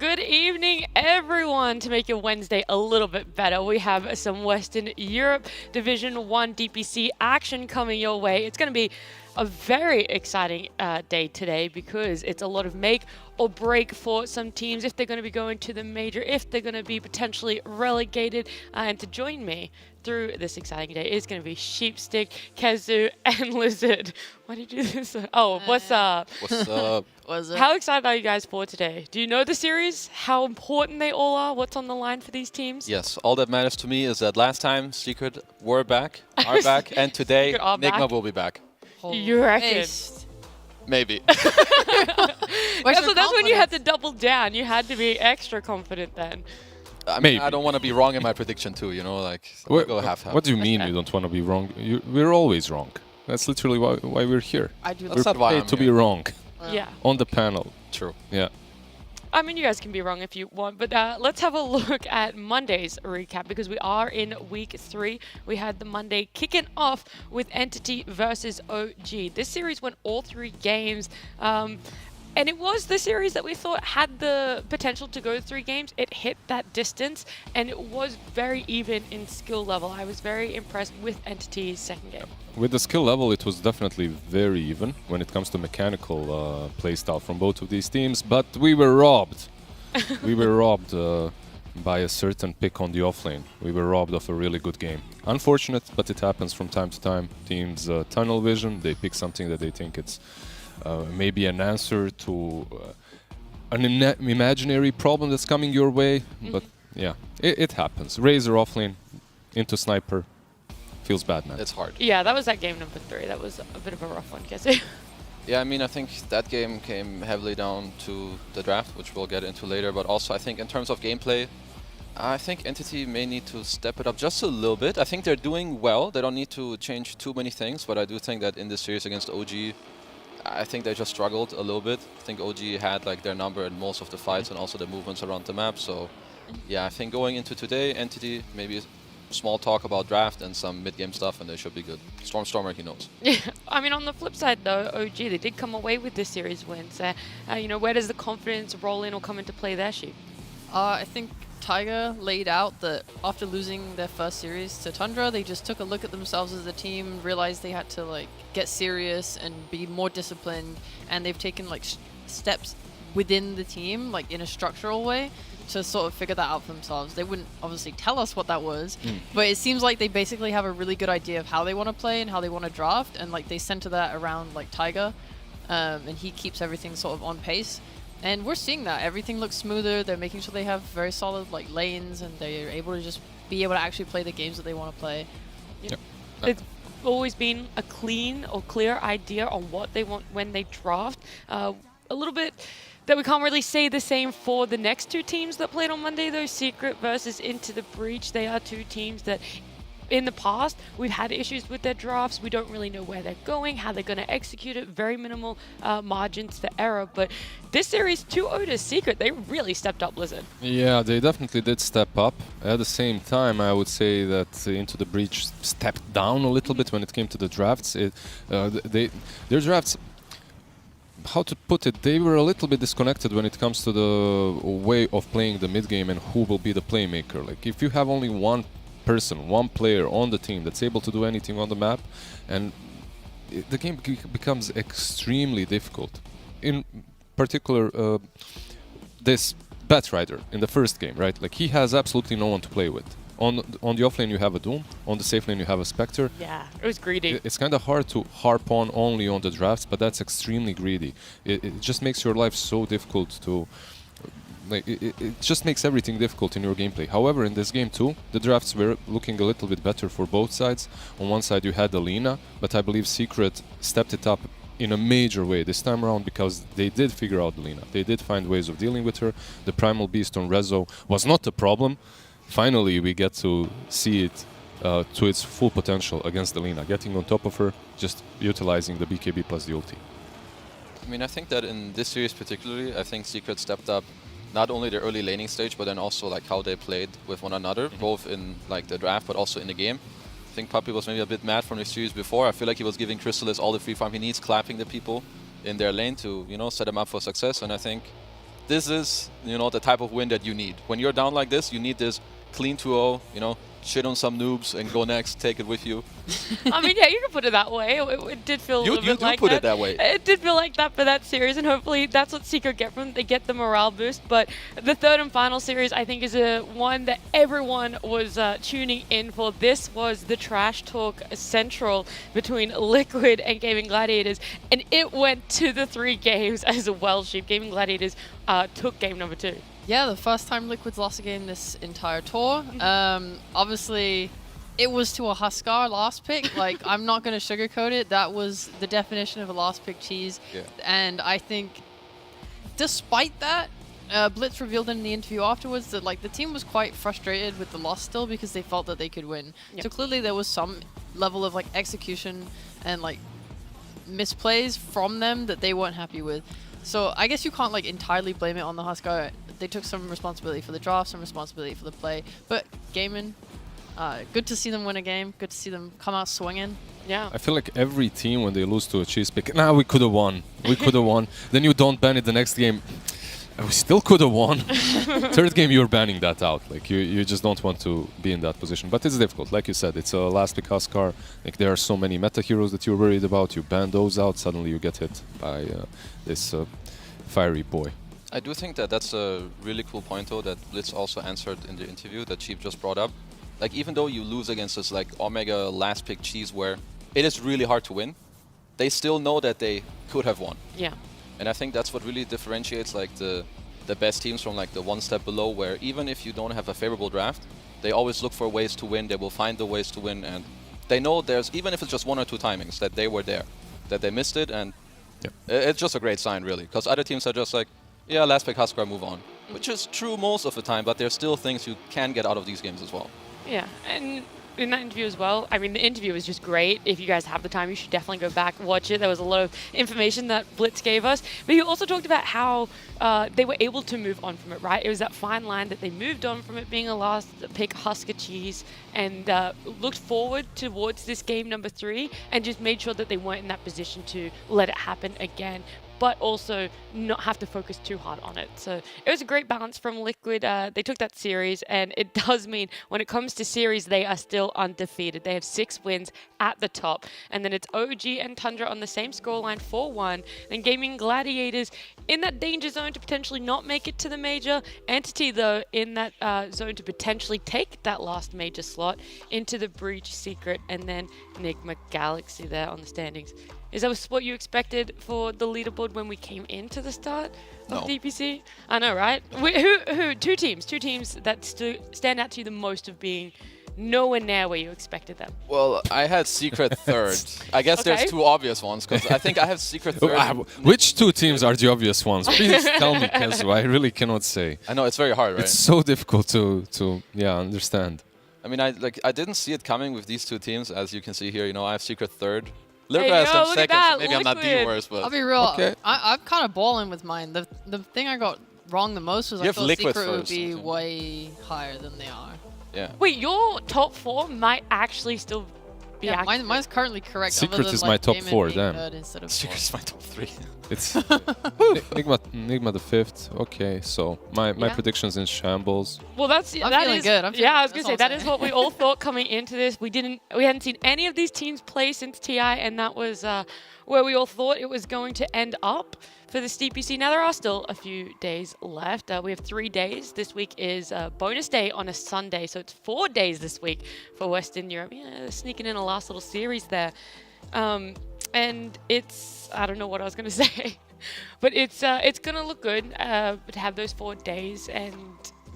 Good evening, everyone. To make your Wednesday a little bit better, we have some Western Europe Division 1 DPC action coming your way. It's going to be a very exciting day today because it's a lot of make or break for some teams if they're going to be going to the major, if they're going to be potentially relegated. And to join me through this exciting day is going to be Sheepstick, Kazu, and Lizard. Why did you do this? Oh, what's up? What's up? Was it? How excited are you guys for today? Do you know the series? How important they all are? What's on the line for these teams? Yes, all that matters to me is that last time Secret were back, are back, and today Secret are Nigma back? will be back. You reckon? Based. Maybe. Where's Yeah, your so that's when you had to confidence? double down. You had to be extra confident then. I mean, Maybe. I don't want to be wrong in my prediction too, you know, like so I'll go half-half. What do you mean you don't want to be wrong? We're always wrong. That's literally why we're here. I do That's We're not why paid I'm to be here. wrong Yeah. on the panel. True. Yeah. I mean, you guys can be wrong if you want, but let's have a look at Monday's recap because we are in week 3. We had the Monday kicking off with Entity versus OG. This series went all 3 games. And it was the series that we thought had the potential to go 3 games. It hit that distance, and it was very even in skill level. I was very impressed with Entity's second game. With the skill level, it was definitely very even when it comes to mechanical playstyle from both of these teams, but we were robbed. We were robbed by a certain pick on the offlane. We were robbed of a really good game. Unfortunate, but it happens from time to time. Teams tunnel vision, they pick something that they think it's maybe an answer to an imaginary problem that's coming your way, but yeah, it happens. Razor offlane into sniper. Feels bad, man. It's hard. Yeah, that was that game number 3. That was a bit of a rough one, Cassie. Yeah, I mean, I think that game came heavily down to the draft, which we'll get into later, but also I think in terms of gameplay, I think Entity may need to step it up just a little bit. I think they're doing well. They don't need to change too many things, but I do think that in this series against OG, I think they just struggled a little bit. I think OG had like their number in most of the fights and also the movements around the map. So yeah, I think going into today, Entity, maybe small talk about draft and some mid-game stuff and they should be good. Stormer, he knows. Yeah, I mean, on the flip side, though, OG, they did come away with this series wins. You know, where does the confidence roll in or come into play there, Sheep? I think Tiger laid out that after losing their first series to Tundra, they just took a look at themselves as a team, realized they had to like get serious and be more disciplined, and they've taken like steps within the team, like in a structural way, to sort of figure that out for themselves. They wouldn't obviously tell us what that was, but it seems like they basically have a really good idea of how they want to play and how they want to draft, and like they center that around like Tiger. and he keeps everything sort of on pace. And we're seeing that everything looks smoother. They're making sure they have very solid like lanes, and they're able to just be able to actually play the games that they want to play. Yep. It's always been a clean or clear idea on what they want when they draft. A little bit that we can't really say the same for the next two teams that played on Monday, though. Secret versus Into the Breach. They are two teams that in the past we've had issues with their drafts. We don't really know where they're going, how they're going to execute it. Very minimal margins for error. But this series 2-0 to Secret, they really stepped up, Blizzard. Yeah, they definitely did step up. At the same time, I would say that Into the Breach stepped down a little bit when it came to the drafts. Their drafts, how to put it, they were a little bit disconnected when it comes to the way of playing the mid game and who will be the playmaker. Like, if you have only one person, one player on the team that's able to do anything on the map, and the game becomes extremely difficult. In particular, this Batrider in the first game, right? Like, he has absolutely no one to play with. On the offlane you have a Doom, on the safe lane you have a Spectre. Yeah, it was greedy. It's kind of hard to harp on only on the drafts, but that's extremely greedy. It just makes your life so difficult to... Like, it just makes everything difficult in your gameplay. However, in this game too, the drafts were looking a little bit better for both sides. On one side you had Alina, but I believe Secret stepped it up in a major way this time around, because they did figure out Alina. They did find ways of dealing with her. The Primal Beast on Rezo was not a problem. Finally, we get to see it to its full potential against Alina, getting on top of her, just utilizing the BKB plus the ulti. I mean, I think that in this series particularly, I think Secret stepped up not only the early laning stage, but then also like how they played with one another, both in like the draft, but also in the game. I think Puppy was maybe a bit mad from the series before. I feel like he was giving Chrysalis all the free farm he needs, clapping the people in their lane to, you know, set them up for success. And I think this is, you know, the type of win that you need. When you're down like this, you need this clean 2-0, you know, shit on some noobs and go next, take it with you. I mean, yeah, you can put it that way. It did feel a little bit like that. You do put it that way. It did feel like that for that series, and hopefully that's what Secret get from them. They get the morale boost. But the third and final series, I think, is one that everyone was tuning in for. This was the trash talk central between Liquid and Gaming Gladiators, and it went to the 3 games as well. Sheep Gaming Gladiators took game number 2. Yeah, the first time Liquid's lost a game this entire tour. Obviously, it was to a Huskar last pick. Like, I'm not going to sugarcoat it. That was the definition of a last pick cheese. Yeah. And I think, despite that, Blitz revealed in the interview afterwards that like the team was quite frustrated with the loss still because they felt that they could win. Yep. So clearly there was some level of like execution and like misplays from them that they weren't happy with. So I guess you can't like entirely blame it on the Huskar. They took some responsibility for the draft, some responsibility for the play. But Gaming, good to see them win a game. Good to see them come out swinging. Yeah. I feel like every team, when they lose to a cheese pick, nah, we could have won. We could have won. Then you don't ban it the next game. We still could have won. Third game, you're banning that out. Like, you just don't want to be in that position. But it's difficult. Like you said, it's a last pick Huskar. Like, there are so many meta heroes that you're worried about. You ban those out, suddenly you get hit by this fiery boy. I do think that that's a really cool point, though, that Blitz also answered in the interview that Cheap just brought up. Like, even though you lose against this like Omega last pick cheese where it is really hard to win, they still know that they could have won. Yeah. And I think that's what really differentiates like the best teams from like the one step below, where even if you don't have a favorable draft, they always look for ways to win. They will find the ways to win, and they know there's, even if it's just 1 or 2 timings, that they were there, that they missed it, and it's just a great sign, really. Because other teams are just like, yeah, last pick Huskar, move on. Which is true most of the time, but there's still things you can get out of these games as well. Yeah, and in that interview as well, I mean, the interview was just great. If you guys have the time, you should definitely go back and watch it. There was a lot of information that Blitz gave us. But he also talked about how they were able to move on from it, right? It was that fine line that they moved on from it being a last pick Husker cheese and looked forward towards this game number 3 and just made sure that they weren't in that position to let it happen again, but also not have to focus too hard on it. So it was a great balance from Liquid. They took that series, and it does mean when it comes to series, they are still undefeated. They have 6 wins at the top, and then it's OG and Tundra on the same scoreline, 4-1. Then Gaming Gladiators in that danger zone to potentially not make it to the major. Entity, though, in that zone to potentially take that last major slot into the Breach, Secret, and then Enigma Galaxy there on the standings. Is that what you expected for the leaderboard when we came into the start of No. DPC? I know, right? Who? Two teams that stand out to you the most of being nowhere near where you expected them. Well, I had secret third. I guess Okay. there's two obvious ones because I think I have secret third. Which two teams are the obvious ones? Please tell me, because I really cannot say. I know it's very hard, right? It's so difficult to understand. I mean, I didn't see it coming with these two teams. As you can see here, I have secret third. There Liverpool you has go, them look at second, that, so maybe I'm not the Liquid. worst, but I'll be real. Okay. I'm kind of balling with mine. The thing I got wrong the most was You I have thought Liquid Secret would first, be I think. way higher than they are. yeah. Wait, your top four might actually still be Yeah, accurate. mine's currently correct. Secret other than, is like, my top Damon four, being damn. third instead of Secret's my top three. It's Nigma the fifth. Okay, so my Yeah. predictions in shambles. Well, that feeling is good. I'm yeah. feeling- I was that's gonna say all that I'm is saying. what we all thought coming into this. We hadn't seen any of these teams play since TI, and that was where we all thought it was going to end up for this DPC. Now there are still a few days left. We have 3 days. This week is bonus day on a Sunday, so it's 4 days this week for Western Europe. Yeah, sneaking in a last little series there, and it's I don't know what I was gonna say. But it's gonna look good to have those 4 days, and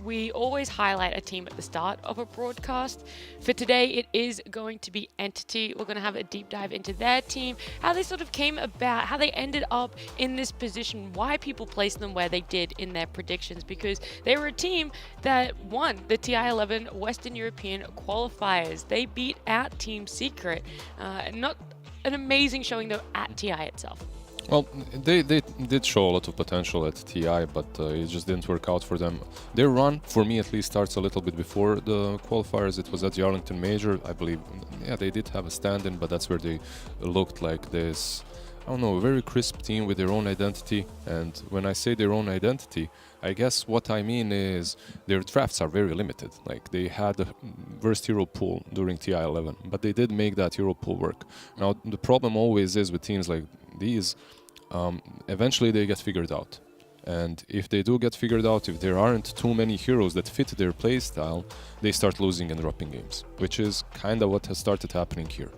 we always highlight a team at the start of a broadcast. For today, it is going to be Entity. We're gonna have a deep dive into their team, how they sort of came about, how they ended up in this position, why people placed them where they did in their predictions, because they were a team that won the TI11 Western European qualifiers. They beat out Team Secret. Not an amazing showing though at TI itself. Well, they did show a lot of potential at TI, but it just didn't work out for them. Their run, for me at least, starts a little bit before the qualifiers. It was at the Arlington Major, I believe. Yeah, they did have a stand-in, but that's where they looked like this, I don't know, a very crisp team with their own identity. And when I say their own identity, I guess what I mean is their drafts are very limited. Like, they had a worst hero pool during TI11, but they did make that hero pool work. Now, the problem always is with teams like these, eventually they get figured out. And if they do get figured out, if there aren't too many heroes that fit their playstyle, they start losing and dropping games, which is kind of what has started happening here.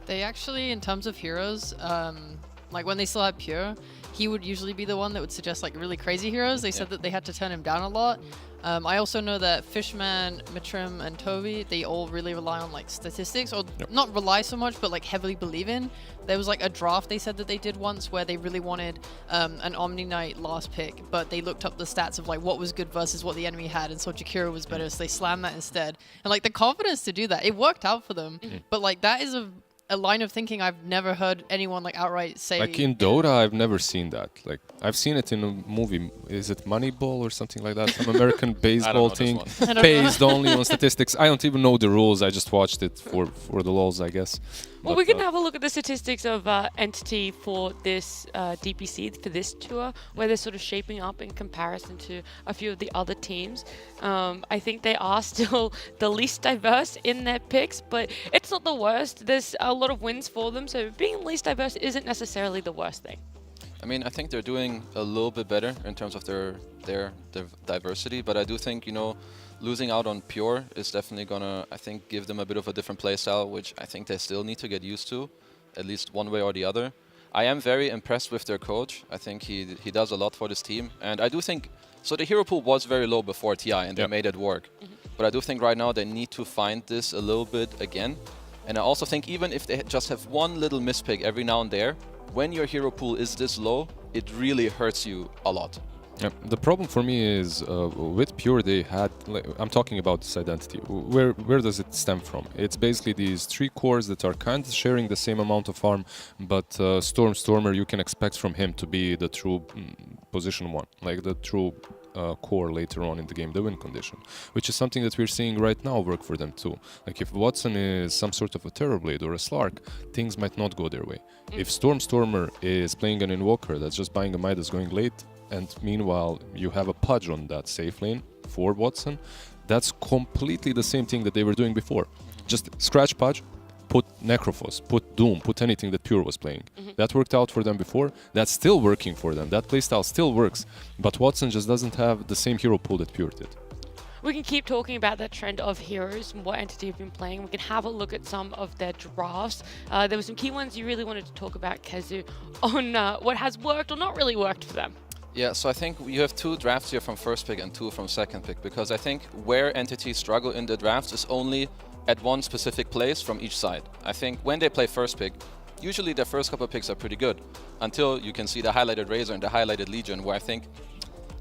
They actually, in terms of heroes, like when they still had Pure, he would usually be the one that would suggest like really crazy heroes. They said that they had to turn him down a lot. I also know that Fishman, Mitrim, and Toby, they all really rely on like statistics, or not rely so much, but like heavily believe in. There was like a draft they said that they did once where they really wanted an Omni Knight last pick, but they looked up the stats of like what was good versus what the enemy had, and so Jakira was better, so they slammed that instead. And like the confidence to do that, it worked out for them. But like that is a line of thinking I've never heard anyone like outright say. Like in Dota, I've never seen that. Like, I've seen it in a movie. Is it Moneyball or something like that? Some American baseball this thing one. I don't know. based only on statistics. I don't even know the rules. I just watched it for the lols, I guess. Well, But, we can have a look at the statistics of Entity for this DPC, for this tour, where they're sort of shaping up in comparison to a few of the other teams. I think they are still the least diverse in their picks, but it's not the worst. There's a lot of wins for them, so being least diverse isn't necessarily the worst thing. I mean, I think they're doing a little bit better in terms of their diversity, but I do think, losing out on Pure is definitely gonna, I think, give them a bit of a different playstyle, which I think they still need to get used to, at least one way or the other. I am very impressed with their coach. I think he does a lot for this team, and I do think, so the hero pool was very low before TI, and they made it work. But I do think right now they need to find this a little bit again. And I also think even if they just have one little mispick every now and there, when your hero pool is this low, it really hurts you a lot. Yeah, the problem for me is with Pure they had, I'm talking about this identity. Where does it stem from? It's basically these 3 cores that are kind of sharing the same amount of farm, but Stormer you can expect from him to be the true position 1, like the true core later on in the game, the win condition, which is something that we're seeing right now work for them too. Like if Watson is some sort of a Terrorblade or a Slark, things might not go their way. If Stormer is playing an Invoker that's just buying a Midas going late, and meanwhile you have a Pudge on that safe lane for Watson, that's completely the same thing that they were doing before. Just scratch Pudge, put Necrophos, put Doom, put anything that Pure was playing. That worked out for them before. That's still working for them. That playstyle still works. But Watson just doesn't have the same hero pool that Pure did. we can keep talking about that trend of heroes and what Entity have been playing. We can have a look at some of their drafts. There were some key ones you really wanted to talk about, Kezu, on what has worked or not really worked for them. Yeah, so I think you have 2 drafts here from first pick and 2 from second pick, because I think where entities struggle in the drafts is only at one specific place from each side. I think when they play first pick, usually their first couple of picks are pretty good, until you can see the highlighted Razor and the highlighted Legion, where I think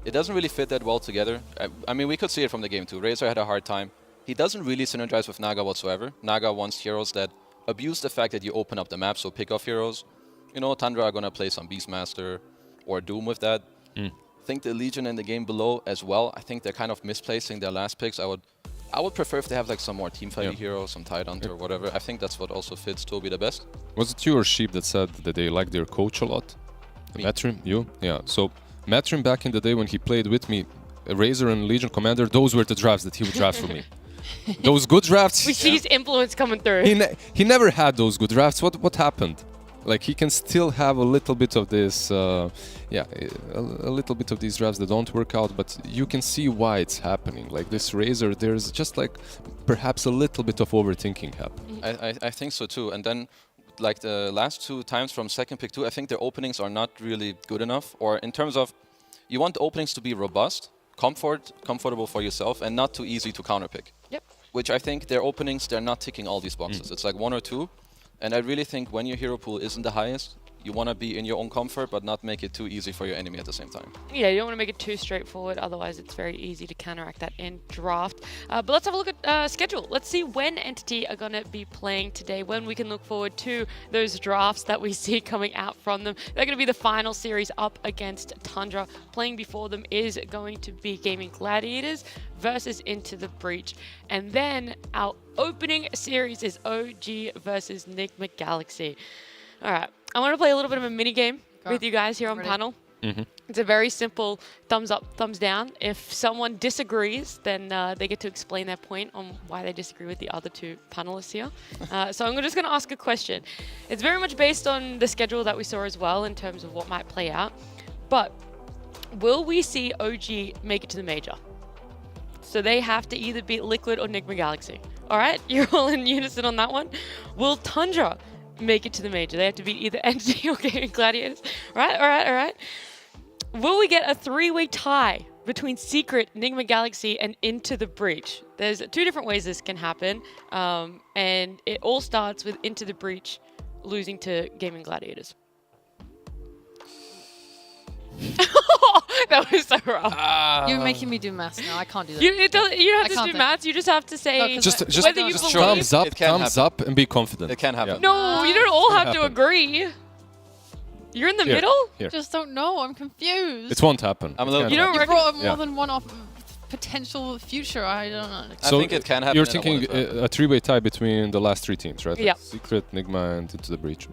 it doesn't really fit that well together. I mean, we could see it from the game too. Razor had a hard time. He doesn't really synergize with Naga whatsoever. Naga wants heroes that abuse the fact that you open up the map, so pick off heroes. You know, Tundra are gonna play some Beastmaster or Doom with that. I think the Legion in the game below as well, I think they're kind of misplacing their last picks. I would prefer if they have like some more teamfighty heroes, some Tidehunter or whatever. I think that's what also fits Toby the best. Was it you or Sheep that said that they like their coach a lot? Me. Matrim? You? Yeah. So Matrim back in the day when he played with me, Razor and Legion Commander, those were the drafts that he would draft for me. Those good drafts. We see his influence coming through. He never had those good drafts. What happened? Like, he can still have a little bit of this, a little bit of these drafts that don't work out, but you can see why it's happening. Like this Razor, there's just like perhaps a little bit of overthinking happening. I think so too. And then like the last 2 times from second pick too, I think their openings are not really good enough. Or in terms of, you want the openings to be robust, comfortable for yourself, and not too easy to counterpick. Yep. Which I think their openings, they're not ticking all these boxes. It's like 1 or 2. And I really think when your hero pool isn't the highest, you want to be in your own comfort, but not make it too easy for your enemy at the same time. Yeah, you don't want to make it too straightforward, otherwise it's very easy to counteract that in draft. But let's have a look at schedule. Let's see when Entity are going to be playing today, when we can look forward to those drafts that we see coming out from them. They're going to be the final series up against Tundra. Playing before them is going to be Gaming Gladiators versus Into the Breach. And then our opening series is OG versus Enigma Galaxy. All right, I want to play a little bit of a mini game with you guys here on panel. It's a very simple thumbs up, thumbs down. If someone disagrees, then they get to explain their point on why they disagree with the other 2 panelists here. So I'm just going to ask a question. It's very much based on the schedule that we saw as well in terms of what might play out. But will we see OG make it to the major? So they have to either beat Liquid or Enigma Galaxy. All right, you're all in unison on that one. Will Tundra make it to the major? They have to beat either Entity or Gaming Gladiators. All right. Will we get a 3-way tie between Secret, Enigma Galaxy, and Into the Breach? There's 2 different ways this can happen, and it all starts with Into the Breach losing to Gaming Gladiators. That was so rough. You're making me do maths now. I can't do that. You don't have to can't do think. maths. You just have to say Just whether you just believe. show it can Thumbs happen. up, and be confident. It can happen. No, you don't all have to happen. agree. You're in the Here. middle? Here. Just don't know. I'm confused. It won't happen. I'm a It little can't You don't You happen. reckon- brought up more Yeah. than one potential future. I don't know. I think it can happen. You're and I want thinking it to happen. a 3-way tie between the last 3 teams, right? Yeah. Secret, Enigma, and Into the Breach.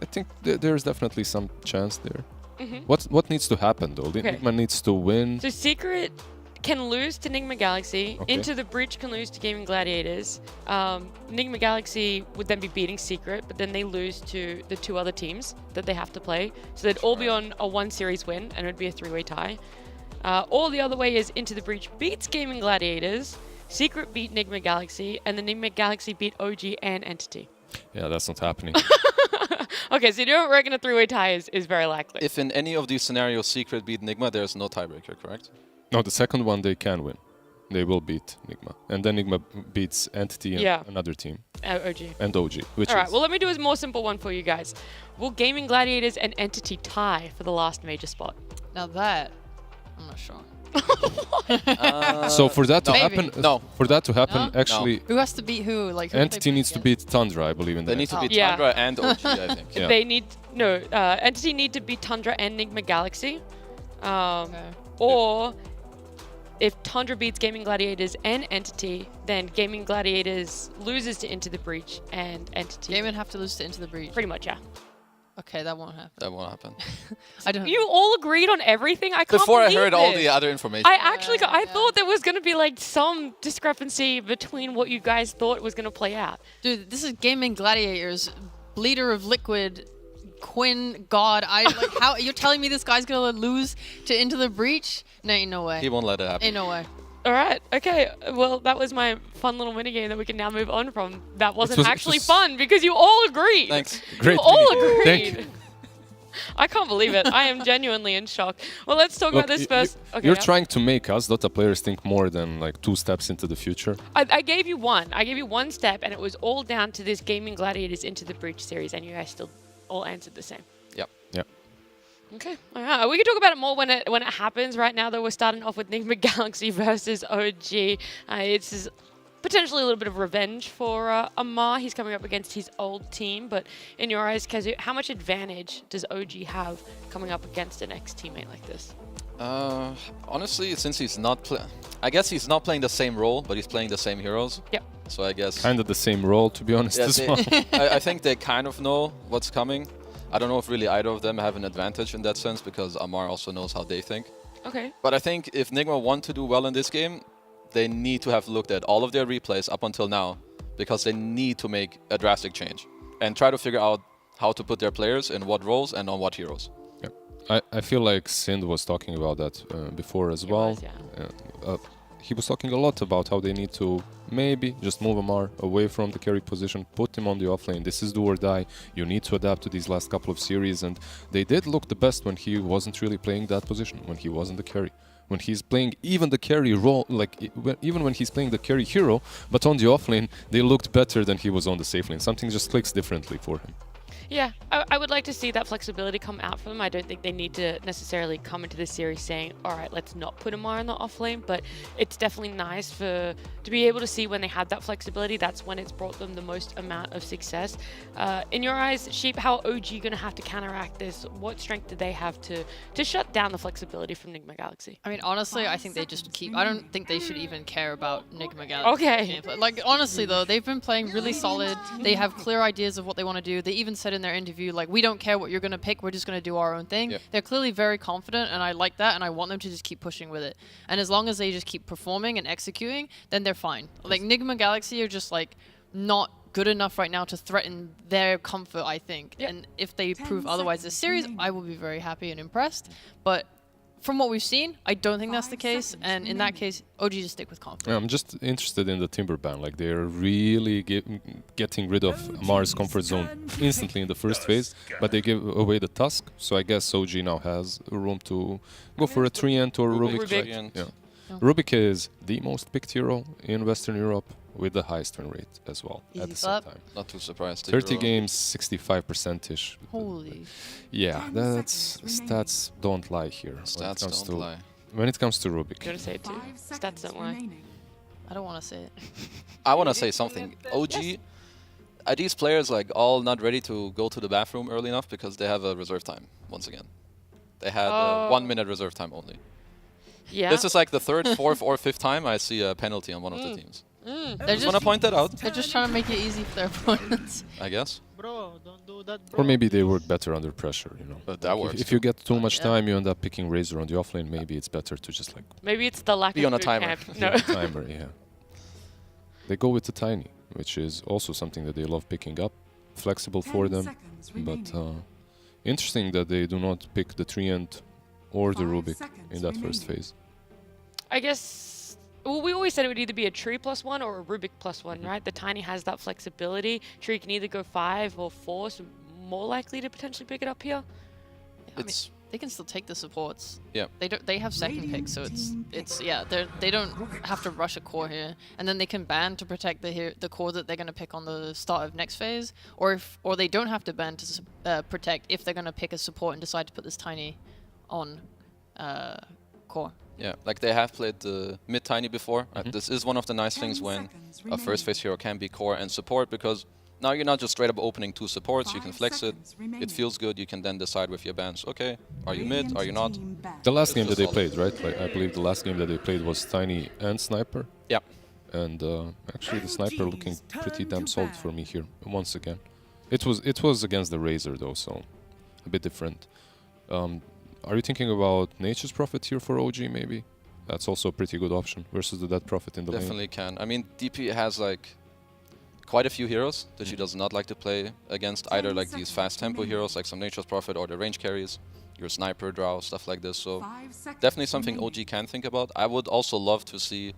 I think there's definitely some chance there. Mm-hmm. What needs to happen though? Okay. Enigma needs to win. So Secret can lose to Enigma Galaxy. Okay. Into the Breach can lose to Gaming Gladiators. Enigma Galaxy would then be beating Secret, but then they lose to the 2 other teams that they have to play. So they'd all be on a 1 series win, and it would be a 3-way tie. Or the other way is Into the Breach beats Gaming Gladiators, Secret beat Enigma Galaxy, and then Enigma Galaxy beat OG and Entity. Yeah, that's not happening. Okay, so you don't reckon a 3-way tie is very likely? If in any of these scenarios Secret beat Enigma, there's no tiebreaker, correct? No, the second one they can win. They will beat Enigma. And then Enigma beats Entity and Yeah. another team. OG. And OG, which All right, is... well, let me do a more simple one for you guys. Will Gaming Gladiators and Entity tie for the last major spot? Now that, I'm not sure. so for that to Maybe. happen, No. for that to happen, No? actually, Who has to beat who? Like who Entity needs to beat Tundra, I believe in They that. need to beat Yeah. Tundra and OG, I think. Yeah. They need Entity need to beat Tundra and Enigma Galaxy, Okay. or if Tundra beats Gaming Gladiators and Entity, then Gaming Gladiators loses to Into the Breach and Entity. Game would have to lose to Into the Breach. Pretty much, yeah. Okay, that won't happen. That won't happen. I don't. You all agreed on everything. I can't Before I believe heard all this. the other information. I actually, I Yeah. thought there was going to be like some discrepancy between what you guys thought was going to play out. Dude, this is Gaming Gladiators, leader of Liquid, Quinn God. How you're telling me this guy's gonna lose to Into the Breach? No, ain't no way. He won't let it happen. Ain't no way. All right. Okay. Well, that was my fun little minigame that we can now move on from. That wasn't was- it actually was- fun because you all agreed. Thanks. Great You all minigame. agreed. Thank you. I can't believe it. I am genuinely in shock. Well, let's talk about this first. Okay. You're yeah. trying to make us Dota players think more than like 2 steps into the future. I gave you one. I gave you one step, and it was all down to this Gaming Gladiators Into the Breach series, and you guys still all answered the same. Yep. Yeah. Okay. All right. We can talk about it more when it happens. Right now, though, we're starting off with Nigma Galaxy versus OG. It's potentially a little bit of revenge for Amar. He's coming up against his old team, but in your eyes, Kazu, how much advantage does OG have coming up against an ex-teammate like this? Honestly, since he's not I guess he's not playing the same role, but he's playing the same heroes. Yep. So I guess Kind of the same role, to be honest, yeah, as well. I think they kind of know what's coming. I don't know if really either of them have an advantage in that sense, because Amar also knows how they think. Okay. But I think if Nigma want to do well in this game, they need to have looked at all of their replays up until now, because they need to make a drastic change and try to figure out how to put their players in what roles and on what heroes. I feel like Sind was talking about that before as He well. was, yeah. He was talking a lot about how they need to maybe just move Amar away from the carry position, put him on the offlane. This is do or die. You need to adapt to these last couple of series, and they did look the best when he wasn't really playing that position, when he wasn't the carry. When he's playing even the carry role, even when he's playing the carry hero, but on the offlane, they looked better than he was on the safe lane. Something just clicks differently for him. Yeah, I would like to see that flexibility come out for them. I don't think they need to necessarily come into this series saying, all right, let's not put Amar in the off lane, but it's definitely nice to be able to see when they have that flexibility. That's when it's brought them the most amount of success. In your eyes, Sheep, how are OG going to have to counteract this? What strength do they have to shut down the flexibility from Nigma Galaxy? I mean, honestly, I think they just keep. I don't think they should even care about Nigma Galaxy. Okay. Gameplay. Like, honestly, though, they've been playing really solid. They have clear ideas of what they want to do. They even said in their interview, like, we don't care what you're going to pick. We're just going to do our own thing. Yeah. They're clearly very confident, and I like that, and I want them to just keep pushing with it. And as long as they just keep performing and executing, then they're fine. Like, Nigma Galaxy are just, like, not good enough right now to threaten their comfort, I think. Yep. And if they prove otherwise this series, I will be very happy and impressed. But from what we've seen, I don't think that's the case. And in that case, OG just stick with confidence. Yeah, I'm just interested in the Timber ban. Like, they're really getting rid of Amar's comfort zone instantly in the first phase, but they give away the Tusk. So I guess OG now has room to go for a Treant or Rubik, Rubik. Treant. Yeah. Yeah. Rubik is the most picked hero in Western Europe with the highest win rate as well Easy at the same clap. time. Not too surprised. 30 Hero. games, 65%-ish. Holy. Yeah, that's stats don't lie here. Stats don't lie. When it comes to Rubik. I'm going to say it too. Stats don't lie. I don't want to say it. I want to say something. OG, are these players like all not ready to go to the bathroom early enough because they have a reserve time once again? They had Oh. 1 minute reserve time only. Yeah. This is like the third, fourth, or fifth time I see a penalty on one of the teams. They're Just want to point that out, They're just trying to make it easy for their opponents. I guess. Bro, don't do that, bro. Or maybe they work better under pressure, you know. But that If- works. If you get too much Yeah. time, you end up picking Razor on the offlane. Maybe it's better to just like Maybe it's the lack Be of on a boot timer. camp. do No. a timer. Yeah. They go with the Tiny, which is also something that they love picking up. Flexible for them, but interesting that they do not pick the Treant or the Rubik in that first phase. I guess, well, we always said it would either be a Tree +1 or a Rubik +1, right? The Tiny has that flexibility. Tree can either go 5 or 4, so more likely to potentially pick it up here. Yeah, I mean, It's they can still take the supports. Yeah. They have second pick, so it's yeah. They don't have to rush a core here, and then they can ban to protect the core that they're gonna pick on the start of next phase, or they don't have to ban to protect if they're gonna pick a support and decide to put this Tiny on core. Yeah, like they have played the mid Tiny before. This is one of the nice things when a first phase hero can be core and support, because now you're not just straight up opening 2 supports, you can flex it, it feels good, you can then decide with your bans, okay, are you mid, are you not? The last It's game that just they solid. played, right? Like, I believe the last game that they played was Tiny and Sniper. Yeah. And actually, the Sniper looking pretty damn solid for me here once again. It was against the Razor though, so a bit different. Are you thinking about Nature's Prophet here for OG maybe? That's also a pretty good option versus the Dead Prophet in the lane. Definitely can. I mean, DP has like quite a few heroes that she does not like to play against, either like these fast tempo heroes like some Nature's Prophet or the range carries. your sniper draw, stuff like this. So definitely something OG can think about. I would also love to see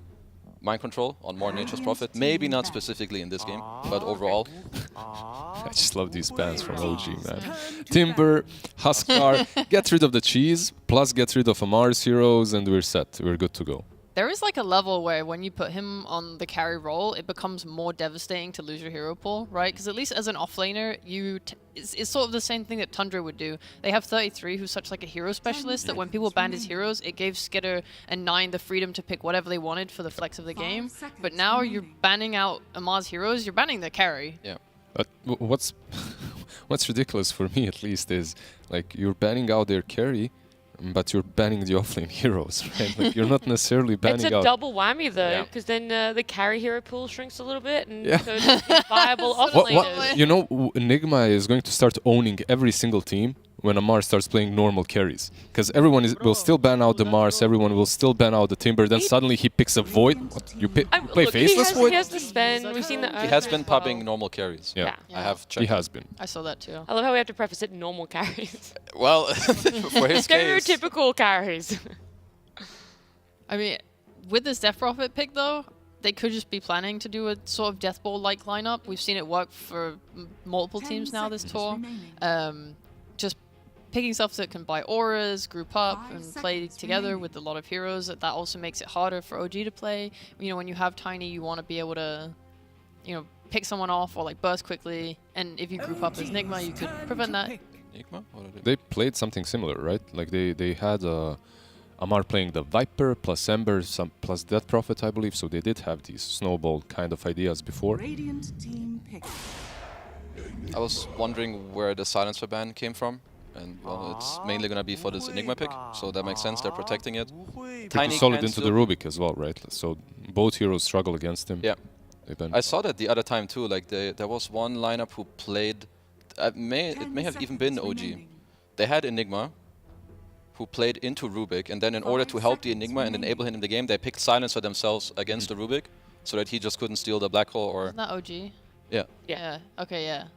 mind control on more Nature's Prophet. Maybe not specifically in this game, but overall. I just love these bans from OG, man. Timber, Huskar, get rid of the cheese, plus get rid of Amar's heroes, and we're set. We're good to go. There is like a level where when you put him on the carry role, it becomes more devastating to lose your hero pool, right? Because at least as an offlaner, it's sort of the same thing that Tundra would do. They have 33, who's such like a hero specialist that when people banned his heroes, it gave Skitter and Nine the freedom to pick whatever they wanted for the flex of the game. But now you're banning out Amar's heroes, you're banning the carry. Yeah. What's ridiculous for me at least is like you're banning out their carry, but you're banning the offlane heroes, right? Like you're not necessarily banning It's out. a double whammy though, Yeah. because then the carry hero pool shrinks a little bit, and Yeah. so it's viable What- offlaners. You know, Enigma is going to start owning every single team when Amar starts playing normal carries. Because everyone will still ban out the Mars, everyone will still ban out the Timber, then suddenly he picks a Void. What? You play Look, Faceless he Void? has the spend. We've seen the He has been as well. popping normal carries. Yeah. I have checked. He has been. I saw that too. I love how we have to preface it normal carries. Well, for his case. Stereotypical carries. I mean, with this Death Prophet pick though, they could just be planning to do a sort of Death Ball-like lineup. We've seen it work for multiple teams now this tour. Just picking stuff that can buy auras, group up, and play together with a lot of heroes. That also makes it harder for OG to play. You know, when you have Tiny, you want to be able to, you know, pick someone off or like burst quickly. And if you group up as Enigma, you could prevent that. Enigma? What did They played something similar, right? Like they had Amar playing the Viper plus Ember plus Death Prophet, I believe. So they did have these snowball kind of ideas before. Radiant team pick. I was wondering where the Silencer ban came from. And well, it's mainly going to be for this Enigma pick, so that makes sense. They're protecting it. Pretty solid into the Rubik as well, right? So both heroes struggle against him. Yeah. They ban. I saw that the other time too. Like there was one lineup who played. It may have even been OG. They had Enigma, who played into Rubik, and then in order to help the Enigma and enable him in the game, they picked Silencer themselves against the Rubik, so that he just couldn't steal the black hole. Or Isn't that OG? yeah. Yeah. Okay, yeah.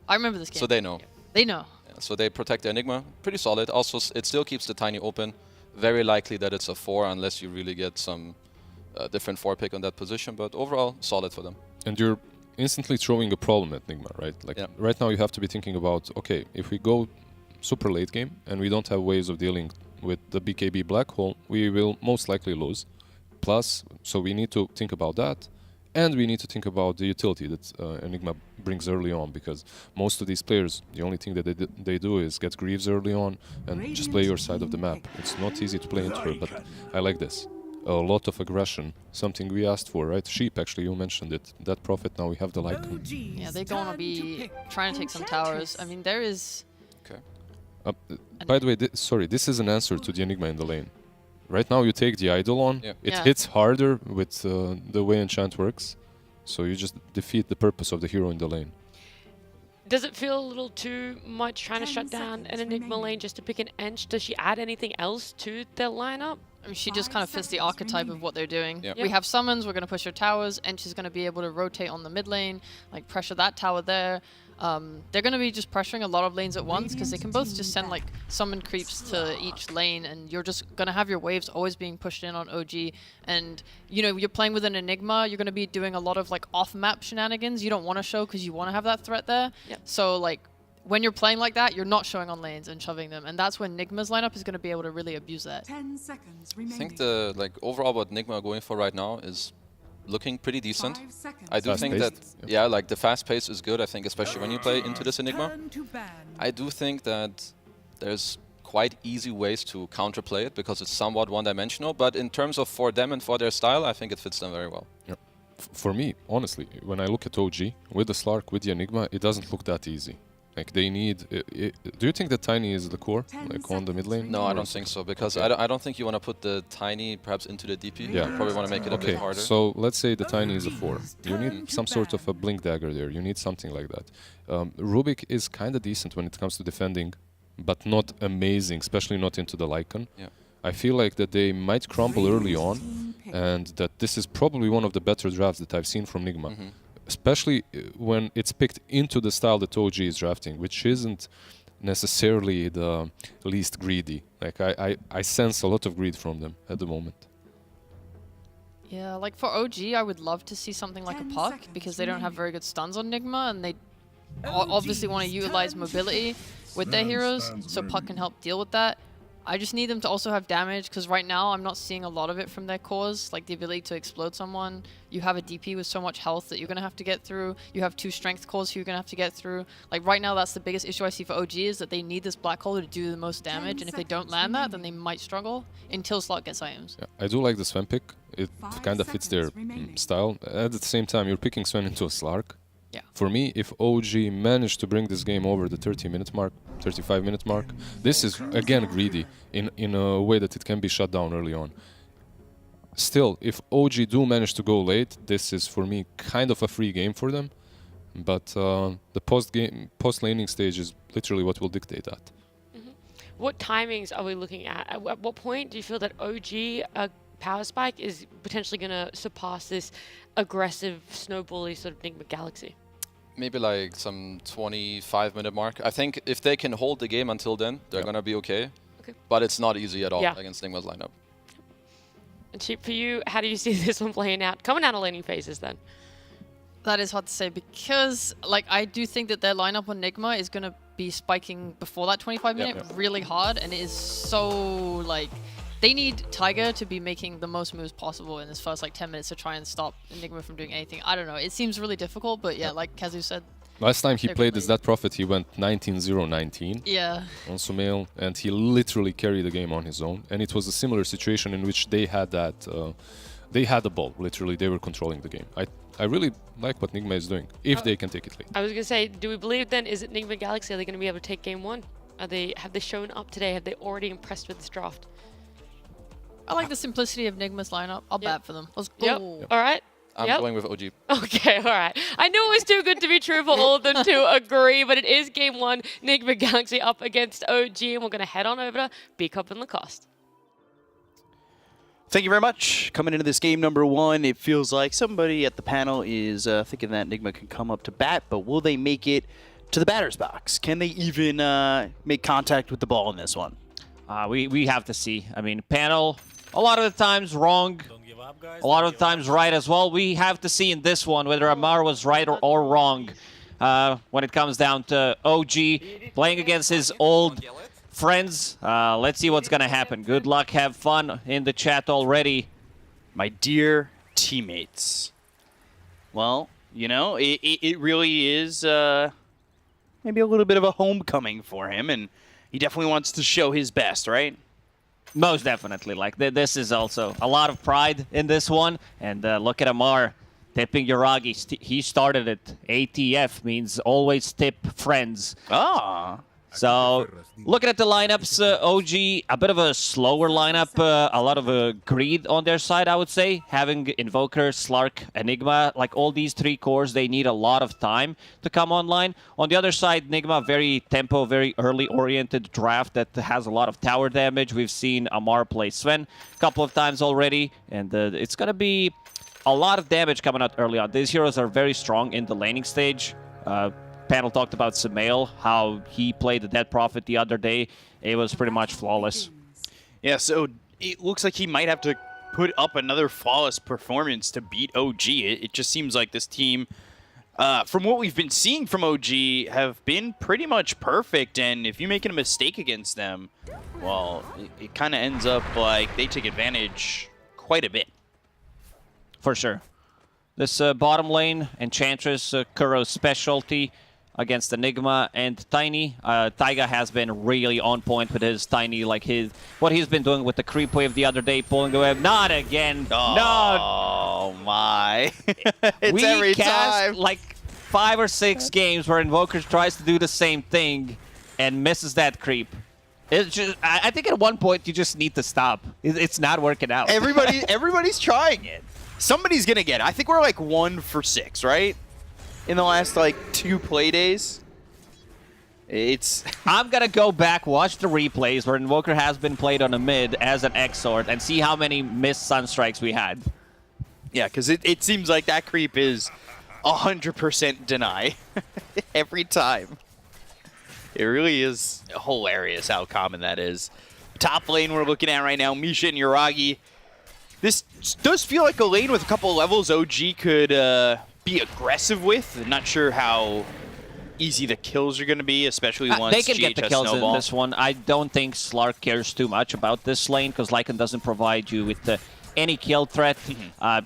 I remember this game. So they know. They know. Yeah, so they protect the Enigma. Pretty solid. Also, it still keeps the Tiny open. Very likely that it's a 4 unless you really get some different 4 pick on that position. But overall, solid for them. And you're instantly throwing a problem at Enigma, right? Like Yeah. right now you have to be thinking about, okay, if we go super late game and we don't have ways of dealing with the BKB black hole, we will most likely lose. Plus, so we need to think about that. And we need to think about the utility that Enigma brings early on, because most of these players, the only thing that they do is get Greaves early on and just play your side of the map. It's not easy to play into her, but I like this. A lot of aggression, something we asked for, right? Sheep, actually, you mentioned it. That Prophet, now we have the Lycan. Yeah, they're going to be trying to take some towers. I mean, there is... Okay. By the way, sorry, this is an answer to the Enigma in the lane. Right now you take the idol on, Yeah. it Yeah. hits harder with the way enchant works, so you just defeat the purpose of the hero in the lane. Does it feel a little too much trying to shut down an Enigma lane just to pick an Ench? Does she add anything else to their lineup? I mean, she just kind of fits the archetype of what they're doing. Yep. We have summons, we're going to push her towers, and she's going to be able to rotate on the mid lane, like pressure that tower there. They're going to be just pressuring a lot of lanes at once, because they can both just send like summon creeps to each lane, and you're just going to have your waves always being pushed in on OG. And, you know, you're playing with an Enigma, you're going to be doing a lot of like off-map shenanigans you don't want to show because you want to have that threat there. Yep. So like, when you're playing like that, you're not showing on lanes and shoving them, and that's when Enigma's lineup is going to be able to really abuse that. 10 seconds I remaining. think the overall what Enigma are going for right now is looking pretty decent. 5 seconds. I do think that, Fast-paced, yeah, like the fast pace is good. I think especially when you play into this Enigma. Turn to ban. I do think that there's quite easy ways to counterplay it because it's somewhat one-dimensional. But in terms of for them and for their style, I think it fits them very well. For me, honestly, when I look at OG, with the Slark, with the Enigma, it doesn't look that easy. Like they need... do you think that Tiny is the core, 10 like on the mid lane? No, I Or don't is think it- so because Okay. I don't think you want to put the Tiny perhaps into the DP. Yeah. You probably want to make it a Okay, bit harder. so let's say the Tiny is a 4. You need some sort of a blink dagger there. You need something like that. Rubik is kind of decent when it comes to defending, but not amazing, especially not into the Lycan. Yeah. I feel like that they might crumble early on, Team pick. and that this is probably one of the better drafts that I've seen from Nigma. Mhm. Especially when it's picked into the style that OG is drafting, which isn't necessarily the least greedy. Like I sense a lot of greed from them at the moment. Yeah, like for OG, I would love to see something like a 10 Puck seconds because they don't have remaining. very good stuns on Nigma, and they obviously want to utilize mobility with their heroes, so Puck can help deal with that. I just need them to also have damage because right now I'm not seeing a lot of it from their cores, like the ability to explode someone. You have a DP with so much health that you're going to have to get through. You have 2 strength cores who you're going to have to get through. Like right now, that's the biggest issue I see for OG is that they need this black hole to do the most damage, and if they don't land that, then they might struggle until Slot gets items. Yeah, I do like the Sven pick. It 5 kind of fits their seconds remaining. style. At the same time, you're picking Sven into a Slark. Yeah. For me, if OG managed to bring this game over the 30-minute mark, 35-minute mark, this is again greedy in a way that it can be shut down early on. Still, if OG do manage to go late, this is for me kind of a free game for them. But the post-laning stage is literally what will dictate that. What timings are we looking at? At what point do you feel that OG Power Spike is potentially going to surpass this aggressive snowbally sort of Nigma Galaxy? Maybe like some 25-minute mark. I think if they can hold the game until then, they're gonna be okay. Okay. But it's not easy at all Yeah. against Nigma's lineup. And Sheep, for you, how do you see this one playing out? Coming out of laning phases then. That is hard to say because, like, I do think that their lineup on Nigma is going to be spiking before that 25-minute really hard, and it is so, like, they need Tiger to be making the most moves possible in this first, like, 10 minutes to try and stop Nigma from doing anything. I don't know. It seems really difficult, but yeah, like Kazu said, Last time he They're played great. as that Prophet, he went 19-0-19 yeah. on Sumail, and he literally carried the game on his own. And it was a similar situation in which they had that, they had the ball. Literally, they were controlling the game. I really like what Nigma is doing, if they can take it late. I was going to say, do we believe then, is it Nigma Galaxy? Are they going to be able to take game 1? Have they shown up today? Have they already impressed with this draft? I like the simplicity of Nigma's lineup. I'll bat for them. Let's go. Yep. All right. I'm Yep. going with OG. Okay, all right. I knew it was too good to be true for all of them to agree, but it is game 1, Nigma Galaxy up against OG, and we're going to head on over to B-Cup and Lacoste. Thank you very much. Coming into this game number 1, it feels like somebody at the panel is thinking that Nigma can come up to bat, but will they make it to the batter's box? Can they even make contact with the ball in this one? We have to see. I mean, panel, a lot of the times wrong, a lot of the times right as well. We have to see in this one whether Amar was right or wrong when it comes down to OG playing against his old friends. Let's see what's going to happen. Good luck. Have fun in the chat already. My dear teammates. Well, you know, it really is maybe a little bit of a homecoming for him, and he definitely wants to show his best, right? Most definitely. Like, this is also a lot of pride in this one. And look at Amar tipping Yuragi. He started it. ATF means always tip friends. Ah. So, looking at the lineups, OG, a bit of a slower lineup, a lot of greed on their side, I would say. Having Invoker, Slark, Enigma, like all these 3 cores, they need a lot of time to come online. On the other side, Enigma, very tempo, very early-oriented draft that has a lot of tower damage. We've seen Amar play Sven a couple of times already, and it's going to be a lot of damage coming out early on. These heroes are very strong in the laning stage. Panel talked about Sumail, how he played the Dead Prophet the other day. It was pretty much flawless. Yeah, so it looks like he might have to put up another flawless performance to beat OG. It just seems like this team, from what we've been seeing from OG, have been pretty much perfect. And if you're making a mistake against them, well, it kind of ends up like they take advantage quite a bit. For sure. This bottom lane, Enchantress, Kuro's specialty against Enigma and Tiny. Taiga has been really on point with his Tiny, like what he's been doing with the creep wave the other day, pulling the wave. Not again. Oh my. It's We every cast time. like 5 or 6 games where Invoker tries to do the same thing and misses that creep. It's just, I think at one point you just need to stop. It's not working out. Everybody's trying it. Somebody's gonna get it. I think we're like 1 for 6, right? In the last like 2 play days. It's I'm gonna go back, watch the replays where Invoker has been played on a mid as an Exort and see how many missed Sunstrikes we had. yeah, because it seems like that creep is 100% deny every time. It really is hilarious how common that is. Top lane we're looking at right now, Misha and Yuragi. This does feel like a lane with a couple levels OG could be aggressive with. I'm not sure how easy the kills are going to be, especially once they can get the GH kills snowball. in this one. I don't think Slark cares too much about this lane because Lycan doesn't provide you with any kill threat.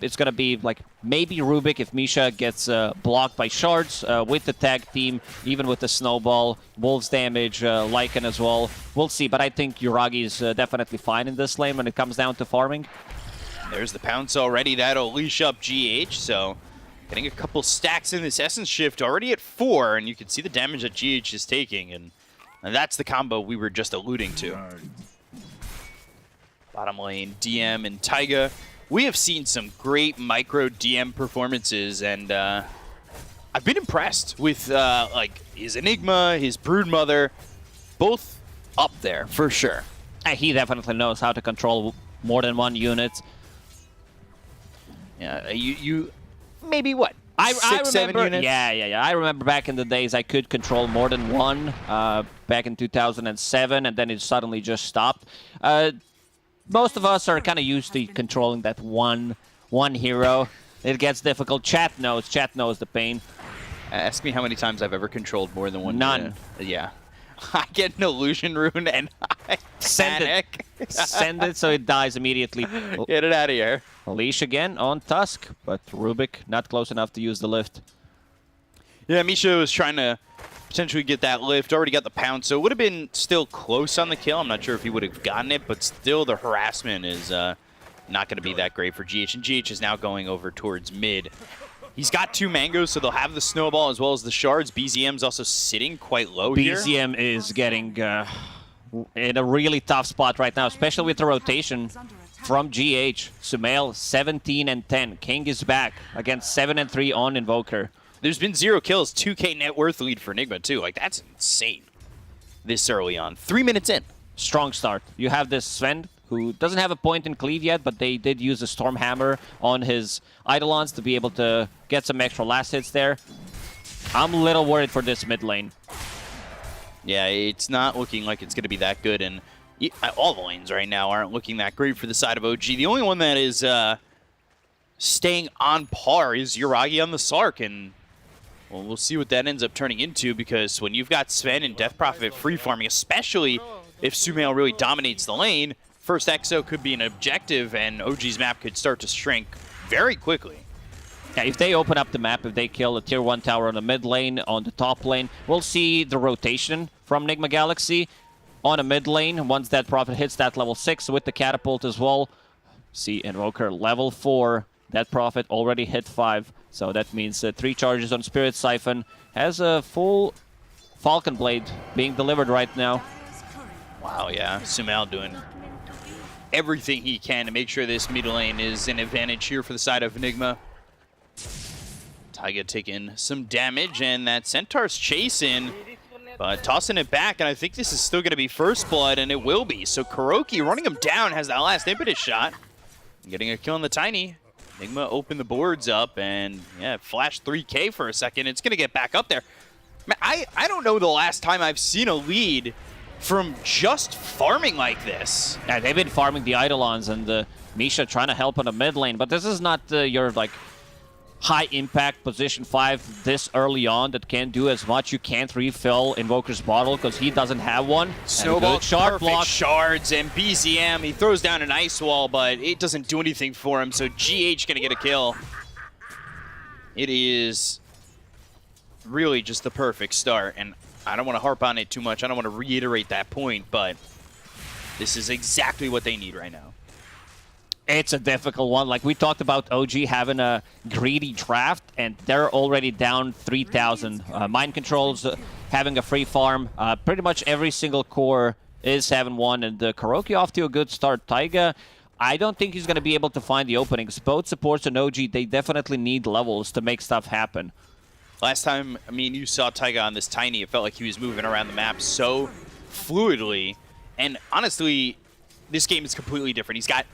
It's going to be like maybe Rubik if Misha gets blocked by shards with the tag team, even with the snowball. Wolves damage, Lycan as well. We'll see, but I think Yuragi is definitely fine in this lane when it comes down to farming. There's the pounce already. That'll leash up GH, so getting a couple stacks in this Essence Shift already at 4, and you can see the damage that GH is taking, and that's the combo we were just alluding to. Bottom lane, DM and Taiga. We have seen some great micro DM performances, and I've been impressed with like his Enigma, his Broodmother, both up there for sure. He definitely knows how to control more than one unit. Yeah, you maybe what? I 6, 7 remember, units? yeah. I remember back in the days I could control more than one back in 2007, and then it suddenly just stopped. Most of us are kind of used to controlling that one hero. It gets difficult. Chat knows the pain. Ask me how many times I've ever controlled more than one. None. Yeah. I get an illusion rune and I panic. Send it so it dies immediately. Get it out of here. Leash again on Tusk, but Rubik not close enough to use the lift. Yeah, Misha was trying to potentially get that lift. Already got the pound, so it would have been still close on the kill. I'm not sure if he would have gotten it, but still the harassment is not going to be that great for GH. And GH is now going over towards mid. He's got 2 mangoes, so they'll have the snowball as well as the shards. BZM's also sitting quite low here. BZM is getting in a really tough spot right now, especially with the rotation from GH. Sumail 17 and 10. King is back against 7 and 3 on Invoker. There's been 0 kills, 2k net worth lead for Enigma too. Like, that's insane this early on. 3 minutes in. Strong start. You have this Sven, who doesn't have a point in cleave yet, but they did use a Storm Hammer on his Eidolons to be able to get some extra last hits there. I'm a little worried for this mid lane. Yeah, it's not looking like it's going to be that good, and all the lanes right now aren't looking that great for the side of OG. The only one that is staying on par is Yuragi on the Sark, and well, we'll see what that ends up turning into, because when you've got Sven and Death Prophet free farming, especially if Sumail really dominates the lane, first Exo could be an objective, and OG's map could start to shrink very quickly. Yeah, if they open up the map, if they kill a tier 1 tower on the mid lane, on the top lane, we'll see the rotation from Enigma Galaxy on a mid lane once that Prophet hits that level 6 with the catapult as well. See Invoker level 4. That Prophet already hit 5, so that means 3 charges on Spirit Siphon. Has a full Falcon Blade being delivered right now. Wow, yeah. Sumail doing everything he can to make sure this mid lane is an advantage here for the side of Enigma. Taiga taking some damage, and that Centaur's chasing, but tossing it back, and I think this is still going to be first blood, and it will be. So Kuroki running him down has that last impetus shot. Getting a kill on the Tiny. Enigma opened the boards up, and yeah, flashed 3k for a second. It's going to get back up there. Man, I don't know the last time I've seen a lead from just farming like this. Yeah, they've been farming the Eidolons, and Misha trying to help on the mid lane, but this is not your like high impact position 5 this early on that can't do as much. You can't refill Invoker's bottle because he doesn't have one. Snowball, shard perfect block. shards, and BZM, he throws down an ice wall, but it doesn't do anything for him, so GH gonna get a kill. It is really just the perfect start, and I don't want to harp on it too much. I don't want to reiterate that point, but this is exactly what they need right now. It's a difficult one. Like we talked about OG having a greedy draft, and they're already down 3,000. Mind Control's having a free farm. Pretty much every single core is 7-1, and Kuroki off to a good start. Taiga, I don't think he's going to be able to find the openings. Both supports and OG, they definitely need levels to make stuff happen. Last time, you saw Taiga on this Tiny, it felt like he was moving around the map so fluidly, and honestly, this game is completely different. He's got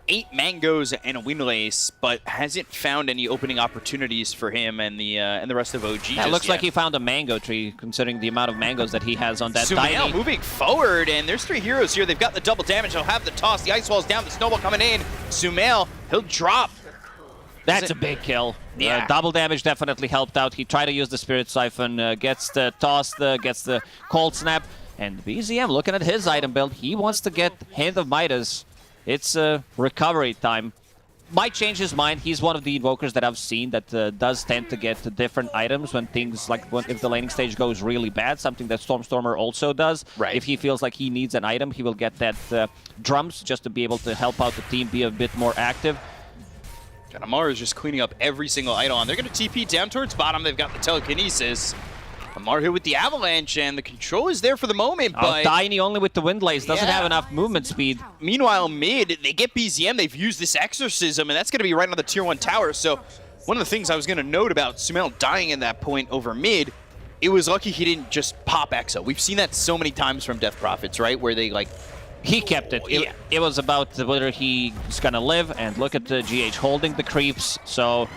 8 mangoes and a windlace, but hasn't found any opening opportunities for him and the rest of OG. Yeah, it looks like he found a mango tree, considering the amount of mangoes that he has on that Sumail tiny. moving forward, and there's 3 heroes here. They've got the double damage. They'll have the toss. The ice wall's down. The snowball coming in. Sumail, he'll drop. That's a big kill. Yeah. Double damage definitely helped out. He tried to use the Spirit Siphon, gets the toss, gets the Cold Snap. And BZM, looking at his item build, he wants to get Hand of Midas. It's recovery time. Might change his mind. He's one of the invokers that I've seen that does tend to get different items when things like if the laning stage goes really bad, something that Stormstormer also does. Right. If he feels like he needs an item, he will get that drums just to be able to help out the team be a bit more active. And Amar is just cleaning up every single idol. They're going to TP down towards bottom. They've got the telekinesis. Amar here with the avalanche, and the control is there for the moment, but Tiny only with the Windlace doesn't Yeah. have enough movement speed. meanwhile, mid, they get BZM. They've used this exorcism, and that's going to be right on the tier 1 tower. So one of the things I was going to note about Sumail dying in that point over mid, it was lucky he didn't just pop Exo. We've seen that so many times from Death Prophets, right? Where they like, He kept it. Yeah. It was about whether he's gonna live, and look at the GH holding the creeps. So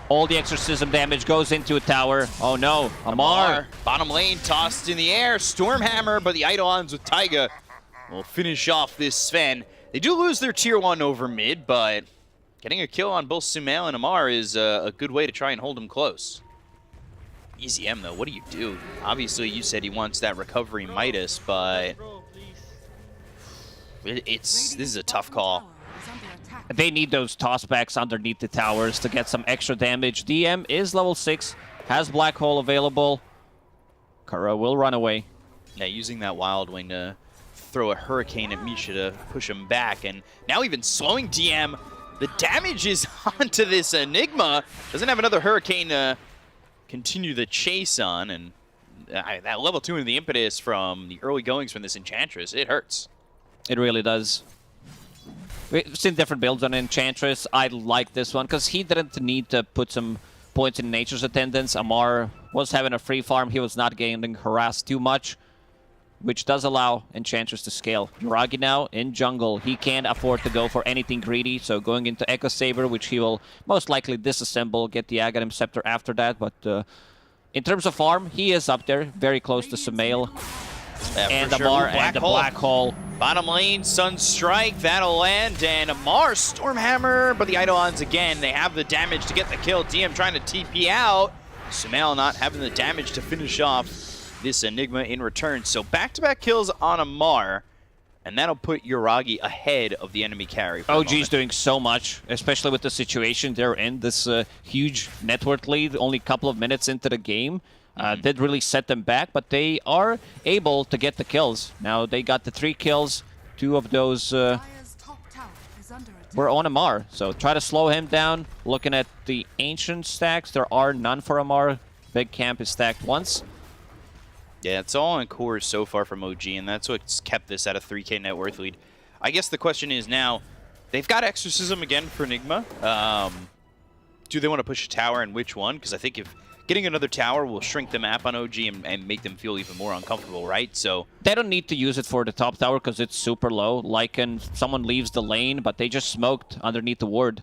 all the exorcism damage goes into a tower. Oh no, Amar. bottom lane tossed in the air, Stormhammer, but the Eidolons with Taiga will finish off this Sven. They do lose their tier 1 over mid, but getting a kill on both Sumail and Amar is a good way to try and hold them close. EZM though, what do you do? Obviously you said he wants that recovery Midas, but this is a tough call. They need those tossbacks underneath the towers to get some extra damage. DM is level 6, has Black Hole available. Kara will run away. Yeah, using that Wild Wing to throw a Hurricane at Misha to push him back, and now even slowing DM. The damage is onto this Enigma. Doesn't have another Hurricane to continue the chase on, and that level 2 and the impetus from the early goings from this Enchantress, it hurts. It really does. We've seen different builds on Enchantress. I like this one because he didn't need to put some points in Nature's Attendance. Amar was having a free farm. He was not getting harassed too much, which does allow Enchantress to scale. Yuragi now in jungle. He can't afford to go for anything greedy, so going into Echo Saber, which he will most likely disassemble, get the Aghanim Scepter after that. But in terms of farm, he is up there, very close to Sumail. Yeah, And for sure. Amar Ooh, and the Black Hole. Bottom lane, Sunstrike, that'll land, and Amar, Stormhammer, but the Eidolons again, they have the damage to get the kill. DM trying to TP out. Sumail not having the damage to finish off this Enigma in return. So back-to-back kills on Amar, and that'll put Yuragi ahead of the enemy carry. for the OG's moment. doing so much, especially with the situation they're in, this huge network lead, only a couple of minutes into the game. Did really set them back, but they are able to get the kills. Now they got the 3 kills, 2 of those Dire's top tower is under attack. were on Amar. So try to slow him down. Looking at the ancient stacks, there are none for Amar. Big camp is stacked once. Yeah, it's all on cores so far from OG, and that's what's kept this at a 3K net worth lead. I guess the question is now, they've got Exorcism again for Enigma. Do they want to push a tower, and which one? Because I think if getting another tower will shrink the map on OG and make them feel even more uncomfortable, right? So They don't need to use it for the top tower because it's super low. Lycan, someone leaves the lane, but they just smoked underneath the ward.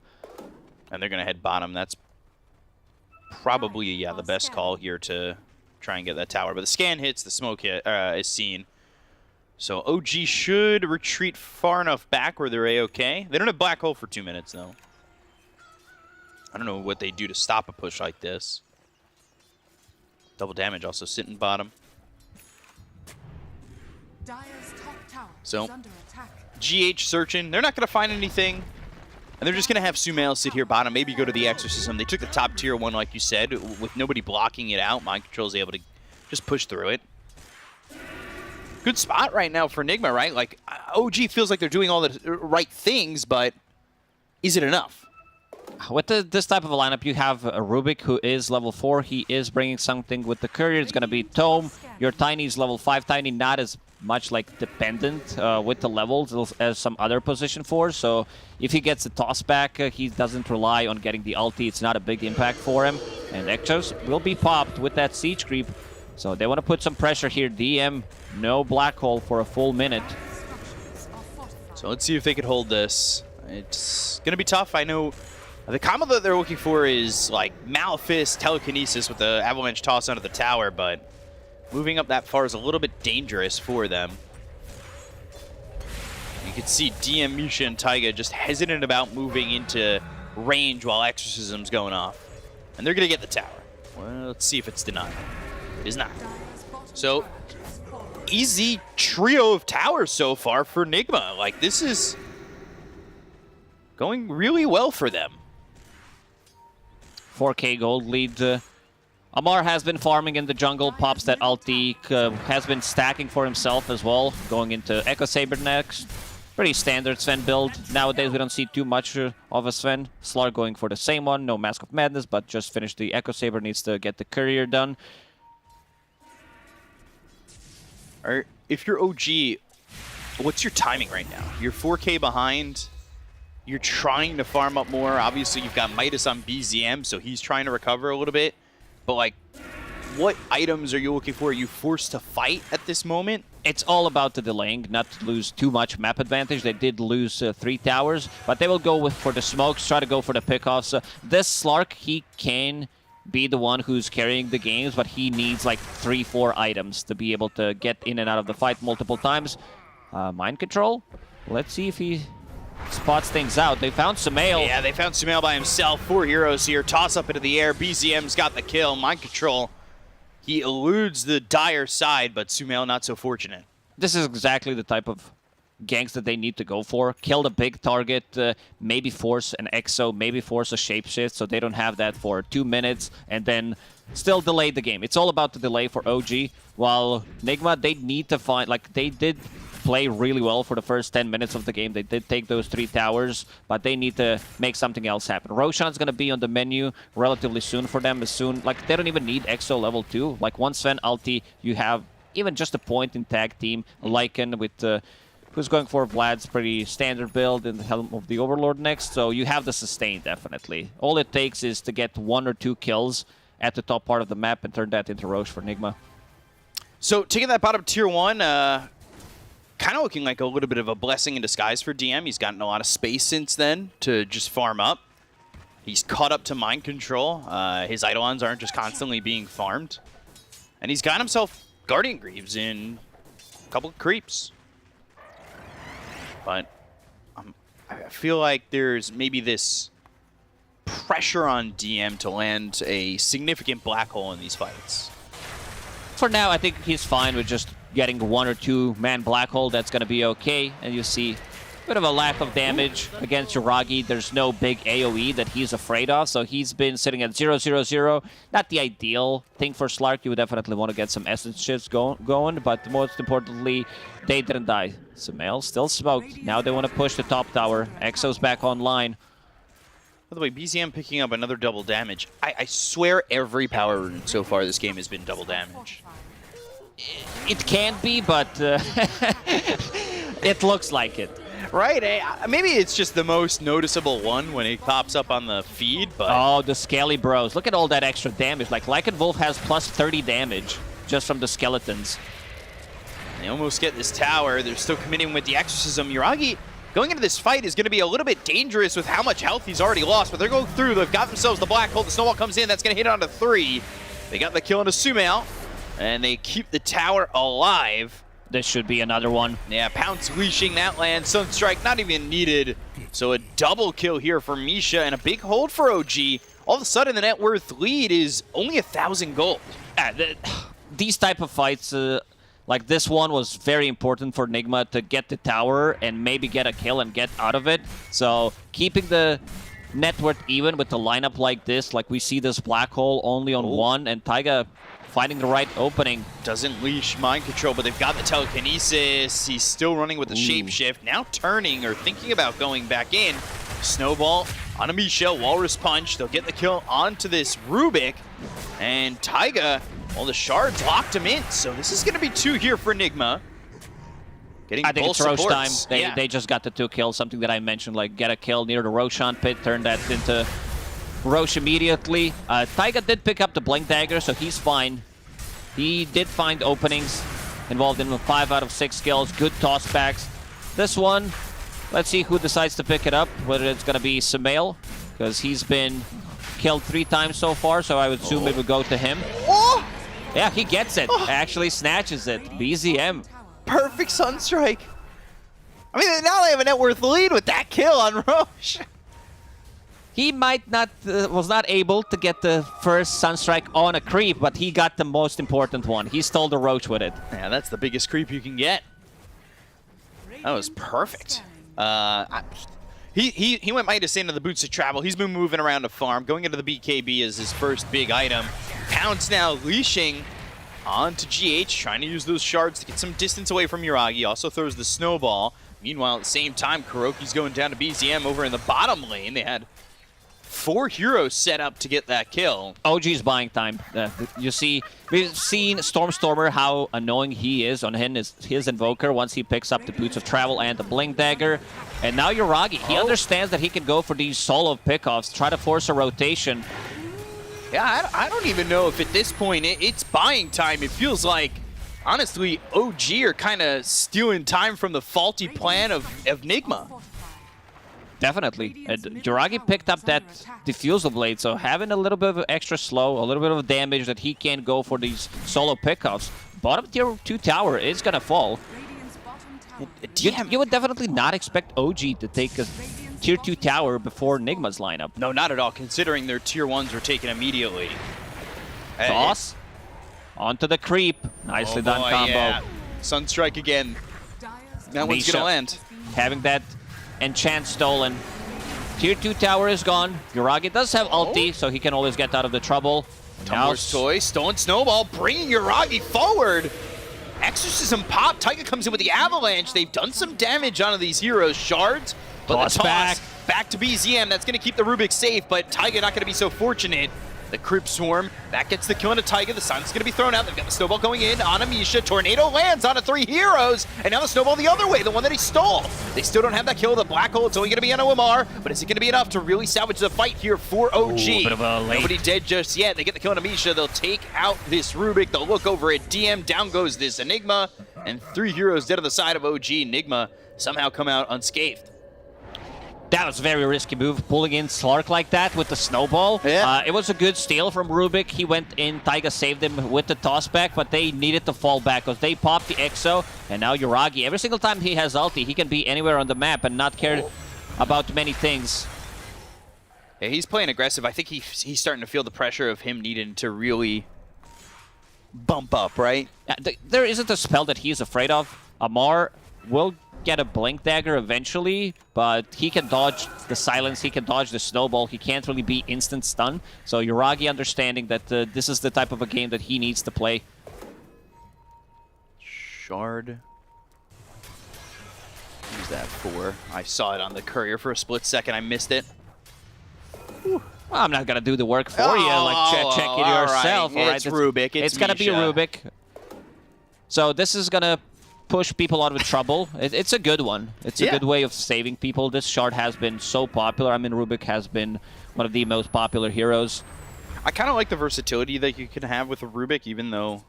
and they're going to head bottom. That's probably, yeah, the best call here to try and get that tower. But the scan hits, the smoke hit, is seen. So OG should retreat far enough back where they're A-okay. They don't have Black Hole for 2 minutes, though. I don't know what they do to stop a push like this. Double damage also sitting bottom. Dire's top tower So- is under attack. GH searching. They're not going to find anything. And they're just going to have Sumail sit here bottom, maybe go to the Exorcism. They took the top tier 1, like you said, with nobody blocking it out. Mind Control is able to just push through it. Good spot right now for Enigma, right? Like, OG feels like they're doing all the right things, but is it enough? With this type of a lineup, you have a Rubik who is level 4. He is bringing something with the courier. It's going to be Tome. Your Tiny is level 5. Tiny not as much like dependent with the levels as some other position 4. So if he gets a toss back, he doesn't rely on getting the ulti. It's not a big impact for him. And Exos will be popped with that siege creep. So they want to put some pressure here. DM, no Black Hole for a full minute. Structures are fortified. So let's see if they could hold this. It's going to be tough. I know the combo that they're looking for is like Malefice, Telekinesis with the Avalanche toss under the tower, but moving up that far is a little bit dangerous for them. You can see DM, Misha, and Taiga just hesitant about moving into range while Exorcism's going off. And they're going to get the tower. Well, let's see if it's denied. It is not. So, easy trio of towers so far for Nigma. Like, this is going really well for them. 4K gold lead. Amar has been farming in the jungle, pops that ulti, has been stacking for himself as well, going into Echo Saber next. Pretty standard Sven build. Nowadays we don't see too much of a Sven. Slark going for the same one, no Mask of Madness, but just finished the Echo Saber, needs to get the courier done. If you're OG, what's your timing right now? You're 4K behind. You're trying to farm up more. Obviously, you've got Midas on BZM, so he's trying to recover a little bit. But, like, what items are you looking for? Are you forced to fight at this moment? It's all about the delaying, not to lose too much map advantage. They did lose 3 towers, but they will go for the smokes, try to go for the pickoffs. This Slark, he can be the one who's carrying the games, but he needs like 3-4 items to be able to get in and out of the fight multiple times. Mind control. Let's see if he spots things out. They found Sumail. Yeah, they found Sumail by himself. 4 heroes here. Toss up into the air. BZM's got the kill. Mind control. He eludes the dire side, but Sumail not so fortunate. This is exactly the type of ganks that they need to go for. Kill the big target, maybe force an exo, maybe force a shapeshift, so they don't have that for 2 minutes, and then still delay the game. It's all about the delay for OG, while Nigma, they need to find, like, they did play really well for the first 10 minutes of the game. They did take those 3 towers, but they need to make something else happen. Roshan's going to be on the menu relatively soon for them. As soon, like, they don't even need EXO level 2. Like, one Sven ulti, you have even just a point in tag team. Lycan with who's going for Vlad's pretty standard build in the Helm of the Overlord next, so you have the sustain, definitely. All it takes is to get 1 or 2 kills at the top part of the map and turn that into Roche for Nigma. So, taking that bottom tier 1, kind of looking like a little bit of a blessing in disguise for DM. He's gotten a lot of space since then to just farm up. He's caught up to mind control. His Eidolons aren't just constantly being farmed. And he's got himself Guardian Greaves in a couple of creeps. But I feel like there's maybe this pressure on DM to land a significant black hole in these fights. For now, I think he's fine with just getting 1 or 2 man black hole. That's going to be okay. And you see a bit of a lack of damage against Yuragi. There's no big AoE that he's afraid of, so he's been sitting at 0-0-0. Not the ideal thing for Slark. You would definitely want to get some essence shifts going, but most importantly, they didn't die. Sumail still smoked. Now they want to push the top tower. Exo's back online. By the way, BZM picking up another double damage. I swear every power rune so far this game has been double damage. It can be, but it looks like it. Right, maybe it's just the most noticeable one when it pops up on the feed, but... Oh, the Scaly Bros. Look at all that extra damage. Like, Lycan Wolf has plus 30 damage just from the skeletons. They almost get this tower. They're still committing with the Exorcism. Yuragi, going into this fight, is going to be a little bit dangerous with how much health he's already lost, but they're going through. They've got themselves the black hole. The snowball comes in. That's going to hit onto 3. They got the kill into Sumail, and they keep the tower alive. This should be another one. Yeah, Pounce leashing that land. Sunstrike not even needed. So a double kill here for Misha and a big hold for OG. All of a sudden, the net worth lead is only 1,000 gold. These type of fights, like this one, was very important for Nigma to get the tower and maybe get a kill and get out of it. So keeping the net worth even with the lineup like this, like we see this black hole only on 1, and Taiga finding the right opening. Doesn't leash mind control, but they've got the telekinesis. He's still running with the shapeshift. Now turning or thinking about going back in. Snowball on a Misha, Walrus Punch. They'll get the kill onto this Rubik. And Taiga, well, the shards locked him in. So this is going to be 2 here for Nigma. Getting I think both it's Roche time. supports. They just got the 2 kills, something that I mentioned, like get a kill near the Roshan pit, turn that into Roche immediately. Taiga did pick up the Blink Dagger, so he's fine. He did find openings involved in 5 out of 6 kills. Good tossbacks. This one, Let's see who decides to pick it up, whether it's going to be Sumail, because he's been killed 3 times so far, so I would assume it would go to him. Oh! Yeah, he gets it. Actually snatches it. BZM. Perfect Sunstrike. I mean, now they have a net worth lead with that kill on Roche. He might not, was not able to get the first Sunstrike on a creep, but he got the most important one. He stole the Roach with it. Yeah, that's the biggest creep you can get. That was perfect. He went Midas into the boots of travel. He's been moving around the farm. Going into the BKB is his first big item. Pounce now leashing onto GH, trying to use those shards to get some distance away from Yuragi. Also throws the snowball. Meanwhile, at the same time, Kuroki's going down to BZM over in the bottom lane. They had 4 heroes set up to get that kill. OG's buying time. You see, we've seen Stormstormer, how annoying he is on his Invoker once he picks up the Boots of Travel and the Blink Dagger. And now Yuragi, he understands that he can go for these solo pickoffs, try to force a rotation. Yeah, I don't even know if at this point it's buying time. It feels like, honestly, OG are kind of stealing time from the faulty plan of Nigma. Definitely. Yuragi picked up that Diffusal Blade, so having a little bit of extra slow, a little bit of damage that he can go for these solo pickoffs. Bottom tier 2 tower is going to fall. You would definitely not expect OG to take a tier 2 tower before Nigma's lineup. No, not at all, considering their tier 1s were taken immediately. Toss. Onto the creep. Nicely done combo. Yeah. Sunstrike again. That one's Misha going to land. having that enchant stolen. Tier 2 tower is gone. Yuragi does have ulti, so he can always get out of the trouble. Tumbler's toy, stolen snowball, bringing Yuragi forward. Exorcism pop. Taiga comes in with the avalanche. They've done some damage onto these heroes' shards. But Toss the toss back to BZM. That's going to keep the Rubik safe, but Taiga not going to be so fortunate. The Crypt Swarm, that gets the kill into Taiga. The sun's going to be thrown out. They've got the snowball going in on Amisha. Tornado lands onto 3 heroes, and now the snowball the other way, the one that he stole. They still don't have that kill. The black hole, it's only going to be on OMR, but is it going to be enough to really salvage the fight here for OG? Ooh, bit of a late. Nobody dead just yet. They get the kill on Amisha. They'll take out this Rubik. They'll look over at DM. Down goes this Enigma, and 3 heroes dead on the side of OG. Enigma somehow come out unscathed. That was a very risky move, pulling in Slark like that with the snowball. Yeah. It was a good steal from Rubik. He went in, Taiga saved him with the toss back, but they needed to fall back because they popped the Exo, and now Yuragi, every single time he has ulti, he can be anywhere on the map and not care about many things. Yeah, he's playing aggressive. I think he's starting to feel the pressure of him needing to really bump up, right? There isn't a spell that he's afraid of. Amar will get a Blink Dagger eventually, but he can dodge the silence, he can dodge the snowball, he can't really be instant stun. So Yuragi understanding that this is the type of a game that he needs to play. Shard. Who's that for? I saw it on the courier for a split second. I missed it. Well, I'm not gonna do the work for you. Like check it yourself. All right, It's Rubik. It's gonna be Rubik. So this is gonna push people out of trouble. It's a good one. It's a good way of saving people. This shard has been so popular. I mean, Rubik has been one of the most popular heroes. I kind of like the versatility that you can have with a Rubik, even though,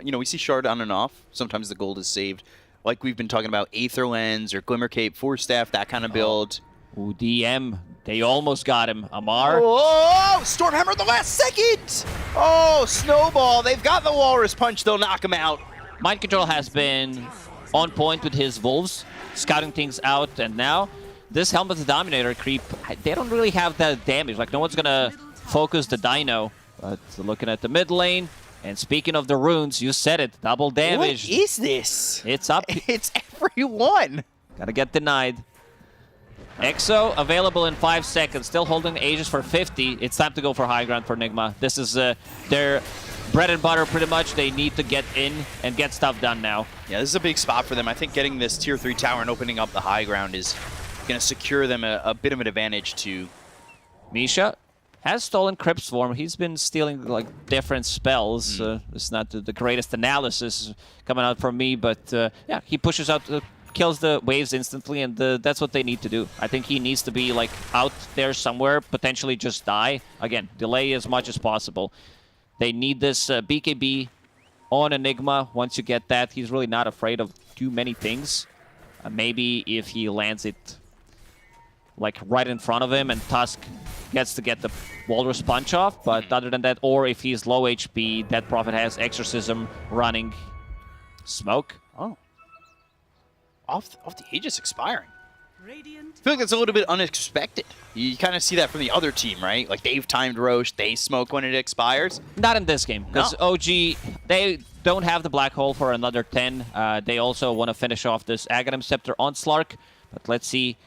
you know, we see shard on and off. Sometimes the gold is saved. Like we've been talking about Aether Lens or Glimmer Cape, Force Staff, that kind of build. Ooh, DM. They almost got him. Amar. Oh, Stormhammer at the last second! Oh, Snowball. They've got the Walrus Punch. They'll knock him out. Mind Control has been on point with his Wolves, scouting things out, and now this Helm of the Dominator creep, they don't really have that damage. Like, no one's gonna focus the Dino. But looking at the mid lane, and speaking of the runes, you said it, double damage. What is this? It's up. It's everyone. Gotta get denied. Exo available in 5 seconds, still holding Aegis for 50. It's time to go for high ground for Nigma. This is their bread and butter, pretty much. They need to get in and get stuff done now. Yeah, this is a big spot for them. I think getting this tier 3 tower and opening up the high ground is going to secure them a bit of an advantage too. Misha has stolen Crypt Swarm. He's been stealing like different spells. It's not the greatest analysis coming out from me, but yeah, he pushes out, kills the waves instantly, and that's what they need to do. I think he needs to be like out there somewhere, potentially just die. Again, delay as much as possible. They need this BKB on Enigma. Once you get that, he's really not afraid of too many things. Maybe if he lands it like right in front of him, and Tusk gets to get the Walrus Punch off. But other than that, or if he's low HP, Dead Prophet has Exorcism running. Smoke. Oh. Off the Aegis expiring. Radiant I feel like that's a little bit unexpected. You kind of see that from the other team, right? Like they've timed Roche, they smoke when it expires. Not in this game, because No. OG, they don't have the Black Hole for another 10. They also want to finish off this Aghanim Scepter on Slark. But let's see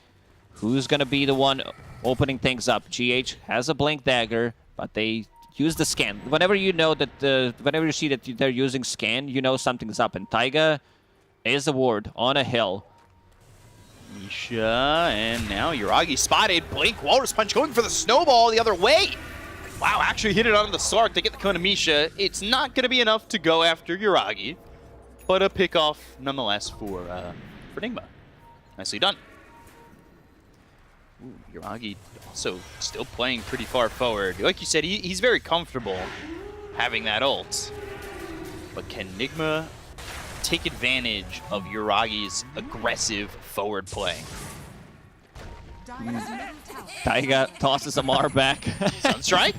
who's going to be the one opening things up. GH has a Blink Dagger, but they use the scan. Whenever you know that, whenever you see that they're using scan, you know something's up. And Taiga is a ward on a hill. Misha, and now Yuragi spotted. Blink, Walrus Punch going for the snowball the other way. Wow, actually hit it on the Slark to get the kill to Misha. It's not going to be enough to go after Yuragi, but a pickoff nonetheless for Enigma. Nicely done. Ooh, Yuragi also still playing pretty far forward. Like you said, he's very comfortable having that ult. But can Enigma take advantage of Yuragi's aggressive forward play? Dire's middle tower. Taiga tosses Amar back. Sunstrike?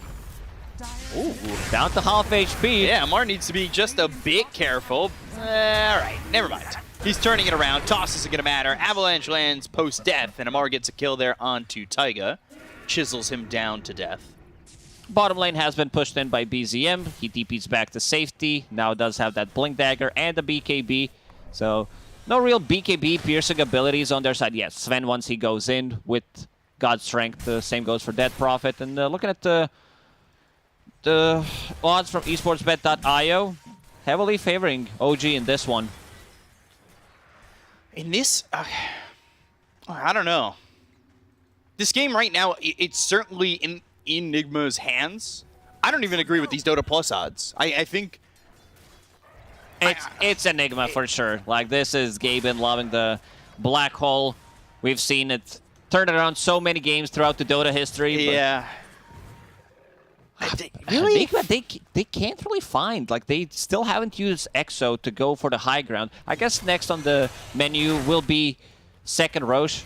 Dire's Ooh. Down to half HP. Yeah, Amar needs to be just a bit careful. Alright, never mind. He's turning it around. Toss isn't going to matter. Avalanche lands post-death, and Amar gets a kill there onto Taiga. Chisels him down to death. Bottom lane has been pushed in by BZM. He TPs back to safety. Now does have that Blink Dagger and the BKB. So no real BKB piercing abilities on their side. Yes, Sven once he goes in with God's Strength. The same goes for Dead Prophet. And looking at the odds from esportsbet.io, heavily favoring OG in this one. In this, I don't know. This game right now, it's certainly in Enigma's hands. I don't even agree with these Dota Plus odds. I think It's Enigma for sure. Like, this is Gaben loving the Black Hole. We've seen it turn around so many games throughout the Dota history. But yeah. Really? Enigma, they can't really find. Like, they still haven't used Exo to go for the high ground. I guess next on the menu will be second Roche.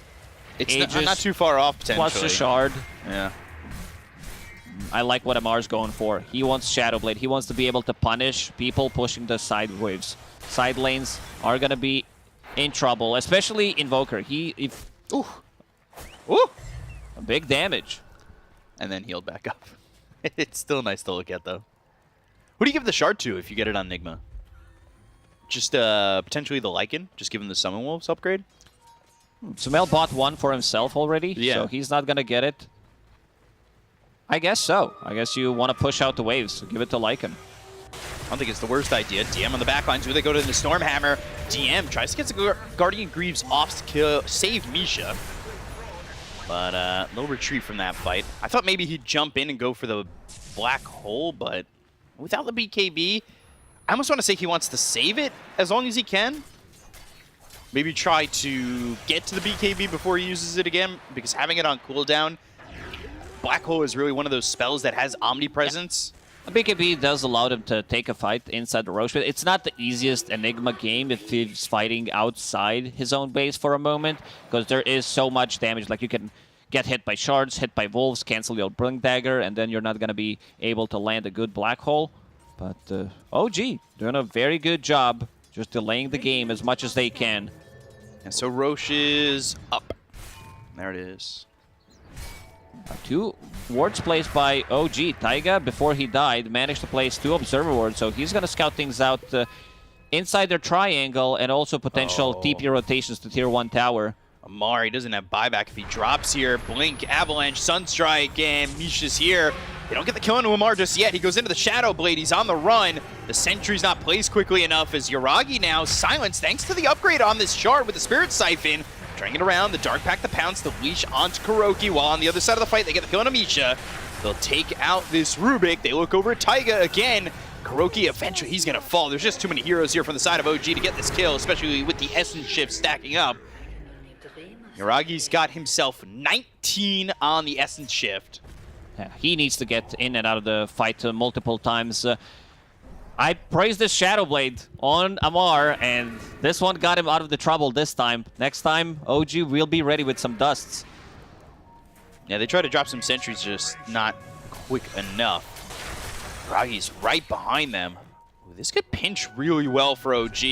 It's Aegis not too far off, potentially. plus the Shard. Yeah. I like what Amar's going for. He wants Shadowblade. He wants to be able to punish people pushing the side waves. Side lanes are going to be in trouble, especially Invoker. Ooh. Big damage. And then healed back up. It's still nice to look at, though. Who do you give the shard to if you get it on Enigma? Just potentially the Lycan? Just give him the Summon Wolves upgrade? Sumail bought one for himself already, Yeah. so he's not going to get it. I guess so. I guess you want to push out the waves, so give it to Lycan. I don't think it's the worst idea. DM on the backlines, where they go to the Stormhammer. DM tries to get the Guardian Greaves off to kill, save Misha. But no retreat from that fight. I thought maybe he'd jump in and go for the Black Hole, but without the BKB, I almost want to say he wants to save it as long as he can. Maybe try to get to the BKB before he uses it again, because having it on cooldown, Black Hole is really one of those spells that has omnipresence. A BKB does allow him to take a fight inside the Roche, but it's not the easiest Enigma game if he's fighting outside his own base for a moment, because there is so much damage. Like, you can get hit by shards, hit by wolves, cancel your Blink Dagger, and then you're not going to be able to land a good Black Hole. But OG doing a very good job just delaying the game as much as they can. And so Roche is up. There it is. 2 wards placed by OG. Taiga, before he died, managed to place 2 Observer wards, so he's going to scout things out inside their triangle and also potential TP rotations to Tier 1 tower. Amar, he doesn't have buyback if he drops here. Blink, Avalanche, Sunstrike, and Misha's here. They don't get the kill on Amar just yet. He goes into the Shadow Blade. He's on the run. The sentry's not placed quickly enough as Yuragi now silenced thanks to the upgrade on this shard with the Spirit Siphon. Trying it around, the Dark Pact, the Pounce, the leash onto Kuroki, while on the other side of the fight, they get the kill on Misha. They'll take out this Rubik. They look over at Taiga again. Kuroki, eventually he's going to fall. There's just too many heroes here from the side of OG to get this kill, especially with the Essence shift stacking up. Yuragi's got himself 19 on the Essence shift. Yeah, he needs to get in and out of the fight multiple times. I praised this Shadow Blade on Amar, and this one got him out of the trouble this time. Next time, OG will be ready with some dusts. Yeah, they try to drop some sentries, just not quick enough. Ragi's right behind them. Ooh, this could pinch really well for OG.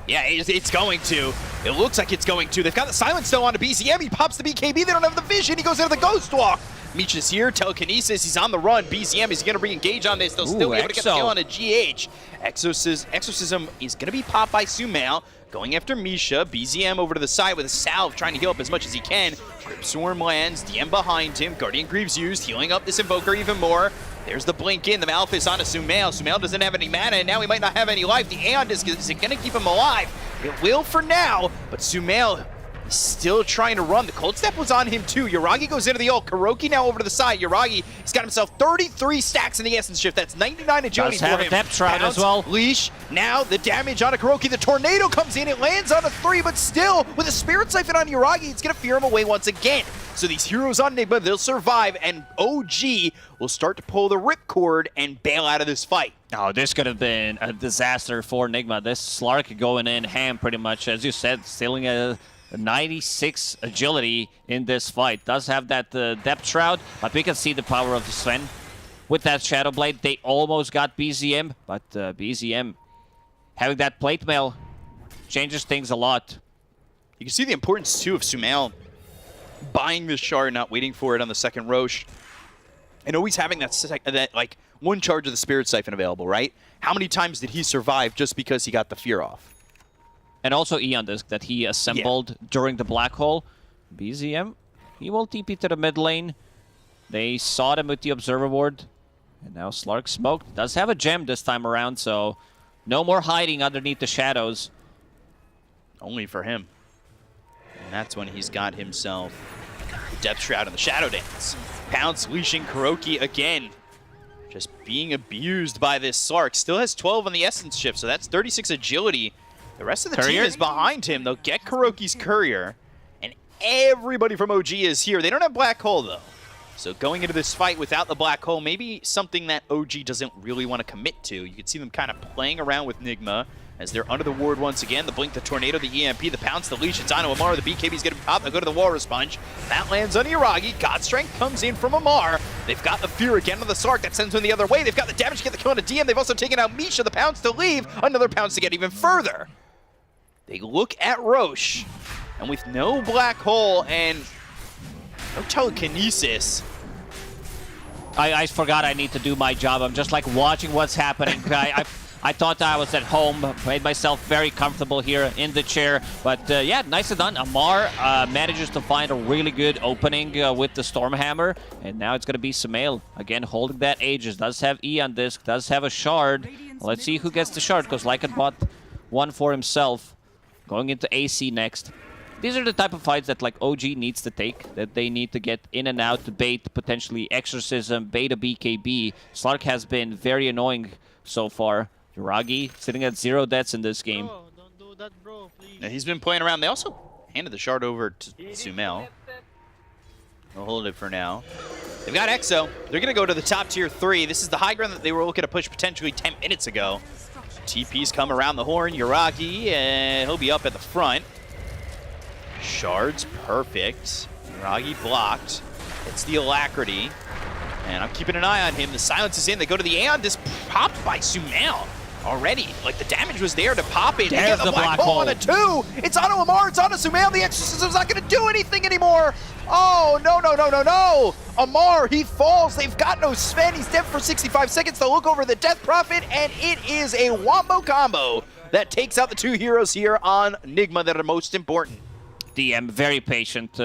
Yeah, it's going to. It looks like it's going to. They've got the silence still on to BZM. He pops the BKB. They don't have the vision. He goes into the Ghost Walk. Misha's here. Telekinesis. He's on the run. BZM is going to re-engage on this. They'll still be able to get the kill on a GH. Exorcism is going to be popped by Sumail. Going after Misha. BZM over to the side with a salve, trying to heal up as much as he can. Grip Swarm lands. DM behind him. Guardian Greaves used, healing up this Invoker even more. There's the blink in. The Malphus onto Sumail. Sumail doesn't have any mana, and now he might not have any life. The Aeon Disc is going to keep him alive. It will for now, but Sumail is still trying to run. The Cold Step was on him too. Yuragi goes into the ult. Kuroki now over to the side. Yuragi, he's got himself 33 stacks in the Essence Shift. That's 99 agility Does for have him. a depth shroud as well. Leash. Now the damage on a Kuroki. The Tornado comes in. It lands on a 3, but still, with a Spirit Siphon on Yuragi, it's going to fear him away once again. So these heroes on Enigma, they'll survive, and OG will start to pull the ripcord and bail out of this fight. Oh, this could have been a disaster for Enigma. This Slark going in ham pretty much, as you said, stealing a 96 agility in this fight. Does have that depth shroud, but we can see the power of the Sven. With that Shadow Blade, they almost got BZM, but BZM having that plate mail changes things a lot. You can see the importance, too, of Sumail buying this shard, not waiting for it on the second Roche, and always having that like one charge of the Spirit Siphon available, right? How many times did he survive just because he got the fear off? And also Aeon Disc that he assembled during the Black Hole. BZM, he will TP to the mid lane. They saw him with the Observer Ward, and now Slark smoked. Does have a gem this time around, so no more hiding underneath the shadows. Only for him. And that's when he's got himself the Depth Shroud and the Shadow Dance. Pounce leashing Kuroki again. Just being abused by this Slark. Still has 12 on the Essence Shift, so that's 36 agility. The rest of the team is behind him. They'll get Kuroki's Courier, and everybody from OG is here. They don't have Black Hole, though. So going into this fight without the Black Hole, maybe something that OG doesn't really want to commit to. You can see them kind of playing around with Nigma as they're under the ward once again. The Blink, the Tornado, the EMP, the Pounce, the Leash. It's on to Amar. The BKB's going to pop. They'll go to the Walrus Punch. That lands on Yuragi. God Strength comes in from Amar. They've got the Fear again on the Sark. That sends them the other way. They've got the damage to get the kill on a DM. They've also taken out Misha, the Pounce to leave. Another Pounce to get even further. They look at Roche, and with no Black Hole and no Telekinesis, I forgot I need to do my job. I'm just like watching what's happening. I thought I was at home, made myself very comfortable here in the chair. But yeah, nicely done. Amar manages to find a really good opening with the Stormhammer. And now it's going to be Sumail. Again, holding that Aegis. Does have Aeon Disc, does have a Shard. Let's see who gets the Shard, because Lycan bought one for himself. Going into AC next. These are the type of fights that like OG needs to take, that they need to get in and out to bait potentially Exorcism, bait a BKB. Slark has been very annoying so far. Yuragi sitting at 0 deaths in this game. Bro, don't do that, bro, please. and he's been playing around. They also handed the shard over to Sumail. We'll hold it for now. They've got Exo. They're going to go to the top tier 3. This is the high ground that they were looking to push potentially 10 minutes ago. TP's come around the horn. Yuragi, and he'll be up at the front. Shards perfect. Yuragi blocked. It's the Alacrity. And I'm keeping an eye on him. The silence is in. They go to the Aeon Disc, popped by Sumail already. Like, the damage was there to pop it. There's the black hole on a 2. It's on Amar. It's on Sumail. The Exorcism's not going to do anything anymore. Oh, no, no, no, no, no. Amar, he falls. They've got no Sven. He's dead for 65 seconds. They'll look over the Death Prophet, and it is a wombo combo that takes out the 2 heroes here on Nigma that are most important. DM very patient,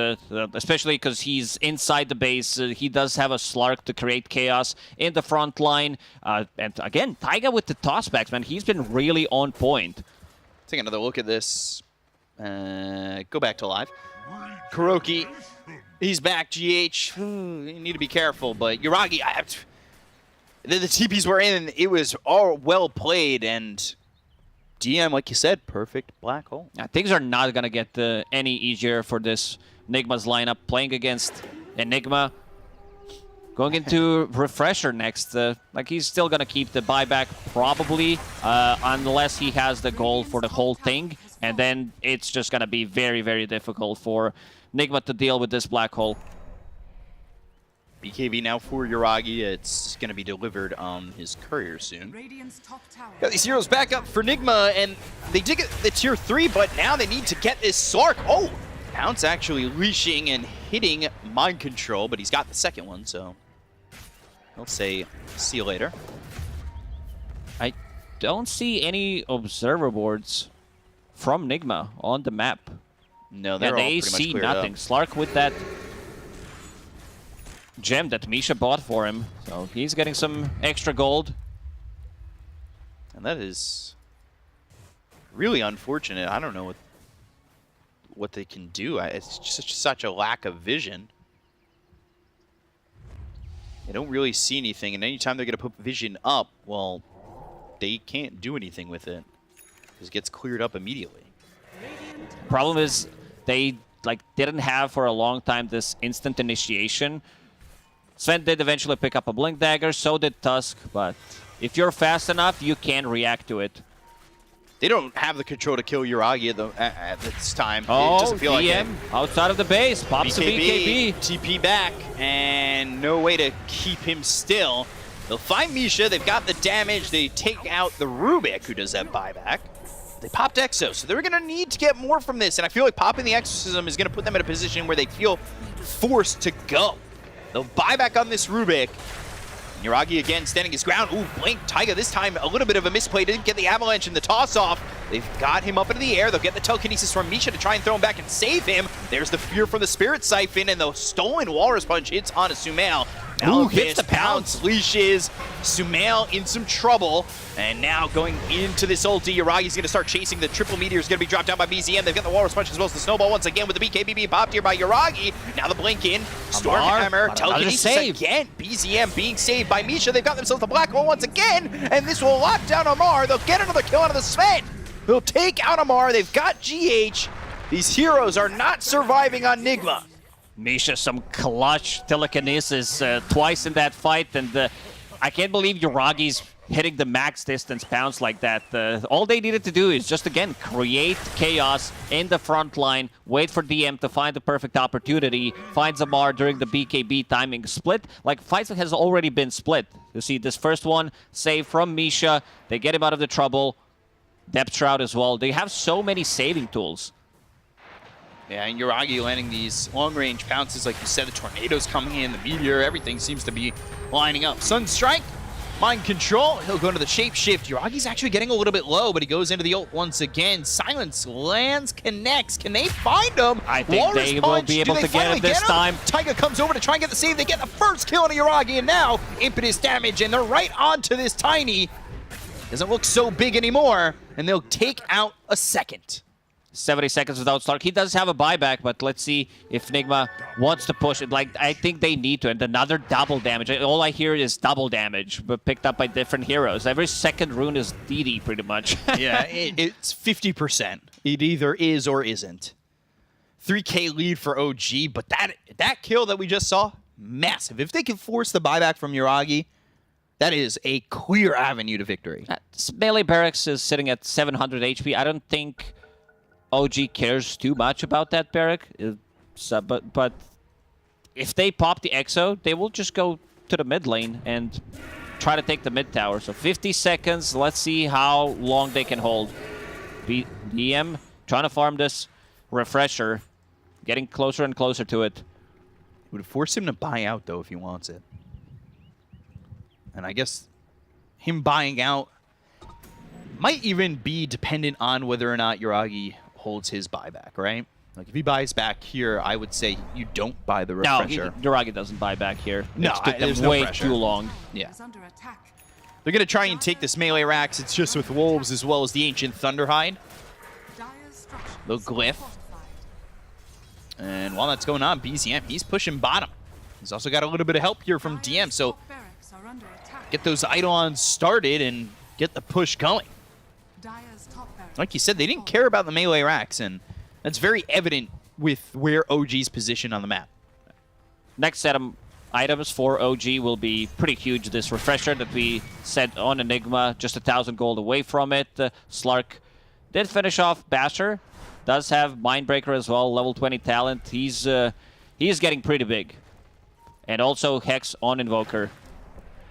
especially because he's inside the base. He does have a Slark to create chaos in the front line. And again, Taiga with the tossbacks, man. He's been really on point. Take another look at this. Go back to live. Kuroki, he's back. GH, you need to be careful. But Yuragi, the TPs were in, and it was all well played. And DM, like you said, perfect black hole. Things are not going to get any easier for this Enigma's lineup. Playing against Enigma. Going into Refresher next. Like, he's still going to keep the buyback, probably, unless he has the goal for the whole thing. And then it's just going to be very, very difficult for Enigma to deal with this black hole. BKB now for Yuragi. It's going to be delivered on his courier soon. Radiant's top tower. Got these heroes back up for Nigma, and they did get the tier 3, but now they need to get this Slark. Oh, Pounce actually leashing and hitting Mind Control, but he's got the second one, so he'll say, see you later. I don't see any observer boards from Nigma on the map. No, they're all they pretty much see cleared nothing. up. Slark with that gem that Misha bought for him, so he's getting some extra gold. And that is really unfortunate. I don't know what they can do. It's just such a lack of vision. They don't really see anything, and anytime they're going to put vision up, well, they can't do anything with it because it gets cleared up immediately. Problem is they didn't have for a long time this instant initiation. Sven did eventually pick up a Blink Dagger, so did Tusk, but if you're fast enough, you can react to it. They don't have the control to kill Yuragi at this time. It Oh, doesn't feel like it. DM outside of the base, pops a BKB. TP back, and no way to keep him still. They'll find Misha, they've got the damage, they take out the Rubik, who does that buyback. They popped Exo, so they're going to need to get more from this, and I feel like popping the Exorcism is going to put them in a position where they feel forced to go. They'll buy back on this Rubik. Yuragi again standing his ground. Ooh, Blink Taiga this time a little bit of a misplay. Didn't get the avalanche and the toss off. They've got him up into the air. They'll get the telekinesis from Misha to try and throw him back and save him. There's the fear from the Spirit Siphon, and the stolen Walrus Punch hits on a Sumail. Ooh, hits the pounce. Leashes. Sumail in some trouble. And now going into this ulti, Yuragi's going to start chasing. The triple meteor is going to be dropped down by BZM. They've got the Walrus Punch as well as the Snowball once again with the BKB being popped here by Yuragi. Now the blink in. Stormhammer. Telekinesis again. BZM being saved by Misha. They've got themselves the black hole once again. And this will lock down Amar. They'll get another kill out of the Sven. They'll take out Amar. They've got GH. These heroes are not surviving on Nigma. Misha, some clutch telekinesis twice in that fight, and I can't believe Yuragi's hitting the max distance pounce like that. All they needed to do is just, again, create chaos in the front line, wait for DM to find the perfect opportunity, find Zamar during the BKB timing split. Like, fights has already been split. You see this first one, save from Misha, they get him out of the trouble. Depth Shroud as well. They have so many saving tools. Yeah, and Yuragi landing these long-range pounces, like you said, the tornadoes coming in, the meteor, everything seems to be lining up. Sunstrike, Mind Control, he'll go into the Shapeshift. Yuragi's actually getting a little bit low, but he goes into the ult once again. Silence lands, connects. Can they find him? I think Walrus they Punch. will be able Do they to get finally him this time. Taiga comes over to try and get the save. They get the first kill on Yuragi, and now impetus damage, and they're right onto this Tiny. Doesn't look so big anymore, and they'll take out a second. 70 seconds without Stark. He does have a buyback, but let's see if Nigma wants to push it. Like, I think they need to. And another double damage. All I hear is double damage, but picked up by different heroes. Every second rune is DD, pretty much. Yeah, it's 50%. It either is or isn't. 3K lead for OG, but that kill that we just saw, massive. If they can force the buyback from Yuragi, that is a clear avenue to victory. Melee Barracks is sitting at 700 HP. I don't think OG cares too much about that barrack, but if they pop the Exo, they will just go to the mid lane and try to take the mid tower. So 50 seconds, let's see how long they can hold. DM trying to farm this refresher, getting closer and closer to it. It would force him to buy out, though, if he wants it. And I guess him buying out might even be dependent on whether or not Yuragi holds his buyback, right? Like, if he buys back here, I would say you don't buy the refresher. No, Yuragi doesn't buy back here. No, it took them there's no way pressure. too long. Yeah. Is under attack. They're going to try and take this melee racks. It's just with wolves as well as the ancient Thunderhide. Dire's structures The glyph. fortified. And while that's going on, BZM, he's pushing bottom. He's also got a little bit of help here from DM, Dire's so top barracks are under attack. get those Eidolons started and get the push going. Dire's top barracks Like you said, they didn't care about the melee racks, and that's very evident with where OG's position on the map. Next set of items for OG will be pretty huge. This refresher that we set on Enigma, just 1,000 gold away from it. Slark did finish off Basher. Does have Mindbreaker as well, level 20 talent. He's getting pretty big. and also Hex on Invoker.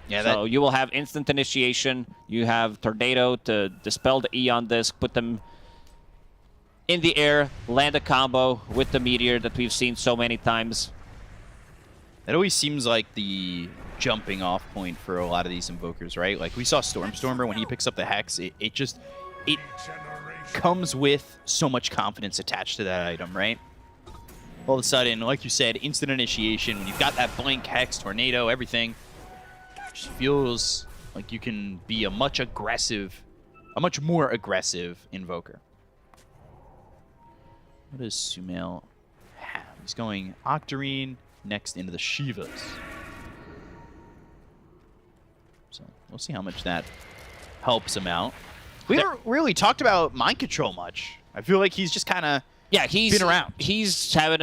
Yeah, So you will have instant initiation. You have Tornado to dispel the Eon Disc, put them in the air, land a combo with the Meteor that we've seen so many times. that always seems like the jumping off point for a lot of these Invokers, right? Like we saw Stormstormer when he picks up the Hex, it comes with so much confidence attached to that item, right? All of a sudden, like you said, instant initiation, when you've got that blank Hex, Tornado, everything, it just feels like you can be a much more aggressive Invoker. What does Sumail have? He's going Octarine next into the Shivas. So we'll see how much that helps him out. We haven't really talked about mind control much. I feel like he's just kind of been around. He's having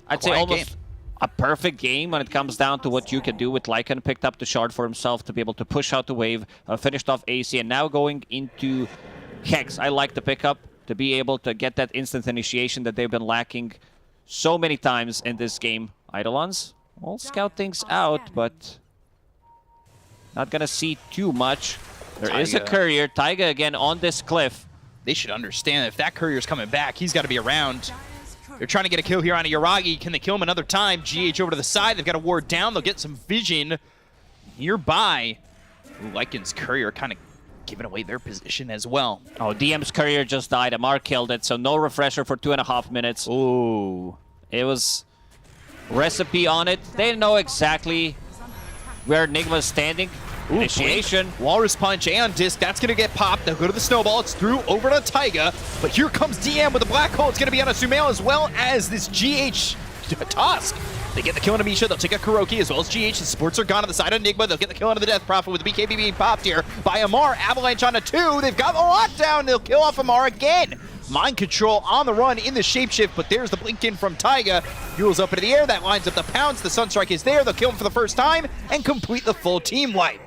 I'd say Quiet almost game. a perfect game when it comes down to what you can do with Lycan. Picked up the shard for himself to be able to push out the wave, finished off AC, and now going into Hex. I like the pickup to be able to get that instant initiation that they've been lacking so many times in this game. Eidolons will scout things out, but not gonna see too much. There is a Taiga. courier. Taiga again on this cliff. They should understand that if that courier's coming back, he's got to be around. Dire's courier. They're trying to get a kill here on a Yuragi. Can they kill him another time? GH over to the side. They've got a ward down. They'll get some vision nearby. Ooh, Lycan's courier kind of giving away their position as well. Oh, DM's courier just died. Amar killed it, so no refresher for 2.5 minutes. Ooh. It was recipe on it. They didn't know exactly where Enigma's standing. Initiation. Walrus Punch and Disc. That's going to get popped. They'll go to the Snowball. It's through over to Taiga. But here comes DM with a Black Hole. It's going to be on a Sumail as well as this GH Tusk. They get the kill on Amisha. They'll take a Kuroki as well as GH. The supports are gone on the side of Enigma. They'll get the kill onto the Death Prophet with the BKB being popped here by Amar. Avalanche on a 2. They've got the lockdown. They'll kill off Amar again. Mind control on the run in the shapeshift, but there's the blink in from Taiga. Fuels up into the air. That lines up the pounce. The Sunstrike is there. They'll kill him for the first time and complete the full team wipe.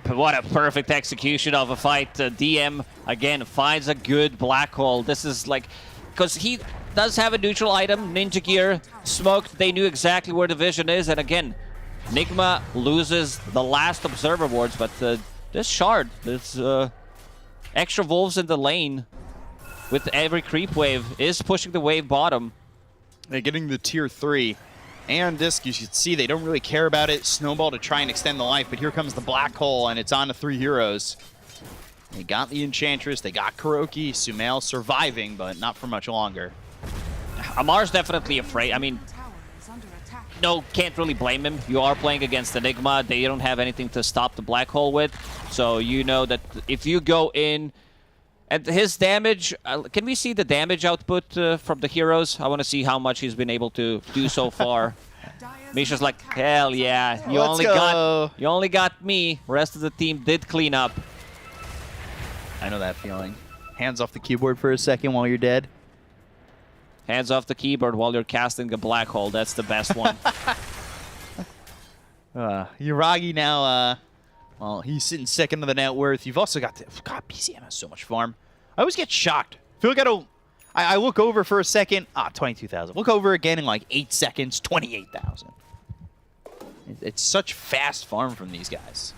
But what a perfect execution of a fight. DM, again, finds a good Black Hole. This is like... Because he does have a neutral item, Ninja Gear, smoked. They knew exactly where the vision is. And again, Nigma loses the last Observer wards, but this shard, this extra wolves in the lane with every creep wave is pushing the wave bottom. They're getting the tier 3. And Disc, you should see they don't really care about it. Snowball to try and extend the life, but here comes the Black Hole, and it's on to 3 heroes. They got the Enchantress, they got Kuroki, Sumail surviving, but not for much longer. Amar's definitely afraid. I mean, Tower is under attack. no, can't really blame him. You are playing against Enigma. They don't have anything to stop the Black Hole with. So you know that if you go in... And his damage, can we see the damage output from the heroes? I want to see how much he's been able to do so far. Dire's Misha's under like, attack. hell yeah, you Let's go. only got me. Rest of the team did clean up. I know that feeling. Hands off the keyboard for a second while you're dead. Hands off the keyboard while you're casting a Black Hole. That's the best one. Yuragi now, well, he's sitting second to the net worth. You've also got God, BCM has so much farm. I always get shocked. I feel like I look over for a second, 22,000. Look over again in like 8 seconds, 28,000. It's such fast farm from these guys.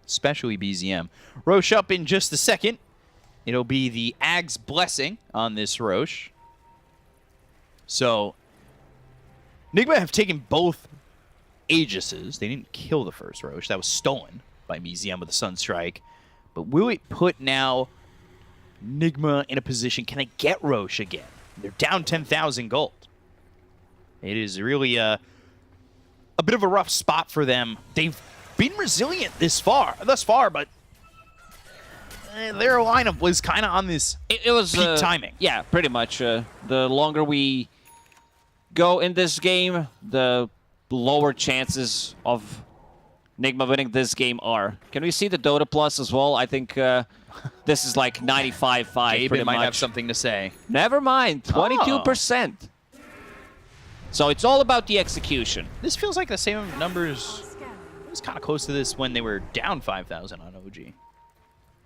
Especially BZM. Roche up in just a second. It'll be the Ag's Blessing on this Roche. So, Nigma have taken both Aegises. They didn't kill the first Roche. That was stolen by BZM with the Sunstrike. But will it put now Nigma in a position? Can they get Roche again? They're down 10,000 gold. It is really a bit of a rough spot for them. They've been resilient thus far, but their lineup was kind of on this It was peak timing. Yeah, pretty much. The longer we go in this game, the lower chances of Nigma winning this game are. Can we see the Dota Plus as well? I think this is like 95-5 pretty might much. have something to say. Never mind, 22%. So it's all about the execution. This feels like the same numbers. Scanning. It was kind of close to this when they were down 5,000 on OG.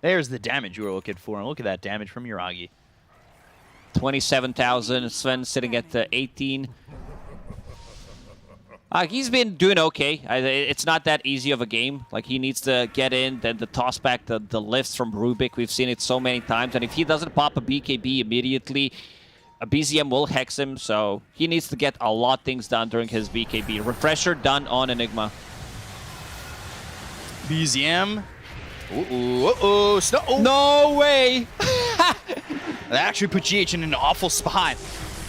There's the damage you were looking for, and look at that damage from Yuragi. 27,000. Sven sitting at 18. He's been doing okay. It's not that easy of a game. Like, he needs to get in, then the toss back, the lifts from Rubik. We've seen it so many times. And if he doesn't pop a BKB immediately, a BZM will hex him. So he needs to get a lot of things done during his BKB. Refresher done on Enigma. BZM. Uh-oh. No way. That actually put GH in an awful spot.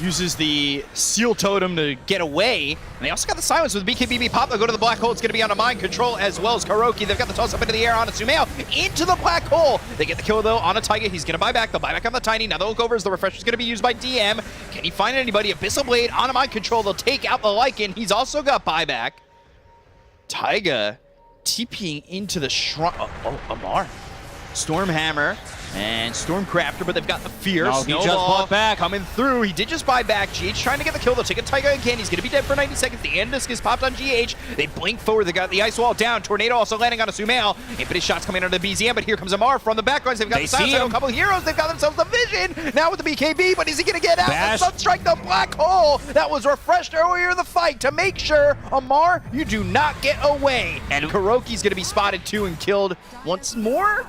Uses the Seal Totem to get away. And they also got the silence with the BKB pop. They'll go to the black hole. It's going to be on a mind control as well as Kuroki. They've got the toss up into the air on a Sumail. Into the black hole. They get the kill though on a Taiga. He's going to buy back. They'll buy back on the Tiny. Now they'll look over as the refresher is going to be used by DM. Can he find anybody? Abyssal Blade on a mind control. They'll take out the Lycan. He's also got buyback. Taiga TPing into the shrine. Oh, Amar. Stormhammer and Stormcrafter, but they've got the Fear. No, he just bought back. Coming through. He did just buy back. GH trying to get the kill. They'll take a Taiga again. He's going to be dead for 90 seconds. The Andisk is popped on GH. They blink forward. They got the Ice Wall down. Tornado also landing on a Sumail. Infinite shots coming out of the BZM, but here comes Amar from the back lines. They've got They the silence. see him. A couple of heroes. They've got themselves the vision. Now with the BKB, but is he going to get out? Bash. The Sunstrike, the black hole that was refreshed earlier in the fight to make sure, Amar, you do not get away. And Kuroki's going to be spotted too and killed once more.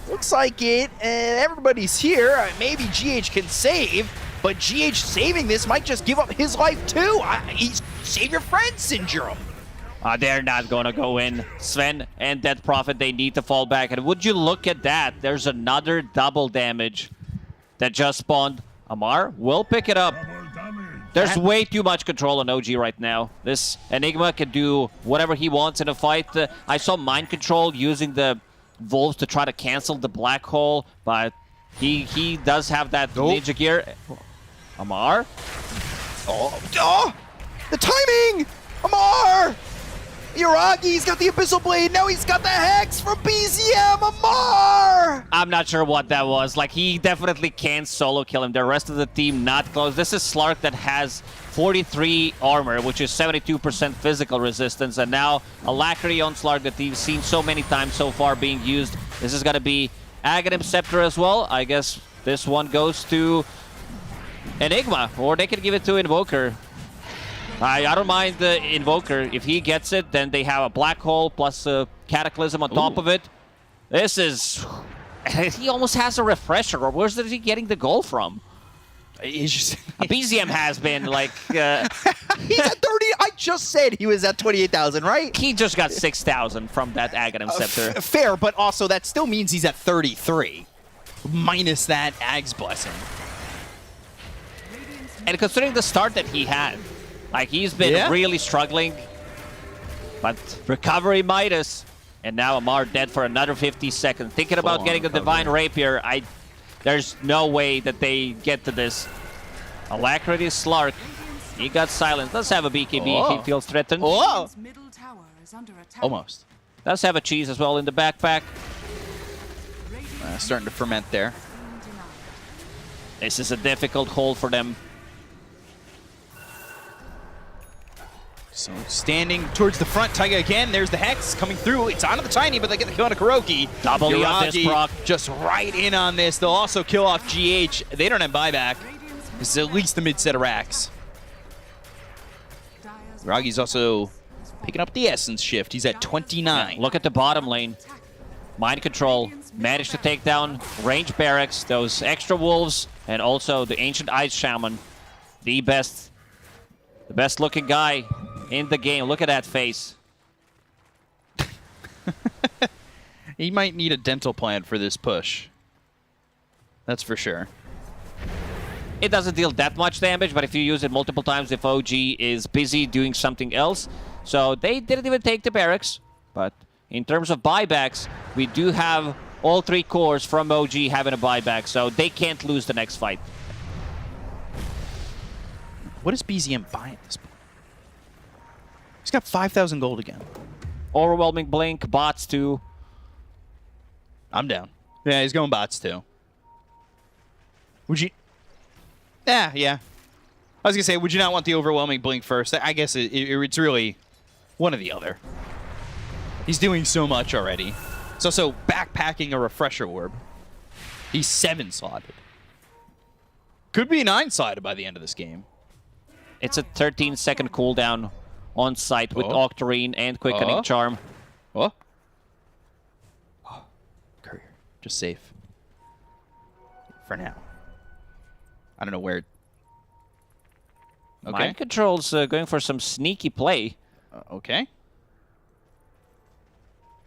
Looks like it, and everybody's here. Maybe GH can save, but GH saving this might just give up his life too. He's save your friend syndrome. They're not going to go in. Sven and Dead Prophet, they need to fall back. And would you look at that? There's another double damage that just spawned. Amar will pick it up. There's way too much control on OG right now. This Enigma can do whatever he wants in a fight. I saw Mind Control using the Wolves to try to cancel the black hole, but he does have that ninja gear. Amar? Oh, the timing! Amar! Iragi's got the Abyssal Blade, now he's got the Hex from BZM, Amar! I'm not sure what that was. Like, he definitely can't solo kill him. The rest of the team not close. This is Slark that has 43 armor, which is 72% physical resistance, and now Alacrity on Slark that we've seen so many times so far being used. This is going to be Aghanim Scepter as well. I guess this one goes to Enigma, or they can give it to Invoker. I don't mind the Invoker. If he gets it, then they have a black hole plus a Cataclysm on top of it. This is... He almost has a refresher, or where's he getting the goal from? He's just... BZM has been, like... He's at 30... I just said he was at 28,000, right? He just got 6,000 from that Aghanim Scepter. Fair, but also that still means he's at 33. Minus that Ag's Blessing. And considering the start that he had, like, he's been really struggling. But recovery Midas. And now Amar dead for another 50 seconds. Thinking about getting a Divine Rapier. There's no way that they get to this. Alacrity Slark. He got silenced. Does have a BKB if he feels threatened. Whoa! Middle tower is under attack. Almost. Does have a cheese as well in the backpack. Starting to ferment there. This is a difficult hold for them. So standing towards the front, Taiga again. There's the Hex coming through. It's onto the Tiny, but they get the kill on a Kuroki. Double E on this proc. Just right in on this. They'll also kill off GH. They don't have buyback. This is at least the mid set of racks. Ragi's also picking up the Essence Shift. He's at 29. Look at the bottom lane. Mind Control managed to take down range barracks, those extra wolves, and also the Ancient Ice Shaman. The best looking guy in the game. Look at that face. He might need a dental plan for this push. That's for sure. It doesn't deal that much damage, but if you use it multiple times, if OG is busy doing something else. So they didn't even take the barracks. But in terms of buybacks, we do have all 3 cores from OG having a buyback, so they can't lose the next fight. What is BZM buying at this point? He's got 5,000 gold again. Overwhelming Blink, bots too. I'm down. Yeah, he's going bots too. Would you... Yeah. I was going to say, would you not want the Overwhelming Blink first? I guess it's really one or the other. He's doing so much already. He's also backpacking a Refresher Orb. He's 7-slotted. Could be 9-slotted by the end of this game. It's a 13-second cooldown on site with Octarine and Quickening Charm. Oh. Courier, just safe. For now. I don't know where. Okay. Mind Control's going for some sneaky play. Okay.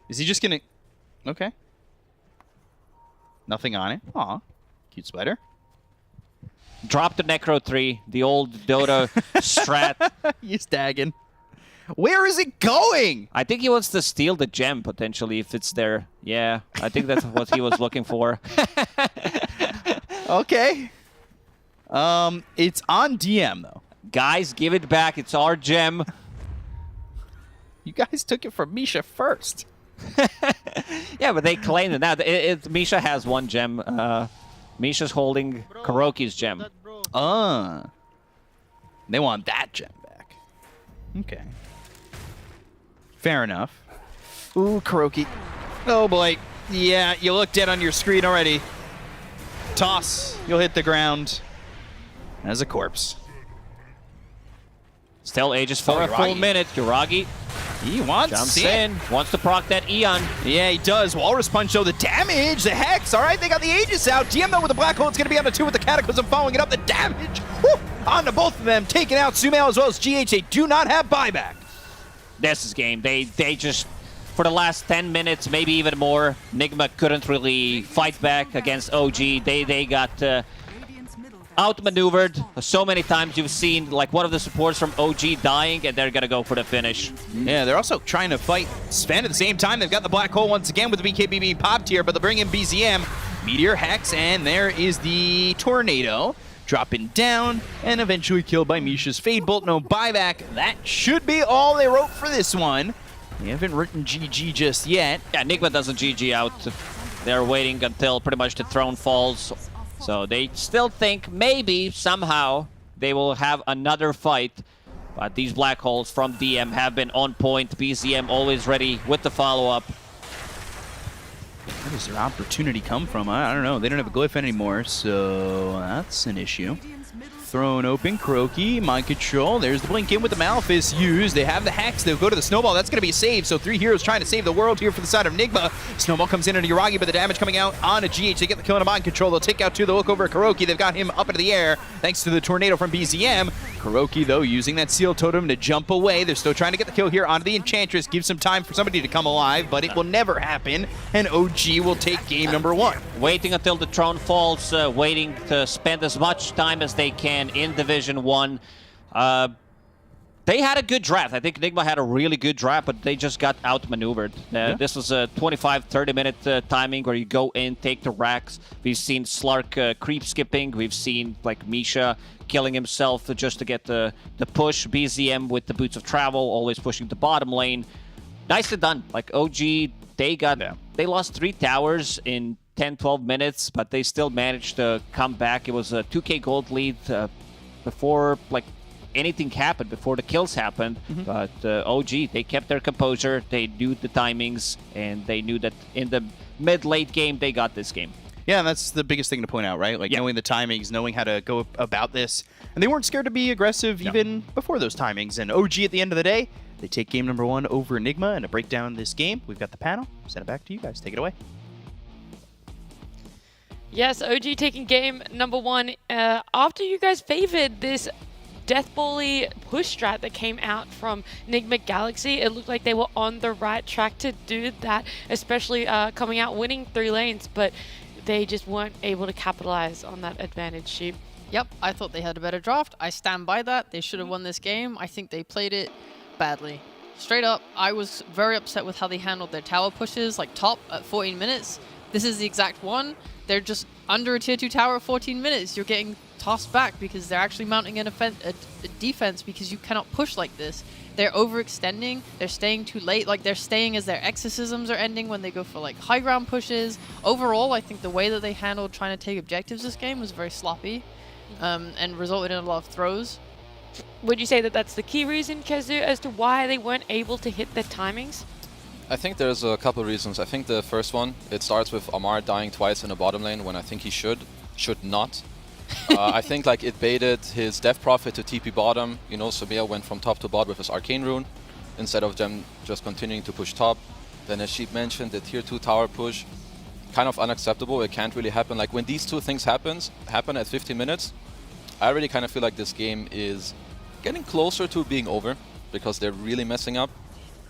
Is he just gonna... Okay. Nothing on it. Aw. Cute spider. Drop the Necro 3, the old Dota strat. He's tagging. Where is it going? I think he wants to steal the gem, potentially, if it's there. Yeah, I think that's what he was looking for. Okay. It's on DM, though. Guys, give it back. It's our gem. You guys took it from Misha first. Yeah, but they claimed it now. Misha has one gem. Misha's holding Kuroki's gem. That bro. They want that gem back. Okay. Fair enough. Ooh, Kuroki. Oh, boy. Yeah, you looked dead on your screen already. Toss. You'll hit the ground as a corpse. Still ages for a full minute. Yuragi He wants jumps it. in. Wants to proc that Eon. Yeah, he does. Walrus Punch, though. The damage, the Hex. All right, they got the Aegis out. DM, though, with the Black Hole. It's going to be on the 2 with the Cataclysm following it up. The damage. Woo! Onto both of them. Taking out Sumail as well as GH. They do not have buyback. This is game. They just, for the last 10 minutes, maybe even more, Nigma couldn't really fight back against OG. They got outmaneuvered. So many times you've seen like one of the supports from OG dying, and they're gonna go for the finish. Yeah, they're also trying to fight Sven at the same time. They've got the Black Hole once again with the BKB being popped here, but they'll bring in BZM, Meteor Hex, and there is the Tornado. Dropping down, and eventually killed by Misha's Fade Bolt. No buyback. That should be all they wrote for this one. They haven't written GG just yet. Yeah, Nigma doesn't GG out. They're waiting until pretty much the throne falls. So they still think maybe, somehow, they will have another fight. But these Black Holes from DM have been on point. BZM always ready with the follow-up. Where does their opportunity come from? I don't know. They don't have a glyph anymore, so that's an issue. Thrown open, Kuroki, Mind Control. There's the Blink in with the Malefice used. They have the Hex. They'll go to the Snowball. That's going to be a save. So 3 heroes trying to save the world here for the side of Nigma. Snowball comes in into Yuragi, but the damage coming out on a GH. They get the kill on a Mind Control. They'll take out 2. They'll look over at Kuroki. They've got him up into the air thanks to the Tornado from BZM. Kuroki, though, using that Seal Totem to jump away. They're still trying to get the kill here onto the Enchantress. Give some time for somebody to come alive, but it will never happen. And OG will take game number 1. Waiting until the throne falls, waiting to spend as much time as they can in Division 1. They had a good draft. I think Nigma had a really good draft, but they just got outmaneuvered. This was a 25-30 minute timing where you go in, take the racks. We've seen Slark creep skipping. We've seen like Misha killing himself just to get the push. BZM with the Boots of Travel, always pushing the bottom lane. Nicely done. Like OG, they lost 3 towers in 10-12 minutes, but they still managed to come back. It was a 2k gold lead before like anything happened, before the kills happened. But OG, they kept their composure. They knew the timings, and they knew that in the mid-late game, they got this game. Yeah, and that's the biggest thing to point out, right? Like knowing the timings, knowing how to go about this. And they weren't scared to be aggressive even before those timings. And OG, at the end of the day, they take game number 1 over Enigma. And to break down this game, we've got the panel. Send it back to you guys. Take it away. Yes, OG taking game number 1 after you guys favored this Death Bully push strat that came out from Nigma Galaxy. It looked like they were on the right track to do that, especially coming out winning 3 lanes, but they just weren't able to capitalize on that advantage, Sheep. Yep, I thought they had a better draft. I stand by that. They should have won this game. I think they played it badly. Straight up, I was very upset with how they handled their tower pushes, like top at 14 minutes. This is the exact one. They're just under a tier 2 tower at 14 minutes. You're getting tossed back because they're actually mounting a defense because you cannot push like this. They're overextending. They're staying too late. Like, they're staying as their exorcisms are ending when they go for, like, high ground pushes. Overall, I think the way that they handled trying to take objectives this game was very sloppy and resulted in a lot of throws. Would you say that that's the key reason, Kezu, as to why they weren't able to hit their timings? I think there's a couple of reasons. I think the first one, it starts with Amar dying twice in the bottom lane when I think he should not. I think like it baited his Death Prophet to TP bottom. You know, Sumail went from top to bot with his Arcane Rune instead of them just continuing to push top. Then as Sheep mentioned, the tier 2 tower push, kind of unacceptable. It can't really happen. Like when these two things happen at 50 minutes, I already kind of feel like this game is getting closer to being over because they're really messing up.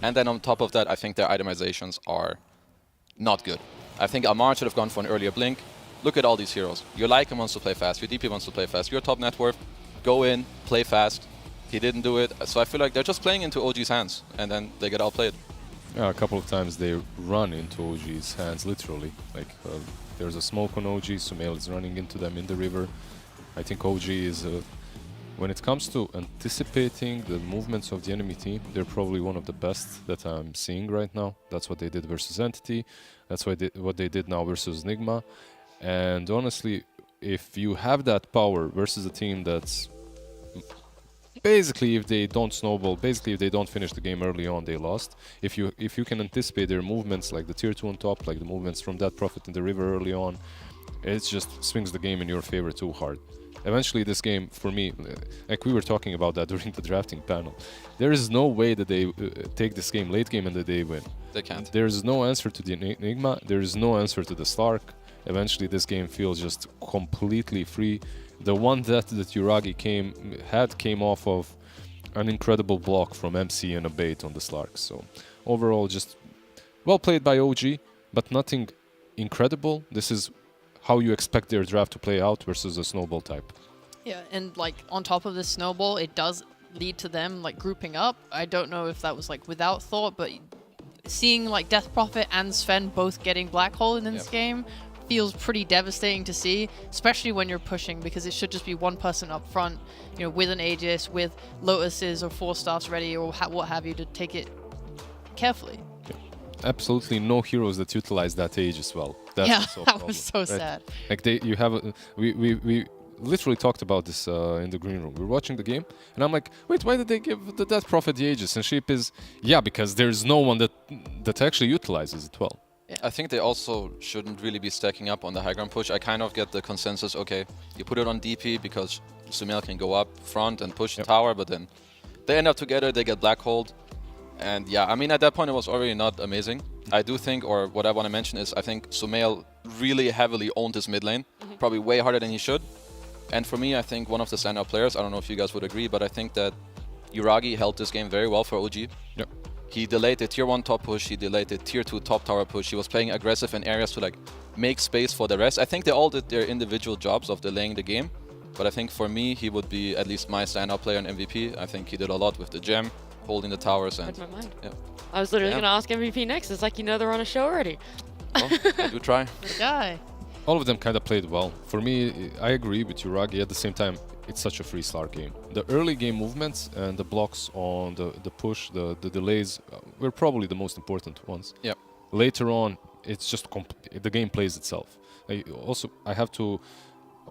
And then on top of that, I think their itemizations are not good. I think Amar should have gone for an earlier blink. Look at all these heroes. Your Lycan wants to play fast, your DP wants to play fast, your top net worth, go in, play fast. He didn't do it, so I feel like they're just playing into OG's hands, and then they get outplayed. Yeah, a couple of times they run into OG's hands, literally. Like, there's a smoke on OG, Sumail is running into them in the river. I think OG is, when it comes to anticipating the movements of the enemy team, they're probably one of the best that I'm seeing right now. That's what they did versus Entity, that's what they did now versus Nigma. And honestly, if you have that power versus a team that's basically, if they don't snowball, basically if they don't finish the game early on, they lost. If you can anticipate their movements, like the tier 2 on top, like the movements from that Prophet in the river early on, it just swings the game in your favor too hard. Eventually this game, for me, like we were talking about that during the drafting panel, there is no way that they take this game late game and that they win. They can't. There is no answer to the Enigma, there is no answer to the Slark. Eventually this game feels just completely free. The one that Yuragi came off of an incredible block from MC and a bait on the Slark. So overall, just well played by OG, but nothing incredible. This is how you expect their draft to play out versus a snowball type. Yeah, and like on top of this snowball, it does lead to them like grouping up. I don't know if that was like without thought, but seeing like Death Prophet and Sven both getting Black Hole in this game feels pretty devastating to see, especially when you're pushing, because it should just be one person up front, you know, with an Aegis, with Lotuses or 4 staffs ready or what have you to take it carefully. Yeah. Absolutely no heroes that utilize that Aegis well. That's Yeah, the sole that problem, was so right? sad. Like you have we literally talked about this in the green room. We were watching the game, and I'm like, wait, why did they give the Death Prophet the Aegis? And Sheep is, yeah, because there's no one that actually utilizes it well. I think they also shouldn't really be stacking up on the high ground push. I kind of get the consensus, okay, you put it on DP because Sumail can go up front and push the tower, but then they end up together, they get black holed. And yeah, I mean, at that point it was already not amazing. I do think, or what I want to mention is, I think Sumail really heavily owned his mid lane, probably way harder than he should. And for me, I think one of the standout players, I don't know if you guys would agree, but I think that Yuragi held this game very well for OG. Yep. He delayed the tier 1 top push, he delayed the tier 2 top tower push, he was playing aggressive in areas to like make space for the rest. I think they all did their individual jobs of delaying the game, but I think for me, he would be at least my standout player in MVP. I think he did a lot with the gem, holding the towers and... Read my mind. Yeah. I was literally going to ask MVP next. It's like, you know, they're on a show already. Well, I do try. The guy. All of them kind of played well. For me, I agree with Yuragi. At the same time, it's such a free Slark game. The early game movements and the blocks on the push, the delays, were probably the most important ones. Yep. Later on, it's just the game plays itself. I have to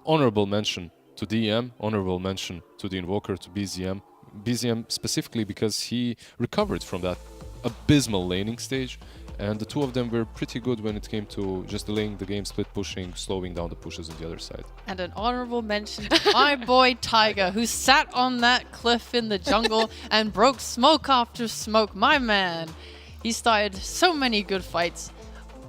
honorable mention to DM, honorable mention to the Invoker, to BZM. BZM specifically because he recovered from that abysmal laning stage, and the two of them were pretty good when it came to just delaying the game, split pushing, slowing down the pushes on the other side. And an honorable mention to my boy Tiger, who sat on that cliff in the jungle and broke smoke after smoke. My man, he started so many good fights.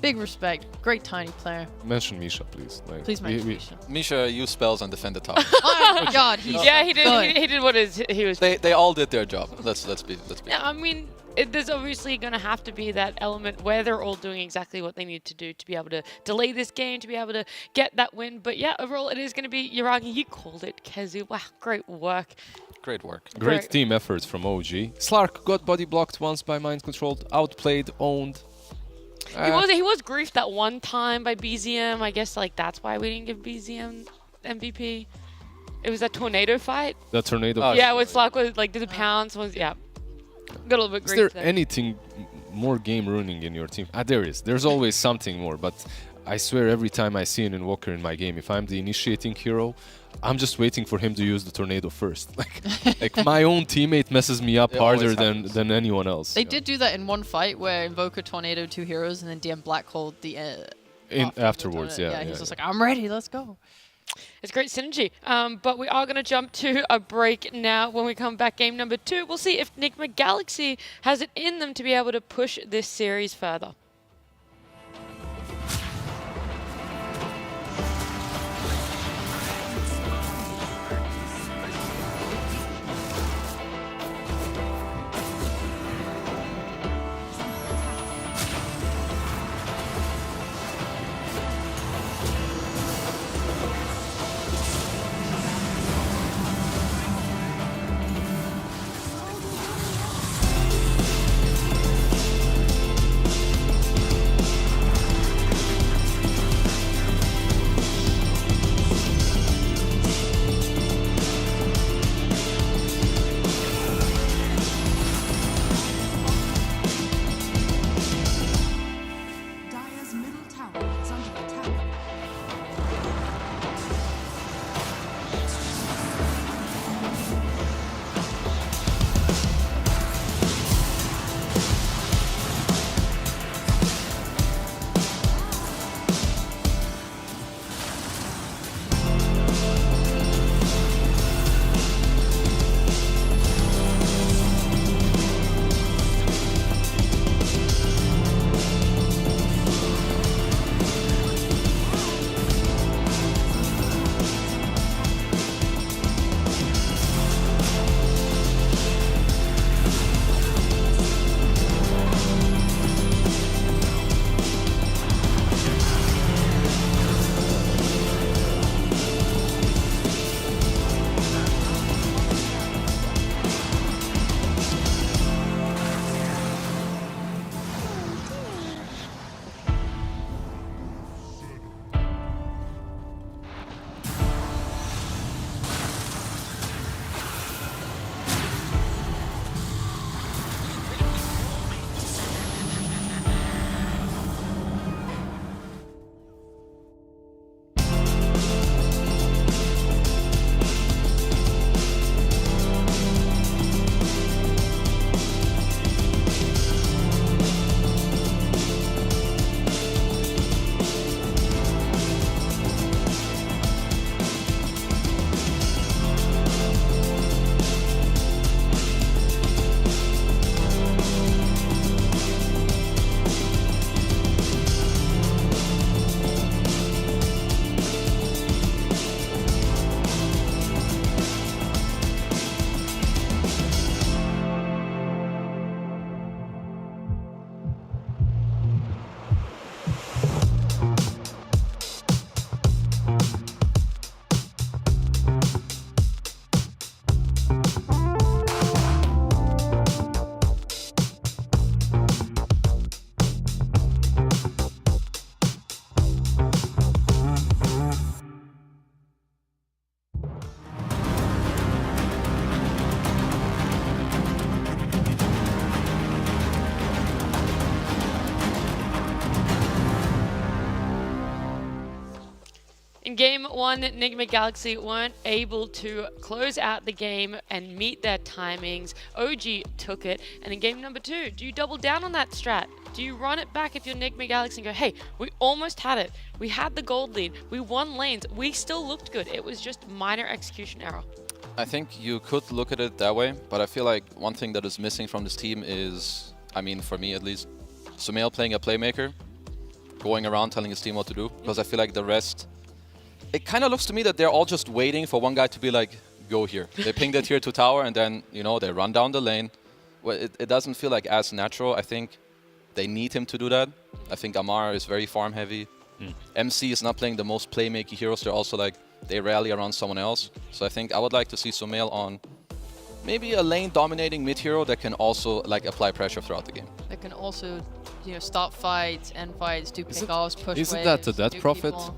Big respect, great tiny player. Mention Misha, please. Like, Please mention Misha. Misha used spells and defend the tower. Oh my God, he's Yeah, he did. good. He did what he was. They all did their job. Let's be. Yeah, I mean, there's obviously going to have to be that element where they're all doing exactly what they need to do to be able to delay this game, to be able to get that win. But yeah, overall, it is going to be Yuragi. You called it, Kezu. Wow, great work. Great work. Great team effort from OG. Slark got body blocked once by mind controlled, outplayed, owned. He was griefed that one time by BZM. I guess like that's why we didn't give BZM MVP. It was that tornado fight. The tornado. Oh, Yeah, when Slack was like did the pounds was got a little bit Is griefed there there. anything more game ruining in your team? There is. There's always something more, but I swear every time I see an Invoker in my game, if I'm the initiating hero, I'm just waiting for him to use the tornado first. Like my own teammate messes me up It harder always than happens. anyone else. They did do that in one fight where Invoker tornadoed 2 heroes and then DM Black Hole the Afterwards, tornado. yeah. He was just like, I'm ready, let's go. It's great synergy. But we are going to jump to a break now. When we come back, game number 2, we'll see if Enigma Galaxy has it in them to be able to push this series further. Dire's middle tower is under attack. In game 1, Enigma Galaxy weren't able to close out the game and meet their timings. OG took it. And in game number 2, do you double down on that strat? Do you run it back if you're Enigma Galaxy and go, hey, we almost had it. We had the gold lead. We won lanes. We still looked good. It was just minor execution error. I think you could look at it that way, but I feel like one thing that is missing from this team is, I mean, for me at least, Sumail playing a playmaker, going around telling his team what to do, because I feel like the rest, it kind of looks to me that they're all just waiting for one guy to be like, go here. They ping the tier 2 tower and then, you know, they run down the lane. Well, it doesn't feel like as natural. I think they need him to do that. I think Amar is very farm heavy. MC is not playing the most playmaking heroes. They're also like, they rally around someone else. So I think I would like to see Sumail on maybe a lane dominating mid hero that can also like apply pressure throughout the game. That can also, you know, start fights, end fights, do pickoffs, push waves. Isn't that a dead do prophet? people.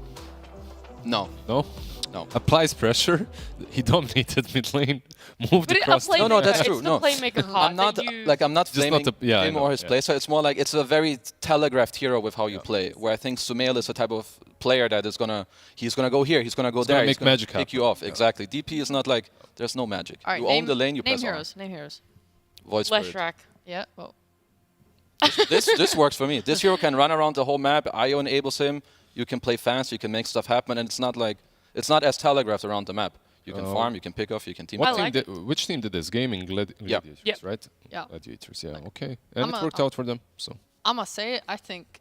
No. No? No. Applies pressure. He dominated mid lane, moved But across. a No, no, that's playmaker, true. It's No. the playmaker card I'm not that you... I'm not Just not blaming the- yeah, I him know, or his yeah. play. So it's more like it's a very telegraphed hero with how you play. Where I think Sumail is the type of player that is he's gonna go here, he's gonna go He's there, gonna he's make gonna magic pick happen. you off. Yeah. Exactly. DP is not like there's no magic. All right, You name, own the lane, you name press heroes. Name heroes. on. Voice Spirit. Fleshrack. Yeah. Well, this works for me. This hero can run around the whole map. IO enables him. You can play fast. You can make stuff happen, and it's not like it's not as telegraphed around the map. You can farm, you can pick off, you can team. I What like team did, which team did this? Gaming Gladiators, Yep. right? Yeah. Gladiators, yeah, okay. And I'm it a- worked out for them, so. I must say it. I think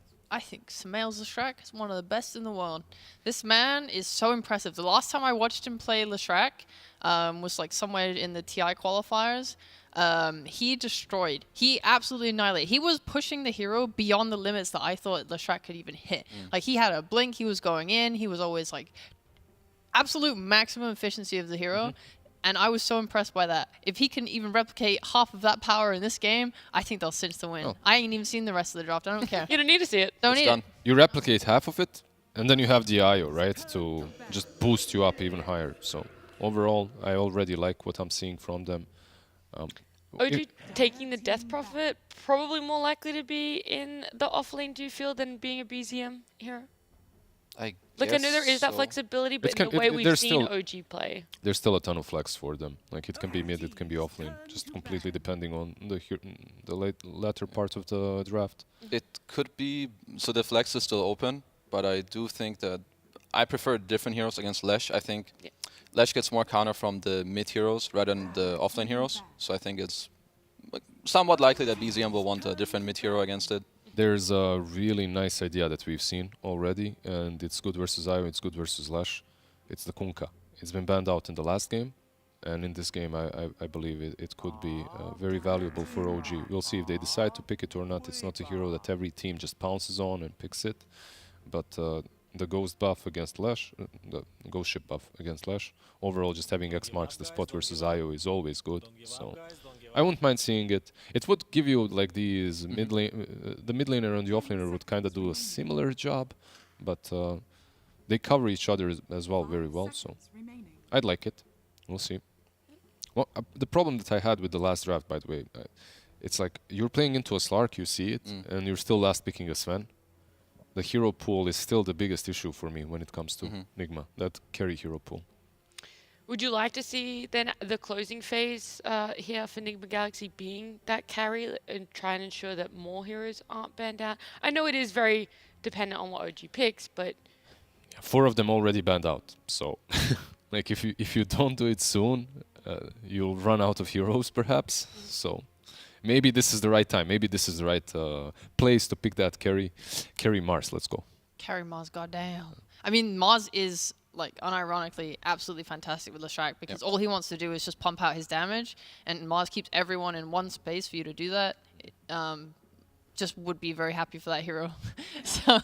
Samael Leshrac is one of the best in the world. This man is so impressive. The last time I watched him play Leshrac was like somewhere in the TI qualifiers. He destroyed. He absolutely annihilated. He was pushing the hero beyond the limits that I thought Leshrac could even hit. Like he had a blink. He was going in. He was always like absolute maximum efficiency of the hero. And I was so impressed by that. If he can even replicate half of that power in this game, I think they'll cinch the win. Oh. I ain't even seen the rest of the draft. I don't care. You don't need to see it. Don't It's need done. it. You replicate half of it, and then you have the IO, right, to just boost you up even higher. So overall, I already like what I'm seeing from them. OG taking the Death Prophet, probably more likely to be in the offlane, do you feel, than being a BZM hero? I Like, I know there is that so. flexibility, but in the can- way it- we've there's seen still- OG play. There's still a ton of flex for them. Like it can be mid, it can be offlane, just completely depending on the latter part of the draft. It could be, so the flex is still open, but I do think that I prefer different heroes against Lesh. I think Yeah. Lesh gets more counter from the mid heroes rather than the offlane heroes. So I think it's like, somewhat likely that BZM will want a different mid hero against it. There's a really nice idea that we've seen already, and it's good versus IO, it's good versus Lash. It's the Kunkka. It's been banned out in the last game, and in this game I believe it could be very valuable for OG. We'll see if they decide to pick it or not. It's not a hero that every team just pounces on and picks it, but the Ghost buff against Lash, the Ghost ship buff against Lash, overall just having X marks the spot versus IO is always good. So I wouldn't mind seeing it. It would give you like these mid lane, the mid laner and the off laner would kind of do a similar job, but they cover each other as well very well. So I'd like it. We'll see. Well, the problem that I had with the last draft, by the way, it's like you're playing into a Slark, you see it, and you're still last picking a Sven. The hero pool is still the biggest issue for me when it comes to Nigma, that carry hero pool. Would you like to see then the closing phase here for Nigma Galaxy being that carry and try and ensure that more heroes aren't banned out? I know it is very dependent on what OG picks, but 4 of them already banned out, so like if you don't do it soon, you'll run out of heroes perhaps. So maybe this is the right time. Maybe this is the right place to pick that carry Mars. Let's go. Carry Mars, goddamn. I mean, Mars is like unironically absolutely fantastic with Leshrac because all he wants to do is just pump out his damage, and Mars keeps everyone in one space for you to do that. It, just would be very happy for that hero. So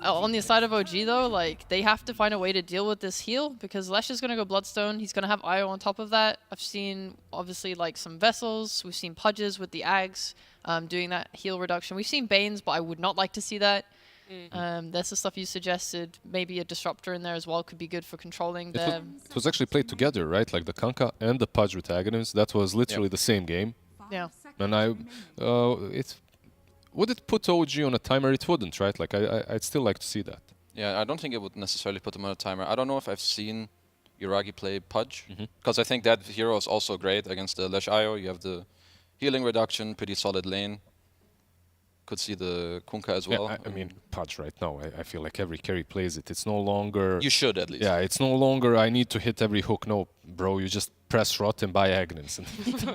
on the side of OG though, like they have to find a way to deal with this heal because Lesh is gonna go Bloodstone. He's gonna have IO on top of that. I've seen obviously like some vessels. We've seen Pudges with the Ags doing that heal reduction. We've seen Banes, but I would not like to see that. That's the stuff you suggested. Maybe a disruptor in there as well could be good for controlling the. It was actually played together, right? Like the Kanka and the Pudge with Aghanim's. That was literally the same game. Yeah. And would it put OG on a timer? It wouldn't, right? Like I'd still like to see that. Yeah, I don't think it would necessarily put them on a timer. I don't know if I've seen Yuragi play Pudge, because I think that hero is also great against the Lesh IO. You have the healing reduction, pretty solid lane. Could see the Kunkka as well. Yeah, I mean, Pudge right now, I feel like every carry plays it. It's no longer... You should at least. Yeah, it's no longer I need to hit every hook. No, bro, you just press Rot and buy Agnes, and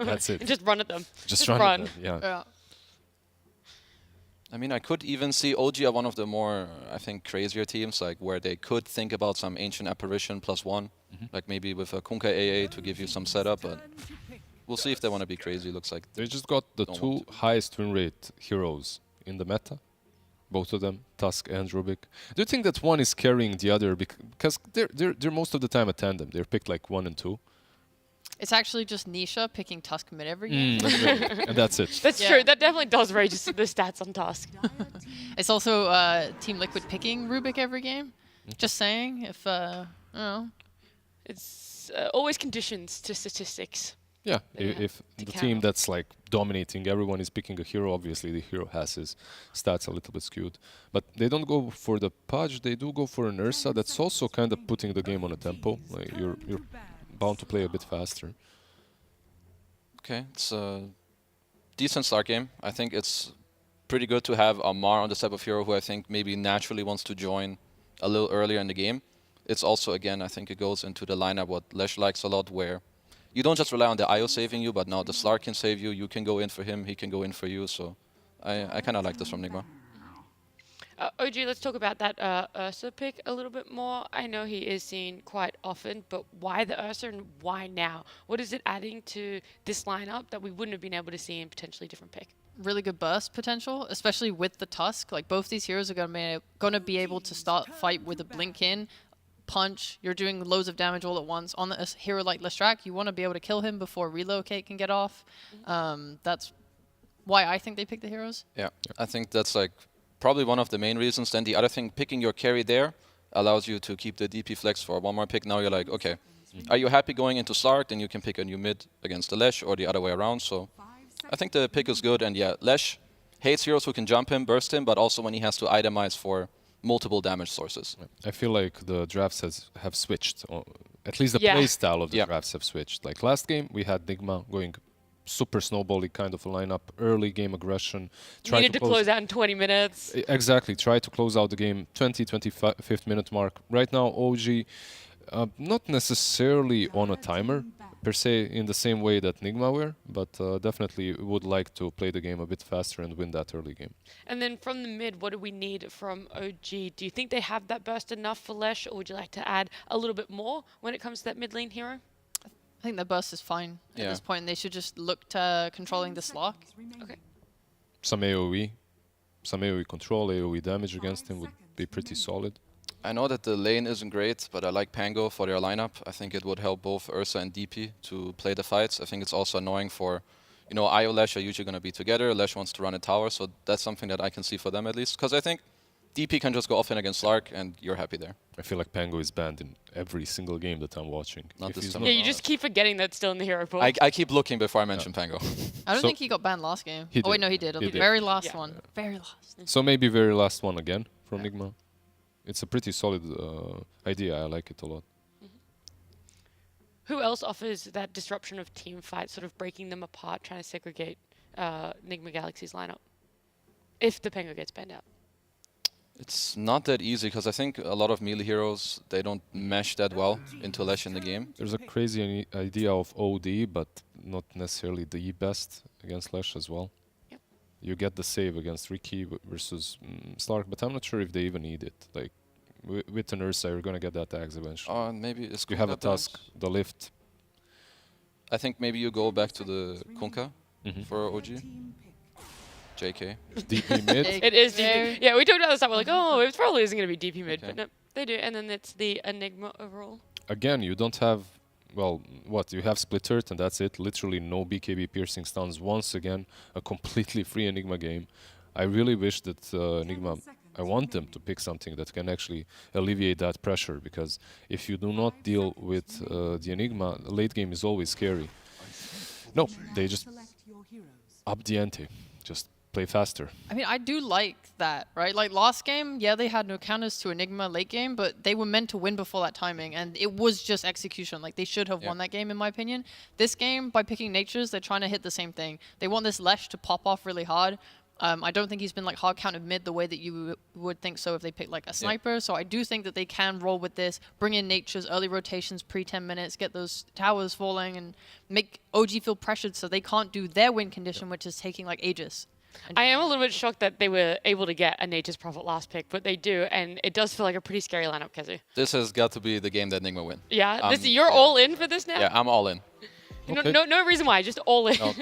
that's it. and just run at them. Just run. run. At them, yeah. Yeah. I mean, I could even see OG at one of the more, I think, crazier teams, like where they could think about some Ancient Apparition +1, like maybe with a Kunkka AA to give you some setup, but we'll see if they want to be crazy. Looks like They just got the Don't 2 want highest win rate heroes in the meta. Both of them, Tusk and Rubik. Do you think that one is carrying the other? Because they're most of the time a tandem. They're picked like 1 and 2. It's actually just Nisha picking Tusk mid every game. And that's it. That's Yeah. true. That definitely does raise the stats on Tusk. It's also Team Liquid picking Rubik every game. Just saying, if I don't know. It's always conditions to statistics. Yeah, Yeah, if to the count team off. that's like dominating, everyone is picking a hero, obviously the hero has his stats a little bit skewed. But they don't go for the Pudge, they do go for an Ursa. That's also kind of putting the game on a tempo. Like you're bound to play a bit faster. okay, it's a decent start game. I think it's pretty good to have Amar on this type of hero who I think maybe naturally wants to join a little earlier in the game. it's also, again, I think it goes into the lineup what Lesh likes a lot, where you don't just rely on the IO saving you, but now the Slark can save you. You can go in for him, he can go in for you. So I kind of like this from Nigma. OG, let's talk about that Ursa pick a little bit more. I know he is seen quite often, but why the Ursa and why now? What is it adding to this lineup that we wouldn't have been able to see in potentially different pick? Really good burst potential, especially with the Tusk. Like both these heroes are going to be able to start fight with a blink in, punch. You're doing loads of damage all at once. On a hero like Lestrak, you want to be able to kill him before relocate can get off. That's why I think they picked the heroes. Yeah, I think that's like probably one of the main reasons. Then the other thing, picking your carry there allows you to keep the DP flex for one more pick. Now you're like, okay, are you happy going into Slark? Then you can pick a new mid against the Lesh or the other way around. So I think the pick is good. And yeah, Lesh hates heroes who can jump him, burst him, but also when he has to itemize for multiple damage sources. I feel like the drafts have switched. At least the Yeah. play style of the drafts have switched. Like last game, we had Nigma going super snowbally kind of a lineup, early game aggression. Needed to close out in 20 minutes. Exactly. Try to close out the game 25th minute mark. Right now, OG, not necessarily on a timer per se in the same way that Nigma were, but definitely would like to play the game a bit faster and win that early game. And then from the mid, what do we need from OG? Do you think they have that burst enough for Lesh, or would you like to add a little bit more when it comes to that mid lane hero? I think the burst is fine at this point. They should just look to controlling the Slark. Okay. Some AoE control, AoE damage against him would be pretty solid. I know that the lane isn't great, but I like Pango for their lineup. I think it would help both Ursa and DP to play the fights. I think it's also annoying for, you know, IO Lesh are usually going to be together. Lesh wants to run a tower, so that's something that I can see for them at least. Because I think DP can just go offlane against Slark, and you're happy there. I feel like Pango is banned in every single game that I'm watching. Not If this he's time. Yeah, you just keep forgetting that's still in the hero pool. I keep looking before I mention Pango. I don't So- think he got banned last game. He Oh wait, did. no, he did. He The did. very last Yeah. one. Very last. So maybe very last one again from Nigma. It's a pretty solid idea. I like it a lot. Who else offers that disruption of team fights, sort of breaking them apart, trying to segregate Nigma Galaxy's lineup? If the Penguin gets banned out. It's not that easy, because I think a lot of melee heroes, they don't mesh that well into Lesh in the game. There's a crazy idea of OD, but not necessarily the best against Lesh as well. Yep. You get the save against Ricky versus Slark, but I'm not sure if they even need it. Like with an Ursa, you're gonna get that axe eventually. Oh, and maybe it's You have a Kunkka perhaps? Tusk, the lift. I think maybe you go back to the Kunkka Mhm. for OG. JK. DP mid. It is Very- DP. Yeah, we talked about this. We're like, oh, it probably isn't going to be DP mid, Okay. but no, they do. And then it's the Enigma overall. Again, you don't have, well, what? You have Split Earth and that's it. Literally no BKB piercing stuns. Once again, a completely free Enigma game. I really wish that Enigma, I want them to pick something that can actually alleviate that pressure, because if you do not deal with the Enigma, late game is always scary. No, they just up the ante. Just play faster. I mean, I do like that, right? Like last game, yeah, they had no counters to Enigma late game, but they were meant to win before that timing, and it was just execution. Like they should have won that game, in my opinion. This game, by picking Natures, they're trying to hit the same thing. They want this Lesh to pop off really hard. I don't think he's been like hard counted mid the way that you would think so if they picked like a sniper. So I do think that they can roll with this, bring in Natures, early rotations, pre 10 minutes, get those towers falling, and make OG feel pressured so they can't do their win condition, which is taking like ages. I am a little bit shocked that they were able to get a Nature's Prophet last pick, but they do, and it does feel like a pretty scary lineup, Kezu. This has got to be the game that Nigma win. Yeah, Um, you're all in for this now? Yeah, I'm all in. Okay. No reason why, just all in. No.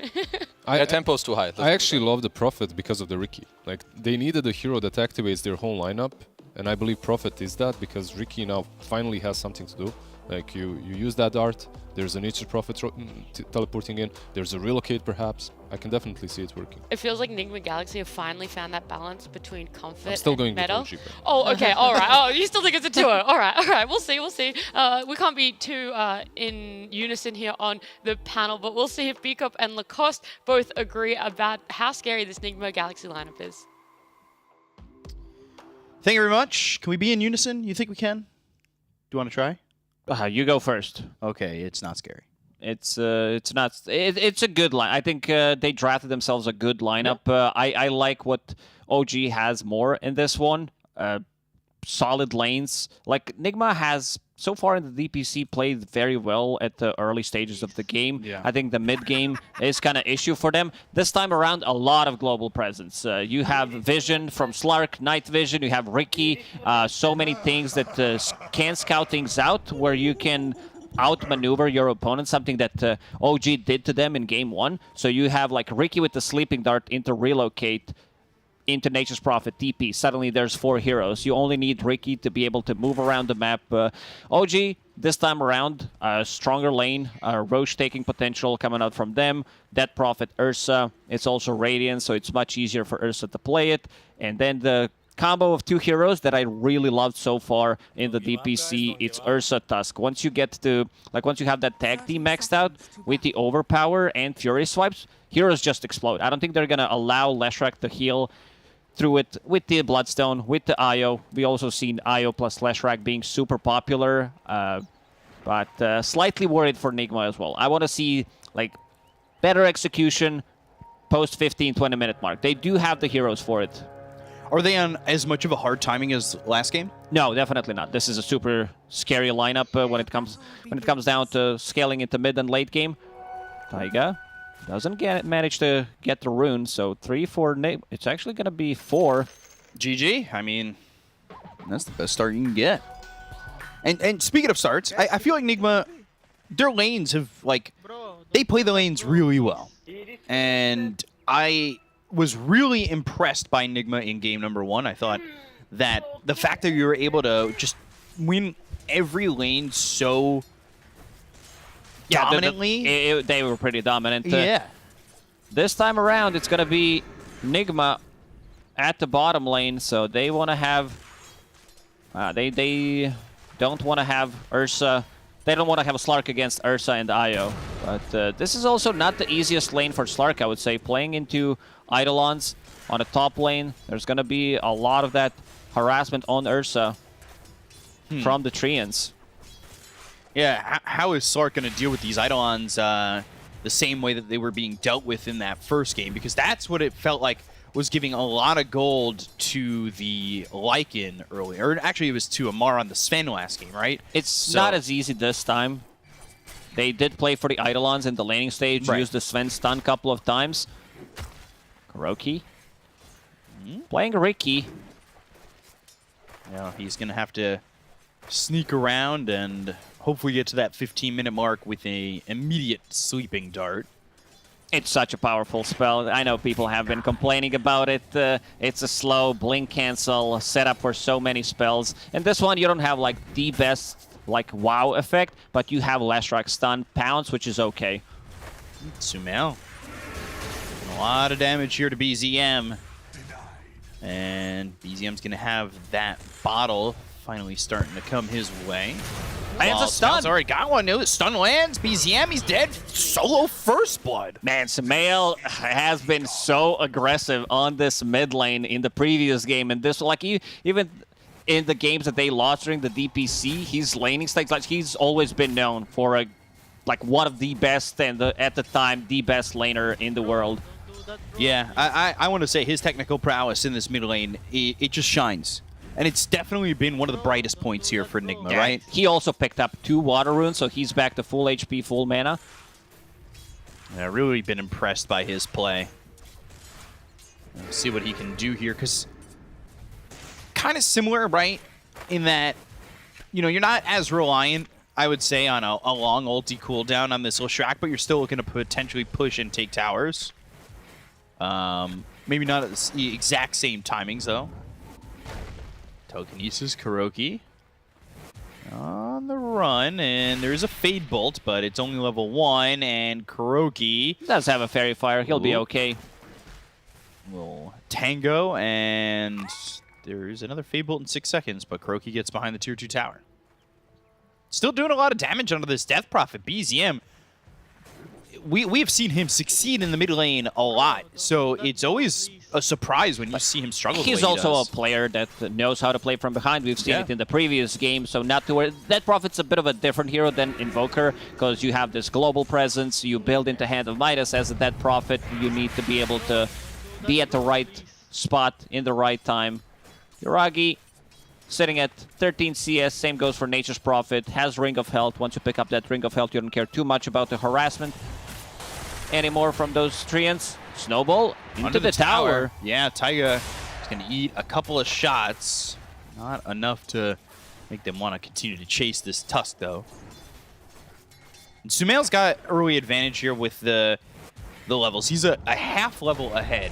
I, Their tempo's too high. let's put I it actually that love the Prophet because of the Ricky. Like, they needed a hero that activates their whole lineup, and I believe Prophet is that, because Ricky now finally has something to do. Like, you use that dart, there's a Nature's Prophet teleporting in, there's a relocate perhaps. I can definitely see it working. It feels like Nigma Galaxy have finally found that balance between comfort I'm still and going meta. with OG. Bro. Oh, okay, all right. Oh, you still think it's a 2-0. All right. We'll see. We can't be too in unison here on the panel, but we'll see if Beakup and Lacoste both agree about how scary this Nigma Galaxy lineup is. Thank you very much. Can we be in unison? You think we can? Do you want to try? You go first. Okay, it's not scary. It's not. It's a good line. I think they drafted themselves a good lineup. I like what OG has more in this one. solid lanes. Like, Nigma has, so far in the DPC, played very well at the early stages of the game. Yeah. I think the mid-game is kind of issue for them. This time around, a lot of global presence. You have Vision from Slark, Night Vision, you have Ricky, so many things that can scout things out where you can outmaneuver your opponent, something that OG did to them in game 1. So you have like Ricky with the Sleeping Dart into Relocate, into Nature's Prophet, TP. Suddenly there's 4 heroes. You only need Ricky to be able to move around the map. OG, this time around, stronger lane, Roche taking potential coming out from them. Dead Prophet, Ursa. It's also Radiant, so it's much easier for Ursa to play it. And then the combo of 2 heroes that I really loved so far in the DPC, it's Ursa Tusk. Once you get to, like, once you have that tag team maxed out with the Overpower and Fury Swipes, heroes just explode. I don't think they're going to allow Leshrac to heal through it with the Bloodstone, with the IO. We also seen IO plus Leshrac being super popular, but slightly worried for Nigma as well. I want to see like better execution post 15-20 minute mark. They do have the heroes for it. Are they on as much of a hard timing as last game? No, definitely not. This is a super scary lineup when it comes down to scaling into mid and late game. Taiga doesn't manage to get the rune, so 3 for Nigma. It's actually going to be 4. GG. I mean, that's the best start you can get. And speaking of starts, I feel like Nigma, their lanes have, like, they play the lanes really well. And I was really impressed by Nigma in game number 1. I thought that the fact that you were able to just win every lane so dominantly. They were pretty dominant. Yeah. This time around, it's going to be Nigma at the bottom lane, so they want to have... they don't want to have Ursa... They don't want to have a Slark against Ursa and Io. But this is also not the easiest lane for Slark, I would say. Playing into Eidolons on the top lane, there's going to be a lot of that harassment on Ursa from the Treants. Yeah, how is Slark going to deal with these Eidolons the same way that they were being dealt with in that first game? Because that's what it felt like was giving a lot of gold to the Lycan earlier. Or actually, it was to Amar on the Sven last game, right? It's not as easy this time. They did play for the Eidolons in the laning stage, used the Sven stun a couple of times. Kuroki. Playing Ricky. Yeah, he's going to have to sneak around and hopefully get to that 15-minute mark with a immediate Sleeping Dart. It's such a powerful spell. I know people have been complaining about it. It's a slow blink cancel setup for so many spells. And this one, you don't have like the best like wow effect, but you have Leshrac stun pounce, which is okay. Sumail. A lot of damage here to BZM. And BZM's going to have that bottle finally starting to come his way. And it's a stun. Already got one. No, stun lands. BZM, he's dead. Solo first blood. Man, Sumail has been so aggressive on this mid lane in the previous game. And this, like, even in the games that they lost during the DPC, his laning stakes, like, he's always been known for like one of the best and at the time the best laner in the world. Yeah, I want to say his technical prowess in this mid lane, it just shines. And it's definitely been one of the brightest points here for Nigma, right? He also picked up 2 water runes, so he's back to full HP, full mana. Yeah, really been impressed by his play. Let's see what he can do here, because kind of similar, right? In that, you know, you're not as reliant, I would say, on a long ulti cooldown on this Leshrac, but you're still looking to potentially push and take towers. Maybe not at the exact same timings, though. Telekinesis, Kuroki on the run, and there's a Fade Bolt, but it's only level 1, and Kuroki does have a Fairy Fire. He'll be okay. Little Tango, and there's another Fade Bolt in 6 seconds, but Kuroki gets behind the tier 2 tower. Still doing a lot of damage under this Death Prophet. BZM, we have seen him succeed in the mid lane a lot, so it's always a surprise when you see him struggle. He's also a player that knows how to play from behind. We've seen it in the previous game, so not to worry. That Prophet's a bit of a different hero than Invoker, because you have this global presence. You build into Hand of Midas as a Dead Prophet. You need to be able to be at the right spot in the right time. Yuragi sitting at 13 CS. Same goes for Nature's Prophet. Has Ring of Health. Once you pick up that Ring of Health, you don't care too much about the harassment anymore from those Treants. Snowball into Under the tower. Yeah, Taiga is going to eat a couple of shots. Not enough to make them want to continue to chase this Tusk, though. And Sumail's got early advantage here with the levels. He's a half level ahead.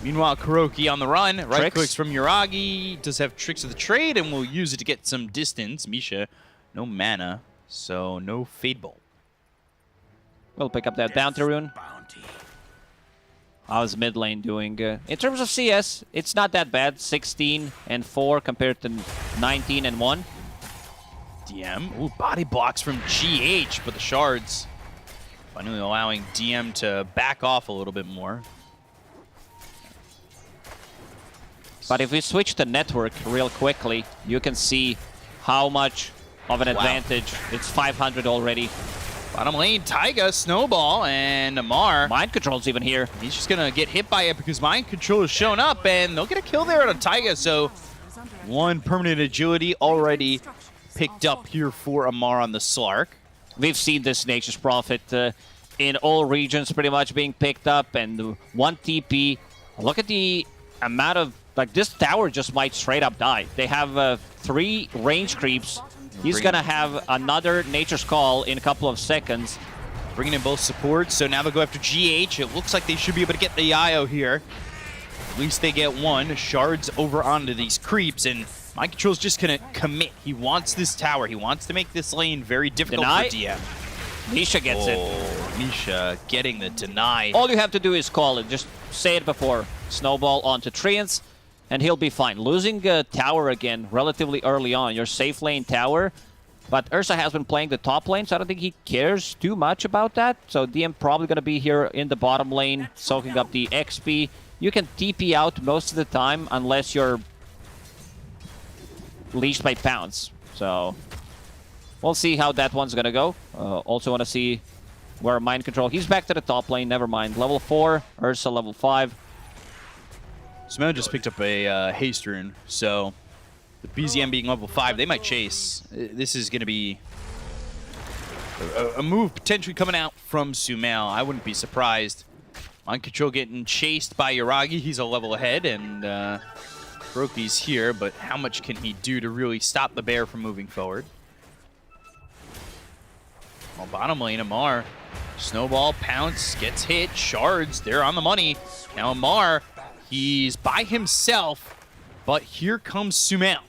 Meanwhile, Kuroki on the run. Right Tricks. clicks from Yuragi. Does have Tricks of the Trade, and will use it to get some distance. Misha, no mana, so no Fade Bolt. We'll pick up that bounty rune. How's mid lane doing? In terms of CS, it's not that bad. 16 and 4 compared to 19 and 1. DM. Ooh, body blocks from GH, but the shards finally allowing DM to back off a little bit more. But if we switch to network real quickly, you can see how much of an advantage. It's 500 already. Bottom lane, Taiga, Snowball, and Amar. Mind Control's even here. He's just going to get hit by it because Mind Control has shown up, and they'll get a kill there on Taiga. So one permanent agility already picked up here for Amar on the Slark. We've seen this Nature's Prophet in all regions pretty much being picked up, and one TP. Look at the amount of, like, this tower just might straight up die. They have 3 range creeps. He's going to have another Nature's Call in a couple of seconds. Bringing in both supports, so now they'll go after GH. It looks like they should be able to get the IO here. At least they get one. Shards over onto these creeps, and Mind Control's just going to commit. He wants this tower. He wants to make this lane very difficult Deny. for DM. Nisha gets it. Misha getting the deny. All you have to do is call it. Just say it before. Snowball onto Treants, and he'll be fine. Losing a tower again relatively early on, your safe lane tower. But Ursa has been playing the top lane, so I don't think he cares too much about that. So DM probably going to be here in the bottom lane, soaking up the XP. You can TP out most of the time unless you're leashed by Pounce. So we'll see how that one's going to go. Also want to see where Mind Control. He's back to the top lane, never mind. Level 4, Ursa level 5. Sumail just picked up a haste rune, so the BZM being level 5, they might chase. This is going to be a move potentially coming out from Sumail. I wouldn't be surprised. Mind Control getting chased by Yuragi. He's a level ahead, and Kuroki's here, but how much can he do to really stop the bear from moving forward? Well, bottom lane, Amar. Snowball, Pounce, gets hit. Shards, they're on the money. Now Amar, he's by himself, but here comes Sumail.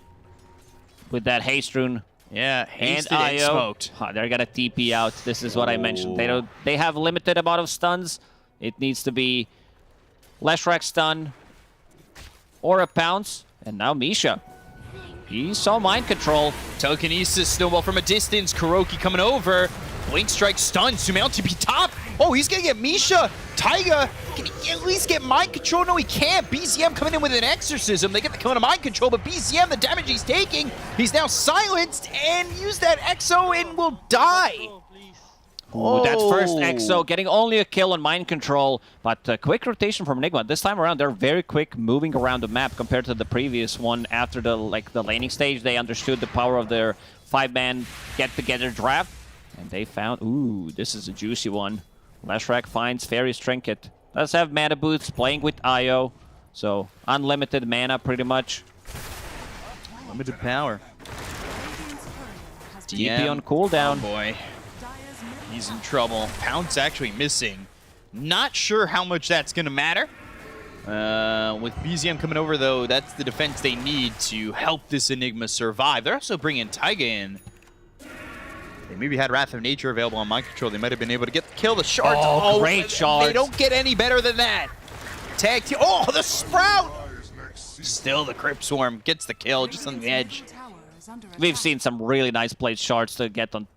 With that haste rune. Yeah, And hasted and IO. smoked. They're gonna TP out. This is what I mentioned. They have limited amount of stuns. It needs to be Leshrac stun or a Pounce. And now Misha. He saw Mind Control. Telekinesis, Snowball from a distance. Kuroki coming over. Blink Strike stun. Sumail TP top. Oh, he's gonna get Misha. Taiga, can he at least get Mind Control? No, he can't. BZM coming in with an Exorcism. They get the kill into Mind Control, but BZM, the damage he's taking, he's now silenced and use that Exo and will die. Bro, please. Ooh, that first Oh. Exo getting only a kill on Mind Control, but quick rotation from Enigma. This time around, they're very quick moving around the map compared to the previous one. After the laning stage, they understood the power of their 5-man get-together draft, and they found, ooh, this is a juicy one. Leshrac finds Fairy's Trinket. Does have mana boots, playing with IO, so unlimited mana pretty much. Limited power. TP on cooldown. Oh boy. He's in trouble. Pounce actually missing. Not sure how much that's going to matter. With BZM coming over, though, that's the defense they need to help this Enigma survive. They're also bringing Taiga in. They maybe had Wrath of Nature available on Mind Control. They might have been able to get the kill. The shards. Oh, great shards. They don't get any better than that. Tag team. Oh, the Sprout! Still, the Crypt Swarm gets the kill just on the edge. We've seen some really nice played shards to get on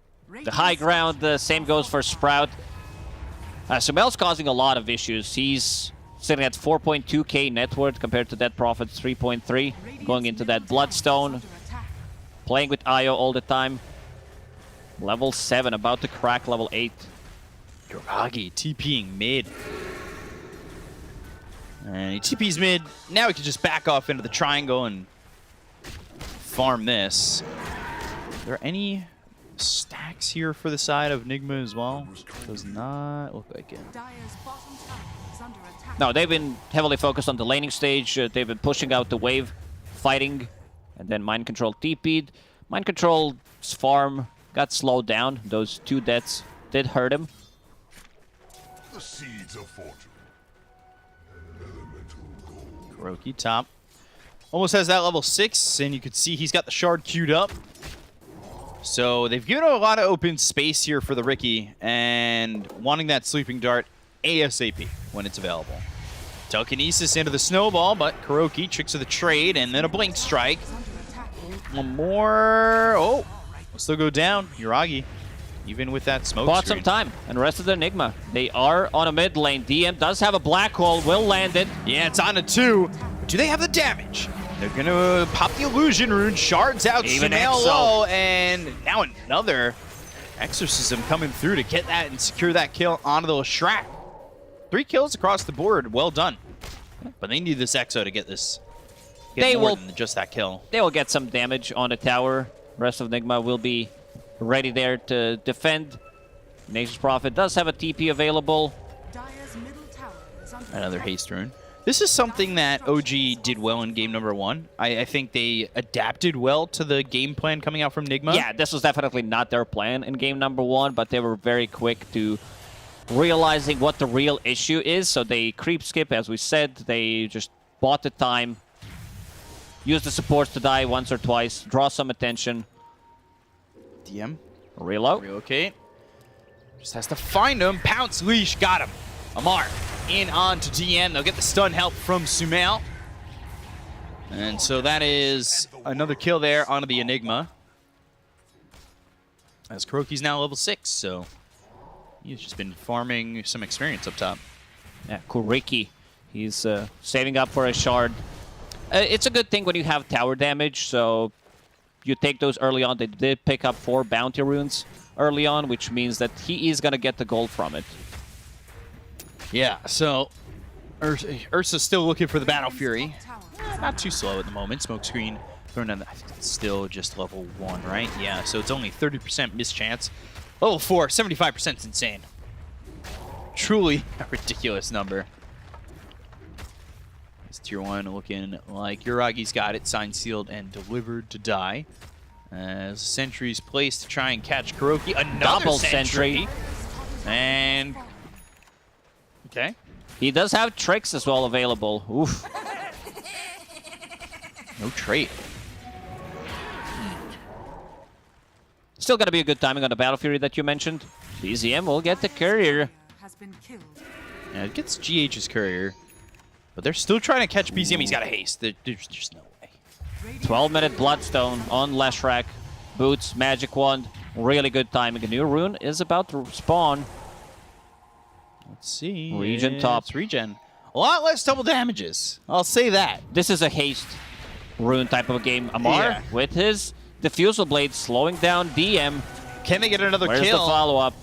the high ground. The same goes for Sprout. Sumail's causing a lot of issues. He's sitting at 4.2k net worth compared to Dead Prophet's 3.3. Going into that Bloodstone. Playing with IO all the time. Level 7, about to crack level 8. Yuragi TPing mid. And he TP's mid. Now he can just back off into the triangle and farm this. Are there any stacks here for the side of Nigma as well? Does not look like it. Dire's bottom tower is under attack. No, they've been heavily focused on the laning stage. They've been pushing out the wave, fighting, and then Mind Control TP'd. Mind Control's farm got slowed down. Those 2 deaths did hurt him. The seeds of fortune. Kuroki top. Almost has that level 6, and you can see he's got the shard queued up. So they've given him a lot of open space here for the Riki, and wanting that sleeping dart ASAP when it's available. Telekinesis into the snowball, but Kuroki tricks of the trade, and then a blink strike. One more. Oh, will still go down. Yuragi, even with that smoke Bought screen. some time, and rest of the Enigma. They are on a mid lane. DM does have a black hole, will land it. Yeah, it's on a 2. But do they have the damage? They're gonna pop the illusion rune, shards out, Even Sumail Exo. low, and now another exorcism coming through to get that and secure that kill onto the Shrek. 3 kills across the board, well done. But they need this Exo to get this. They more will- than just that kill. They will get some damage on the tower. Rest of Enigma will be ready there to defend. Nature's Prophet does have a TP available. Dire's middle tower is under Another attack. haste rune. This is something that OG did well in game number 1. I think they adapted well to the game plan coming out from Nigma. Yeah, this was definitely not their plan in game number 1, but they were very quick to realizing what the real issue is. So they creep skip, as we said. They just bought the time, used the supports to die once or twice, draw some attention, DM, reload. relocate. Just has to find him. Pounce, leash, got him. Amar in on to DM. They'll get the stun help from Sumail. And so that is another kill there onto the Enigma. As Kuroki's now level 6, so he's just been farming some experience up top. Yeah, Kuriki. He's saving up for a shard. It's a good thing when you have tower damage, so you take those early on. They did pick up 4 bounty runes early on, which means that he is going to get the gold from it. Yeah, so Ursa's still looking for the Battle Fury. Tower is Not too slow at the moment. Smoke screen thrown on. I think it's still just level 1, right? Yeah, so it's only 30% mischance. Level 4, 75% is insane. Truly a ridiculous number. It's tier 1 looking like Yuragi's got it, signed, sealed, and delivered to die. As sentry's placed to try and catch Kuroki. Another Double sentry. sentry. And okay. He does have tricks as well available. Oof. No trait. Still going to be a good timing on the Battle Fury that you mentioned. BZM will get the courier. has been killed. Yeah, it gets GH's courier. But they're still trying to catch BZM. He's got a haste. There's just no way. 12-minute Bloodstone on Leshrac. Boots, Magic Wand. Really good timing. A new rune is about to spawn. Let's see. Regen top. It's regen. A lot less double damages. I'll say that. This is a haste rune type of a game. Amar Yeah. with his Diffusal Blade slowing down DM. Can they get another Where's kill? the follow-up?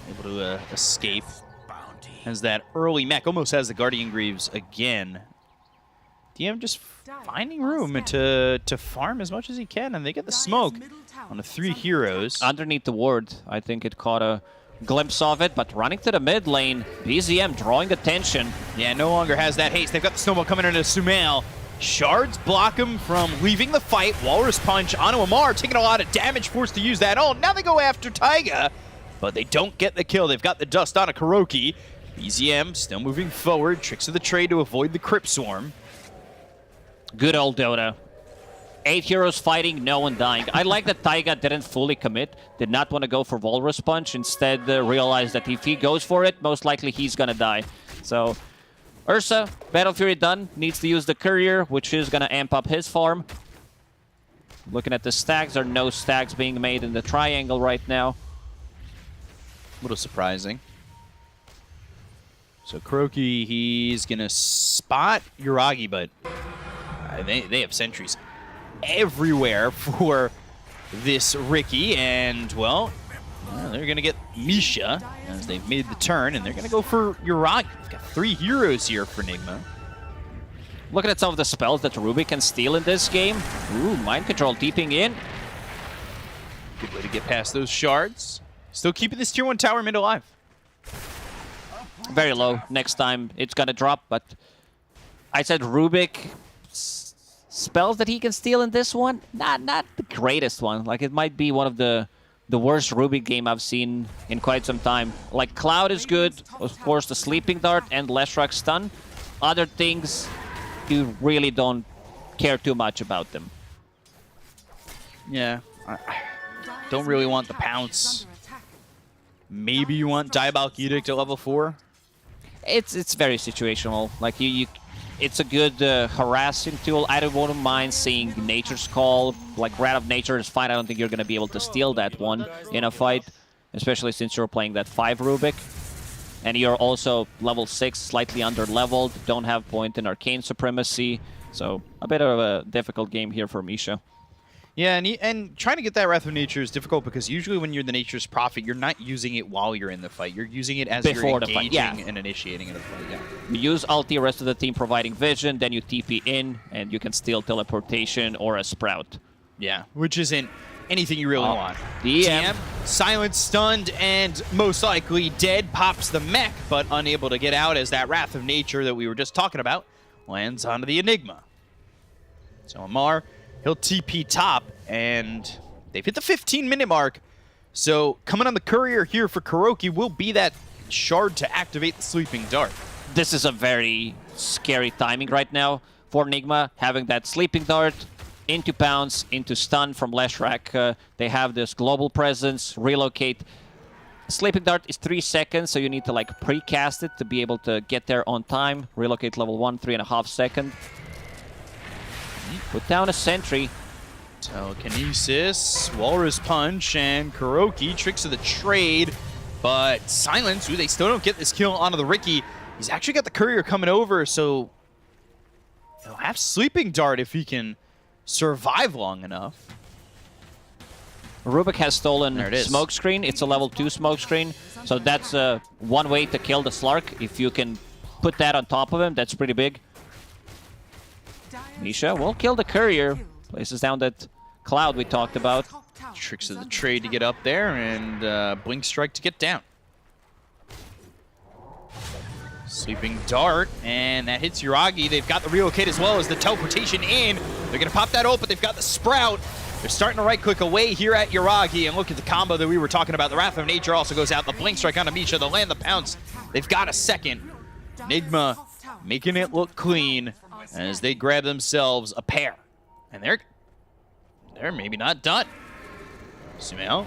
Able to escape. Has that early mech. Almost has the Guardian Greaves again. DM just finding room to farm as much as he can, and they get the smoke on the 3 heroes. Underneath the ward, I think it caught a glimpse of it, but running to the mid lane, BZM drawing attention. Yeah, no longer has that haste. They've got the snowball coming into Sumail. Shards block him from leaving the fight. Walrus Punch onto Amar, taking a lot of damage, forced to use that. Oh, now they go after Taiga, but they don't get the kill. They've got the dust on a Kuroki. BZM still moving forward. Tricks of the trade to avoid the Crypt Swarm. Good old Dota. 8 heroes fighting, no one dying. I like that Taiga didn't fully commit, did not want to go for Walrus Punch, instead realized that if he goes for it, most likely he's gonna die. So, Ursa, Battle Fury done, needs to use the Courier, which is gonna amp up his farm. Looking at the stacks, there are no stacks being made in the triangle right now. A little surprising. So Kuroki, he's gonna spot Yuragi, but they have sentries everywhere for this Riki, and well, they're gonna get Misha as they've made the turn, and they're gonna go for Yuragi. They've got 3 heroes here for Nigma. Looking at some of the spells that Ruby can steal in this game. Ooh, Mind Control deeping in. Good way to get past those shards. Still keeping this tier 1 tower mid alive. Very low. Next time it's gonna drop, but I said Rubik spells that he can steal in this one, not the greatest one. Like, it might be one of the worst Rubik game I've seen in quite some time. Like, Cloud is good, of course, the Sleeping Dart and Leshrac stun. Other things, you really don't care too much about them. Yeah. I don't really want the pounce. Maybe you want Diabolic Edict at level 4? It's very situational. Like, it's a good harassing tool. I wouldn't mind seeing Nature's Call. Like, Wrath of Nature is fine. I don't think you're going to be able to steal that one in a fight, especially since you're playing that 5 Rubik. And you're also level 6, slightly under-leveled, don't have point in Arcane Supremacy. So, a bit of a difficult game here for Misha. Yeah, and trying to get that Wrath of Nature is difficult because usually when you're the Nature's Prophet, you're not using it while you're in the fight. You're using it as Before you're the fight, engaging yeah. and initiating in the fight. Yeah. You use ulti, rest of the team providing vision, then you TP in, and you can steal teleportation or a sprout. Yeah, which isn't anything you really want. DM. Silent, stunned, and most likely dead, pops the mech, but unable to get out as that Wrath of Nature that we were just talking about lands onto the Enigma. So Amar, he'll TP top, and they've hit the 15-minute mark. So coming on the courier here for KuroKy will be that shard to activate the Sleeping Dart. This is a very scary timing right now for Enigma, having that Sleeping Dart into pounce, into stun from Leshrac. They have this global presence, relocate. Sleeping Dart is 3 seconds, so you need to like pre-cast it to be able to get there on time. Relocate level 1, 3.5 seconds. Put down a sentry. Telekinesis, Walrus Punch, and KuroKy, Tricks of the Trade. But Silence, ooh, they still don't get this kill onto the Riki. He's actually got the Courier coming over, so he'll have Sleeping Dart if he can survive long enough. Rubik has stolen There it is. Smokescreen. It's a level 2 Smokescreen, so that's one way to kill the Slark. If you can put that on top of him, that's pretty big. Misha will kill the Courier. Places down that Cloud we talked about. Tricks of the Trade to get up there, and Blink Strike to get down. Sleeping Dart, and that hits Yuragi. They've got the relocate as well as the teleportation in. They're going to pop that ult, but they've got the Sprout. They're starting to right-click away here at Yuragi, and look at the combo that we were talking about. The Wrath of Nature also goes out. The Blink Strike onto Misha. They'll land the pounce. They've got a second. Enigma making it look clean as they grab themselves a pair. And they're maybe not done. Sumail.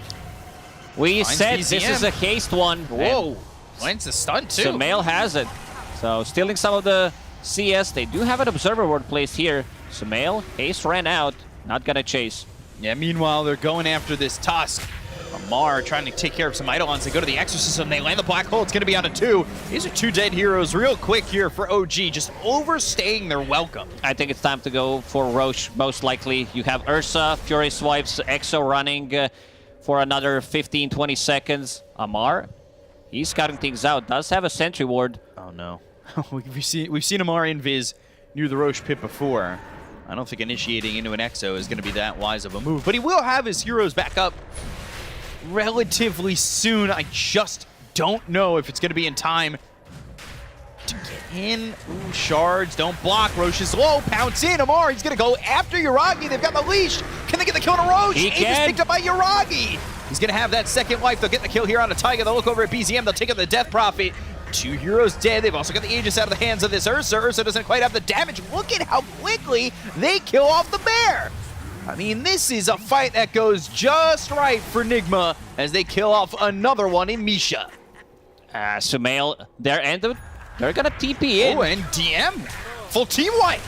We Finds said BZM. this is a haste one. Whoa. Lands the stun, too. Sumail has it. So stealing some of the CS. They do have an Observer Ward placed here. Sumail, haste ran out. Not gonna chase. Yeah, meanwhile, they're going after this Tusk. Amar trying to take care of some Eidolons. They go to the Exorcism. They land the Black Hole. It's going to be on a 2. These are 2 dead heroes real quick here for OG. Just overstaying their welcome. I think it's time to go for Roche, most likely. You have Ursa, Fury Swipes, Exo running for another 15, 20 seconds. Amar, he's scouting things out. Does have a Sentry Ward. Oh, no. we've seen Amar invis near the Roche pit before. I don't think initiating into an Exo is going to be that wise of a move. But he will have his heroes back up relatively soon. I just don't know if it's going to be in time to get in. Ooh, shards don't block. Roche is low. Pounce in. Amar, he's going to go after Yuragi. They've got the leash. Can they get the kill on Roche? He Aegis can. picked up by Yuragi. He's going to have that second life. They'll get the kill here on a Taiga. They'll look over at BZM. They'll take out the Death Prophet. 2 heroes dead. They've also got the Aegis out of the hands of this Ursa. Ursa doesn't quite have the damage. Look at how quickly they kill off the bear. I mean, this is a fight that goes just right for Nigma as they kill off another one in Misha. Sumail, they're ended. They're gonna TP in. Oh, and DM. Full team wipe.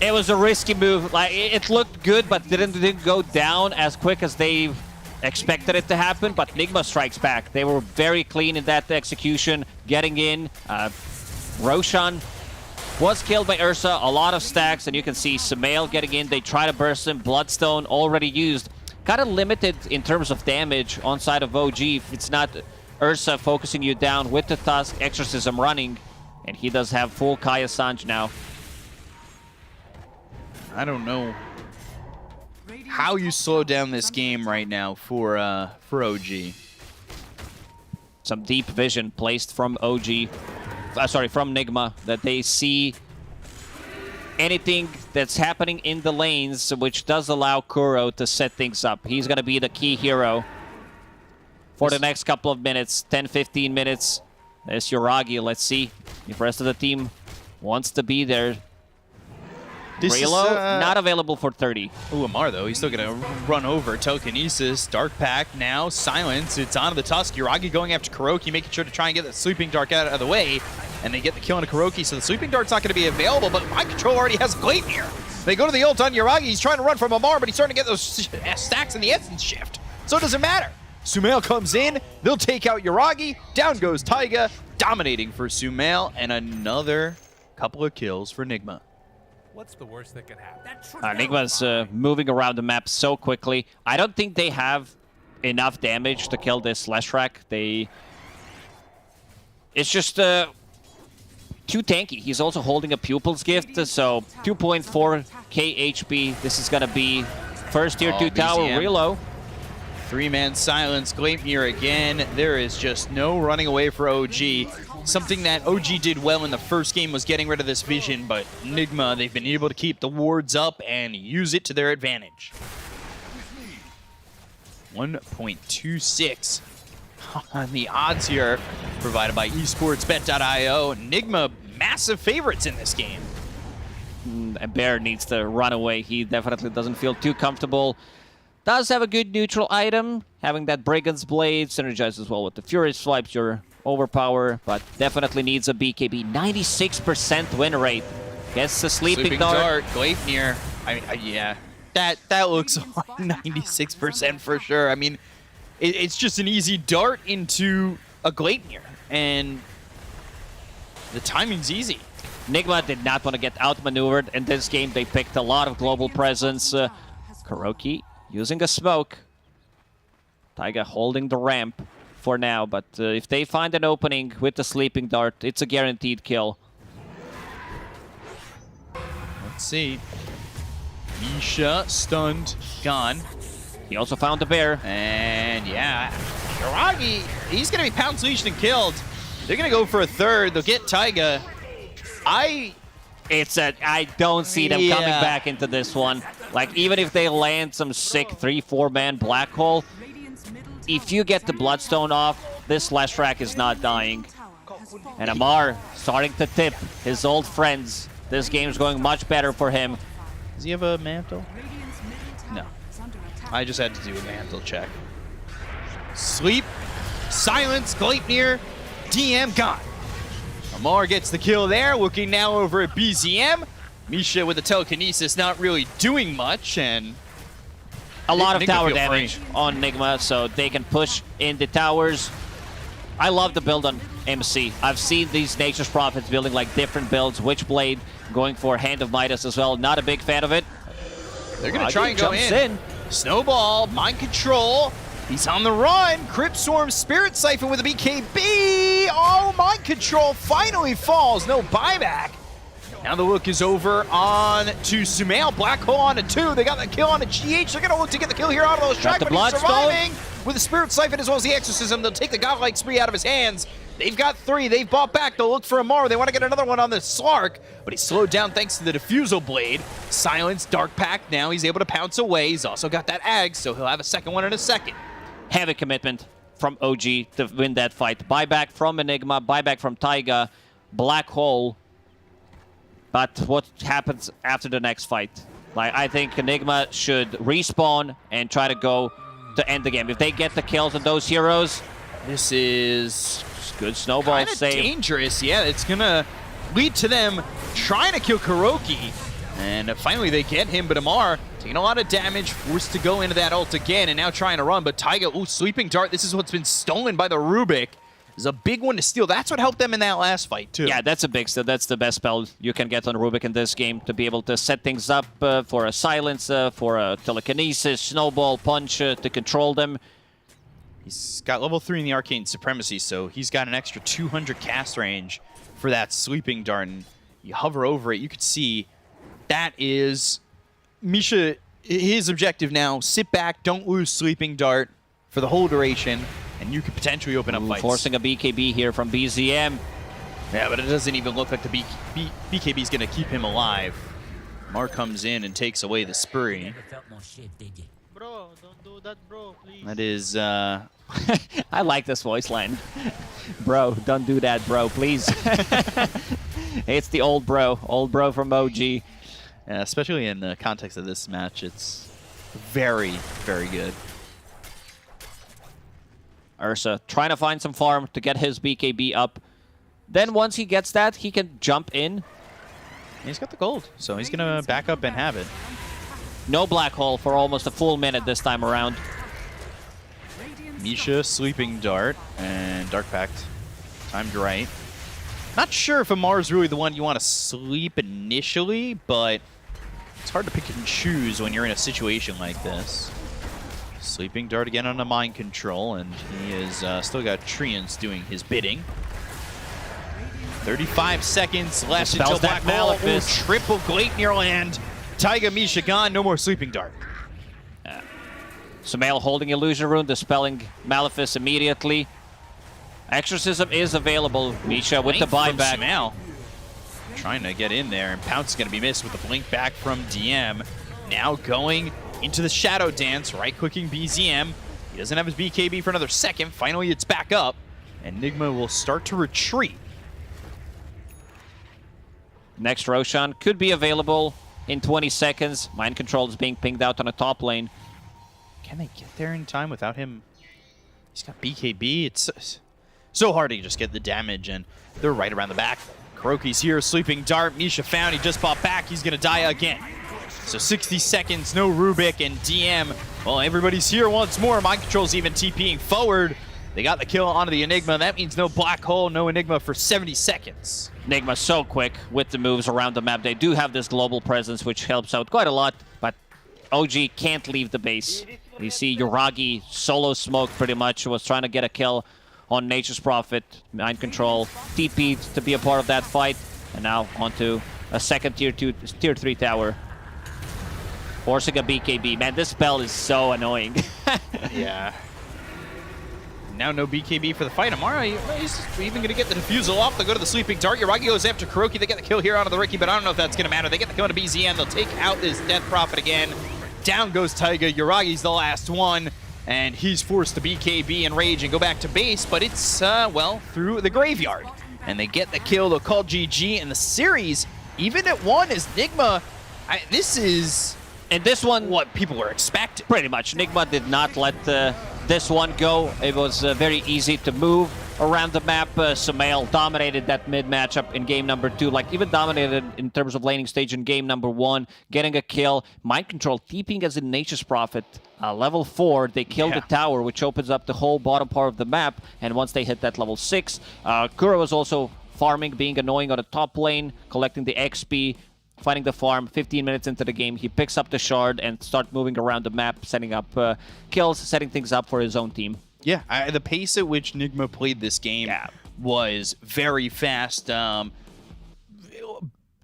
It was a risky move. Like, it looked good, but didn't go down as quick as they expected it to happen. But Nigma strikes back. They were very clean in that execution, getting in. Roshan was killed by Ursa, a lot of stacks, and you can see Sumail getting in. They try to burst him. Bloodstone already used. Kind of limited in terms of damage on side of OG if it's not Ursa focusing you down with the Tusk, Exorcism running, and he does have full Kaya Sanj now. I don't know how you slow down this game right now for OG. Some deep vision placed from OG, from Nigma, that they see anything that's happening in the lanes, which does allow Kuro to set things up. He's going to be the key hero for the next couple of minutes, 10-15 minutes. There's Yoragi. Let's see if the rest of the team wants to be there. Relo, not available for 30. Ooh, Amar, though, he's still going to run over. Telekinesis, Dark Pact, now Silence. It's onto the Tusk. Yoragi going after Kuroki, making sure to try and get the Sleeping Dark out of the way. And they get the kill on Kuroki, so the Sleeping Dart's not going to be available, but Mind Control already has Gleipnir. They go to the ult on Yoragi. He's trying to run from Amar, but he's starting to get those stacks in the Essence Shift. So it doesn't matter. Sumail comes in. They'll take out Yoragi. Down goes Taiga, dominating for Sumail, and another couple of kills for Nigma. What's the worst that can happen? Nigma's moving around the map so quickly. I don't think they have enough damage to kill this Leshrac. It's just too tanky. He's also holding a Pupil's Gift, so 2.4k HP. This is gonna be first tier 2 tower Relo. 3-man Silence, Gleipnir again. There is just no running away for OG. Something that OG did well in the first game was getting rid of this vision, but Nigma, they've been able to keep the wards up and use it to their advantage. 1.26 on the odds here, provided by esportsbet.io. Nigma, massive favorites in this game. And Bear needs to run away. He definitely doesn't feel too comfortable. Does have a good neutral item. Having that Brigand's Blade synergizes well with the Furious Swipes, your overpower, but definitely needs a BKB. 96% win rate. Gets the Sleeping Dart. Gleipnir. I mean, yeah, that looks like 96% for sure. I mean, it's just an easy dart into a Gleipnir, and the timing's easy. Nigma did not want to get outmaneuvered in this game. They picked a lot of global presence. Kuroki using a smoke. Taiga holding the ramp for now, but if they find an opening with the Sleeping Dart, it's a guaranteed kill. Let's see. Misha stunned, gone. He also found the Bear. And yeah, Yoragi, he's going to be Pounce Leashed and killed. They're going to go for a third. They'll get Taiga. I don't see them coming back into this one. Like, even if they land some sick 3-4-man black hole, if you get the Bloodstone off, this Leshrac is not dying. And Amar starting to tip his old friends. This game's going much better for him. Does he have a mantle? No. I just had to do a mantle check. Sleep, Silence, Gleipnir, DM gone. Amar gets the kill there, looking now over at BZM. Misha with the telekinesis not really doing much, and a lot of tower damage on Nigma, so they can push in the towers. I love the build on MC. I've seen these Nature's Prophets building like different builds, Witchblade, going for Hand of Midas as well. Not a big fan of it. They're going to try and go in. Snowball, Mind Control. He's on the run. Crypt Swarm, Spirit Siphon with a BKB. Oh, Mind Control finally falls. No buyback. Now the look is over on to Sumail. Black Hole on a 2. They got the kill on a GH. They're going to look to get the kill here on those tracks, but he's surviving with the Spirit Siphon as well as the Exorcism. They'll take the Godlike Spree out of his hands. They've got 3. They've bought back. They'll look for Amar. They want to get another one on the Slark, but he's slowed down thanks to the Diffusal Blade. Silence, Dark Pact now. He's able to pounce away. He's also got that Ag, so he'll have a second one in a second. Heavy commitment from OG to win that fight. Buyback from Enigma, buyback from Taiga, Black Hole. But what happens after the next fight? Like, I think Enigma should respawn and try to go to end the game. If they get the kills on those heroes, this is good snowball save. Dangerous, yeah. It's gonna lead to them trying to kill Kuroki. And finally they get him, but Amar taking a lot of damage, forced to go into that ult again, and now trying to run. But Taiga, ooh, Sleeping Dart, this is what's been stolen by the Rubik. Is a big one to steal. That's what helped them in that last fight, too. Yeah, that's a big steal. That's the best spell you can get on Rubik in this game, to be able to set things up for a Silence, for a Telekinesis, Snowball, Punch, to control them. He's got level 3 in the Arcane Supremacy, so he's got an extra 200 cast range for that Sleeping Dart. And you hover over it, you could see that is Misha, his objective now, sit back, don't lose Sleeping Dart for the whole duration, and you could potentially open up fights. Forcing a BKB here from BZM. Yeah, but it doesn't even look like the BKB is going to keep him alive. Mar comes in and takes away the spree. Bro, don't do that, bro, please. That is, I like this voice line. Bro, don't do that, bro, please. It's the old bro from OG. yeah, especially in the context of this match, it's very, very good. Ursa trying to find some farm to get his BKB up. Then once he gets that, he can jump in. He's got the gold, so he's going to back up and have it. No black hole for almost a full minute this time around. Misha, Sleeping Dart, and Dark Pact timed right. Not sure if Amar's really the one you want to sleep initially, but it's hard to pick and choose when you're in a situation like this. Sleeping Dart again on a mind control, and he is still got Treants doing his bidding. 35 seconds left until Black Malefice. Triple Gleipnir land. Taiga, Misha gone, no more Sleeping Dart. Sumail holding Illusion Rune, dispelling Malefice immediately. Exorcism is available. Misha with the buyback. Sumail trying to get in there, and Pounce is going to be missed with the blink back from DM. Now going into the Shadow Dance, right-clicking BZM. He doesn't have his BKB for another second. Finally, it's back up, and Nigma will start to retreat. Next Roshan could be available in 20 seconds. Mind Control is being pinged out on the top lane. Can they get there in time without him? He's got BKB. It's so hard to just get the damage, and they're right around the back. Kuroki's here, Sleeping Dart. Misha found, he just bought back. He's going to die again. So 60 seconds, no Rubik, and DM. Well, everybody's here once more. Mind Control's even TPing forward. They got the kill onto the Enigma. That means no Black Hole, no Enigma for 70 seconds. Enigma so quick with the moves around the map. They do have this global presence, which helps out quite a lot, but OG can't leave the base. You see Yuragi solo smoke pretty much, was trying to get a kill on Nature's Prophet. Mind Control TP'd to be a part of that fight, and now onto a second tier 3 tower. Forcing a BKB. Man, this spell is so annoying. Yeah. Now no BKB for the fight. Amara, he's even going to get the defusal off. They'll go to the Sleeping Dart. Yuragi goes after Kuroki. They get the kill here onto the Riki, but I don't know if that's going to matter. They get the kill onto BZN. They'll take out this Death Prophet again. Down goes Taiga. Yuragi's the last one, and he's forced to BKB and Rage and go back to base, but it's, well, through the graveyard. And they get the kill. They'll call GG, and the series, even at 1, is Nigma. This is... And this one, what people were expecting. Pretty much. Nigma did not let this one go. It was very easy to move around the map. Sumail dominated that mid matchup in game number 2, like even dominated in terms of laning stage in game number 1, getting a kill. Mind Control TPing as in Nature's Prophet. Level 4, they kill the tower, which opens up the whole bottom part of the map. And once they hit that level 6, Kuro was also farming, being annoying on the top lane, collecting the XP, finding the farm. 15 minutes into the game, he picks up the shard and start moving around the map, setting up kills, setting things up for his own team. Yeah, the pace at which Nigma played this game was very fast.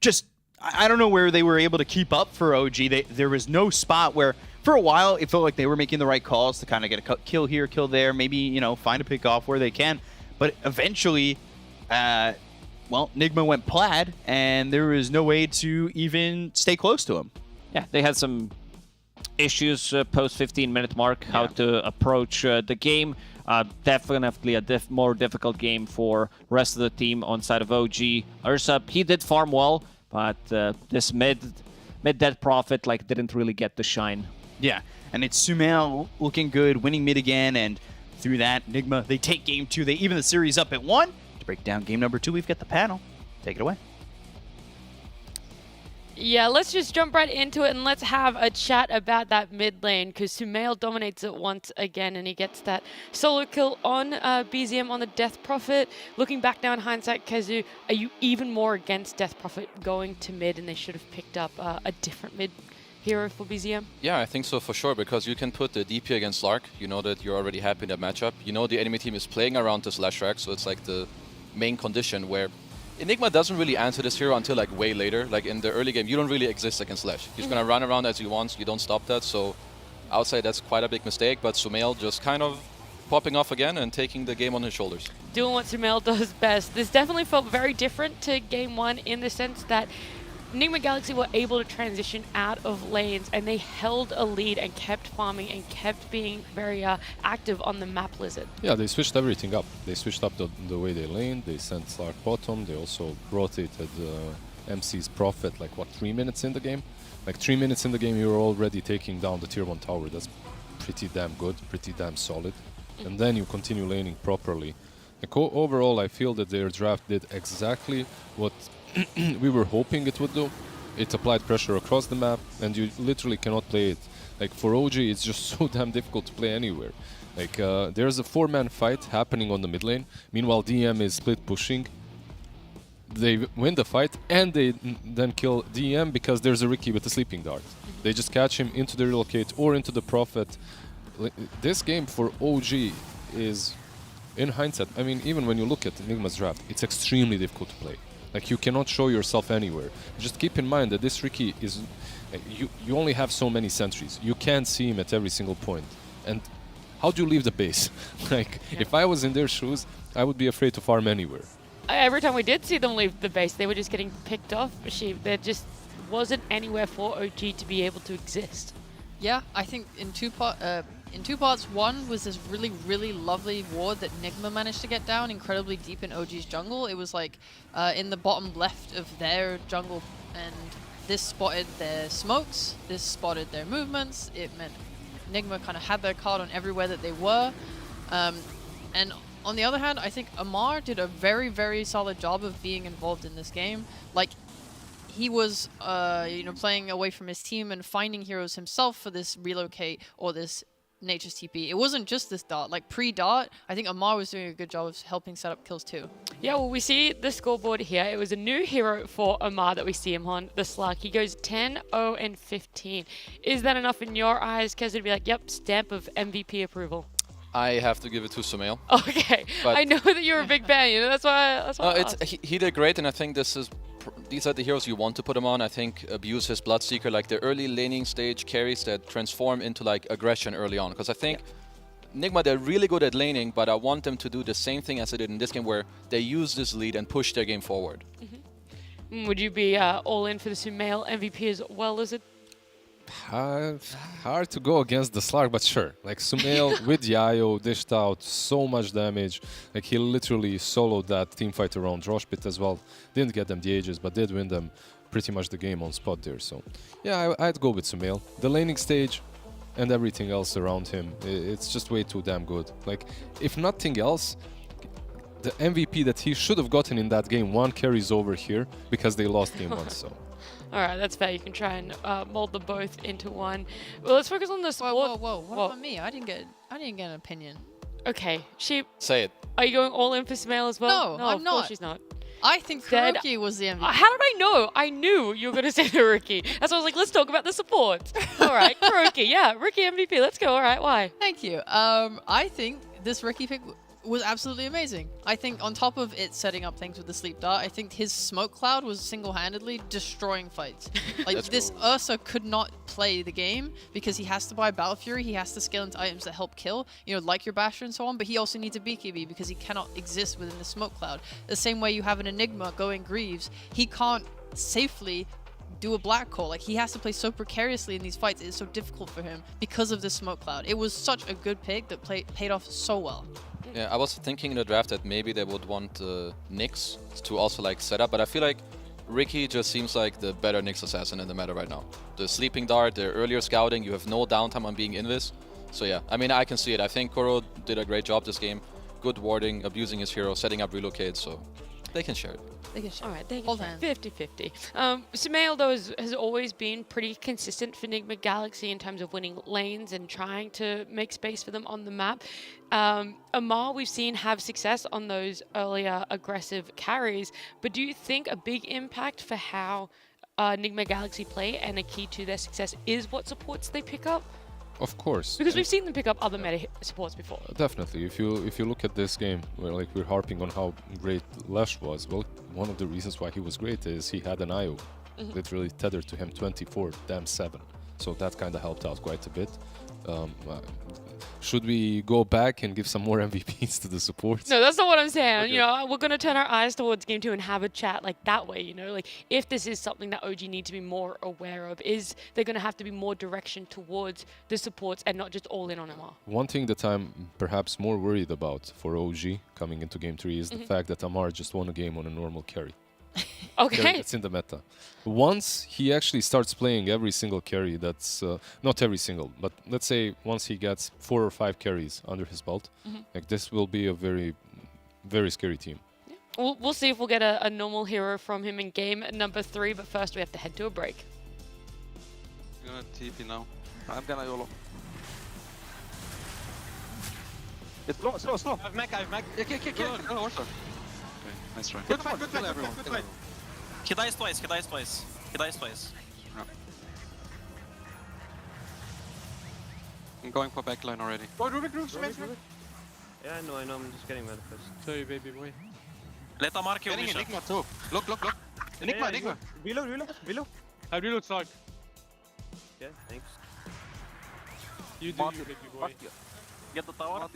Just, I don't know where they were able to keep up for OG. There was no spot where, for a while, it felt like they were making the right calls to kind of get a kill here, kill there, maybe, you know, find a pick off where they can. But eventually, well, Nigma went plaid, and there was no way to even stay close to him. Yeah, they had some issues post 15-minute mark, how to approach the game. Definitely a more difficult game for rest of the team on side of OG. Ursa, he did farm well, but this mid Death Prophet like didn't really get the shine. Yeah, and it's Sumail looking good, winning mid again, and through that, Nigma, they take game 2. They even the series up at 1. To break down game number 2, we've got the panel. Take it away. Yeah, let's just jump right into it and let's have a chat about that mid lane, because Sumail dominates it once again and he gets that solo kill on BZM on the Death Prophet. Looking back now in hindsight, Kezu, are you even more against Death Prophet going to mid and they should have picked up a different mid hero for BZM? Yeah, I think so for sure, because you can put the DP against Lark. You know that you're already happy in that matchup. You know the enemy team is playing around this Lashrak, so it's like the main condition where Enigma doesn't really answer this hero until like way later. Like in the early game, you don't really exist against Slash. He's gonna run around as he wants. You don't stop that. So I would say that's quite a big mistake. But Sumail just kind of popping off again and taking the game on his shoulders. Doing what Sumail does best. This definitely felt very different to game one in the sense that Enigma Galaxy were able to transition out of lanes and they held a lead and kept farming and kept being very active on the map Lizard. Yeah, they switched everything up. They switched up the way they laned. They sent Slark bottom. They also rotated MC's Prophet like, what, 3 minutes in the game? Like 3 minutes in the game, you were already taking down the tier 1 tower. That's pretty damn good, pretty damn solid. And then you continue laning properly. Like, overall, I feel that their draft did exactly what we were hoping it would do. It applied pressure across the map, and you literally cannot play it. Like for OG, it's just so damn difficult to play anywhere. Like there's a 4-man fight happening on the mid lane. Meanwhile, DM is split pushing. They win the fight, and they then kill DM because there's a Riki with a sleeping dart. They just catch him into the relocate or into the Prophet. This game for OG is, in hindsight, I mean, even when you look at Enigma's draft, it's extremely difficult to play. Like, you cannot show yourself anywhere. Just keep in mind that this Riki is... You only have so many sentries. You can't see him at every single point. And how do you leave the base? Like, if I was in their shoes, I would be afraid to farm anywhere. Every time we did see them leave the base, they were just getting picked off. There just wasn't anywhere for OG to be able to exist. Yeah, I think in two parts. One was this really, really lovely ward that Nigma managed to get down incredibly deep in OG's jungle. It was like in the bottom left of their jungle, and this spotted their smokes, this spotted their movements. It meant Nigma kind of had their card on everywhere that they were. And on the other hand, I think Amar did a very, very solid job of being involved in this game. Like, he was, playing away from his team and finding heroes himself for this relocate or this Nature's TP. It wasn't just this dart. Like, pre-dart, I think Amar was doing a good job of helping set up kills too. Yeah, well, we see the scoreboard here. It was a new hero for Amar that we see him on, the Slark. He goes 10, 0, and 15. Is that enough in your eyes, Kez, to be like, yep, stamp of MVP approval? I have to give it to Sumail. Okay, but I know that you're a big fan. You know, that's why. He did great, and I think these are the heroes you want to put him on. I think Abuse his Bloodseeker, like the early laning stage carries that transform into like aggression early on. Because I think Nigma, they're really good at laning, but I want them to do the same thing as they did in this game, where they use this lead and push their game forward. Would you be all in for the Sumail MVP as well as it? Hard to go against the Slark, but sure. Like, Sumail with Yayo dished out so much damage. Like, he literally soloed that teamfight around Droshpit as well. Didn't get them the ages, but did win them pretty much the game on spot there. So, yeah, I'd go with Sumail. The laning stage and everything else around him, it's just way too damn good. Like, if nothing else, the MVP that he should have gotten in that game 1 carries over here because they lost game 1, so... All right, that's fair. You can try and mold them both into one. Well, let's focus on the support. Whoa! What about me? I didn't get an opinion. Okay, Sheep. Say it. Are you going all in for Sumail as well? No, I'm of not. course she's not. I think Kuroki was the MVP. How did I know? I knew you were going to say the Riki. That's why I was like, let's talk about the support. All right, Kuroki. Yeah, Riki MVP. Let's go. All right, why? Thank you. I think this Riki pick was absolutely amazing. I think on top of it setting up things with the sleep dart, I think his smoke cloud was single-handedly destroying fights. Like, this Ursa could not play the game because he has to buy Battle Fury, he has to scale into items that help kill, like your Basher and so on, but he also needs a BKB because he cannot exist within the smoke cloud. The same way you have an Enigma going Greaves, he can't safely do a black hole. Like, he has to play so precariously in these fights. It's so difficult for him because of the smoke cloud. It was such a good pick that paid off so well. Yeah, I was thinking in the draft that maybe they would want Nyx to also like set up, but I feel like Riki just seems like the better Nyx assassin in the meta right now. The sleeping dart, the earlier scouting, you have no downtime on being invis. So yeah, I mean, I can see it. I think Koro did a great job this game. Good warding, abusing his hero, setting up relocate, so they can share it. All right, they can share 50-50. Sumail, though, has always been pretty consistent for Enigma Galaxy in terms of winning lanes and trying to make space for them on the map. Amar, we've seen have success on those earlier aggressive carries, but do you think a big impact for how Enigma Galaxy play and a key to their success is what supports they pick up? Of course. Because we've seen them pick up other meta supports before. Definitely. If you look at this game, where like we're harping on how great Lesh was, well, one of the reasons why he was great is he had an IO literally tethered to him 24/7. So that kind of helped out quite a bit. Should we go back and give some more MVPs to the supports? No, that's not what I'm saying. Okay. You know, we're going to turn our eyes towards Game 2 and have a chat like that way, you know? Like, if this is something that OG need to be more aware of, is there going to have to be more direction towards the supports and not just all in on MR? One thing that I'm perhaps more worried about for OG coming into Game 3 is the fact that Amar just won a game on a normal carry. Okay. It's in the meta. Once he actually starts playing every single carry, that's not every single, but let's say once he gets 4 or 5 carries under his belt, like this will be a very, very scary team. We'll see if we'll get a normal hero from him in game number 3, but first we have to head to a break. I'm gonna TP now. I'm gonna YOLO. It's slow. I have mech. Yeah, kill. Oh, also. Okay, nice try. Good fight. Kill everyone. He dies twice. Yeah. I'm going for backline already. Go, Rubik. Yeah, I know. I'm just getting manifest. Sorry, baby boy. Let Amar kill Getting Bishop. Enigma too. Look. Enigma. Reload. I reload Sark. Yeah, thanks. You do, you baby boy. Get the tower.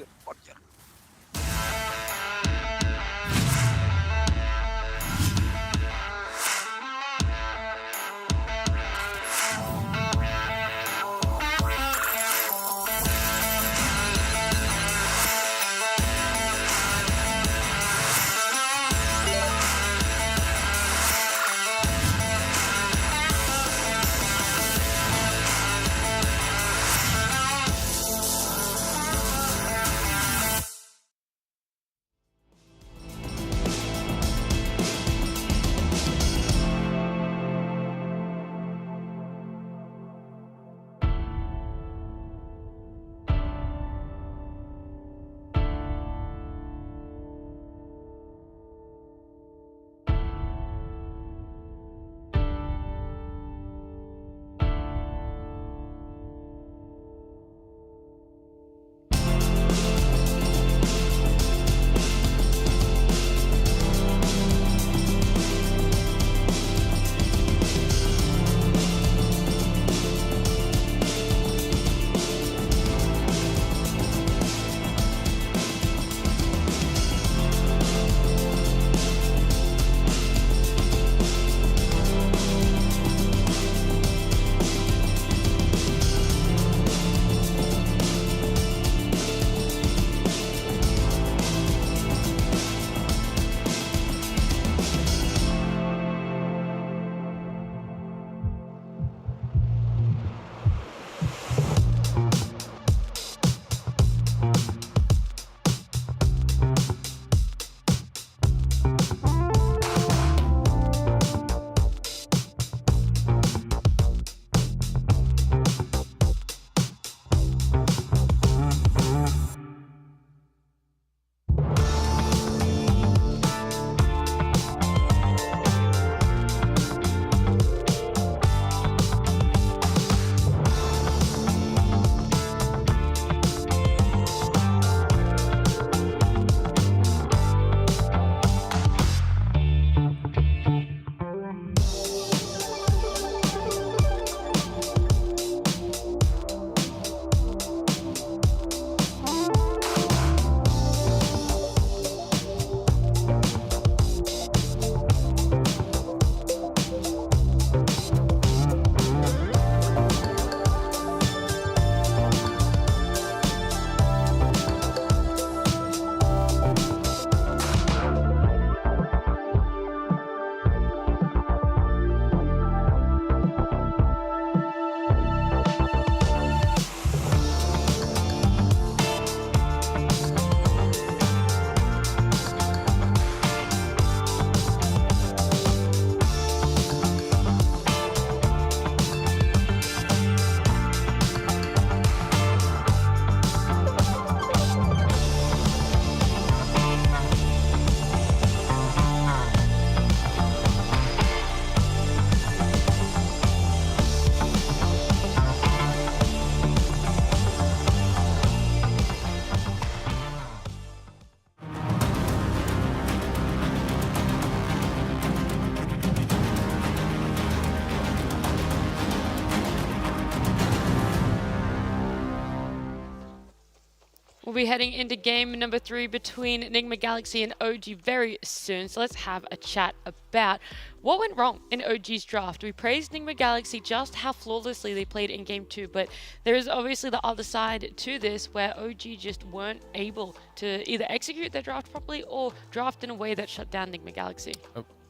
We'll be heading into game number 3 between Enigma Galaxy and OG very soon. So let's have a chat about what went wrong in OG's draft. We praised Enigma Galaxy just how flawlessly they played in game 2, but there is obviously the other side to this where OG just weren't able to either execute their draft properly or draft in a way that shut down Enigma Galaxy.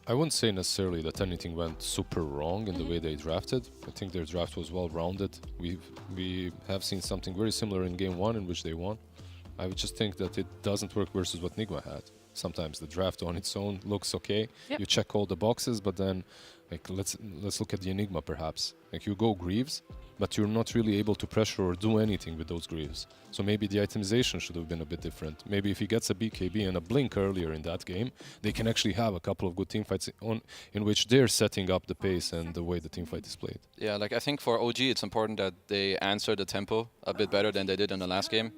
I wouldn't say necessarily that anything went super wrong in the way they drafted. I think their draft was well rounded. We have seen something very similar in game 1 in which they won. I would just think that it doesn't work versus what Nigma had. Sometimes the draft on its own looks okay. Yep. You check all the boxes, but then like let's look at the Enigma perhaps. Like you go Greaves, but you're not really able to pressure or do anything with those Greaves. So maybe the itemization should have been a bit different. Maybe if he gets a BKB and a Blink earlier in that game, they can actually have a couple of good teamfights in which they're setting up the pace and the way the teamfight is played. Yeah, like I think for OG it's important that they answer the tempo a bit better than they did in the last game.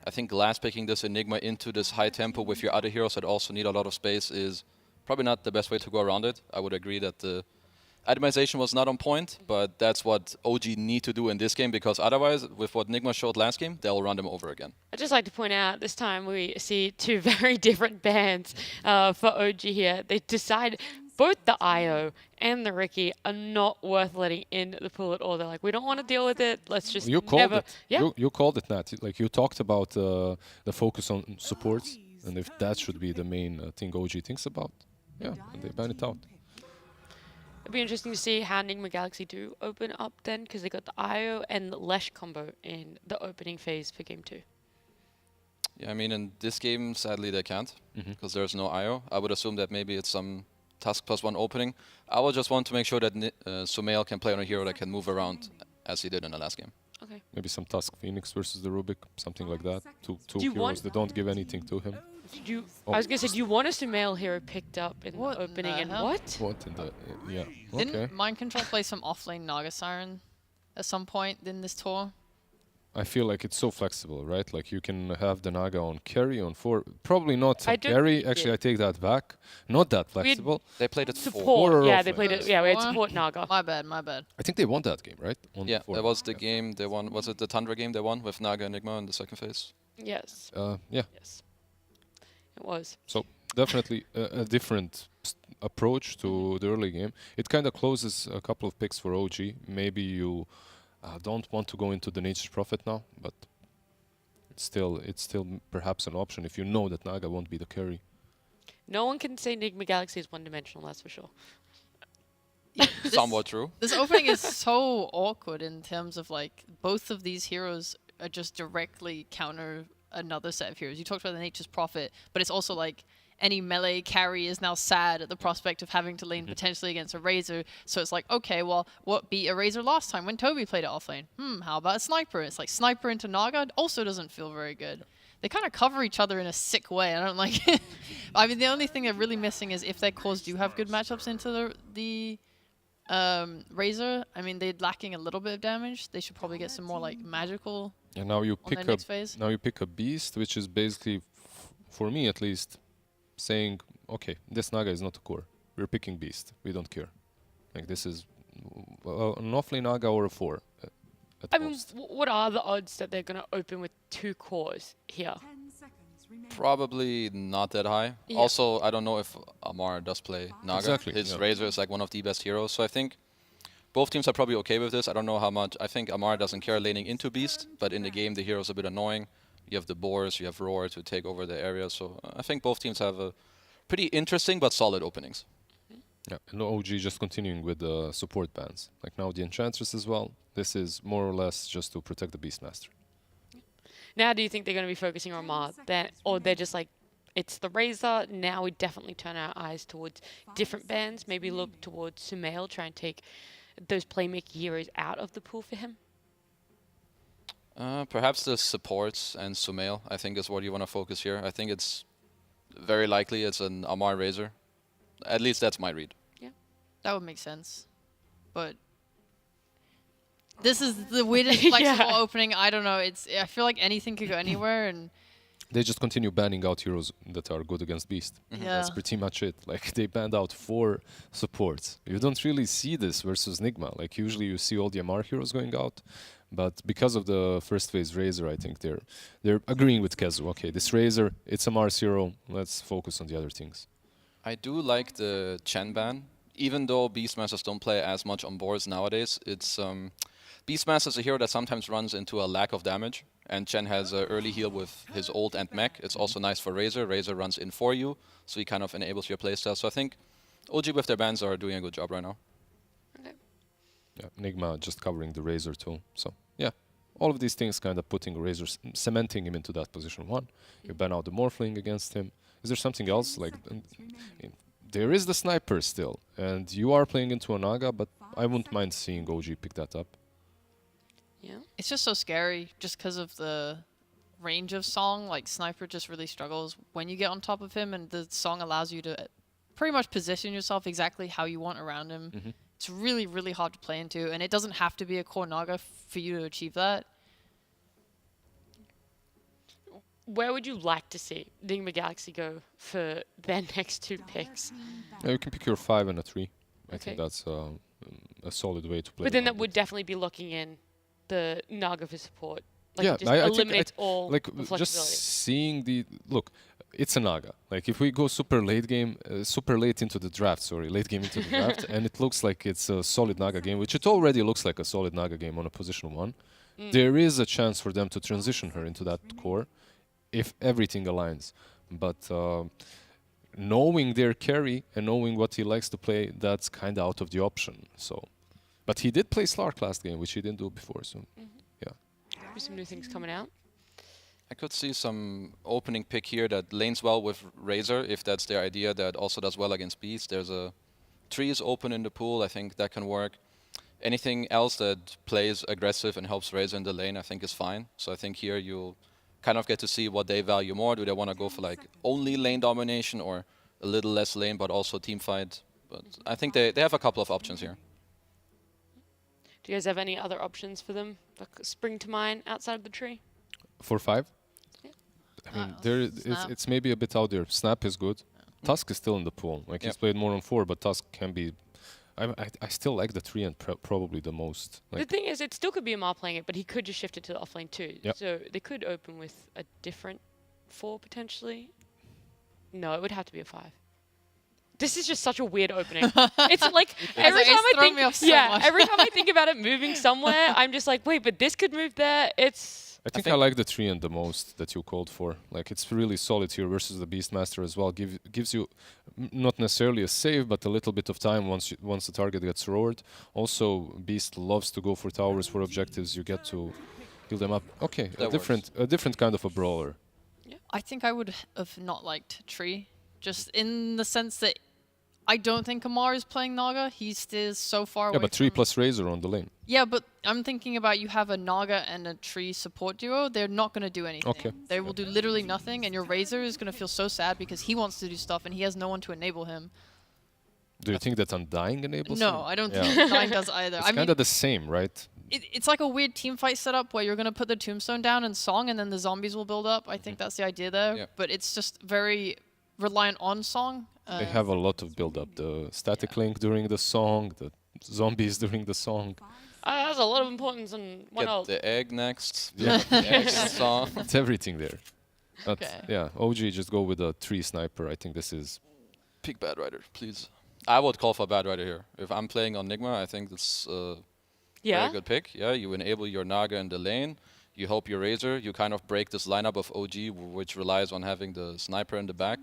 I think last picking this Enigma into this high tempo with your other heroes that also need a lot of space is probably not the best way to go around it. I would agree that the itemization was not on point, but that's what OG need to do in this game, because otherwise, with what Nigma showed last game, they'll run them over again. I'd just like to point out this time we see 2 very different bans for OG here. They decide both the IO and the Riki are not worth letting in the pool at all. They're like, we don't want to deal with it. Let's just You called it. Yeah. You called it, Nat. Like you talked about the focus on supports, and if that should be the main thing OG thinks about, yeah, and they ban it out. It'd be interesting to see how Enigma Galaxy do open up then, because they got the IO and the Lesh combo in the opening phase for game 2. Yeah, I mean, in this game, sadly, they can't, because there's no IO. I would assume that maybe it's some Tusk +1 opening. I will just want to make sure that Sumail can play on a hero that can move around as he did in the last game. Okay. Maybe some Tusk Phoenix versus the Rubik, something like that. Two you heroes want- that don't give anything to him. I was going to say, do you want a Sumail hero picked up in What the opening the and hell? what? What in the... yeah, Didn't okay. Mind Control play some offlane Naga Siren at some point in this tour? I feel like it's so flexible, right? Like you can have the Naga on carry, on 4. Probably not I on don't carry. think Actually, it- I take that back. Not that flexible. They played it Support. 4. Yeah, off they it. played it. Yeah, we had Four? support Naga. My bad, my bad. I think they won that game, right? On Yeah, 4. that was the game they won. Was it the Tundra game they won with Naga Enigma in the second phase? Yes. Yeah. Yes. It was. So definitely a different approach to the early game. It kind of closes a couple of picks for OG. Maybe you don't want to go into the Nature's Prophet now, but it's still perhaps an option if you know that Naga won't be the carry. No one can say Enigma Galaxy is one-dimensional, that's for sure. Somewhat true. This opening is so awkward in terms of like both of these heroes are just directly counter another set of heroes. You talked about the Nature's Prophet, but it's also like any melee carry is now sad at the prospect of having to lane potentially against a Razor. So it's like, okay, well, what beat a Razor last time when Toby played it offlane? How about a Sniper? It's like Sniper into Naga also doesn't feel very good. They kind of cover each other in a sick way. I don't like it. I mean, the only thing they're really missing is if their cores do have good matchups into the Razor, I mean, they're lacking a little bit of damage. They should probably get some more like magical. And now you On their pick next phase? now you pick a beast, which is basically, for me at least, saying, okay, this Naga is not a core. We're picking beast. We don't care. Like this is an offlane Naga or a 4 at I mean, most. what are the odds that they're going to open with 2 cores here? 10 seconds remaining. Probably not that high. Yeah. Also, I don't know if Amar does play Naga. Exactly, His yeah. Razor is like one of the best heroes, so I think both teams are probably okay with this. I don't know how much. I think Amar doesn't care laning into Beast, but in the game the hero's a bit annoying. You have the Boars, you have Roar to take over the area, so I think both teams have a pretty interesting but solid openings. Yeah, and OG just continuing with the support bans. Like now the Enchantress as well. This is more or less just to protect the Beastmaster. Now, do you think they're going to be focusing on Mars? Or they're just like, it's the Razor, now we definitely turn our eyes towards different bands, maybe look towards Sumail, try and take those playmaking heroes out of the pool for him? Perhaps the supports and Sumail, I think, is what you want to focus here. I think it's very likely it's an Amar Razor. At least that's my read. That would make sense. But this is the weirdest flexible Yeah. opening. I don't know. I feel like anything could go anywhere, and They just continue banning out heroes that are good against Beast. That's Yeah. pretty much it. Like they banned out 4 supports. You don't really see this versus Nigma. Like usually you see all the Amar heroes going out, But because of the first phase Razor, I think they're agreeing with Kezu. Okay, this Razor, it's a Mars hero. Let's focus on the other things. I do like the Chen ban. Even though Beastmasters don't play as much on boards nowadays, it's Beastmaster is a hero that sometimes runs into a lack of damage, and Chen has an early heal with his ult and mech. It's also nice for Razor. Razor runs in for you, so he kind of enables your playstyle. So I think OG with their bans are doing a good job right now. Yeah, Enigma just covering the Razor too. So yeah, all of these things kind of putting Razor, cementing him into that position 1. You ban out the Morphling against him. Is there something else? Like, there is the Sniper still, and you are playing into a Naga, but I wouldn't mind seeing OG pick that up. Yeah. It's just so scary just because of the range of Song. Like, Sniper just really struggles when you get on top of him, and the Song allows you to pretty much position yourself exactly how you want around him. It's really, really hard to play into, and it doesn't have to be a core Naga for you to achieve that. Where would you like to see Enigma Galaxy go for their next 2 picks? You can pick your 5 and a 3. I Okay. think that's a solid way to play. But then that around would it. definitely be looking in the Naga for support. Like, Yeah, it just I think eliminates all like the just flexibility. seeing the look. It's a Naga. Like if we go super late game, super late into the draft. Sorry, late game into the draft, and it looks like it's a solid Naga game, which it already looks like a solid Naga game on a position 1. There is a chance for them to transition her into that core, if everything aligns. But knowing their carry and knowing what he likes to play, that's kind of out of the option. So, but he did play Slark last game, which he didn't do before. So, yeah. Maybe some new things coming out. I could see some opening pick here that lanes well with Razor, if that's their idea, that also does well against Beast. There's a trees open in the pool, I think that can work. Anything else that plays aggressive and helps Razor in the lane, I think is fine. So I think here you'll kind of get to see what they value more. Do they want to go for like only lane domination or a little less lane but also team fight? But I think they have a couple of options here. Do you guys have any other options for them that spring to mind outside of the tree? For 5? Yeah. I mean, it's maybe a bit out there. Snap is good. Tusk is still in the pool. Like he's played more on 4, but Tusk can be. I still like the 3 and probably the most. Like The thing is, it still could be Amar playing it, but he could just shift it to the offlane too. Yep. So they could open with a different 4 potentially. No, it would have to be a 5. This is just such a weird opening. It's like every time I think, every time I think about it moving somewhere, I'm just like, wait, but this could move there. I think I like the 3 and the most that you called for. Like it's really solid here versus the Beastmaster as well. Gives you not necessarily a save, but a little bit of time once the target gets roared. Also, Beast loves to go for towers for objectives. You get to heal them up. Okay, a different kind of a brawler. Yeah. I think I would have not liked Tree, just in the sense that I don't think Amar is playing Naga. He's still so far away. Yeah, but 3 plus Razor on the lane. Yeah, but I'm thinking about you have a Naga and a Tree support duo. They're not going to do anything. Okay. They will do literally nothing, and your Razor is going to feel so sad because he wants to do stuff and he has no one to enable him. Do you think that Undying enables him? No, I don't think Undying does either. It's kind of the same, right? It's like a weird team fight setup where you're going to put the tombstone down and Song, and then the zombies will build up. I think that's the idea there. Yeah. But it's just very reliant on Song. They have a lot of build-up. The static link during the song, the zombies during the song. That's a lot of importance on one Get ult. the egg next. Yeah. The egg in the song. It's everything there. But Okay. yeah, OG just go with a 3 sniper. I think this is... Pick Bad Rider, please. I would call for Bad Rider here. If I'm playing on Nigma, I think that's a very good pick. Yeah, you enable your Naga in the lane. You help your Razor. You kind of break this lineup of OG, which relies on having the sniper in the back.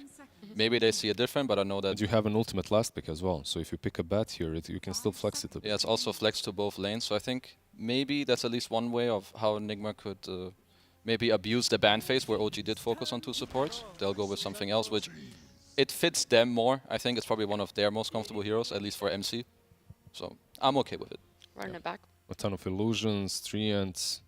Maybe they see it different, but I know that... And you have an ultimate last pick as well. So if you pick a bat here, you can still flex it a bit. Yeah, it's also flex to both lanes. So I think maybe that's at least one way of how Nigma could maybe abuse the ban phase where OG did focus on 2 supports. They'll go with something else, which it fits them more. I think it's probably one of their most comfortable heroes, at least for MC. So I'm okay with it. Running it back. A ton of illusions, 3 ants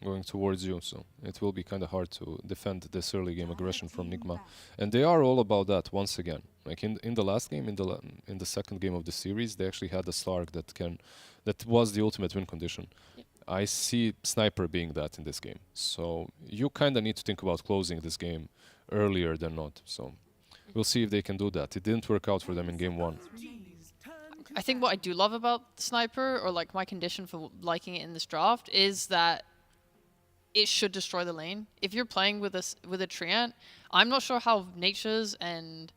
going towards you, so it will be kind of hard to defend this early game aggression from Nigma. And they are all about that once again. Like in the last game, in the second game of the series, they actually had a Slark that was the ultimate win condition. Yep. I see Sniper being that in this game. So you kind of need to think about closing this game earlier than not. So we'll see if they can do that. It didn't work out for them in game 1. I think what I do love about Sniper, or like my condition for liking it in this draft, is that it should destroy the lane. If you're playing with a Treant, I'm not sure how Nature's and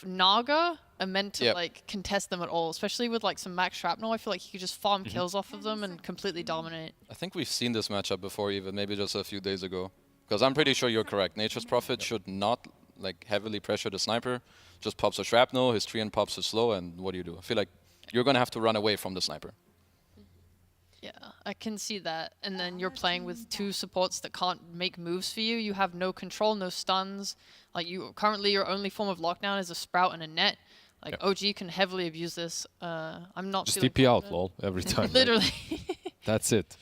Naga are meant to like contest them at all, especially with like some max shrapnel. I feel like you could just farm kills off of them and completely dominate. I think we've seen this matchup before, even maybe just a few days ago. Because I'm pretty sure you're correct. Nature's Prophet should not like heavily pressure the Sniper. Just pops a shrapnel, his Treant pops a slow, and what do? I feel like you're gonna have to run away from the Sniper. Yeah, I can see that. And then you're playing with two supports that can't make moves for you. You have no control, no stuns. Like currently your only form of lockdown is a Sprout and a net. Like OG can heavily abuse this. I'm not just feeling TP out, lol, every time. Literally. That's it.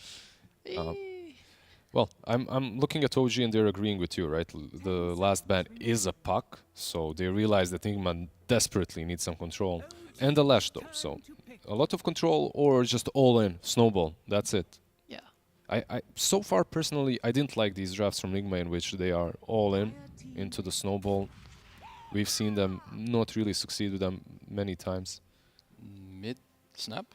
Well, I'm looking at OG and they're agreeing with you, right? The last ban is a puck, so they realize that Ingman desperately needs some control. And a Lash though, so a lot of control or just all in, snowball, that's it. Yeah. I so far personally, I didn't like these drafts from Nigma in which they are all in into the snowball. We've seen them not really succeed with them many times. Mid snap?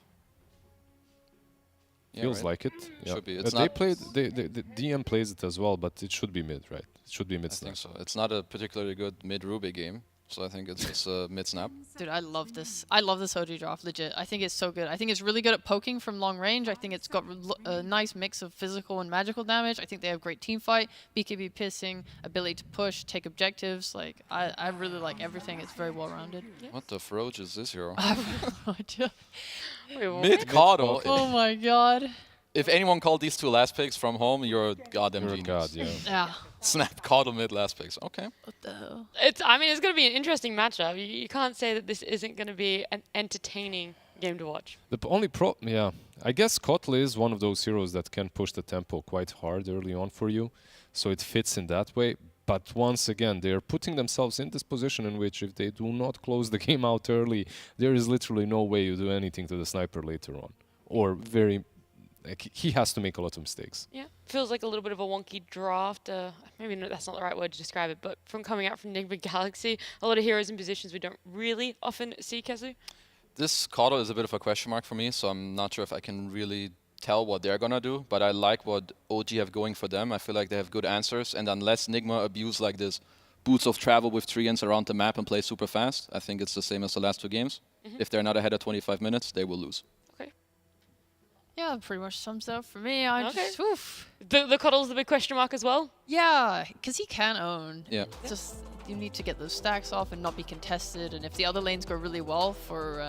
Yeah, Feels like it. Yeah. Should be. It's they not played. The DM plays it as well, but it should be mid, right? It should be mid snap. I think so. It's not a particularly good mid Ruby game, so I think it's a mid snap. Dude, I love this. I love this OG draft, legit. I think it's so good. I think it's really good at poking from long range. I think it's got a nice mix of physical and magical damage. I think they have great team fight, BKB pissing, ability to push, take objectives. Like, I really like everything. It's very well rounded. What the froge is this hero? I have no idea. Mid Caudal. Oh my god. If anyone called these two last picks from home, you're a goddamn genius. God, yeah. Yeah. Snap Caudal mid last picks. Okay. What the hell? I mean, it's going to be an interesting matchup. You can't say that this isn't going to be an entertaining game to watch. The only yeah, I guess Kotl is one of those heroes that can push the tempo quite hard early on for you, so it fits in that way. But once again, they're putting themselves in this position in which if they do not close the game out early, there is literally no way you do anything to the Sniper later on. Or very... Like, he has to make a lot of mistakes. Yeah, feels like a little bit of a wonky draft. Maybe that's not the right word to describe it, but from coming out from Enigma Galaxy, a lot of heroes in positions we don't really often see, Kezu. This Caudal is a bit of a question mark for me, so I'm not sure if I can really tell what they're gonna do, but I like what OG have going for them. I feel like they have good answers, and unless Nigma abuse like this boots of travel with treants around the map and play super fast, I think it's the same as the last two games. If they're not ahead of 25 minutes, they will lose. Yeah, that pretty much sums it up for me. I just, oof. The Caudal's the big question mark as well? Yeah, because he can own. Yeah. Just, you need to get those stacks off and not be contested. And if the other lanes go really well for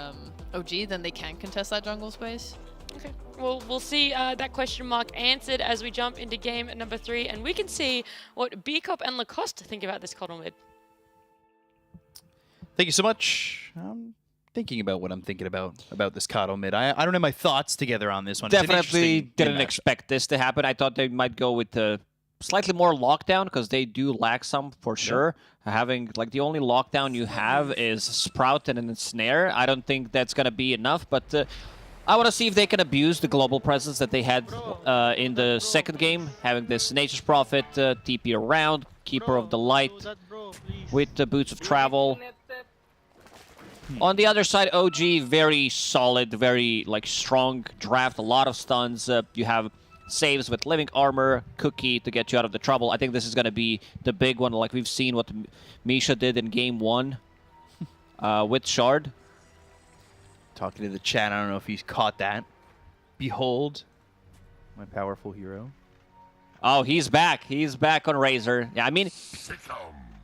OG, then they can contest that jungle space. Okay. Well, we'll see that question mark answered as we jump into game number 3. And we can see what B-Cop and Lacoste think about this Caudal mid. Thank you so much. Thinking about what I'm thinking about this Caudal mid. I don't have my thoughts together on this one. Definitely didn't expect this to happen. I thought they might go with the slightly more lockdown because they do lack some for sure. Having like the only lockdown you have is Sprout and a Snare. I don't think that's gonna be enough, but I want to see if they can abuse the global presence that they had in the second game, having this Nature's Prophet, TP around, Keeper of the Light with the Boots of Travel. On the other side, OG, very solid, very like strong draft, a lot of stuns. You have saves with Living Armor, Cookie to get you out of the trouble. I think this is going to be the big one, like we've seen what Misha did in game 1 with Shard. Talking to the chat, I don't know if he's caught that. Behold, my powerful hero. Oh, he's back. He's back on Razor. Yeah, I mean...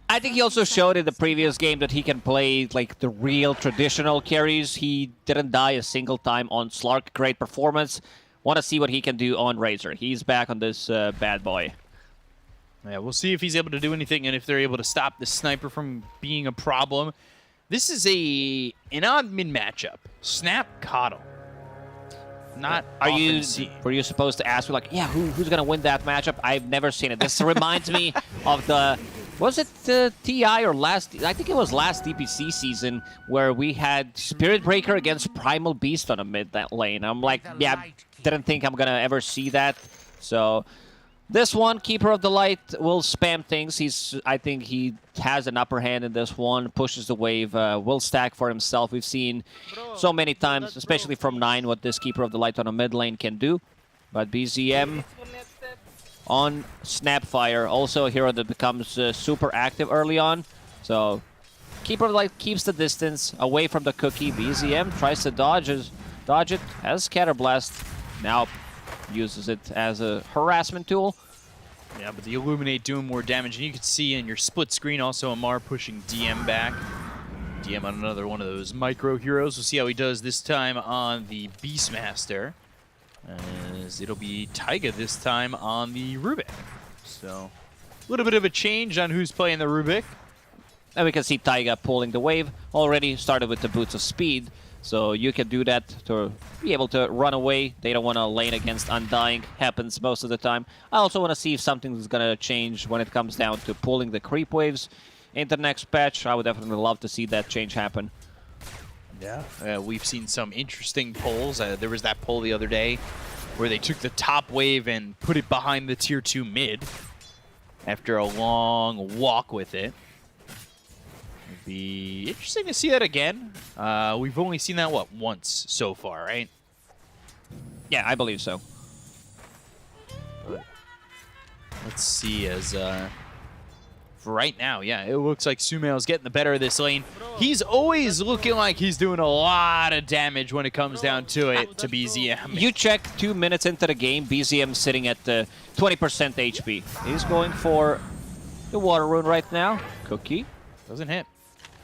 I think he also showed in the previous game that he can play like the real traditional carries. He didn't die a single time on Slark. Great performance. Want to see what he can do on Razor. He's back on this bad boy. Yeah, we'll see if he's able to do anything and if they're able to stop the Sniper from being a problem. This is an odd mid matchup. Snap Caudal. Not were you supposed to ask like, yeah, who's gonna win that matchup? I've never seen it. This reminds me of the was it TI or I think it was last DPC season where we had Spirit Breaker against Primal Beast on a mid that lane. I'm like, yeah, didn't think I'm gonna ever see that. So This one, Keeper of the Light will spam things. I think he has an upper hand in this one, pushes the wave, will stack for himself. We've seen so many times, especially from 9, what this Keeper of the Light on a mid lane can do. But BZM on Snapfire, also a hero that becomes super active early on. So Keeper of the Light keeps the distance away from the cookie. BZM tries to dodge it, has Scatterblast. Now uses it as a harassment tool. Yeah, but the Illuminate doing more damage, and you can see in your split screen also Amar pushing DM back. DM on another one of those micro heroes. We'll see how he does this time on the Beastmaster, as it'll be Taiga this time on the Rubik. So a little bit of a change on who's playing the Rubik. And we can see Taiga pulling the wave. Already started with the Boots of Speed. So you can do that to be able to run away. They don't want to lane against Undying. Happens most of the time. I also want to see if something's going to change when it comes down to pulling the creep waves into the next patch. I would definitely love to see that change happen. Yeah, we've seen some interesting pulls. There was that pull the other day where they took the top wave and put it behind the tier 2 mid after a long walk with it. It'd be interesting to see that again. We've only seen that, what, once so far, right? Yeah, I believe so. Let's see as for right now, yeah, it looks like Sumail's getting the better of this lane. He's always looking like he's doing a lot of damage when it comes down to it to BZM. You check 2 minutes into the game, BZM sitting at 20% HP. He's going for the Water Rune right now. Cookie. Doesn't hit.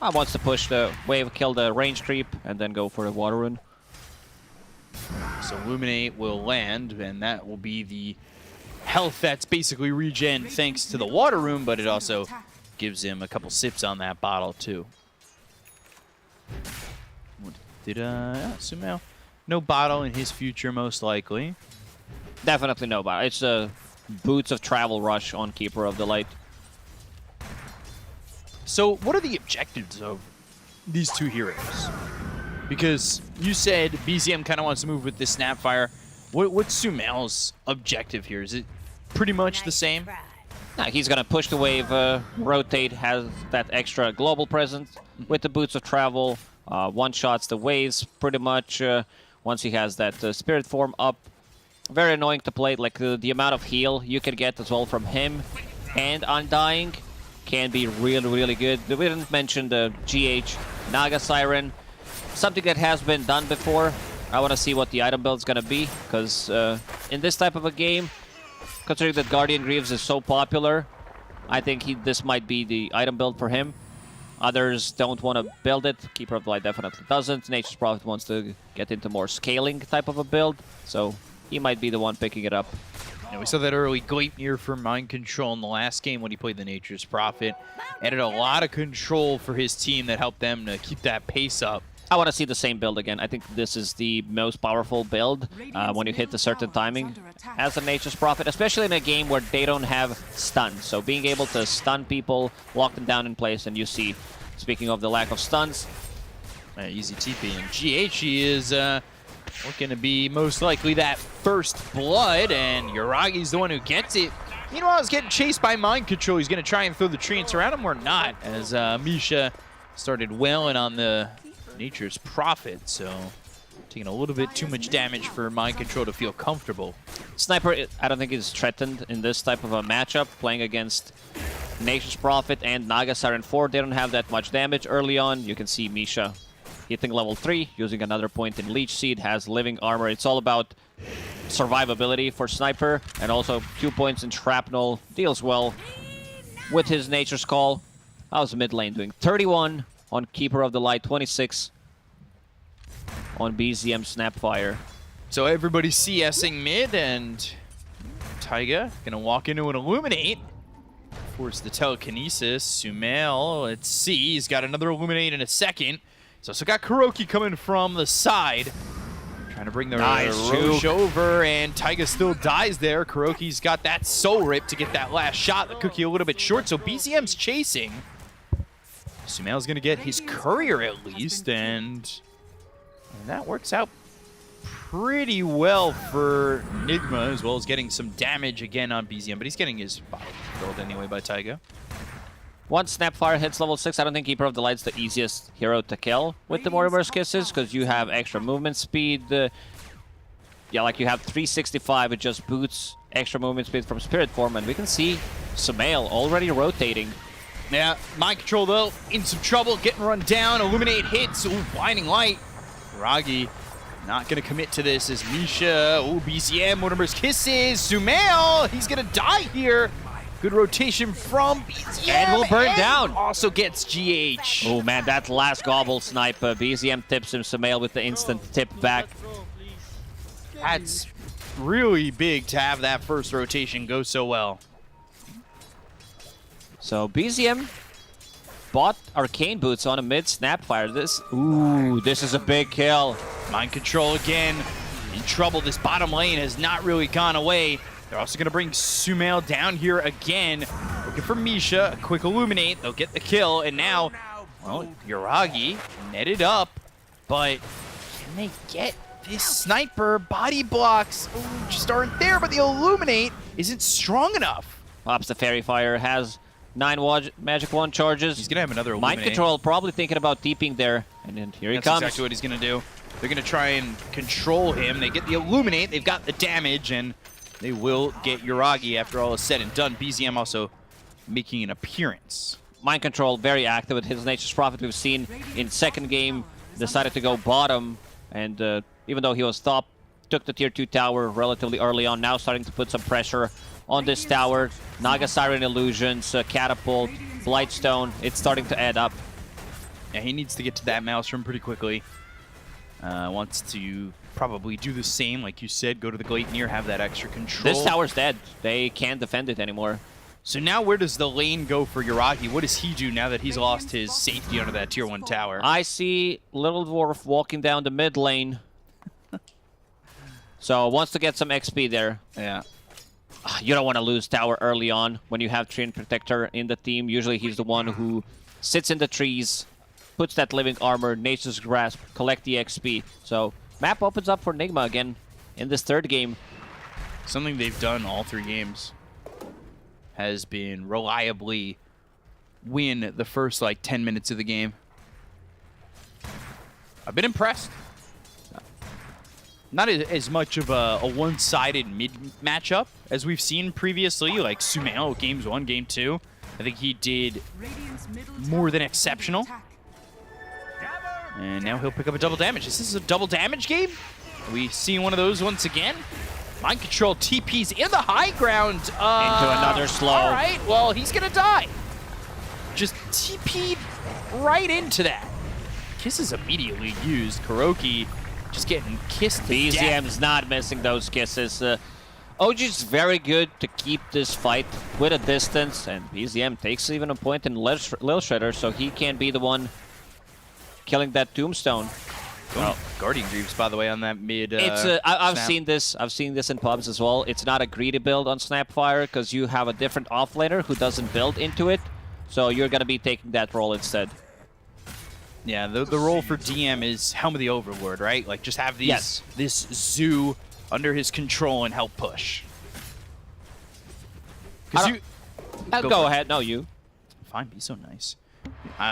Wants to push the wave, kill the range creep, and then go for the Water Rune. So Illuminate will land, and that will be the health that's basically regen thanks to the Water Rune, but it also gives him a couple sips on that bottle too. Did Sumail? No bottle in his future, most likely. Definitely no bottle. It's a Boots of Travel Rush on Keeper of the Light. So what are the objectives of these two heroes? Because you said BZM kind of wants to move with this Snapfire. What's Sumail's objective here? Is it pretty much the same? Nah, he's going to push the wave, rotate, has that extra global presence with the Boots of Travel. One-shots the waves pretty much once he has that Spirit Form up. Very annoying to play. Like the amount of heal you can get as well from him and Undying can be really, really good. We didn't mention the GH Naga Siren. Something that has been done before. I want to see what the item build is going to be, because in this type of a game, considering that Guardian Greaves is so popular, I think this might be the item build for him. Others don't want to build it. Keeper of the Light definitely doesn't. Nature's Prophet wants to get into more scaling type of a build, so he might be the one picking it up. Yeah, we saw that early Gleipnir for Mind Control in the last game when he played the Nature's Prophet. Added a lot of control for his team that helped them to keep that pace up. I want to see the same build again. I think this is the most powerful build when you hit a certain timing as a Nature's Prophet, especially in a game where they don't have stuns. So being able to stun people, lock them down in place, and you see, speaking of the lack of stuns, easy TP. And GH is looking to be most likely that first blood, and Yuragi's the one who gets it. Meanwhile, he's getting chased by Mind Control. He's going to try and throw the treants around him or not, as Misha started wailing on the Nature's Prophet, so taking a little bit too much damage for Mind Control to feel comfortable. Sniper, I don't think is threatened in this type of a matchup, playing against Nature's Prophet and Naga Siren 4. They don't have that much damage early on. You can see Misha hitting level 3, using another point in Leech Seed, has living armor. It's all about survivability for Sniper, and also 2 points in Shrapnel. Deals well with his Nature's Call. How's mid lane doing? 31 on Keeper of the Light, 26 on BZM Snapfire. So everybody's CSing mid, and Taiga gonna walk into an Illuminate. Force the telekinesis. Sumail, let's see, he's got another Illuminate in a second. He's also got Kuroki coming from the side. Trying to bring the Roche over, and Taiga still dies there. Kuroki's got that soul rip to get that last shot. The cookie a little bit short, so BZM's chasing. Sumail's gonna get his courier at least, and that works out pretty well for Nigma, as well as getting some damage again on BZM, but he's getting his bottle filled anyway by Taiga. Once Snapfire hits level 6, I don't think Keeper of the Light's the easiest hero to kill with the Mortimer's Kisses, because you have extra movement speed. Yeah, like you have 365, it just boots extra movement speed from Spirit Form, and we can see Sumail already rotating. Yeah, Mind Control, though, in some trouble, getting run down. Illuminate hits. Ooh, Blinding Light. Ragi not going to commit to this as Misha. Ooh, BCM, Mortimer's Kisses. Sumail, he's going to die here. Good rotation from BZM. And will burn down. Also gets GH. Oh man, that last gobble snipe. BZM tips him, Sumail with the instant tip back. That's really big to have that first rotation go so well. So BZM bought Arcane Boots on a mid Snapfire. This is a big kill. Mind Control again. In trouble. This bottom lane has not really gone away. They're also going to bring Sumail down here again. Looking for Misha. A quick Illuminate. They'll get the kill. And now, well, Yuragi netted up. But can they get this sniper? Body blocks just aren't there. But the Illuminate isn't strong enough. Pops the Fairy Fire. Has 9 Magic Wand charges. He's going to have another Illuminate. Mind Control probably thinking about deeping there. And then here he comes. That's exactly what he's going to do. They're going to try and control him. They get the Illuminate. They've got the damage. And they will get Yuragi after all is said and done. BZM also making an appearance. Mind Control very active with his Nature's Prophet. We've seen in second game decided to go bottom, and even though he was top, took the tier 2 tower relatively early on. Now starting to put some pressure on this tower. Naga Siren Illusions, Catapult, Blightstone. It's starting to add up. Yeah, he needs to get to that Maelstrom pretty quickly. Wants to probably do the same, like you said, go to the Gleipnir, have that extra control. This tower's dead. They can't defend it anymore. So now where does the lane go for Yuragi? What does he do now that he's lost his safety under that tier 1 tower? I see Little Dwarf walking down the mid lane. So wants to get some XP there. Yeah. You don't want to lose tower early on when you have Treant Protector in the team. Usually he's the one who sits in the trees, puts that living armor, Nature's Grasp, collect the XP. So map opens up for Nigma again in this third game. Something they've done all 3 games has been reliably win the first, like, 10 minutes of the game. I've been impressed. Not as much of a one-sided mid matchup as we've seen previously, like Sumail, games 1, game 2. I think he did more than exceptional. And now he'll pick up a double damage. Is this a double damage game? Are we seeing one of those once again? Mind Control TP's in the high ground. Into another slow. All right, well, he's going to die. Just TP'd right into that. Kiss is immediately used. Kuroki just getting kissed to death. BZM's not missing those kisses. OG's very good to keep this fight with a distance, and BZM takes even a point in Lil Shredder, so he can't be the one killing that tombstone. Oh, Guardian Greaves, by the way, on that mid. I've seen this. I've seen this in pubs as well. It's not a greedy build on Snapfire because you have a different offlaner who doesn't build into it, so you're gonna be taking that role instead. Yeah, the role for DM is Helm of the Overlord, right? Like, just have these this zoo under his control and help push. Go ahead. No, you. Fine, be so nice.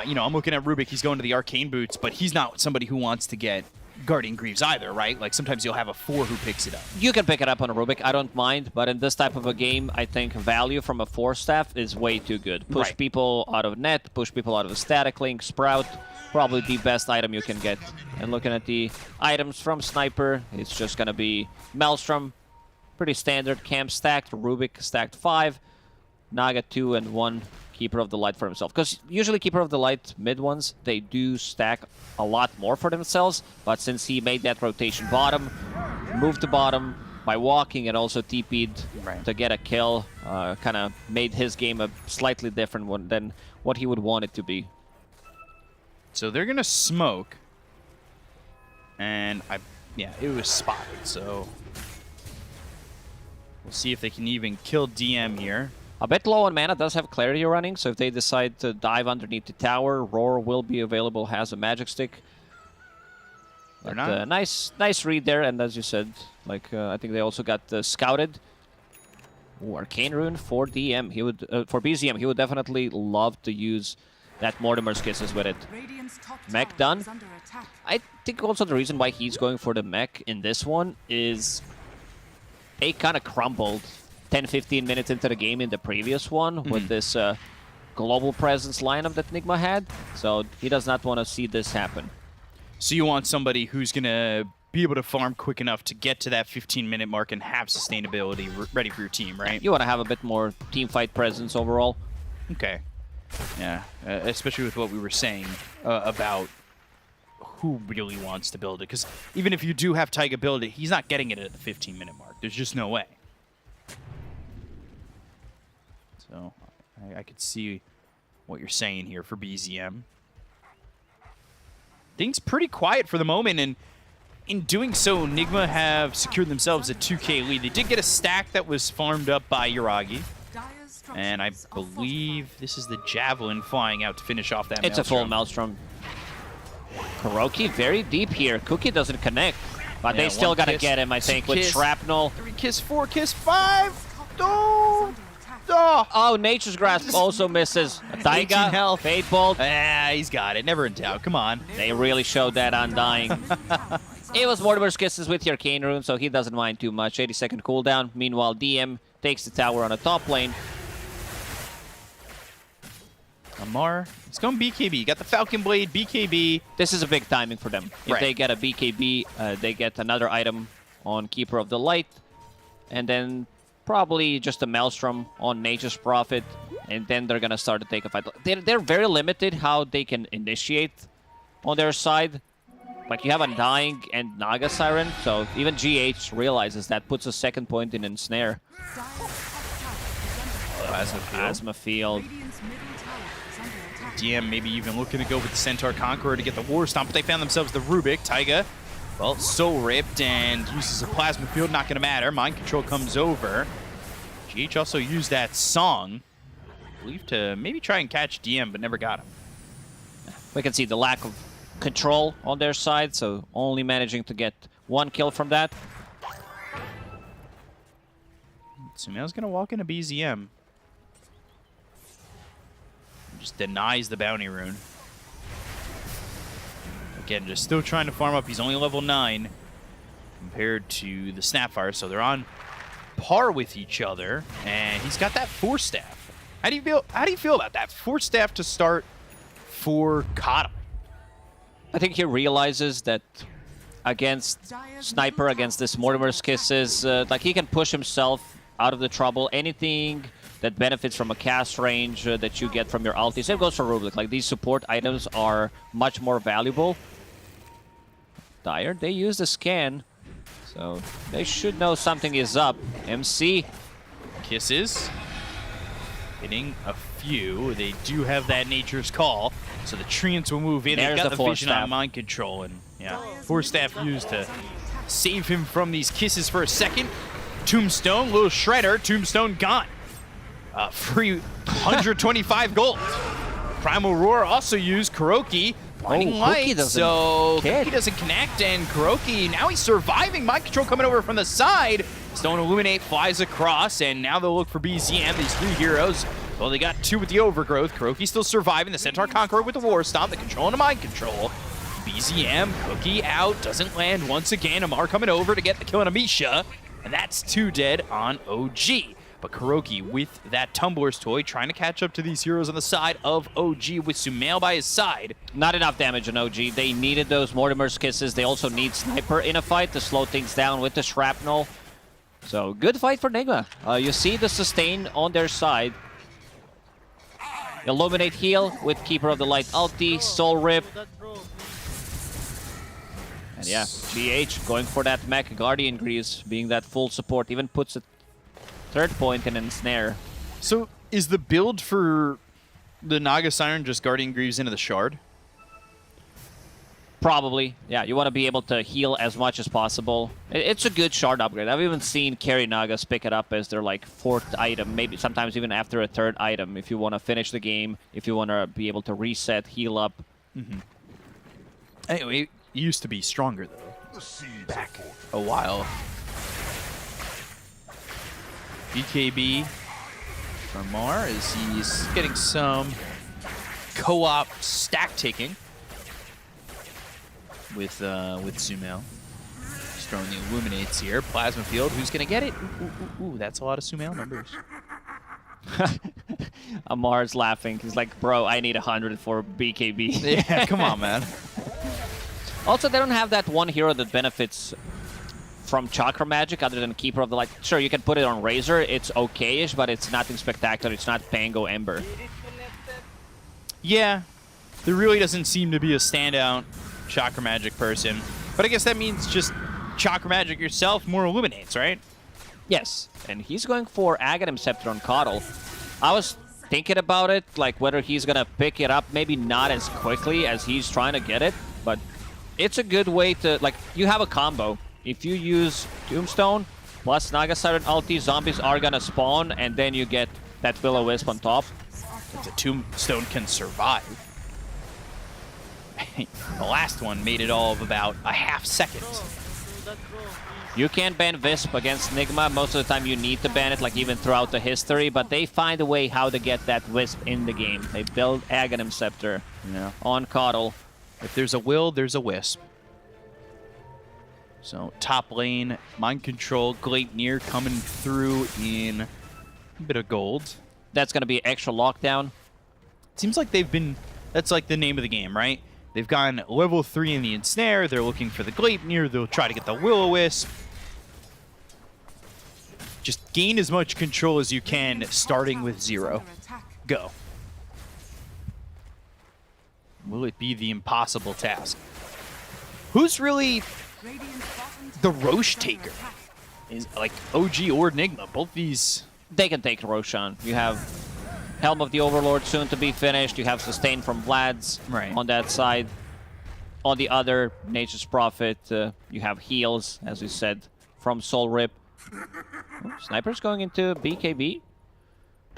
You know, I'm looking at Rubik. He's going to the Arcane Boots, but he's not somebody who wants to get Guardian Greaves either, right? Like, sometimes you'll have a 4 who picks it up. You can pick it up on a Rubik. I don't mind, but in this type of a game, I think value from a 4 staff is way too good. Push people out of net, push people out of a static link, Sprout. Probably the best item you can get. And looking at the items from Sniper, it's just gonna be Maelstrom, pretty standard. Camp stacked, Rubik stacked 5, Naga 2 and 1, Keeper of the Light for himself. Because usually Keeper of the Light mid ones, they do stack a lot more for themselves. But since he made that rotation bottom, moved to bottom by walking and also TP'd to get a kill, kind of made his game a slightly different one than what he would want it to be. So they're gonna smoke, and yeah, it was spotted. So we'll see if they can even kill DM here. A bit low on mana, does have Clarity running, so if they decide to dive underneath the tower, Roar will be available, has a Magic Stick. They're But, not. nice read there, and as you said, like I think they also got scouted. Ooh, Arcane Rune for DM. He would for BZM. He would definitely love to use that Mortimer's Kisses with it. Radiant's top Mech tower done. is under attack. I think also the reason why he's going for the mech in this one is they kind of crumbled 10-15 minutes into the game in the previous one with this global presence lineup that Nigma had. So he does not want to see this happen. So you want somebody who's going to be able to farm quick enough to get to that 15-minute mark and have sustainability ready for your team, right? You want to have a bit more team fight presence overall. Okay. Yeah, especially with what we were saying about who really wants to build it. Because even if you do have Taiga build it, he's not getting it at the 15-minute mark. There's just no way. So I could see what you're saying here for BZM. Things pretty quiet for the moment, and in doing so, Nigma have secured themselves a 2K lead. They did get a stack that was farmed up by Yuragi. And I believe this is the Javelin flying out to finish off that It's a full Maelstrom. Kuroki very deep here. Cookie doesn't connect, but Yeah, they still one got to kiss, get him, I two think, with kiss, Shrapnel. 3 kiss, 4 kiss, 5. Oh! Oh, Nature's Grasp also misses. 18 Taiga, health. Fate Bolt. Ah, he's got it. Never in doubt. Come on. They really showed that Undying. It was Mortimer's Kisses with your Arcane Rune, so he doesn't mind too much. 80-second cooldown. Meanwhile, DM takes the tower on the top lane. Amar, it's going BKB. Got the Falcon Blade, BKB. This is a big timing for them. If Right. they get a BKB, they get another item on Keeper of the Light, and then probably just a Maelstrom on Nature's Prophet, and then they're going to start to take a fight. They're very limited how they can initiate on their side. Like, you have Undying and Naga Siren, so even GH realizes that, puts a second point in Ensnare. Asthma Field. DM maybe even looking to go with the Centaur Conqueror to get the War Stomp, but they found themselves the Rubik. Taiga, well, soul ripped and uses a Plasma Field, not going to matter. Mind Control comes over. GH also used that Song, I believe, to maybe try and catch DM, but never got him. We can see the lack of control on their side, so only managing to get 1 kill from that. Sumail's going to walk into BZM. Just denies the bounty rune. Again, just still trying to farm up. He's only level 9 compared to the Snapfire, so they're on par with each other. And he's got that Force Staff. How do you feel about that Force Staff to start for Kata? I think he realizes that against Sniper, against this Mortimer's Kisses, like, he can push himself out of the trouble. Anything that benefits from a cast range that you get from your ulti. Same goes for Rubik. Like, these support items are much more valuable. Dire, they use the scan, so they should know something is up. MC. Kisses. Hitting a few. They do have that Nature's Call, so the Treants will move in. There's They've got the the Force vision on Staff. Mind Control, and yeah, Force Staff used to save him from these kisses for a second. Tombstone, little shredder. Tombstone gone. Free 125 gold. Primal Roar also used Kuroki. Blinding Light, so Cookie doesn't connect, and Kuroki, now he's surviving. Mind Control coming over from the side. Stone Illuminate flies across, and now they'll look for BZM, these 3 heroes. Well, they got 2 with the Overgrowth. Kuroki still surviving. The Centaur Conqueror with the War Stomp, the Control and the Mind Control. BZM, Cookie out, doesn't land once again. Amar coming over to get the kill on Amisha, and that's 2 dead on OG. But Kuroki with that Tumbler's Toy trying to catch up to these heroes on the side of OG with Sumail by his side. Not enough damage on OG. They needed those Mortimer's Kisses. They also need Sniper in a fight to slow things down with the Shrapnel. So, good fight for Nigma. You see the sustain on their side. Illuminate heal with Keeper of the Light ulti, Soul Rip. And yeah, GH going for that mech. Guardian Greaves being that full support. Even puts a 3rd point in Ensnare. So, is the build for the Naga Siren just Guardian Greaves into the Shard? Probably. Yeah, you want to be able to heal as much as possible. It's a good shard upgrade. I've even seen carry Nagas pick it up as their, like, 4th item, maybe sometimes even after a 3rd item, if you want to finish the game, if you want to be able to reset, heal up. Anyway, used to be stronger, though. The seeds Back of fortune. a while. BKB from Mar as he's getting some co-op stack taking with Sumail. He's throwing the Illuminates here. Plasma Field, who's gonna get it? Ooh, that's a lot of Sumail numbers. Amar's laughing. He's like, bro, I need 100 for BKB. Yeah, come on, man. Also, they don't have that one hero that benefits from Chakra Magic other than Keeper of the Light. Sure, you can put it on Razor. It's okay-ish, but it's nothing spectacular. It's not Pango Ember. Yeah, there really doesn't seem to be a standout Chakra Magic person. But I guess that means just Chakra Magic yourself, more Illuminates, right? Yes, and he's going for Aghanim Scepter on Coddle. I was thinking about it, like whether he's going to pick it up, maybe not as quickly as he's trying to get it, but it's a good way to, like, you have a combo. If you use Tombstone plus Naga Siren ulti, zombies are going to spawn, and then you get that Will-O-Wisp on top. If the Tombstone can survive. The last one made it all of about a half second. You can ban Visp against Nigma. Most of the time you need to ban it, like even throughout the history, but they find a way how to get that Wisp in the game. They build Aghanim Scepter on Coddle. If there's a will, there's a Wisp. So top lane, Mind Control, Gleipnir coming through in a bit of gold. That's going to be extra lockdown. Seems like they've been, that's like the name of the game, right? They've gone level 3 in the Ensnare, they're looking for the Gleipnir, they'll try to get the Will-O-Wisp. Just gain as much control as you can, starting with 0. Go. Will it be the impossible task? Who's really the Roche taker? Is like OG or Enigma, both these... They can take Roshan. You have Helm of the Overlord soon to be finished. You have Sustain from Vlad's on that side. On the other, Nature's Prophet, you have heals, as we said, from Soul Rip. Oh, Sniper's going into BKB.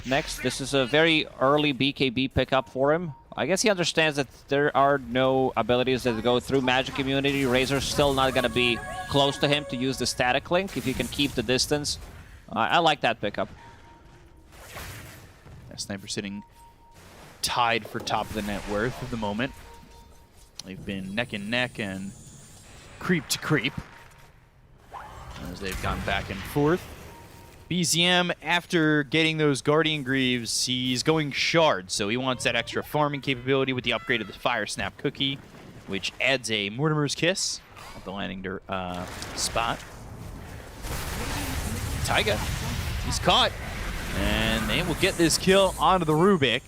Next, this is a very early BKB pickup for him. I guess he understands that there are no abilities that go through magic immunity. Razor's still not going to be close to him to use the static link if he can keep the distance. I like that pickup. Sniper sitting tied for top of the net worth at the moment. They've been neck and neck and creep to creep as they've gone back and forth. BZM, after getting those Guardian Greaves, he's going Shard, so he wants that extra farming capability with the upgrade of the Fire Snap Cookie, which adds a Mortimer's Kiss at the landing spot. Taiga, he's caught. And they will get this kill onto the Rubik.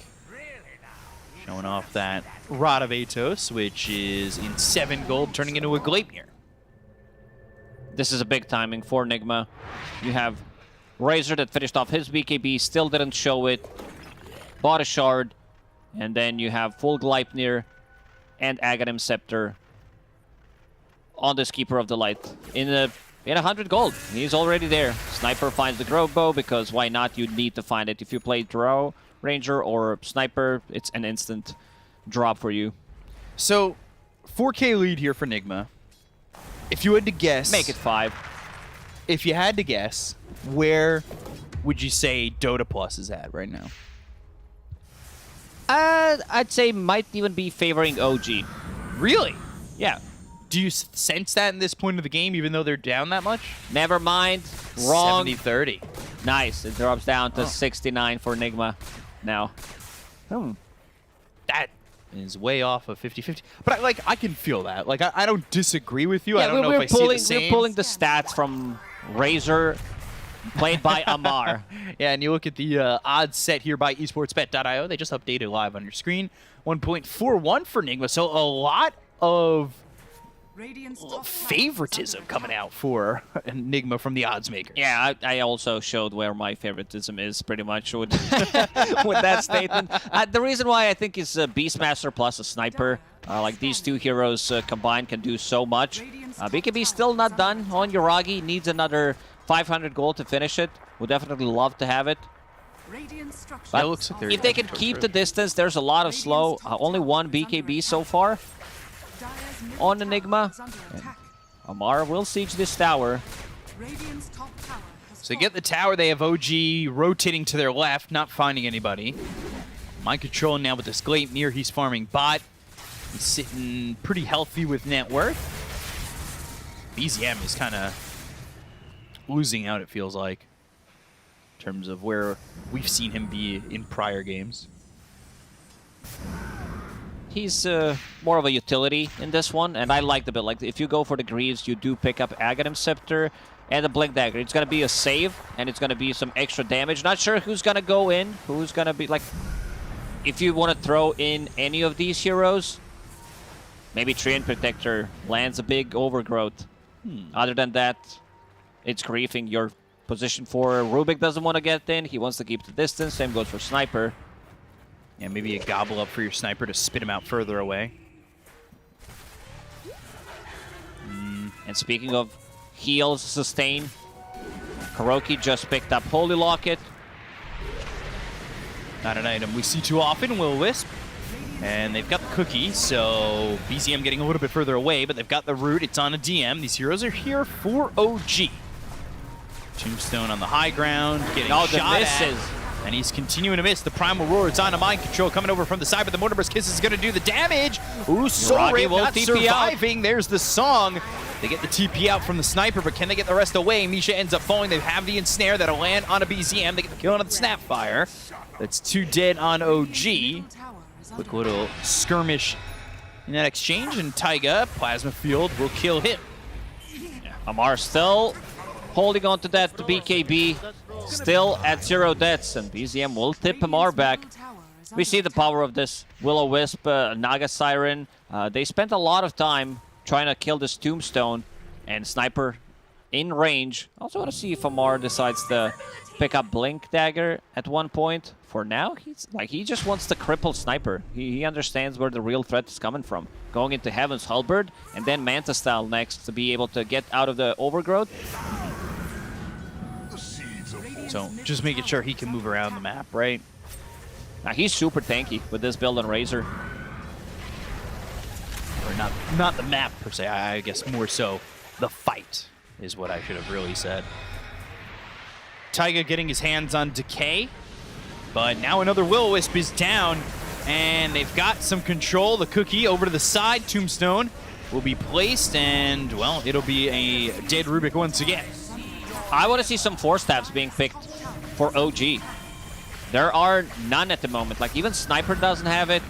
Showing off that Rod of Atos, which is in 7 gold, turning into a Gleipnir. This is a big timing for Nigma. You have Razor that finished off his BKB, still didn't show it. Bought a Shard. And then you have full Gleipnir and Aghanim Scepter on this Keeper of the Light. In 100 gold. He's already there. Sniper finds the Grove Bow because why not? You need to find it. If you play Drow, Ranger, or Sniper, it's an instant drop for you. So, 4K lead here for Nigma. If you had to guess... Make it 5. If you had to guess, where would you say Dota Plus is at right now? I'd say might even be favoring OG. Really? Yeah. Do you sense that in this point of the game, even though they're down that much? Never mind. Wrong. 70-30. Nice. It drops down to 69 for Nigma now. That is way off of 50-50. But I can feel that. Like I don't disagree with you. Yeah, I don't know if I see the same. We're pulling the stats from Razor, played by Amar. Yeah, and you look at the odds set here by esportsbet.io. They just updated live on your screen. 1.41 for Nigma. So a lot of favoritism coming out for Enigma from the odds makers. Yeah, I also showed where my favoritism is pretty much with, with that statement. The reason why I think is Beastmaster plus a Sniper. Like these two heroes combined can do so much. BKB still not done on Yuragi. Needs another 500 gold to finish it. Would definitely love to have it. But looks like if they can keep the distance, there's a lot of slow. Only one BKB so far. on Enigma. And Amar will siege this tower. Radiant's top tower has So they get the tower, they have OG rotating to their left, not finding anybody. Mind control now with this Gleipnir, he's farming bot. He's sitting pretty healthy with net worth. BZM is kind of losing out, it feels like, in terms of where we've seen him be in prior games. He's more of a utility in this one, and I like the build. Like, if you go for the Greaves, you do pick up Aghanim Scepter and the Blink Dagger. It's going to be a save, and it's going to be some extra damage. Not sure who's going to go in, who's going to be, like... If you want to throw in any of these heroes, maybe Treant Protector lands a big overgrowth. Other than that, it's griefing your position for Rubik doesn't want to get in. He wants to keep the distance. Same goes for Sniper. Yeah, maybe a gobble up for your Sniper to spit him out further away. And speaking of heals, sustain, Kuroki just picked up Holy Locket. Not an item we see too often, Will-O-Wisp. And they've got the cookie, so BZM getting a little bit further away, but they've got the root. It's on a DM. These heroes are here for OG. Tombstone on the high ground, getting shot at. And he's continuing to miss. The Primal Roar, it's on a mind control coming over from the side, but the Mortimer's Kiss is going to do the damage. Ooh, Soulrave not surviving. There's the song. They get the TP out from the Sniper, but can they get the rest away? Misha ends up falling. They have the Ensnare that'll land on a BZM. They get the kill on the Snapfire. That's 2 dead on OG. Quick little skirmish in that exchange, and Taiga, Plasma Field, will kill him. Amar still holding on to that BKB, still at 0 deaths, and BZM will tip Amar back. We see the power of this Will-O-Wisp, Naga Siren. They spent a lot of time trying to kill this Tombstone, and Sniper in range. I also want to see if Amar decides to pick up Blink Dagger at one point. For now, he just wants to cripple Sniper. He understands where the real threat is coming from. Going into Heaven's Halberd, and then Manta Style next to be able to get out of the overgrowth. So just making sure he can move around the map, right? Now he's super tanky with this build on Razor. Or not the map per se, I guess more so the fight is what I should have really said. Taiga getting his hands on Decay, but now another Will-O-Wisp is down, and they've got some control. The cookie over to the side, Tombstone will be placed, and, well, it'll be a dead Rubik once again. I want to see some Force Stabs being picked for OG. There are none at the moment. Like, even Sniper doesn't have it.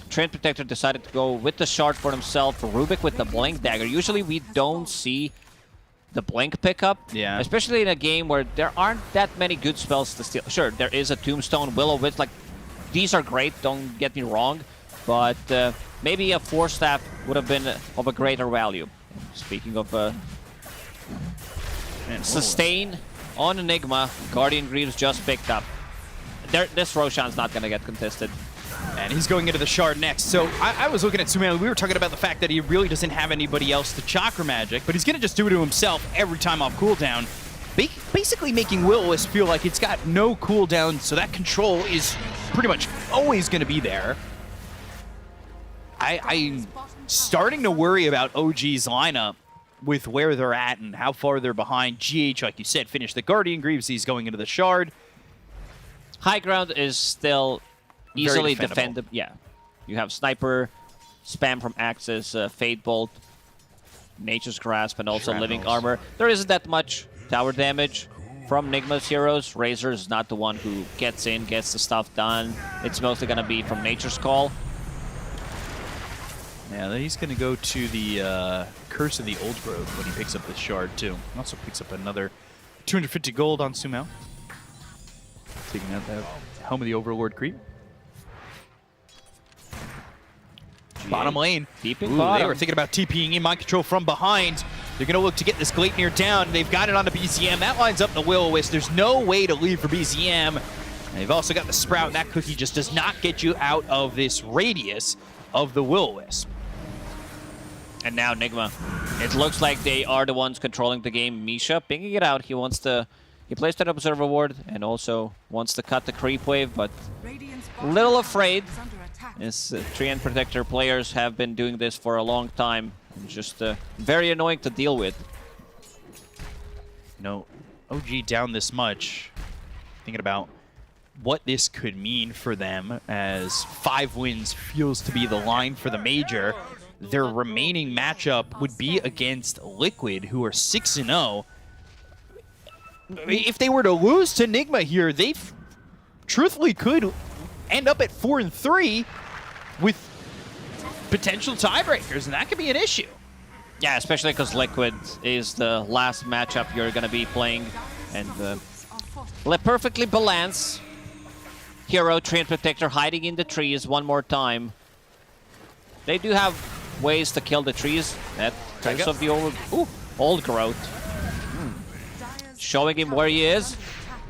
Treant Protector decided to go with the shard for himself. For Rubik with the Blink Dagger. Usually we don't see the Blink pickup. Yeah. Especially in a game where there aren't that many good spells to steal. Sure, there is a Tombstone, Will-O-Wisp. Like, these are great, don't get me wrong. But maybe a Force Staff would have been of a greater value. Speaking of sustain on Enigma, Guardian Greaves just picked up. This Roshan's not going to get contested. And he's going into the shard next. So I was looking at Suman. We were talking about the fact that he really doesn't have anybody else to Chakra Magic, but he's going to just do it to himself every time off cooldown. Basically making Will-O-Wisp feel like it's got no cooldown, so that control is pretty much always going to be there. I'm starting to worry about OG's lineup with where they're at and how far they're behind. GH, like you said, finished the Guardian Greaves. He's going into the shard. High ground is still easily defendable. Yeah. You have Sniper, spam from Axis, Fade Bolt, Nature's Grasp, and also Living Armor. There isn't that much tower damage from Nigma's heroes. Razor is not the one who gets in, gets the stuff done. It's mostly going to be from Nature's Call. Yeah, then he's going to go to the Curse of the Old Growth when he picks up this shard, too. Also picks up another 250 gold on Sumo. Taking out that Home of the Overlord creep. Bottom lane. Deeping bottom. They were thinking about TPing in mind control from behind. They're going to look to get this Gleipnir down. They've got it on the BZM. That lines up the Will-O-Wisp. There's no way to leave for BZM. And they've also got the Sprout, and that cookie just does not get you out of this radius of the Will-O-Wisp. And now Nigma. It looks like they are the ones controlling the game. Misha pinging it out. He placed that Observer Ward and also wants to cut the creep wave, but a little afraid. As Treant Protector players have been doing this for a long time. Just very annoying to deal with. No, OG down this much. Thinking about what this could mean for them, as 5 wins feels to be the line for the major. Their remaining matchup would be against Liquid, who are 6-0. If they were to lose to Nigma here, they truthfully could end up at 4-3 with potential tiebreakers, and that could be an issue. Yeah, especially because Liquid is the last matchup you're going to be playing. And perfectly balance. Hero, Treant Protector hiding in the trees one more time. They do have ways to kill the trees. That terms of the old growth. Showing him where he is.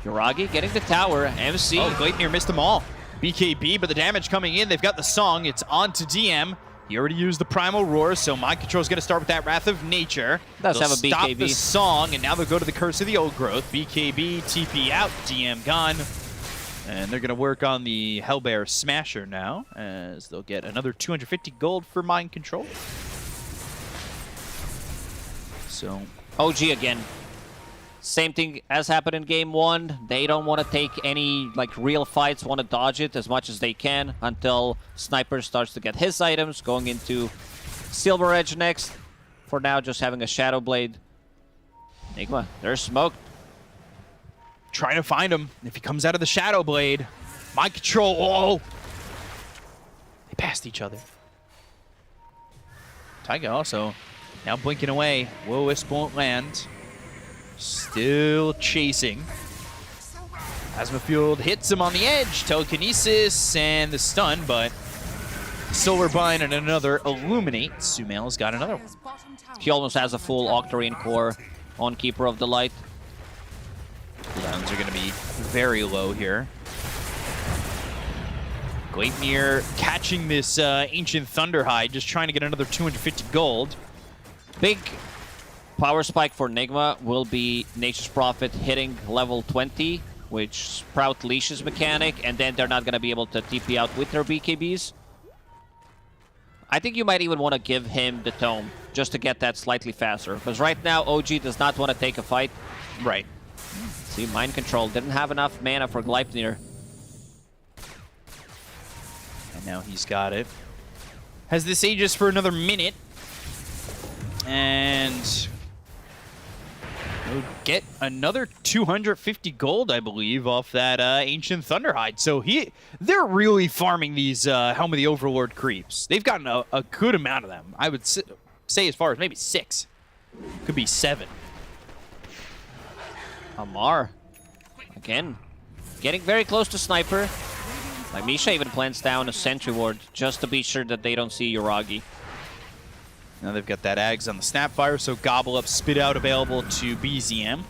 Yuragi getting the tower. MC. Oh, Gleipnir missed them all. BKB, but the damage coming in. They've got the song. It's on to DM. He already used the Primal Roar, so Mind Control is going to start with that Wrath of Nature. Does have a BKB. Stop the song, and now they'll go to the Curse of the Old Growth. BKB, TP out, DM gone. And they're going to work on the Hellbear Smasher now, as they'll get another 250 gold for Mind Control. So OG again. Same thing as happened in game 1. They don't want to take any real fights, want to dodge it as much as they can until Sniper starts to get his items, going into Silver Edge next. For now, just having a Shadow Blade. Enigma, there's smoke. Trying to find him. If he comes out of the Shadow Blade, Mind Control, oh! They passed each other. Taiga also now blinking away. Will-Wisp won't land. Still chasing. Asmofield hits him on the edge. Telekinesis and the stun, but Solar Bind and another Illuminate. Sumail's got another one. He almost has a full Octarine core on Keeper of the Light. Cooldowns are going to be very low here. Gleipnir catching this Ancient Thunderhide, just trying to get another 250 gold. Big power spike for Nigma will be Nature's Prophet hitting level 20, which Sprout leashes mechanic, and then they're not going to be able to TP out with their BKBs. I think you might even want to give him the Tome, just to get that slightly faster. Because right now, OG does not want to take a fight. Right. See, Mind Control didn't have enough mana for Gleipnir. And now he's got it. Has this Aegis for another minute. And we'll get another 250 gold, I believe, off that Ancient Thunderhide. So they're really farming these Helm of the Overlord creeps. They've gotten a good amount of them. I would say as far as maybe 6. Could be 7. Amar, again, getting very close to Sniper. Misha even plants down a Sentry Ward just to be sure that they don't see Yuragi. Now they've got that Ags on the Snapfire, so Gobble Up, Spit Out available to BZM.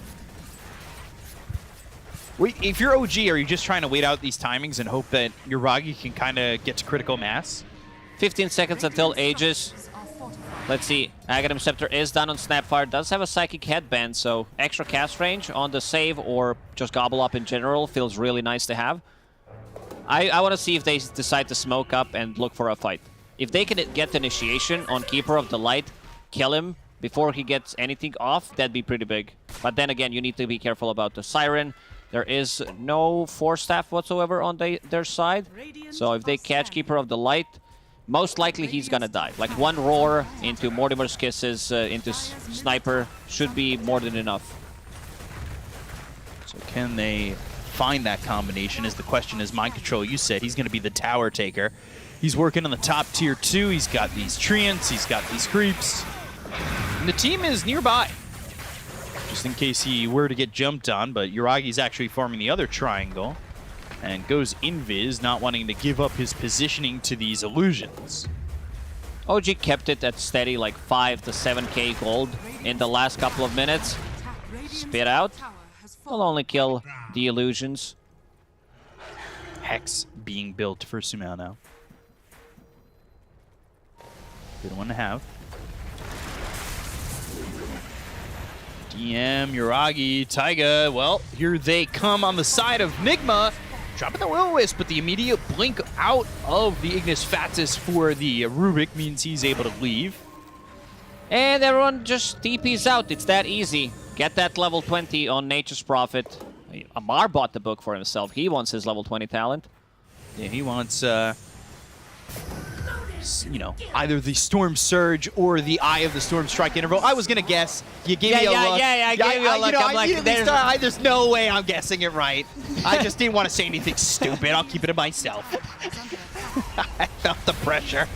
Wait, if you're OG, are you just trying to wait out these timings and hope that Yuragi can kind of get to critical mass? 15 seconds until Aegis. Let's see. Aghanim Scepter is done on Snapfire. Does have a Psychic Headband, so extra cast range on the save or just Gobble Up in general feels really nice to have. I want to see if they decide to smoke up and look for a fight. If they can get the initiation on Keeper of the Light, kill him before he gets anything off, that'd be pretty big. But then again, you need to be careful about the Siren. There is no Force Staff whatsoever on their side. So if they catch Keeper of the Light, most likely he's gonna die. Like one roar into Mortimer's Kisses, into Sniper should be more than enough. So can they find that combination is the question. As Mind Control, you said, he's gonna be the tower taker. He's working on the top tier 2. He's got these Treants, he's got these creeps. And the team is nearby, just in case he were to get jumped on, but Yuragi's actually farming the other triangle and goes invis, not wanting to give up his positioning to these illusions. OG kept it at steady, like 5 to 7k gold in the last couple of minutes. Spit Out will only kill the illusions. Hex being built for Sumail now. Good one to have. DM, Yuragi, Taiga. Well, here they come on the side of Nigma. Dropping the Will-O-Wisp, but the immediate blink out of the Ignis Fatuus for the Rubik means he's able to leave. And everyone just TPs out. It's that easy. Get that level 20 on Nature's Prophet. Amar bought the book for himself. He wants his level 20 talent. Yeah, he wants, you know, either the Storm Surge or the Eye of the Storm Strike interval. I was going to guess. You gave me a look. I gave you a look. You know, I'm like, there's no way I'm guessing it right. I just didn't want to say anything stupid. I'll keep it to myself. I felt the pressure.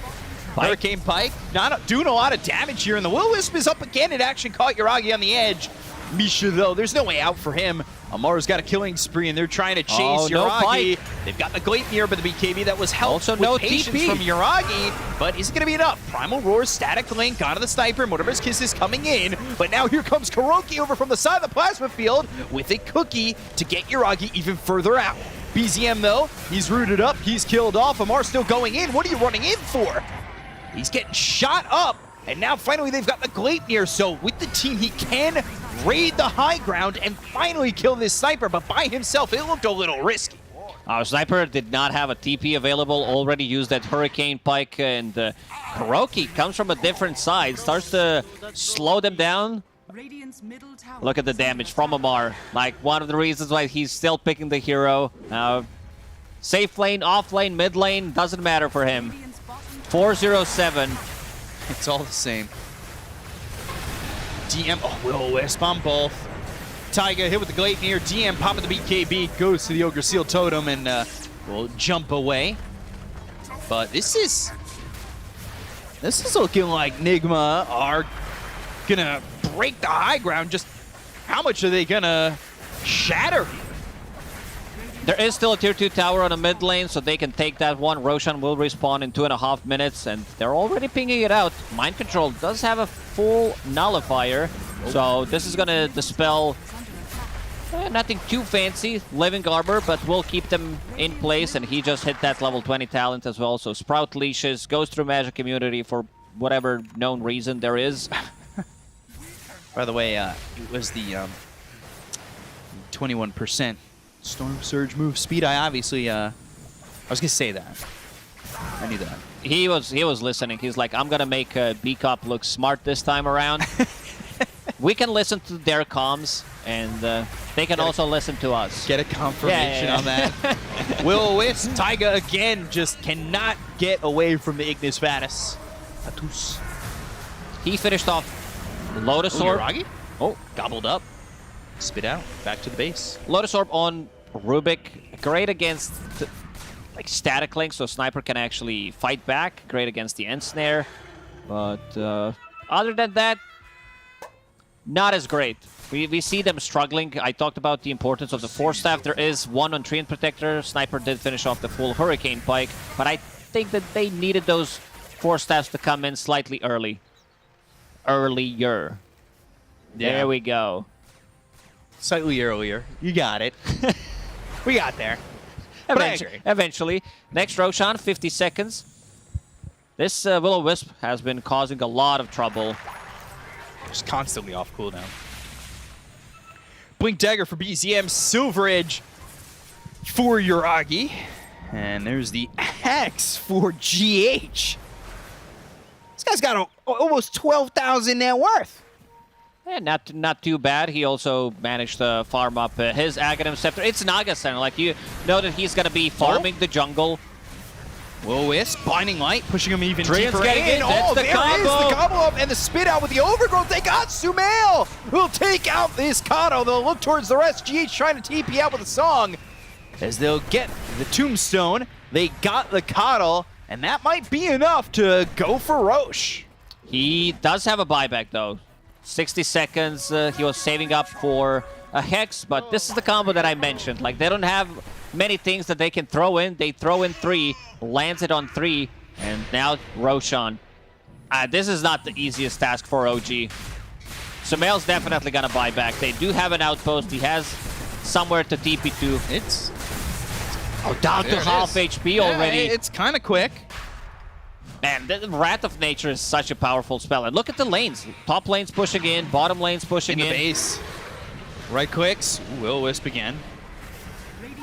Hurricane Pike not doing a lot of damage here, and the Will-O-Wisp is up again. It actually caught Yuragi on the edge. Misha, though, there's no way out for him. Amar's got a killing spree, and they're trying to chase Yuragi. They've got the Gleipnir, but the BKB that was helped also with no patience TP from Yuragi, but is it going to be enough? Primal Roar, Static Link, onto the Sniper, Mortimer's Kiss is coming in, but now here comes Kuroki over from the side of the Plasma Field with a cookie to get Yuragi even further out. BZM, though, he's rooted up, he's killed off. Amar still going in. What are you running in for? He's getting shot up, and now finally they've got the Gleipnir, so with the team he can raid the high ground and finally kill this Sniper, but by himself it looked a little risky. Our Sniper did not have a TP available, already used that Hurricane Pike, and Kuroki comes from a different side, starts to slow them down. Look at the damage from Amar, like one of the reasons why he's still picking the hero. Safe lane, off lane, mid lane, doesn't matter for him. 407. It's all the same. DM, Will-O-Wisp on both. Taiga hit with the Gleipnir, DM popping the BKB, goes to the Ogre Seal Totem and will jump away. But this is looking like Nigma are gonna break the high ground. Just how much are they gonna shatter? There is still a tier 2 tower on the mid lane, so they can take that one. Roshan will respawn in 2.5 minutes, and they're already pinging it out. Mind Control does have a full nullifier, so this is gonna dispel nothing too fancy, Living Arbor, but we'll keep them in place, and he just hit that level 20 talent as well, so Sprout leashes, goes through Magic Immunity for whatever known reason there is. By the way, it was the 21% Storm Surge move speed. I obviously, I was gonna say that. I knew that. He was listening. He's like, I'm gonna make B-Cop look smart this time around. We can listen to their comms, and they can also listen to us. Get a confirmation on that. Will-O-Wisp, Taiga again, just cannot get away from the Ignis Vatus. He finished off Lotus Orb. Yuragi? Oh, gobbled up. Spit out, back to the base. Lotus Orb on Rubik, great against like Static Link, so Sniper can actually fight back. Great against the Ensnare, but other than that, not as great. We see them struggling. I talked about the importance of the Force Staff. There is one on Treant Protector. Sniper did finish off the full Hurricane Pike, but I think that they needed those Force Staffs to come in slightly earlier. Yeah. There we go. Slightly earlier. You got it. We got there. Eventually. Next Roshan, 50 seconds. This Will-O-Wisp has been causing a lot of trouble. Just constantly off cooldown. Blink Dagger for BZM, Silver Edge for Yuragi. And there's the Axe for GH. This guy's got almost 12,000 net worth. Yeah, not too bad. He also managed to farm up his Aghanim Scepter. It's Nagasen. Like, you know that he's going to be farming the jungle. Will-O-Wisp, Binding Light, pushing him even Treant's deeper getting in. it. That's the combo. Is the combo up and the spit out with the Overgrowth. They got Sumail, who'll take out this Kato. They'll look towards the rest. GH trying to TP out with a song. As they'll get the Tombstone, they got the Kato, and that might be enough to go for Roche. He does have a buyback, though. 60 seconds, he was saving up for a Hex, but this is the combo that I mentioned. Like, they don't have many things that they can throw in. They throw in 3, lands it on 3, and now Roshan. This is not the easiest task for OG. Sumail's definitely gonna buy back. They do have an outpost. He has somewhere to TP to. It's down to half HP already. It's kind of quick. Man, the Wrath of Nature is such a powerful spell. And look at the lanes. Top lane's pushing in, bottom lane's pushing in. In the base. Right clicks. Will-O-Wisp again.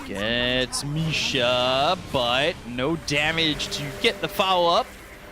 Gets Misha, but no damage to get the follow-up.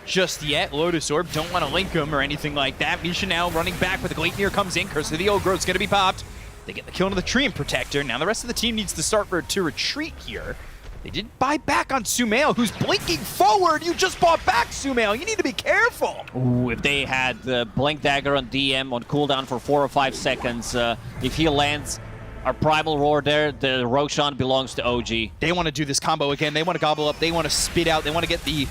just yet. Lotus Orb, don't want to link him or anything like that. Misha now running back, but the Gleipnir comes in. Curse of the Ogre's going to be popped. They get the kill into the Tree and Protector. Now the rest of the team needs to start to retreat here. They did buy back on Sumail, who's blinking forward. You just bought back Sumail. You need to be careful. Ooh, if they had the Blink Dagger on DM on cooldown for 4 or 5 seconds, if he lands our Primal Roar there, the Roshan belongs to OG. They want to do this combo again. They want to gobble up. They want to spit out. They want to get the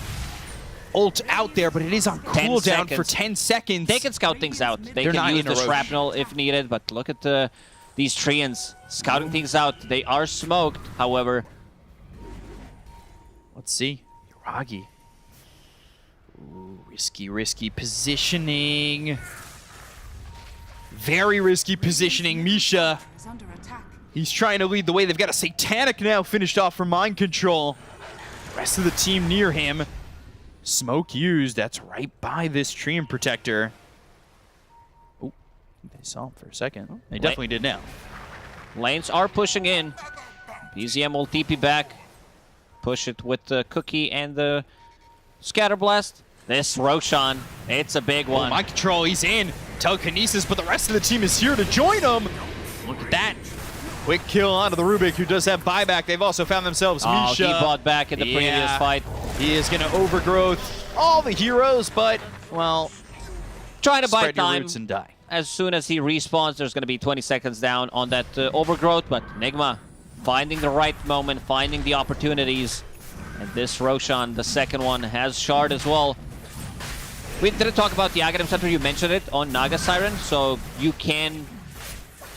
ult out there, but it is on cooldown for 10 seconds. They can scout things out. They can use the shrapnel if needed, but look at these Treants scouting things out. They are smoked, however. Let's see. Yuragi. Ooh, risky positioning. Very risky positioning. Misha. He's trying to lead the way. They've got a Satanic now finished off for Mind Control. Rest of the team near him. Smoke used. That's right by this Tree and Protector. Oh, they saw him for a second. They definitely did now. Lanes are pushing in. BZM will TP back. Push it with the Cookie and the Scatter Blast. This Roshan, it's a big one. Mind Control, he's in. Telekinesis, but the rest of the team is here to join him. Look at that. Quick kill onto the Rubik, who does have buyback. They've also found themselves Misha. He bought back in the previous fight. He is going to overgrowth all the heroes, but, well, trying to buy spread your time. roots and die. As soon as he respawns, there's going to be 20 seconds down on that overgrowth, but Nigma finding the right moment, finding the opportunities. And this Roshan, the second one, has Shard as well. We didn't talk about the Aghanim Center. You mentioned it on Naga Siren, so you can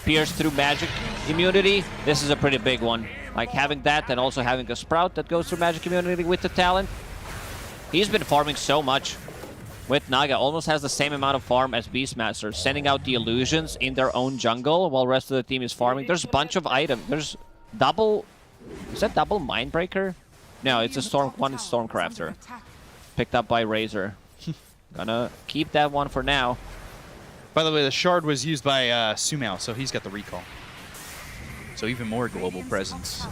pierce through magic immunity. This is a pretty big one. Like having that and also having a Sprout that goes through magic immunity with the talent. He's been farming so much with Naga. Almost has the same amount of farm as Beastmaster, sending out the illusions in their own jungle while the rest of the team is farming. There's a bunch of items. There's double... Is that double Mindbreaker? No, it's a Stormcrafter. Picked up by Razor. Gonna keep that one for now. By the way, the Shard was used by Sumail, so he's got the recall. So even more global presence.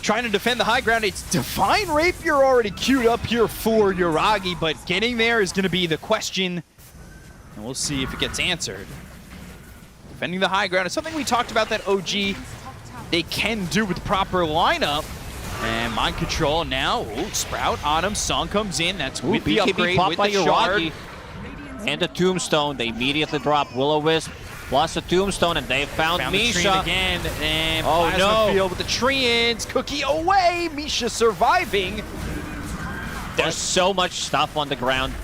Trying to defend the high ground. It's Divine Rapier already queued up here for Yuragi, but getting there is going to be the question. And we'll see if it gets answered. Defending the high ground is something we talked about that OG they can do with proper lineup. And Mind Control now. Ooh, Sprout on him. Song comes in. That's with the upgrade, with the Shard. And the Tombstone. They immediately drop Will-O-Wisp plus a Tombstone, and they found Misha. The again. And oh, Plasma Field with the Treants. Cookie away. Misha surviving. There's so much stuff on the ground.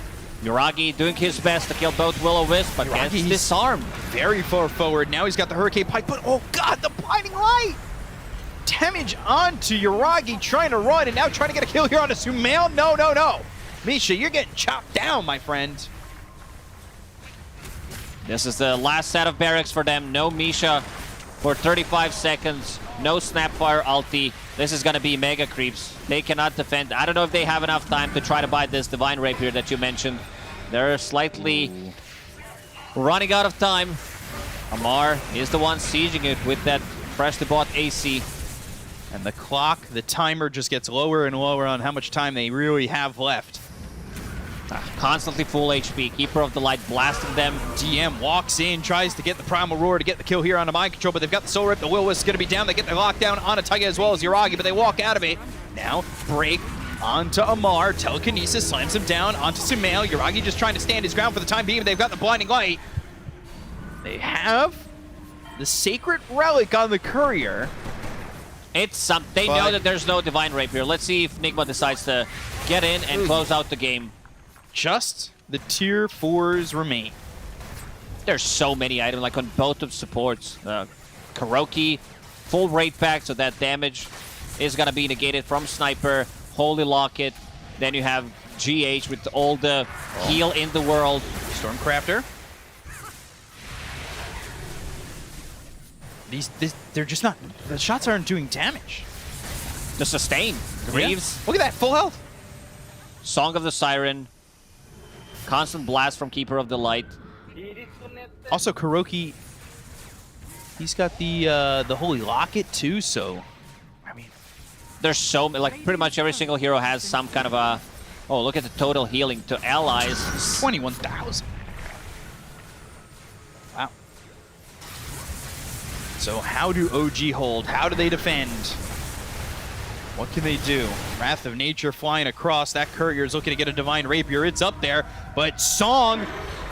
Yuragi doing his best to kill both Will-O-Wisp, but gets disarmed. Very far forward. Now he's got the Hurricane Pike, but oh god, the Blinding Light! Damage onto Yuragi, trying to run, and now trying to get a kill here on a Sumail. No. Misha, you're getting chopped down, my friend. This is the last set of barracks for them. No Misha for 35 seconds. No Snapfire ulti. This is going to be mega creeps. They cannot defend. I don't know if they have enough time to try to buy this Divine Rapier that you mentioned. They're slightly running out of time. Amar is the one sieging it with that freshly bought AC. And the clock, the timer just gets lower and lower on how much time they really have left. Constantly full HP. Keeper of the Light blasting them. DM walks in, tries to get the Primal Roar to get the kill here on the Mind Control, but they've got the Soul Rip. The Will-O-Wisp is going to be down. They get the lockdown on a Taiga as well as Yuragi, but they walk out of it. Now, break onto Amar. Telekinesis slams him down onto Sumail. Yuragi just trying to stand his ground for the time being, but they've got the Blinding Light. They have the Sacred Relic on the Courier. It's some. They know that there's no Divine Rapier. Let's see if Nigma decides to get in and close out the game. Just the tier 4s remain. There's so many items, like on both of supports. Kuroki, full rate pack, so that damage is going to be negated from Sniper. Holy Locket. Then you have GH with all the heal in the world. Stormcrafter. They're just not, the shots aren't doing damage. The sustain. Greaves. Yeah. Look at that, full health. Song of the Siren. Constant blast from Keeper of the Light. Also, Kuroki, he's got the Holy Locket too, so, I mean. There's so many, like pretty much every single hero has some kind of a Oh, look at the total healing to allies. 21,000. Wow. So how do OG hold? How do they defend? What can they do? Wrath of Nature flying across. That courier is looking to get a Divine Rapier. It's up there, but Song,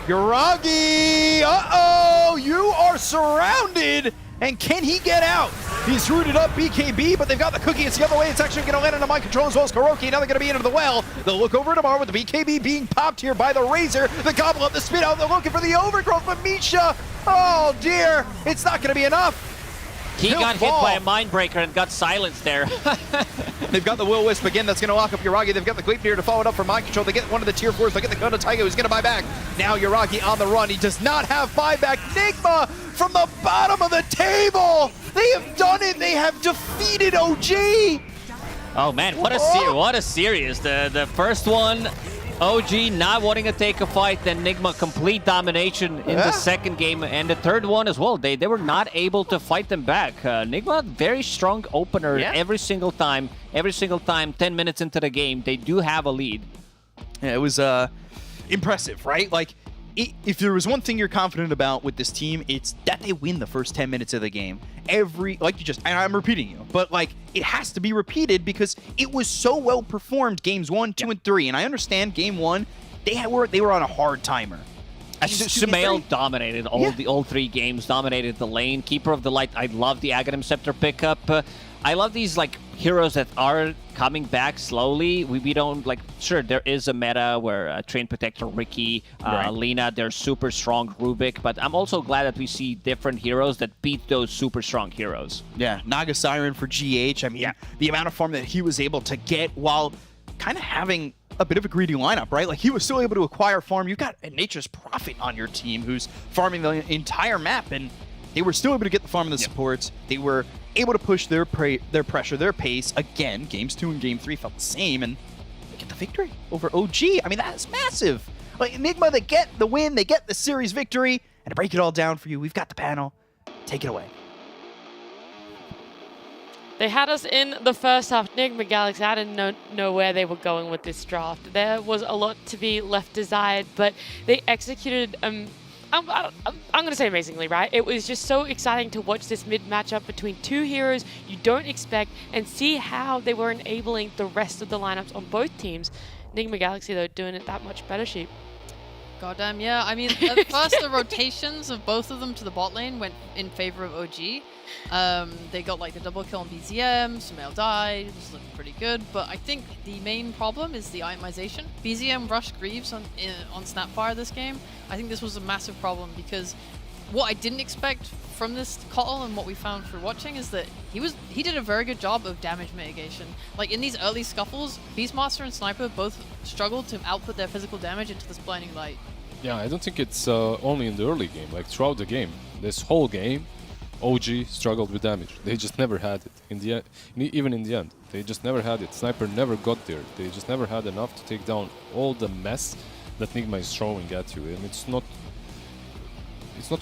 Yuragi, uh-oh, you are surrounded. And can he get out? He's rooted up BKB, but they've got the cookie. It's the other way. It's actually going to land into mind control as well as Kuroki. Now they're going to be into the well. They'll look over at Amar with the BKB being popped here by the Razor. The Gobble up, the spit out. They're looking for the overgrowth, but Misha, oh dear, it's not going to be enough. He got hit by a Mindbreaker and got silenced there. They've got the Will-Wisp again. That's going to lock up Yuragi. They've got the Gleipnir to follow it up for mind control. They get one of the tier 4s. They get the gun to Taiga, who's going to buy back. Now Yuragi on the run. He does not have buyback. Nigma from the bottom of the table. They have done it. They have defeated OG. Oh man, what a series. The first one, OG not wanting to take a fight, then Nigma complete domination in the second game, and the third one as well. They were not able to fight them back. Nigma, very strong opener every single time. 10 minutes into the game, they do have a lead. Yeah, it was impressive, right? Like, if there was one thing you're confident about with this team, it's that they win the first 10 minutes of the game. Like you just, and I'm repeating you, but like, it has to be repeated because it was so well performed games 1, 2, and 3. And I understand game 1, they were on a hard timer. Sumail dominated all 3 games, dominated the lane. Keeper of the Light, I love the Aghanim Scepter pickup. I love these like heroes that are coming back slowly. We don't like, sure, there is a meta where Train Protector, Ricky, Lina, they're super strong, Rubik, but I'm also glad that we see different heroes that beat those super strong heroes. Yeah, Naga Siren for GH. I mean, the amount of farm that he was able to get while kind of having a bit of a greedy lineup, right? Like, he was still able to acquire farm. You've got Nature's Prophet on your team who's farming the entire map, and they were still able to get the farm and the supports. They were able to push their pressure, their pace. Again, games 2 and game 3 felt the same, and they get the victory over OG. I mean, that's massive. Like, Enigma, they get the win, they get the series victory, and to break it all down for you, we've got the panel. Take it away. They had us in the first half. Enigma Galaxy, I didn't know where they were going with this draft. There was a lot to be left desired, but they executed I'm going to say amazingly, right? It was just so exciting to watch this mid matchup between 2 heroes you don't expect and see how they were enabling the rest of the lineups on both teams. Enigma Galaxy, though, doing it that much better, Sheep. Goddamn, yeah. I mean, at first the rotations of both of them to the bot lane went in favor of OG. They got like the double kill on BZM, Sumail died, it was looking pretty good, but I think the main problem is the itemization. BZM rushed Greaves on Snapfire this game. I think this was a massive problem because what I didn't expect from this Kotl and what we found through watching is that he did a very good job of damage mitigation. Like in these early scuffles, Beastmaster and Sniper both struggled to output their physical damage into this blinding light. Yeah, I don't think it's only in the early game, like throughout the game. This whole game, OG struggled with damage. They just never had it. In the even in the end, they just never had it. Sniper never got there. They just never had enough to take down all the mess that Nigma is throwing at you. And it's not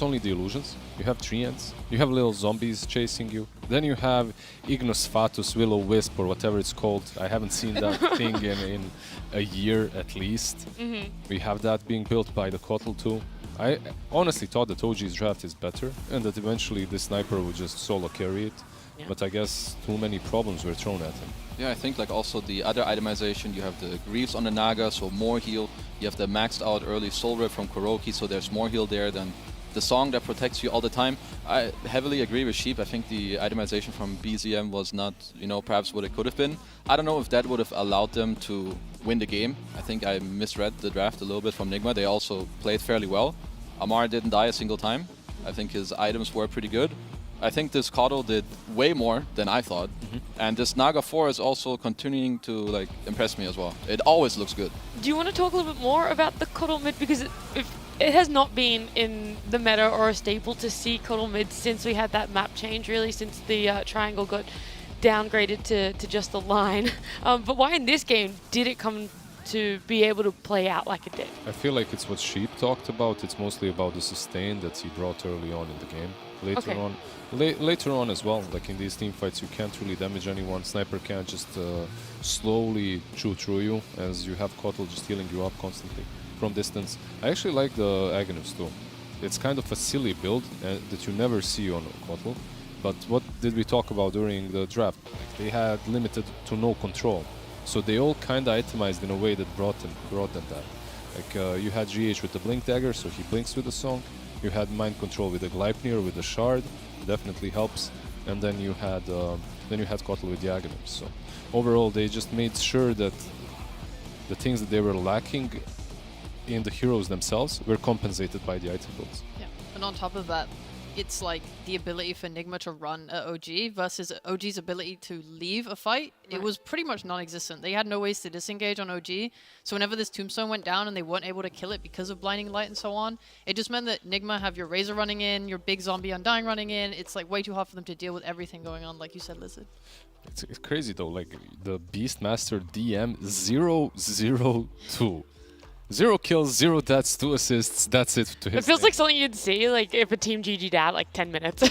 only the illusions. You have treants, you have little zombies chasing you. Then you have Ignis Fatus, Will-O-Wisp, or whatever it's called. I haven't seen that thing in a year at least. We have that being built by the Kotl too. I honestly thought that OG's draft is better and that eventually the Sniper would just solo carry it. Yeah. But I guess too many problems were thrown at him. Yeah, I think like also the other itemization, you have the Greaves on the Naga, so more heal. You have the maxed out early Soul Rip from Kuroki, so there's more heal there than the Song that protects you all the time. I heavily agree with Sheep. I think the itemization from BZM was not, perhaps what it could have been. I don't know if that would have allowed them to win the game. I think I misread the draft a little bit from Nigma. They also played fairly well. Amar didn't die a single time. I think his items were pretty good. I think this Kotl did way more than I thought. And this Naga 4 is also continuing to impress me as well. It always looks good. Do you want to talk a little bit more about the Kotl mid? Because it has not been in the meta or a staple to see Kotl mid since we had that map change, really, since the triangle got downgraded to just the line. But why in this game did it come to be able to play out like it did? I feel like it's what Sheep talked about. It's mostly about the sustain that he brought early on in the game. Later on as well, like in these team fights, you can't really damage anyone. Sniper can't just slowly chew through you, as you have Kotal just healing you up constantly from distance. I actually like the Aghanim too. It's kind of a silly build that you never see on Kotal. But what did we talk about during the draft? Like, they had limited to no control. So they all kind of itemized in a way that brought them that. Like you had GH with the Blink Dagger, so he blinks with the song. You had Mind Control with the Gleipnir, with the Shard, definitely helps. And then you had Kotal with the Aghanim. So overall, they just made sure that the things that they were lacking in the heroes themselves were compensated by the item builds. Yeah, and on top of that, it's like the ability for Nigma to run at OG versus OG's ability to leave a fight. It was pretty much non-existent. They had no ways to disengage on OG, so whenever this tombstone went down and they weren't able to kill it because of blinding light and so on, it just meant that Nigma have your Razor running in, your big zombie Undying running in. It's like way too hard for them to deal with everything going on, like you said, Lizard. It's crazy though, like the Beastmaster DM 002. 0 kills, 0 deaths, 2 assists, that's it to his It feels name. like something you'd see like if a team GG'd out like 10 minutes.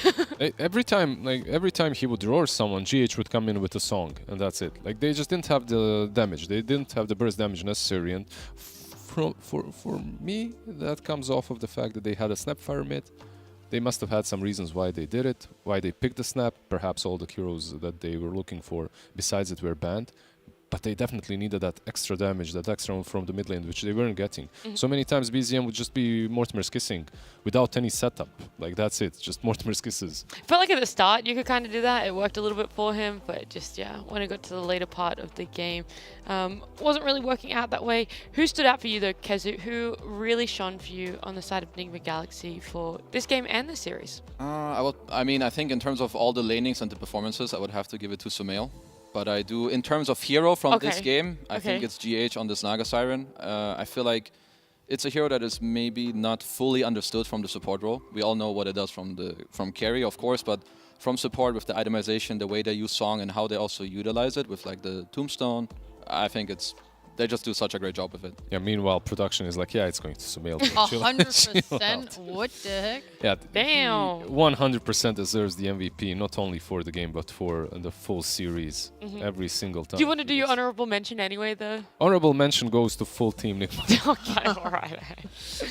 Every time he would roar someone, GH would come in with a song, and that's it. Like they just didn't have the damage, they didn't have the burst damage necessary, and for me, that comes off of the fact that they had a Snapfire mid. They must have had some reasons why they did it, why they picked the Snap. Perhaps all the heroes that they were looking for besides it were banned. But they definitely needed that extra damage, that extra from the mid lane, which they weren't getting. So many times BZM would just be Mortimer's kissing without any setup. Like that's it, just Mortimer's kisses. Felt like at the start you could kind of do that. It worked a little bit for him, but just, yeah, when it got to the later part of the game, wasn't really working out that way. Who stood out for you though, Kezu? Who really shone for you on the side of Enigma Galaxy for this game and the series? I think in terms of all the lanings and the performances, I would have to give it to Sumail. But I do, in terms of hero from this game, I think it's GH on this Naga Siren. I feel like it's a hero that is maybe not fully understood from the support role. We all know what it does from carry, of course, but from support with the itemization, the way they use song and how they also utilize it with like the tombstone, I think they just do such a great job with it. Yeah, meanwhile, production is like, yeah, it's going to Sumail. 100%? What the heck? Yeah, damn. 100% deserves the MVP, not only for the game, but for the full series, every single time. Do you want to do your honorable mention anyway, though? Honorable mention goes to full team Nigma. Okay, alright.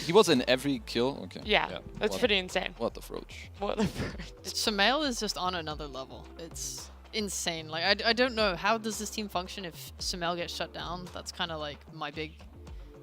He was in every kill? Okay. Yeah, that's pretty insane. What the froach. What the froach. Sumail is just on another level. It's insane. Like, I don't know, how does this team function if Sumail gets shut down? That's kind of like my big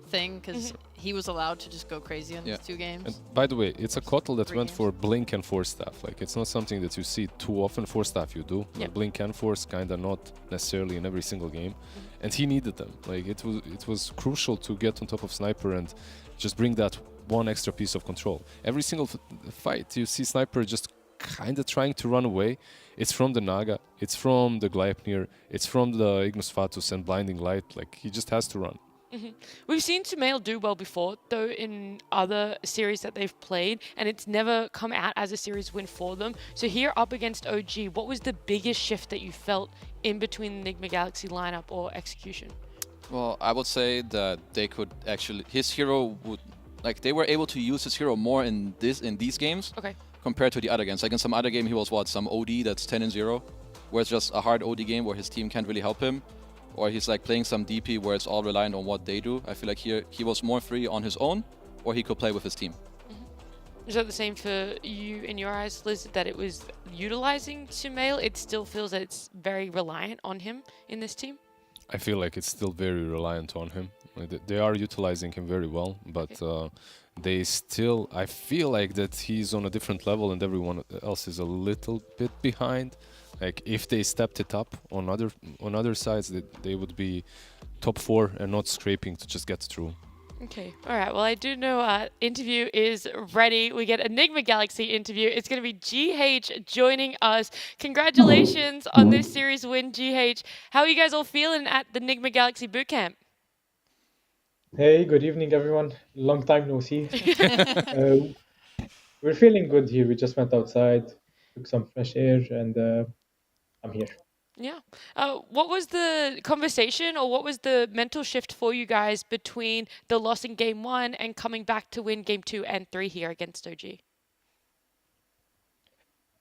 thing, because he was allowed to just go crazy on these 2 games. And by the way, it's a Kotal that went for Blink and Force Staff. Like, it's not something that you see too often. Force Staff you do. But Blink and Force kind of not necessarily in every single game. And he needed them. Like, it was crucial to get on top of Sniper and just bring that one extra piece of control. Every single fight you see Sniper just kind of trying to run away. It's from the Naga, it's from the Gleipnir, it's from the Ignus Fatus and Blinding Light. Like, he just has to run. We've seen Sumail do well before, though, in other series that they've played, and it's never come out as a series win for them. So here up against OG, what was the biggest shift that you felt in between the Enigma Galaxy lineup or execution? Well, I would say that they could actually, his hero would, like, they were able to use his hero more in these games. Okay. Compared to the other games. Like in some other game, he was what, some OD that's 10-0, where it's just a hard OD game where his team can't really help him, or he's like playing some DP where it's all reliant on what they do. I feel like here he was more free on his own, or he could play with his team. Is that the same for you in your eyes, Liz, that it was utilizing Sumail? It still feels that it's very reliant on him in this team? I feel like it's still very reliant on him. They are utilizing him very well, but they still, I feel like that he's on a different level and everyone else is a little bit behind. Like, if they stepped it up on other sides, they would be top 4 and not scraping to just get through. Okay, all right. Well, I do know interview is ready. We get Enigma Galaxy interview. It's going to be GH joining us. Congratulations on this series win, GH. How are you guys all feeling at the Enigma Galaxy bootcamp? Hey, good evening, everyone. Long time no see. We're feeling good here. We just went outside, took some fresh air, and I'm here. Yeah. What was the conversation or what was the mental shift for you guys between the loss in game one and coming back to win game two and three here against OG?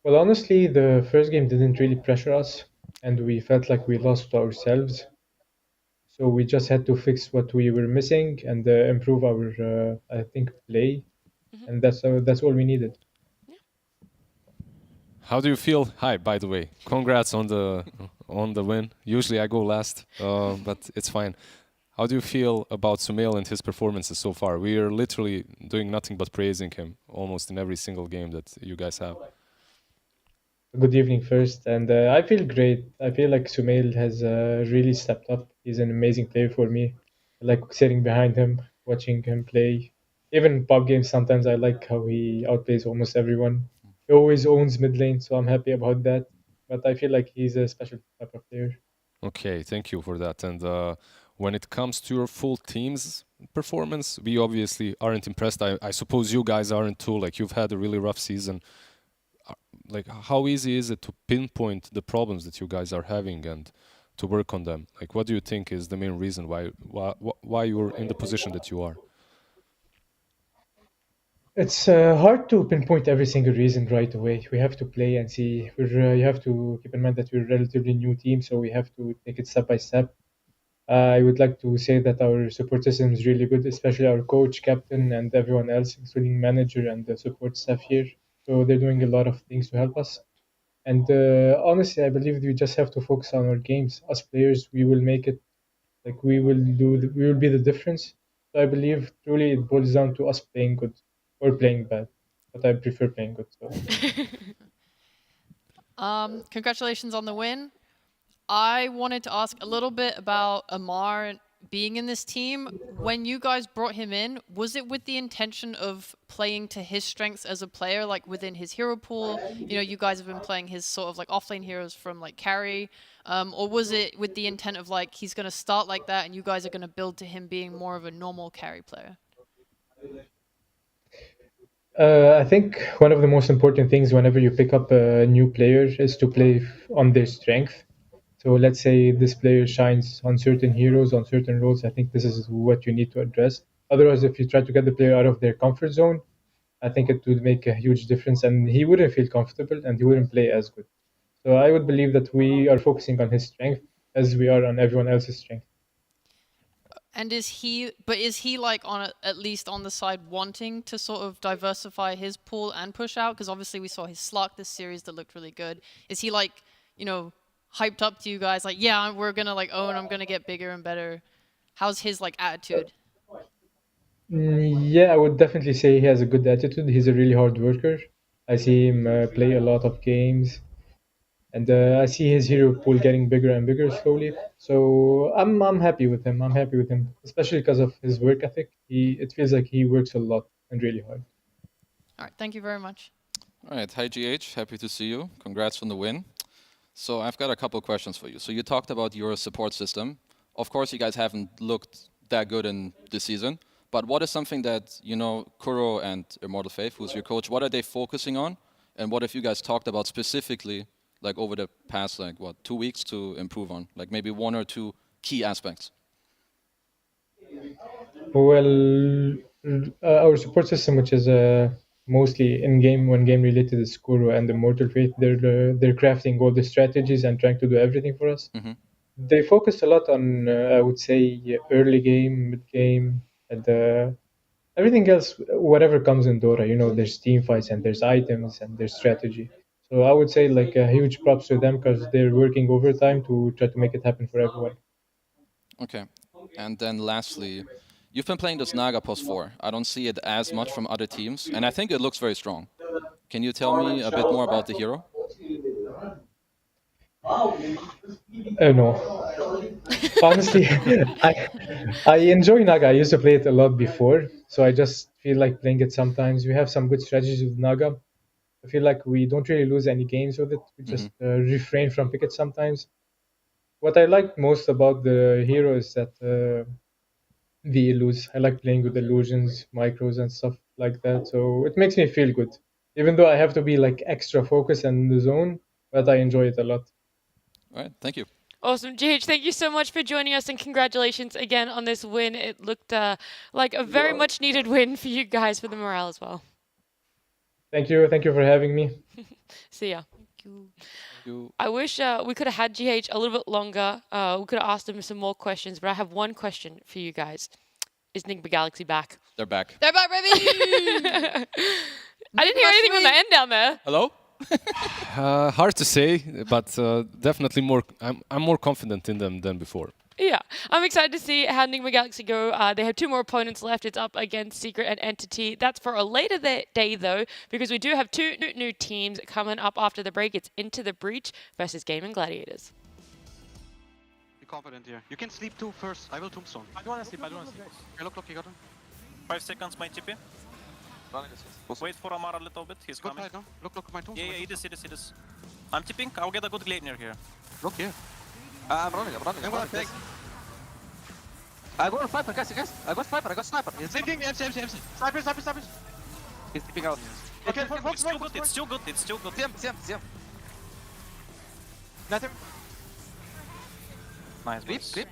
Well, honestly, the first game didn't really pressure us, and we felt like we lost to ourselves. So we just had to fix what we were missing and improve our, I think, play, and that's all we needed. How do you feel? Hi, by the way. Congrats on the win. Usually I go last, but it's fine. How do you feel about Sumail and his performances so far? We are literally doing nothing but praising him almost in every single game that you guys have. Good evening first, and I feel great. I feel like Sumail has really stepped up. He's an amazing player for me. I like sitting behind him, watching him play. Even in pub games, sometimes I like how he outplays almost everyone. He always owns mid lane, so I'm happy about that. But I feel like he's a special type of player. Okay, thank you for that. And when it comes to your full team's performance, we obviously aren't impressed. I suppose you guys aren't too. Like, you've had a really rough season. Like, how easy is it to pinpoint the problems that you guys are having and to work on them? Like, what do you think is the main reason why you're in the position that you are? It's hard to pinpoint every single reason right away. We have to play and see. You have to keep in mind that we're a relatively new team, so we have to take it step by step. I would like to say that our support system is really good, especially our coach, captain, and everyone else, including manager and the support staff here. So they're doing a lot of things to help us. And honestly, I believe we just have to focus on our games. Us players, we will make it. Like we will be the difference. So I believe truly it boils down to us playing good or playing bad. But I prefer playing good. So. Congratulations on the win. I wanted to ask a little bit about Amar being in this team. When you guys brought him in, was it with the intention of playing to his strengths as a player, like within his hero pool? You know, you guys have been playing his sort of like offlane heroes from like carry, or was it with the intent of like he's going to start like that and you guys are going to build to him being more of a normal carry player? I think one of the most important things whenever you pick up a new player is to play on their strength. So let's say this player shines on certain heroes, on certain roles. I think this is what you need to address. Otherwise, if you try to get the player out of their comfort zone, I think it would make a huge difference and he wouldn't feel comfortable and he wouldn't play as good. So I would believe that we are focusing on his strength as we are on everyone else's strength. And is he like at least on the side wanting to sort of diversify his pool and push out? Because obviously we saw his Slark this series that looked really good. Is he like, you know, hyped up to you guys like, yeah, we're gonna like own, I'm gonna get bigger and better? How's his like attitude? Yeah, I would definitely say he has a good attitude. He's a really hard worker. I see him play a lot of games, and I see his hero pool getting bigger and bigger slowly. So I'm happy with him. I'm happy with him, especially because of his work ethic. It feels like he works a lot and really hard. All right, thank you very much. All right, hi GH, happy to see you. Congrats on the win. So I've got a couple questions for you. So you talked about your support system. Of course, you guys haven't looked that good in this season. But what is something that, you know, Kuro and Immortal Faith, who's your coach, what are they focusing on? And what have you guys talked about specifically, like over the past, like, what, 2 weeks to improve on? Like maybe one or two key aspects. Well, our support system, which is mostly in-game, one-game related, is Kuro and Immortal Faith. They're crafting all the strategies and trying to do everything for us. Mm-hmm. They focus a lot on, I would say, early game, mid game, and everything else, whatever comes in Dora. You know, there's team fights and there's items and there's strategy. So I would say like a huge props to them because they're working overtime to try to make it happen for everyone. Okay. And then lastly, you've been playing this Naga post 4. I don't see it as much from other teams, and I think it looks very strong. Can you tell me a bit more about the hero? No. Honestly, I enjoy Naga. I used to play it a lot before, so I just feel like playing it sometimes. We have some good strategies with Naga. I feel like we don't really lose any games with it. We just refrain from pick it sometimes. What I like most about the hero is that the illus. I like playing with illusions, micros, and stuff like that. So it makes me feel good, even though I have to be like extra focused and in the zone. But I enjoy it a lot. All right, thank you. Awesome. GH, thank you so much for joining us and congratulations again on this win. It looked like a very much needed win for you guys for the morale as well. Thank you for having me. See ya. I wish we could have had GH a little bit longer. We could have asked him some more questions, but I have one question for you guys. Is Enigma Galaxy back? They're back. They're back, baby! I didn't hear anything on the end down there. Hello? Hard to say, but definitely more. I'm more confident in them than before. Yeah, I'm excited to see how Enigma Galaxy go. They have 2 more opponents left. It's up against Secret and Entity. That's for a later day, though, because we do have 2 new teams coming up after the break. It's Into the Breach versus Gaming Gladiators. Be confident here. You can sleep too first. I will tombstone. I don't want to sleep. I don't want to sleep. Okay, look, you got him. 5 seconds, my TP. Wait for Amar a little bit. He's Go coming. tight, no? Look, my tombstone. Yeah, he is. I'm tipping. I'll get a good Gleipnir here. Look here. I'm running. I'm gonna take. I got a sniper, guys. I got sniper. He's thinking MC. Sniper. He's tipping out. Okay, It's still good. CM. Nothing. Nice, boys. Creep.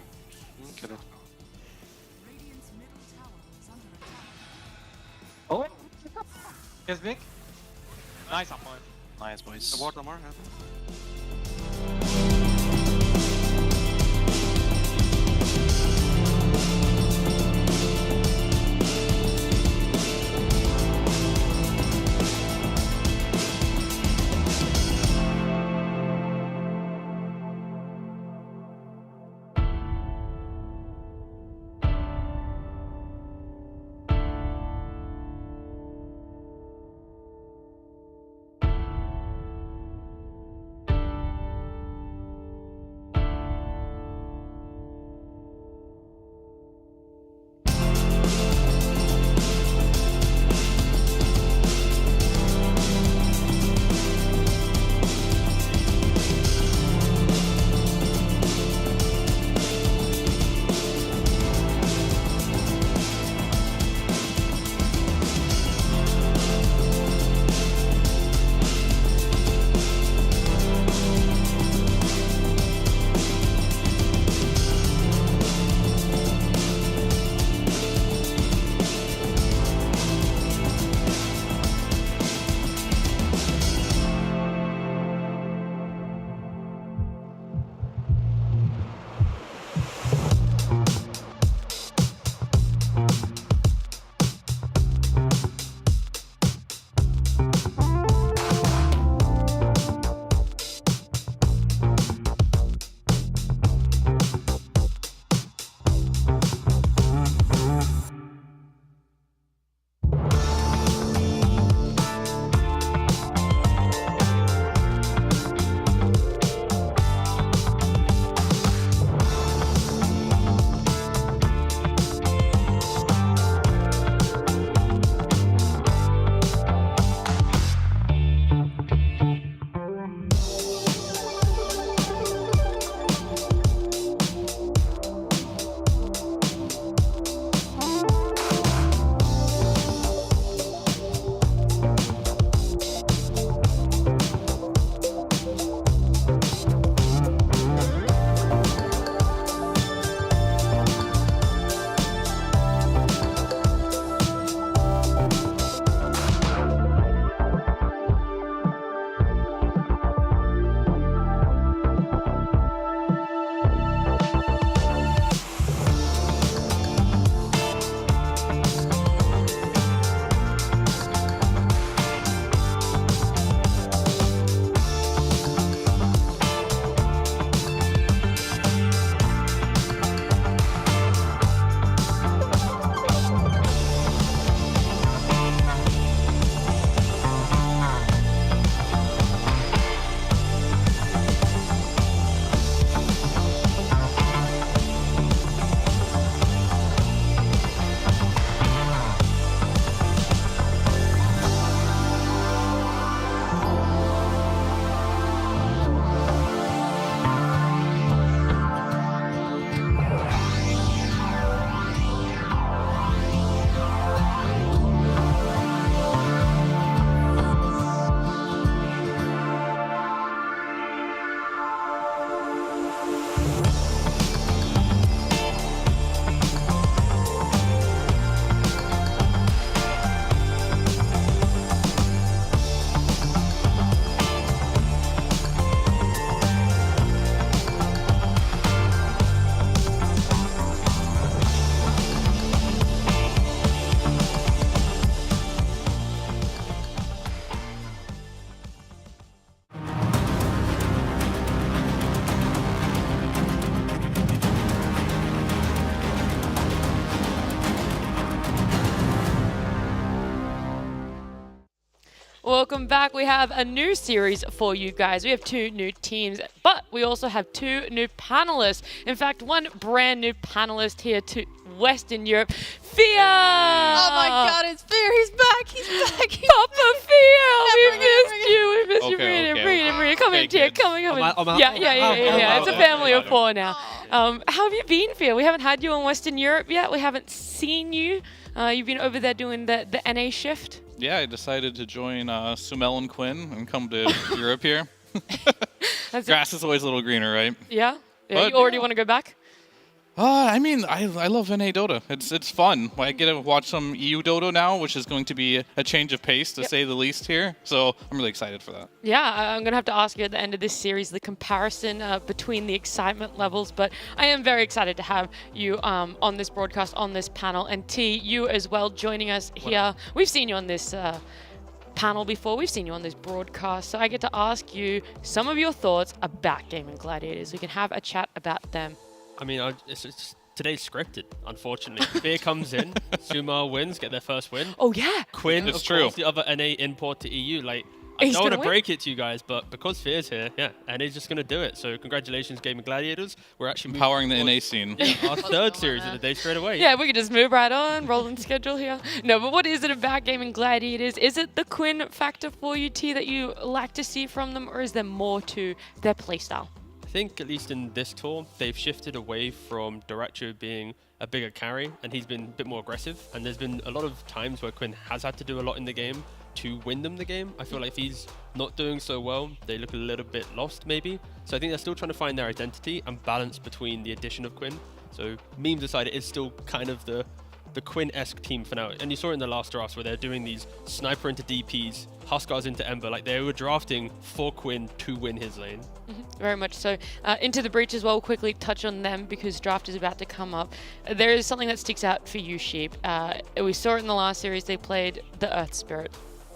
Kill it. Oh! Yes, Vic. Nice, I'm on. Nice, boys. The water more. welcome back. We have a new series for you guys. We have 2 new teams, but we also have 2 new panelists. In fact, 1 brand new panelist here to Western Europe, Fia! Oh my god, it's Fear! He's back! He's back! Papa Fia! We missed you! We missed you! Bring it. Come in, Tia. Come in. Yeah. It's a family of 4 now. How have you been, Fia? We haven't had you in Western Europe yet. We haven't seen you. You've been over there doing the NA shift. Yeah, I decided to join Sumel and Quinn and come to Europe here. Grass is always a little greener, right? Yeah? But, you already want to go back? I mean, I love NA Dota. It's fun. I get to watch some EU Dota now, which is going to be a change of pace, to say the least here. So I'm really excited for that. Yeah, I'm going to have to ask you at the end of this series the comparison between the excitement levels. But I am very excited to have you on this broadcast, on this panel. And T, you as well joining us here. We've seen you on this panel before. We've seen you on this broadcast. So I get to ask you some of your thoughts about Gaming Gladiators. We can have a chat about them. I mean, today's scripted, unfortunately. Fear comes in, Sumo wins, get their first win. Oh, yeah. Quinn, it's of true. course, the other NA import to EU. Like, I don't want to break it to you guys, but because Fear's here, yeah, NA's just going to do it. So congratulations, Gaming Gladiators. We're actually empowering the NA scene. Yeah, our 3rd series of the day straight away. Yeah, we can just move right on, rolling schedule here. No, but what is it about Gaming Gladiators? Is it the Quinn factor for you, T, that you like to see from them, or is there more to their playstyle? I think, at least in this tour, they've shifted away from Diracho being a bigger carry, and he's been a bit more aggressive. And there's been a lot of times where Quinn has had to do a lot in the game to win them the game. I feel like if he's not doing so well, they look a little bit lost, maybe. So I think they're still trying to find their identity and balance between the addition of Quinn. So memes aside, it is still kind of the Quinn-esque team for now. And you saw it in the last drafts where they're doing these sniper into DPs, Huskars into Ember. Like, they were drafting for Quinn to win his lane. Very much so. Into the Breach as well, we'll quickly touch on them because draft is about to come up. There is something that sticks out for you, Sheep. We saw it in the last series. They played the Earth Spirit.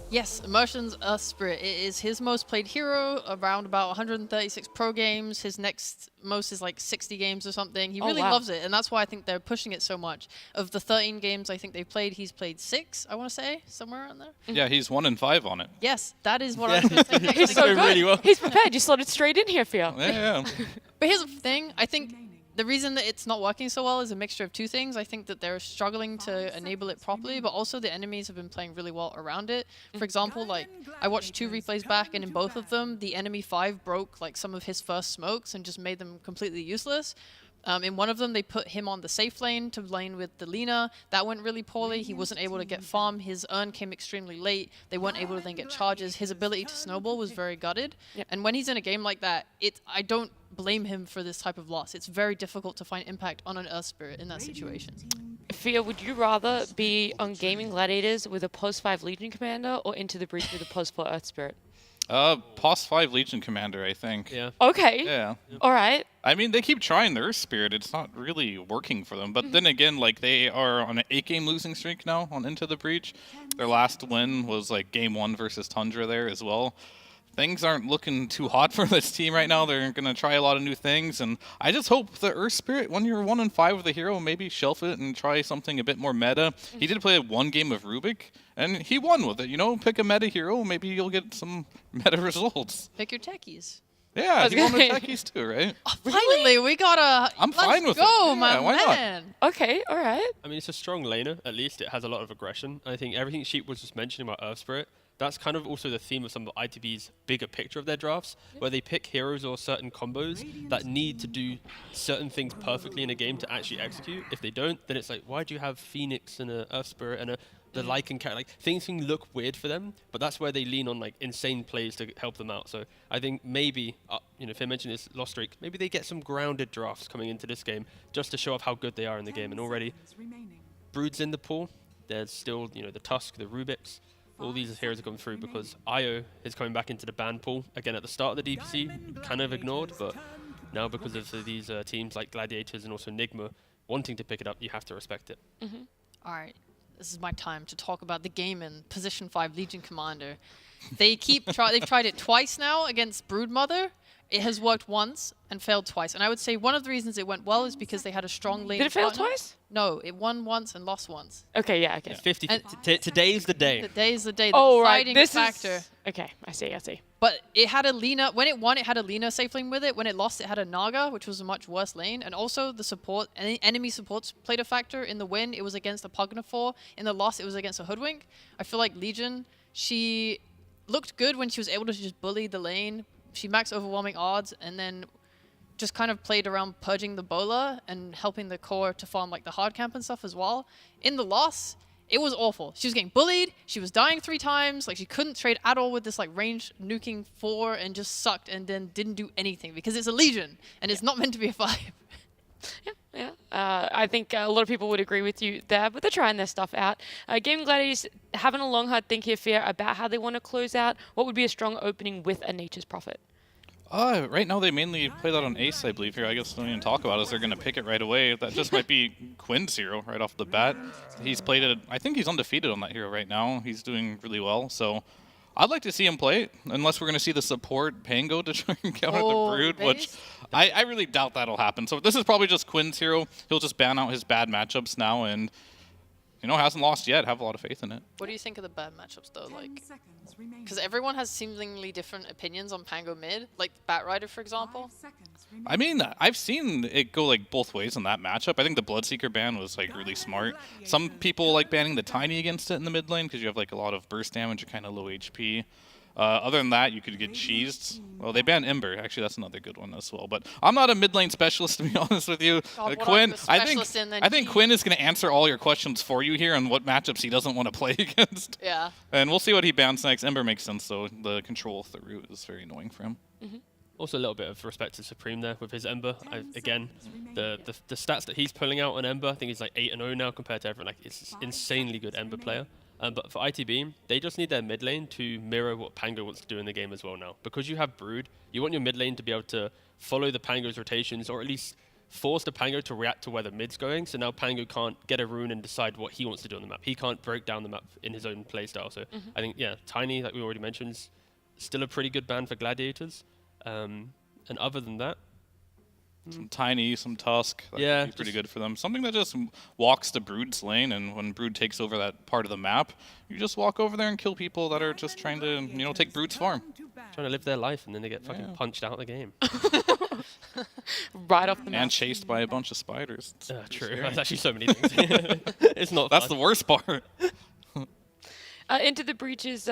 Yes, Immersion's Earth Spirit. It is his most played hero, around about 136 pro games. His next most is like 60 games or something. He really loves it, and that's why I think they're pushing it so much. Of the 13 games I think they've played, he's played 6, I want to say, somewhere around there. Yeah, he's 1-5 on it. Yes, that is what I was going to say. He's so good. Really well. He's prepared. You slotted straight in here, Phil. Yeah. But here's the thing. I think the reason that it's not working so well is a mixture of 2 things. I think that they're struggling to enable it properly, but also the enemies have been playing really well around it. For example, like, I watched 2 replays back, and in both of them, the enemy 5 broke like some of his first smokes and just made them completely useless. In one of them, they put him on the safe lane to lane with the Lina. That went really poorly. He wasn't able to get farm. His urn came extremely late. They weren't able to then get charges. His ability to snowball was very gutted. Yep. And when he's in a game like that, I don't blame him for this type of loss. It's very difficult to find impact on an Earth Spirit in that situation. Fia, would you rather be on Gaming Gladiators with a post 5 Legion Commander or Into the Breach with a post 4 Earth Spirit? Post 5 Legion Commander, I think. Yeah. Okay. Yeah. All right. I mean, they keep trying their Spirit. It's not really working for them. But then again, like, they are on an 8-game losing streak now on Into the Breach. Their last win was like Game 1 versus Tundra there as well. Things aren't looking too hot for this team right now. They're going to try a lot of new things, and I just hope the Earth Spirit, when you're 1-5 with a hero, maybe shelf it and try something a bit more meta. He did play 1 game of Rubik, and he won with it. You know, pick a meta hero, maybe you'll get some meta results. Pick your techies. Yeah, you want the techies too, right? Oh, finally, we got a... I'm fine with it. Let's go, Yeah, my why man. not? Okay, all right. I mean, it's a strong laner, at least. It has a lot of aggression. I think everything Sheep was just mentioning about Earth Spirit, that's kind of also the theme of some of ITB's bigger picture of their drafts, where they pick heroes or certain combos that need to do certain things perfectly in a game to actually execute. If they don't, then it's like, why do you have Phoenix and a Earth Spirit and the Lycan character? Like, things can look weird for them, but that's where they lean on like insane plays to help them out. So I think maybe, if I mention this loss streak, maybe they get some grounded drafts coming into this game just to show off how good they are in the game. And already, Brood's in the pool. There's still, the Tusk, the Rubiks. All these heroes are going through because IO is coming back into the ban pool. Again, at the start of the DPC, kind of ignored, but now because of these teams like Gladiators and also Nigma wanting to pick it up, you have to respect it. All right, this is my time to talk about the game in Position 5 Legion Commander. They've tried it twice now against Broodmother, It has worked once and failed twice. And I would say one of the reasons it went well is because they had a strong lane Did it fail partner. twice? No, it won once and lost once. Okay, yeah, okay. 50. Today's the day. Today's the day. The Oh, right. deciding This factor. is... Okay, I see. But it had a Lina. When it won, it had a Lina safe lane with it. When it lost, it had a Naga, which was a much worse lane. And also the support, any enemy supports played a factor. In the win, it was against a Pugnafor. In the loss, it was against a Hoodwink. I feel like Legion, she looked good when she was able to just bully the lane. She maxed overwhelming odds and then just kind of played around purging the Bola and helping the core to farm like the hard camp and stuff as well. In the loss, it was awful. She was getting bullied. She was dying 3 times. Like she couldn't trade at all with this like range nuking 4 and just sucked and then didn't do anything because it's a Legion and it's not meant to be a 5. Yeah. I think a lot of people would agree with you there, but they're trying their stuff out. Gaming Gladiators having a long, hard think here, Fear, about how they want to close out. What would be a strong opening with a Nature's Prophet? Right now they mainly play that on Ace, I believe. Here, I guess don't even talk about it, as they're going to pick it right away. That just might be Quinn's hero right off the bat. He's played it. I think he's undefeated on that hero right now. He's doing really well. So I'd like to see him play it, unless we're going to see the support Pango to try and counter the Brood, which I really doubt that'll happen. So this is probably just Quinn's hero. He'll just ban out his bad matchups now and, you know, hasn't lost yet. Have a lot of faith in it. What do you think of the bad matchups though? Like, because everyone has seemingly different opinions on Pango mid, like Batrider, for example. I mean, I've seen it go like both ways in that matchup. I think the Bloodseeker ban was like really smart. Some people like banning the Tiny against it in the mid lane because you have like a lot of burst damage and kind of low HP. Other than that, you could get cheesed. Well, they banned Ember. Actually, that's another good one as well. But I'm not a mid lane specialist, to be honest with you. God, Quinn, I think Quinn is going to answer all your questions for you here on what matchups he doesn't want to play against. Yeah. And we'll see what he bans next. Ember makes sense, though. The control of the root is very annoying for him. Also a little bit of respect to Supreme there with his Ember. Again, the stats that he's pulling out on Ember, I think he's like 8-0 now compared to everyone. Like, it's insanely good Ember player. But for ITB, they just need their mid lane to mirror what Pango wants to do in the game as well now. Because you have Brood, you want your mid lane to be able to follow the Pango's rotations, or at least force the Pango to react to where the mid's going. So now Pango can't get a rune and decide what he wants to do on the map. He can't break down the map in his own playstyle. So I think, yeah, Tiny, like we already mentioned, is still a pretty good ban for Gladiators. And other than that, some Tiny, some Tusk, that yeah, would be pretty good for them. Something that just walks to Brood's lane, and when Brood takes over that part of the map, you just walk over there and kill people that are just trying to, you know, take Brood's farm. Trying to live their life, and then they get fucking punched out of the game. Right off the map. And chased by a bunch of spiders. True. That's actually so many things. It's not That's fun. the worst part. Into the Breaches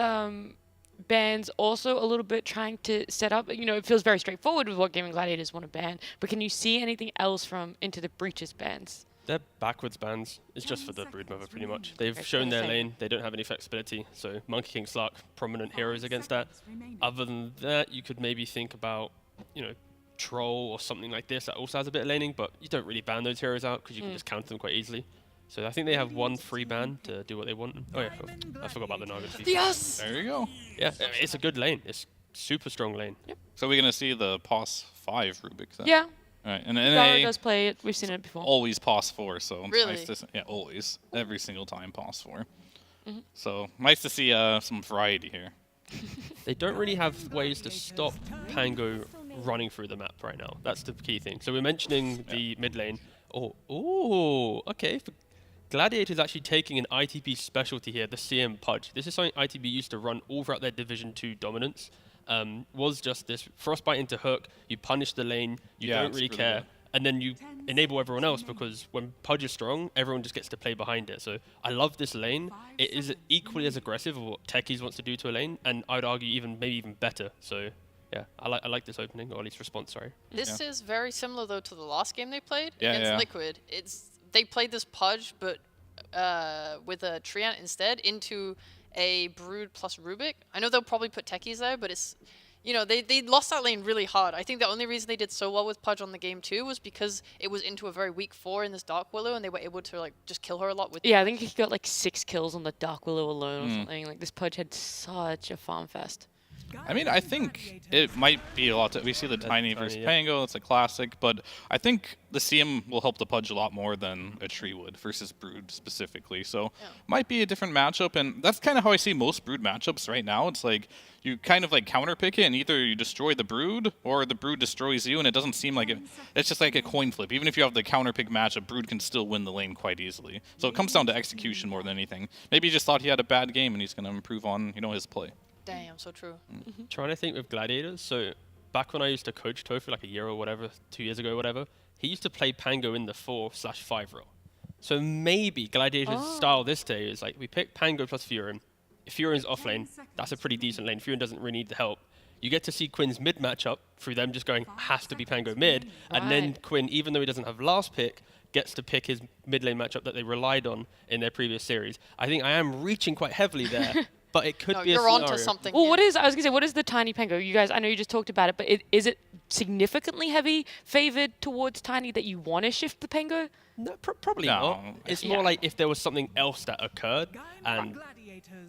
bans also a little bit trying to set up, you know, it feels very straightforward with what Gaming Gladiators want to ban, but can you see anything else from Into the Breaches bans? Their backwards bans is just for the Broodmother, pretty much. They've shown their lane, they don't have any flexibility, so Monkey King, Slark, prominent heroes against that. Other than that, you could maybe think about, you know, Troll or something like this that also has a bit of laning, but you don't really ban those heroes out because you can just counter them quite easily. So I think they have one free ban to do what they want. Oh yeah, I forgot about the Naga. Yes! There you go. Yeah, it's a good lane. It's super strong lane. Yep. So we're going to see the POS 5 Rubik then? Yeah. All right. And Dara does play it. We've seen it before. Always POS 4, so it's Really? nice to see. Yeah, always. Every single time POS 4. So nice to see some variety here. They don't really have ways to stop Pango running through the map right now. That's the key thing. So we're mentioning the mid lane. Oh, okay. For Gladiators actually taking an ITP specialty here, the CM Pudge. This is something ITP used to run all throughout their Division 2 dominance. Was just this Frostbite into hook, you punish the lane, you don't really care, good. and then you enable everyone else because when Pudge is strong, everyone just gets to play behind it. So I love this lane. It is equally as aggressive as what Techies wants to do to a lane, and I'd argue maybe even better. So yeah, I like this opening, or at least response, sorry. This is very similar though to the last game they played Yeah, against yeah. Liquid. They played this Pudge, but with a Treant instead into a Brood plus Rubik. I know they'll probably put Techies there, but it's, you know, they lost that lane really hard. I think the only reason they did so well with Pudge on the game too was because it was into a very weak 4 in this Dark Willow, and they were able to like just kill her a lot with. Yeah, I think he got like 6 kills on the Dark Willow alone or something. Like this Pudge had such a farm fest. I mean, I think it might be a lot. We see the Tiny versus Pango, it's a classic, but I think the CM will help the Pudge a lot more than a Tree would versus Brood specifically. So might be a different matchup, and that's kind of how I see most Brood matchups right now. It's like you kind of like counterpick it, and either you destroy the Brood or the Brood destroys you, and it doesn't seem like it's just like a coin flip. Even if you have the counterpick matchup, Brood can still win the lane quite easily. So it comes down to execution more than anything. Maybe he just thought he had a bad game, and he's going to improve on his play. Damn, so true. Trying to think with Gladiators. So back when I used to coach Tofu like a year or whatever, 2 years ago, whatever, he used to play Pango in the 4/5 role. So maybe Gladiators' style this day is like we pick Pango plus Furin. If Furin's off lane, that's a pretty decent lane. Furin doesn't really need the help. You get to see Quinn's mid matchup through them just going, has to be Pango mid. And then Quinn, even though he doesn't have last pick, gets to pick his mid lane matchup that they relied on in their previous series. I think I am reaching quite heavily there. But it could be a scenario. You're onto something. Well, I was gonna say, what is the Tiny Pango? You guys, I know you just talked about it, but is it significantly heavy favored towards Tiny that you want to shift the Pango? No, probably not. It's more like if there was something else that occurred, and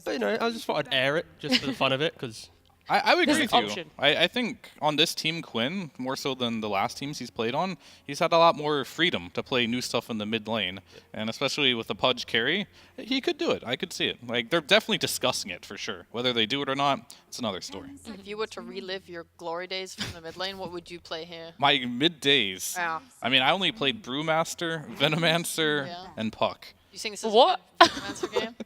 but I just thought I'd air it just for the fun of it, because I would agree with you. I think on this team, Quinn, more so than the last teams he's played on, he's had a lot more freedom to play new stuff in the mid lane. And especially with the Pudge carry, he could do it. I could see it. Like, they're definitely discussing it for sure. Whether they do it or not, it's another story. If you were to relive your glory days from the mid lane, what would you play here? My mid days? Yeah. I mean, I only played Brewmaster, Venomancer, and Puck. You think this is a good Venomancer game?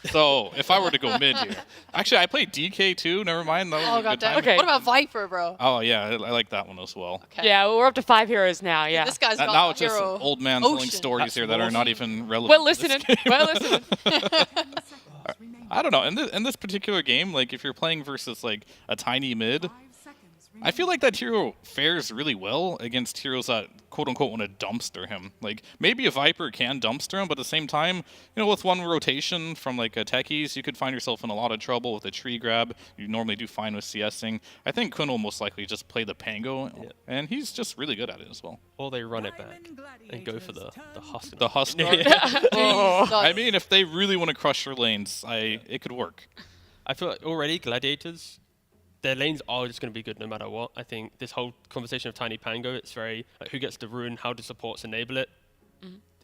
So, if I were to go mid here. Actually, I played DK too. Never mind. That was a good time. Okay. What about Viper, bro? Oh, yeah. I like that one as well. Okay. Yeah, we're up to 5 heroes now, yeah. This guy's got now it's just hero old man telling stories here that are not even relevant. We're listening. We're listening. I don't know. In this particular game, like if you're playing versus like a tiny mid, I feel like that hero fares really well against heroes that quote-unquote want to dumpster him. Like, maybe a Viper can dumpster him, but at the same time, with one rotation from like a techies, you could find yourself in a lot of trouble with a tree grab. You normally do fine with CSing. I think Quinn will most likely just play the Pango, and he's just really good at it as well. Or they run it back and go for the Husk. The Husk. I mean, if they really want to crush your lanes, it could work. I feel like already Gladiators, their lanes are just going to be good no matter what. I think this whole conversation of Tiny Pango, it's very like who gets the rune, how do supports enable it.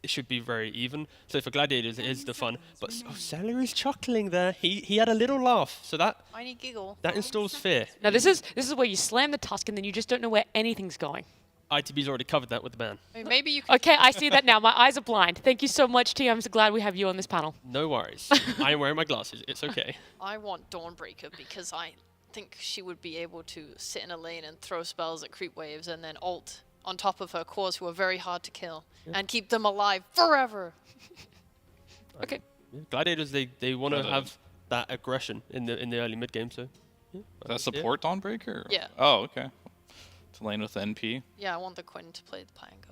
It should be very even. So for Gladiators, it is the fun. But Seller is chuckling there. He had a little laugh. So tiny giggle. That installs fear. Now this is where you slam the Tusk and then you just don't know where anything's going. ITB's already covered that with the ban. I mean, maybe you could Okay, I see that now. My eyes are blind. Thank you so much, T. I'm so glad we have you on this panel. No worries. I am wearing my glasses. It's okay. I want Dawnbreaker because I think she would be able to sit in a lane and throw spells at creep waves and then ult on top of her cores who are very hard to kill and keep them alive forever. Okay. Gladiators, they want to have that aggression in the early mid game. So that support Dawnbreaker? Yeah. Oh, okay. To lane with the NP. Yeah, I want the Quinn to play the Pango.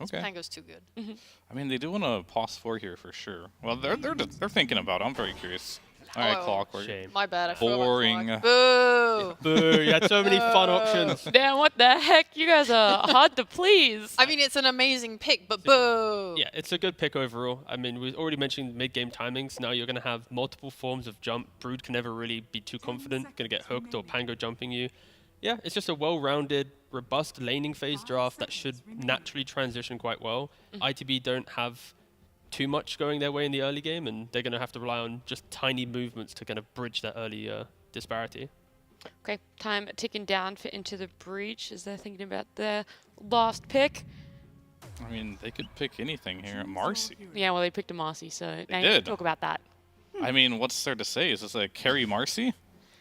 Okay. Pango's too good. I mean, they do want to pause 4 here for sure. Well, they're thinking about it. I'm very curious. All right, Clockwork. Shame. My bad. I Boring. Boo! Boo! You had so many fun options. Damn, what the heck? You guys are hard to please. I mean, it's an amazing pick, but boo! Yeah, it's a good pick overall. I mean, we already mentioned mid-game timings. Now you're going to have multiple forms of jump. Brood can never really be too confident. Going to get hooked or Pango jumping you. Yeah, it's just a well-rounded, robust laning phase draft that should naturally transition quite well. ITB don't have too much going their way in the early game, and they're going to have to rely on just tiny movements to kind of bridge that early disparity. Okay, time ticking down for Into the Breach as they're thinking about their last pick. I mean, they could pick anything here. Marcy. Yeah, well, they picked a Marcy, so now you did. can talk about that. I mean, what's there to say? Is this a carry Marcy?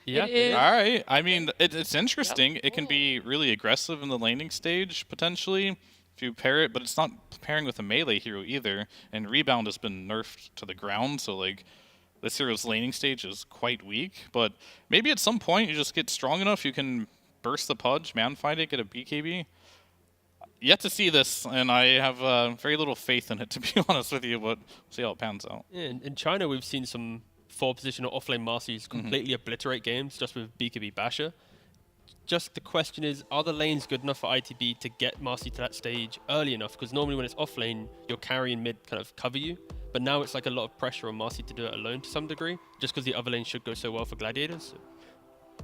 Yeah. All right. I mean, it's interesting. Yep. It can be really aggressive in the laning stage, potentially, if you pair it, but it's not pairing with a melee hero either. And Rebound has been nerfed to the ground, so, like, this hero's laning stage is quite weak. But maybe at some point you just get strong enough, you can burst the Pudge, man-fight it, get a BKB. Yet to see this, and I have very little faith in it, to be honest with you, but we'll see how it pans out. Yeah, in China, we've seen some 4-position or offlane Marcy's completely obliterate games just with BKB Basher. Just the question is, are the lanes good enough for ITB to get Marcy to that stage early enough? Because normally when it's offlane, your carry and mid kind of cover you. But now it's like a lot of pressure on Marcy to do it alone to some degree, just because the other lane should go so well for Gladiators.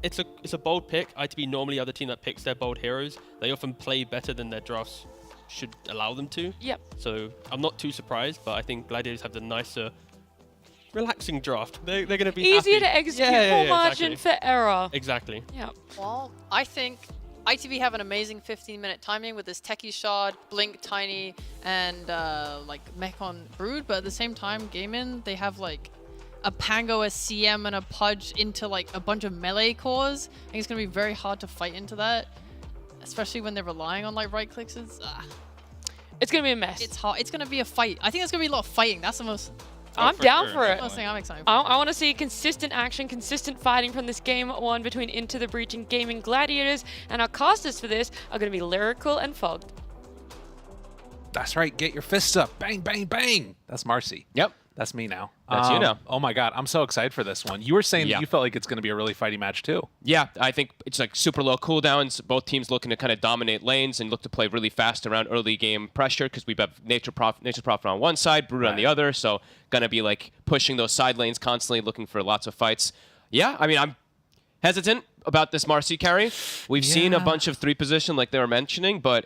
it's a bold pick. ITB normally are the team that picks their bold heroes. They often play better than their drafts should allow them to. Yep. So I'm not too surprised, but I think Gladiators have the nicer, relaxing draft. They're going to be easier happy. to execute, more margin exactly. for error. Exactly. Yeah. Well, I think ITV have an amazing 15-minute timing with this Techie Shard, Blink, Tiny, and like Mech on Brood, but at the same time, Gaming, they have like a Pango, a CM, and a Pudge into like a bunch of melee cores. I think it's going to be very hard to fight into that, especially when they're relying on like right clicks. It's going to be a mess. It's hard. It's going to be a fight. I think it's going to be a lot of fighting. That's the most... I'm down for it. Most thing I'm excited for. I want to see consistent action, consistent fighting from this game one between Into the Breach and Gaming Gladiators. And our casters for this are going to be Lyrical and Fogged. That's right. Get your fists up. Bang, bang, bang. That's Marcy. Yep. That's me now. That's you now. Oh my God, I'm so excited for this one. You were saying that you felt like it's going to be a really fighty match too. Yeah, I think it's like super low cooldowns. Both teams looking to kind of dominate lanes and look to play really fast around early game pressure because we have Nature's Prophet on one side, Brood on the other. So gonna be like pushing those side lanes constantly, looking for lots of fights. Yeah, I mean I'm hesitant about this Marcy carry. We've seen a bunch of 3-position like they were mentioning, but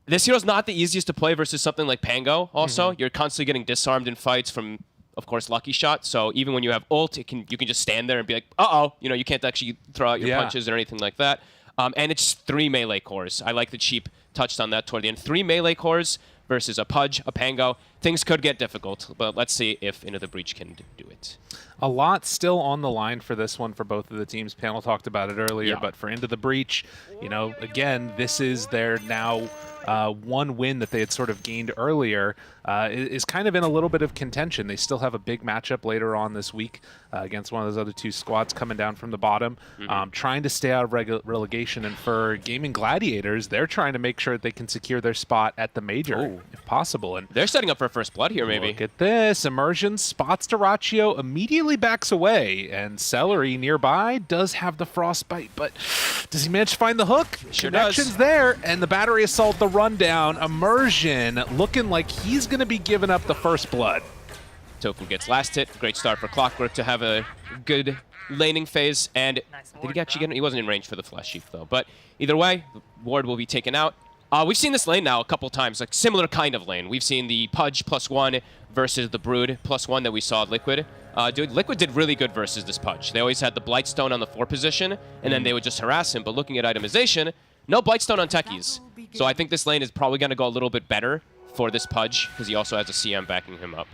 this hero's not the easiest to play versus something like Pango. Also, you're constantly getting disarmed in fights from, of course, Lucky Shot. So even when you have ult, you can just stand there and be like, uh-oh, you can't actually throw out your punches or anything like that. And it's 3 melee cores. I like that Cheap touched on that toward the end. 3 melee cores versus a Pudge, a Pango. Things could get difficult, but let's see if Into the Breach can do it. A lot still on the line for this one for both of the teams. Panel talked about it earlier, but for Into the Breach, again, this is their now one win that they had sort of gained earlier is kind of in a little bit of contention. They still have a big matchup later on this week against one of those other 2 squads coming down from the bottom, trying to stay out of relegation. And for Gaming Gladiators, they're trying to make sure that they can secure their spot at the major if possible. And they're setting up for first blood here, maybe. Look at this. Immersion spots Duraccio, immediately backs away, and Celery nearby does have the frostbite, but does he manage to find the hook? Sure Connection's does. there, and the battery assault, the rundown. Immersion looking like he's going to be giving up the first blood. Tofu gets last hit. Great start for Clockwork to have a good laning phase. And did he actually get it? He wasn't in range for the Flesh Sheath, though. But either way, the ward will be taken out. We've seen this lane now a couple times, like similar kind of lane. We've seen the Pudge +1 versus the Brood +1 that we saw at Liquid. Dude, Liquid did really good versus this Pudge. They always had the Blightstone on the 4 position, and then they would just harass him. But looking at itemization, no Blightstone on techies. So I think this lane is probably going to go a little bit better for this Pudge, because he also has a CM backing him up.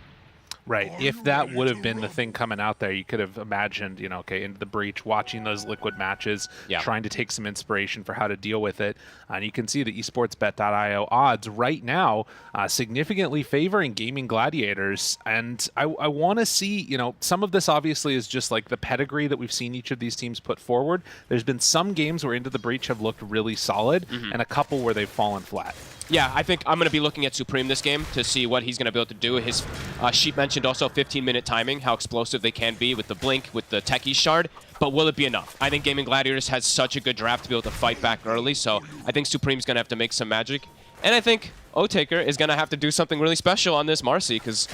Right. If that would have been the thing coming out there, you could have imagined, Into the Breach, watching those Liquid matches, trying to take some inspiration for how to deal with it. And you can see the esportsbet.io odds right now significantly favoring Gaming Gladiators. And I want to see, some of this obviously is just like the pedigree that we've seen each of these teams put forward. There's been some games where Into the Breach have looked really solid and a couple where they've fallen flat. Yeah, I think I'm going to be looking at Supreme this game to see what he's going to be able to do. His sheet mentioned also 15-minute timing, how explosive they can be with the Blink, with the Techie Shard, but will it be enough? I think Gaming Gladiators has such a good draft to be able to fight back early, so I think Supreme's going to have to make some magic. And I think O-Taker is going to have to do something really special on this Marcy, because,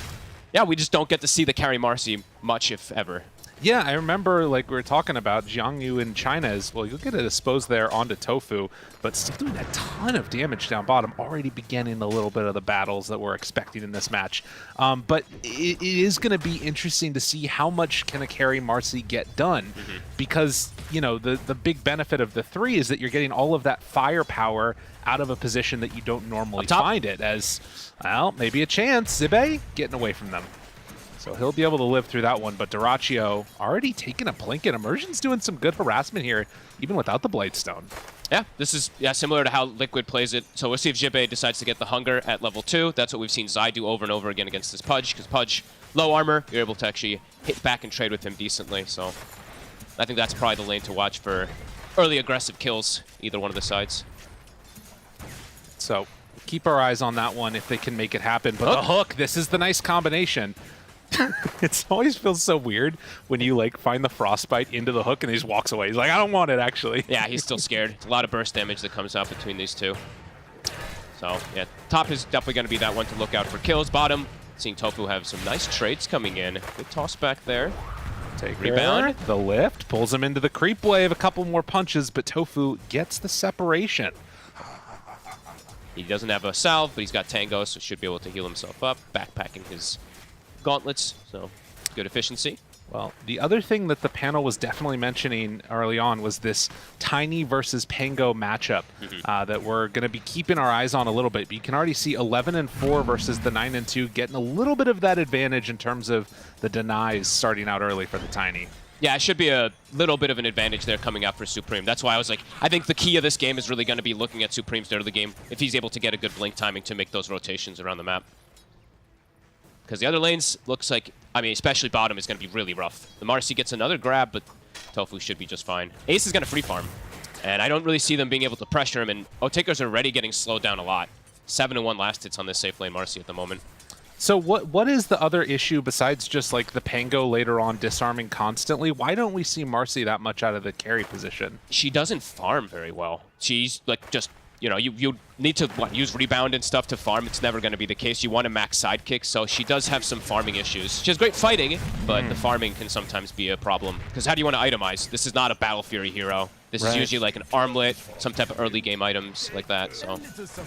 yeah, we just don't get to see the carry Marcy much, if ever. Yeah, I remember, like we were talking about, Jiangyu in China is, well, you'll get it exposed there onto Tofu, but still doing a ton of damage down bottom, already beginning a little bit of the battles that we're expecting in this match. But it is going to be interesting to see how much can a carry Marcy get done, because, the big benefit of the 3 is that you're getting all of that firepower out of a position that you don't normally find it, as, well, maybe a chance. Zibe getting away from them. So he'll be able to live through that one, but Duraccio already taking a blink, and Immersion's doing some good harassment here, even without the Blightstone. Yeah, this is similar to how Liquid plays it. So we'll see if Jibe decides to get the Hunger at level 2. That's what we've seen Zai do over and over again against this Pudge, because Pudge, low armor, you're able to actually hit back and trade with him decently. So I think that's probably the lane to watch for early aggressive kills, either one of the sides. So keep our eyes on that one if they can make it happen. But the hook, this is the nice combination. It always feels so weird when you find the frostbite into the hook and he just walks away. He's like, I don't want it, actually. Yeah, he's still scared. It's a lot of burst damage that comes out between these two. So, yeah, top is definitely going to be that one to look out for kills. Bottom, seeing Tofu have some nice trades coming in. Good toss back there. Take Rebound. The lift pulls him into the creep wave. A couple more punches, but Tofu gets the separation. He doesn't have a salve, but he's got Tango, so should be able to heal himself up. Backpacking his gauntlets, so good efficiency. Well, the other thing that the panel was definitely mentioning early on was this Tiny versus Pango matchup that we're going to be keeping our eyes on a little bit. But you can already see 11-4 versus the 9-2 getting a little bit of that advantage in terms of the denies starting out early for the Tiny. Yeah, it should be a little bit of an advantage there coming out for Supreme. That's why I was like, I think the key of this game is really going to be looking at Supreme's early game if he's able to get a good blink timing to make those rotations around the map. Because the other lanes looks like, I mean, especially bottom is going to be really rough. The Marcy gets another grab, but Tofu should be just fine. Ace is going to free farm, and I don't really see them being able to pressure him, and Otakers are already getting slowed down a lot. 7-1 last hits on this safe lane Marcy at the moment. So what is the other issue besides just like the Pango later on disarming constantly? Why don't we see Marcy that much out of the carry position? She doesn't farm very well. She's like just, you know, you need to use rebound and stuff to farm. It's never going to be the case. You want to max sidekick, so she does have some farming issues. She has great fighting, but the farming can sometimes be a problem. Because how do you want to itemize? This is not a Battle Fury hero. This is usually like an armlet, some type of early game items like that. So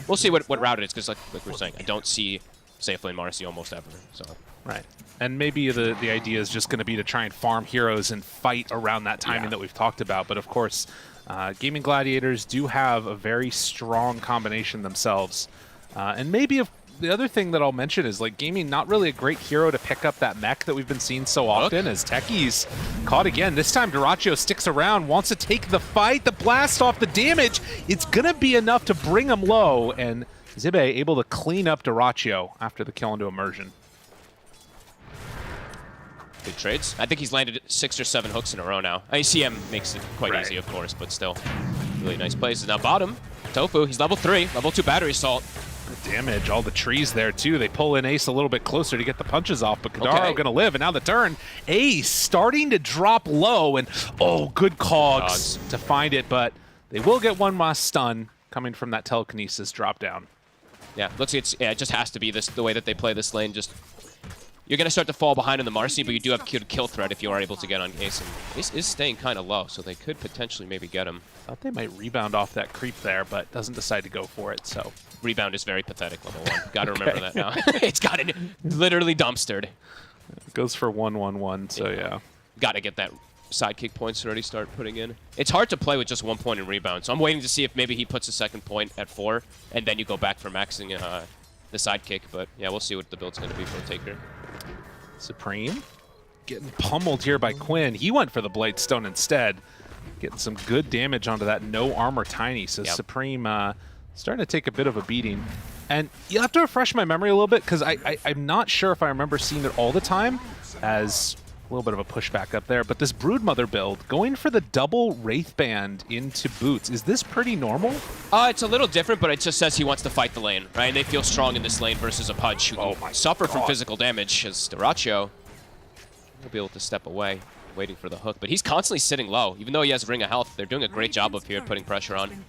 we'll see what route it is, because like we were saying, I don't see safe lane Marcy almost ever. So right. And maybe the idea is just going to be to try and farm heroes and fight around that timing that we've talked about. But of course, Gaming Gladiators do have a very strong combination themselves. And maybe the other thing that I'll mention is like Gaming not really a great hero to pick up that mech that we've been seeing so often as Techie's caught again. This time Dyrachyo sticks around, wants to take the fight, the blast off the damage. It's going to be enough to bring him low, and Zibe able to clean up Dyrachyo after the kill into immersion. Good trades. I think he's landed 6 or 7 hooks in a row now. ICM makes it quite easy, of course, but still really nice plays. And now bottom, Tofu, he's level 3, level 2 battery assault. Good damage, all the trees there too. They pull in Ace a little bit closer to get the punches off, but Kadaro gonna live, and now the turn. Ace starting to drop low, and good cogs to find it, but they will get one more stun coming from that telekinesis drop down. Yeah, looks like it just has to be the way that they play this lane. Just you're going to start to fall behind in the Marcy, but you do have kill threat if you are able to get on Ace. And Ace is staying kind of low, so they could potentially maybe get him. Thought they might rebound off that creep there, but doesn't decide to go for it, so. Rebound is very pathetic, level 1. Got to remember that now. It's got it literally dumpstered. It goes for 1-1-1, so yeah. Got to get that sidekick points to already start putting in. It's hard to play with just 1 point in rebound, so I'm waiting to see if maybe he puts a second point at 4, and then you go back for maxing the sidekick. But yeah, we'll see what the build's going to be for Taker. Supreme getting pummeled here by Quinn. He went for the Blade Stone instead, getting some good damage onto that no armor Tiny. So Supreme starting to take a bit of a beating. And you'll have to refresh my memory a little bit, because I'm not sure if I remember seeing it all the time as a little bit of a pushback up there. But this Broodmother build, going for the double Wraith Band into boots, is this pretty normal? It's a little different, but it just says he wants to fight the lane, right? And they feel strong in this lane versus a Pudge who can suffer from physical damage, as Dyrachyo will be able to step away, waiting for the hook. But he's constantly sitting low. Even though he has Ring of Health, they're doing a great job up here putting pressure on.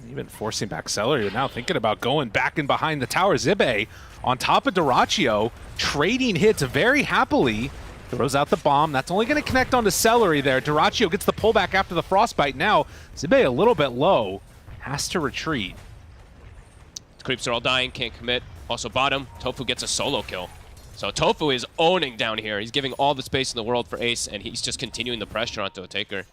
Even forcing back Celery, now thinking about going back and behind the tower. Zibe on top of Dyrachyo, trading hits very happily. Throws out the bomb. That's only going to connect onto Celery there. Dyrachyo gets the pullback after the Frostbite. Now, Zibe a little bit low. Has to retreat. The creeps are all dying, can't commit. Also bottom, Tofu gets a solo kill. So Tofu is owning down here. He's giving all the space in the world for Ace, and he's just continuing the pressure onto a Taker.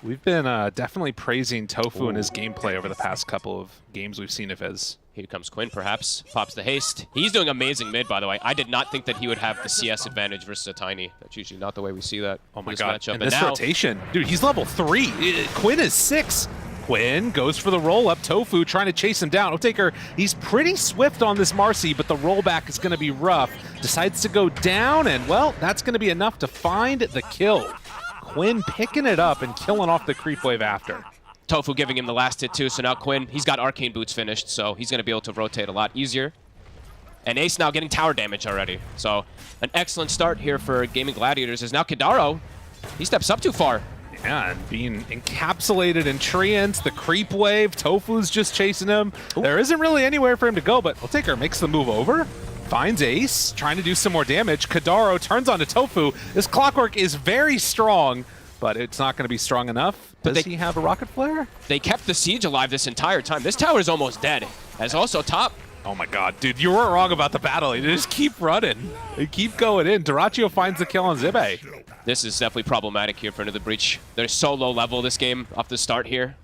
We've been definitely praising Tofu and his gameplay over the past couple of games we've seen of his. Here comes Quinn, perhaps. Pops the haste. He's doing amazing mid, by the way. I did not think that he would have the CS advantage versus a Tiny. That's usually not the way we see that. Oh my god, and this rotation. Dude, he's level 3. Quinn is 6. Quinn goes for the roll-up. Tofu trying to chase him down. Otaker, he's pretty swift on this Marcy, but the rollback is going to be rough. Decides to go down, and, well, that's going to be enough to find the kill. Quinn picking it up and killing off the creep wave after. Tofu giving him the last hit too, so now Quinn, he's got Arcane Boots finished, so he's going to be able to rotate a lot easier. And Ace now getting tower damage already. So an excellent start here for Gaming Gladiators is now Kadaro. He steps up too far. Yeah, and being encapsulated in Treants, the creep wave, Tofu's just chasing him. There isn't really anywhere for him to go, but Otaker makes the move over. Finds Ace, trying to do some more damage. Kadaro turns onto Tofu. This Clockwork is very strong, but it's not going to be strong enough. Does he have a Rocket Flare? They kept the siege alive this entire time. This tower is almost dead. As also top. Oh my god, dude, you weren't wrong about the battle. They just keep running. They keep going in. Dyrachyo finds the kill on Zibe. This is definitely problematic here for Into the Breach. They're so low level this game off the start here.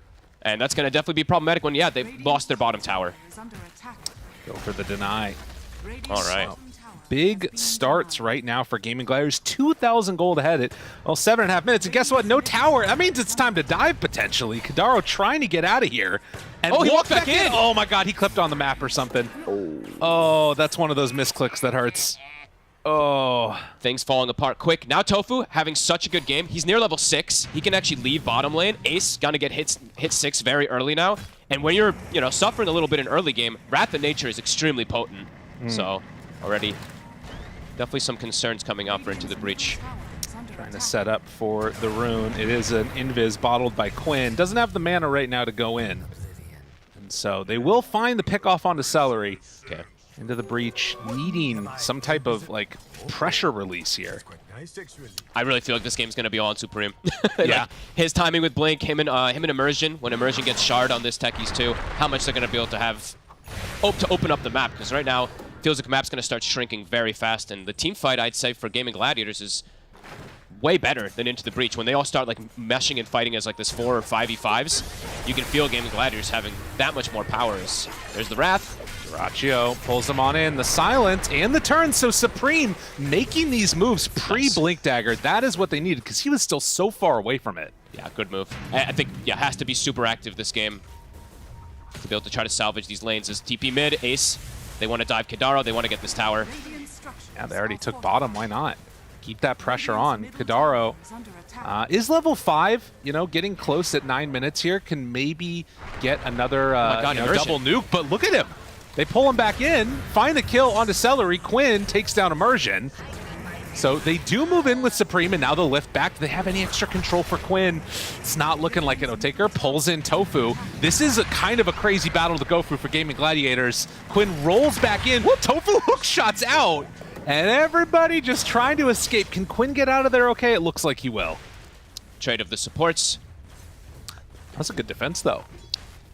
And that's going to definitely be problematic when, yeah, they've lost their bottom tower. Go for the deny. All right. Big starts right now for Gaming Gladiators. 2,000 gold ahead at, well, 7.5 minutes. And guess what? No tower. That means it's time to dive, potentially. Kadaro trying to get out of here. And he walked back in. Oh, my God. He clipped on the map or something. Oh, that's one of those misclicks that hurts. Oh. Things falling apart quick. Now Tofu having such a good game. He's near level 6. He can actually leave bottom lane. Ace gonna get hit 6 very early now. And when you're, suffering a little bit in early game, Wrath of Nature is extremely potent. So, already definitely some concerns coming up for Into the Breach. Trying to set up for the rune. It is an invis bottled by Quinn. Doesn't have the mana right now to go in. And so they will find the pick off onto Celery. Okay. Into the Breach, needing some type of pressure release here. I really feel like this game's gonna be all on Supreme. Yeah. His timing with Blink, him and Immersion. When Immersion gets shard on this Techies too, how much they're gonna be able to have to open up the map, because right now feels like the map's gonna start shrinking very fast, and the team fight, I'd say, for Gaming Gladiators is way better than Into the Breach. When they all start meshing and fighting as this 4 or 5v5s, you can feel Gaming Gladiators having that much more power. There's the Wrath. Dyrachyo pulls them on in. The silence and the turn. So Supreme making these moves pre-Blink Dagger. That is what they needed, because he was still so far away from it. Yeah, good move. I think, has to be super active this game to be able to try to salvage these lanes. As TP mid, Ace, they want to dive Kadaro, they want to get this tower. Yeah, they already took bottom. Why not? Keep that pressure on. Kadaro is level 5, getting close at 9 minutes here. Can maybe get another double nuke, but look at him. They pull him back in, find the kill onto Celery. Quinn takes down Immersion. So they do move in with Supreme, and now they'll lift back. Do they have any extra control for Quinn? It's not looking like it. Otaker pulls in Tofu. This is a kind of a crazy battle to go through for Gaming Gladiators. Quinn rolls back in. Whoop, Tofu hook shots out. And everybody just trying to escape. Can Quinn get out of there okay? It looks like he will. Trade of the supports. That's a good defense, though.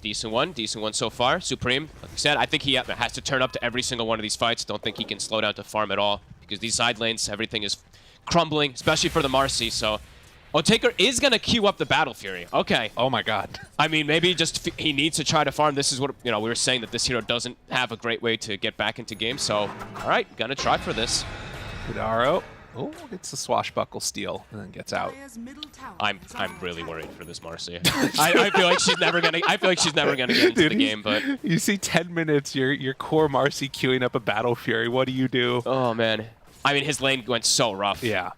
Decent one so far. Supreme, like I said, I think he has to turn up to every single one of these fights. Don't think he can slow down to farm at all, because these side lanes, everything is crumbling, especially for the Marcy. So Otaker is going to queue up the Battle Fury. Okay. Oh my god. I mean, maybe just he needs to try to farm. This is what, we were saying, that this hero doesn't have a great way to get back into game. So, all right, gonna try for this. Kadaro. Oh, gets a swashbuckle steal and then gets out. I'm really worried for this Marcy. I feel like she's never gonna. I feel like she's never gonna get into the game. But you see, 10 minutes, your core Marcy queuing up a Battle Fury. What do you do? Oh man. I mean, his lane went so rough. Yeah.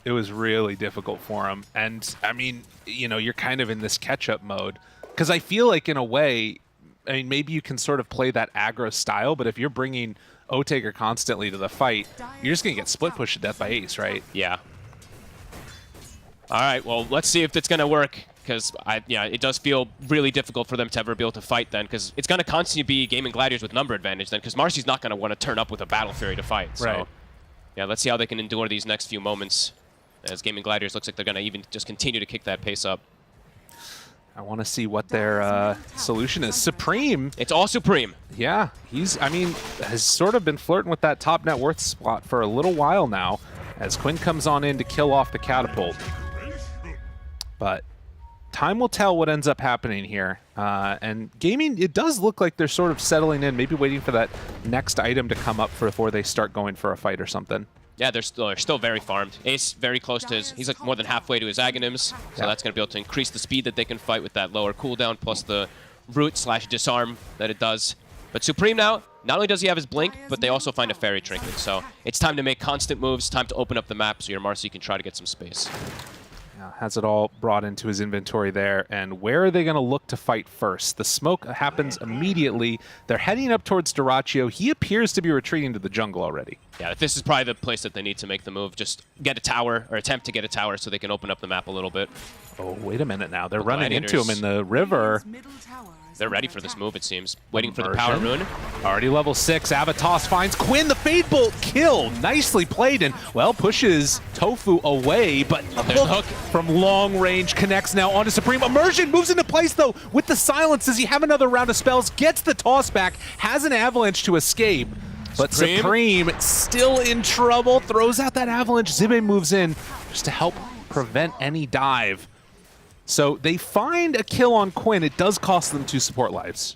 It was really difficult for him. And I mean, you're kind of in this catch-up mode, because I feel like in a way, I mean, maybe you can sort of play that aggro style, but if you're bringing Otaker constantly to the fight, you're just going to get split pushed to death by Ace, right? Yeah. All right, well, let's see if it's going to work, because it does feel really difficult for them to ever be able to fight then, because it's going to constantly be Gaming Gladiators with number advantage then, because Marcy's not going to want to turn up with a Battle Fury to fight. So, right. Yeah, let's see how they can endure these next few moments, as Gaming Gladiators looks like they're going to even just continue to kick that pace up. I want to see what their solution is. Supreme. It's all Supreme. Yeah, has sort of been flirting with that top net worth spot for a little while now, as Quinn comes on in to kill off the catapult. But time will tell what ends up happening here. And Gaming, it does look like they're sort of settling in, maybe waiting for that next item to come up before they start going for a fight or something. Yeah, they're still very farmed. Ace very close to he's like more than halfway to his Aghanims, so that's going to be able to increase the speed that they can fight with that lower cooldown, plus the root/disarm that it does. But Supreme now, not only does he have his Blink, but they also find a Fairy Trinket, so it's time to make constant moves, time to open up the map so your Marcy can try to get some space. Has it all brought into his inventory there, and where are they going to look to fight first? The smoke happens immediately. They're heading up towards Dyrachyo. He appears to be retreating to the jungle already. Yeah, this is probably the place that they need to make the move. Just get a tower, or attempt to get a tower, so they can open up the map a little bit. Oh, wait a minute now. They're running into him in the river. They're ready for this move, it seems. Waiting for the power rune. Already level 6. Avatos finds Quinn. The Fade Bolt kill. Nicely played and, well, pushes Tofu away. But there's the hook from long range connects now onto Supreme. Immersion moves into place, though, with the silence. Does he have another round of spells? Gets the toss back. Has an avalanche to escape. But Supreme still in trouble. Throws out that avalanche. Zibe moves in just to help prevent any dive. So they find a kill on Quinn. It does cost them 2 support lives.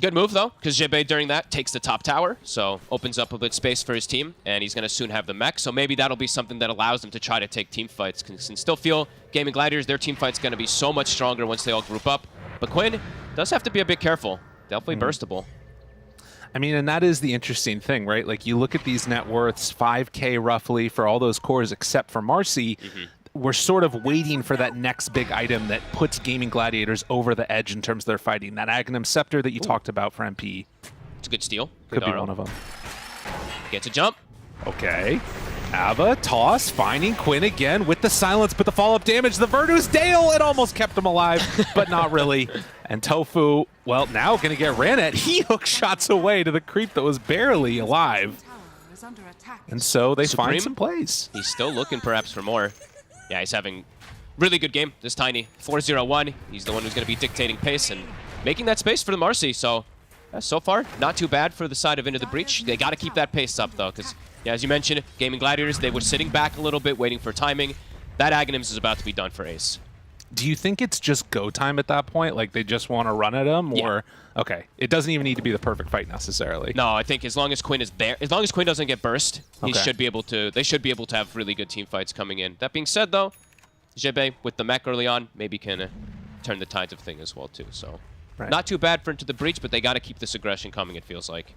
Good move, though, because Jebe during that takes the top tower, so opens up a bit of space for his team, and he's going to soon have the mech, so maybe that'll be something that allows them to try to take team fights. Can still feel Gaming Gladiators, their team fight's going to be so much stronger once they all group up. But Quinn does have to be a bit careful. Definitely burstable. I mean, and that is the interesting thing, right? Like, you look at these net worths, 5K roughly for all those cores except for Marcy. We're sort of waiting for that next big item that puts Gaming Gladiators over the edge in terms of their fighting. That Aghanim Scepter that you talked about for MP. It's a good steal. Could be one of them. Gets a jump. Okay. Ava, toss, finding Quinn again with the silence, but the follow-up damage. The Verdus Dale, it almost kept him alive, but not really. And Tofu, well, now going to get ran at. He hook shots away to the creep that was barely alive. And so they find some plays. He's still looking perhaps for more. Yeah, he's having really good game, this Tiny. 4-0-1. He's the one who's going to be dictating pace and making that space for the Marcy. So, so far, not too bad for the side of Into the Breach. They got to keep that pace up, though, because, yeah, as you mentioned, Gaming Gladiators, they were sitting back a little bit, waiting for timing. That Aghanims is about to be done for Ace. Do you think it's just go time at that point? Like, they just want to run at him? Or, okay, it doesn't even need to be the perfect fight necessarily. No, I think as long as Quinn is there, as long as Quinn doesn't get burst, he should be able to, they should be able to have really good team fights coming in. That being said, though, Jebe with the mech early on maybe can turn the tides of thing as well, too. So, not too bad for Into the Breach, but they got to keep this aggression coming, it feels like.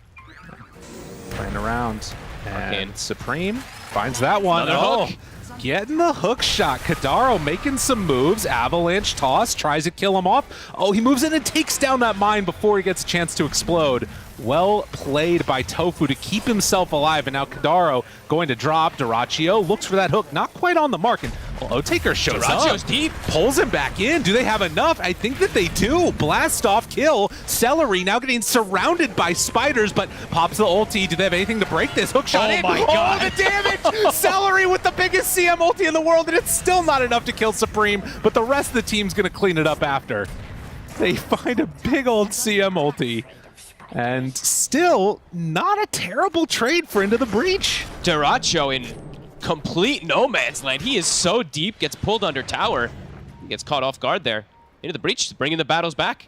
Playing around. And Supreme finds that one. Another hook. Getting the hook shot. Kadaro making some moves. Avalanche toss. Tries to kill him off. Oh, he moves in and takes down that mine before he gets a chance to explode. Well played by Tofu to keep himself alive. And now Kadaro going to drop. Duraccio looks for that hook. Not quite on the mark. And Otaker shows Duraccio's up. deep. Pulls him back in. Do they have enough? I think that they do. Blast off kill. Celery now getting surrounded by spiders, but pops the ulti. Do they have anything to break this? Hook shot in. My God. Oh, the damage! Celery with the biggest CM ulti in the world, and it's still not enough to kill Supreme, but the rest of the team's going to clean it up after. They find a big old CM ulti. And still, not a terrible trade for Into the Breach. Duraccio in complete no man's land. He is so deep, gets pulled under tower. He gets caught off guard there. Into the Breach, bringing the battles back.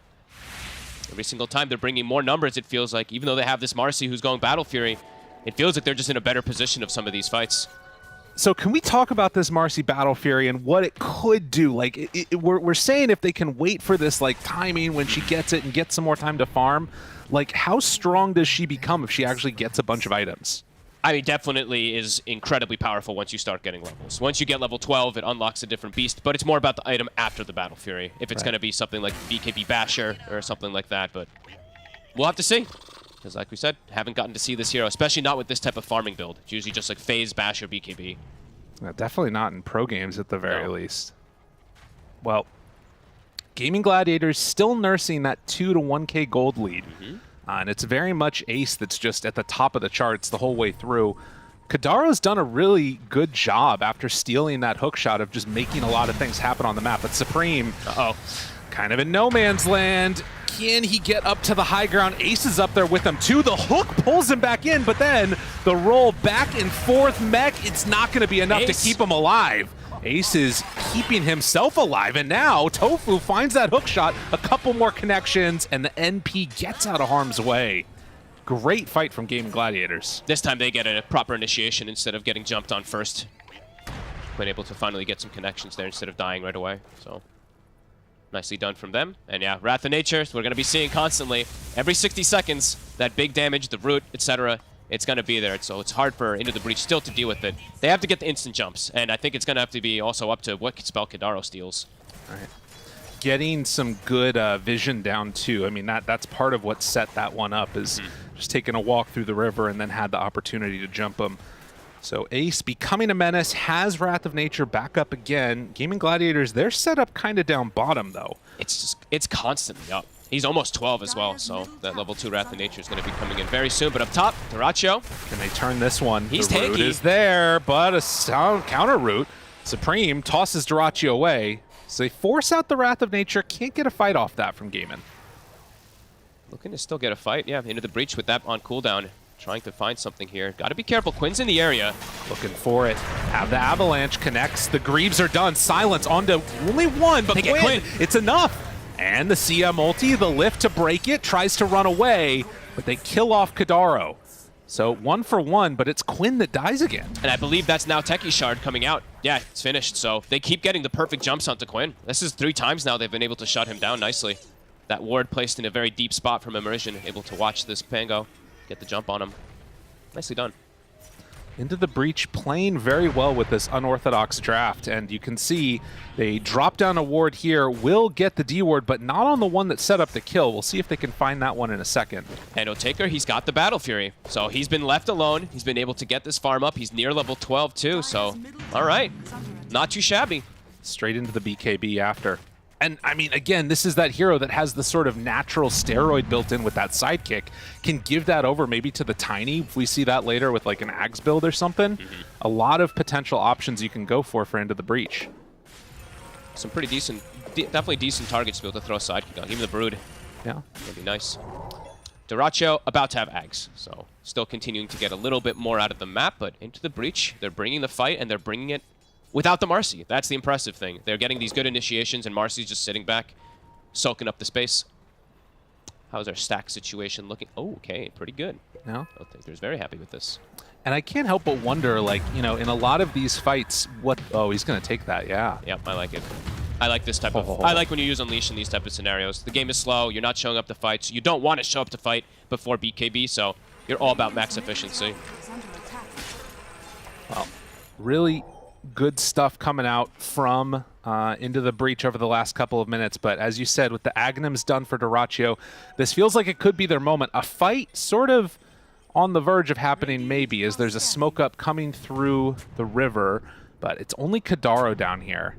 Every single time they're bringing more numbers, it feels like. Even though they have this Marcy who's going Battle Fury, it feels like they're just in a better position of some of these fights. So can we talk about this Marcy Battle Fury and what it could do? Like, we're saying if they can wait for this like timing when she gets it and get some more time to farm, like how strong does she become if she actually gets a bunch of items? I mean, definitely is incredibly powerful once you start getting levels. Once you get level 12, it unlocks a different beast, but it's more about the item after the Battle Fury. If it's going to be something like BKB Basher or something like that, but we'll have to see. Because like we said, haven't gotten to see this hero, especially not with this type of farming build. It's usually just like phase, Basher, BKB. Definitely not in pro games at the very least. Well, Gaming Gladiators still nursing that 2 to 1k gold lead. And it's very much Ace that's just at the top of the charts the whole way through. Kadaro's done a really good job after stealing that hook shot of just making a lot of things happen on the map. But Supreme, kind of in no man's land. Can he get up to the high ground? Ace is up there with him too. The hook pulls him back in, but then the roll back and forth mech, it's not going to be enough to keep him alive. Ace is keeping himself alive, and now Tofu finds that hook shot, a couple more connections, and the NP gets out of harm's way. Great fight from Gaming Gladiators. This time they get a proper initiation instead of getting jumped on first. Been able to finally get some connections there instead of dying right away, so nicely done from them. And yeah, Wrath of Nature, we're going to be seeing constantly. Every 60 seconds, that big damage, the root, etc., it's going to be there. So it's hard for Into the Breach still to deal with it. They have to get the instant jumps, and I think it's going to have to be also up to what spell Kadaro steals. All right. Getting some good vision down, too. I mean, that's part of what set that one up, is just taking a walk through the river and then had the opportunity to jump him. So Ace becoming a menace, has Wrath of Nature back up again. Gaming Gladiators, they're set up kind of down bottom, though. It's constantly up. He's almost 12 as well, so that level 2 Wrath of Nature is going to be coming in very soon. But up top, Dyrachyo. Can they turn this one? He's the root tanky. is there, but a sound counter root. Supreme tosses Dyrachyo away. So they force out the Wrath of Nature. Can't get a fight off that from Gaimin. Looking to still get a fight. Yeah, into the breach with that on cooldown. Trying to find something here. Got to be careful. Quinn's in the area. Looking for it. Have the Avalanche connects. The Greaves are done. Silence onto only one, but Quinn, it's enough. And the CM ulti, the lift to break it, tries to run away, but they kill off Kadaro. So 1 for 1, but it's Quinn that dies again. And I believe that's now Techie Shard coming out. Yeah, it's finished. So they keep getting the perfect jumps onto Quinn. This is 3 times now they've been able to shut him down nicely. That ward placed in a very deep spot from Immersion, able to watch this Pango get the jump on him. Nicely done. Into the breach, playing very well with this unorthodox draft, and you can see they drop down a ward here, will get the D ward, but not on the one that set up the kill. We'll see if they can find that one in a second. And Otaker, he's got the Battle Fury, so he's been left alone. He's been able to get this farm up. He's near level 12 too, so all right, not too shabby. Straight into the BKB after. And, I mean, again, this is that hero that has the sort of natural steroid built in with that sidekick. Can give that over maybe to the Tiny, if we see that later with, like, an Ags build or something. A lot of potential options you can go for Into the Breach. Some pretty decent, definitely decent targets to be able to throw a sidekick on. Even the Brood. Yeah. That'd be nice. Dyrachyo about to have Ags, so still continuing to get a little bit more out of the map, but Into the Breach, they're bringing the fight, and they're bringing it without the Marcy. That's the impressive thing. They're getting these good initiations, and Marcy's just sitting back, soaking up the space. How's our stack situation looking? Oh, okay, pretty good. Yeah. Otaker's very happy with this. And I can't help but wonder, like, you know, in a lot of these fights, what... Oh, he's going to take that, yeah. Yep, I like it. I like this type of... I like when you use Unleash in these type of scenarios. The game is slow, you're not showing up to fights, you don't want to show up to fight before BKB, so you're all about max efficiency. Well, really good stuff coming out from Into the Breach over the last couple of minutes, but as you said, with the Agnums done for Dyrachyo, this feels like it could be their moment. A fight sort of on the verge of happening maybe, as there's a smoke up coming through the river, but it's only Kadaro down here.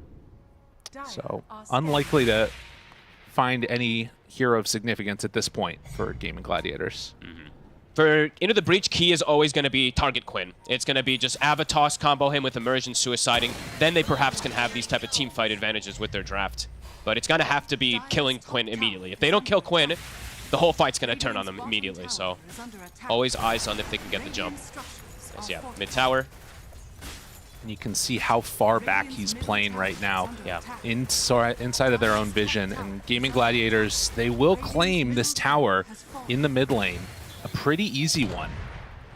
So unlikely to find any hero of significance at this point for Gaming Gladiators. For Into the Breach, key is always going to be target Quinn. It's going to be just Avatos, combo him with Immersion, suiciding. Then they perhaps can have these type of team fight advantages with their draft. But it's going to have to be killing Quinn immediately. If they don't kill Quinn, the whole fight's going to turn on them immediately. So always eyes on if they can get the jump. Yes, yeah, mid-tower. And you can see how far back he's playing right now. Yeah. Inside of their own vision. And Gaming Gladiators, they will claim this tower in the mid lane. A pretty easy one.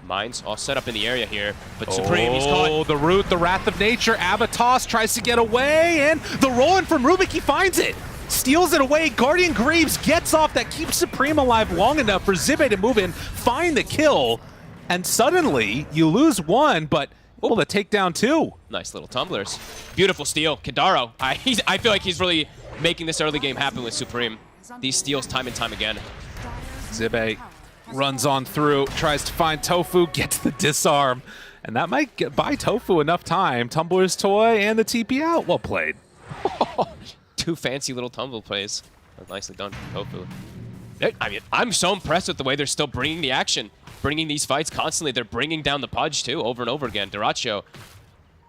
Mine's all set up in the area here, but Supreme, he's caught. Oh, the root, the Wrath of Nature. Avatos tries to get away, and the roll-in from Rubik, he finds it. Steals it away. Guardian Greaves gets off. That keeps Supreme alive long enough for Zibe to move in, find the kill, and suddenly you lose one, but able to take down two. Nice little tumblers. Beautiful steal. Kadaro, I feel like he's really making this early game happen with Supreme. These steals time and time again. Zibe runs on through, tries to find Tofu, gets the disarm, and that might buy Tofu enough time. Tumbler's toy and the TP out. Well played. Two fancy little tumble plays. Nicely done from Tofu. I mean, I'm so impressed with the way they're still bringing the action, bringing these fights constantly. They're bringing down the Pudge too, over and over again. Dyrachyo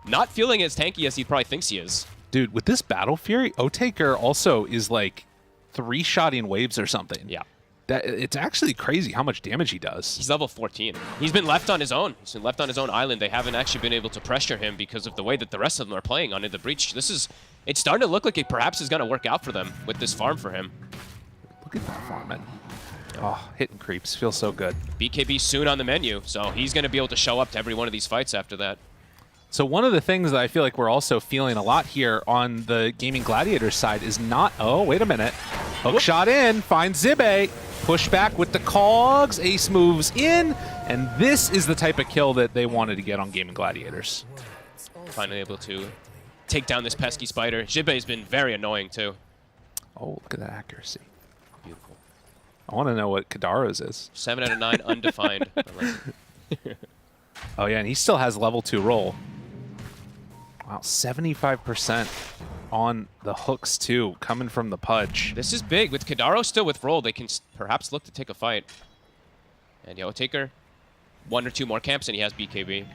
not feeling as tanky as he probably thinks he is. Dude, with this Battle Fury, Otaker also is like 3-shotting waves or something. Yeah. It's actually crazy how much damage he does. He's level 14. He's been left on his own. He's been left on his own island. They haven't actually been able to pressure him because of the way that the rest of them are playing on Into the Breach. It's starting to look like it perhaps is going to work out for them with this farm for him. Look at that farming. Oh, hitting creeps. Feels so good. BKB soon on the menu, so he's going to be able to show up to every one of these fights after that. So one of the things that I feel like we're also feeling a lot here on the Gaming Gladiators side is not... Oh, wait a minute. Hook shot in, finds Zibe. Push back with the cogs, Ace moves in, and this is the type of kill that they wanted to get on Gaming Gladiators. Finally able to take down this pesky spider. Zibe's been very annoying too. Oh, look at that accuracy. Beautiful. I want to know what Kadaro's is. 7 out of 9, undefined. Oh yeah, and he still has level 2 roll. Wow, 75%. on the hooks too, coming from the Pudge. This is big. With Kadaro still with roll, they can perhaps look to take a fight. And Yo Taker, 1 or 2 more camps, and he has BKB.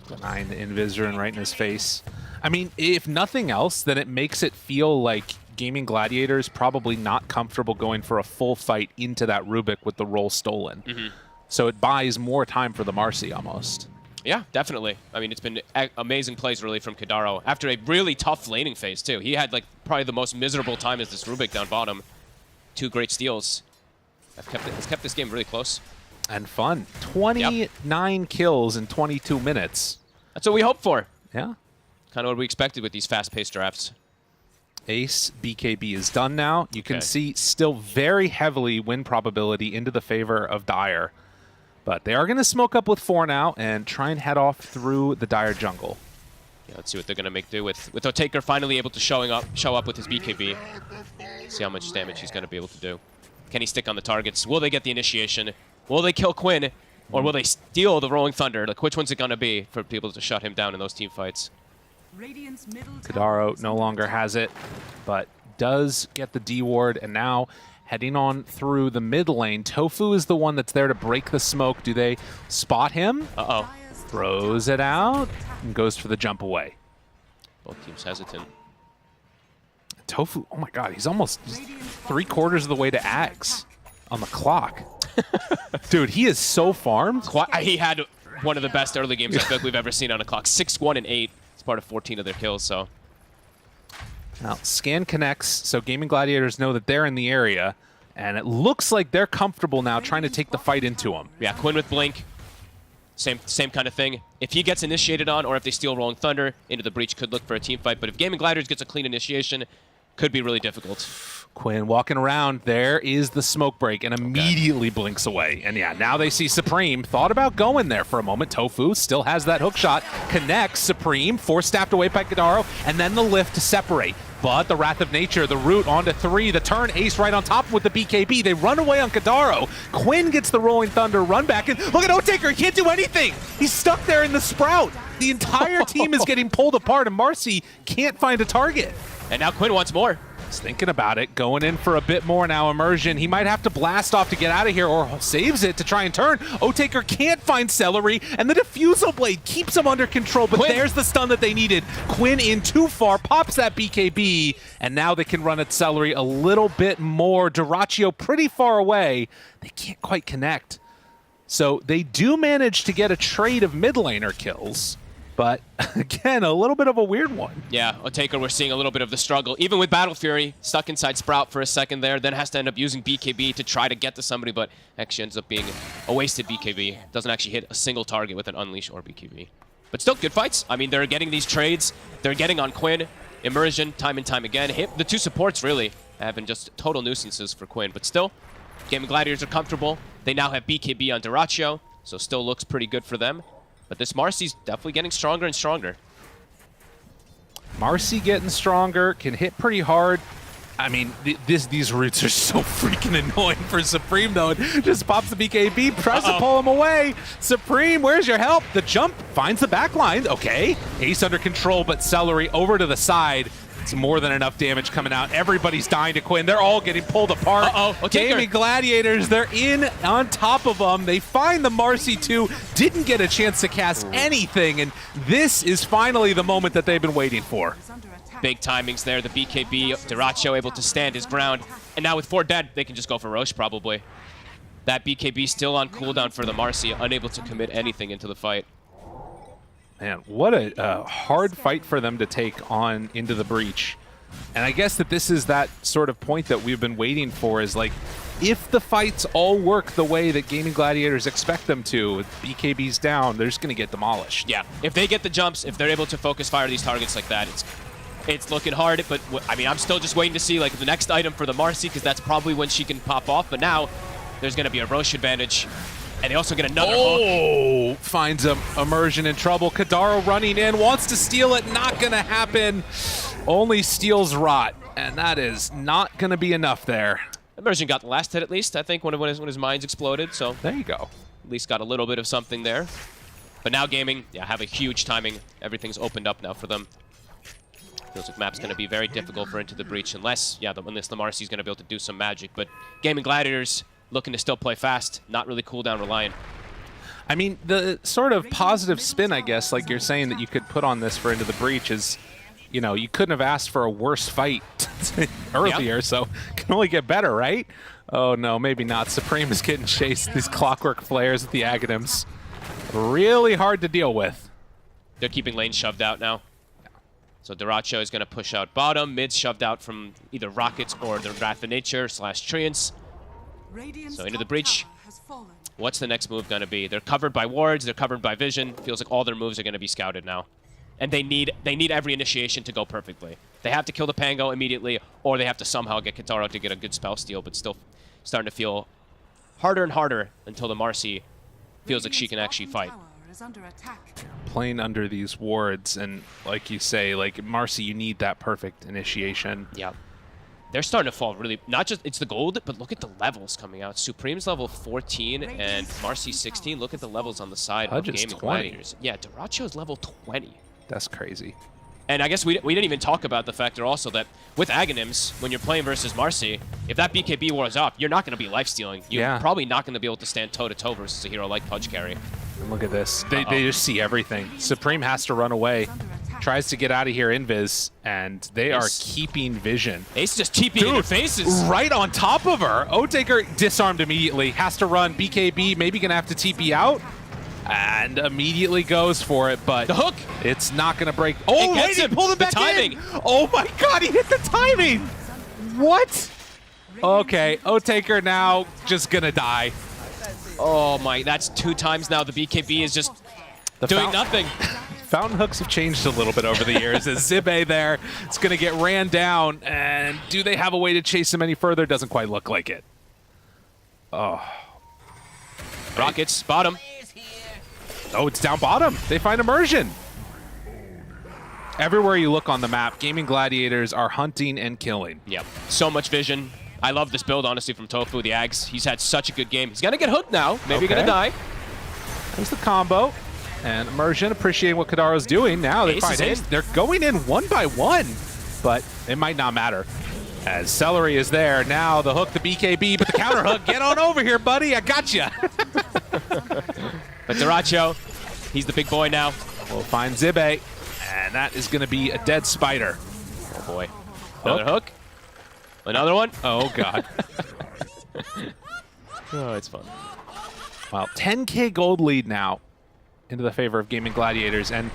Denying the Invisor and right in his face. I mean, if nothing else, then it makes it feel like Gaming Gladiators probably not comfortable going for a full fight into that Rubik with the roll stolen. So it buys more time for the Marcy almost. Yeah, definitely. I mean, it's been amazing plays really from Kadaro after a really tough laning phase too. He had like probably the most miserable time as this Rubik down bottom. 2 great steals. It's kept this game really close. And fun. 29 kills in 22 minutes. That's what we hoped for. Yeah. Kind of what we expected with these fast-paced drafts. Ace, BKB is done now. You can see still very heavily win probability into the favor of Dire. But they are going to smoke up with 4 now and try and head off through the Dire jungle. Yeah, let's see what they're going to make do with Otaker finally able to show up with his BKB. See how much damage he's going to be able to do. Can he stick on the targets? Will they get the initiation? Will they kill Quinn? Or will they steal the Rolling Thunder? Like, which one's it going to be for people to shut him down in those team fights? Kadaro no longer has it, but does get the D ward, and now heading on through the mid lane. Tofu is the one that's there to break the smoke. Do they spot him? Uh-oh. Throws it out and goes for the jump away. Both teams hesitant. Tofu, oh my god, he's almost 3/4 of the way to Ags on the clock. Dude, he is so farmed. He had one of the best early games I think we've ever seen on a clock. 6-1 and 8. It's part of 14 of their kills, so. Now, scan connects, so Gaming Gladiators know that they're in the area, and it looks like they're comfortable now trying to take the fight into him. Yeah, Quinn with Blink. Same kind of thing. If he gets initiated on, or if they steal Rolling Thunder, into the breach could look for a team fight, but if Gaming Gladiators gets a clean initiation, could be really difficult. Quinn walking around. There is the smoke break and immediately blinks away. And yeah, now they see Supreme. Thought about going there for a moment. Tofu still has that hook shot. Connects Supreme. 4-staffed away by Kadaro. And then the lift to separate. But the Wrath of Nature, the root onto 3. The turn, Ace right on top with the BKB. They run away on Kadaro. Quinn gets the Rolling Thunder run back. And look at Otaker. He can't do anything. He's stuck there in the Sprout. The entire team is getting pulled apart. And Marcy can't find a target. And now Quinn wants more. He's thinking about it, going in for a bit more now. Immersion. He might have to blast off to get out of here, or saves it to try and turn. Otaker can't find Celery, and the Diffusal Blade keeps him under control, but there's the stun that they needed. Quinn in too far, pops that BKB, and now they can run at Celery a little bit more. Duraccio pretty far away. They can't quite connect. So they do manage to get a trade of mid laner kills. But, again, a little bit of a weird one. Yeah, Otaker, we're seeing a little bit of the struggle. Even with Battle Fury, stuck inside Sprout for a second there, then has to end up using BKB to try to get to somebody, but actually ends up being a wasted BKB. Doesn't actually hit a single target with an Unleash or BKB. But still, good fights. I mean, they're getting these trades. They're getting on Quinn, Immersion, time and time again. The 2 supports, really, have been just total nuisances for Quinn. But still, Gaming Gladiators are comfortable. They now have BKB on Duraccio, so still looks pretty good for them. But this Marcy's definitely getting stronger and stronger. Marcy getting stronger, can hit pretty hard. I mean, these roots are so freaking annoying for Supreme, though. It just pops the BKB, tries to pull him away. Supreme, where's your help? The jump finds the backline. Okay, Ace under control, but Celery over to the side. It's more than enough damage coming out. Everybody's dying to Quinn. They're all getting pulled apart. Gaming Gladiators, they're in on top of them. They find the Marcy 2. Didn't get a chance to cast anything, and this is finally the moment that they've been waiting for. Big timings there. The BKB, Duraccio able to stand his ground. And now with 4 dead, they can just go for Roche probably. That BKB still on cooldown for the Marcy, unable to commit anything into the fight. Man, what a hard fight for them to take on into the breach. And I guess that this is that sort of point that we've been waiting for, is like, if the fights all work the way that Gaming Gladiators expect them to, with BKBs down, they're just going to get demolished. Yeah, if they get the jumps, if they're able to focus fire these targets like that, it's looking hard. But I mean, I'm still just waiting to see like the next item for the Marcy, because that's probably when she can pop off. But now there's going to be a Roche advantage. And they also get another hook. Finds Immersion in trouble. Kadaro running in, wants to steal it, not gonna happen. Only steals Rot, and that is not gonna be enough there. Immersion got the last hit at least, I think, when his mines exploded, so. There you go. At least got a little bit of something there. But now Gaming, yeah, have a huge timing. Everything's opened up now for them. Feels like map's going to be very difficult for Into the Breach unless the Marcy's going to be able to do some magic. But Gaming Gladiators looking to still play fast, not really cooldown reliant. I mean, the sort of positive spin, I guess, like you're saying that you could put on this for Into the Breach is, you know, you couldn't have asked for a worse fight earlier, so it can only get better, right? Oh no, maybe not. Supreme is getting chased. These clockwork flares with the Aghanims. Really hard to deal with. They're keeping lanes shoved out now. So Duracho is going to push out bottom. Mid's shoved out from either Rockets or the Wrath of Nature / Treants. So Into the Breach. What's the next move going to be? They're covered by wards. They're covered by vision. Feels like all their moves are going to be scouted now. And they need every initiation to go perfectly. They have to kill the Pango immediately, or they have to somehow get Kitaro to get a good spell steal, but still starting to feel harder and harder until the Marcy feels like she can actually fight. Playing under these wards, and like you say, like Marcy, you need that perfect initiation. Yeah. They're starting to fall really, not just, it's the gold, but look at the levels coming out. Supreme's level 14 and Marcy 16. Look at the levels on the side of Gaming Gladiators. Yeah, Duracho's level 20. That's crazy. And I guess we didn't even talk about the factor also that with Aghanims, when you're playing versus Marcy, if that BKB wears off, you're not going to be life-stealing. You're probably not going to be able to stand toe-to-toe versus a hero like Pudge Carry. And look at this. They just see everything. Supreme has to run away. Tries to get out of here, Invis, and they are keeping vision. Ace just TPing in their faces. Right on top of her. Otaker disarmed immediately. Has to run BKB, maybe going to have to TP out. And immediately goes for it, but the hook, it's not going to break. Oh, wait, he pulled it back in. Oh my god, he hit the timing. What? Okay, Otaker now just going to die. Oh my, that's 2 times now. The BKB is just doing nothing. Fountain hooks have changed a little bit over the years. As Zibe there, it's going to get ran down. And do they have a way to chase him any further? Doesn't quite look like it. Oh. Rockets, bottom. Oh, it's down bottom. They find immersion. Everywhere you look on the map, Gaming Gladiators are hunting and killing. Yep. So much vision. I love this build, honestly, from Tofu, the Ags. He's had such a good game. He's going to get hooked now. Maybe going to die. There's the combo. And immersion, appreciating what Kadaro's doing. Now they find Ace. They're going in 1 by 1, but it might not matter. As Celery is there. Now the hook, the BKB, but the counter hook. Get on over here, buddy. I got you. But Duracho, he's the big boy now. We'll find Zibe, and that is going to be a dead spider. Oh, boy. Another hook. Another one. Oh, God. Oh, it's fun. Well, 10K gold lead now into the favor of Gaming Gladiators, and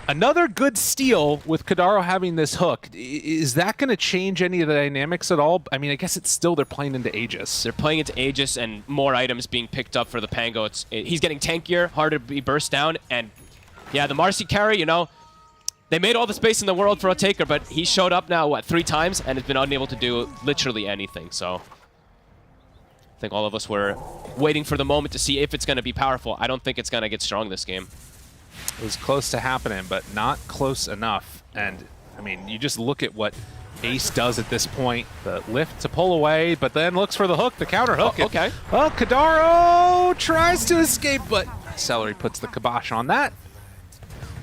another good steal with Kadaro having this hook. Is that going to change any of the dynamics at all? I mean, I guess it's still they're playing into Aegis. They're playing into Aegis and more items being picked up for the Pango. He's getting tankier, harder to be burst down, and yeah, the Marcy carry, you know, they made all the space in the world for a Taker, but he showed up now, what, 3 times, and has been unable to do literally anything, so I think all of us were waiting for the moment to see if it's going to be powerful. I don't think it's going to get strong this game. It was close to happening, but not close enough. And, I mean, you just look at what Ace does at this point. The lift to pull away, but then looks for the hook, the counter hook. Oh, okay. Oh, Kadaro tries to escape, but Celery puts the kibosh on that.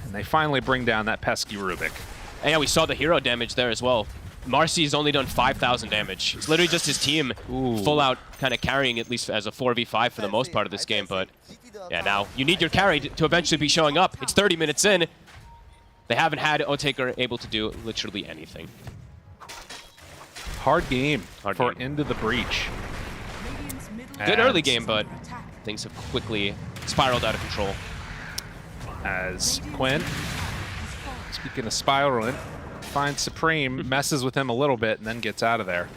And they finally bring down that pesky Rubik. And yeah, we saw the hero damage there as well. Marcy's only done 5,000 damage. It's literally just his team full out kind of carrying at least as a 4v5 for the most part of this game. But yeah, now you need your carry to eventually be showing up. It's 30 minutes in. They haven't had Otaker able to do literally anything. Hard game for Into the Breach. Good early game, but things have quickly spiraled out of control. As Quinn, speaking of spiraling, finds Supreme, messes with him a little bit, and then gets out of there.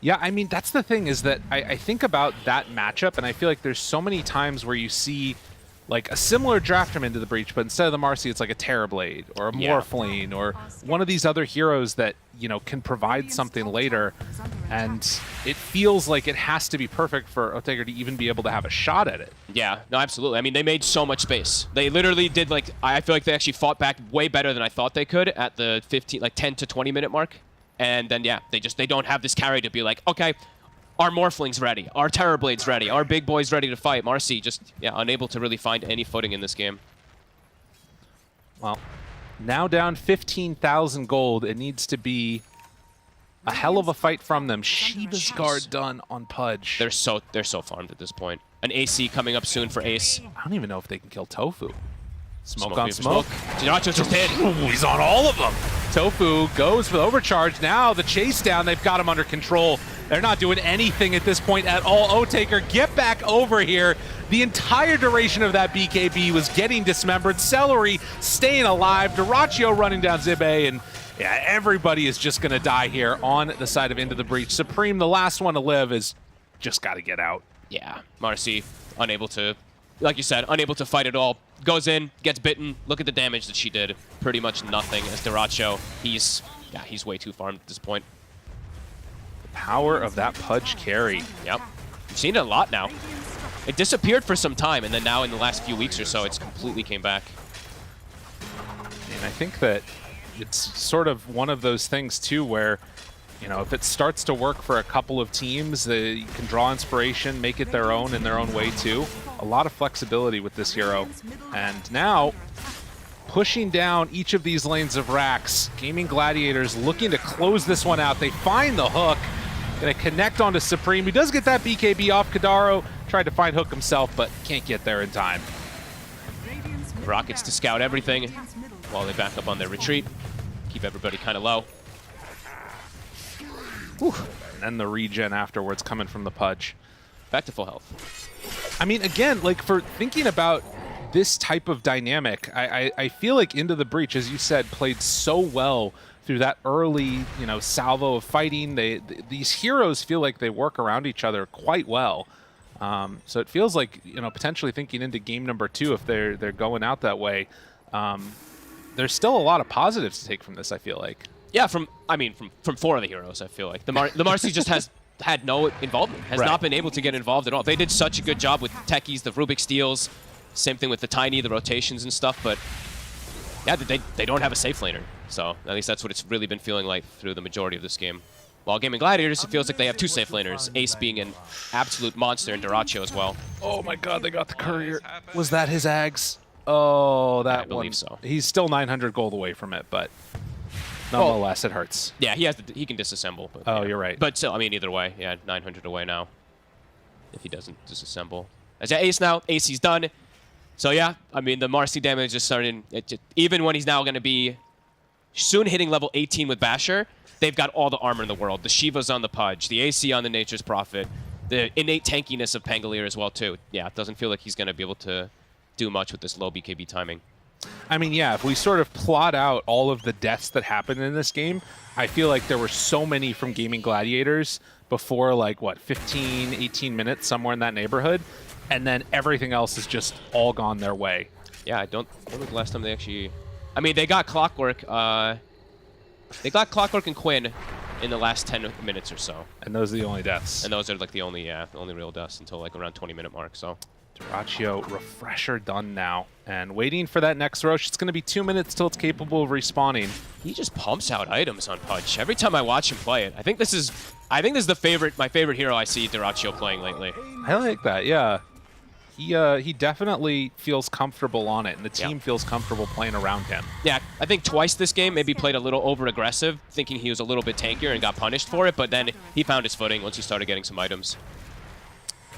Yeah, I mean, that's the thing, is that I think about that matchup, and I feel like there's so many times where you see like a similar draft from Into the Breach, but instead of the Marcy, it's like a Terrorblade or a Morphling or one of these other heroes that, you know, can provide something later. And it feels like it has to be perfect for Otaker to even be able to have a shot at it. Yeah, no, absolutely. I mean, they made so much space. They literally did, like, I feel like they actually fought back way better than I thought they could at the 10 to 20 minute mark. And then, yeah, they don't have this carry to be like, okay, our Morphling's ready, our Terrorblade's ready, our big boy's ready to fight. Marcy just, yeah, unable to really find any footing in this game. Well, Now down 15,000 gold. It needs to be a hell of a fight from them. Shiva's guard done on Pudge. They're so farmed at this point. An AC coming up soon for Ace. I don't even know if they can kill Tofu. Smoke on smoke. Jiracho's just hit. Ooh, he's on all of them. Tofu goes for the overcharge. Now the chase down. They've got him under control. They're not doing anything at this point at all. O-Taker, get back over here. The entire duration of that BKB was getting dismembered. Celery staying alive. Dyrachyo running down Zibe, and yeah, everybody is just going to die here on the side of Into the Breach. Supreme, the last one to live, is just got to get out. Yeah, Marcy, unable to, like you said, unable to fight at all. Goes in, gets bitten. Look at the damage that she did. Pretty much nothing as Dyrachyo. He's way too farmed at this point. The power of that Pudge carry. Yep. We've seen it a lot now. It disappeared for some time, and then now in the last few weeks or so, it's completely came back. And I think that it's sort of one of those things, too, where, you know, if it starts to work for a couple of teams, they can draw inspiration, make it their own in their own way, too. A lot of flexibility with this hero. And now, pushing down each of these lanes of racks, Gaming Gladiators looking to close this one out. They find the hook. Going to connect onto Supreme. He does get that BKB off. Kadaro tried to find hook himself, but can't get there in time. Rockets to scout everything while they back up on their retreat. Keep everybody kind of low. Whew. And then the regen afterwards coming from the Pudge. Back to full health. I mean, again, like for thinking about this type of dynamic, I feel like Into the Breach, as you said, played so well through that early, you know, salvo of fighting. These heroes feel like they work around each other quite well. So it feels like, you know, potentially thinking into game number 2, if they're going out that way, there's still a lot of positives to take from this, I feel like. Yeah, from 4 of the heroes, I feel like. The Marcy just has had no involvement, has not been able to get involved at all. They did such a good job with techies, the Rubik steals, same thing with the Tiny, the rotations and stuff, but yeah, they don't have a safe laner. So at least that's what it's really been feeling like through the majority of this game. While Gaming Gladiators, it feels like they have 2 safe laners, Ace being an absolute monster and Dyrachyo as well. Oh my god, they got the courier. Was that his Ags? Oh, that I believe so. He's still 900 gold away from it, but nonetheless, it hurts. Yeah, he can disassemble. But, oh, yeah. You're right. But still, I mean, either way, yeah, 900 away now if he doesn't disassemble. As Ace now, AC's done. So yeah, I mean, the Marcy damage is starting, even when he's now going to be soon hitting level 18 with Basher, they've got all the armor in the world. The Shiva's on the Pudge, the AC on the Nature's Prophet, the innate tankiness of Pangolier as well, too. Yeah, it doesn't feel like he's going to be able to do much with this low BKB timing. I mean, yeah, if we sort of plot out all of the deaths that happened in this game, I feel like there were so many from Gaming Gladiators before, like, what, 15, 18 minutes, somewhere in that neighborhood, and then everything else is just all gone their way. Yeah, I don't know the last time they actually... I mean, they got Clockwork. They got Clockwork and Quinn in the last 10 minutes or so. And those are the only deaths. And those are like the only real deaths until like around 20-minute mark, so... Dyrachyo, refresher done now. And waiting for that next Roche. It's going to be 2 minutes till it's capable of respawning. He just pumps out items on Pudge. Every time I watch him play it, I think this is my favorite hero I see Dyrachyo playing lately. I like that, yeah. He definitely feels comfortable on it, and the team feels comfortable playing around him. Yeah, I think twice this game maybe played a little over-aggressive, thinking he was a little bit tankier and got punished for it, but then he found his footing once he started getting some items.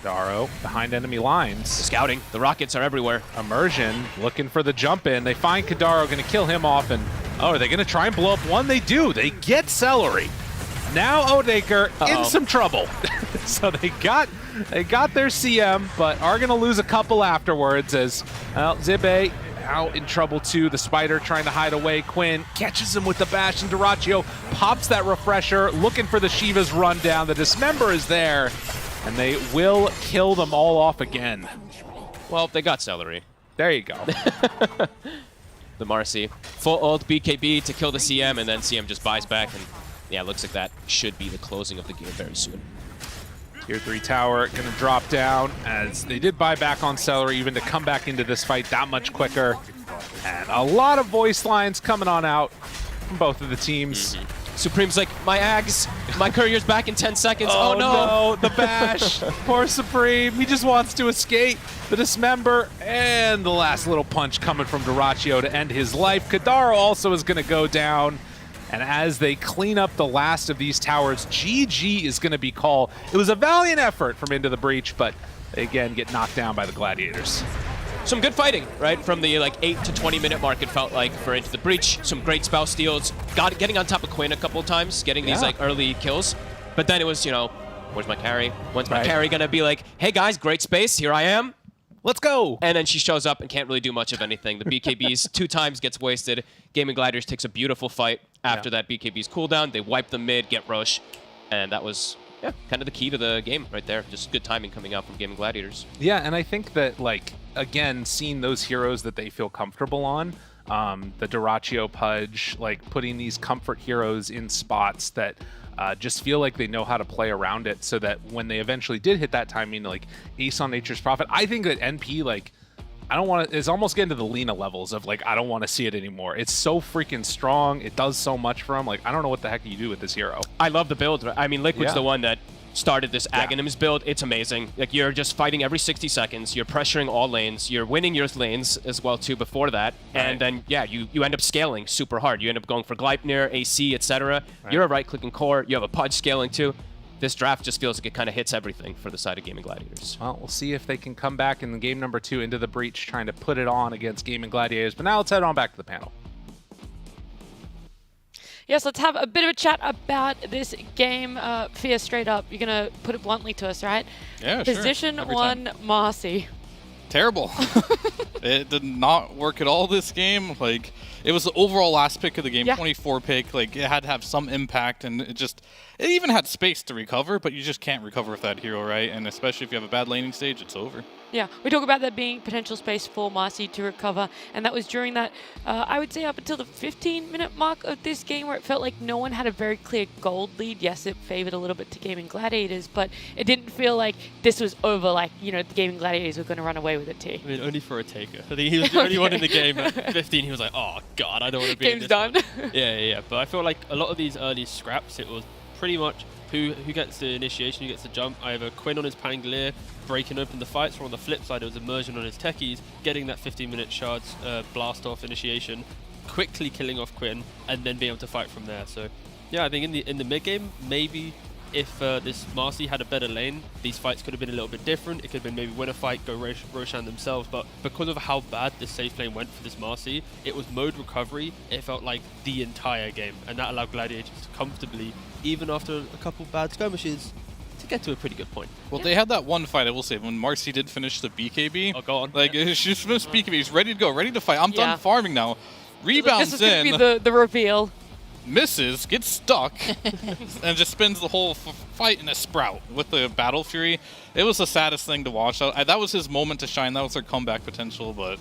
Daro behind enemy lines. The scouting. The rockets are everywhere. Immersion looking for the jump in. They find Kadaro, going to kill him off, and oh, are they going to try and blow up one? They do. They get Celery. Now O-Taker in some trouble. So they got their CM, but are going to lose a couple afterwards as Zibe out in trouble too. The Spider trying to hide away. Quinn catches him with the bash, and Dyrachyo pops that refresher, looking for the Shiva's run down. The Dismember is there, and they will kill them all off again. Well, they got Celery. There you go. The Marcy. Full ult BKB to kill the CM, and then CM just buys back, and yeah, it looks like that should be the closing of the game very soon. Tier 3 tower going to drop down, as they did buy back on Celery even to come back into this fight that much quicker. And a lot of voice lines coming on out from both of the teams. Supreme's like, my Ags, my courier's back in 10 seconds. Oh, Oh, no. the bash. Poor Supreme. He just wants to escape. The dismember and the last little punch coming from Dyrachyo to end his life. Kadaro also is going to go down. And as they clean up the last of these towers, GG is going to be called. It was a valiant effort from Into the Breach, but they again get knocked down by the Gladiators. Some good fighting, right? From the 8 to 20 minute mark, it felt like, for Into the Breach. Some great spell steals. Getting on top of Quinn a couple of times, getting these early kills. But then it was, where's my carry? When's my carry gonna be like, hey guys, great space, here I am. Let's go. And then she shows up and can't really do much of anything. The BKBs 2 times gets wasted. Gaming Gladiators takes a beautiful fight after that BKB's cooldown. They wipe the mid, get Roche. And that was kind of the key to the game right there. Just good timing coming out from Gaming Gladiators. Yeah, and I think that, again, seeing those heroes that they feel comfortable on, the Dyrachyo Pudge, putting these comfort heroes in spots that just feel like they know how to play around it, so that when they eventually did hit that timing, Ace on Nature's Prophet, I think that NP, I don't want to, it's almost getting to the Lena levels of, I don't want to see it anymore. It's so freaking strong. It does so much for him. I don't know what the heck you do with this hero. I love the build. I mean, Liquid's the one that started this Aghanims build. It's amazing. You're just fighting every 60 seconds. You're pressuring all lanes. You're winning your lanes as well, too, before that. Right. And then, you end up scaling super hard. You end up going for Gleipnir, AC, etc. Right. You're a right-clicking core. You have a Pudge scaling, too. This draft just feels like it kind of hits everything for the side of Gaming Gladiators. Well, we'll see if they can come back in the game number 2 Into the Breach, trying to put it on against Gaming Gladiators. But now let's head on back to the panel. Yes, let's have a bit of a chat about this game. Fia, straight up, you're going to put it bluntly to us, right? Yeah, Position sure. 1, Marcy. Terrible. It did not work at all this game. It was the overall last pick of the game, 24 pick. It had to have some impact, and it even had space to recover, but you just can't recover with that hero, right? And especially if you have a bad laning stage, it's over. Yeah, we talk about there being potential space for Marcy to recover, and that was during that, I would say up until the 15-minute mark of this game, where it felt like no one had a very clear gold lead. Yes, it favored a little bit to Gaming Gladiators, but it didn't feel like this was over, the Gaming Gladiators were going to run away with it, T. I mean, only for a taker. I think he was the only one in the game at 15. He was like, oh, God, I don't want to be in this done. Yeah. But I feel like a lot of these early scraps, it was pretty much who gets the initiation, who gets the jump. Either Quinn on his Pangolier breaking open the fights, or on the flip side, it was Immersion on his Techies, getting that 15-minute shards blast off initiation, quickly killing off Quinn, and then being able to fight from there. So, yeah, I think in the mid game, maybe if this Marcy had a better lane, these fights could have been a little bit different. It could have been maybe win a fight, go Roshan themselves, but because of how bad this safe lane went for this Marcy, it was mode recovery. It felt like the entire game, and that allowed Gladiators to comfortably, even after a couple bad skirmishes, to get to a pretty good point. Well, they had that one fight, I will say, when Marcy did finish the BKB. Oh, go on. She finished BKB, she's ready to go, ready to fight. I'm done farming now. Rebounds this is going to be the reveal. Misses, gets stuck, and just spends the whole fight in a Sprout with the Battle Fury. It was the saddest thing to watch. That was his moment to shine. That was their comeback potential, but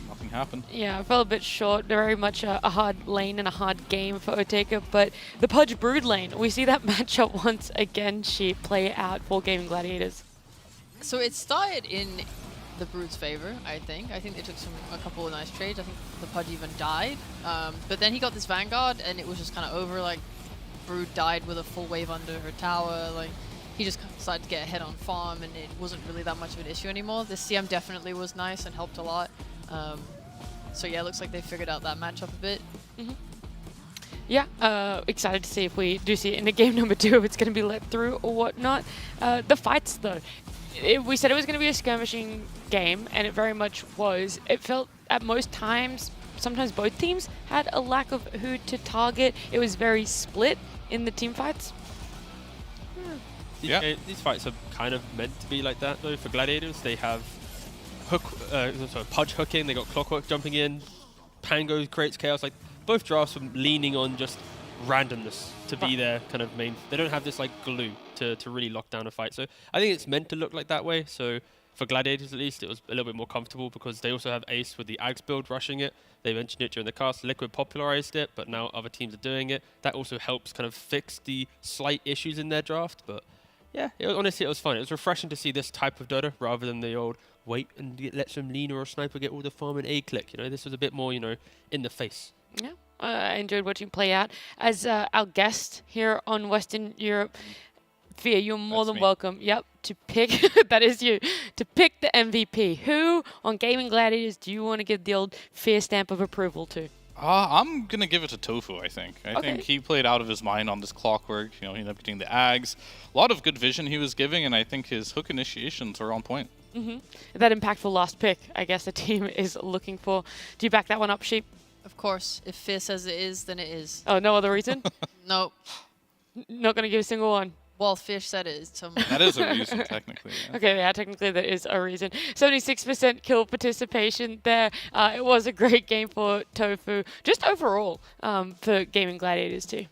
nothing happened. Yeah, I fell a bit short. Very much a hard lane and a hard game for Oteka, but the Pudge Brood lane, we see that matchup once again, she play out for Gaming Gladiators. So it started in the Brood's favor, I think. I think they took a couple of nice trades. I think the Pudge even died. But then he got this Vanguard, and it was just kind of over. Brood died with a full wave under her tower. He just decided to get ahead on farm, and it wasn't really that much of an issue anymore. The CM definitely was nice and helped a lot. So yeah, it looks like they figured out that matchup a bit. Mm-hmm. Yeah, excited to see if we do see it in the game number 2, if it's going to be let through or whatnot. The fights, though. We said it was going to be a skirmishing game, and it very much was. It felt at most times, sometimes both teams had a lack of who to target. It was very split in the team fights. These fights are kind of meant to be like that, though. For Gladiators, they have Pudge hooking, they got Clockwork jumping in, Pango creates chaos. Both drafts are leaning on just randomness to be their kind of main. They don't have this glue to really lock down a fight. So I think it's meant to look like that way. So for Gladiators at least, it was a little bit more comfortable because they also have Ace with the Ags build rushing it. They mentioned it during the cast. Liquid popularized it, but now other teams are doing it. That also helps kind of fix the slight issues in their draft. But yeah, honestly, it was fun. It was refreshing to see this type of Dota rather than the old wait and let some Lena or Sniper get all the farm and A-click. This was a bit more, in the face. Yeah, I enjoyed watching play out. As our guest here on Western Europe, Fia, you're more than welcome. Yep, to pick that is you to pick the MVP. Who on Gaming Gladiators do you want to give the old Fia stamp of approval to? I'm going to give it to Tofu, I think. I think he played out of his mind on this clockwork. You know, he ended up getting the Ags. A lot of good vision he was giving, and I think his hook initiations are on point. That impactful last pick, I guess the team is looking for. Do you back that one up, Sheep? Of course. If Fia says it is, then it is. Oh, no other reason? Nope. Not going to give a single one. Well, Fish said it is. So that is a reason, technically. Yeah. Okay, yeah, technically that is a reason. 76% kill participation there. It was a great game for Tofu. Just overall for Gaming Gladiators too.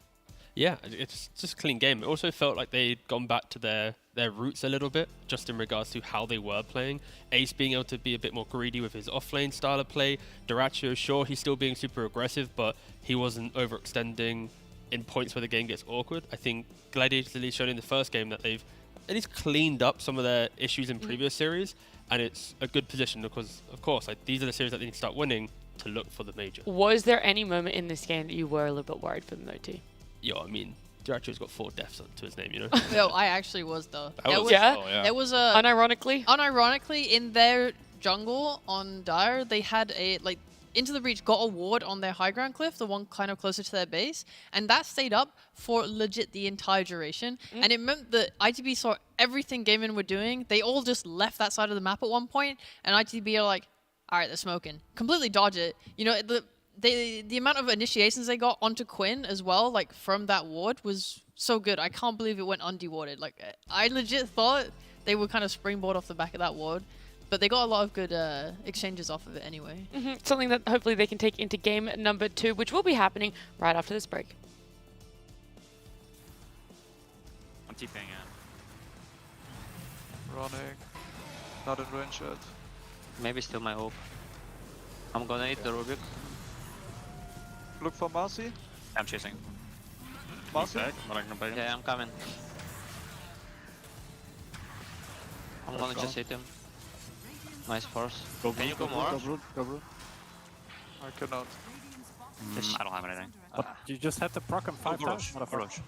Yeah, it's just a clean game. It also felt like they'd gone back to their roots a little bit, just in regards to how they were playing. Ace being able to be a bit more greedy with his offlane style of play. Duraccio, sure, he's still being super aggressive, but he wasn't overextending in points where the game gets awkward. I think Gladiators at least showed in the first game that they've at least cleaned up some of their issues in previous series, and it's a good position because, of course, like, these are the series that they need to start winning to look for the major. Was there any moment in this game that you were a little bit worried for them, though, too? Yo, I mean, Duraccio's got 4 deaths to his name, you know? Yo, I actually was, though. It was unironically, in their jungle on Dire, they had a, like, Into the Breach got a ward on their high ground cliff, the one kind of closer to their base, and that stayed up for legit the entire duration. And it meant that ITB saw everything Gaimin were doing. They all just left that side of the map at one point, and ITB are like, all right, they're smoking. Completely dodge it. You know, the amount of initiations they got onto Quinn as well, like from that ward, was so good. I can't believe it went undewarded. Like, I legit thought they would kind of springboard off the back of that ward. But they got a lot of good exchanges off of it anyway. Something that hopefully they can take into game number 2, which will be happening right after this break. I'm TPing in. Running. Not in range yet. Maybe still my hope. I'm gonna eat the Rubik. Look for Marcy. I'm chasing. Marcy? Yeah, I'm coming. I'm gonna just hit him. Nice force. Can you go more? Go. I cannot. I don't have anything. But you just have to proc him 5 times. Go rush.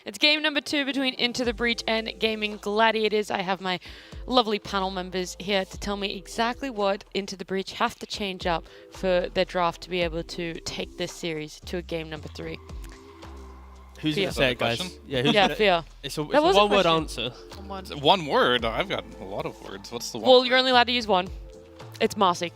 It's game number 2 between Into the Breach and Gaming Gladiators. I have my lovely panel members here to tell me exactly what Into the Breach have to change up for their draft to be able to take this series to a game number 3. Who's going to say it, guys? Yeah, Fear. It's a one-word answer. One word? I've got a lot of words. What's the one? Well, you're only allowed to use one. It's Marcy.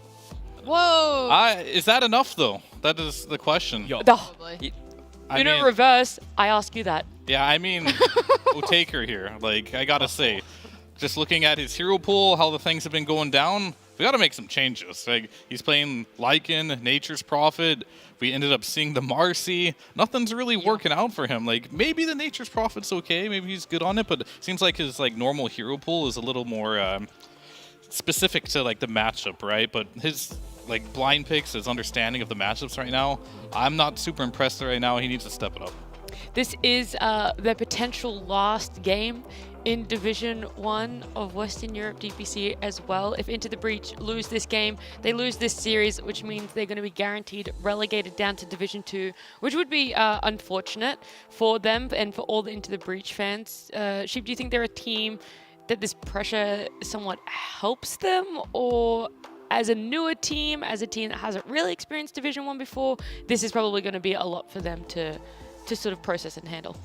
Whoa! Is that enough, though? That is the question. In reverse, I ask you that. Yeah, I mean, Otaker here. Like, I gotta say, just looking at his hero pool, how the things have been going down, we gotta make some changes. Like, he's playing Lycan, Nature's Prophet. We ended up seeing the Marcy. Nothing's really working out for him. Like, maybe the Nature's Prophet's okay. Maybe he's good on it, but it seems like his normal hero pool is a little more specific to the matchup, right? But his blind picks, his understanding of the matchups right now, I'm not super impressed right now. He needs to step it up. This is the potential last game in Division 1 of Western Europe DPC as well. If Into the Breach lose this game, they lose this series, which means they're going to be guaranteed relegated down to Division 2, which would be unfortunate for them and for all the Into the Breach fans. Sheep, do you think they're a team that this pressure somewhat helps them, or as a newer team, as a team that hasn't really experienced Division 1 before, this is probably going to be a lot for them to sort of process and handle?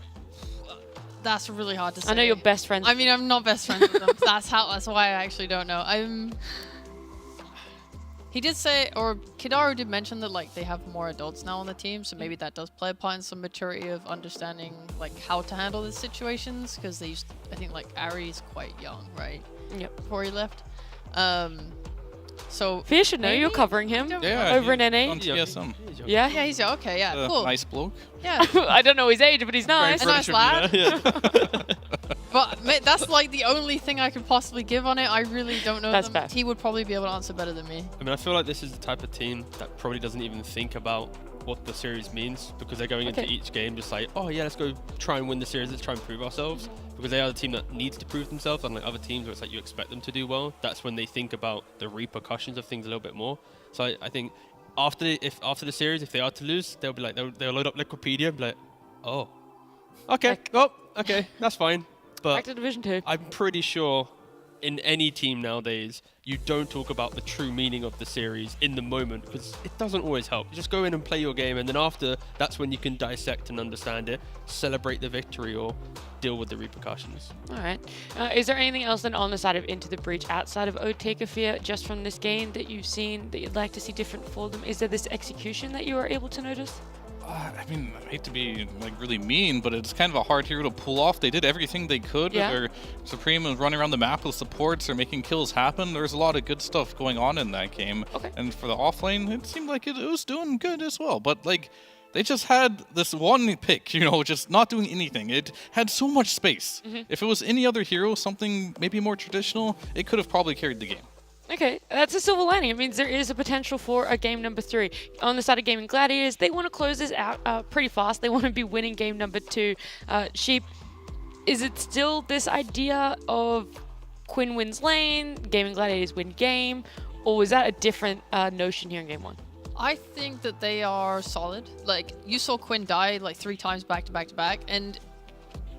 That's really hard to say. I know you're best friends. I mean, I'm not best friends with them. That's why I actually don't know. He did say, or Kidaru did mention that they have more adults now on the team, so maybe that does play a part in some maturity of understanding how to handle these situations, because I think Ari's quite young, right? Yep. Before he left. So Fear should know you're covering him over in NA. On TSM. Yeah? Yeah, he's okay, yeah, cool. Nice bloke. Yeah. I don't know his age, but he's nice. A nice lad. But that's the only thing I could possibly give on it. I really don't know That's them. bad. He would probably be able to answer better than me. I mean, I feel like this is the type of team that probably doesn't even think about what the series means, because they're going into each game just oh yeah, let's go try and win the series, let's try and prove ourselves, because they are the team that needs to prove themselves, unlike other teams where it's you expect them to do well. That's when they think about the repercussions of things a little bit more. So I think after the series, if they are to lose, they'll be they'll load up Liquipedia and be oh, okay, okay, that's fine. But back to Division 2. I'm pretty sure in any team nowadays, you don't talk about the true meaning of the series in the moment, because it doesn't always help. You just go in and play your game, and then after, that's when you can dissect and understand it, celebrate the victory, or deal with the repercussions. All right. Is there anything else then on the side of Into the Breach outside of Otaker Fear, just from this game that you've seen that you'd like to see different for them? Is there this execution that you were able to notice? I mean, I hate to be really mean, but it's kind of a hard hero to pull off. They did everything they could. Yeah. Their Supreme was running around the map with supports or making kills happen. There's a lot of good stuff going on in that game. Okay. And for the offlane, it seemed like it was doing good as well. But they just had this one pick, just not doing anything. It had so much space. If it was any other hero, something maybe more traditional, it could have probably carried the game. Okay, that's a silver lining. It means there is a potential for a game number 3. On the side of Gaming Gladiators, they want to close this out pretty fast. They want to be winning game number 2. Sheep, is it still this idea of Quinn wins lane, Gaming Gladiators win game, or is that a different notion here in game 1? I think that they are solid. You saw Quinn die 3 times back to back to back, and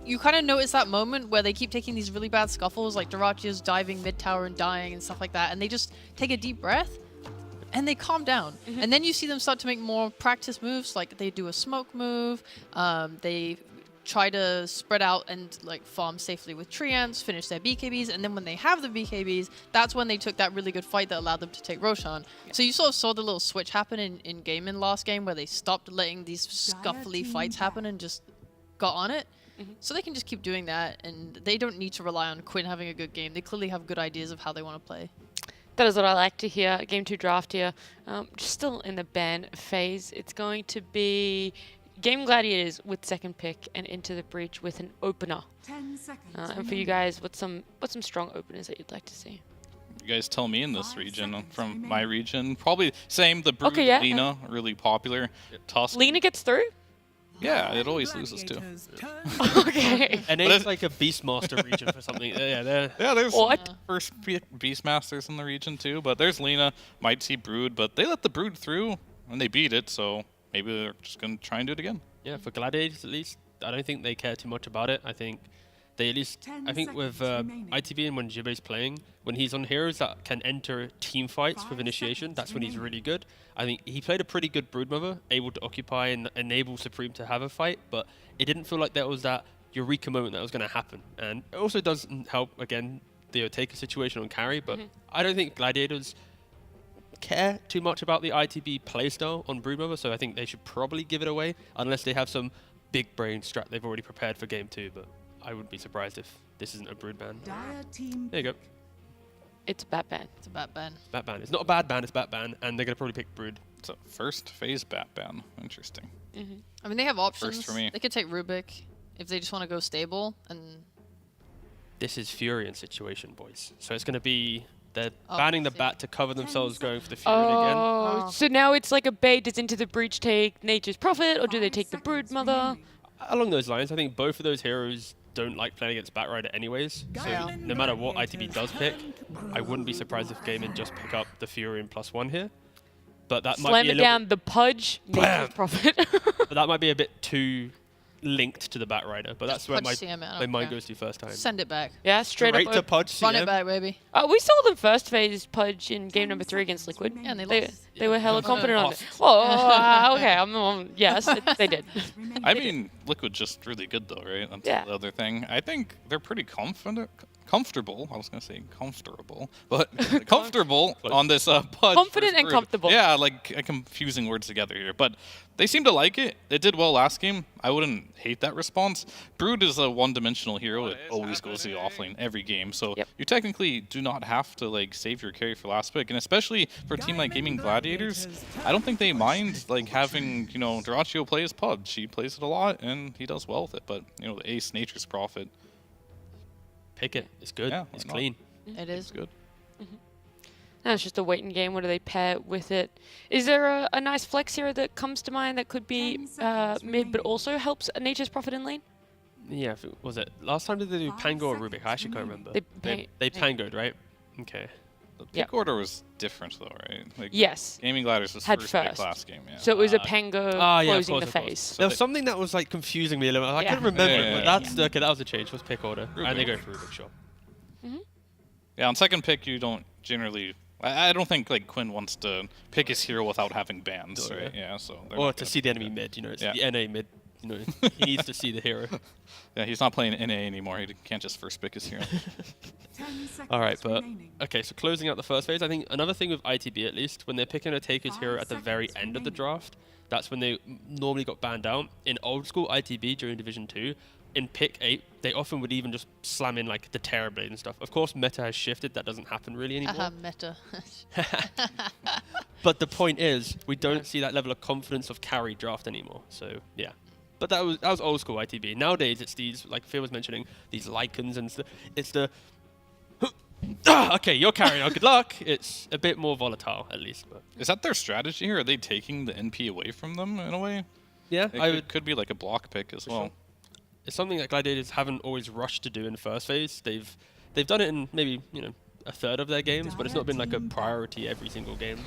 you kind of notice that moment where they keep taking these really bad scuffles, like Dyrachio's diving mid-tower and dying and stuff like that, and they just take a deep breath and they calm down. And then you see them start to make more practice moves, like they do a smoke move, they try to spread out and farm safely with Treants, finish their BKBs, and then when they have the BKBs, that's when they took that really good fight that allowed them to take Roshan. So you sort of saw the little switch happen in game in last game, where they stopped letting these scuffly fights happen and just got on it. So they can just keep doing that, and they don't need to rely on Quinn having a good game. They clearly have good ideas of how they want to play. That is what I like to hear. Game 2 draft here. Just still in the ban phase. It's going to be Game Gladiators with second pick and Into the Breach with an opener. 10 seconds. And for you guys, what's some strong openers that you'd like to see? You guys tell me in this region. From my region, probably same. The Brood Lina, really popular. Tusk. Lina gets through? Yeah, it always loses too. Okay. And it's like a Beastmaster region for something. There's first Beastmasters in the region too, but there's Lina, might see Brood, but they let the Brood through and they beat it, so maybe they're just gonna try and do it again. Yeah, for Gladiators at least, I don't think they care too much about it. I think they at least, I think with ITB and when Jibe's playing, when he's on heroes that can enter team fights with initiation, that's when he's really good. I think he played a pretty good Broodmother, able to occupy and enable Supreme to have a fight, but it didn't feel like there was that eureka moment that was going to happen. And it also doesn't help, again, the Oteka situation on carry, but I don't think Gladiators care too much about the ITB playstyle on Broodmother, so I think they should probably give it away, unless they have some big brain strat they've already prepared for game 2, but I wouldn't be surprised if this isn't a Brood ban. There you go. It's a bat ban. It's a bat ban. Bat ban. It's not a bad ban, it's bat ban, and they're going to probably pick Brood. So first phase bat ban. Interesting. I mean, they have options. First for me. They could take Rubik if they just want to go stable. And This is Furion situation, boys. So it's going to be... They're banning the bat to cover themselves going for the Furion again. Oh, so now it's like a bait. Does Into the Breach take Nature's Prophet, or do they take the Broodmother? Along those lines, I think both of those heroes don't like playing against Batrider anyways. So no matter what ITB does pick, I wouldn't be surprised if Gaimin just pick up the Furion +1 here. But that might be a Slam it down, the Pudge, Nature's Prophet. But that might be a bit too linked to the Batrider. But that's where Pudge CM, I my don't mind care. goes to first time. Send it back. Yeah, straight Straight up. to Pudge Run CM. it back, baby. We saw them first phase Pudge in game number 3 against Liquid. Yeah, and they lost. They were hella Yeah. confident on it. Lost. Oh, okay. Yes, they did. I mean, Liquid just really good though, right? That's Yeah. the other thing. I think they're pretty comfortable. I was gonna say comfortable, but comfortable on this Pudge. Confident versus and Brood. comfortable. Yeah, like confusing words together here, but they seem to like it. It did well last game. I wouldn't hate that response. Brood is a one-dimensional hero. It always goes to the offlane every game, so you technically do not have to like save your carry for last pick, and especially for a team like Gaming Gladiators, I don't think they mind like having Duraccio play his Pudge. He plays it a lot and he does well with it, but the ace Nature's Prophet. Pick it. It's good. Yeah, it's why not? clean. It is. Good. Now it's just a waiting game. What do they pair with it? Is there a nice flex hero that comes to mind that could be mid, but also helps a Nature's Prophet in lane? Yeah, if it, was it last time did they do Pango or Rubik? I actually can't remember. They Pangoed, right? Okay. The pick order was different though, right? Like, Yes. Gaming Gladiators was Had first first. pick last game, yeah. So it was a Pango closing the of course. face. There was something that was like confusing me a little bit. I couldn't remember it, but that's okay. That was a change. Was pick order, and they go for Rubik, sure. Yeah, on second pick you don't generally. I don't think like Quinn wants to pick his hero without having bans, right? Yeah, so. Or to see the enemy mid, it's the NA mid. He needs to see the hero. Yeah, he's not playing NA anymore. He can't just first pick his hero. All right, but okay. So closing out the first phase, I think another thing with ITB at least, when they're picking a Taker's hero at the very end of the draft, that's when they normally got banned out. In old school ITB during Division 2, in pick 8, they often would even just slam in like the Terrorblade and stuff. Of course, meta has shifted. That doesn't happen really anymore. Meta. But the point is, we don't see that level of confidence of carry draft anymore. So yeah. But that was old school ITB. Nowadays, it's these, like Phil was mentioning, these Lycans and it's the okay, you're carrying out. Good luck. It's a bit more volatile, at least. But is that their strategy here? Are they taking the NP away from them in a way? Yeah, it could be like a block pick as well. Sure. It's something that Gladiators haven't always rushed to do in the first phase. They've done it in maybe a third of their games, but it's not been like a priority every single game.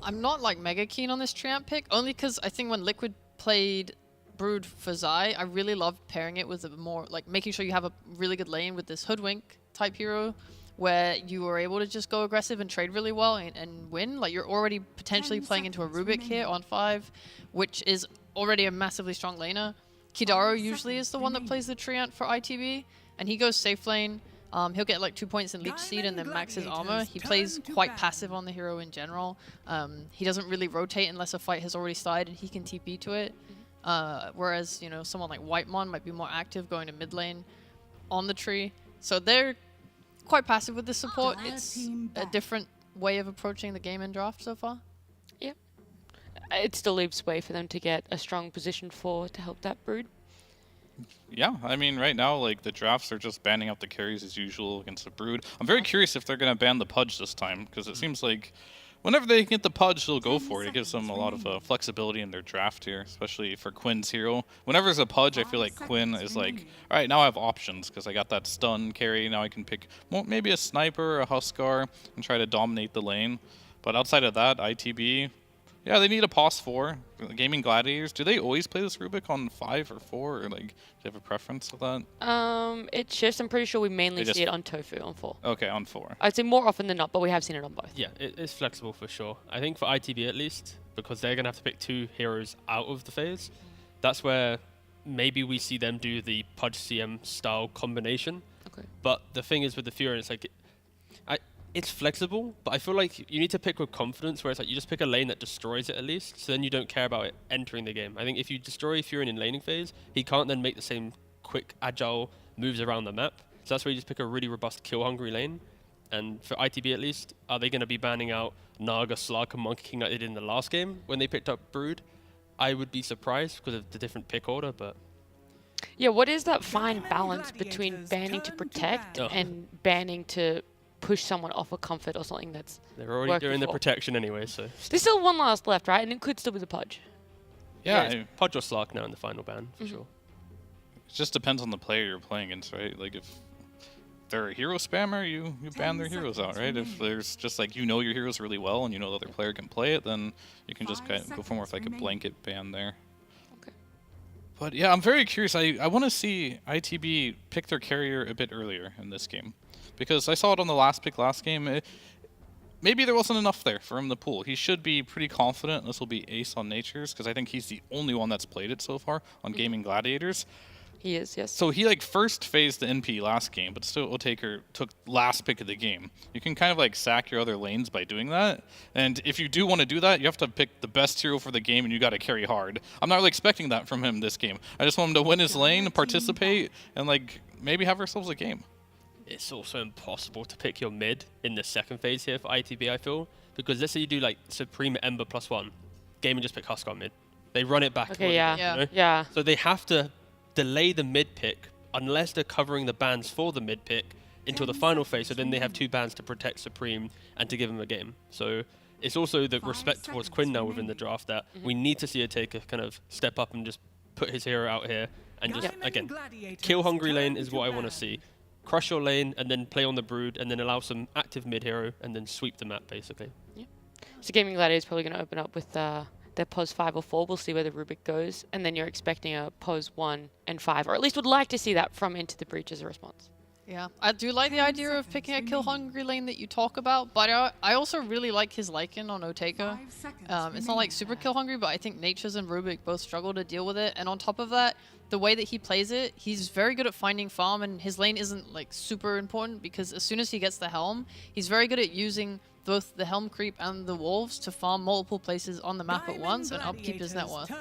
I'm not like mega keen on this Treant pick, only because I think when Liquid played Brood for Zai, I really loved pairing it with a more like making sure you have a really good lane with this Hoodwink type hero, where you were able to just go aggressive and trade really well and win. Like you're already potentially playing into a Rubik here on 5, which is already a massively strong laner. Kidaro usually is the one that plays the Treant for ITB, and he goes safe lane. He'll get like 2 points in Leech Seed and then max his armor. He plays quite passive on the hero in general. He doesn't really rotate unless a fight has already started and he can TP to it. Whereas, someone like Whitemon might be more active going to mid lane on the tree. So they're quite passive with the support. It's a different way of approaching the game in draft so far. Yep. It still leaves way for them to get a strong position 4 to help that Brood. Yeah, I mean, right now, like, the drafts are just banning out the carries as usual against the Brood. I'm very curious if they're going to ban the Pudge this time, because it seems like whenever they get the Pudge, they'll go for it. It gives them a lot of flexibility in their draft here, especially for Quinn's hero. Whenever there's a Pudge, I feel like Quinn is like, all right, now I have options, because I got that stun carry. Now I can pick maybe a Sniper or a Huskar and try to dominate the lane. But outside of that, ITB, Yeah, they need a pos 4. Gaming Gladiators. Do they always play this Rubik on 5 or 4? Or like, do you have a preference of that? It shifts. I'm pretty sure we mainly They see it on Tofu on 4. Okay, on 4. I'd say more often than not, but we have seen it on both. Yeah, it's flexible for sure. I think for ITB at least, because they're going to have to pick 2 heroes out of the phase, that's where maybe we see them do the Pudge CM style combination. Okay. But the thing is with the Fury, it's like, it's flexible, but I feel like you need to pick with confidence, where it's like you just pick a lane that destroys it at least, so then you don't care about it entering the game. I think if you destroy Fury in laning phase, he can't then make the same quick, agile moves around the map. So that's where you just pick a really robust, kill-hungry lane. And for ITB at least, are they going to be banning out Naga, Slark, and Monkey King like they did in the last game when they picked up Brood? I would be surprised because of the different pick order, but... Yeah, what is that fine balance between banning to protect and banning to push someone off a comfort or something that's They're already doing the protection anyway, so... There's still one last left, right? And it could still be the Pudge. Yeah, it's Pudge or Slark now in the final ban, for sure. It just depends on the player you're playing against, right? Like, if they're a hero spammer, you ban their heroes out, right? If there's just, like, you know your heroes really well and you know the other player can play it, then you can just kind of go for more of, like, a blanket ban there. Okay. But, yeah, I'm very curious. I want to see ITB pick their carrier a bit earlier in this game. Because I saw it on the last pick last game. Maybe there wasn't enough there for him to pull. He should be pretty confident this will be ace on Natures, because I think he's the only one that's played it so far on Gaming Gladiators. He is, yes. So he, like, first phased the NP last game, but still Otaker took last pick of the game. You can kind of, like, sack your other lanes by doing that. And if you do want to do that, you have to pick the best hero for the game, and you got to carry hard. I'm not really expecting that from him this game. I just want him to win his lane, participate, and, like, maybe have ourselves a game. It's also impossible to pick your mid in the second phase here for ITB, I feel. Because let's say you do, like, Supreme Ember +1. Game and just pick Huskar mid. They run it back. Okay, yeah. You know? Yeah. So they have to delay the mid pick unless they're covering the bans for the mid pick until the final phase, so then they have 2 bans to protect Supreme and to give him a game. So it's also the respect towards Quinn now within the draft that we need to see a taker kind of step up and just put his hero out here and just, again, kill hungry lane is what I want to see. Crush your lane and then play on the Brood and then allow some active mid hero and then sweep the map basically. Yeah. So Gaming Gladiator is probably going to open up with their pos 5 or 4. We'll see where the Rubik goes. And then you're expecting a pos 1 and 5, or at least would like to see that from Into the Breach as a response. Yeah, I do like the idea of picking a kill-hungry lane that you talk about, but I also really like his Lycan on Oteka. It's not like super kill-hungry, but I think Natures and Rubik both struggle to deal with it. And on top of that, the way that he plays it, he's very good at finding farm, and his lane isn't like super important because as soon as he gets the Helm, he's very good at using both the Helm Creep and the Wolves to farm multiple places on the map at once and upkeep his net worth.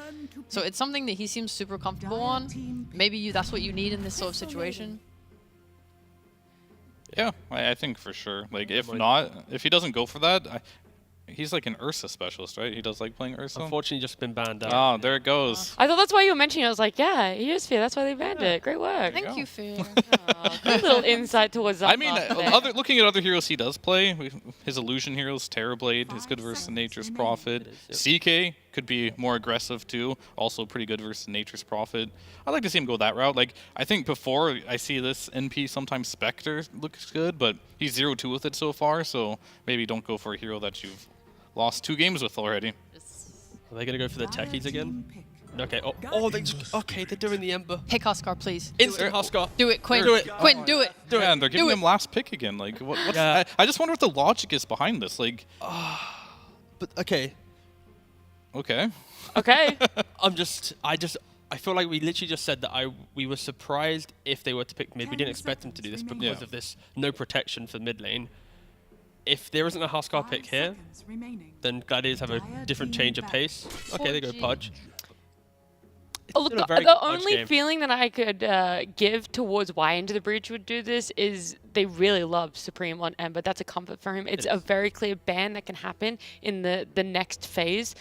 So it's something that he seems super comfortable on. Maybe that's what you need in this sort of situation. Yeah, I think for sure. Like, if not, if he doesn't go for that, he's like an Ursa specialist, right? He does like playing Ursa? Unfortunately, just been banned out. Oh, there it goes. I thought that's why you were mentioning it. I was like, yeah, he is Fear. That's why they banned it. Great work. Thank you, Fear. Good little insight towards that. I mean, looking at other heroes he does play, his Illusion heroes, Terrorblade, is good versus Nature's Prophet. CK could be more aggressive too, also pretty good versus Nature's Prophet. I'd like to see him go that route. Like, I think before I see this NP, sometimes Spectre looks good, but he's 0-2 with it so far, so maybe don't go for a hero that you've lost 2 games with already. Are they going to go for the techies again? Okay. Oh, they just... Okay, they're doing the Ember. Pick Huskar, please. Instant Huskar. Do it, Quinn. Do it. Quinn, do it. Do it. And they're giving him last pick again. Like, what's I just wonder what the logic is behind this. Like, but okay. Okay. Okay. I feel like we literally just said that we were surprised if they were to pick mid. We didn't expect them to do this because of this no protection for mid lane. If there isn't a Huskar pick here, then Gladiators have a different change of pace. Okay, they go Pudge. Oh, look, the only feeling that I could give towards why Into the Breach would do this is they really love Supreme on Ember. That's a comfort for him. It's a very clear ban that can happen in the next phase.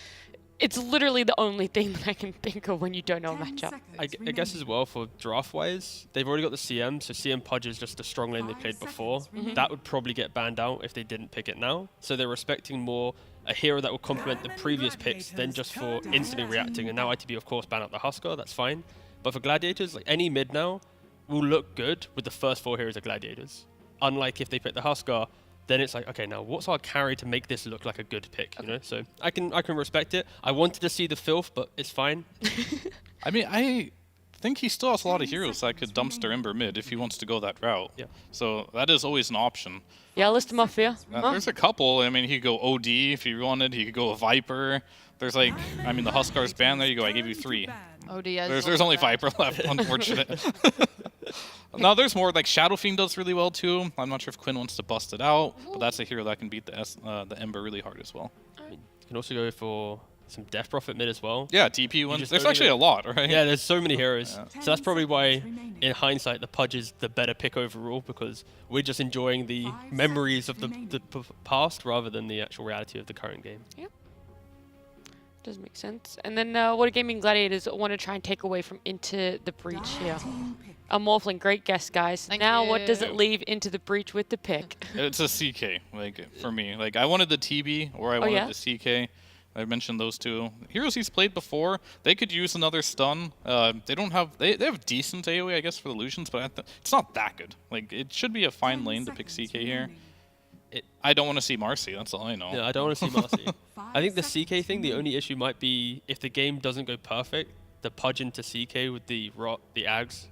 It's literally the only thing that I can think of when you don't know a matchup. I guess as well for draft-wise, they've already got the CM, so CM Pudge is just a strong lane they played before. That would probably get banned out if they didn't pick it now. So they're respecting more a hero that will complement the previous picks than just for instantly reacting. And now ITB, of course, ban out the Huskar, that's fine. But for Gladiators, like any mid now will look good with the first 4 heroes of Gladiators. Unlike if they pick the Huskar, then it's like, okay, now what's our carry to make this look like a good pick? You know, so I can respect it. I wanted to see the filth, but it's fine. I mean, I think he still has a lot of heroes that could dumpster Ember mid if he wants to go that route. Yeah. So that is always an option. Yeah, list him off here. There's a couple. I mean, he could go OD if he wanted. He could go a Viper. There's like, I mean, the Huskar's ban. There you go. I gave you 3. There's only Viper left, unfortunate. Now there's more, like Shadow Fiend does really well too. I'm not sure if Quinn wants to bust it out, but that's a hero that can beat the Ember really hard as well. You can also go for some Death Prophet mid as well. Yeah, TP ones. There's actually a lot, right? Yeah, there's so many heroes. Yeah. So that's probably why, in hindsight, the Pudge is the better pick overall, because we're just enjoying the memories of the past rather than the actual reality of the current game. Yep. Does make sense. And then what do Gaming Gladiators want to try and take away from Into the Breach here? A Morphling, great guess, guys. Now what does it leave Into the Breach with the pick? It's a CK, like, for me. Like, I wanted the TB or I wanted the CK. I mentioned those two. Heroes he's played before, they could use another stun. They don't have, they have decent AoE, I guess, for the Illusions, but it's not that good. Like, it should be a fine lane to pick CK here. I don't want to see Marcy, that's all I know. Yeah, I don't want to see Marcy. I think the CK thing, the only issue might be if the game doesn't go perfect, the Pudge into CK with the Ags,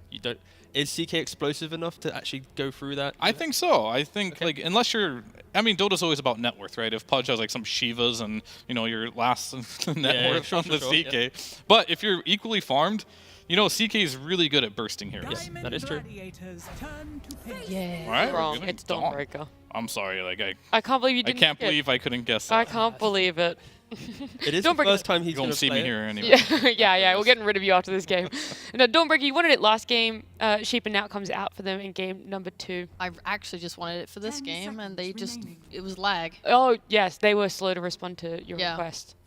is CK explosive enough to actually go through that? I think so. I think, like, unless you're, I mean, Dota's always about net worth, right? If Pudge has, like, some Shivas and, you know, your last net worth on the CK. Yeah. But if you're equally farmed, you know, CK is really good at bursting heroes. Yes, that is true. Yeah. All right, Wrong. It's Dawnbreaker. I'm sorry, like I can't believe you didn't. I can't believe I couldn't guess that. I can't believe it. It is the first time he's going to see me here anyway. Yeah, we're getting rid of you after this game. No, Dawnbreaker, you wanted it last game. Sheep and Now comes out for them in game number 2. I actually just wanted it for this game, and they it was lag. Oh, yes, they were slow to respond to your request.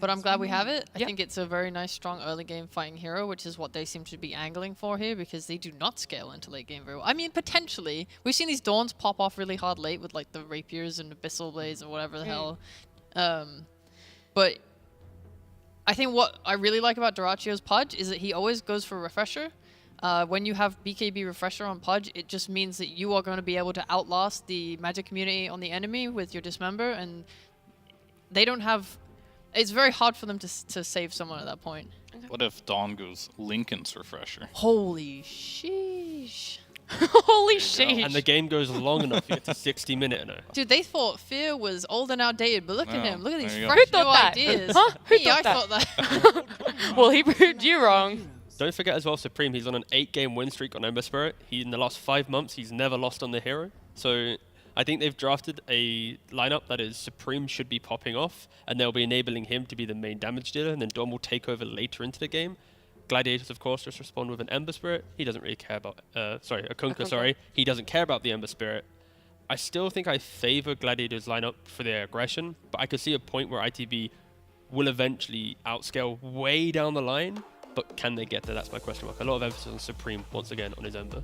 But I'm glad we have it. I think it's a very nice, strong early game fighting hero, which is what they seem to be angling for here, because they do not scale into late game very well. I mean, potentially. We've seen these Dawns pop off really hard late with like the Rapiers and Abyssal Blades or whatever the hell. But I think what I really like about Duracio's Pudge is that he always goes for Refresher. When you have BKB Refresher on Pudge, it just means that you are going to be able to outlast the magic community on the enemy with your Dismember, and they don't have... It's very hard for them to save someone at that point. What if Dawn goes Lincoln's Refresher? Holy sheesh. Holy sheesh. And the game goes long enough, you get to 60 minutes now. Dude, they thought Fear was old and outdated, but look at him. Look at these fresh Who thought that? ideas. Huh? Who Me, I thought that. Well, he proved you wrong. Don't forget as well, Supreme, he's on an 8-game win streak on Ember Spirit. In the last 5 months, he's never lost on the hero. So I think they've drafted a lineup that is Supreme should be popping off, and they'll be enabling him to be the main damage dealer, and then Dawn will take over later into the game. Gladiators, of course, just respond with an Ember Spirit. He doesn't really care about... a Kunkka, sorry. He doesn't care about the Ember Spirit. I still think I favor Gladiators' lineup for their aggression, but I could see a point where ITB will eventually outscale way down the line, but can they get there? That's my question mark. A lot of emphasis on Supreme, once again, on his Ember.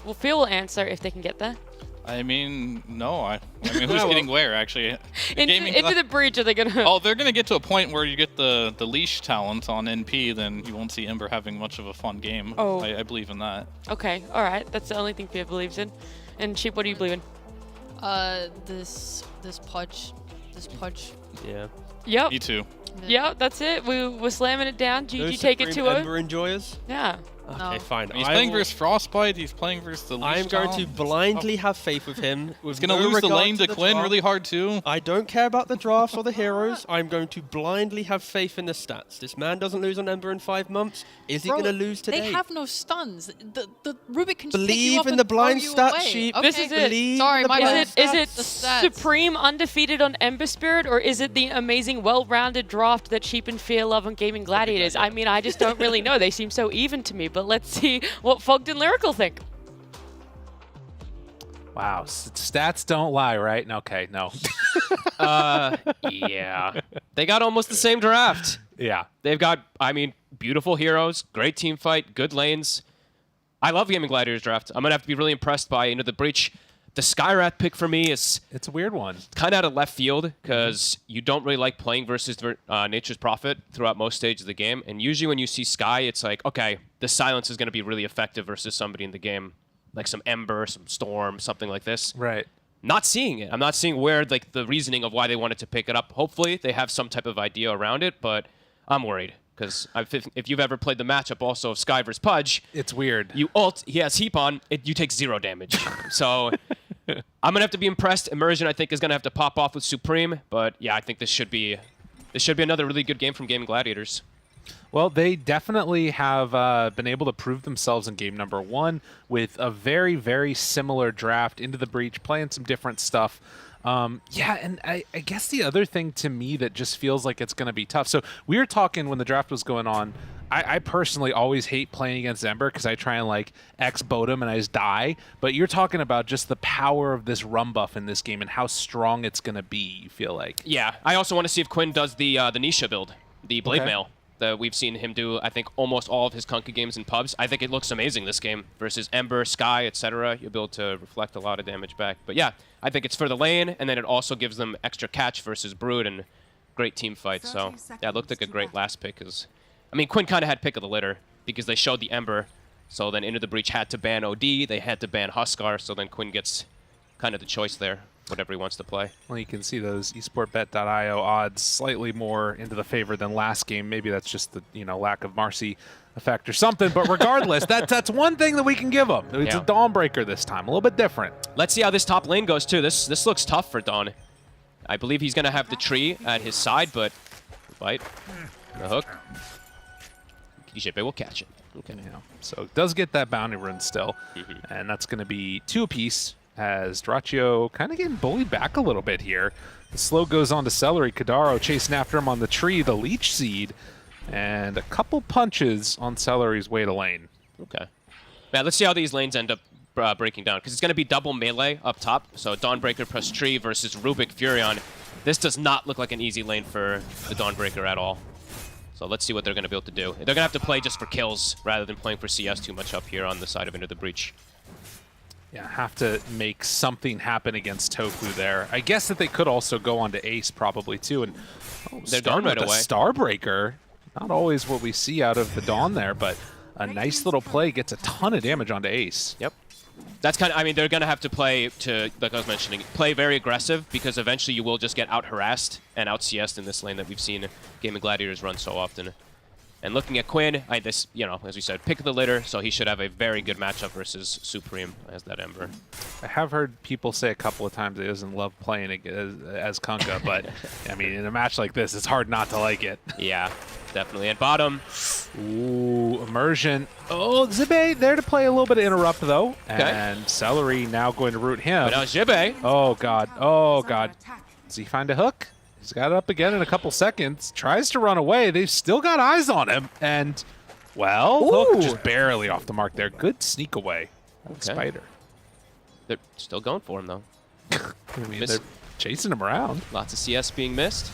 Well, Phil will answer if they can get there. I mean, no. I mean, who's getting where, actually? Into the breach, are they going to... Oh, they're going to get to a point where you get the leash talent on NP, then you won't see Ember having much of a fun game. Oh. I believe in that. Okay, all right. That's the only thing Fear believes in. And Sheep, what do you believe in? This Pudge. Yeah. Yep. Me too. Yep, that's it. We're slamming it down. No GG take it 2-0. Ember enjoyers? Yeah. Okay, fine. He's playing versus Frostbite. He's playing versus the leash I'm going to talent. blindly have faith with him. He's going to lose the lane to Quinn really hard, too. I don't care about the drafts or the heroes. I'm going to blindly have faith in the stats. This man doesn't lose on Ember in 5 months. Is he going to lose today? They have no stuns. The Rubik can just pick you Believe up in and the blind throw you stat away. sheep. Okay. This is it. Believe Sorry, in the my blind bad. Is it The stats. Supreme undefeated on Ember Spirit, or is it the amazing, well-rounded draft that Sheep and Fear love on Gaming Gladiators? I mean, I just don't really know. They seem so even to me, but let's see what Fogged and Lyrical think. Wow, stats don't lie, right? Okay, no. Yeah. They got almost the same draft. Yeah. They've got, I mean, beautiful heroes, great team fight, good lanes. I love Gaming Gladiators draft. I'm going to have to be really impressed by Into the Breach. The Skyrat pick for me is... It's a weird one. Kind of out of left field, because you don't really like playing versus Nature's Prophet throughout most stages of the game. And usually when you see Sky, it's like, okay, the silence is going to be really effective versus somebody in the game. Like some Ember, some Storm, something like this. Right. not seeing it. I'm not seeing where like the reasoning of why they wanted to pick it up. Hopefully they have some type of idea around it, but I'm worried. Because if you've ever played the matchup also of Sky versus Pudge, it's weird. You ult, he has heap on, you take 0 damage. So I'm gonna have to be impressed. Immersion, I think, is gonna have to pop off with Supreme, but yeah, I think this should be another really good game from Gaming Gladiators. Well, they definitely have been able to prove themselves in game number 1 with a very, very similar draft into the breach, playing some different stuff. Yeah, and I guess the other thing to me that just feels like it's going to be tough. So we were talking when the draft was going on. I personally always hate playing against Ember because I try and like X-boat him and I just die. But you're talking about just the power of this rum buff in this game and how strong it's going to be, you feel like. Yeah, I also want to see if Quinn does the Nisha build, the Blade Mail. That we've seen him do, I think, almost all of his Kunkka games in pubs. I think it looks amazing this game versus Ember, Sky, etc. You'll be able to reflect a lot of damage back. But yeah, I think it's for the lane, and then it also gives them extra catch versus Brood and great team fight. So yeah, it looked like a great last pick. I mean, Quinn kind of had pick of the litter because they showed the Ember. So then Into the Breach had to ban OD, they had to ban Huskar, so then Quinn gets kind of the choice there. Whatever he wants to play. Well, you can see those esportbet.io odds slightly more into the favor than last game. Maybe that's just the lack of Marcy effect or something. But regardless, that's one thing that we can give them. It's a Dawnbreaker this time, a little bit different. Let's see how this top lane goes too. This looks tough for Dawn. I believe he's gonna have the tree at his side, but bite the hook. Kishibe will catch it. Okay. Yeah. So it does get that bounty rune still, and that's going to be 2 apiece. As Draccio kind of getting bullied back a little bit here. The slow goes on to Celery. Kadaro chasing after him on the tree, the Leech Seed, and a couple punches on Celery's way to lane. Okay. Yeah, let's see how these lanes end up breaking down, because it's going to be double melee up top. So Dawnbreaker plus Tree versus Rubik Furion. This does not look like an easy lane for the Dawnbreaker at all. So let's see what they're going to be able to do. They're going to have to play just for kills rather than playing for CS too much up here on the side of Into the Breach. Yeah, have to make something happen against Tofu there. I guess that they could also go on to Ace probably too. And they're done right away. Starbreaker, not always what we see out of the Dawn there, but a nice little play gets a ton of damage onto Ace. Yep. That's kind of, I mean, they're going to have to play to, like I was mentioning, play very aggressive because eventually you will just get out-harassed and out-CS'd in this lane that we've seen Gaming Gladiators run so often. And looking at Quinn, as we said, pick of the litter, so he should have a very good matchup versus Supreme as that Ember. I have heard people say a couple of times he doesn't love playing as Kunkka, but I mean, in a match like this, it's hard not to like it. Yeah, definitely. At bottom. Ooh, Immersion. Oh, Zibe there to play a little bit of interrupt, though. Okay. And Celery now going to root him. But now Zibe. Oh, God. Oh, God. Does he find a hook? He's got it up again in a couple seconds. Tries to run away. They've still got eyes on him. And, well, hook just barely off the mark there. Good sneak away. Spider. They're still going for him, though. I mean, they're chasing him around. Lots of CS being missed.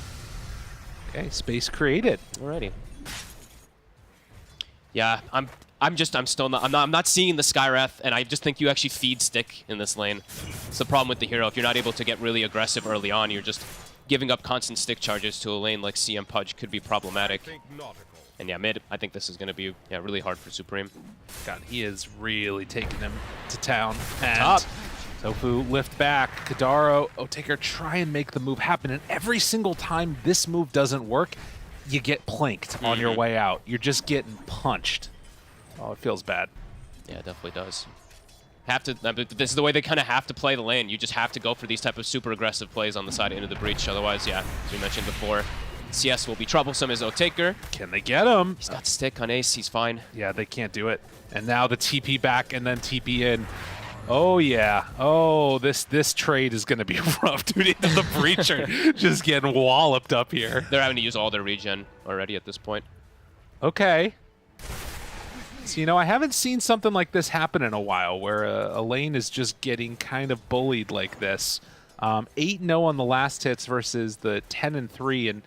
Okay, space created. Alrighty. Yeah, I'm not seeing the Skywrath, and I just think you actually feed stick in this lane. It's the problem with the hero. If you're not able to get really aggressive early on, you're just giving up constant stick charges to a lane like CM Pudge could be problematic. And yeah, mid, I think this is going to be really hard for Supreme. God, he is really taking him to town. And Top. Tofu lift back. Kadaro, Otaker try and make the move happen. And every single time this move doesn't work, you get planked on your way out. You're just getting punched. Oh, it feels bad. Yeah, it definitely does. This is the way they kind of have to play the lane. You just have to go for these type of super aggressive plays on the side Into the Breach. Otherwise, yeah, as we mentioned before, CS will be troublesome as Otaker. Can they get him? He's got stick on Ace. He's fine. Yeah, they can't do it. And now the TP back and then TP in. Oh, yeah. Oh, this trade is going to be rough, dude. Into the Breach are just getting walloped up here. They're having to use all their regen already at this point. Okay. So, I haven't seen something like this happen in a while, where a lane is just getting kind of bullied like this. 8-0 on the last hits versus the 10-3, and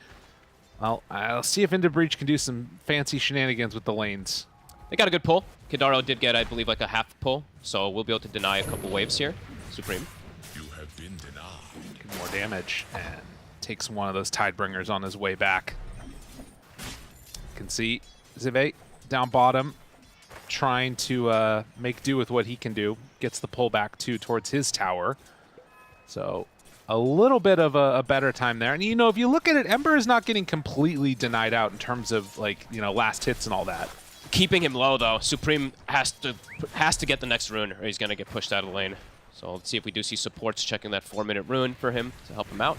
well, I'll see if Into Breach can do some fancy shenanigans with the lanes. They got a good pull. Kidaro did get, I believe, like a half pull, so we'll be able to deny a couple waves here. Supreme. You have been denied. Get more damage, and takes one of those Tidebringers on his way back. You can see Zive down bottom, trying to make do with what he can do. Gets the pull back, too, towards his tower. So a little bit of a better time there. And, you know, if you look at it, Ember is not getting completely denied out in terms of, like, you know, last hits and all that. Keeping him low, though. Supreme has to get the next rune, or he's going to get pushed out of the lane. So let's see if we do see supports checking that 4-minute rune for him to help him out.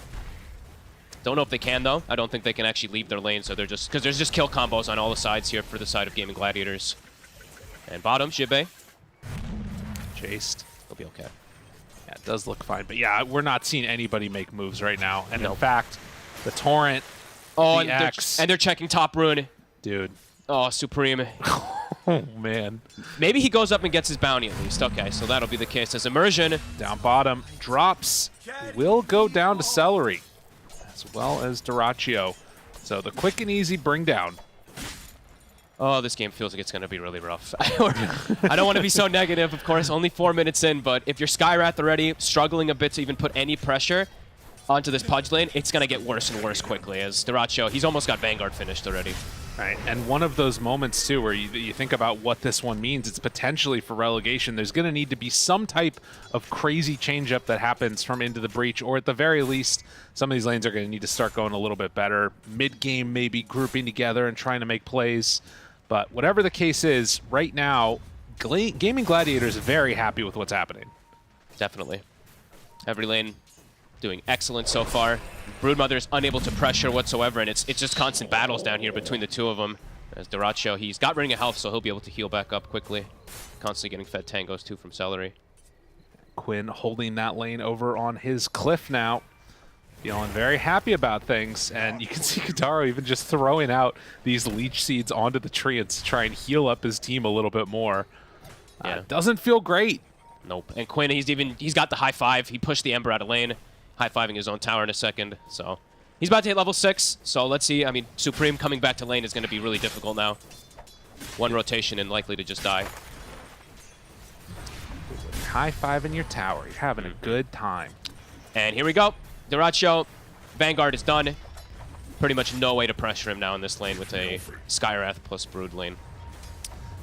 Don't know if they can, though. I don't think they can actually leave their lane, so they're just... Because there's just kill combos on all the sides here for the side of Gaming Gladiators. And bottom, Jibe. Chased. He'll be okay. Yeah, it does look fine. But yeah, we're not seeing anybody make moves right now. And in fact, the Torrent, oh, the and they're checking top rune. Dude. Oh, Supreme. Oh, man. Maybe he goes up and gets his bounty at least. Okay, so that'll be the case. As Immersion. Down bottom. Drops. Will go down to Celery. As well as Duraccio. So the quick and easy bring down. Oh, this game feels like it's going to be really rough. I don't want to be so negative, of course. Only 4 minutes in, but if you're Skywrath already, struggling a bit to even put any pressure onto this Pudge lane, it's going to get worse and worse quickly. As Duraccio, he's almost got Vanguard finished already. Right, and one of those moments, too, where you think about what this one means, it's potentially for relegation. There's going to need to be some type of crazy change-up that happens from Into the Breach, or at the very least, some of these lanes are going to need to start going a little bit better. Mid-game, maybe grouping together and trying to make plays. But whatever the case is, right now, Gaming Gladiators is very happy with what's happening. Definitely. Every lane doing excellent so far. Broodmother's unable to pressure whatsoever, and it's just constant battles down here between the two of them. As Duraccio, he's got Ring of Health, so he'll be able to heal back up quickly. Constantly getting fed tangos, too, from Celery. Quinn holding that lane over on his cliff now. Feeling very happy about things, and you can see Kataro even just throwing out these leech seeds onto the tree and to try and heal up his team a little bit more. Yeah. Doesn't feel great. Nope. And Quinn, he's got the high five. He pushed the Ember out of lane, high-fiving his own tower in a second. So he's about to hit level 6. So let's see. I mean, Supreme coming back to lane is going to be really difficult now. One rotation and likely to just die. High-fiving your tower. You're having a good time. And here we go. Duraccio, Vanguard is done. Pretty much no way to pressure him now in this lane with a Skywrath plus Brood lane.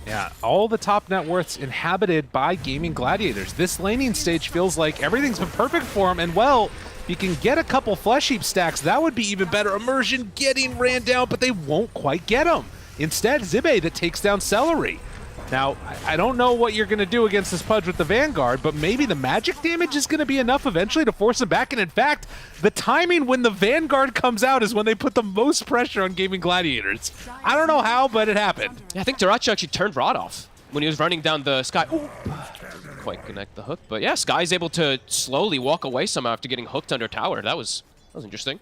Yeah, all the top net worths inhabited by Gaming Gladiators. This laning stage feels like everything's been perfect for him, and well, if you can get a couple Flesh Heap stacks, that would be even better. Immersion getting ran down, but they won't quite get him. Instead, Zibe that takes down Celery. Now, I don't know what you're going to do against this Pudge with the Vanguard, but maybe the magic damage is going to be enough eventually to force him back. And in fact, the timing when the Vanguard comes out is when they put the most pressure on Gaming Gladiators. I don't know how, but it happened. Yeah, I think Duraccio actually turned Rod off when he was running down the Sky. Ooh. Didn't quite connect the hook, but yeah, Sky's able to slowly walk away somehow after getting hooked under tower. That was interesting.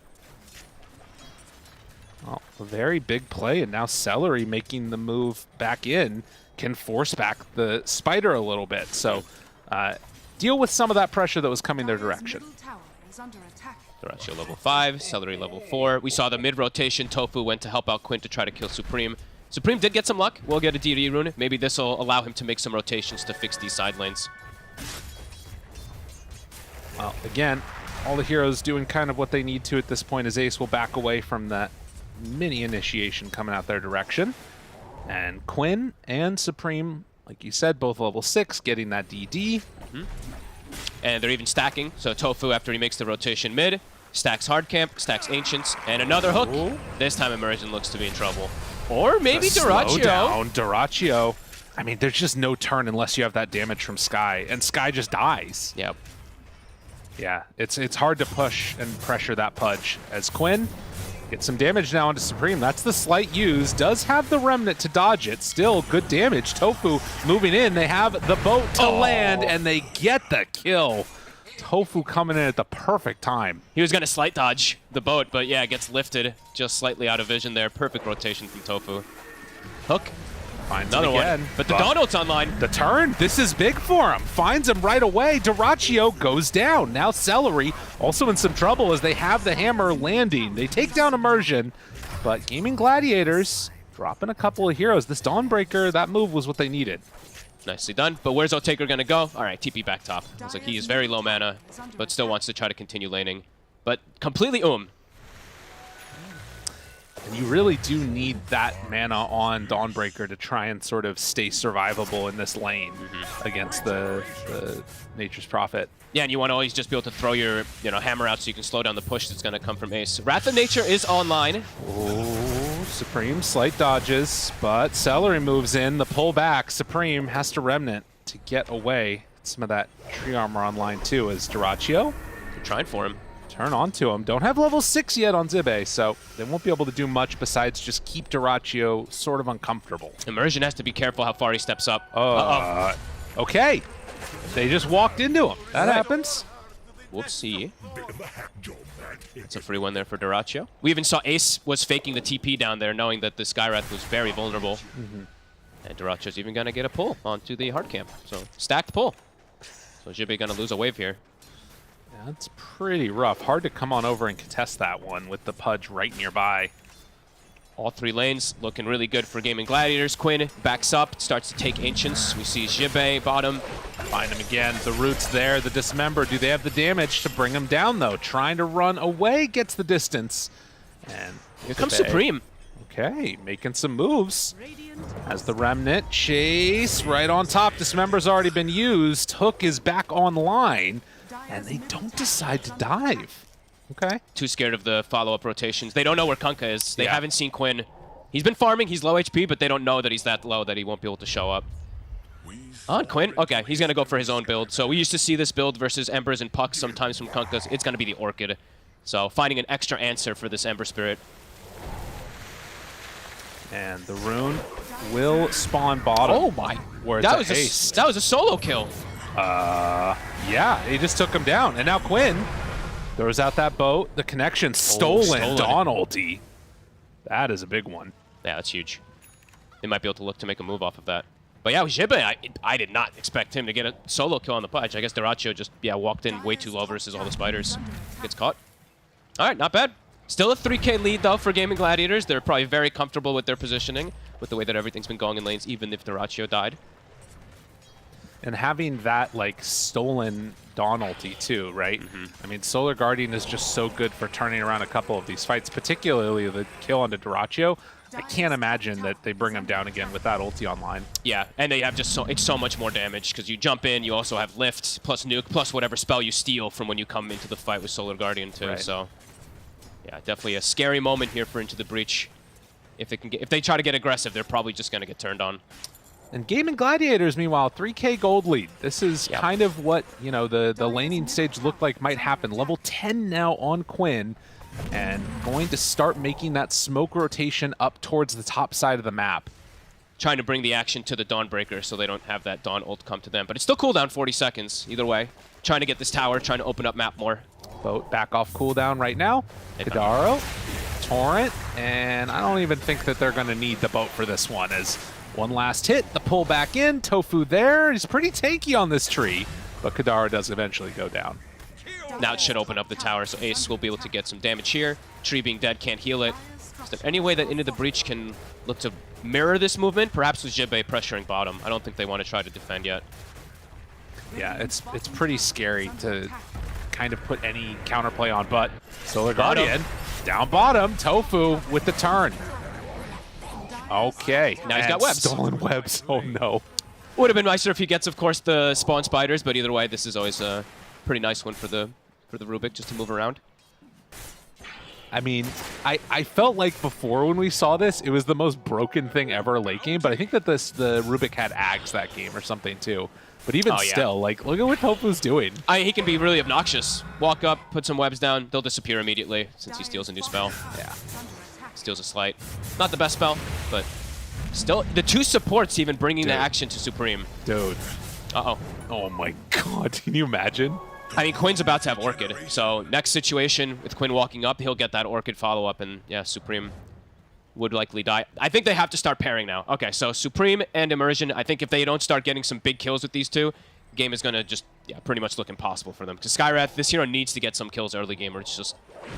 Well, a very big play, and now Celery making the move back in can force back the Spider a little bit. So deal with some of that pressure that was coming their direction. Duraccio level 5, Celery level 4. We saw the mid-rotation. Tofu went to help out Quinn to try to kill Supreme. Supreme did get some luck. We'll get a DD rune. Maybe this will allow him to make some rotations to fix these side lanes. Well, again, all the heroes doing kind of what they need to at this point as Ace will back away from that mini initiation coming out their direction. And Quinn and Supreme, like you said, both level 6, getting that DD. And they're even stacking. So Tofu, after he makes the rotation mid, stacks Hard Camp, stacks Ancients, and another hook. Ooh. This time Immersion looks to be in trouble. Or maybe Slow Duraccio. down, Duraccio. I mean, there's just no turn unless you have that damage from Sky, and Sky just dies. Yep. Yeah, it's hard to push and pressure that Pudge. As Quinn gets some damage now onto Supreme. That's the slight use. Does have the Remnant to dodge it. Still good damage. Tofu moving in. They have the boat to land, and they get the kill. Tofu coming in at the perfect time. He was going to slight dodge the boat, but yeah, it gets lifted just slightly out of vision there. Perfect rotation from Tofu. Hook. Finds another him again. one. But the Donald's online. The turn. This is big for him. Finds him right away. Duraccio goes down. Now Celery also in some trouble as they have the hammer landing. They take down Immersion, but Gaming Gladiators dropping a couple of heroes. This Dawnbreaker, that move was what they needed. Nicely done. But where's Otaker going to go? All right, TP back top. Looks like he is very low mana, but still wants to try to continue laning. But completely And you really do need that mana on Dawnbreaker to try and sort of stay survivable in this lane against the Nature's Prophet. Yeah, and you want to always just be able to throw your hammer out so you can slow down the push that's going to come from Ace. Wrath of Nature is online. Oh, Supreme slight dodges, but Celery moves in. The pullback. Supreme has to Remnant to get away. Some of that tree armor online too as Duraccio. They're trying for him. Turn onto him. Don't have level 6 yet on Zibe, so they won't be able to do much besides just keep Duraccio sort of uncomfortable. Immersion has to be careful how far he steps up. Okay. They just walked into him. That happens. Whoopsie. It's a free one there for Duraccio. We even saw Ace was faking the TP down there, knowing that the Skywrath was very vulnerable. And Duraccio's even going to get a pull onto the hard camp. So, stacked pull. So, Jibe going to lose a wave here. Yeah, that's pretty rough. Hard to come on over and contest that one with the Pudge right nearby. All three lanes looking really good for Gaming Gladiators. Quinn backs up, starts to take Ancients. We see Jibe bottom. Find him again. The root's there. The Dismember. Do they have the damage to bring him down, though? Trying to run away, gets the distance. And here comes Supreme. Okay, making some moves. As the Remnant chase right on top. Dismember's already been used. Hook is back online. And they don't decide to dive. Okay. Too scared of the follow-up rotations. They don't know where Kunkka is. They haven't seen Quinn. He's been farming. He's low HP, but they don't know that he's that low that he won't be able to show up. On Quinn. Okay, he's going to go for his own build. So we used to see this build versus Embers and Pucks sometimes from Kunkka. It's going to be the Orchid. So finding an extra answer for this Ember Spirit. And the Rune will spawn bottom. Oh my. Where that was a solo kill. Yeah, he just took him down. And now Quinn throws out that boat. The connection stolen. Dawn ulti. That is a big one. Yeah, that's huge. They might be able to look to make a move off of that. But yeah, Jibe, I did not expect him to get a solo kill on the Pudge. I guess Duraccio just, walked in way too low versus all the spiders. Gets caught. All right, not bad. Still a 3K lead, though, for Gaming Gladiators. They're probably very comfortable with their positioning, with the way that everything's been going in lanes, even if Duraccio died. And having that, like, stolen Dawn ulti, too, right? I mean, Solar Guardian is just so good for turning around a couple of these fights, particularly the kill onto Duraccio. I can't imagine that they bring him down again with that ulti online. Yeah, and they have just it's so much more damage, because you jump in, you also have Lift, plus Nuke, plus whatever spell you steal from when you come into the fight with Solar Guardian, too. Right. So, yeah, definitely a scary moment here for Into the Breach. If they try to get aggressive, they're probably just going to get turned on. And Gaming Gladiators, meanwhile, 3K gold lead. This is kind of what, the laning stage looked like might happen. Level 10 now on Quinn, and going to start making that smoke rotation up towards the top side of the map. Trying to bring the action to the Dawnbreaker so they don't have that Dawn ult come to them. But it's still cooldown 40 seconds, either way. Trying to get this tower, trying to open up map more. Boat back off cooldown right now. Kadaro, Torrent, and I don't even think that they're going to need the boat for this one, as one last hit, the pull back in, Tofu there. He's pretty tanky on this tree, but Kadaro does eventually go down. Now it should open up the tower, so Ace will be able to get some damage here. Tree being dead can't heal it. Is there any way that Into the Breach can look to mirror this movement? Perhaps with Jibe pressuring bottom. I don't think they want to try to defend yet. Yeah, it's pretty scary to kind of put any counterplay on, but Solar Guardian down bottom, Tofu with the turn. Okay. Now he's got webs. Stolen webs. Oh, no. Would have been nicer if he gets, of course, the spawn spiders, but either way, this is always a pretty nice one for the Rubik just to move around. I mean, I felt like before when we saw this, it was the most broken thing ever late game, but I think that the Rubik had Ags that game or something, too. But even still, like, look at what Tofu's doing. He can be really obnoxious. Walk up, put some webs down, they'll disappear immediately since he steals a new spell. Yeah. Steals a slight. Not the best spell, but still, the two supports even bringing the action to Supreme. Dude. Uh-oh. Oh my god, can you imagine? I mean, Quinn's about to have Orchid, so next situation with Quinn walking up, he'll get that Orchid follow-up, and yeah, Supreme would likely die. I think they have to start pairing now. Okay, so Supreme and Immersion, I think if they don't start getting some big kills with these two, the game is going to just, pretty much look impossible for them. Because Skywrath, this hero needs to get some kills early game or it just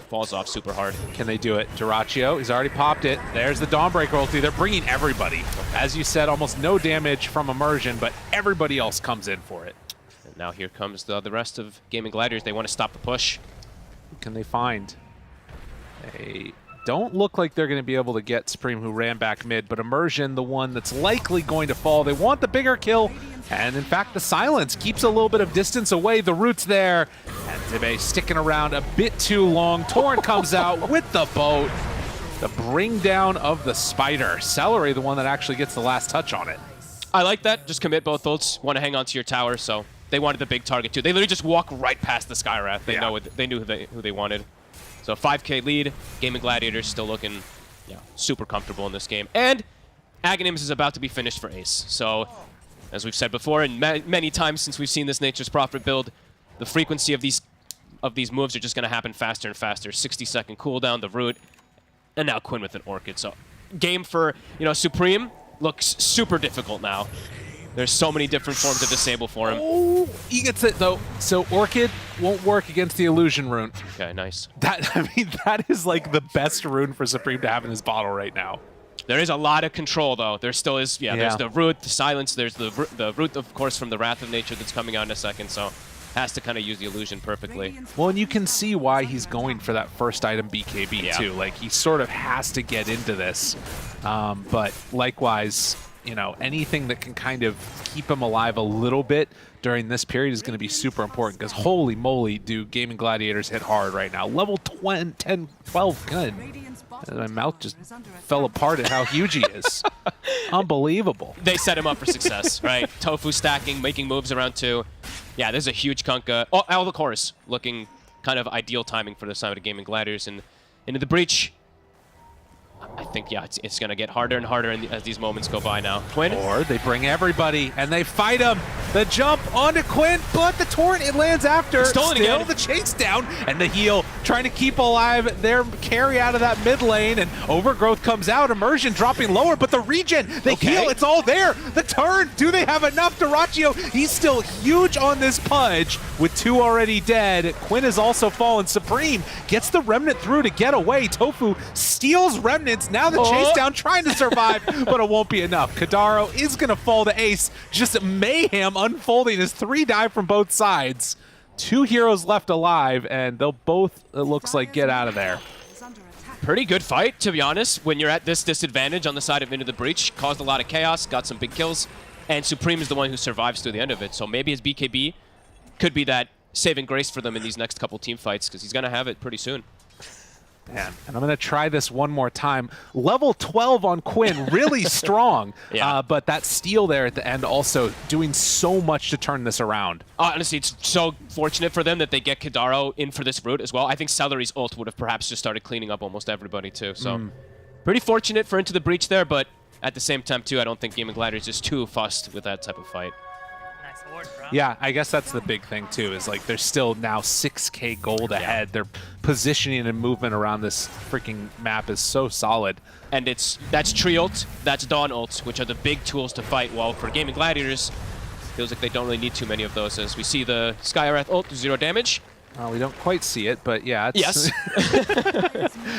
falls off super hard. Can they do it? Duraccio, he's already popped it. There's the Dawnbreaker ulti. They're bringing everybody. As you said, almost no damage from Immersion, but everybody else comes in for it. And now here comes the rest of Gaming Gladiators. They want to stop the push. Who can they find? A don't look like they're going to be able to get Supreme, who ran back mid, but Immersion, the one that's likely going to fall. They want the bigger kill, and in fact, the silence keeps a little bit of distance away. The root's there, and Zibe sticking around a bit too long. Torrent comes out with the boat. The bring down of the Spider. Celery, the one that actually gets the last touch on it. I like that. Just commit both ults. Want to hang on to your tower, so they wanted the big target too. They literally just walk right past the Skywrath. They know they knew who they wanted. So 5K lead. Gaming Gladiators still looking super comfortable in this game. And Aghanims is about to be finished for Ace. So as we've said before, and many times since we've seen this Nature's Prophet build, the frequency of these moves are just going to happen faster and faster. 60-second cooldown, the root, and now Quinn with an Orchid. So game for Supreme looks super difficult now. There's so many different forms of disable for him. Oh, he gets it though. So Orchid won't work against the Illusion rune. Okay, nice. That is like the best rune for Supreme to have in his bottle right now. There is a lot of control though. There still is, there's the root, the silence, there's the root, of course, from the Wrath of Nature that's coming out in a second, so has to kind of use the illusion perfectly. Well, and you can see why he's going for that first item BKB too. Like, he sort of has to get into this. But likewise, anything that can kind of keep him alive a little bit during this period is going to be super important, because holy moly, do Gaming Gladiators hit hard right now. Level 10, 12, good. My mouth just fell apart at how huge he is. Unbelievable. They set him up for success, right? Tofu stacking, making moves around 2. Yeah, there's a huge Kunkka. Oh, the chorus looking kind of ideal timing for the side of Gaming Gladiators. And into the breach. I think, it's going to get harder and harder as these moments go by now. Quinn? Or they bring everybody, and they fight him. The jump onto Quinn, but the torrent, it lands after. Stolen Still again. the chase down, and the heal trying to keep alive their carry out of that mid lane, and Overgrowth comes out. Immersion dropping lower, but the regen, the heal, it's all there. The turn, do they have enough? Duraccio, he's still huge on this Pudge with 2 already dead. Quinn has also fallen. Supreme gets the Remnant through to get away. Tofu steals Remnants. Now the chase down, trying to survive, but it won't be enough. Kadaro is going to fall to Ace. Just mayhem unfolding as 3 die from both sides. 2 heroes left alive, and they'll both, it looks like, get out of there. Pretty good fight, to be honest. When you're at this disadvantage on the side of Into the Breach, caused a lot of chaos, got some big kills, and Supreme is the one who survives through the end of it. So maybe his BKB could be that saving grace for them in these next couple team fights, because he's going to have it pretty soon. Man, and I'm going to try this one more time. Level 12 on Quinn, really strong. But that steal there at the end also doing so much to turn this around. Honestly, it's so fortunate for them that they get Kadaro in for this route as well. I think Celery's ult would have perhaps just started cleaning up almost everybody too. So pretty fortunate for Into the Breach there, but at the same time too, I don't think Gaming Gladiators is too fussed with that type of fight. Yeah, I guess that's the big thing too, is like there's still now 6K gold ahead. Their positioning and movement around this freaking map is so solid. And that's Tree ult, that's Dawn ult, which are the big tools to fight. While for Gaming Gladiators, feels like they don't really need too many of those, as we see the Skywrath ult do 0 damage. We don't quite see it, but yeah. It's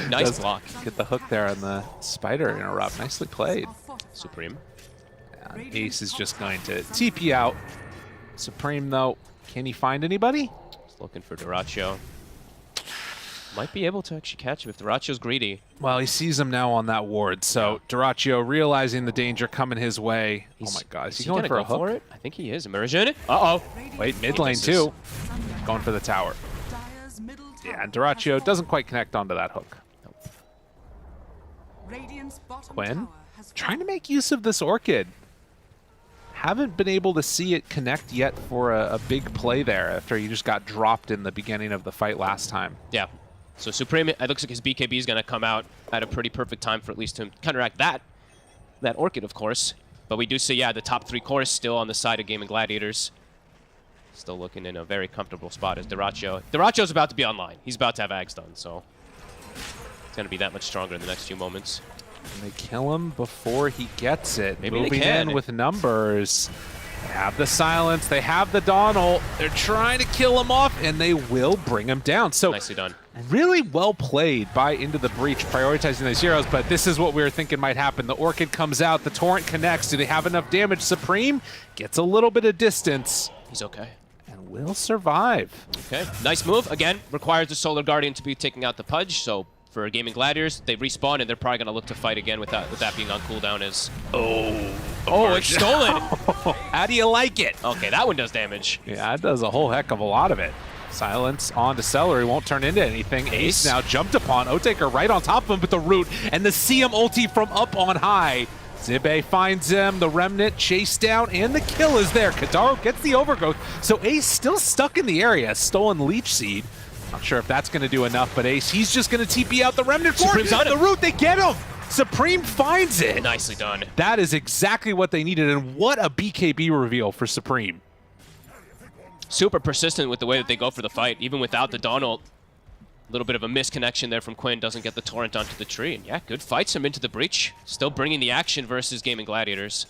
Nice block. Get the hook there on the Spider interrupt. Nicely played. Supreme. And Ace is just going to TP out. Supreme, though, can he find anybody? He's looking for Duraccio. Might be able to actually catch him if Duraccio's greedy. Well, he sees him now on that ward, so Duraccio realizing the danger coming his way. Oh my god, is he going for a hook? For it? I think he is. Immersion. Uh-oh. Wait, mid lane too. Going for the tower. Yeah, and Duraccio doesn't quite connect onto that hook. Quinn, trying to make use of this Orchid. Haven't been able to see it connect yet for a big play there after he just got dropped in the beginning of the fight last time. Yeah. So Supreme, it looks like his BKB is going to come out at a pretty perfect time for at least to counteract that Orchid, of course. But we do see, the top 3 cores still on the side of Gaming Gladiators. Still looking in a very comfortable spot as Duraccio. Duraccio's about to be online. He's about to have Ags done, so it's going to be that much stronger in the next few moments. And they kill him before he gets it. Maybe Moving they can. in with numbers. They have the silence. They have the Dawn ult. They're trying to kill him off, and they will bring him down. So nicely done. Really well played by Into the Breach, prioritizing those heroes, but this is what we were thinking might happen. The Orchid comes out. The Torrent connects. Do they have enough damage? Supreme gets a little bit of distance. He's okay. And will survive. Okay, nice move. Again, requires the Solar Guardian to be taking out the Pudge, so For Gaming Gladiators, they respawn and they're probably going to look to fight again with that being on cooldown as... Oh, it's stolen! How do you like it? Okay, that one does damage. Yeah, it does a whole heck of a lot of it. Silence on to Celery, won't turn into anything. Ace now jumped upon. Otaker right on top of him with the root, and the CM ulti from up on high. Zibe finds him, the Remnant chase down, and the kill is there. Kadaro gets the overgrowth, so Ace still stuck in the area. Stolen Leech Seed. Not sure if that's going to do enough, but Ace, he's just going to TP out the Remnant for it. The root, they get him! Supreme finds it! Nicely done. That is exactly what they needed, and what a BKB reveal for Supreme. Super persistent with the way that they go for the fight, even without the Dawn ult. A little bit of a misconnection there from Quinn, doesn't get the Torrent onto the tree. And yeah, good fights him into the breach. Still bringing the action versus Gaming Gladiators.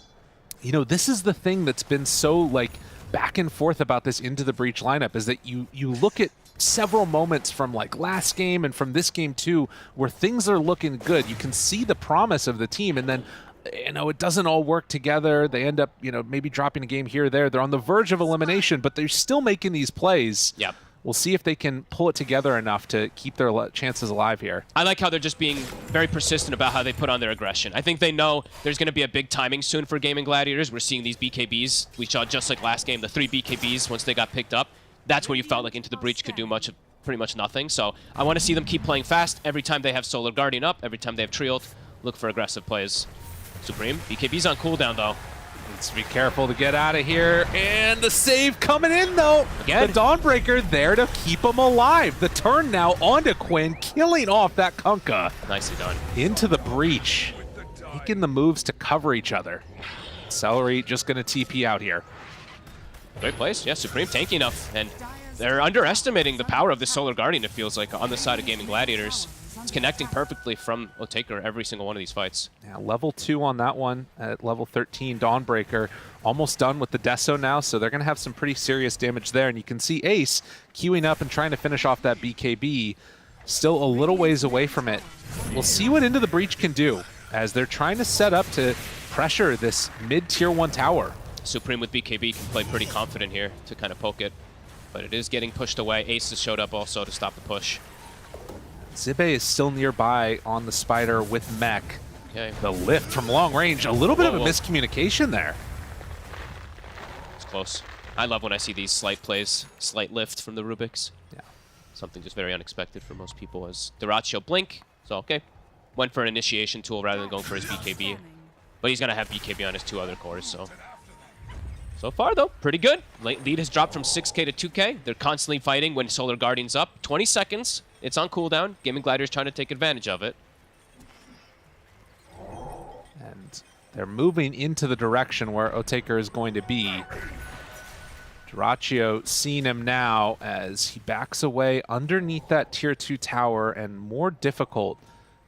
You know, this is the thing that's been so, like, back and forth about this Into the Breach lineup, is that you look at several moments from like last game and from this game too, where things are looking good. You can see the promise of the team, and then, you know, it doesn't all work together. They end up, you know, maybe dropping a game here or there. They're on the verge of elimination, but they're still making these plays. Yep. We'll see if they can pull it together enough to keep their chances alive here. I like how they're just being very persistent about how they put on their aggression. I think they know there's going to be a big timing soon for Gaming Gladiators. We're seeing these BKBs. We saw just like last game, the 3 BKBs once they got picked up. That's where you felt like Into the Breach could do pretty much nothing. So I want to see them keep playing fast. Every time they have Solar Guardian up, every time they have Tree ult, look for aggressive plays. Supreme, BKB's on cooldown though. Let's be careful to get out of here. And the save coming in though. Again. The Dawnbreaker there to keep him alive. The turn now onto Quinn, killing off that Kunkka. Nicely done. Into the breach. Making the moves to cover each other. Celery just going to TP out here. Great place. Yeah, Supreme tanky enough. And they're underestimating the power of the Solar Guardian, it feels like, on the side of Gaming Gladiators. It's connecting perfectly from Otaker every single one of these fights. Yeah, level 2 on that one at level 13. Dawnbreaker almost done with the Deso now, so they're going to have some pretty serious damage there. And you can see Ace queuing up and trying to finish off that BKB. Still a little ways away from it. We'll see what Into the Breach can do as they're trying to set up to pressure this mid-tier 1 tower. Supreme with BKB can play pretty confident here to kind of poke it. But it is getting pushed away. Ace has showed up also to stop the push. Zibe is still nearby on the Spider with Mech. Okay. The lift from long range. A little bit of a miscommunication there. It's close. I love when I see these slight plays. Slight lift from the Rubiks. Yeah. Something just very unexpected for most people as Duraccio blink. So, okay. Went for an initiation tool rather than going for his BKB. But he's going to have BKB on his 2 other cores, so... So far, though, pretty good. Lead has dropped from 6K to 2K. They're constantly fighting when Solar Guardian's up. 20 seconds. It's on cooldown. Gaming Gladiators trying to take advantage of it. And they're moving into the direction where Otaker is going to be. Duraccio seeing him now as he backs away underneath that tier 2 tower, and more difficult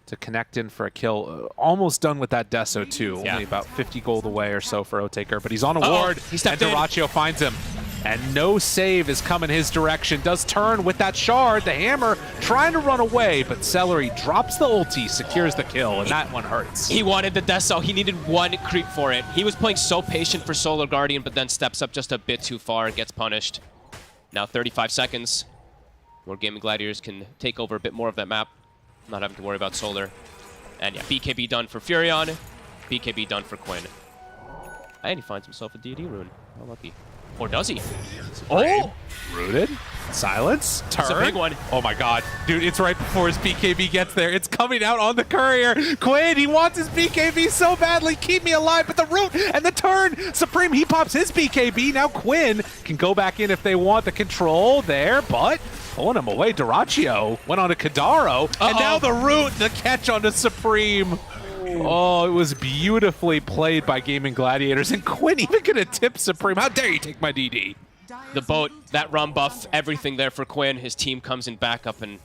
to connect in for a kill. Almost done with that Deso too. Yeah. Only about 50 gold away or so for Otaker, but he's on a ward, He stepped and Duraccio finds him. And no save is coming his direction. Does turn with that shard, the hammer, trying to run away, but Celery drops the ulti, secures the kill, and that one hurts. He wanted the Deso. He needed 1 creep for it. He was playing so patient for Solar Guardian, but then steps up just a bit too far and gets punished. Now 35 seconds, where Gaming Gladiators can take over a bit more of that map. Not having to worry about Solar. And yeah, BKB done for Furion. BKB done for Quinn. And he finds himself a DD rune. How lucky. Or does he? Oh! Rooted. Silence. Turn. It's a big one. Oh my god. Dude, it's right before his BKB gets there. It's coming out on the courier. Quinn, he wants his BKB so badly. Keep me alive. But the root and the turn. Supreme, he pops his BKB. Now Quinn can go back in if they want the control there, but pulling him away. Duraccio went on to Kadaro. And now the root, the catch onto Supreme. Oh, it was beautifully played by Gaming Gladiators. And Quinn even gonna tip Supreme. How dare you take my DD? The boat, that rum buff, everything there for Quinn. His team comes in backup, and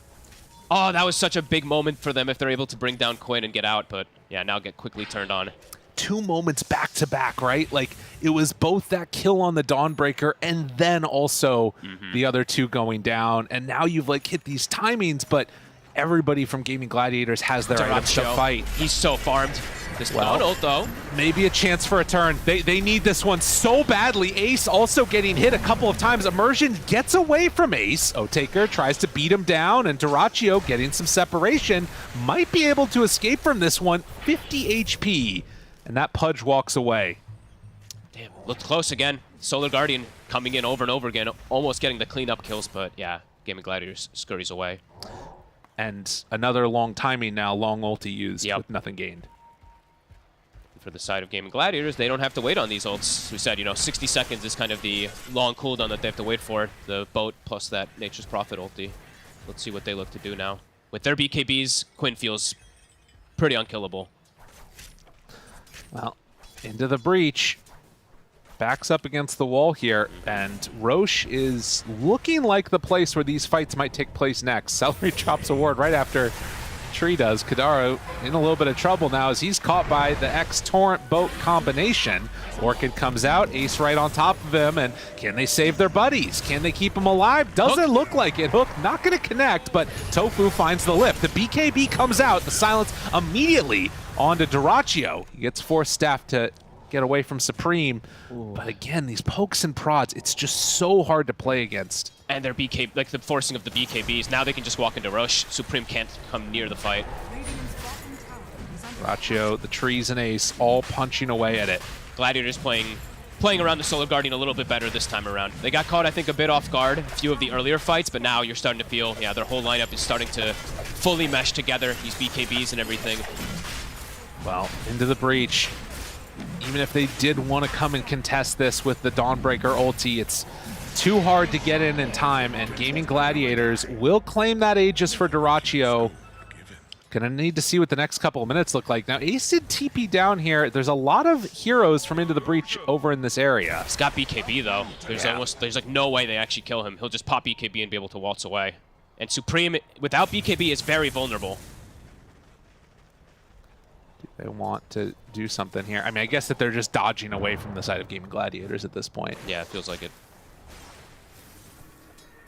oh, that was such a big moment for them if they're able to bring down Quinn and get out. But yeah, now get quickly turned on. 2 moments back to back, right? Like, it was both that kill on the Dawnbreaker and then also the other 2 going down. And now you've like hit these timings, but everybody from Gaming Gladiators has their items to fight. He's so farmed. This dawn ult, though. Maybe a chance for a turn. They need this one so badly. Ace also getting hit a couple of times. Immersion gets away from Ace. Otaker tries to beat him down, and Duraccio getting some separation. Might be able to escape from this one. 50 HP, and that Pudge walks away. Damn, looked close again. Solar Guardian coming in over and over again, almost getting the cleanup kills, but yeah, Gaming Gladiators scurries away. And another long timing now, long ulti used with nothing gained. For the side of Gaming Gladiators, they don't have to wait on these ults. We said, 60 seconds is kind of the long cooldown that they have to wait for. The boat plus that Nature's Prophet ulti. Let's see what they look to do now. With their BKBs, Quinn feels pretty unkillable. Well, into the breach. Backs up against the wall here, and Roche is looking like the place where these fights might take place next. Celery drops a ward right after Tree does. Kadaro in a little bit of trouble now as he's caught by the X-Torrent boat combination. Orchid comes out, Ace right on top of him, and can they save their buddies? Can they keep them alive? Doesn't look like it. Hook not going to connect, but Tofu finds the lift. The BKB comes out, the silence immediately onto Duraccio. He gets forced staff to get away from Supreme. Ooh. But again, these pokes and prods, it's just so hard to play against. And their BK, like the forcing of the BKBs, now they can just walk into Roche. Supreme can't come near the fight. Duraccio, the trees and Ace all punching away at it. Gladiators playing around the Solar Guardian a little bit better this time around. They got caught, I think, a bit off guard a few of the earlier fights, but now you're starting to feel, their whole lineup is starting to fully mesh together, these BKBs and everything. Well, into the breach. Even if they did want to come and contest this with the Dawnbreaker ulti, it's too hard to get in time, and Gaming Gladiators will claim that Aegis for Duraccio. Gonna need to see what the next couple of minutes look like. Now, Ace did TP down here. There's a lot of heroes from Into the Breach over in this area. He's got BKB, though. There's like no way they actually kill him. He'll just pop BKB and be able to waltz away. And Supreme, without BKB, is very vulnerable. They want to do something here. I mean, I guess that they're just dodging away from the side of Gaming Gladiators at this point. Yeah, it feels like it.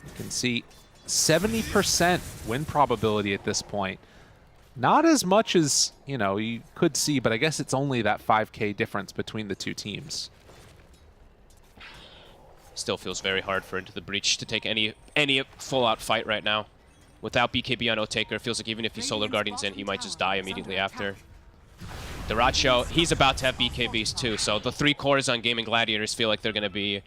You can see 70% win probability at this point. Not as much as, you could see, but I guess it's only that 5K difference between the two teams. Still feels very hard for Into the Breach to take any full-out fight right now. Without BKB on Otaker, it feels like even if he Solar Guardians in, he might just die immediately after. Duraccio, he's about to have BKBs too, so the 3 cores on Gaming Gladiators feel like they're going to be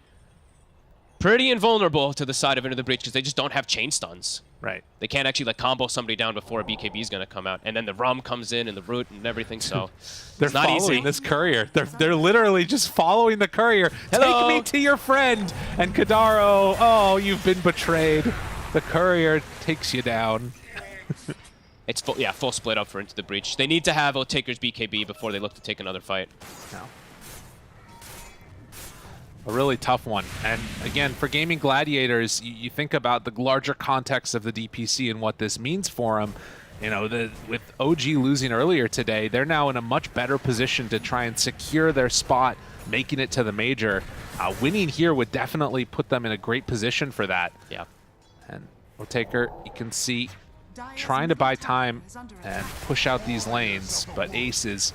pretty invulnerable to the side of Into the Breach because they just don't have chain stuns. Right. They can't actually combo somebody down before a BKB is going to come out, and then the Rum comes in and the Root and everything, so they're it's not following easy. This courier. They're literally just following the courier. Hello. Take me to your friend. And Kadaro, oh, you've been betrayed. The courier takes you down. It's full split up for Into the Breach. They need to have Otaker's BKB before they look to take another fight. No. A really tough one. And again, for Gaming Gladiators, you think about the larger context of the DPC and what this means for them. With OG losing earlier today, they're now in a much better position to try and secure their spot, making it to the major. Winning here would definitely put them in a great position for that. Yeah. And Otaker, you can see, trying to buy time and push out these lanes, but Ace is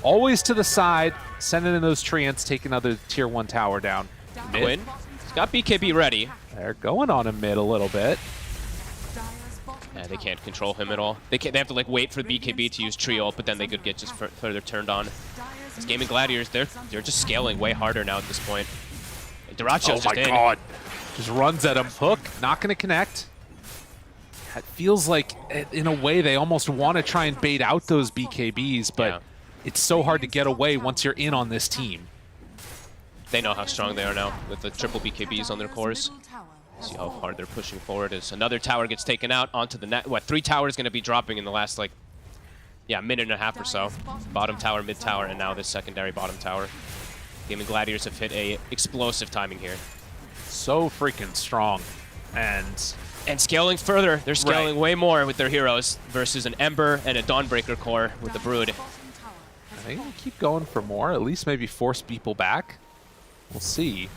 always to the side, sending in those treants, taking another tier 1 tower down. Quinn, he's got BKB ready. They're going on him mid a little bit. Yeah, they can't control him at all. They have to wait for BKB to use tree ult, but then they could get just further turned on. These Gaming Gladiators, they're just scaling way harder now at this point. Duraccio's just in. Oh my god. Just runs at him. Hook, not going to connect. It feels like, in a way, they almost want to try and bait out those BKBs, but it's so hard to get away once you're in on this team. They know how strong they are now with the triple BKBs on their cores. See how hard they're pushing forward as another tower gets taken out onto the net. 3 towers going to be dropping in the last, minute and a half or so. Bottom tower, mid tower, and now this secondary bottom tower. Gaming Gladiators have hit a explosive timing here. So freaking strong. And scaling further. They're scaling way more with their heroes versus an Ember and a Dawnbreaker core with the Brood. I think we'll keep going for more, at least maybe force people back. We'll see.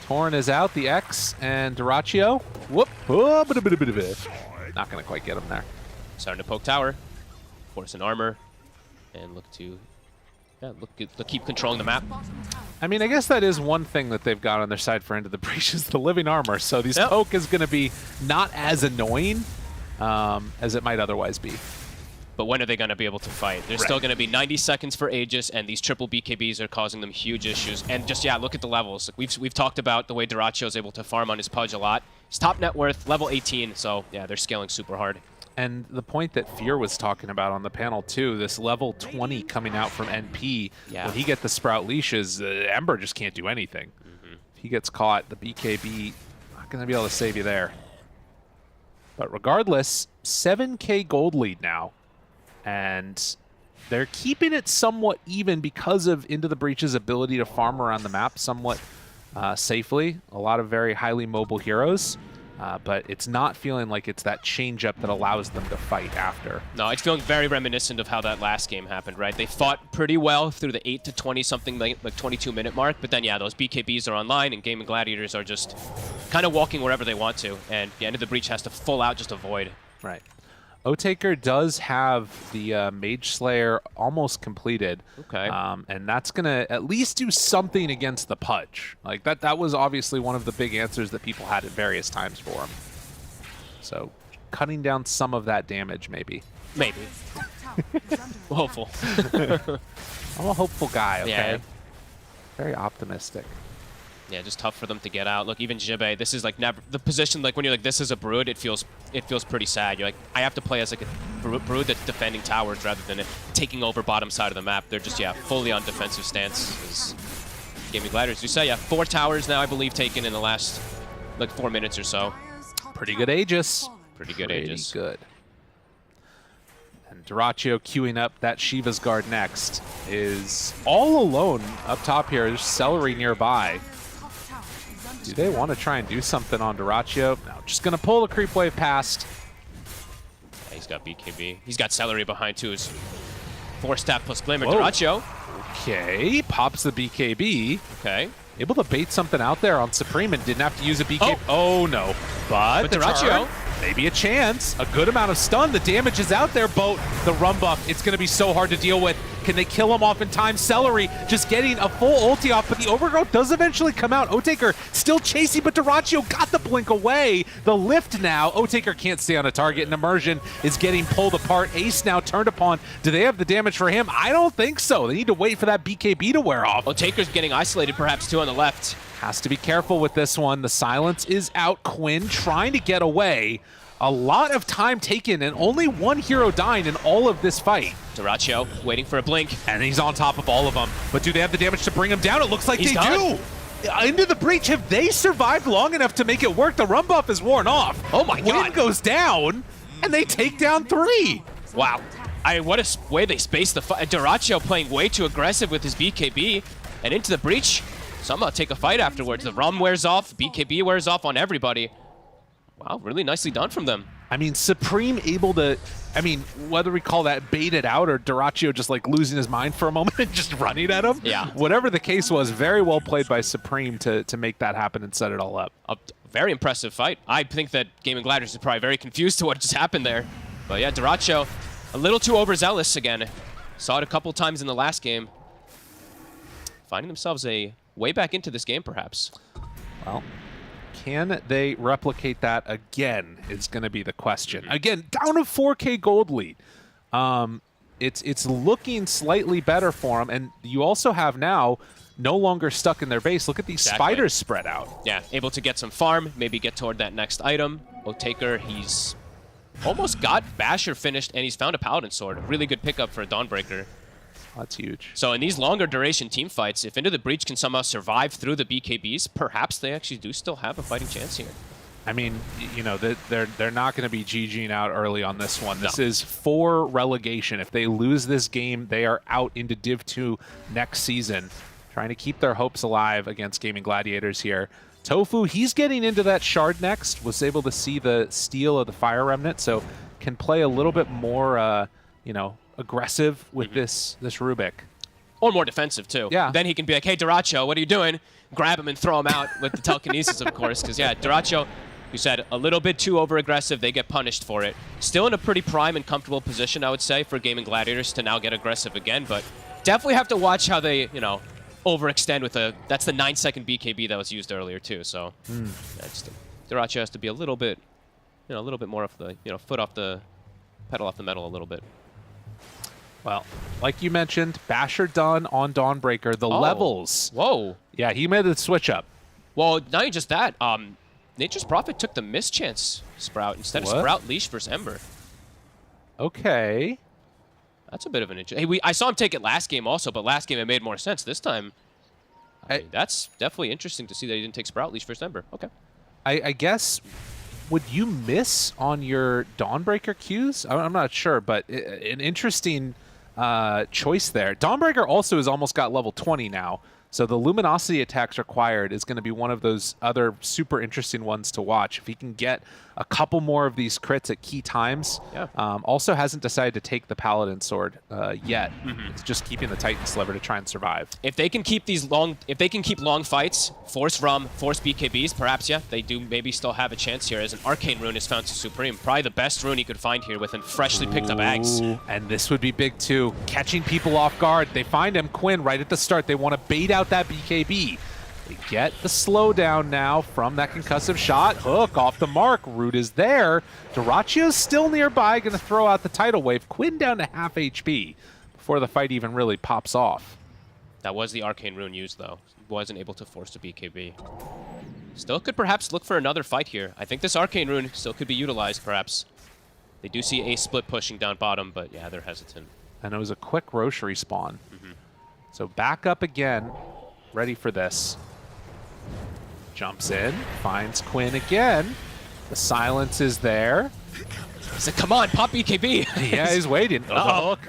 Torn is out, the X, and Duraccio. Whoop. Oh, not going to quite get him there. Starting to poke tower. Force an armor. And look to yeah, they'll keep controlling the map. I mean, I guess that is one thing that they've got on their side for Into the Breach is the living armor. So these poke is going to be not as annoying as it might otherwise be. But when are they going to be able to fight? There's still going to be 90 seconds for Aegis, and these triple BKBs are causing them huge issues. And just, yeah, look at the levels. We've talked about the way Dyrachio is able to farm on his Pudge a lot. His top net worth, level 18, so yeah, they're scaling super hard. And the point that Fear was talking about on the panel too, this level 20 coming out from NP, when he get the Sprout leashes, Ember just can't do anything. If he gets caught, the BKB not going to be able to save you there. But regardless, 7K gold lead now. And they're keeping it somewhat even because of Into the Breach's ability to farm around the map somewhat safely. A lot of very highly mobile heroes. But it's not feeling like it's that change-up that allows them to fight after. No, it's feeling very reminiscent of how that last game happened, right? They fought pretty well through the 8 to 20-something, like 22-minute mark, but then, yeah, those BKBs are online, and Gaming Gladiators are just kind of walking wherever they want to, and the End of the Breach has to full out just avoid. Right. Otaker does have the Mage Slayer almost completed. Okay. And that's going to at least do something against the Pudge. Like, that was obviously one of the big answers that people had at various times for him. So, cutting down some of that damage, maybe. Maybe. Hopeful. I'm a hopeful guy, okay? Yeah. Very optimistic. Yeah, just tough for them to get out. Look, even Jibe, this is like never the position. Like when you're like, this is a Brood, it feels pretty sad. You're like, I have to play as like a Brood that's defending towers rather than taking over bottom side of the map. They're just fully on defensive stance. Gaming Gladiators, you say, 4 towers now, I believe, taken in the last like 4 minutes or so. Pretty good Aegis. Pretty good Aegis. Good. And Dyrachio queuing up that Shiva's Guard next is all alone up top here. There's Celery nearby. Do they want to try and do something on Dyrachio? No, just going to pull the creep wave past. Yeah, he's got BKB. He's got Celery behind too. His 4-stat plus Glimmer. Dyrachio. Okay, pops the BKB. Okay. Able to bait something out there on Supreme and didn't have to use a BKB. Oh no. But Dyrachio. Maybe a chance. A good amount of stun. The damage is out there, but the run buff, it's going to be so hard to deal with. Can they kill him off in time? Celery just getting a full ulti off, but the overgrowth does eventually come out. Otaker still chasing, but Dyrachio got the blink away. The lift now. Otaker can't stay on a target, and Immersion is getting pulled apart. Ace now turned upon. Do they have the damage for him? I don't think so. They need to wait for that BKB to wear off. Otaker's getting isolated perhaps too on the left. Has to be careful with this one. The silence is out. Quinn trying to get away. A lot of time taken and only one hero dying in all of this fight. Dyrachio waiting for a blink. And he's on top of all of them. But do they have the damage to bring him down? It looks like He's they done. do. Into the Breach, have they survived long enough to make it work? The run buff is worn off. Oh my God. Quinn goes down and they take down 3. Wow. What a way they spaced the fight. Dyrachio playing way too aggressive with his BKB. And Into the Breach, somehow take a fight afterwards. The RUM wears off, BKB wears off on everybody. Wow, really nicely done from them. I mean, Supreme able to, I mean, whether we call that baited out or Dyrachio just like losing his mind for a moment and just running at him. Yeah. Whatever the case was, very well played by Supreme to make that happen and set it all up. A very impressive fight. I think that Gaming Gladiators is probably very confused to what just happened there. But yeah, Dyrachio, a little too overzealous again. Saw it a couple times in the last game. Finding themselves a way back into this game, perhaps. Well, can they replicate that again is going to be the question. Again, down to 4K gold lead. It's looking slightly better for them, and you also have now no longer stuck in their base. Look at these spiders spread out. Yeah, able to get some farm, maybe get toward that next item. Otaker, he's almost got Basher finished, and he's found a Paladin Sword. Really good pickup for a Dawnbreaker. That's huge. So in these longer duration team fights, if Into the Breach can somehow survive through the BKBs, perhaps they actually do still have a fighting chance here. I mean, you know, they're not going to be GGing out early on this one. This is for relegation. If they lose this game, they are out into Div 2 next season. Trying to keep their hopes alive against Gaming Gladiators here. Tofu, he's getting into that shard next. Was able to see the steal of the Fire Remnant, so can play a little bit more, you know, aggressive with this Rubik. Or more defensive, too. Yeah. Then he can be like, hey, Dyrachio, what are you doing? Grab him and throw him out with the telekinesis, of course. Because, yeah, Dyrachio, you said, a little bit too over-aggressive. They get punished for it. Still in a pretty prime and comfortable position, I would say, for Gaming Gladiators to now get aggressive again. But definitely have to watch how they, you know, overextend with a. That's the 9-second BKB that was used earlier too. So that's Dyrachyo has to be a little bit, you know, a little bit more of the, you know, foot off the pedal off the metal a little bit. Well, like you mentioned, Basher done on Dawnbreaker. The levels. Whoa. Yeah, he made the switch up. Well, not even just that. Nature's Prophet took the mischance Sprout instead of Sprout Leash versus Ember. Okay. That's a bit of an interesting. Hey, I saw him take it last game also, but last game it made more sense. This time, I mean, that's definitely interesting to see that he didn't take Sprout Leash versus Ember. Okay. I guess, would you miss on your Dawnbreaker Qs? I'm not sure, but an interesting choice there. Dawnbreaker also has almost got level 20 now, so the Luminosity attacks required is going to be one of those other super interesting ones to watch. If he can get a couple more of these crits at key times. Yeah. Also hasn't decided to take the Paladin Sword yet. It's just keeping the Titan Sliver to try and survive. If they can keep these long fights, force Rum, force BKBs, perhaps, yeah, they do maybe still have a chance here as an Arcane Rune is found to Supreme. Probably the best rune he could find here with a freshly picked up Ags. And this would be big too. Catching people off guard. They find him, Quinn, right at the start. They want to bait out that BKB. They get the slowdown now from that concussive shot. Hook off the mark. Root is there. Dyrachyo's still nearby, going to throw out the tidal wave. Quinn down to half HP before the fight even really pops off. That was the Arcane Rune used, though. Wasn't able to force the BKB. Still could perhaps look for another fight here. I think this Arcane Rune still could be utilized, perhaps. They do see a split pushing down bottom, but yeah, they're hesitant. And it was a quick Roche respawn. So back up again, ready for this. Jumps in, finds Quinn again. The silence is there. He said, come on, pop BKB. Yeah, he's waiting. Hook.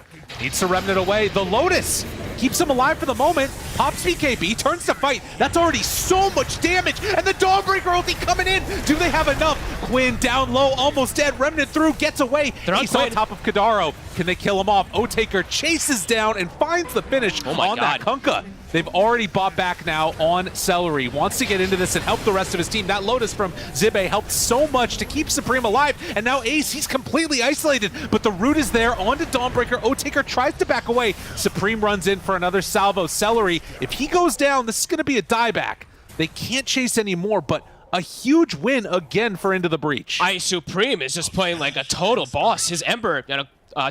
Needs to remnant away. The Lotus keeps him alive for the moment. Pops BKB, turns to fight. That's already so much damage. And the Dawnbreaker ulti coming in. Do they have enough? Quinn down low, almost dead. Remnant through, gets away. He's on top of Kadaro. Can they kill him off? Otaker chases down and finds the finish on that Kunkka. They've already bought back now on Celery. Wants to get into this and help the rest of his team. That Lotus from Zibe helped so much to keep Supreme alive. And now Ace, he's completely isolated. But the root is there onto Dawnbreaker. Otaker tries to back away. Supreme runs in for another salvo. Celery, if he goes down, this is going to be a dieback. They can't chase anymore, but a huge win again for Into the Breach. Supreme is just playing like a total boss. His Ember,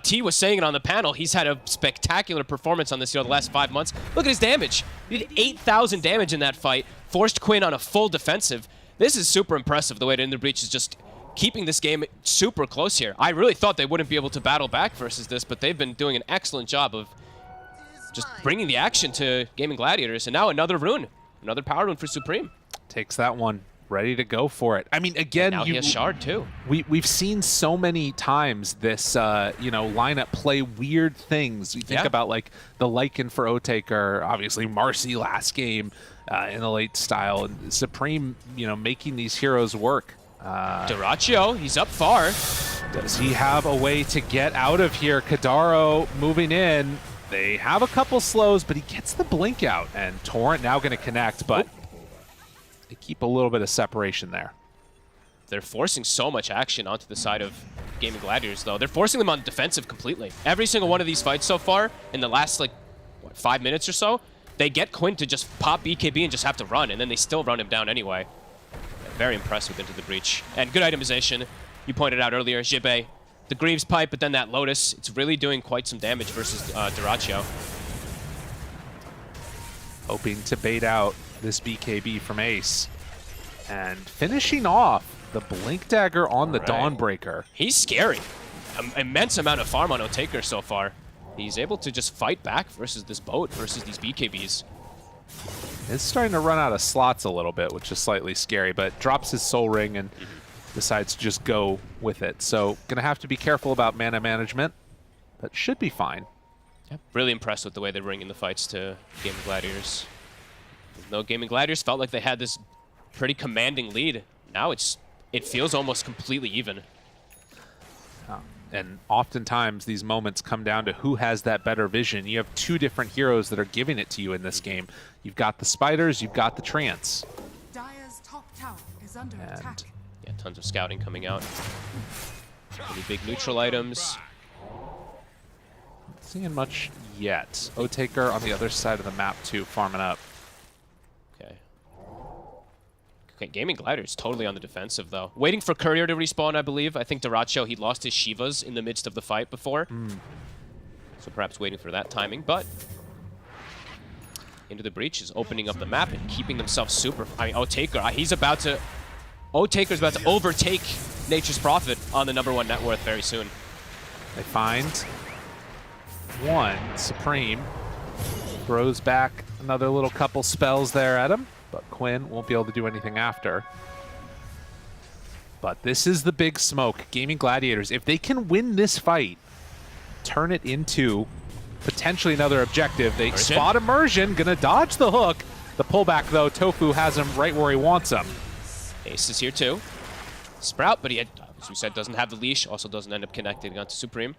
T was saying it on the panel, he's had a spectacular performance on this the last 5 months. Look at his damage. He did 8,000 damage in that fight, forced Quinn on a full defensive. This is super impressive, the way that Into the Breach is just keeping this game super close here. I really thought they wouldn't be able to battle back versus this, but they've been doing an excellent job of just bringing the action to Gaming Gladiators. And now another rune, another power rune for Supreme. Takes that one. Ready to go for it. I mean, again, now he has Shard too. We've seen so many times this lineup play weird things. You think about like the Lycan for Otaker, obviously Marcy last game in the late style, and Supreme, making these heroes work. Dyrachyo, he's up far. Does he have a way to get out of here? Kadaro moving in. They have a couple slows, but he gets the blink out, and Torrent now going to connect, but they keep a little bit of separation there. They're forcing so much action onto the side of Gaming Gladiators, though. They're forcing them on defensive completely. Every single one of these fights so far, in the last, 5 minutes or so, they get Quinn to just pop BKB and just have to run, and then they still run him down anyway. Very impressed with Into the Breach. And good itemization. You pointed out earlier, Jibe, the Greaves Pipe, but then that Lotus. It's really doing quite some damage versus Dyrachyo. Hoping to bait out this BKB from Ace. And finishing off the Blink Dagger on the Dawnbreaker. He's scary. Immense amount of farm on Otaker so far. He's able to just fight back versus this boat, versus these BKBs. It's starting to run out of slots a little bit, which is slightly scary, but drops his Soul Ring and decides to just go with it. So gonna have to be careful about mana management, but should be fine. Yeah, really impressed with the way they're bringing the fights to Gaming Gladiators. Though Gaming Gladiators felt like they had this pretty commanding lead. Now it feels almost completely even. And oftentimes these moments come down to who has that better vision. You have two different heroes that are giving it to you in this game. You've got the Spiders, you've got the Trance. Dire's top tower is under attack. Yeah, tons of scouting coming out. Really big neutral items. Seeing much yet. O-Taker on the other side of the map too, farming up. Okay, Gaming Glider's totally on the defensive, though. Waiting for Courier to respawn, I believe. I think Dyrachyo, he lost his Shivas in the midst of the fight before. So perhaps waiting for that timing, but Into the Breach is opening up the map and keeping themselves super... I mean, O-Taker, he's about to... O-Taker's about to overtake Nature's Prophet on the #1 net worth very soon. They find one. Supreme throws back another little couple spells there at him, but Quinn won't be able to do anything after. But this is the big smoke. Gaming Gladiators, if they can win this fight, turn it into potentially another objective. They spot Immersion, gonna dodge the hook. The pullback, though, Tofu has him right where he wants him. Ace is here, too. Sprout, but he, had, as we said, doesn't have the leash. Also doesn't end up connecting onto Supreme.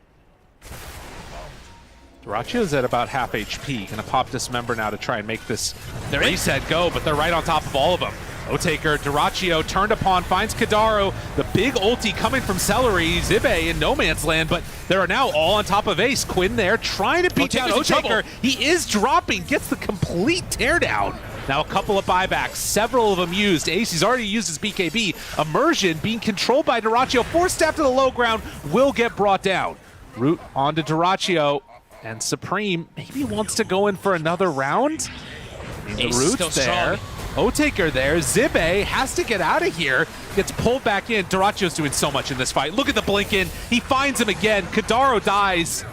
Dyrachyo's at about half HP. Gonna pop Dismember now to try and make this reset go, but they're right on top of all of them. O-Taker, Dyrachyo turned upon, finds Kadaro. The big ulti coming from Celery, Zibe in no man's land, but they are now all on top of Ace. Quinn there trying to beat down O-Taker. He is dropping, gets the complete teardown. Now a couple of buybacks, several of them used. Ace, he's already used his BKB. Immersion being controlled by Dyrachyo. Force step to the low ground, will get brought down. Root onto Dyrachyo. And Supreme maybe wants to go in for another round. The Root's there. O-Taker there. Zibe has to get out of here. Gets pulled back in. Dyrachyo's doing so much in this fight. Look at the blink in. He finds him again. Kadaro dies.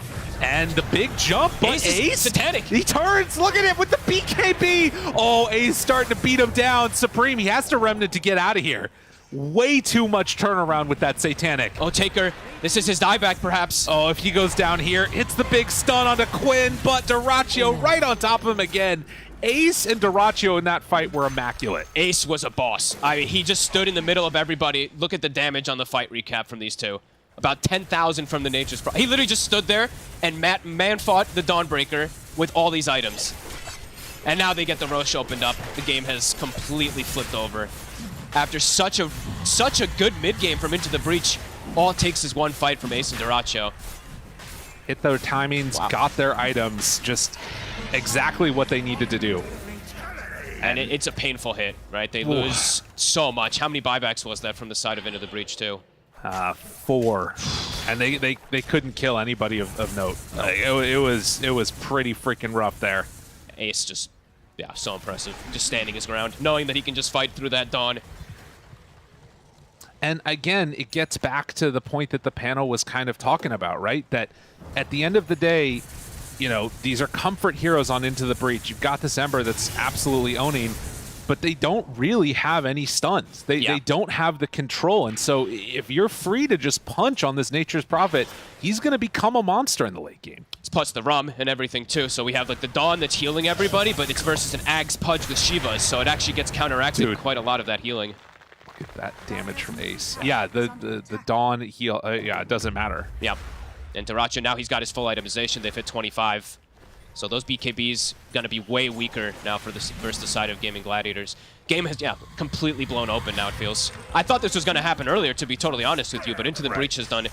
And the big jump, but Ace satanic. He turns. Look at him with the BKB. Oh, Ace starting to beat him down. Supreme, he has to Remnant to get out of here. Way too much turnaround with that Satanic. O-Taker, this is his dieback, perhaps. Oh, if he goes down here, it's the big stun onto Quinn, but Dyrachyo right on top of him again. Ace and Dyrachyo in that fight were immaculate. Ace was a boss. I mean, he just stood in the middle of everybody. Look at the damage on the fight recap from these two. About 10,000 from the Nature's Prophet. He literally just stood there and man-fought the Dawnbreaker with all these items. And now they get the Rosh opened up. The game has completely flipped over. After such a good mid-game from Into the Breach, all it takes is one fight from Ace and Dyrachyo. Hit their timings, got their items, just exactly what they needed to do. And it's a painful hit, right? They lose so much. How many buybacks was that from the side of Into the Breach, too? 4. And they couldn't kill anybody of note. It was pretty freaking rough there. Ace just, yeah, so impressive. Just standing his ground, knowing that he can just fight through that Dawn. And again, it gets back to the point that the panel was kind of talking about, right? That at the end of the day, you know, these are comfort heroes on Into the Breach. You've got this Ember that's absolutely owning, but they don't really have any stuns. They don't have the control. And so if you're free to just punch on this Nature's Prophet, he's going to become a monster in the late game. It's plus the Rum and everything, too. So we have, like, the Dawn that's healing everybody, but it's versus an Ag's Pudge with Shivas, so it actually gets counteracted with quite a lot of that healing. Look at that damage from Ace. Yeah, the Dawn heal, yeah, it doesn't matter. Yep. And Dyrachyo, now he's got his full itemization. They've hit 25. So those BKBs going to be way weaker now for this versus the side of Gaming Gladiators. Game has, completely blown open now, it feels. I thought this was going to happen earlier, to be totally honest with you, but Into the Breach has done...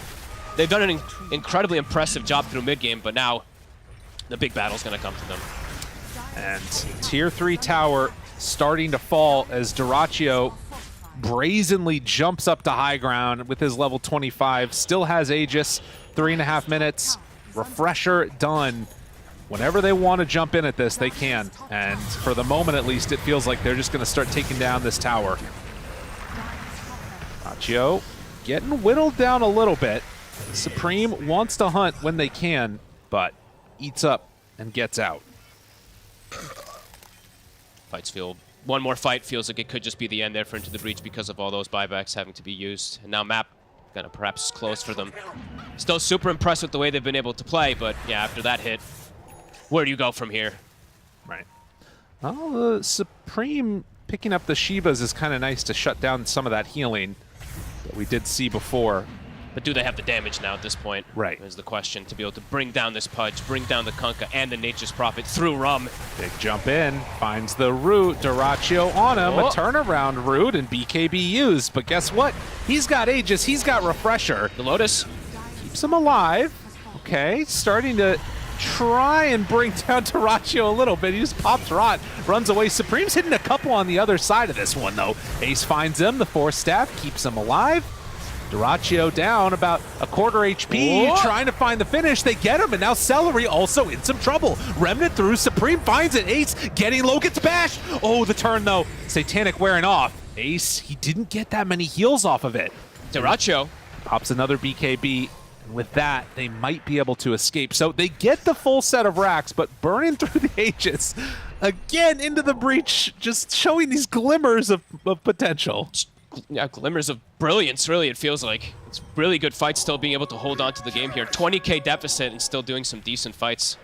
They've done an incredibly impressive job through mid-game, but now the big battle's going to come to them. And Tier 3 tower starting to fall as Dyrachyo brazenly jumps up to high ground with his level 25. Still has Aegis, 3.5 minutes. Refresher done. Whenever they want to jump in at this, they can. And for the moment, at least, it feels like they're just going to start taking down this tower. Dyrachyo getting whittled down a little bit. Supreme wants to hunt when they can, but eats up and gets out. Fights feel... One more fight feels like it could just be the end there for Into the Breach because of all those buybacks having to be used. And now map kind of perhaps close for them. Still super impressed with the way they've been able to play, but yeah, after that hit, where do you go from here? Right. Well, Supreme picking up the Shivas is kind of nice to shut down some of that healing that we did see before. But do they have the damage now at this point? Right. Is the question, to be able to bring down this Pudge, bring down the Kunkka and the Nature's Prophet through Rum. Big jump in, finds the Root, Dyrachyo on him, a turnaround Root, and BKB used. But guess what? He's got Aegis, he's got Refresher. The Lotus keeps him alive. Okay, starting to try and bring down Terraccio a little bit. He just pops Rot, runs away. Supreme's hitting a couple on the other side of this one, though. Ace finds him. The Force Staff keeps him alive. Terraccio down about a quarter HP, trying to find the finish. They get him, and now Celery also in some trouble. Remnant through, Supreme finds it. Ace getting low, gets bashed. Oh, the turn, though. Satanic wearing off. Ace, he didn't get that many heals off of it. Terraccio pops another BKB. And with that, they might be able to escape. So they get the full set of racks, but burning through the Aegis again into the breach, just showing these glimmers of potential. Yeah, glimmers of brilliance, really, it feels like. It's really good fight still being able to hold on to the game here. 20k deficit and still doing some decent fights.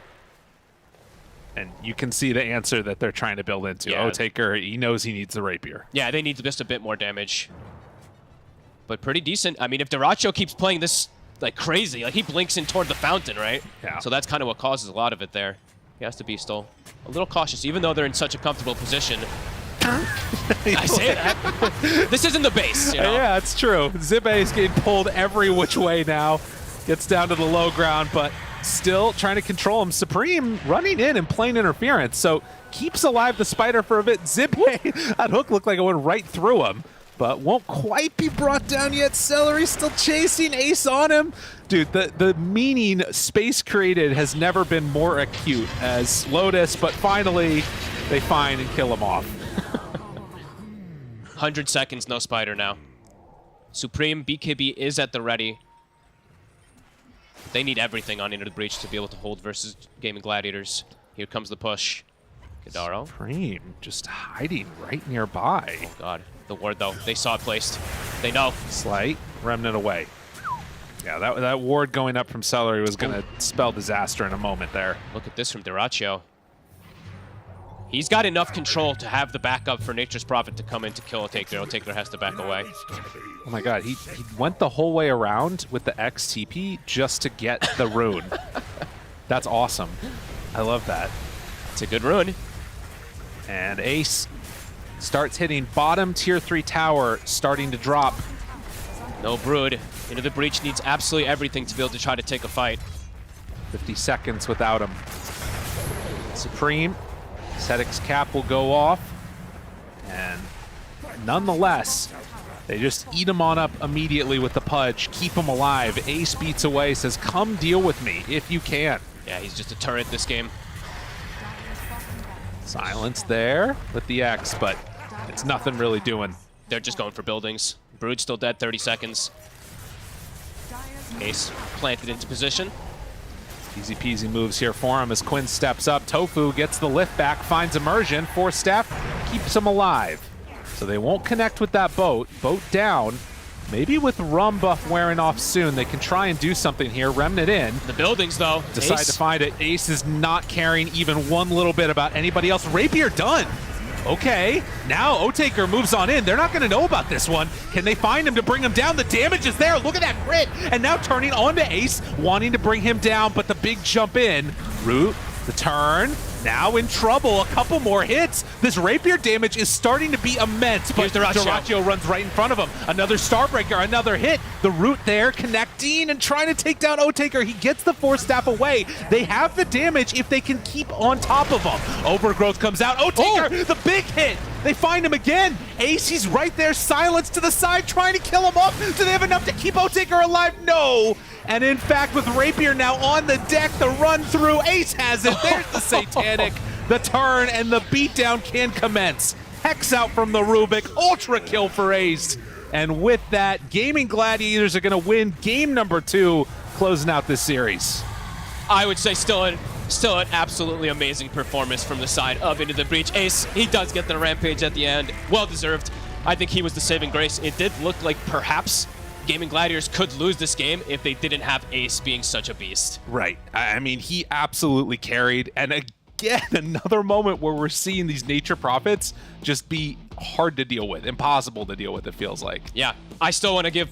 And you can see the answer that they're trying to build into. Yeah. Otaker, he knows he needs the rapier. Yeah, they need just a bit more damage. But pretty decent. I mean, if Terraccio keeps playing this like crazy, like he blinks in toward the fountain, right? Yeah. So that's kind of what causes a lot of it there. He has to be still a little cautious, even though they're in such a comfortable position. I say that. This isn't the base, you know? Yeah, it's true. Zibe is getting pulled every which way now. Gets down to the low ground, but still trying to control him. Supreme running in and playing interference, so keeps alive the spider for a bit. Zibe, that hook looked like it went right through him, but won't quite be brought down yet. Celery still chasing, Ace on him. Dude, the meaning space created has never been more acute as Lotus, but finally they find and kill him off. 100 seconds, no spider now. Supreme BKB is at the ready. They need everything on Into the Breach to be able to hold versus Gaming Gladiators. Here comes the push. Kadaro. Supreme just hiding right nearby. Oh god, the ward though. They saw it placed. They know. Slight, Remnant away. Yeah, that ward going up from Celery was going to spell disaster in a moment there. Look at this from Terraccio. He's got enough control to have the backup for Nature's Prophet to come in to kill Otaker. Otaker has to back away. Oh my god, he went the whole way around with the XTP just to get the rune. That's awesome. I love that. It's a good rune. And Ace starts hitting bottom tier 3 tower, starting to drop. No Brood. Into the Breach needs absolutely everything to be able to try to take a fight. 50 seconds without him. Supreme. Cetic's cap will go off, and nonetheless, they just eat him on up immediately with the Pudge, keep him alive. Ace beats away, says, come deal with me if you can. Yeah, he's just a turret this game. Silence there with the X, but it's nothing really doing. They're just going for buildings. Brood's still dead, 30 seconds. Ace planted into position. Easy peasy moves here for him as Quinn steps up. Tofu gets the lift back, finds immersion. Force Staff keeps him alive. So they won't connect with that boat. Boat down. Maybe with Rum buff wearing off soon, they can try and do something here. Remnant in. The buildings, though. Decide to find it. Ace is not caring even one little bit about anybody else. Rapier done. Okay, now Otaker moves on in. They're not going to know about this one. Can they find him to bring him down? The damage is there. Look at that crit. And now turning on to Ace, wanting to bring him down, but the big jump in. Root, the turn, now in trouble. A couple more hits. This Rapier damage is starting to be immense, but Terraccio runs right in front of him. Another Starbreaker, another hit. The Root there connecting and trying to take down Otaker. He gets the Force Staff away. They have the damage if they can keep on top of him. Overgrowth comes out. Otaker, the big hit. They find him again. Ace, he's right there, silenced to the side, trying to kill him off. Do they have enough to keep Otaker alive? No. And in fact, with Rapier now on the deck, the run through, Ace has it. There's the Satanic. The turn and the beatdown can commence. Hex out from the Rubik. Ultra kill for Ace. And with that, Gaming Gladiators are going to win game number 2, closing out this series. I would say still an absolutely amazing performance from the side of Into the Breach. Ace, he does get the rampage at the end. Well deserved. I think he was the saving grace. It did look like perhaps Gaming Gladiators could lose this game if they didn't have Ace being such a beast. Right. I mean, he absolutely carried. And again, another moment where we're seeing these Nature Prophets just be hard to deal with, impossible to deal with, it feels like. Yeah. I still want to give,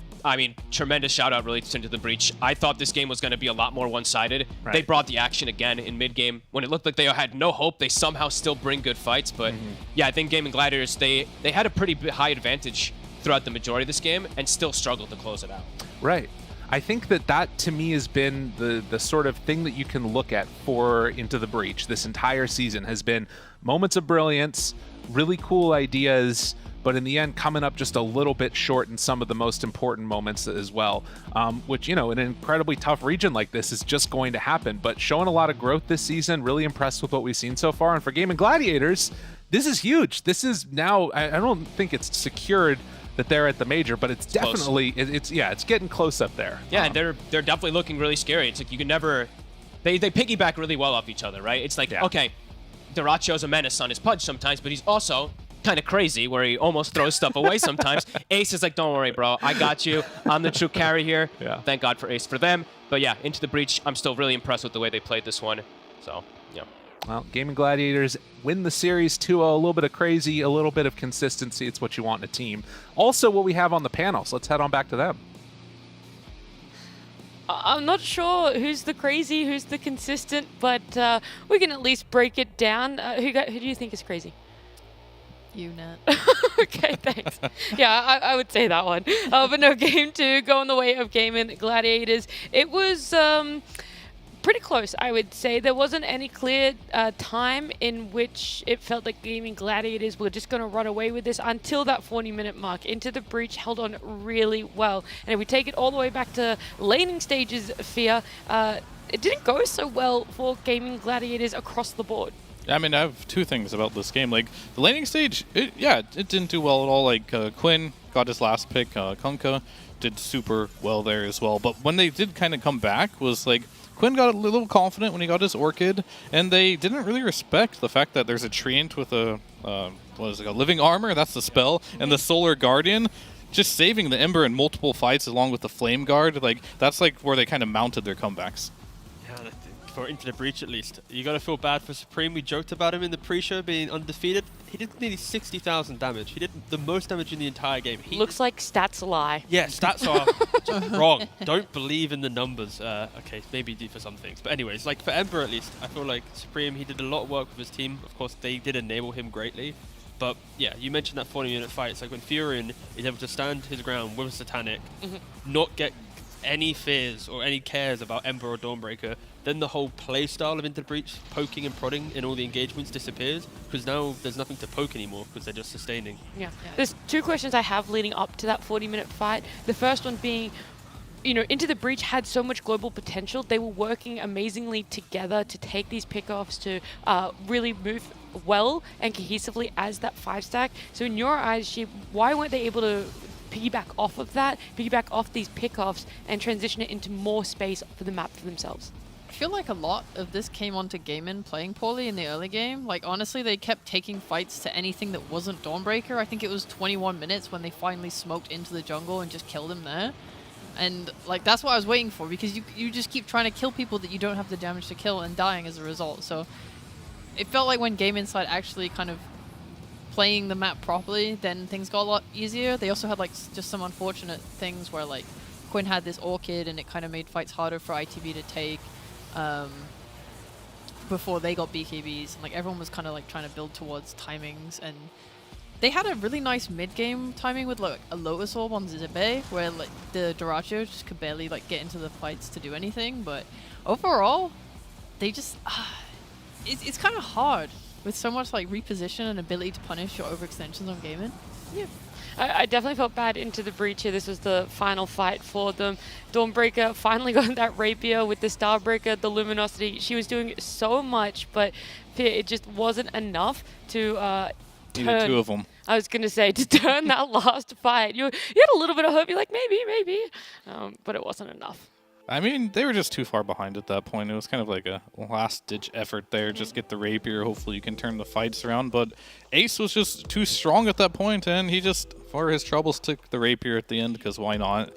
tremendous shout out really to Into the Breach. I thought this game was going to be a lot more one-sided. Right. They brought the action again in mid-game. When it looked like they had no hope, they somehow still bring good fights. But yeah, I think Gaming Gladiators, they had a pretty high advantage throughout the majority of this game and still struggled to close it out. Right. I think that to me has been the sort of thing that you can look at for Into the Breach this entire season has been moments of brilliance, really cool ideas, but in the end coming up just a little bit short in some of the most important moments as well, which, in an incredibly tough region like this is just going to happen, but showing a lot of growth this season, really impressed with what we've seen so far. And for Gaming Gladiators, this is huge. This is now, I don't think it's secured that they're at the major, but it's definitely, it's getting close up there. Yeah, and they're definitely looking really scary. It's like you can never, they piggyback really well off each other, right? It's like, okay, Duracio's a menace on his punch sometimes, but he's also kind of crazy where he almost throws stuff away sometimes. Ace is like, don't worry, bro. I got you. I'm the true carry here. Yeah. Thank God for Ace for them. But yeah, Into the Breach, I'm still really impressed with the way they played this one. So, yeah. Well, Gaming Gladiators win the series 2-0. A little bit of crazy, a little bit of consistency. It's what you want in a team. Also, what we have on the panel. So let's head on back to them. I'm not sure who's the crazy, who's the consistent, but we can at least break it down. Who do you think is crazy? You, Nat. Okay, thanks. Yeah, I would say that one. But no, game 2 going the way of Gaming Gladiators. It was pretty close, I would say. There wasn't any clear time in which it felt like Gaming Gladiators were just going to run away with this until that 40-minute mark. Into the Breach held on really well. And if we take it all the way back to laning stages, Fear, it didn't go so well for Gaming Gladiators across the board. I mean, I have two things about this game. Like, the laning stage, it didn't do well at all. Like, Quinn got his last pick. Kunkka did super well there as well. But when they did kind of come back was, like, Quinn got a little confident when he got his Orchid, and they didn't really respect the fact that there's a Treant with a, a Living Armor, that's the spell, and the Solar Guardian. Just saving the Ember in multiple fights along with the Flame Guard, like, that's, like, where they kind of mounted their comebacks. For Into the Breach, at least. You gotta feel bad for Supreme. We joked about him in the pre-show being undefeated. He did nearly 60,000 damage. He did the most damage in the entire game. Looks like stats lie. Yeah, stats are wrong. Don't believe in the numbers. Okay, maybe do for some things. But anyways, like for Ember at least, I feel like Supreme, he did a lot of work with his team. Of course, they did enable him greatly. But yeah, you mentioned that 40-minute fight. It's like when Furion is able to stand his ground with a Satanic, not get any fears or any cares about Ember or Dawnbreaker, then the whole play style of Into the Breach, poking and prodding in all the engagements disappears, because now there's nothing to poke anymore because they're just sustaining. Yeah. There's two questions I have leading up to that 40-minute fight. The first one being, Into the Breach had so much global potential. They were working amazingly together to take these pickoffs to really move well and cohesively as that 5-stack. So in your eyes, why weren't they able to piggyback off of that, piggyback off these pickoffs, and transition it into more space for the map for themselves? I feel like a lot of this came onto Gaimin playing poorly in the early game. Like, honestly, they kept taking fights to anything that wasn't Dawnbreaker. I think it was 21 minutes when they finally smoked into the jungle and just killed him there. And, like, that's what I was waiting for, because you just keep trying to kill people that you don't have the damage to kill and dying as a result. So it felt like when Gaimin started actually kind of playing the map properly, then things got a lot easier. They also had, like, just some unfortunate things where, like, Quinn had this Orchid and it kind of made fights harder for ITV to take. Before they got BKBs, and like everyone was kind of like trying to build towards timings, and they had a really nice mid-game timing with like a Lotus Orb on Zibe, where like the Duraccio just could barely like get into the fights to do anything. But overall, they just it's kind of hard with so much like reposition and ability to punish your overextensions on Gaimin. Yeah. I definitely felt bad Into the Breach here. This was the final fight for them. Dawnbreaker finally got that Rapier with the Starbreaker, the Luminosity. She was doing so much, but it just wasn't enough to Needed two of them. I was going to say, to turn that last fight. You had a little bit of hope. You're like, maybe. But it wasn't enough. I mean, they were just too far behind at that point. It was kind of like a last-ditch effort there. Just get the Rapier. Hopefully you can turn the fights around. But Ace was just too strong at that point, and he just, for his troubles, took the Rapier at the end, because why not?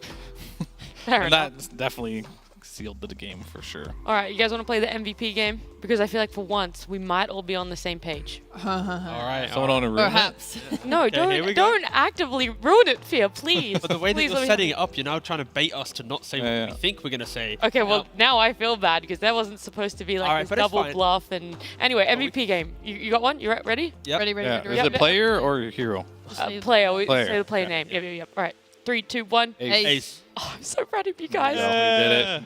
And that definitely sealed the game for sure. All right, you guys want to play the MVP game? Because I feel like for once, we might all be on the same page. All right. Someone want to ruin Perhaps. it? No, don't actively ruin it, Fear, please. But the way that you're setting it up, you're now trying to bait us to not say what we think we're going to say. Okay, well, now I feel bad, because that wasn't supposed to be like this double bluff. And anyway, MVP game. You got one? You ready? Yep. Ready. Is it player or hero? Player. We say the player name. Yep. All right. 3, 2, 1. Ace. Oh, I'm so proud of you guys. We did it.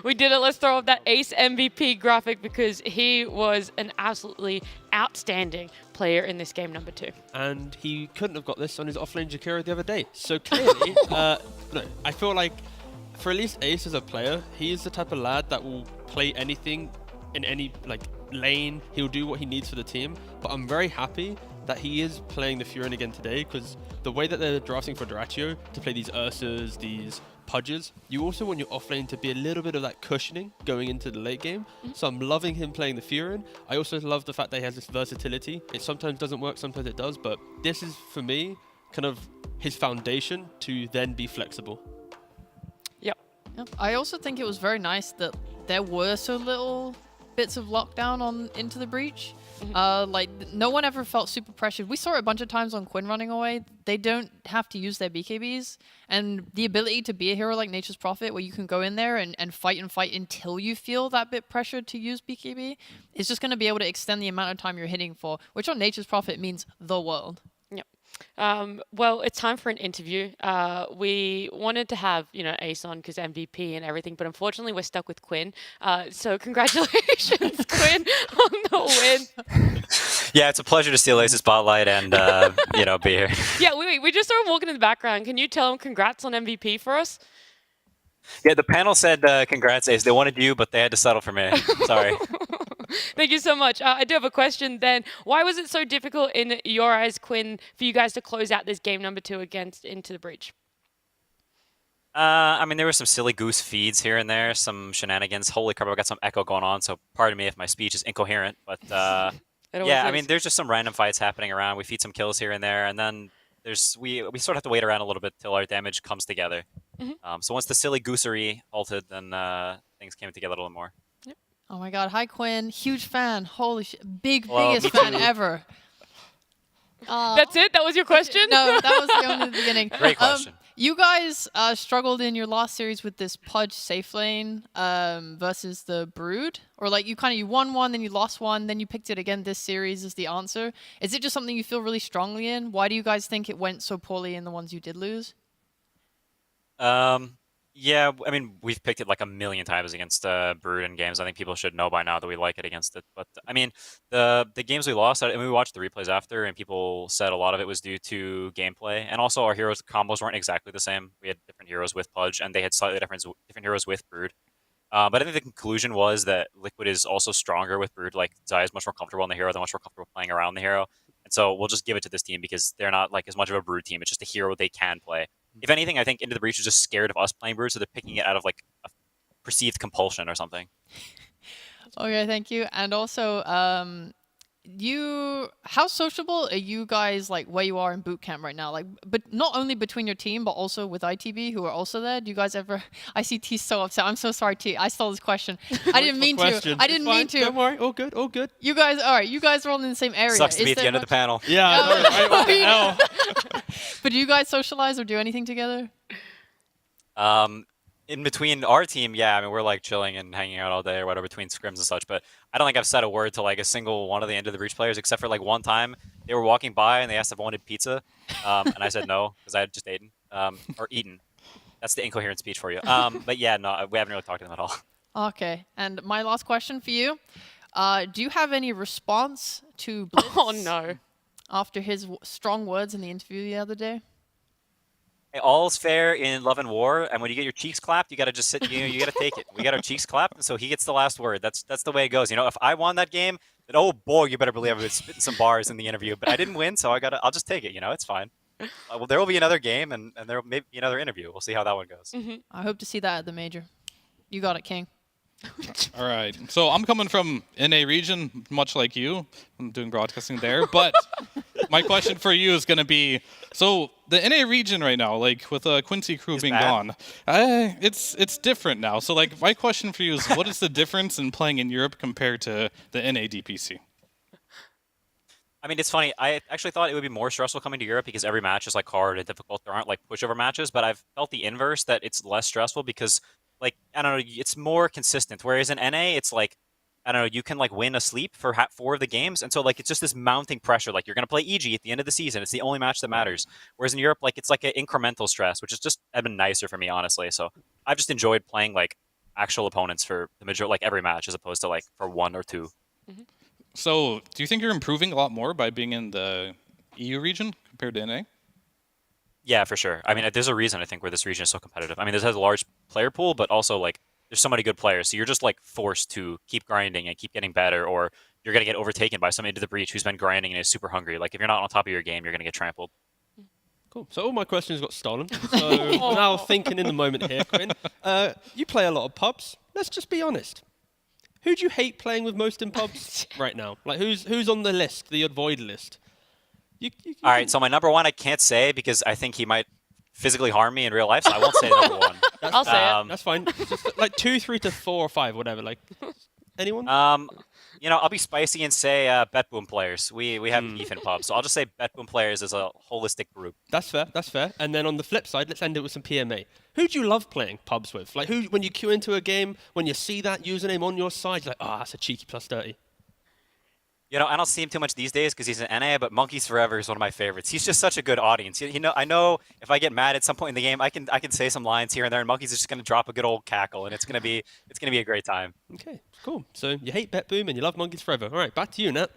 We did it. Let's throw up that Ace MVP graphic because he was an absolutely outstanding player in this game number 2. And he couldn't have got this on his offlane Jakiro the other day. So clearly, no, I feel like for at least Ace as a player, he is the type of lad that will play anything in any lane. He'll do what he needs for the team. But I'm very happy that he is playing the Furin again today, because the way that they're drafting for Duraccio to play these Ursas, these Pudges, you also want your offlane to be a little bit of that cushioning going into the late game. So I'm loving him playing the Furin. I also love the fact that he has this versatility. It sometimes doesn't work, sometimes it does, but this is, for me, kind of his foundation to then be flexible. Yep. I also think it was very nice that there were so little bits of lockdown on Into the Breach. No one ever felt super pressured. We saw it a bunch of times on Quinn running away. They don't have to use their BKBs. And the ability to be a hero like Nature's Prophet, where you can go in there and fight until you feel that bit pressured to use BKB, is just going to be able to extend the amount of time you're hitting for, which on Nature's Prophet means the world. Yep. Well, it's time for an interview. We wanted to have, Ace on because MVP and everything, but unfortunately we're stuck with Quinn. So congratulations, Quinn, on the win. Yeah, it's a pleasure to steal Ace's spotlight and, be here. Yeah, wait, we just saw him walking in the background. Can you tell him congrats on MVP for us? Yeah, the panel said congrats, Ace. They wanted you, but they had to settle for me. Sorry. Thank you so much. I do have a question then. Why was it so difficult in your eyes, Quinn, for you guys to close out this game number 2 against Into the Breach? There were some silly goose feeds here and there, some shenanigans. Holy crap, I've got some echo going on, so pardon me if my speech is incoherent. But there's just some random fights happening around. We feed some kills here and there, and then we sort of have to wait around a little bit till our damage comes together. So once the silly goosery halted, then things came together a little more. Oh my god, hi Quinn, huge fan, holy shit, me biggest fan too. ever. That's it? That was your question? No, that was the only beginning. Great question. You guys struggled in your last series with this Pudge safe lane versus the Brood, or you won one, then you lost one, then you picked it again this series is the answer. Is it just something you feel really strongly in? Why do you guys think it went so poorly in the ones you did lose? Yeah, we've picked it like a million times against Brood in games. I think people should know by now that we like it against it. But the games we lost, we watched the replays after, and people said a lot of it was due to gameplay, and also our heroes combos weren't exactly the same. We had different heroes with Pudge, and they had slightly different heroes with Brood. But I think the conclusion was that Liquid is also stronger with Brood. Like Zaya is much more comfortable on the hero, they're much more comfortable playing around the hero, and so we'll just give it to this team because they're not like as much of a Brood team. It's just a hero they can play. If anything, I think Into the Breach is just scared of us playing Brood, so they're picking it out of like a perceived compulsion or something. Okay, thank you. And also, how sociable are you guys where you are in boot camp right now? But not only between your team, but also with ITB, who are also there. Do you guys ever? I see T so upset. I'm so sorry, T. I stole this question. I didn't mean to. I didn't mean to. Don't worry. All good. All good. You guys, all right. You guys are all in the same area. Sucks to be at the end of the panel. Yeah. I know, right? What the hell? But do you guys socialize or do anything together? In between our team, yeah, we're chilling and hanging out all day or whatever between scrims and such. But I don't think I've said a word to a single one of the End of the Breach players, except for one time they were walking by and they asked if I wanted pizza, and I said no because I had just eaten. That's the incoherent speech for you. But yeah, no, we haven't really talked to them at all. Okay, and my last question for you: do you have any response to Blitz? Oh no! After his strong words in the interview the other day. All's fair in love and war, and when you get your cheeks clapped, you gotta just sit. You gotta take it. We got our cheeks clapped, and so he gets the last word. That's the way it goes. If I won that game, then oh boy, you better believe I was spitting some bars in the interview. But I didn't win, so I'll just take it. It's fine. Well, there will be another game, and there may be another interview. We'll see how that one goes. I hope to see that at the major. You got it, King. All right. So I'm coming from NA region, much like you. I'm doing broadcasting there. But my question for you is going to be, so the NA region right now, with Quincy Crew being gone, it's different now. So my question for you is, what is the difference in playing in Europe compared to the NA DPC? It's funny. I actually thought it would be more stressful coming to Europe because every match is hard and difficult. There aren't pushover matches, but I've felt the inverse, that it's less stressful because I don't know, it's more consistent. Whereas in NA, it's I don't know, you can like win a sleep for 4 of the games. And so like it's just this mounting pressure. Like you're going to play EG at the end of the season. It's the only match that matters. Whereas in Europe, like it's like an incremental stress, which has just been nicer for me, honestly. So I've just enjoyed playing like actual opponents for the majority, like every match, as opposed to like for 1 or 2. So do you think you're improving a lot more by being in the EU region compared to NA? Yeah, for sure. I mean, there's a reason I think where this region is so competitive. I mean, this has a large player pool, but also like there's so many good players. So you're just like forced to keep grinding and keep getting better, or you're gonna get overtaken by somebody into the breach who's been grinding and is super hungry. Like if you're not on top of your game, you're gonna get trampled. Cool. So all my questions got stolen. So now thinking in the moment here, Quinn. You play a lot of pubs. Let's just be honest. Who do you hate playing with most in pubs right now? Like who's on the list, the avoid list? All right, so my number 1 I can't say because I think he might physically harm me in real life, so I won't say number 1. I'll say it. That's fine. Just like 2, 3 to 4 or 5, whatever. Like anyone? You know, I'll be spicy and say BetBoom players. We have beef in pubs, so I'll just say BetBoom players as a holistic group. That's fair. That's fair. And then on the flip side, let's end it with some PMA. Who do you love playing pubs with? Like who, when you queue into a game, when you see that username on your side, you're like, oh, that's a cheeky +30. You know, I don't see him too much these days because he's an NA, but Monkeys Forever is one of my favorites. He's just such a good audience. You know, I know if I get mad at some point in the game, I can say some lines here and there, and Monkeys is just going to drop a good old cackle, and it's gonna be a great time. Okay, cool. So you hate BetBoom and you love Monkeys Forever. All right, back to you, Nat.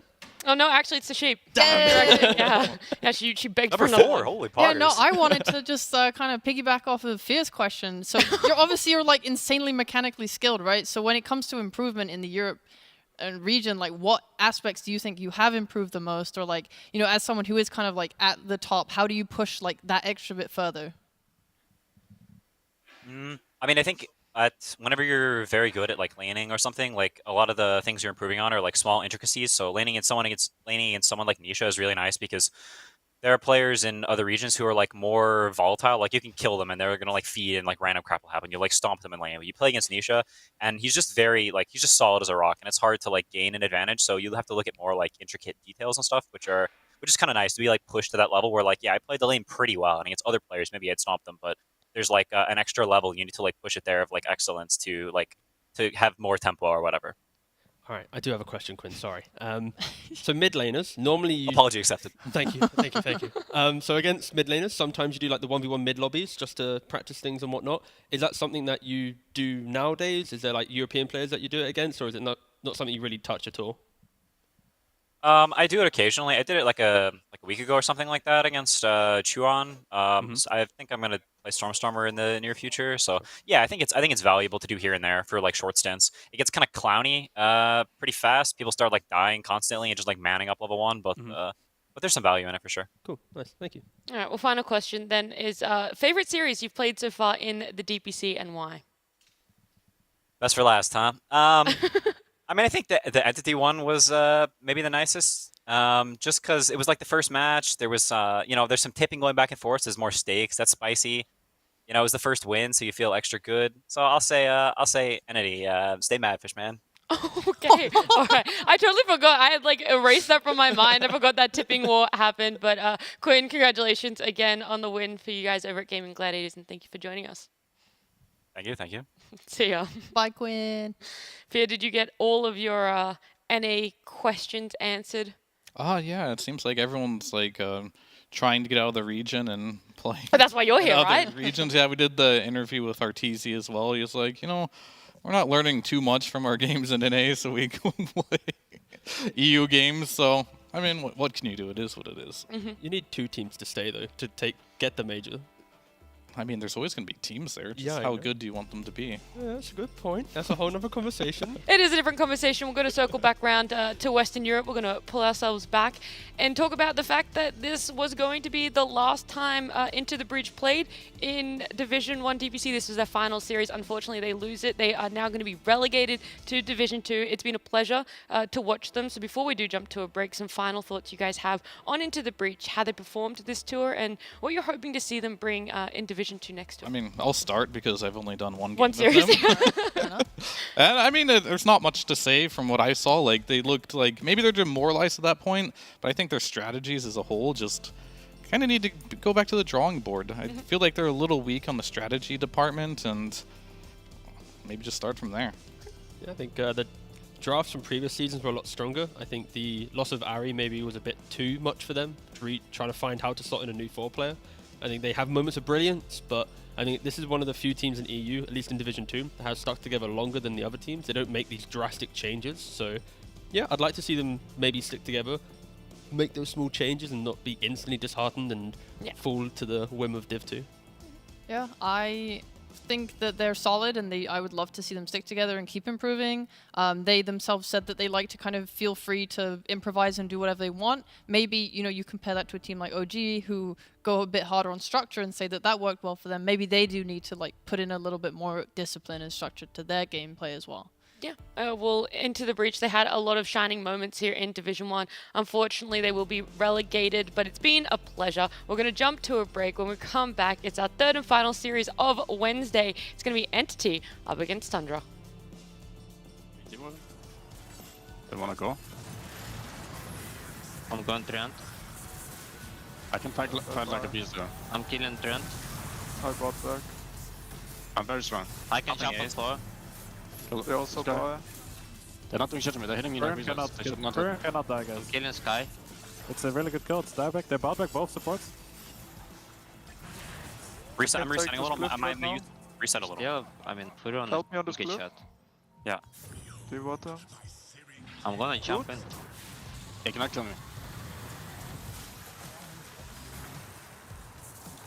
Oh no, actually it's the sheep. Yeah, she begged Number for another 4, one. holy Yeah, poggers. no, I wanted to just kind of piggyback off of Fear's question. So you're like insanely mechanically skilled, right? So when it comes to improvement in the Europe region, like what aspects do you think you have improved the most, or like, you know, as someone who is kind of like at the top, how do you push like that extra bit further? I mean, I think whenever you're very good at like laning or something, like a lot of the things you're improving on are like small intricacies. So laning against someone like Nisha is really nice because there are players in other regions who are like more volatile. Like you can kill them and they're gonna like feed and like random crap will happen. You like stomp them in lane. But you play against Nisha and he's just he's just solid as a rock, and it's hard to like gain an advantage. So you'll have to look at more like intricate details and stuff, which is kind of nice to be like pushed to that level where like, yeah, I played the lane pretty well, and against other players maybe I'd stomp them, but there's like an extra level you need to like push it there of like excellence to have more tempo or whatever. All right, I do have a question, Quinn. Sorry. So mid laners normally apology accepted. Thank you. So against mid laners, sometimes you do like the 1v1 mid lobbies just to practice things and whatnot. Is that something that you do nowadays? Is there like European players that you do it against, or is it not something you really touch at all? I do it occasionally. I did it like a week ago or something like that against Chuan. So I think I'm gonna play Stormstormer in the near future. So yeah, I think it's valuable to do here and there for like short stints. It gets kind of clowny pretty fast. People start like dying constantly and just like manning up level 1, but there's some value in it for sure. Cool, nice, thank you. All right, well, final question then is favorite series you've played so far in the DPC and why? Best for last, huh? I mean, I think the Entity one was maybe the nicest, just because it was like the first match. There was, there's some tipping going back and forth. There's more stakes. That's spicy. You know, it was the first win, so you feel extra good. So I'll say Entity. Stay mad, Fishman. Okay, all right. I totally forgot. I had like erased that from my mind. I forgot that tipping war happened. But Quinn, congratulations again on the win for you guys over at Gaming Gladiators, and thank you for joining us. Thank you. See ya. Bye, Quinn. Fia, did you get all of your NA questions answered? Yeah, it seems like everyone's like trying to get out of the region and play. But that's why you're here, right? Regions. Yeah, we did the interview with Arteezy as well. He was like, we're not learning too much from our games in NA, so we go play EU games. So, I mean, what can you do? It is what it is. You need 2 teams to stay, though, to get the major. I mean, there's always going to be teams there. Just Yeah, how good do you want them to be? Yeah, that's a good point. That's a whole nother conversation. It is a different conversation. We're going to circle back around to Western Europe. We're going to pull ourselves back and talk about the fact that this was going to be the last time Into the Breach played in Division 1 DPC. This was their final series. Unfortunately, they lose it. They are now going to be relegated to Division 2. It's been a pleasure to watch them. So before we do jump to a break, some final thoughts you guys have on Into the Breach, how they performed this tour, and what you're hoping to see them bring in Division 2 next tour. I mean, I'll start because I've only done one game One series. And I mean, there's not much to say from what I saw. Like, they looked like maybe they're demoralized at that point, but I think their strategies as a whole just kind of need to go back to the drawing board. I feel like they're a little weak on the strategy department, and maybe just start from there. Yeah, I think the drafts from previous seasons were a lot stronger. I think the loss of Ari maybe was a bit too much for them, trying to find how to slot in a new 4 player. I think they have moments of brilliance, but I think this is one of the few teams in EU, at least in Division 2, that has stuck together longer than the other teams. They don't make these drastic changes, so yeah, I'd like to see them maybe stick together, make those small changes and not be instantly disheartened and fall to the whim of Div 2. Yeah, I think that they're solid, and I would love to see them stick together and keep improving. They themselves said that they like to kind of feel free to improvise and do whatever they want. Maybe, you know, you compare that to a team like OG who go a bit harder on structure and say that that worked well for them. Maybe they do need to like put in a little bit more discipline and structure to their gameplay as well. Yeah, well, Into the Breach, they had a lot of shining moments here in Division 1. Unfortunately, they will be relegated, but it's been a pleasure. We're going to jump to a break. When we come back, it's our third and final series of Wednesday. It's going to be Entity up against Tundra. They want to go? I'm going Trent. I can fight like a beast though. I'm killing Trent. I bought back. I'm very strong. I can jump on floor. They also buy. They're not doing shit to me, they're hitting me like cannot die, guys. I'm killing Sky. It's a really good kill. It's dieback. They bought back both supports. Reset. I'm resetting a little. I might use reset a little. Yeah, I mean, put it on Help me on the this good cliff. shot. Yeah. Do you want them? I'm gonna jump in. They cannot kill me.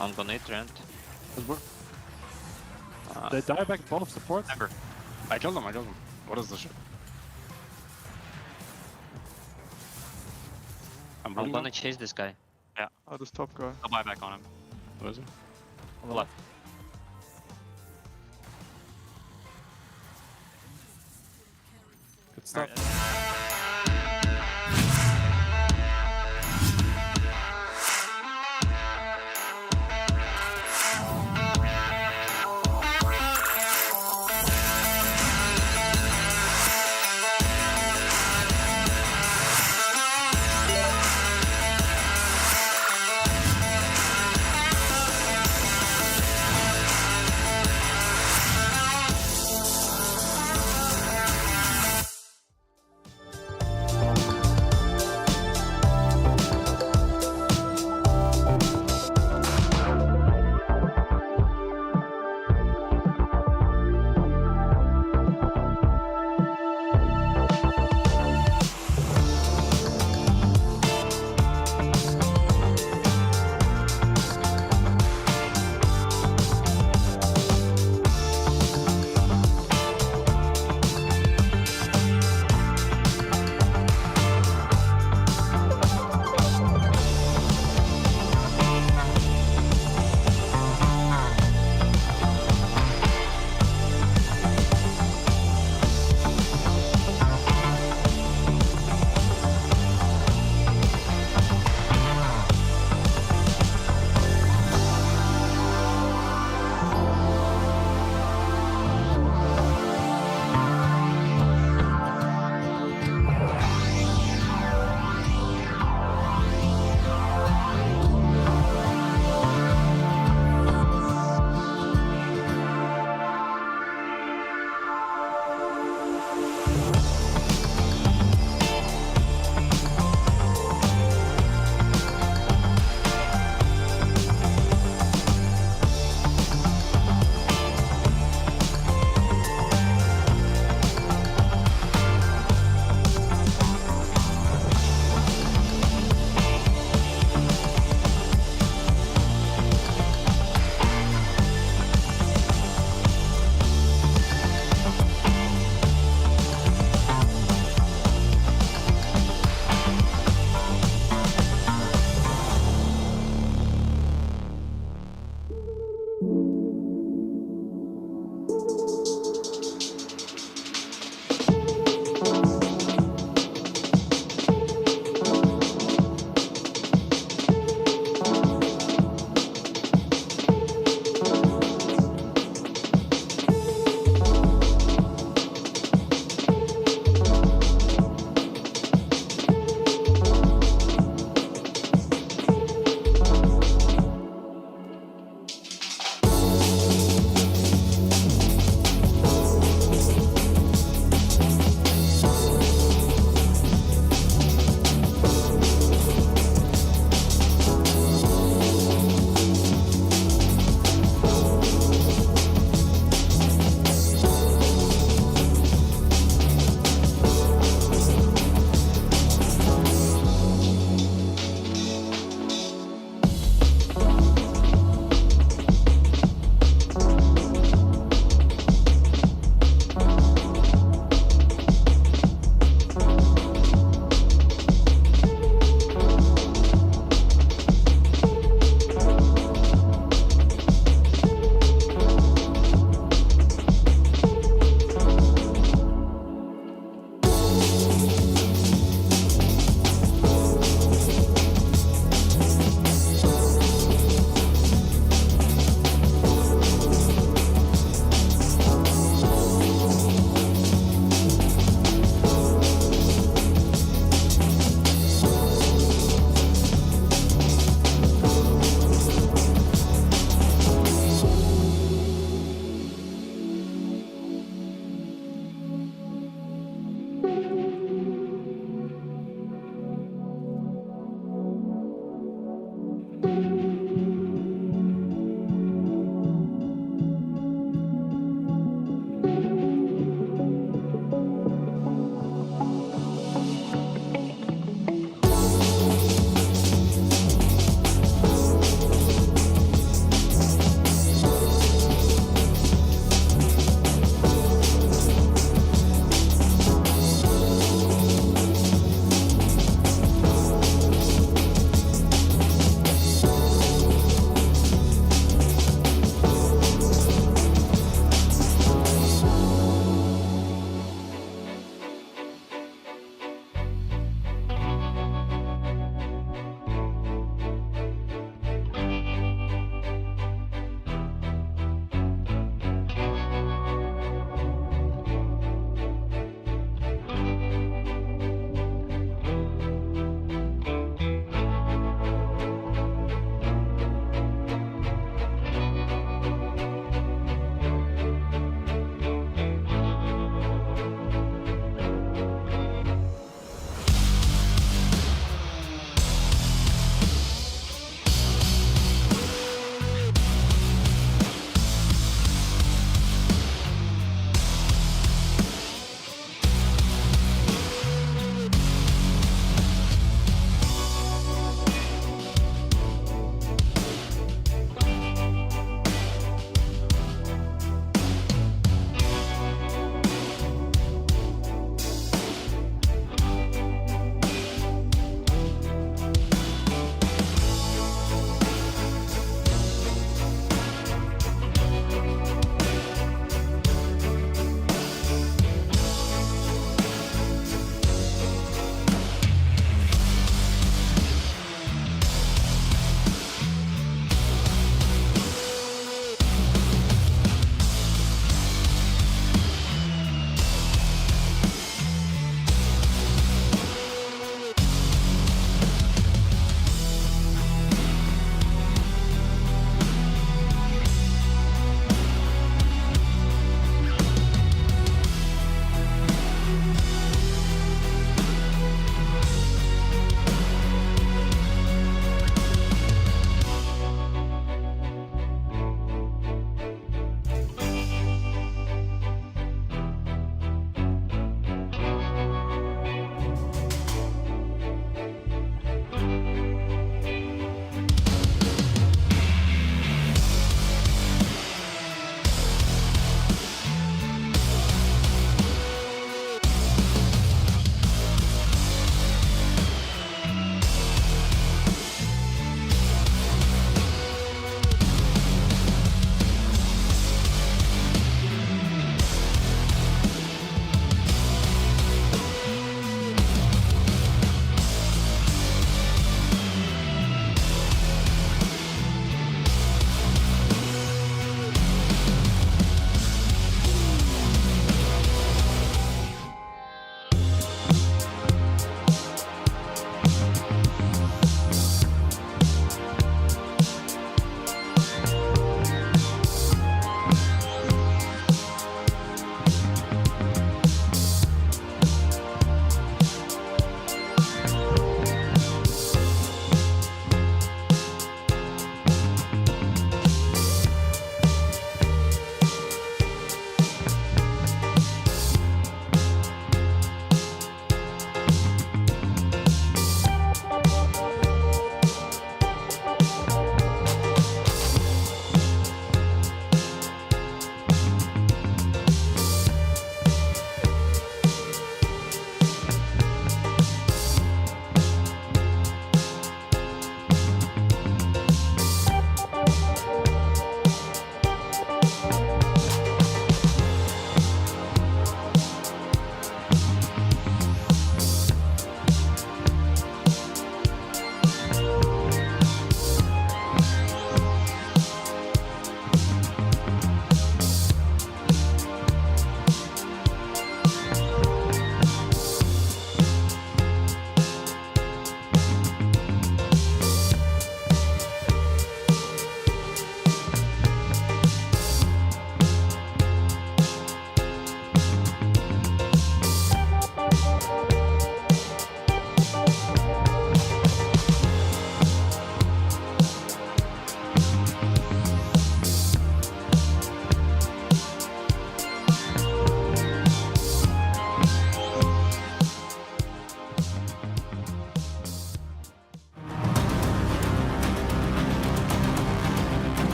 I'm gonna hit Trent. They die back both supports. Never. I killed them. What is this shit? I'm gonna chase this guy. Yeah. Oh, this top guy. I'll buy back on him. Where is he? On the left. Good stuff.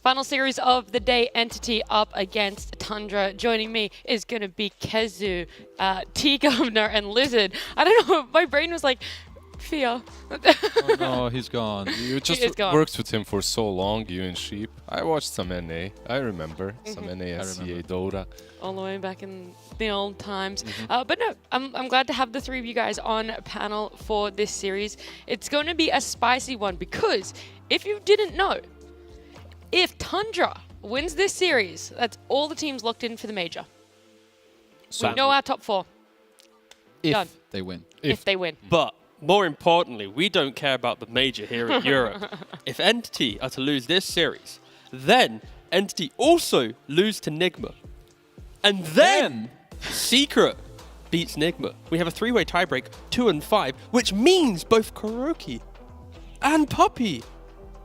Final series of the day, Entity up against Tundra. Joining me is going to be Kezu, T-Governor, and Lizard. I don't know, my brain was like, Fear. Oh no, he's gone. You just gone. worked with him for so long, you and Sheep. I watched some NA. I remember some NA, SCA, Dota. All the way back in the old times. But no, I'm glad to have the three of you guys on panel for this series. It's going to be a spicy one because if you didn't know, if Tundra wins this series, that's all the teams locked in for the major. So we know our top four. If Done. they win. If they win. But more importantly, we don't care about the major here in Europe. If Entity are to lose this series, then Entity also lose to Nigma. And then Secret beats Nigma. We have a three-way tiebreak, 2 and 5, which means both Kuroki and Puppy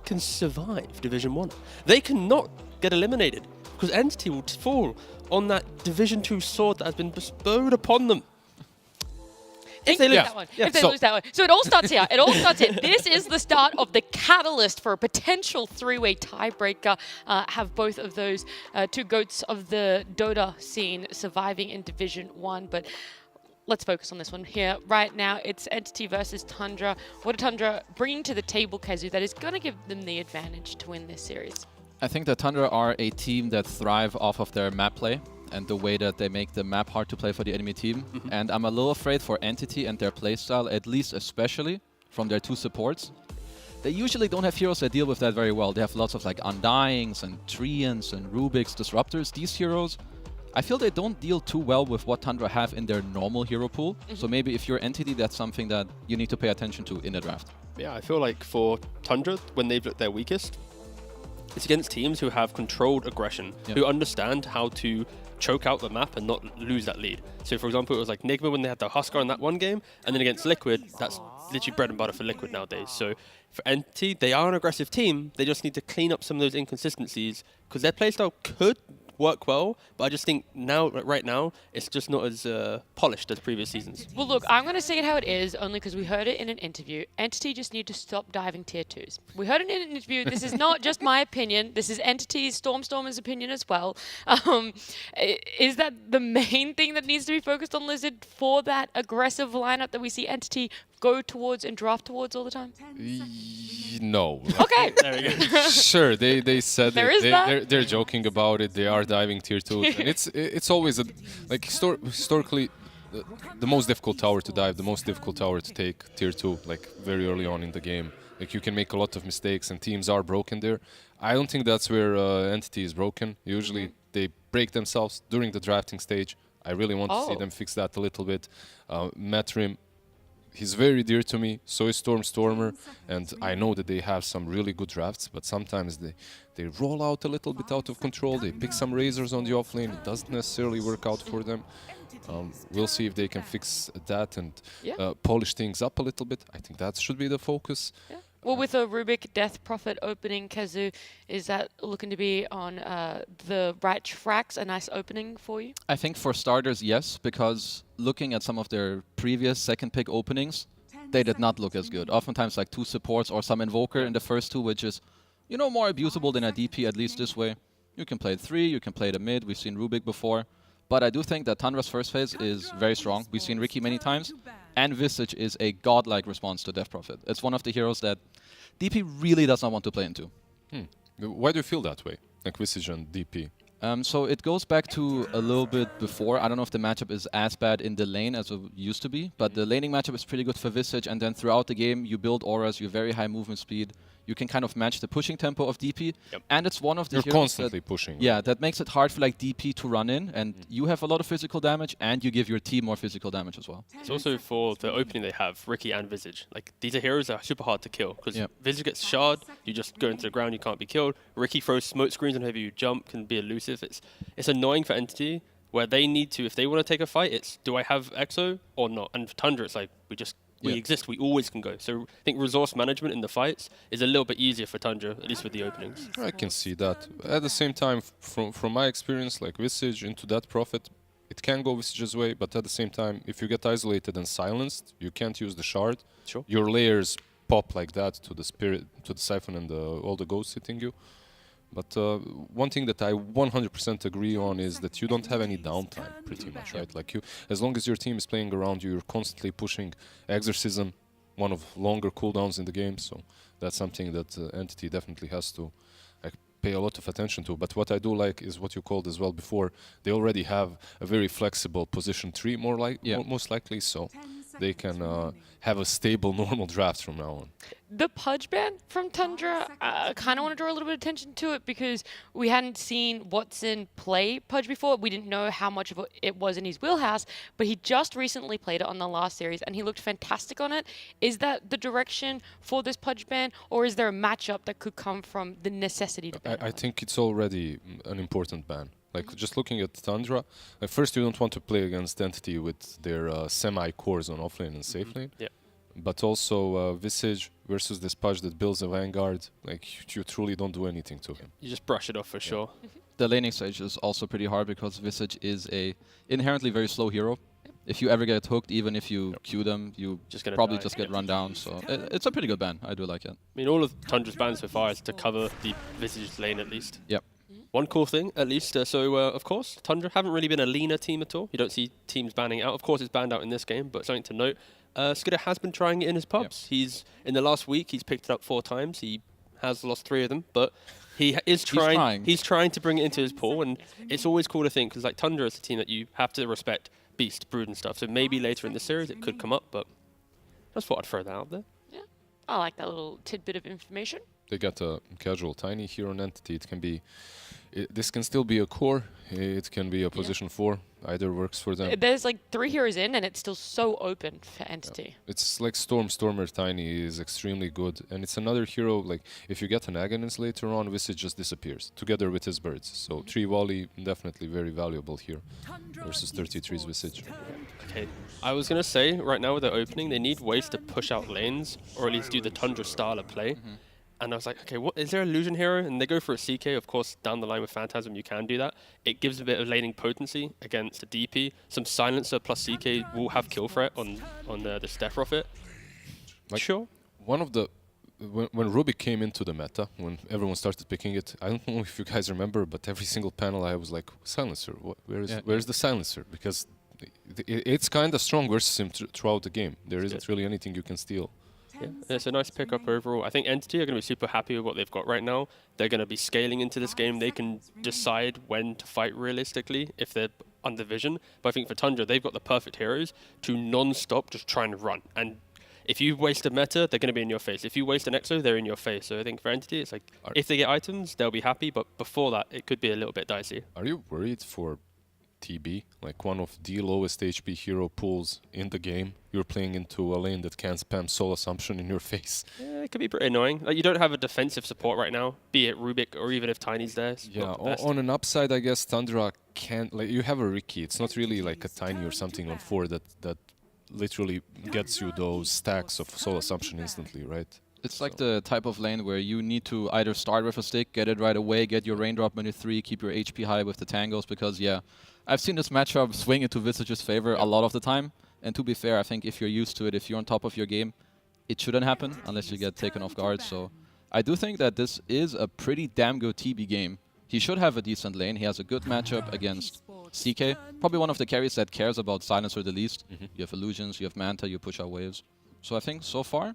can survive Division 1. They cannot get eliminated because Entity will fall on that Division 2 sword that has been bestowed upon them. If they lose that one. If they lose that one. So it all starts here. It all starts here. This is the start of the catalyst for a potential three-way tiebreaker. Have both of those two goats of the Dota scene surviving in Division 1. But let's focus on this one here. Right now, it's Entity versus Tundra. What are Tundra bringing to the table, Kezu, that is going to give them the advantage to win this series? I think that Tundra are a team that thrive off of their map play and the way that they make the map hard to play for the enemy team. And I'm a little afraid for Entity and their playstyle, at least especially from their two supports. They usually don't have heroes that deal with that very well. They have lots of like Undyings and Treants and Rubik's Disruptors. These heroes, I feel they don't deal too well with what Tundra have in their normal hero pool. So maybe if you're Entity, that's something that you need to pay attention to in the draft. Yeah, I feel like for Tundra, when they've looked their weakest, it's against teams who have controlled aggression, who understand how to choke out the map and not lose that lead. So for example, it was like Nigma when they had the Huskar in that one game, and then against Liquid, that's literally bread and butter for Liquid nowadays. So for Entity, they are an aggressive team, they just need to clean up some of those inconsistencies, because their playstyle could work well, but I just think now, right now, it's just not as polished as previous seasons. Well, look, I'm going to say it how it is, only because we heard it in an interview. Entity just need to stop diving tier 2s. We heard it in an interview. This is not just my opinion. This is Entity's Stormstormer's opinion as well. Is that the main thing that needs to be focused on, Lizard, for that aggressive lineup that we see Entity go towards and draft towards all the time? No. Okay. There we go. Sure, they said There it. is that. They're joking about it. They are diving tier 2. And it's always like historically the most difficult tower to dive, the most difficult tower to take tier 2, like very early on in the game. Like you can make a lot of mistakes and teams are broken there. I don't think that's where Entity is broken. Usually they break themselves during the drafting stage. I really want to see them fix that a little bit. Matrim, he's very dear to me, so is Stormer, and I know that they have some really good drafts, but sometimes they roll out a little bit out of control, they pick some razors on the offlane, it doesn't necessarily work out for them. We'll see if they can fix that and polish things up a little bit. I think that should be the focus. Yeah. Well, with a Rubik Death Prophet opening, Kezu, is that looking to be on the right tracks, a nice opening for you? I think for starters, yes, because looking at some of their previous second pick openings, they did not look as good. Oftentimes like 2 supports or some Invoker in the first 2, which is, you know, more abusable than a DP, at least this way. You can play 3, you can play the mid, we've seen Rubik before. But I do think that Tundra's first phase is very strong. We've seen Ricky many times, and Visage is a godlike response to Death Prophet. It's one of the heroes that DP really does not want to play into. Why do you feel that way, like Visage and DP? So it goes back to a little bit before. I don't know if the matchup is as bad in the lane as it used to be, but the laning matchup is pretty good for Visage, and then throughout the game you build auras, you have very high movement speed. You can kind of match the pushing tempo of DP, and it's one of the You're heroes constantly pushing. Yeah, that makes it hard for like DP to run in, and you have a lot of physical damage, and you give your team more physical damage as well. It's also for the opening they have, Ricky and Visage. Like, these are heroes that are super hard to kill, because Visage gets shard, you just go into the ground, you can't be killed. Ricky throws smoke screens on whoever you jump, can be elusive. It's annoying for Entity, where they need to, if they want to take a fight, it's, do I have Exo or not? And for Tundra, it's like, we exist, we always can go. So I think resource management in the fights is a little bit easier for Tundra, at least with the openings. I can see that. At the same time, from my experience, like Visage into that Prophet, it can go Visage's way, but at the same time, if you get isolated and silenced, you can't use the shard. Sure. Your layers pop like that to the Spirit, to the Siphon and all the ghosts hitting you. But one thing that I 100% agree on is that you don't have any downtime, pretty much, right? Like as long as your team is playing around you, you're constantly pushing Exorcism, one of longer cooldowns in the game. So that's something that Entity definitely has to pay a lot of attention to. But what I do like is what you called as well before. They already have a very flexible position tree, most likely, so they can have a stable, normal draft from now on. The Pudge ban from Tundra, I kind of want to draw a little bit of attention to it because we hadn't seen Watson play Pudge before. We didn't know how much of it was in his wheelhouse, but he just recently played it on the last series and he looked fantastic on it. Is that the direction for this Pudge ban, or is there a matchup that could come from the necessity to ban? I think it's already an important ban. Like, just looking at Tundra, at first you don't want to play against Entity with their semi-cores on offlane and safe lane. Yeah. But also Visage versus this Pudge that builds a Vanguard, like, you truly don't do anything to him. You just brush it off for sure. The laning stage is also pretty hard because Visage is a inherently very slow hero. If you ever get hooked, even if you Q them, you probably just get run down. So it's a pretty good ban. I do like it. I mean, all of Tundra's bans so far is to cover the Visage lane at least. Yep. One cool thing, at least, of course, Tundra haven't really been a leaner team at all. You don't see teams banning out. Of course, it's banned out in this game, but something to note, Skidder has been trying it in his pubs. Yep. In the last week, he's picked it up 4 times. He has lost 3 of them, but he is trying. He's trying to bring it into his pool, and it's always cool to think, because like Tundra is a team that you have to respect Beast, Brood, and stuff. So maybe later in the series it could come up, but I just thought I'd throw that out there. Yeah, I like that little tidbit of information. They got a casual Tiny here on Entity. It can be, this can still be a core. It can be a position 4. Either works for them. There's like 3 heroes in, and it's still so open for Entity. Yeah. It's like Stormer Tiny is extremely good, and it's another hero. Like, if you get an Agonist later on, Visage just disappears together with his birds. So 3 volley definitely very valuable here versus 33's Visage. Okay, I was gonna say right now with the opening, they need ways to push out lanes or at least do the Tundra style of play. And I was like, okay, what is there a illusion hero? And they go for a CK. Of course, down the line with Phantasm, you can do that. It gives a bit of laning potency against a DP. Some Silencer plus CK will have kill threat on the Steph Prophet. Like, sure. One of the when Rubik came into the meta, when everyone started picking it, I don't know if you guys remember, but every single panel I was like, Silencer, where's the Silencer? Because it's kind of strong versus him throughout the game. There isn't really anything you can steal. Yeah, it's a nice pickup overall. I think Entity are going to be super happy with what they've got right now. They're going to be scaling into this game. They can decide when to fight realistically if they're under vision. But I think for Tundra, they've got the perfect heroes to non-stop just try and run. And if you waste a meta, they're going to be in your face. If you waste an exo, they're in your face. So I think for Entity, it's like, if they get items, they'll be happy. But before that, it could be a little bit dicey. Are you worried for TB, like one of the lowest HP hero pools in the game? You're playing into a lane that can spam Soul Assumption in your face. Yeah, it could be pretty annoying. Like, you don't have a defensive support right now, be it Rubik or even if Tiny's there. Yeah, on an upside, I guess Tundra can't, like, you have a Ricky. It's not really like a Tiny or something on 4 that literally gets you those stacks of Soul Assumption instantly, right? It's like the type of lane where you need to either start with a stick, get it right away, get your raindrop minute 3, keep your HP high with the tangos, because yeah, I've seen this matchup swing into Visage's favor a lot of the time. And to be fair, I think if you're used to it, if you're on top of your game, it shouldn't happen unless you get taken off guard. So I do think that this is a pretty damn good TB game. He should have a decent lane. He has a good matchup against CK. Probably one of the carries that cares about Silencer the least. You have Illusions, you have Manta, you push out waves. So I think so far,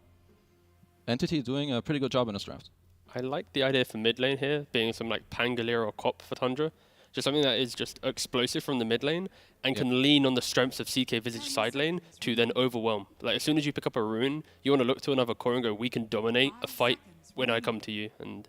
Entity doing a pretty good job in this draft. I like the idea for mid lane here, being some like Pangolier or Cop for Tundra. Just something that is just explosive from the mid lane and can lean on the strengths of CK Visage side lane to then overwhelm. Like, as soon as you pick up a rune, you want to look to another core and go, we can dominate a fight when I come to you. And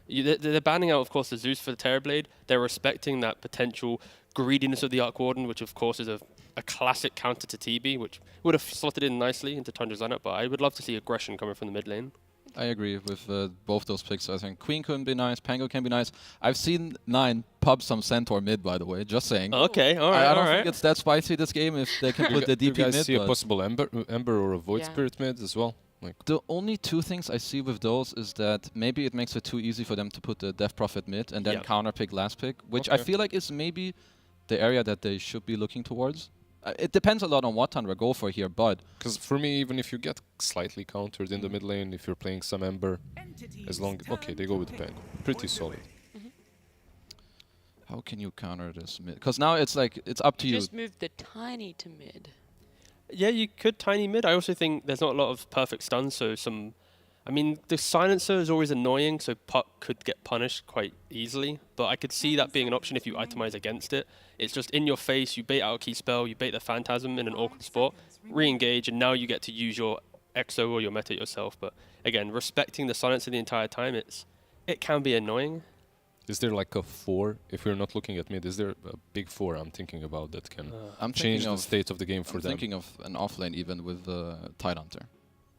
they're banning out, of course, the Zeus for the Terrorblade. They're respecting that potential greediness of the Arc Warden, which, of course, is a classic counter to TB, which would have slotted in nicely into Tundra's lineup, but I would love to see aggression coming from the mid lane. I agree with both those picks. I think Queen can be nice, Pango can be nice. I've seen 9 pub some Centaur mid, by the way, just saying. Okay, all right, I don't think it's that spicy this game if they can put the DP you guys mid. See a possible Ember or a Void Spirit mid as well? Like, the only 2 things I see with those is that maybe it makes it too easy for them to put the Death Prophet mid and then counter pick last pick, which I feel like is maybe the area that they should be looking towards. It depends a lot on what Tundra go for here, but... Because for me, even if you get slightly countered in the mid lane, if you're playing some Ember, as long... Okay, they go with the Pango. Pretty solid. How can you counter this mid? Because now it's like, it's up to you. Just move the tiny to mid. Yeah, you could tiny mid. I also think there's not a lot of perfect stuns, so I mean, the silencer is always annoying, so Puck could get punished quite easily, but I could see that being an option if you itemize against it. It's just in your face, you bait out a key spell, you bait the Phantasm in an awkward spot, re-engage, and now you get to use your Exo or your meta yourself. But again, respecting the silencer the entire time, it can be annoying. Is there like a 4, if we're not looking at mid, is there a big 4 I'm thinking about that can change the state of the game for them? I'm thinking of an offlane even with Tidehunter.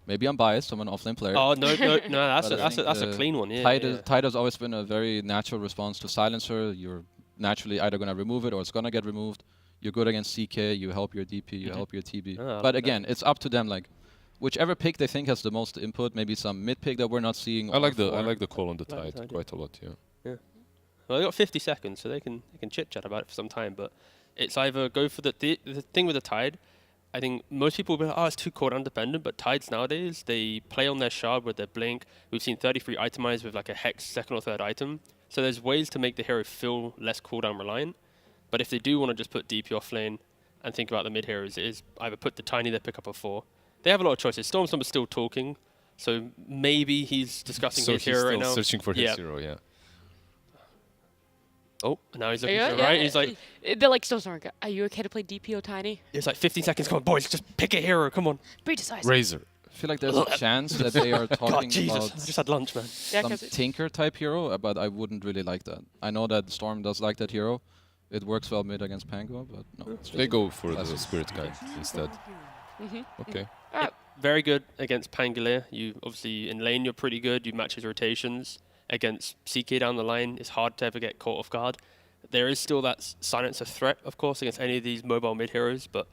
Maybe I'm biased, I'm an offlane player. Oh, no, that's a clean one, yeah. Tide has always been a very natural response to Silencer. You're naturally either going to remove it or it's going to get removed. You're good against CK, you help your DP, you help your TB. But again, it's up to them, like, whichever pick they think has the most input, maybe some mid pick that we're not seeing. I like the call on the Tide quite a lot, Yeah. Well, they got 50 seconds, so they can chit-chat about it for some time, but it's either go for the thing with the Tide. I think most people will be like, oh, it's too cooldown dependent, but Tides nowadays, they play on their shard with their blink. We've seen 33 itemized with like a hex second or third item. So there's ways to make the hero feel less cooldown reliant. But if they do want to just put DP off lane and think about the mid heroes, it is either put the Tiny, they pick up a 4. They have a lot of choices. Stormstormer's still talking, so maybe he's discussing his hero right now. Searching for his hero, yeah. Oh, now he's looking for it, right? He's like... They're like, Stormstormer, are you okay to play DP or Tiny? It's like 15 seconds. Come on, boys, just pick a hero. Come on. Be decisive. Razor. I feel like there's a chance that they are talking Jesus. about I just had lunch, man. some Tinker type hero, but I wouldn't really like that. I know that Storm does like that hero. It works well mid against Pango, but no. They go for the Spirit Guide instead. Okay. Alright. Very good against Pangolier. You obviously in lane you're pretty good. You match his rotations. Against CK down the line, it's hard to ever get caught off guard. There is still that silencer threat, of course, against any of these mobile mid heroes. But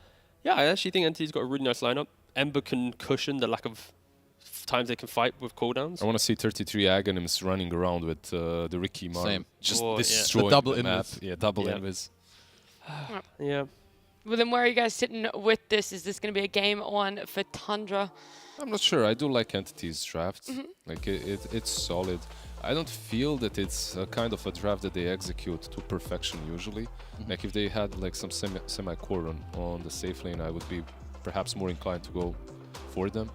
yeah, I actually think Entity's got a really nice lineup. Ember can cushion the lack of times they can fight with cooldowns. I want to see 33 Aghanims running around with the Ricky Mar. Same. Just The destroying double the map. invis. Yeah, double invis. Yeah. Well, then where are you guys sitting with this? Is this going to be a game one for Tundra? I'm not sure. I do like Entity's draft. Like it's solid. I don't feel that it's a kind of a draft that they execute to perfection usually. Like if they had like some semi-core on the safe lane, I would be perhaps more inclined to go for them.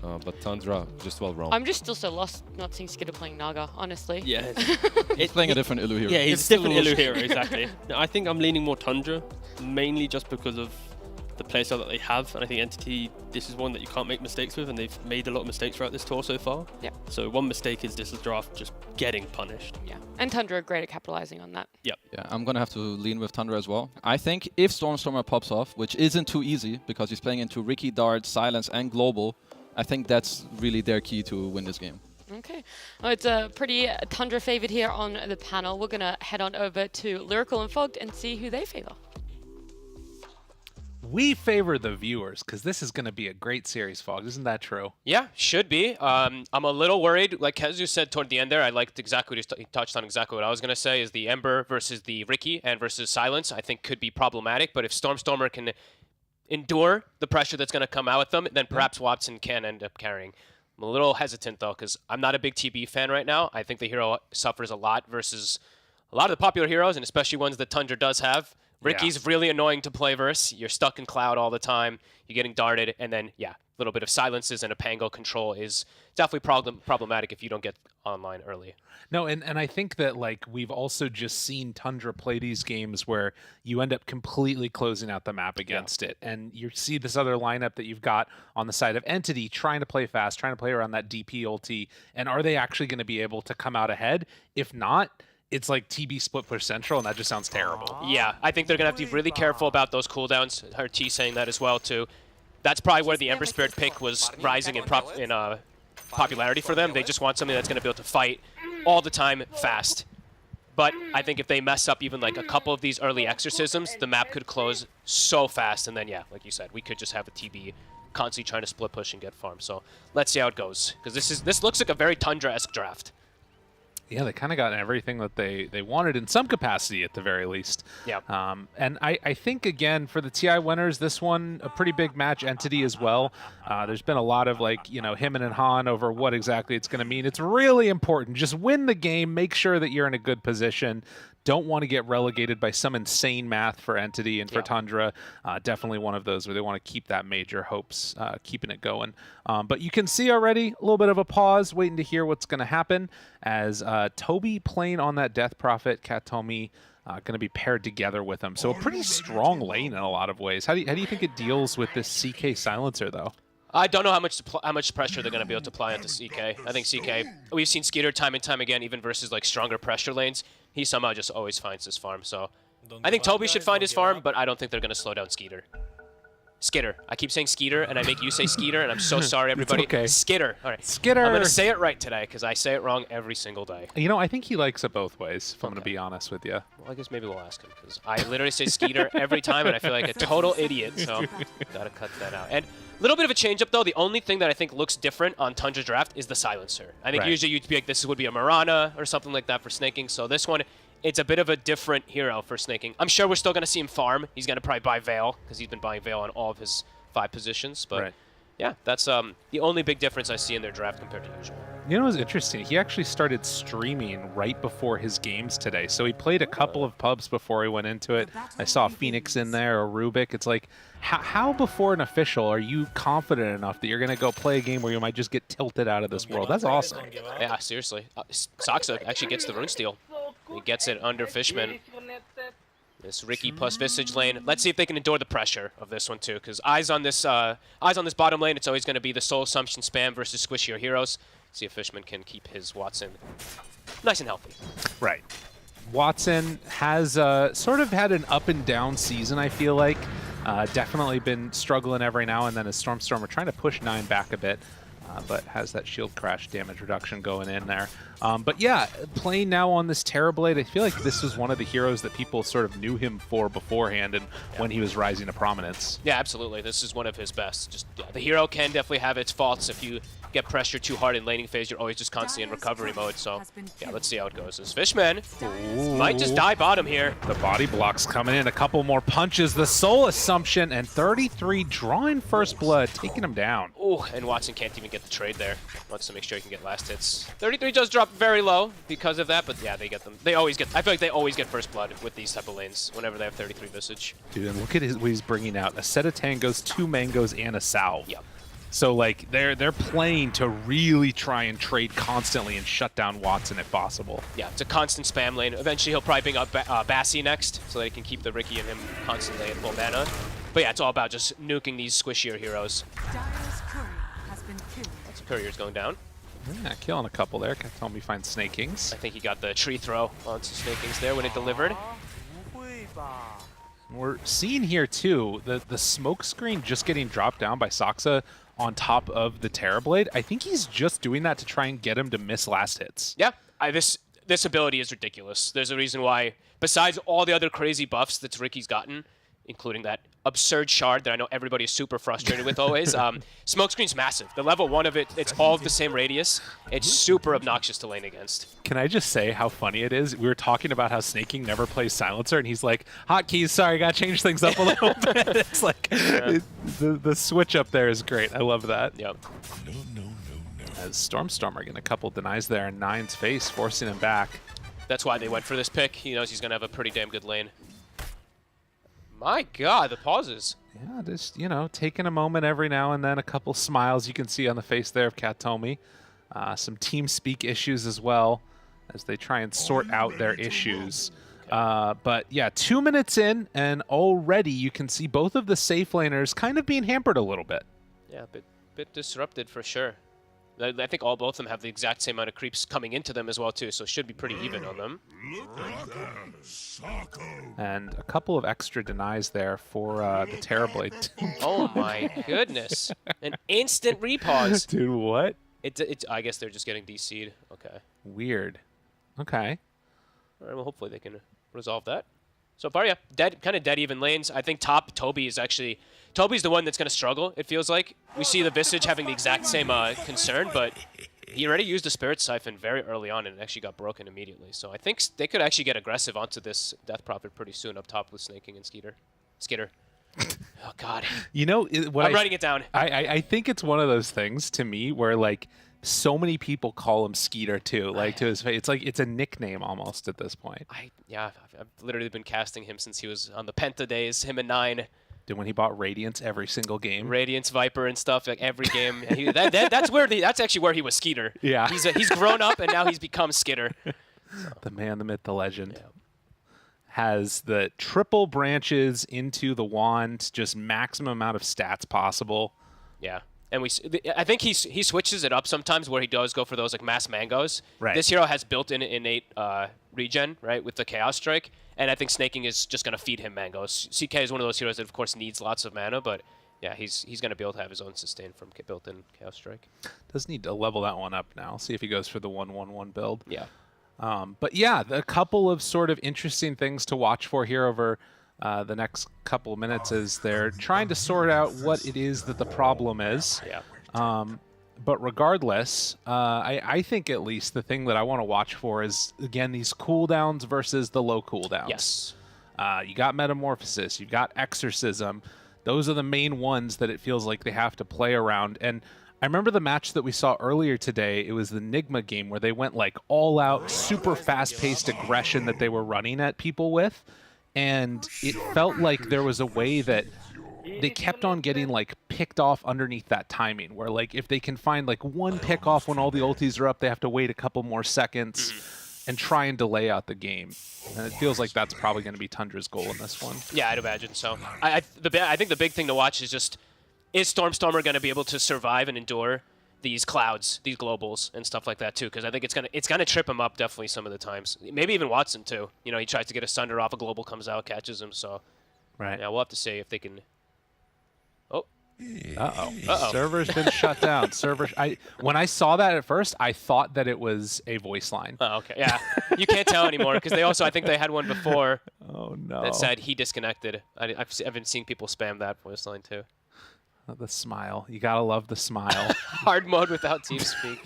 But Tundra, just well-rounded. I'm just still so lost not seeing Skidder playing Naga, honestly. Yeah. He's playing a different Illu hero. Yeah, he's a different Illu hero, exactly. No, I think I'm leaning more Tundra, mainly just because of the playstyle that they have. And I think Entity, this is one that you can't make mistakes with, and they've made a lot of mistakes throughout this tour so far. Yeah. So one mistake is this draft just getting punished. Yeah. And Tundra are great at capitalizing on that. Yep. Yeah, I'm going to have to lean with Tundra as well. I think if Stormstormer pops off, which isn't too easy because he's playing into Ricky, Dart, Silence, and Global, I think that's really their key to win this game. Okay. Well, it's a pretty Tundra favored here on the panel. We're going to head on over to Lyrical and Fogged and see who they favor. We favor the viewers because this is going to be a great series, Fog. Isn't that true? Yeah, should be. I'm a little worried. Like Kezu said toward the end there, I liked exactly what he touched on exactly what I was going to say is the Ember versus the Ricky and versus Silence, I think could be problematic. But if Stormstormer can endure the pressure that's going to come out with them, then perhaps Watson can end up carrying. I'm a little hesitant, though, because I'm not a big TB fan right now. I think the hero suffers a lot versus a lot of the popular heroes, and especially ones that Tundra does have. Ricky's really annoying to play versus. You're stuck in Cloud all the time. You're getting darted, and then, yeah, a little bit of silences and a Pango control is definitely problematic if you don't get online early. No, and I think that, like, we've also just seen Tundra play these games where you end up completely closing out the map against it. And you see this other lineup that you've got on the side of Entity trying to play fast, trying to play around that DP ulti. And are they actually going to be able to come out ahead? If not, it's like TB split push central, and that just sounds terrible. Yeah, I think they're going to have to be really careful about those cooldowns. I heard T saying that as well, too. That's probably where the Ember Spirit pick was rising in popularity for them. They just want something that's going to be able to fight all the time fast. But I think if they mess up even like a couple of these early exorcisms, the map could close so fast. And then, yeah, like you said, we could just have a TB constantly trying to split push and get farm. So let's see how it goes. Because this looks like a very Tundra-esque draft. Yeah, they kind of got everything that they wanted in some capacity at the very least. Yeah. And I think, again, for the TI winners, this one, a pretty big match Entity as well. There's been a lot of, like, you know, him and Han over what exactly it's going to mean. It's really important. Just win the game. Make sure that you're in a good position. don't want to get relegated by some insane math for Entity and for Tundra. Definitely one of those where they want to keep that major hopes, keeping it going. But you can see already a little bit of a pause, waiting to hear what's going to happen as Toby playing on that Death Prophet, Katomi going to be paired together with him. So a pretty strong lane in a lot of ways. How do you think it deals with this CK silencer, though? I don't know how much pressure they're going to be able to apply onto CK. I think CK, we've seen Skeeter time and time again, even versus like stronger pressure lanes. He somehow just always finds his farm. So I think Toby should find his farm, but I don't think they're going to slow down Skeeter. Skitter. I keep saying Skeeter, and I make you say Skeeter, and I'm so sorry, everybody. It's okay. Skitter. All right. Skitter. I'm going to say it right today, because I say it wrong every single day. You know, I think he likes it both ways, if I'm going to be honest with you. Well, I guess maybe we'll ask him, because I literally say Skeeter every time, and I feel like a total idiot, so got to cut that out. And a little bit of a change-up, though. The only thing that I think looks different on Tundra Draft is the silencer. I think usually you'd be like, this would be a Mirana or something like that for snaking, so this one, it's a bit of a different hero for snaking. I'm sure we're still going to see him farm. He's going to probably buy Veil, because he's been buying Veil on all of his 5 positions, but yeah, that's the only big difference I see in their draft compared to usual. You know what's interesting? He actually started streaming right before his games today. So he played a couple of pubs before he went into it. I saw Phoenix in there or Rubik. It's like, how before an official are you confident enough that you're going to go play a game where you might just get tilted out of this world? That's awesome. Yeah, seriously. Saksa actually gets the rune steal. He gets it under Fishman. This Ricky plus Visage lane. Let's see if they can endure the pressure of this one too, because eyes on this bottom lane. It's always going to be the Soul Assumption spam versus squishier heroes. See if Fishman can keep his Watson nice and healthy. Right. Watson has sort of had an up and down season, I feel like. Definitely been struggling every now and then as Stormstormer trying to push 9 back a bit. But has that shield crash damage reduction going in there. But yeah, playing now on this Terrorblade, I feel like this was one of the heroes that people sort of knew him for beforehand and when he was rising to prominence. Yeah, absolutely. This is one of his best. Just the hero can definitely have its faults. If you get pressured too hard in laning phase, you're always just constantly in recovery mode. So yeah, let's see how it goes. This Fishman might just die bottom here. The body block's coming in. A couple more punches. The Soul Assumption and 33 drawing first blood, taking him down. Oh, and Watson can't even get the trade there. Wants to make sure he can get last hits. 33 does drop very low because of that, but yeah, they get them. They always get. I feel like they always get first blood with these type of lanes whenever they have 33 Visage. Dude, and look at what he's bringing out. A set of tangos, 2 mangoes, and a salve. Yep. So like they're playing to really try and trade constantly and shut down Watson if possible. Yeah, it's a constant spam lane. Eventually he'll probably bring up Bassi next so that he can keep the Ricky and him constantly at full mana. But yeah, it's all about just nuking these squishier heroes. Lots of couriers going down. Yeah, killing a couple there. Katomi finds Snakings. I think he got the tree throw onto Snakings there when it delivered. We're seeing here too the smoke screen just getting dropped down by Saksa on top of the Terrorblade. I think he's just doing that to try and get him to miss last hits. Yeah, this ability is ridiculous. There's a reason why, besides all the other crazy buffs that Ricky's gotten, including that absurd shard that I know everybody is super frustrated with always. Smokescreen's massive. The level 1 of it, it's all of the same radius. It's super obnoxious to lane against. Can I just say how funny it is? We were talking about how Snaking never plays Silencer, and he's like, hotkeys, sorry, gotta change things up a little bit. It's like, the switch up there is great. I love that. Yep. As Stormstormer getting a couple denies there in Nine's face, forcing him back. That's why they went for this pick. He knows he's gonna have a pretty damn good lane. My God, the pauses. Yeah, just, you know, taking a moment every now and then. A couple smiles you can see on the face there of Katomi. Some team speak issues as well as they try and sort out their issues. But yeah, 2 minutes in, and already you can see both of the safe laners kind of being hampered a little bit. Yeah, a bit disrupted for sure. I think both of them have the exact same amount of creeps coming into them as well too, so it should be pretty even on them. And a couple of extra denies there for the Terrorblade. Oh my goodness. An instant repause. Dude, what? I guess they're just getting DC'd. Okay. Weird. Okay. All right, well, hopefully they can resolve that. So far, yeah, kind of dead even lanes. I think top Toby is actually... Toby's the one that's going to struggle, it feels like. We see the Visage having the exact same concern, but he already used the Spirit Siphon very early on and it actually got broken immediately. So I think they could actually get aggressive onto this Death Prophet pretty soon up top with Snaking and Skitter. Oh, God. You know, I'm writing it down. I think it's one of those things to me where, like, So many people call him Skeeter too, like to his face. It's like it's a nickname almost at this point. I've literally been casting him since he was on the Penta days, him and 9. Then when he bought Radiance every single game. Radiance, Viper, and stuff, like every game. That's actually where he was Skeeter. Yeah. He's grown up, and now he's become Skitter. The man, the myth, the legend. Yeah. Has the triple branches into the wand, just maximum amount of stats possible. Yeah. And I think he switches it up sometimes where he does go for those like mass mangoes. Right. This hero has built-in innate regen, right, with the Chaos Strike, and I think snaking is just going to feed him mangoes. CK is one of those heroes that of course needs lots of mana, but yeah, he's going to be able to have his own sustain from built-in Chaos Strike. Does need to level that one up now. See if he goes for the 1/1/1 build. Yeah. But yeah, a couple of sort of interesting things to watch for here over the next couple of minutes as they're trying to sort out what it is that the problem is. Yeah. But regardless, I think at least the thing that I want to watch for is, again, these cooldowns versus the low cooldowns. Yes. You got Metamorphosis, you got Exorcism. Those are the main ones that it feels like they have to play around. And I remember the match that we saw earlier today. It was the Nigma game where they went like all out, super fast-paced aggression that they were running at people with. And it felt like there was a way that they kept on getting like picked off underneath that timing, where like if they can find like one pick off when all the ultis are up, they have to wait a couple more seconds and try and delay out the game. And it feels like that's probably going to be Tundra's goal in this one. Yeah, I'd imagine so. I think the big thing to watch is just, is Stormstormer going to be able to survive and endure these clouds, these globals, and stuff like that too? Because I think it's gonna trip him up definitely some of the times. Maybe even Watson too. You know, he tries to get a Sunder off, a global comes out, catches him. So, right. Yeah, we'll have to see if they can. Oh. Uh-oh. Server's been shut down. When I saw that at first, I thought that it was a voice line. Oh, okay. Yeah. You can't tell anymore because I think they had one before. Oh no. That said he disconnected. I've been seeing people spam that voice line too. The smile. You gotta love the smile. Hard mode without TeamSpeak.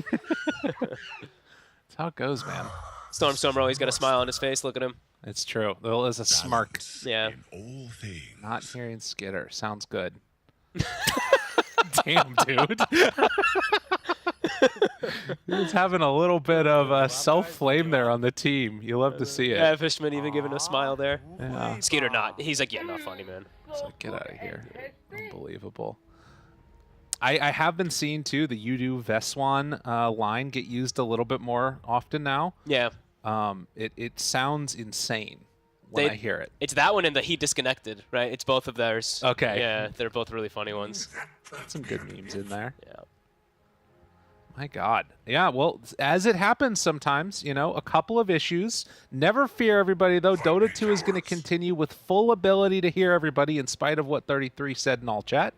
That's how it goes, man. Stormstormer always got a smile on his face. Look at him. It's true. There is a smirk. Yeah. Not hearing Skitter. Sounds good. Damn, dude. He's having a little bit of self-flame there on the team. You love to see it. Yeah, Fishman even giving a smile there. Yeah. Skeeter not. He's like, yeah, not funny, man. It's like, get out of here. Unbelievable. I have been seeing, too, the Udu Veswan line get used a little bit more often now. Yeah. It sounds insane when I hear it. It's that one and the He Disconnected, right? It's both of theirs. Okay. Yeah, they're both really funny ones. Some good memes in there. Yeah. My God. Yeah, well, as it happens sometimes, you know, a couple of issues. Never fear, everybody, though. Dota 2 is going to continue with full ability to hear everybody in spite of what 33 said in all chat.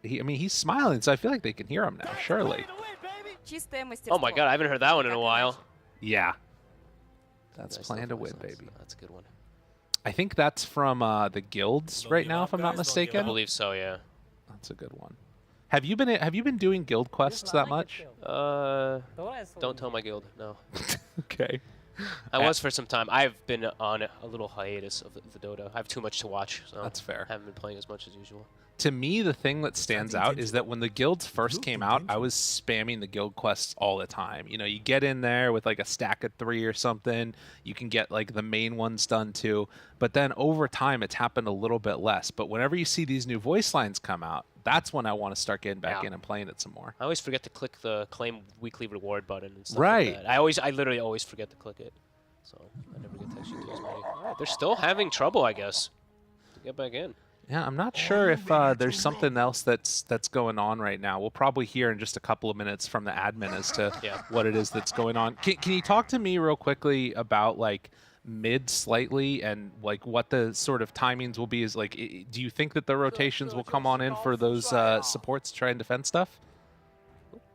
He's smiling, so I feel like they can hear him now, surely. Oh my God, I haven't heard that one in a while. Yeah. That's Nice plan to win, voice. baby. That's a good one. I think that's from the guilds right now, if I'm not mistaken. I believe so, yeah. That's a good one. Have you been doing guild quests that much? Don't tell my guild, no. Okay. I was for some time. I've been on a little hiatus of the Dota. I have too much to watch, so that's fair. I haven't been playing as much as usual. To me, the thing that stands out is that when the guilds first came out, I was spamming the guild quests all the time. You know, you get in there with like a stack of 3 or something. You can get like the main ones done too. But then over time, it's happened a little bit less. But whenever you see these new voice lines come out, that's when I want to start getting back in and playing it some more. I always forget to click the claim weekly reward button and stuff right. like that. I literally always forget to click it. So I never get to actually do as many. All right, they're still having trouble, I guess, to get back in. Yeah, I'm not sure if there's something else that's going on right now. We'll probably hear in just a couple of minutes from the admin as to what it is that's going on. Can you talk to me real quickly about like mid slightly and like what the sort of timings will be? Is like, do you think that the rotations will come on in for those supports to try and defend stuff,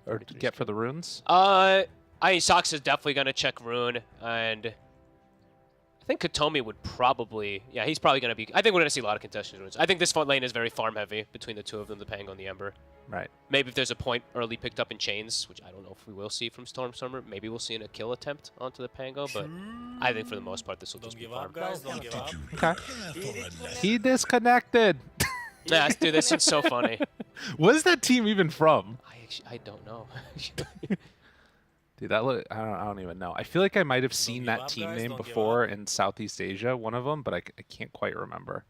or to get for the runes? Sox is definitely going to check rune, and I think Katomi would probably, he's probably going to be, I think we're going to see a lot of contested runes. I think this front lane is very farm heavy between the two of them, the Pango and the Ember. Right. Maybe if there's a point early picked up in chains, which I don't know if we will see from Stormstormer, maybe we'll see a kill attempt onto the Pango, but I think for the most part this will just be farm. Okay. He disconnected. Yeah, dude, this is so funny. What is that team even from? I don't know. Dude, that look, I don't even know. I feel like I might have seen that team name before in Southeast Asia, one of them, but I can't quite remember.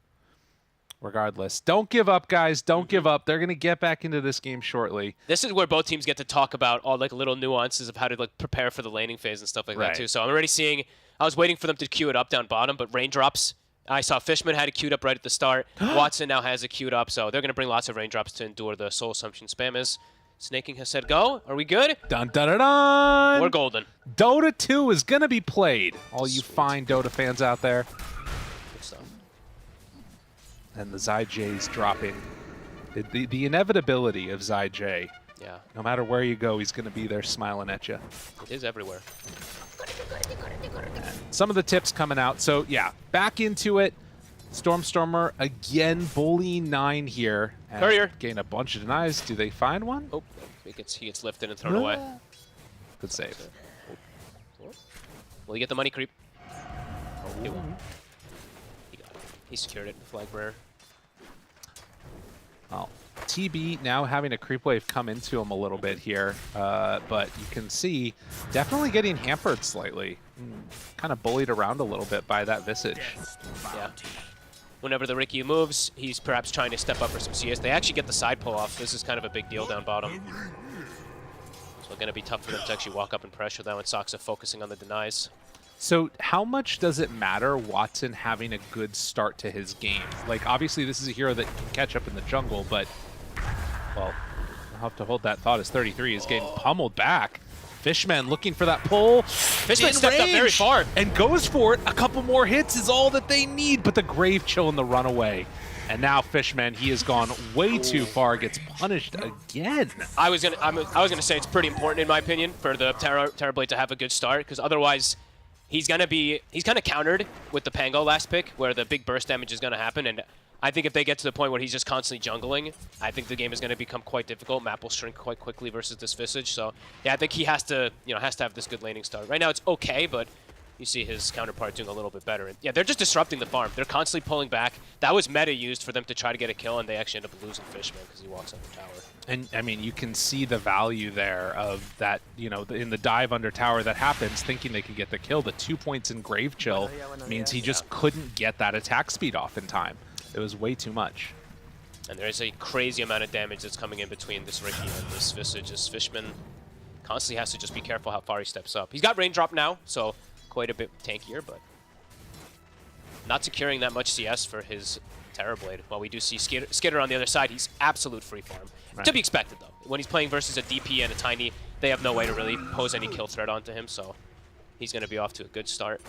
Regardless, don't give up, guys. Don't give up. They're going to get back into this game shortly. This is where both teams get to talk about all like little nuances of how to like prepare for the laning phase and stuff like that too. So I'm already seeing, I was waiting for them to queue it up down bottom, but raindrops, I saw Fishman had it queued up right at the start. Watson now has it queued up, so they're going to bring lots of raindrops to endure the soul assumption spam is. Snaking has said go. Are we good? Dun dun dun dun! We're golden. Dota 2 is going to be played. All you fine Dota fans out there. Good stuff. And the Zyj's dropping. The inevitability of Zyj. Yeah. No matter where you go, he's going to be there smiling at you. It is everywhere. Some of the tips coming out. So, yeah, back into it. Stormer again bullying 9 here. Courier. Gain a bunch of denies. Do they find one? Oh, he gets lifted and thrown away. Good save. Will he get the money creep? He will. He got it. He secured it. Flag rare. Well, TB now having a creep wave come into him a little bit here, but you can see definitely getting hampered slightly. Kind of bullied around a little bit by that Visage. Yeah. Whenever the Riki moves, he's perhaps trying to step up for some CS. They actually get the side pull off. This is kind of a big deal down bottom. So going to be tough for them to actually walk up and pressure that one. Soxa focusing on the denies. So how much does it matter Watson having a good start to his game? Like, obviously this is a hero that can catch up in the jungle, but, well, I'll have to hold that thought as 33 is getting pummeled back. Fishman looking for that pull. Fishman stepped up very far. And goes for it. A couple more hits is all that they need, but the Grave Chill and the runaway. And now Fishman, he has gone way too far, gets punished again. I was gonna say it's pretty important in my opinion for the Terrorblade to have a good start, because otherwise he's kind of countered with the Pango last pick, where the big burst damage is gonna happen, and I think if they get to the point where he's just constantly jungling, I think the game is going to become quite difficult. Map will shrink quite quickly versus this Visage. So yeah, I think he has to have this good laning start. Right now it's okay, but you see his counterpart doing a little bit better. And yeah, they're just disrupting the farm. They're constantly pulling back. That was meta used for them to try to get a kill, and they actually end up losing Fishman because he walks up the tower. And I mean, you can see the value there of that, in the dive under tower that happens, thinking they can get the kill. The 2 points in Grave Chill means he just couldn't get that attack speed off in time. It was way too much. And there is a crazy amount of damage that's coming in between this Riki and this Visage. This Fishman constantly has to just be careful how far he steps up. He's got Raindrop now, so quite a bit tankier, but not securing that much CS for his Terrorblade. While we do see Skitter on the other side, he's absolute free farm. Right. To be expected, though. When he's playing versus a DP and a Tiny, they have no way to really pose any kill threat onto him, so he's going to be off to a good start.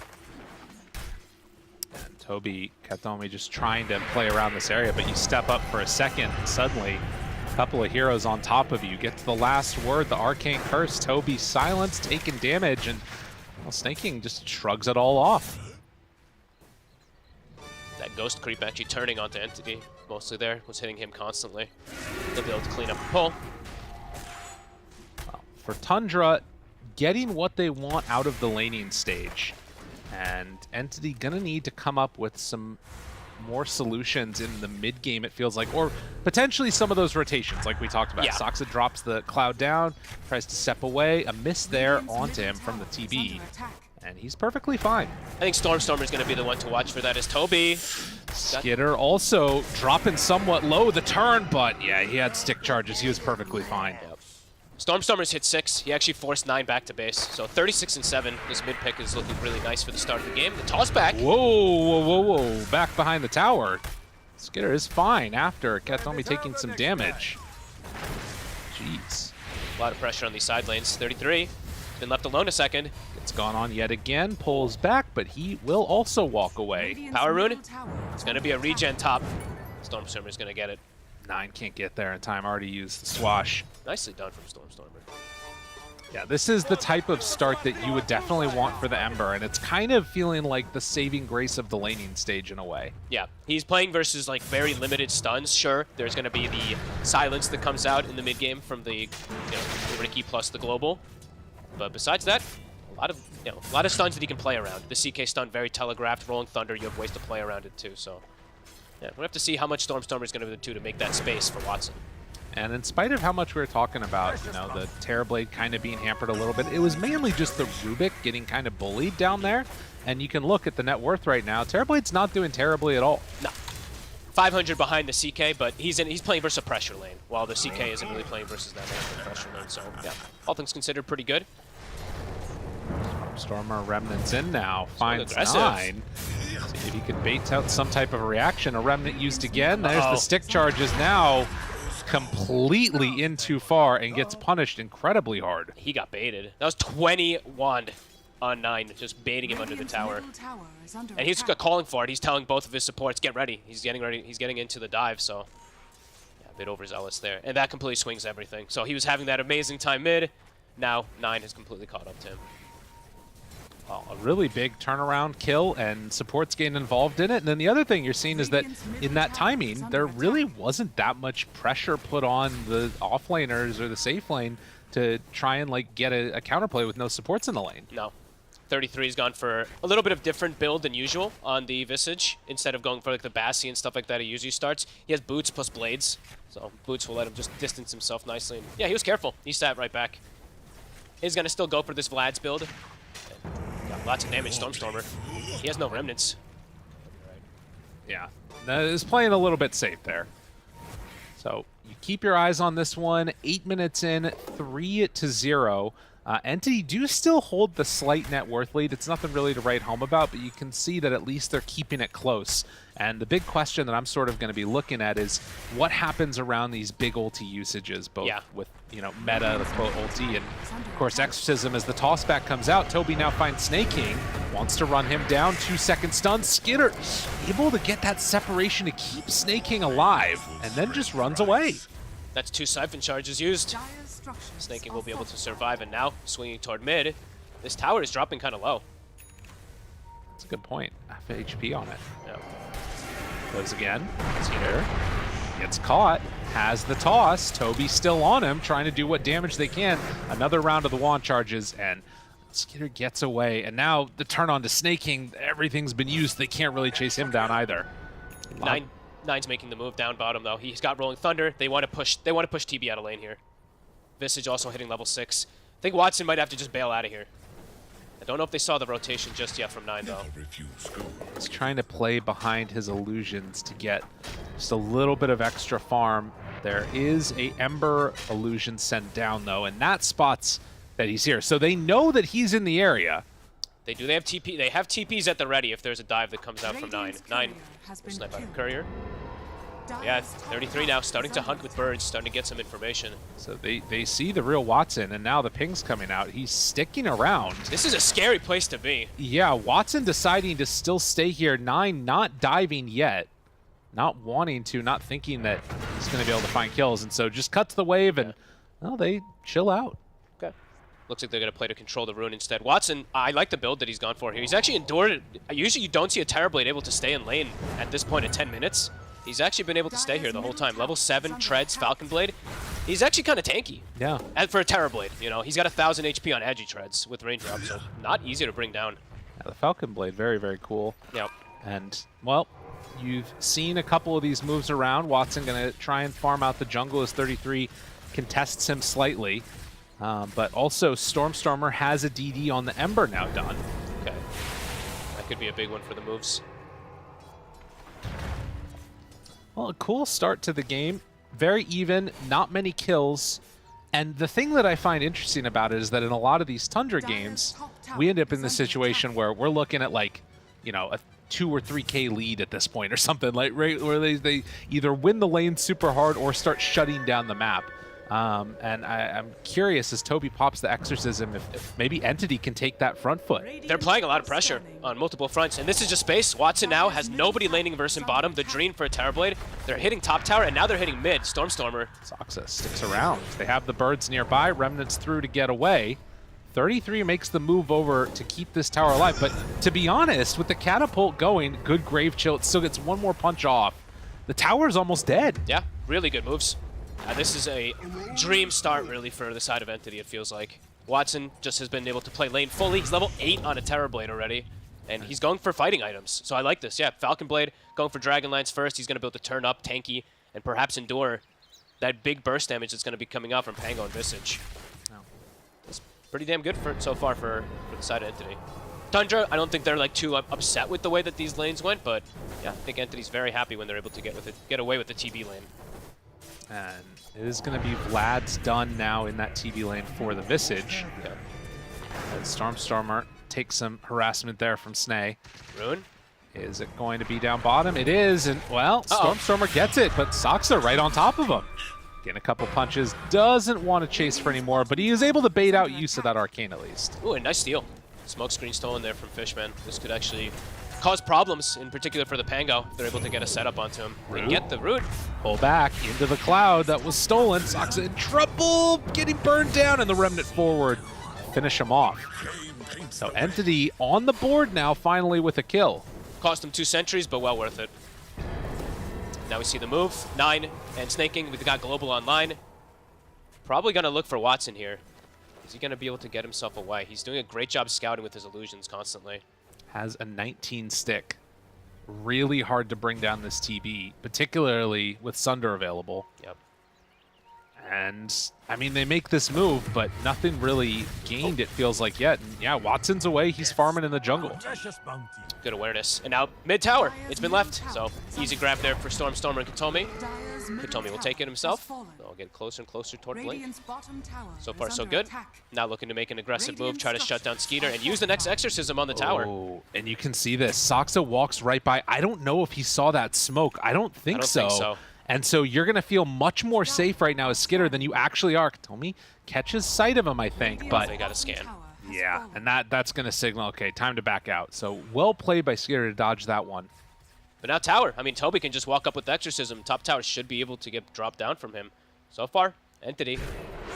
And Toby Katomi just trying to play around this area, but you step up for a second and suddenly a couple of heroes on top of you. Get to the last word, the Arcane Curse. Toby silenced, taking damage, and Snaking just shrugs it all off. That Ghost creep actually turning onto Entity mostly there, was hitting him constantly. They'll be able to clean up the pull. Well, for Tundra, getting what they want out of the laning stage. And Entity gonna need to come up with some more solutions in the mid game, it feels like, or potentially some of those rotations like we talked about. Yeah. Soxa drops the cloud down, tries to step away, a miss there onto him from the TB, and he's perfectly fine. I think Stormer is going to be the one to watch for that as Toby. Skitter also dropping somewhat low the turn, but yeah, he had stick charges. He was perfectly fine. Yep. Stormer's hit 6. He actually forced 9 back to base. So 36 and 7. This mid pick is looking really nice for the start of the game. The toss back. Whoa. Back behind the tower. Skitter is fine after Katomi taking some damage. Jeez. A lot of pressure on these side lanes. 33. Been left alone a second. It's gone on yet again. Pulls back, but he will also walk away. Power rune. It's going to be a regen top. Stormer is going to get it. 9 can't get there in time. Already used the swash. Nicely done from Stormer. Yeah, this is the type of start that you would definitely want for the Ember, and it's kind of feeling like the saving grace of the laning stage in a way. Yeah, he's playing versus like very limited stuns. Sure, there's going to be the silence that comes out in the mid game from the the Riki plus the global, but besides that, a lot of stuns that he can play around. The CK stun very telegraphed. Rolling Thunder, you have ways to play around it too. So yeah, we'll have to see how much Stormer is going to do to make that space for Watson. And in spite of how much we were talking about, you know, the Terrorblade kind of being hampered a little bit, it was mainly just the Rubik getting kind of bullied down there. And you can look at the net worth right now. Terrorblade's not doing terribly at all. No. 500 behind the CK, but he's playing versus a pressure lane, while the CK isn't really playing versus that pressure lane. So yeah, all things considered, pretty good. Stormer Remnant's in now. Finds aggressive. 9. See if he can bait out some type of a reaction. A Remnant used again. There's the stick charges now. Completely in too far and gets punished incredibly hard. He got baited. That was 20 wand on 9, just baiting him under the tower. And he's calling for it. He's telling both of his supports, get ready. He's getting ready. He's getting into the dive, so yeah, a bit overzealous there. And that completely swings everything. So he was having that amazing time mid. Now 9 has completely caught up to him. A really big turnaround kill, and supports getting involved in it. And then the other thing you're seeing is that in that timing, there really wasn't that much pressure put on the offlaners or the safe lane to try and like get a counterplay with no supports in the lane. No. 33's gone for a little bit of different build than usual on the Visage. Instead of going for like the Bassi and stuff like that he usually starts, he has boots plus blades. So boots will let him just distance himself nicely. And yeah, he was careful. He sat right back. He's going to still go for this Vlad's build. Got lots of damage, Stormstormer. He has no remnants. Yeah, is playing a little bit safe there. So you keep your eyes on this one. 8 minutes in, 3-0. Entity do still hold the slight net worth lead. It's nothing really to write home about, but you can see that at least they're keeping it close. And the big question that I'm sort of going to be looking at is what happens around these big ulti usages, both with, you know, meta, the quote ulti, and of course Exorcism as the tossback comes out. Toby now finds Snake King, wants to run him down, 2-second stun. Skitter able to get that separation to keep Snake King alive, and then just runs away. That's 2 Siphon charges used. Snake King will be able to survive, and now swinging toward mid. This tower is dropping kind of low. That's a good point. Half HP on it. Yeah. Goes again. Skitter gets caught. Has the toss. Toby still on him, trying to do what damage they can. Another round of the wand charges, and Skitter gets away. And now the turn on to Snake King. Everything's been used. They can't really chase him down either. Nine's making the move down bottom though. He's got Rolling Thunder. They want to push. They want to push TB out of lane here. Visage also hitting level 6. I think Watson might have to just bail out of here. I don't know if they saw the rotation just yet from 9 though. He's trying to play behind his illusions to get just a little bit of extra farm. There is a Ember illusion sent down though, and that spots that he's here. So they know that he's in the area. They do. They have TP. They have TPs at the ready if there's a dive that comes out from 9. 9 will snipe out of Courier. Yeah, 33 now, starting to hunt with birds, starting to get some information. So they see the real Watson, and now the ping's coming out. He's sticking around. This is a scary place to be. Yeah, Watson deciding to still stay here. 9 not diving yet. Not wanting to, not thinking that he's going to be able to find kills. And so just cuts the wave, and well, they chill out. Okay. Looks like they're going to play to control the rune instead. Watson, I like the build that he's gone for here. He's actually endured it. Usually you don't see a Terrorblade able to stay in lane at this point at 10 minutes. He's actually been able to stay here the whole time. Level 7, treads, Falcon Blade. He's actually kind of tanky. Yeah. And for a Terrorblade, you know, he's got 1,000 HP on Agi treads with raindrop, so not easy to bring down. Yeah, the Falcon Blade, very, very cool. Yep. And, well, you've seen a couple of these moves around. Watson going to try and farm out the jungle as 33 contests him slightly. But also, Stormstormer has a DD on the Ember now done. Okay. That could be a big one for the moves. Well, a cool start to the game. Very even, not many kills. And the thing that I find interesting about it is that in a lot of these Tundra games, we end up in the situation where we're looking at like, you know, a 2 or 3K lead at this point or something, like right where they either win the lane super hard or start shutting down the map. And I'm curious as Toby pops the Exorcism if maybe Entity can take that front foot. They're playing a lot of pressure on multiple fronts, and this is just space. Watson now has nobody laning versus in bottom. The Dream for a Terrorblade. They're hitting top tower, and now they're hitting mid. Stormstormer. Soxa sticks around. They have the birds nearby. Remnants through to get away. 33 makes the move over to keep this tower alive. But to be honest, with the catapult going, good Grave Chill, it still gets one more punch off. The tower's almost dead. Yeah, really good moves. This is a dream start, really, for the side of Entity, it feels like. Watson just has been able to play lane fully. He's level 8 on a Terrorblade already, and he's going for fighting items. So I like this. Yeah, Falcon Blade going for Dragon Lance first. He's going to be able to turn up, tanky, and perhaps endure. that big burst damage that's going to be coming out from Pango and Visage. It's pretty damn good so far for the side of Entity. Tundra, I don't think they're like too upset with the way that these lanes went, but yeah, I think Entity's very happy when they're able to get away with the TB lane. And it is going to be Vlad's done now in that TB lane for the Visage. Yeah. As Stormstormer takes some harassment there from Snay. Ruin? Is it going to be down bottom? It is, and well, Stormstormer gets it, but Saksa right on top of him. Getting a couple punches, doesn't want to chase for anymore, but he is able to bait out use of that Arcane at least. Ooh, a nice steal. Smoke screen stolen there from Fishman. This could actually cause problems, in particular for the Pango. They're able to get a setup onto him. They get the root. Pull back into the cloud that was stolen. Saksa in trouble, getting burned down, and the Remnant forward. Finish him off. So Entity on the board now, finally with a kill. Cost him 2 sentries, but well worth it. Now we see the move. 9 and snaking. We've got Global online. Probably going to look for Watson here. Is he going to be able to get himself away? He's doing a great job scouting with his illusions constantly. Has a 19 stick. Really hard to bring down this TB, particularly with Sunder available. Yep. And, I mean, they make this move, but nothing really gained, it feels like, yet. And yeah, Watson's away. He's farming in the jungle. Good awareness. And now mid-tower. It's been left. So easy grab there for Stormstormer and Katomi. Katomi will take it himself. They'll get closer and closer toward Blink. So far, so good. Now looking to make an aggressive move, try to shut down Skeeter, and use the next Exorcism on the tower. Oh, and you can see this. Saksa walks right by. I don't know if he saw that smoke. I don't think so. And so you're going to feel much more safe right now as Skitter than you actually are. Katomi catches sight of him, I think. But they got to scan. Yeah, and that's going to signal, okay, time to back out. So well played by Skitter to dodge that one. But now tower. I mean, Toby can just walk up with Exorcism. Top tower should be able to get dropped down from him. So far, Entity,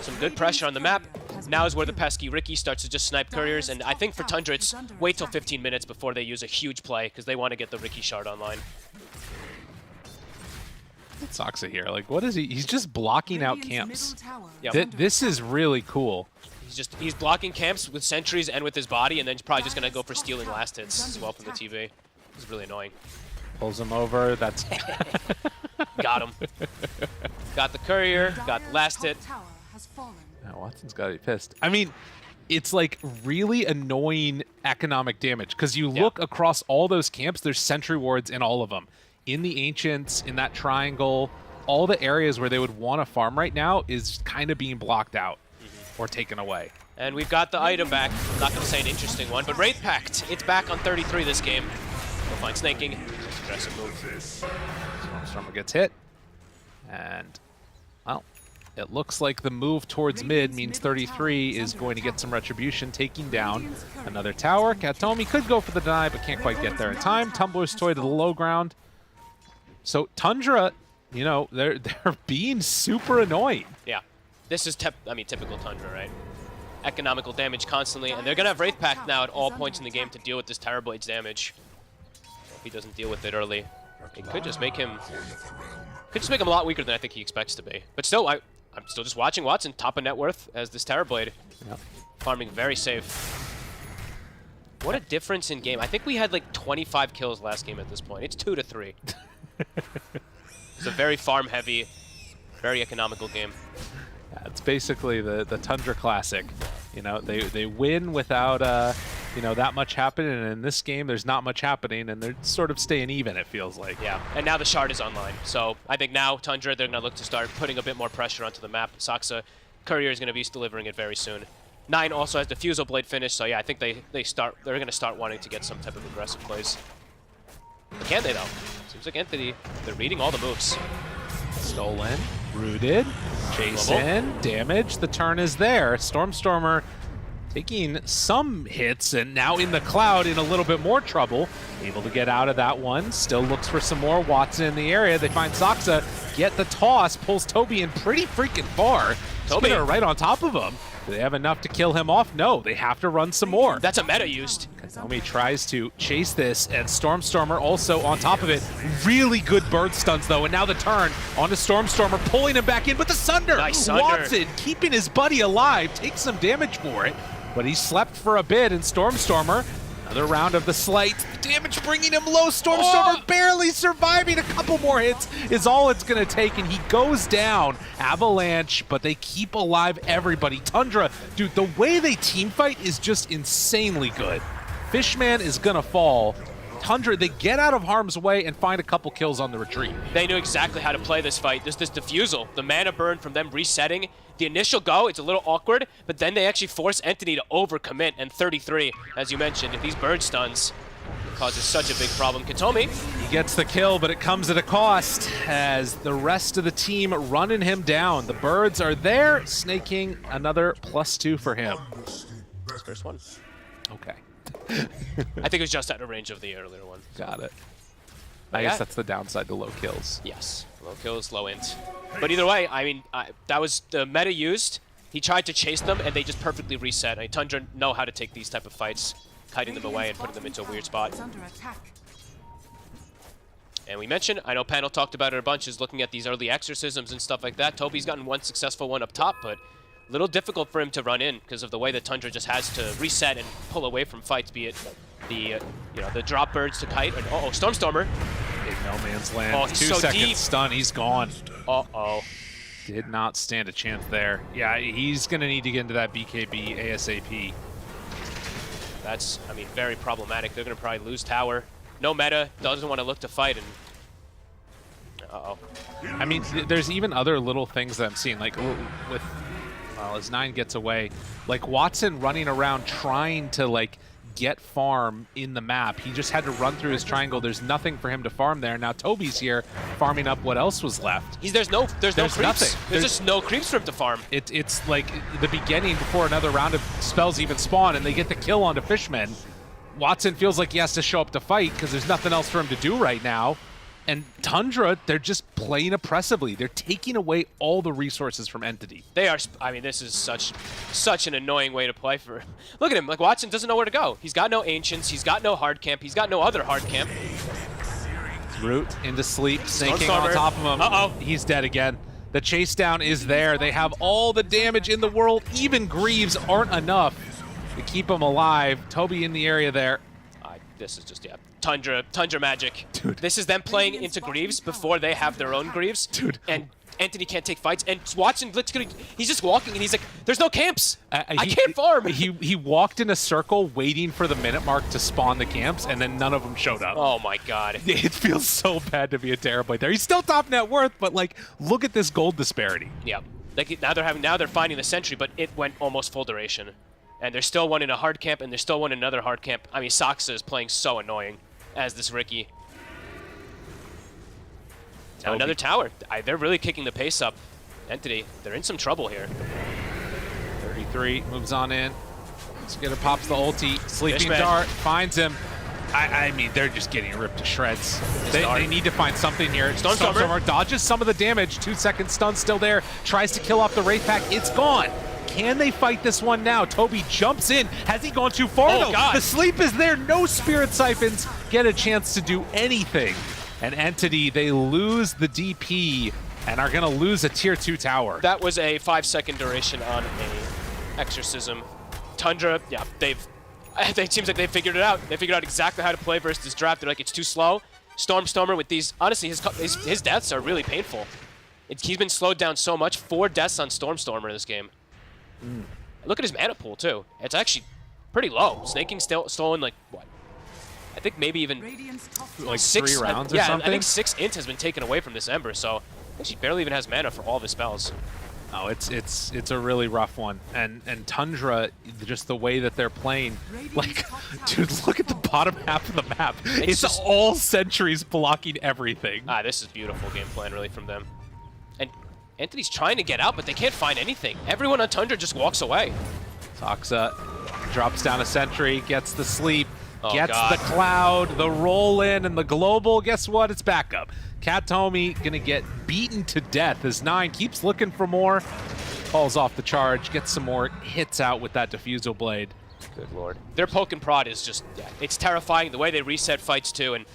some good pressure on the map. Now is where the pesky Ricky starts to just snipe couriers. And I think for Tundra, it's wait till 15 minutes before they use a huge play because they want to get the Ricky shard online. Saksa here, like, what is he? He's just blocking out camps. Yep. This is really cool. He's blocking camps with sentries and with his body, and then he's probably just going to go for stealing last hits as well from the TV. It's really annoying. Pulls him over. That's got him. Got the courier. Got the last hit. Now Watson's got to be pissed. I mean, it's like really annoying economic damage because you look across all those camps. There's sentry wards in all of them. In the Ancients, in that triangle, all the areas where they would want to farm right now is kind of being blocked out or taken away. And we've got the item back. I'm not going to say an interesting one, but Wraith Pact. It's back on 33 this game. We'll find snaking. Just aggressive move. Stormstormer gets hit. And, well, it looks like the move towards mid means 33 is going to get some retribution, taking down another tower. Katomi could go for the deny, but can't quite get there in time. Tumbler's Toy to the low ground. So Tundra, you know, they're being super annoying. Yeah. This is typical Tundra, right? Economical damage constantly, and they're going to have Wraith Pact now at all points in the game to deal with this Terrorblade's damage. If he doesn't deal with it early, it could just make him a lot weaker than I think he expects to be. But still, I'm still just watching Watson top of net worth as this Terrorblade. Yep. Farming very safe. What a difference in game. I think we had like 25 kills last game at this point. It's 2-3. It's a very farm-heavy, very economical game. Yeah, it's basically the Tundra Classic. You know, they win without you know, that much happening, and in this game there's not much happening, and they're sort of staying even, it feels like. Yeah, and now the shard is online. So I think now Tundra, they're going to look to start putting a bit more pressure onto the map. Saksa, Courier is going to be delivering it very soon. 9 also has the Fusel Blade finish, so yeah, I think they're going to start wanting to get some type of aggressive plays. But can they, though? Seems like Entity, they're reading all the moves. Stolen, rooted, Jason, damage, the turn is there. Stormstormer taking some hits and now in the cloud in a little bit more trouble. Able to get out of that one, still looks for some more. Watson in the area, they find Saksa, get the toss, pulls Toby in pretty freaking far. Toby Skinner right on top of him. Do they have enough to kill him off? No, they have to run some more. That's a meta used. Katomi tries to chase this, and Stormstormer also on top of it. Really good bird stuns, though, and now the turn onto Stormstormer, pulling him back in with the Sunder. Nice Sunder. Watson keeping his buddy alive, takes some damage for it, but he slept for a bit, and Stormstormer Another round of the Slight. The damage bringing him low. Stormstormer barely surviving. A couple more hits is all it's going to take, and he goes down. Avalanche, but they keep alive everybody. Tundra, dude, the way they team fight is just insanely good. Fishman is going to fall. Tundra, they get out of harm's way and find a couple kills on the retreat. They knew exactly how to play this fight. There's this diffusal, the mana burn from them resetting. The initial go, it's a little awkward, but then they actually force Entity to overcommit, and 33, as you mentioned, if these burn stuns, it causes such a big problem. Katomi. He gets the kill, but it comes at a cost as the rest of the team running him down. The birds are there, snaking another +2 for him. First one. Okay. I think it was just out of range of the earlier one. Got it. I guess that's the downside to low kills. Yes, low kills, low int. But either way, I mean, that was the meta used. He tried to chase them, and they just perfectly reset. I mean, Tundra know how to take these type of fights, kiting them away and putting them into a weird spot. And we mentioned, I know Panel talked about it a bunch, is looking at these early exorcisms and stuff like that. Toby's gotten one successful one up top, but a little difficult for him to run in because of the way that Tundra just has to reset and pull away from fights, be it the the drop birds to kite. And, uh-oh, Stormstormer. Big no man's land. Oh, he's 2 so seconds deep. stun, he's gone. Uh-oh. Did not stand a chance there. Yeah, he's going to need to get into that BKB ASAP. That's, I mean, very problematic. They're going to probably lose tower. No meta, doesn't want to look to fight, and uh-oh. I mean, there's even other little things that I'm seeing, like with, well, as 9 gets away, like Watson running around trying to, like, get farm in the map. He just had to run through his triangle. There's nothing for him to farm there. Now Toby's here farming up what else was left. There's no creeps. Nothing. There's just no creeps for him to farm. It's like the beginning before another round of spells even spawn, and they get the kill onto Fishmen. Watson feels like he has to show up to fight because there's nothing else for him to do right now. And Tundra, they're just playing oppressively. They're taking away all the resources from Entity. They are, I mean, this is such an annoying way to play for him. Look at him, like Watson doesn't know where to go. He's got no Ancients, he's got no hard camp, he's got no other hard camp. Root into sleep, sinking on top of him. Uh-oh. He's dead again. The chase down is there. They have all the damage in the world. Even Greaves aren't enough to keep him alive. Toby in the area there. This is just, yeah, Tundra magic. Dude. This is them playing into Greaves before they have their own Greaves. Dude. And Anthony can't take fights. And Watson, he's just walking and he's like, there's no camps. I can't farm. He walked in a circle waiting for the minute mark to spawn the camps, and then none of them showed up. Oh my god. It feels so bad to be a Terrorblade there. He's still top net worth, but like, look at this gold disparity. Yeah. Like now they're finding the sentry, but it went almost full duration. And there's still one in a hard camp, and there's still one in another hard camp. I mean, Saksa is playing so annoying as this Ricky. Now another tower. They're really kicking the pace up. Entity, they're in some trouble here. 33 moves on in. Skitter pops the ulti. Sleeping Fishman. Dart finds him. I mean, they're just getting ripped to shreds. They need to find something here. Stormstormer dodges some of the damage. 2 second stun still there. Tries to kill off the Wraith Pack. It's gone. Can they fight this one now? Toby jumps in. Has he gone too far? Oh, God. The sleep is there. No Spirit Siphons get a chance to do anything. And Entity, they lose the DP and are going to lose a tier 2 tower. That was a 5-second duration on a exorcism. Tundra, yeah, it seems like they figured it out. They figured out exactly how to play versus this draft. They're like, it's too slow. Stormstormer with these, honestly, his deaths are really painful. He's been slowed down so much. 4 deaths on Stormstormer this game. Look at his mana pool too. It's actually pretty low. Snaking stolen like what? I think maybe even like 6 3 rounds or something? I think 6 int has been taken away from this Ember, so I think she barely even has mana for all of his spells. Oh, it's a really rough one. And Tundra, just the way that they're playing, like, dude, look at the bottom half of the map. It's just all sentries blocking everything. This is beautiful game plan really from them. And Anthony's trying to get out, but they can't find anything. Everyone on Tundra just walks away. Saksa drops down a sentry, gets the sleep, gets God. the cloud, the roll in, and the global. Guess what? It's back up. Katomi gonna get beaten to death as 9 keeps looking for more. Falls off the charge, gets some more hits out with that Diffusal Blade. Good lord. Their poke and prod is just, yeah, it's terrifying the way they reset fights too. And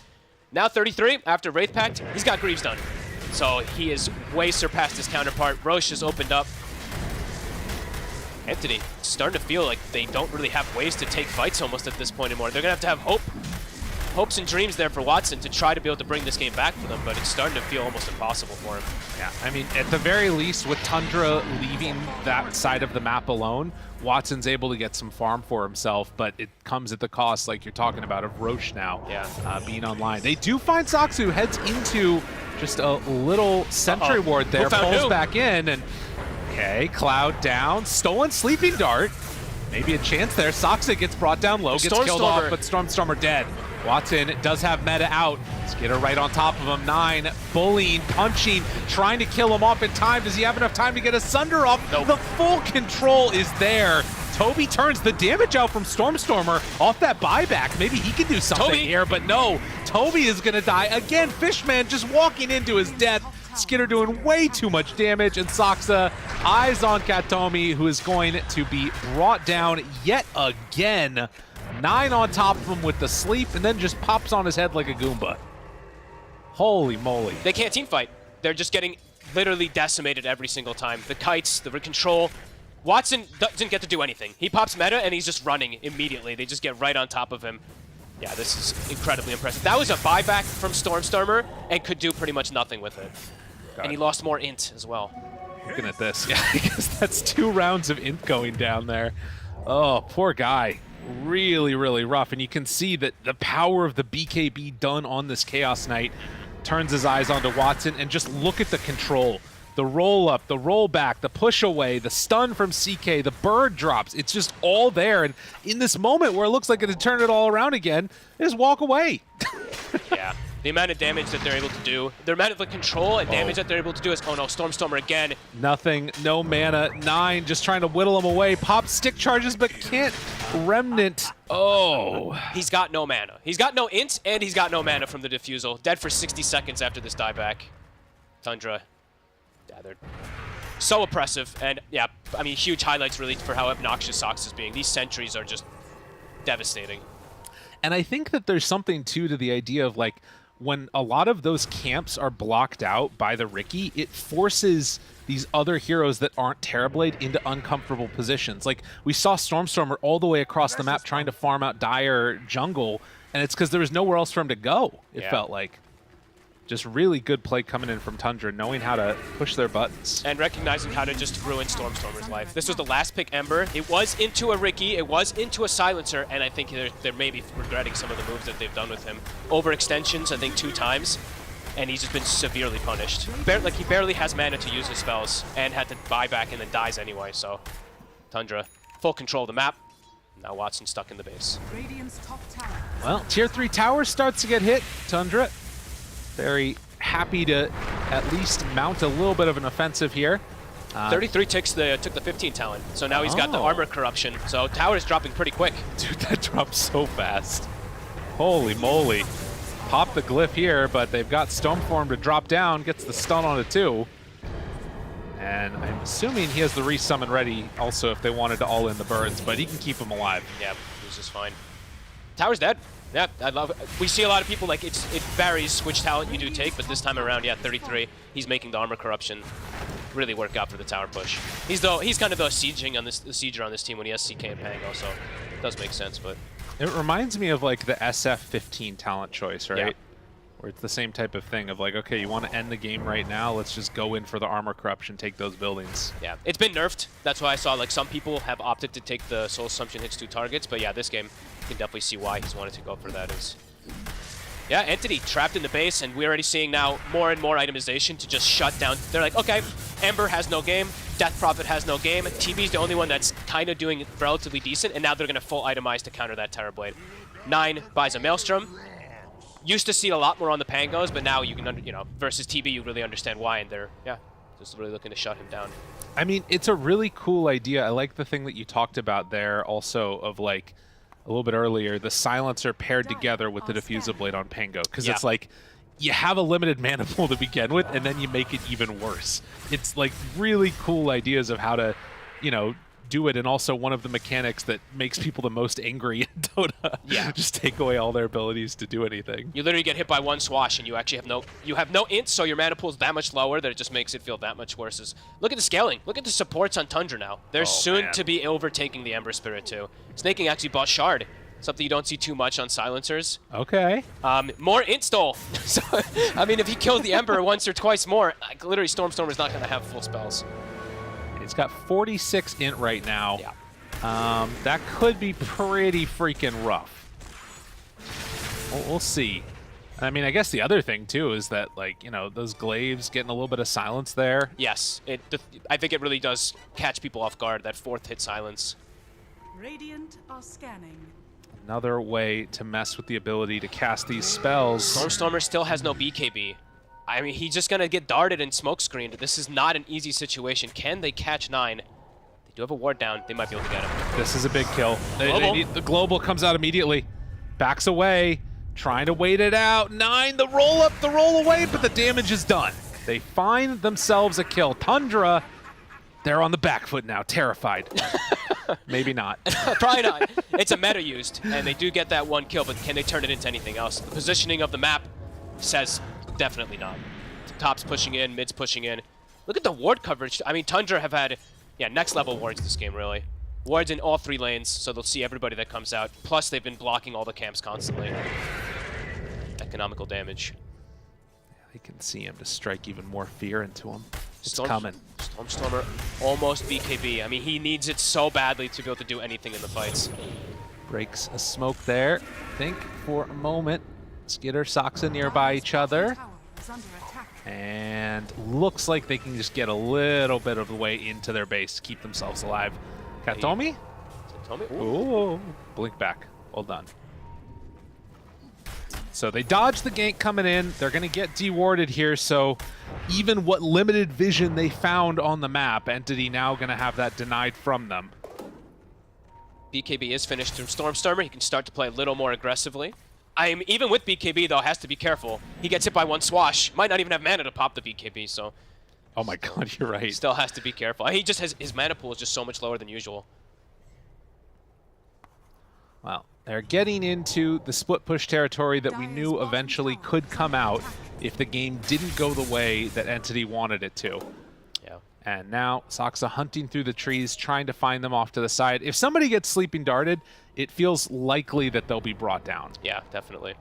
now 33, after Wraith Pact, he's got Greaves done. So he is way surpassed his counterpart. Roche has opened up. Entity starting to feel like they don't really have ways to take fights almost at this point anymore. They're going to have hopes and dreams there for Watson to try to be able to bring this game back for them, but it's starting to feel almost impossible for him. Yeah, I mean, at the very least, with Tundra leaving that side of the map alone, Watson's able to get some farm for himself, but it comes at the cost, like you're talking about, of Roche now being online. They do find Soxu, who heads into just a little sentry ward there, pulls back in, and okay, Cloud down, stolen Sleeping Dart. Maybe a chance there. Soxa gets brought down low, gets killed off, but Stormstormer dead. Watson does have meta out. Skitter right on top of him. 9, bullying, punching, trying to kill him off in time. Does he have enough time to get a Sunder off? Nope. The full control is there. Toby turns the damage out from Stormstormer off that buyback. Maybe he can do something here, but no. Toby is going to die. Again, Fishman just walking into his death. Skitter doing way too much damage, and Soxa eyes on Katomi, who is going to be brought down yet again. 9 on top of him with the sleep, and then just pops on his head like a Goomba. Holy moly. They can't team fight. They're just getting literally decimated every single time. The kites, the control. Watson doesn't get to do anything. He pops meta, and he's just running immediately. They just get right on top of him. Yeah, this is incredibly impressive. That was a buyback from Stormstormer, and could do pretty much nothing with it. And he lost more int as well. Looking at this, yeah, I guess that's 2 rounds of int going down there. Oh, poor guy. Really, really rough. And you can see that the power of the BKB done on this Chaos Knight turns his eyes onto Watson, and just look at the control. The roll up, the roll back, the push away, the stun from CK, the bird drops. It's just all there. And in this moment where it looks like it had turned it all around again, they just walk away. Yeah. The amount of damage that they're able to do, the amount of the control and damage that they're able to do is, oh no, Stormstormer again. Nothing, no mana, 9, just trying to whittle him away. Pop stick charges, but can't. Remnant, oh. He's got no mana. He's got no int, and he's got no mana from the defusal. Dead for 60 seconds after this dieback. Tundra, yeah, they're so oppressive. And yeah, I mean, huge highlights really for how obnoxious Sox is being. These sentries are just devastating. And I think that there's something too to the idea of like, when a lot of those camps are blocked out by the Riki, it forces these other heroes that aren't Terrorblade into uncomfortable positions. Like, we saw Stormstormer all the way across the map trying to farm out Dire jungle, and it's because there was nowhere else for him to go, it felt like. Just really good play coming in from Tundra, knowing how to push their buttons. And recognizing how to just ruin Stormstormer's life. This was the last pick Ember. It was into a Riki, it was into a Silencer, and I think they're maybe regretting some of the moves that they've done with him. Overextensions, I think 2 times, and he's just been severely punished. Like, he barely has mana to use his spells, and had to buy back and then dies anyway, so Tundra, full control of the map. Now Watson stuck in the base. Well, tier 3 tower starts to get hit. Tundra very happy to at least mount a little bit of an offensive here. 33 took the 15 talent, so now he's got the armor corruption. So tower is dropping pretty quick. Dude, that drops so fast. Holy moly. Pop the glyph here, but they've got Stoneform to drop down, gets the stun on it too. And I'm assuming he has the resummon ready also if they wanted to all in the birds, but he can keep them alive. Yeah, he's just fine. Tower's dead. Yeah, I love it. We see a lot of people, like, it varies which talent you do take, but this time around, yeah, 33, he's making the armor corruption really work out for the tower push. He's kind of the sieger on this team when he has CK and Pango, so it does make sense, but... It reminds me of, like, the SF-15 talent choice, right? Yeah. Where it's the same type of thing of, like, okay, you want to end the game right now, let's just go in for the armor corruption, take those buildings. Yeah, it's been nerfed. That's why I saw, like, some people have opted to take the Soul Assumption hits 2 targets, but yeah, this game, you can definitely see why he's wanted to go for that. Yeah, Entity trapped in the base, and we're already seeing now more and more itemization to just shut down. They're like, okay, Ember has no game, Death Prophet has no game, TB's the only one that's kind of doing relatively decent, and now they're going to full itemize to counter that Terrorblade. 9 buys a Maelstrom. Used to see a lot more on the Pangos, but now you can, versus TB, you really understand why, and they're, yeah, just really looking to shut him down. I mean, it's a really cool idea. I like the thing that you talked about there also of, like, a little bit earlier, the Silencer paired together with the Diffusal Blade on Pango, because it's like, you have a limited mana pool to begin with, and then you make it even worse. It's, like, really cool ideas of how to, do it, and also one of the mechanics that makes people the most angry in Dota. Yeah. Just take away all their abilities to do anything. You literally get hit by one swash, and you actually have no int, so your mana pool is that much lower that it just makes it feel that much worse. Look at the scaling. Look at the supports on Tundra now. They're soon to be overtaking the Ember Spirit too. Snaking actually bought Shard. Something you don't see too much on silencers. Okay. More install. So, I mean, if he kills the Ember once or twice more, like, literally Stormstormer's not going to have full spells. It's got 46 int right now. Yeah. That could be pretty freaking rough. We'll see. I mean, I guess the other thing, too, is that, like, you know, those glaives getting a little bit of silence there. Yes. I think it really does catch people off guard, that 4th hit silence. Radiant are scanning. Another way to mess with the ability to cast these spells. Stormstormer still has no BKB. I mean, he's just going to get darted and smoke screened. This is not an easy situation. Can they catch 9? They do have a ward down. They might be able to get him. This is a big kill. The global comes out immediately. Backs away. Trying to wait it out. 9, the roll up, the roll away, but the damage is done. They find themselves a kill. Tundra, they're on the back foot now, terrified. Maybe not. Probably not. It's a meta used, and they do get that 1 kill, but can they turn it into anything else? The positioning of the map says definitely not. Top's pushing in, mid's pushing in. Look at the ward coverage. I mean, Tundra have had, next level wards this game, really. Wards in all 3 lanes, so they'll see everybody that comes out. Plus, they've been blocking all the camps constantly. Economical damage. They can see him to strike even more fear into him. It's coming. Stormstormer almost BKB. I mean, he needs it so badly to be able to do anything in the fights. Breaks a smoke there. Think for a moment. Skitter, Soxa nearby each other. And looks like they can just get a little bit of the way into their base to keep themselves alive. Katomi? Ooh. Blink back. Well done. So they dodge the gank coming in. They're going to get dewarded here, so even what limited vision they found on the map, Entity now going to have that denied from them. BKB is finished from Stormstormer. He can start to play a little more aggressively. Even with BKB, though, has to be careful. He gets hit by 1 swash. Might not even have mana to pop the BKB, so... Oh my god, you're right. Still has to be careful. He just has... His mana pool is just so much lower than usual. Well, they're getting into the split push territory that we knew eventually could come out if the game didn't go the way that Entity wanted it to. Yeah. And now Soxa hunting through the trees, trying to find them off to the side. If somebody gets sleeping darted, it feels likely that they'll be brought down. Yeah, definitely.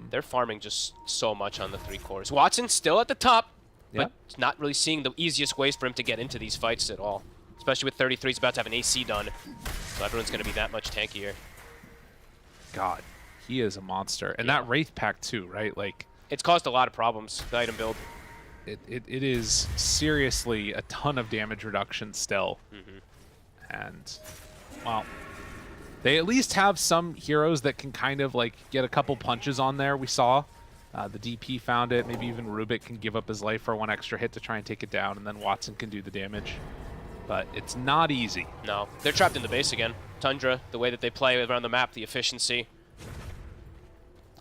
They're farming just so much on the 3 cores. Watson still at the top, but not really seeing the easiest ways for him to get into these fights at all. Especially with 33, he's about to have an AC done. So everyone's going to be that much tankier. God, he is a monster. And that Wraith Pack too, right? Like, it's caused a lot of problems, the item build. It is seriously a ton of damage reduction still. And, well, they at least have some heroes that can kind of like get a couple punches on there. We saw the DP found it. Maybe even Rubik can give up his life for 1 extra hit to try and take it down, and then Watson can do the damage. But it's not easy. No, they're trapped in the base again. Tundra, the way that they play around the map, the efficiency.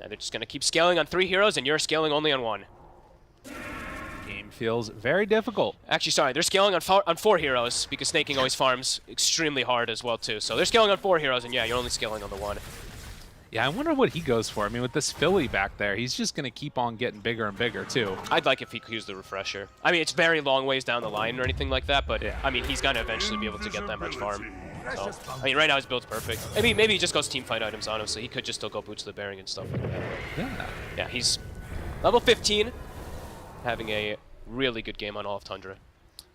And they're just going to keep scaling on 3 heroes, and you're scaling only on 1. Game feels very difficult. Actually, sorry, they're scaling on 4 heroes, because snaking always farms extremely hard as well, too. So they're scaling on 4 heroes, and yeah, you're only scaling on the 1. Yeah, I wonder what he goes for. I mean, with this Philly back there, he's just going to keep on getting bigger and bigger, too. I'd like if he could use the refresher. I mean, it's very long ways down the line or anything like that, but I mean, he's going to eventually be able to get that much farm. So, I mean, right now his build's perfect. Maybe he just goes team fight items, honestly. He could just still go boots to the bearing and stuff like that. Yeah, he's level 15, having a really good game on all of Tundra.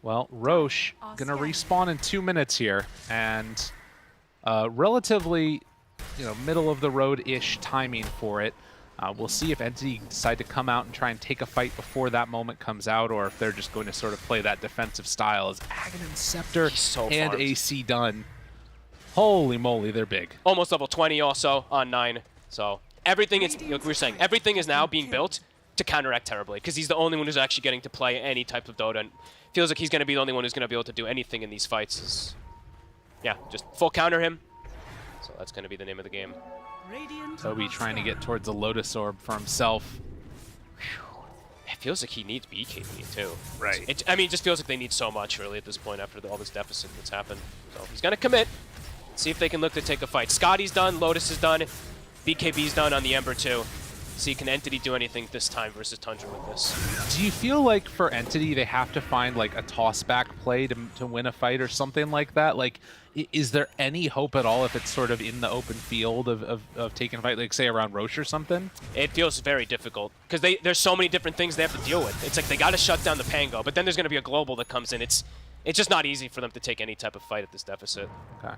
Well, Roche going to respawn in 2 minutes here, and relatively, middle of the road-ish timing for it. We'll see if Entity decide to come out and try and take a fight before that moment comes out, or if they're just going to sort of play that defensive style as Aghanim Scepter and farmed. AC done. Holy moly, they're big. Almost level 20 also on 9. So everything is, like we were saying, everything is now being built to counteract terribly, because he's the only one who's actually getting to play any type of Dota, and feels like he's going to be the only one who's going to be able to do anything in these fights. Just full counter him. So that's going to be the name of the game. Toby trying to get towards the Lotus Orb for himself. feels like he needs BKB too. Right. I mean, it just feels like they need so much really at this point after all this deficit that's happened. So he's gonna commit. See if they can look to take a fight. Scotty's done, Lotus is done, BKB's done on the Ember too. See, can Entity do anything this time versus Tundra with this? Do you feel like for Entity they have to find like a toss-back play to win a fight or something like that? Like, is there any hope at all if it's sort of in the open field of taking a fight, like say around Roche or something? It feels very difficult because there's so many different things they have to deal with. It's like they got to shut down the Pango, but then there's going to be a global that comes in. It's just not easy for them to take any type of fight at this deficit. Okay.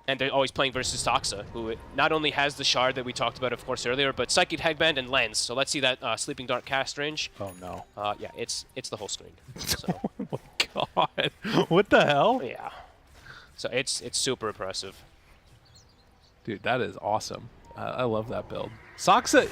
And they're always playing versus Toxa, who not only has the shard that we talked about, of course, earlier, but Psychic Headband and Lens. So let's see that Sleeping Dart cast range. Oh no. Yeah, it's the whole screen. So. Oh my god. What the hell? Yeah. So it's super impressive. Dude, that is awesome. I love that build. Soxa,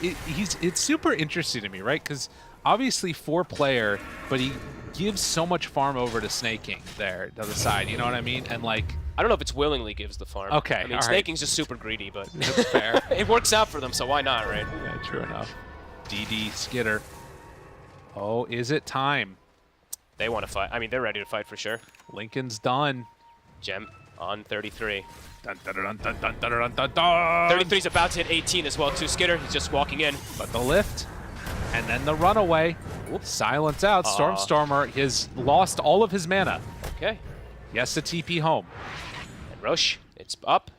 it's super interesting to me, right? Because obviously 4-player, but he gives so much farm over to Snaking there to the side. You know what I mean? And like, I don't know if it's willingly gives the farm. Okay, I mean, all Snaking's just super greedy, but that's fair. It works out for them, so why not, right? Yeah, true enough. DD Skitter. Oh, is it time? They want to fight. I mean, they're ready to fight for sure. Lincoln's done. Gem on 33. Dun, dun, dun, dun, dun, dun, dun, dun, dun. 33's about to hit 18 as well, too. Skitter, he's just walking in. But the lift, and then the runaway. Oops. Silence out. Stormstormer has lost all of his mana. Okay. Yes, the TP home. And Roche, it's up.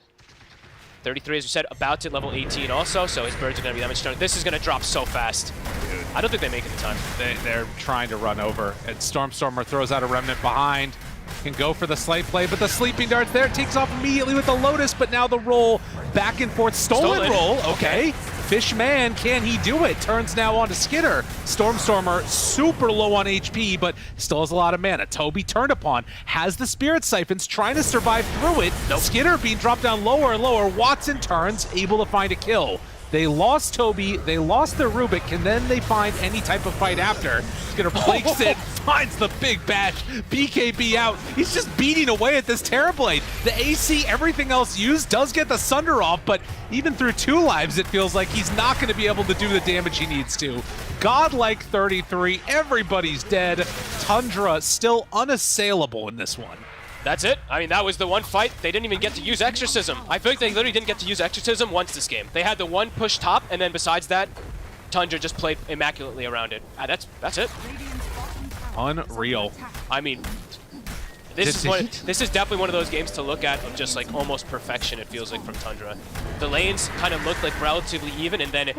33, as we said, about to hit level 18 also, so his birds are going to be damage stronger. This is going to drop so fast. Dude. I don't think they make it in time. They're trying to run over, and Stormstormer throws out a remnant behind. Can go for the slight play, but the Sleeping Dart's there. Takes off immediately with the Lotus, but now the roll back and forth. Stolen roll. Okay. Fishman, can he do it? Turns now onto Skitter. Stormstormer super low on HP, but still has a lot of mana. Toby turned upon, has the Spirit Siphons, trying to survive through it. Nope. Skitter being dropped down lower and lower. Watson turns, able to find a kill. They lost Toby, they lost their Rubik, and then they find any type of fight after. Skitter breaks it, finds the big bash, BKB out. He's just beating away at this Terrorblade. The AC, everything else used, does get the Sunder off, but even through 2 lives, it feels like he's not going to be able to do the damage he needs to. Godlike 33, everybody's dead. Tundra still unassailable in this one. That's it. I mean, that was the one fight. They didn't even get to use Exorcism. I feel like they literally didn't get to use Exorcism once this game. They had the one push top, and then besides that, Tundra just played immaculately around it. That's it. Unreal. I mean, this is definitely one of those games to look at of just like almost perfection, it feels like, from Tundra. The lanes kind of looked like relatively even, and then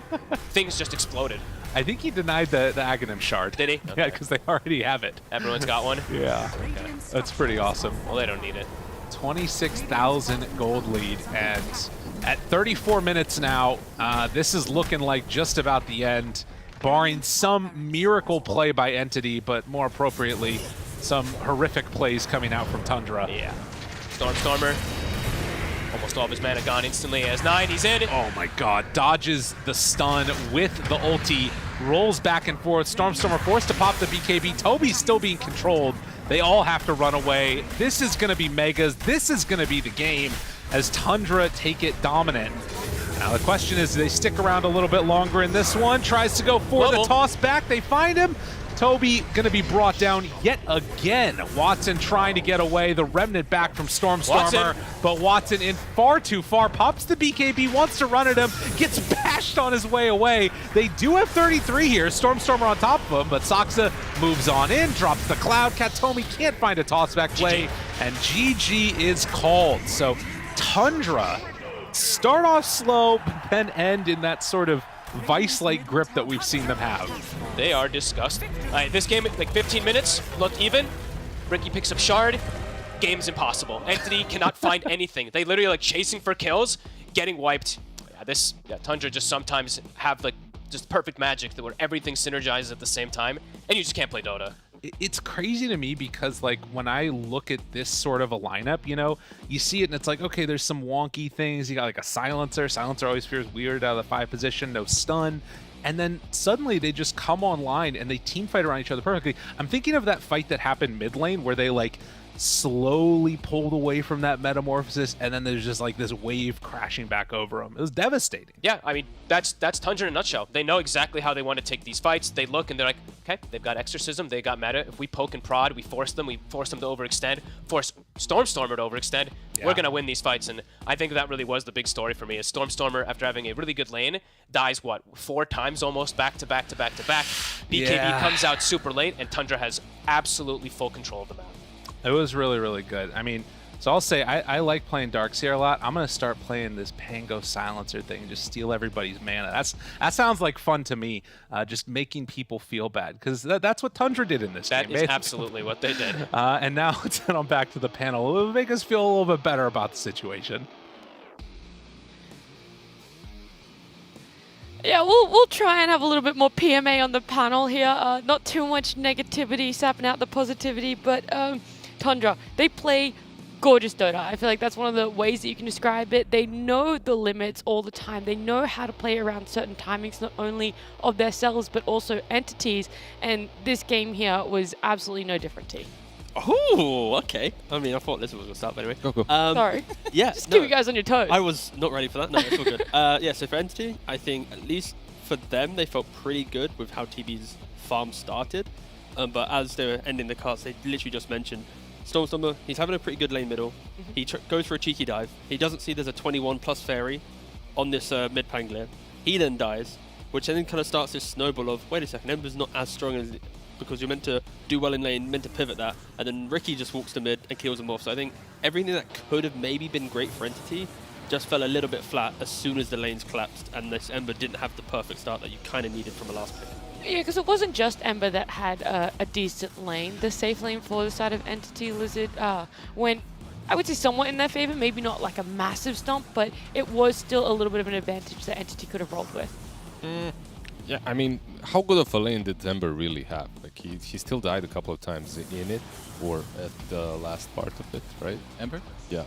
things just exploded. I think he denied the Aghanim shard. Did he? Okay. Yeah, because they already have it. Everyone's got one? Yeah. Okay. That's pretty awesome. Well, they don't need it. 26,000 gold lead, and at 34 minutes now, this is looking like just about the end, barring some miracle play by Entity, but more appropriately, some horrific plays coming out from Tundra. Yeah. Stormstormer. Almost all of his mana gone instantly. Has 9, he's in. Oh my god, dodges the stun with the ulti, rolls back and forth. Stormstormer forced to pop the BKB. Toby's still being controlled. They all have to run away. This is going to be Megas. This is going to be the game as Tundra take it dominant. Now the question is, do they stick around a little bit longer in this one? Tries to go for the toss back. They find him. Toby going to be brought down yet again. Watson trying to get away. The remnant back from Stormstormer, but Watson in far too far. Pops the BKB, wants to run at him, gets bashed on his way away. They do have 33 here. Stormstormer on top of him, but Soxa moves on in, drops the Cloud. Katomi can't find a tossback play, and GG is called. So Tundra start off slow, but then end in that sort of vice-like grip that we've seen them have. They are disgusting. This game, like 15 minutes, looked even. Ricky picks up Shard. Game's impossible. Entity cannot find anything. They literally like chasing for kills, getting wiped. Tundra just sometimes have like just perfect magic that where everything synergizes at the same time, and you just can't play Dota. It's crazy to me because, like, when I look at this sort of a lineup, you know, you see it and it's like, okay, there's some wonky things. You got like a silencer. Silencer always feels weird out of the 5 position, no stun. And then suddenly they just come online and they team fight around each other perfectly. I'm thinking of that fight that happened mid lane where they like slowly pulled away from that metamorphosis, and then there's just like this wave crashing back over him. It was devastating. Yeah, I mean, that's Tundra in a nutshell. They know exactly how they want to take these fights. They look and they're like, okay, they've got Exorcism, they got meta. If we poke and prod, we force them to overextend, force Stormstormer to overextend, we're going to win these fights. And I think that really was the big story for me, is Stormstormer, after having a really good lane, dies, what, 4 times almost back to back to back to back. BKB comes out super late, and Tundra has absolutely full control of the map. It was really, really good. I mean, so I'll say I like playing Darkseer a lot. I'm going to start playing this Pango Silencer thing and just steal everybody's mana. That sounds like fun to me, just making people feel bad, because that's what Tundra did in this game. That is absolutely what they did. And now let's head on back to the panel. It will make us feel a little bit better about the situation. Yeah, we'll try and have a little bit more PMA on the panel here. Not too much negativity, sapping out the positivity, but Tundra, they play gorgeous Dota. I feel like that's one of the ways that you can describe it. They know the limits all the time. They know how to play around certain timings, not only of their cells, but also entities. And this game here was absolutely no different, T. Oh, okay. I mean, I thought this was going to start, but anyway. Go. Sorry. Yeah. Just keep you guys on your toes. I was not ready for that. No, it's all good. Yeah, so for Entity, I think at least for them, they felt pretty good with how TB's farm started. But as they were ending the cards, they literally just mentioned Stormstormer, he's having a pretty good lane middle. He goes for a cheeky dive. He doesn't see there's a 21 plus fairy on this mid Pangolier. He then dies, which then kind of starts this snowball of, wait a second, Ember's not as strong as because you're meant to do well in lane, meant to pivot that, and then Ricky just walks to mid and kills him off. So I think everything that could have maybe been great for Entity just fell a little bit flat as soon as the lanes collapsed, and this Ember didn't have the perfect start that you kind of needed from the last pick. Yeah, because it wasn't just Ember that had a decent lane. The safe lane for the side of Entity Lizard went, I would say, somewhat in their favor. Maybe not like a massive stomp, but it was still a little bit of an advantage that Entity could have rolled with. Yeah, I mean, how good of a lane did Ember really have? Like, he still died a couple of times in it, or at the last part of it, right? Ember? Yeah.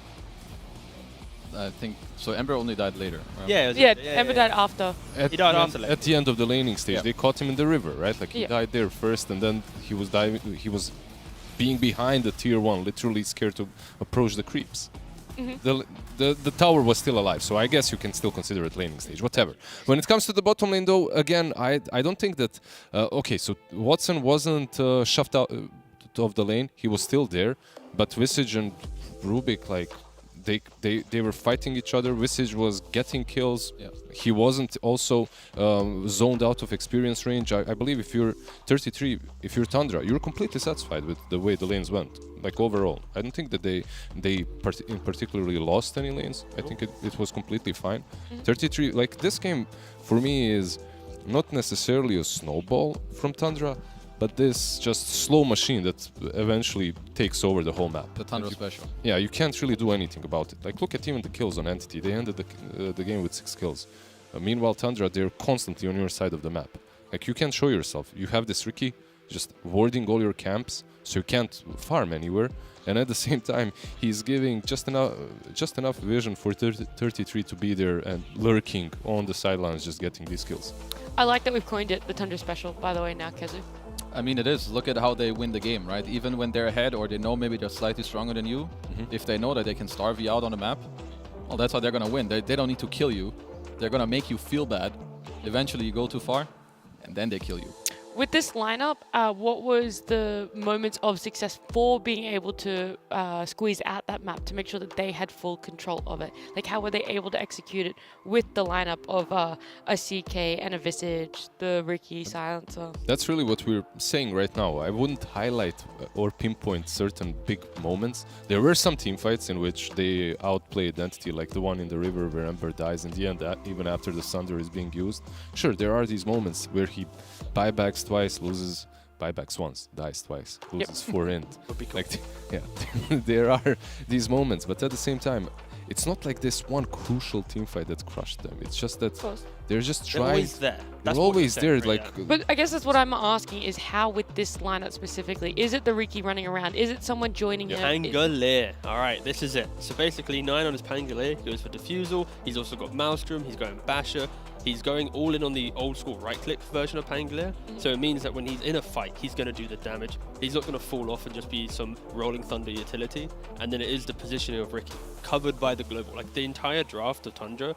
I think so. Ember only died later. Right? Yeah, Ember died after. He died after. At the end of the laning stage, they caught him in the river, right? Like he died there first, and then he was diving. He was being behind the tier 1, literally scared to approach the creeps. The tower was still alive, so I guess you can still consider it laning stage, whatever. When it comes to the bottom lane, though, again, I don't think that... okay, so Watson wasn't shoved out of the lane. He was still there, but Visage and Rubik, like, they were fighting each other. Visage was getting kills. Yeah. He wasn't also zoned out of experience range. I believe if you're 33, if you're Tundra, you're completely satisfied with the way the lanes went. Like overall, I don't think that they in particularly lost any lanes. I think it was completely fine. 33, like this game for me is not necessarily a snowball from Tundra, but this just slow machine that eventually takes over the whole map. The Tundra special. Yeah, you can't really do anything about it. Like, look at even the kills on Entity. They ended the game with 6 kills. Meanwhile, Tundra, they're constantly on your side of the map. Like, you can't show yourself. You have this Ricky just warding all your camps, so you can't farm anywhere. And at the same time, he's giving just enough vision for 33 to be there and lurking on the sidelines, just getting these kills. I like that we've coined it the Tundra Special, by the way, now, Kezu. I mean, it is. Look at how they win the game, right? Even when they're ahead or they know maybe they're slightly stronger than you, if they know that they can starve you out on the map, well, that's how they're going to win. They don't need to kill you. They're going to make you feel bad. Eventually, you go too far, and then they kill you. With this lineup, what was the moments of success for being able to squeeze out that map to make sure that they had full control of it? Like, how were they able to execute it with the lineup of a CK and a Visage, the Ricky Silencer? That's really what we're saying right now. I wouldn't highlight or pinpoint certain big moments. There were some teamfights in which they outplayed Entity, like the one in the river where Ember dies in the end, even after the Sunder is being used. Sure, there are these moments where he buybacks twice, loses, buybacks once, dies twice, loses 4 int. Like, yeah, there are these moments, but at the same time, it's not like this one crucial team fight that crushed them. It's just that they're just trying. They're always there. They're always there, right? like. But I guess that's what I'm asking: is how with this lineup specifically? Is it the Ricky running around? Is it someone joining him? Pangolier. All right, this is it. So basically, 9 on his Pangolier. He goes for Diffusal. He's also got Maelstrom. He's going Basher. He's going all in on the old school right-click version of Pangolier, so it means that when he's in a fight, he's going to do the damage. He's not going to fall off and just be some Rolling Thunder utility. And then it is the positioning of Riki, covered by the global. Like, the entire draft of Tundra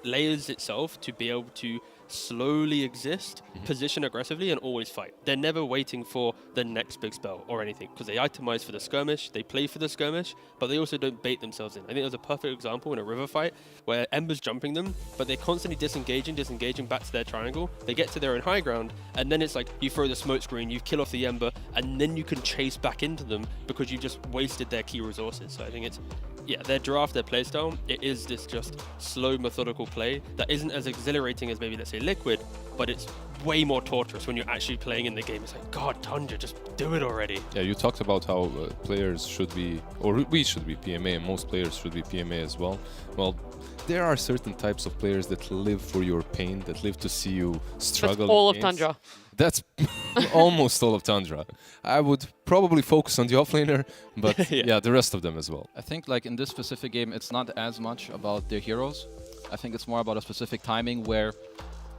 layers itself to be able to slowly exist, position aggressively, and always fight. They're never waiting for the next big spell or anything, because they itemize for the skirmish, they play for the skirmish, but they also don't bait themselves in. I think there's a perfect example in a river fight where Ember's jumping them, but they're constantly disengaging back to their triangle. They get to their own high ground, and then it's like you throw the smoke screen, you kill off the Ember, and then you can chase back into them because you've just wasted their key resources. So I think it's, yeah, their draft, their playstyle, it is this just slow, methodical play that isn't as exhilarating as maybe, let's say, Liquid, but it's way more torturous when you're actually playing in the game. It's like, God, Tundra, just do it already. Yeah, you talked about how players should be, or we should be PMA, and most players should be PMA as well. Well, there are certain types of players that live for your pain, that live to see you struggle. That's all of Tundra. That's almost all of Tundra. I would probably focus on the offlaner, but yeah, the rest of them as well. I think like in this specific game, it's not as much about their heroes. I think it's more about a specific timing where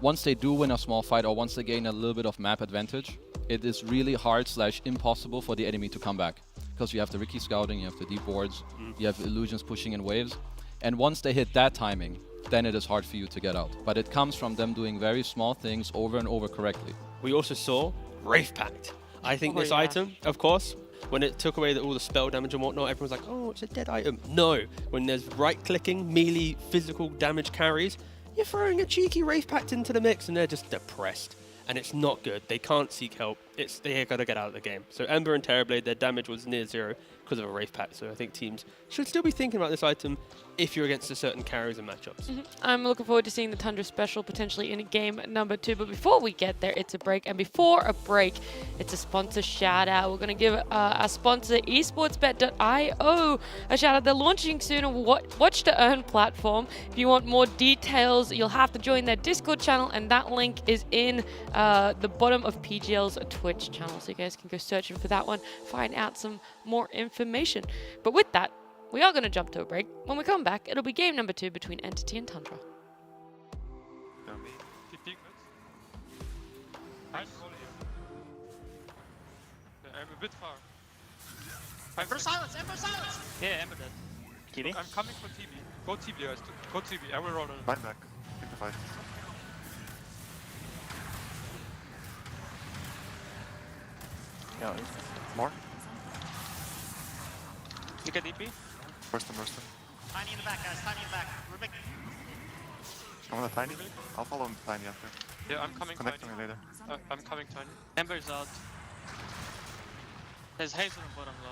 once they do win a small fight or once they gain a little bit of map advantage, it is really hard/impossible for the enemy to come back. Because you have the Riki scouting, you have the deep wards, you have illusions pushing in waves. And once they hit that timing, then it is hard for you to get out. But it comes from them doing very small things over and over correctly. We also saw Wraith Pact. I think this item, of course, when it took away all the spell damage and whatnot, everyone's like, oh, it's a dead item. No, when there's right-clicking, melee, physical damage carries, you're throwing a cheeky Wraith Pact into the mix and they're just depressed. And it's not good. They can't seek help. They got to get out of the game. So Ember and Terrorblade, their damage was near zero because of a Wraith Pact. So I think teams should still be thinking about this item if you're against a certain carries and matchups. I'm looking forward to seeing the Tundra special potentially in game number 2. But before we get there, it's a break. And before a break, it's a sponsor shout out. We're going to give our sponsor, esportsbet.io, a shout out. They're launching soon a watch to earn platform. If you want more details, you'll have to join their Discord channel. And that link is in the bottom of PGL's Twitch channel. So you guys can go searching for that one, find out some more information. But with that, we are going to jump to a break. When we come back, it'll be game number 2 between Entity and Tundra. I'm a bit far. Ember silence! Ember silence! Yeah, Ember dead. Kitty? I'm coming for TB. Go TB, guys. Go TB. I will roll on. Line back. Keep the fight. Yeah, more. You get DP? Burst him. Tiny in the back, guys. Tiny in the back. Rubik. I'm on the Tiny. I'll follow him Tiny after. Yeah, I'm coming Connect Tiny. me later. I'm coming Tiny. Ember's out. There's haze on the bottom low.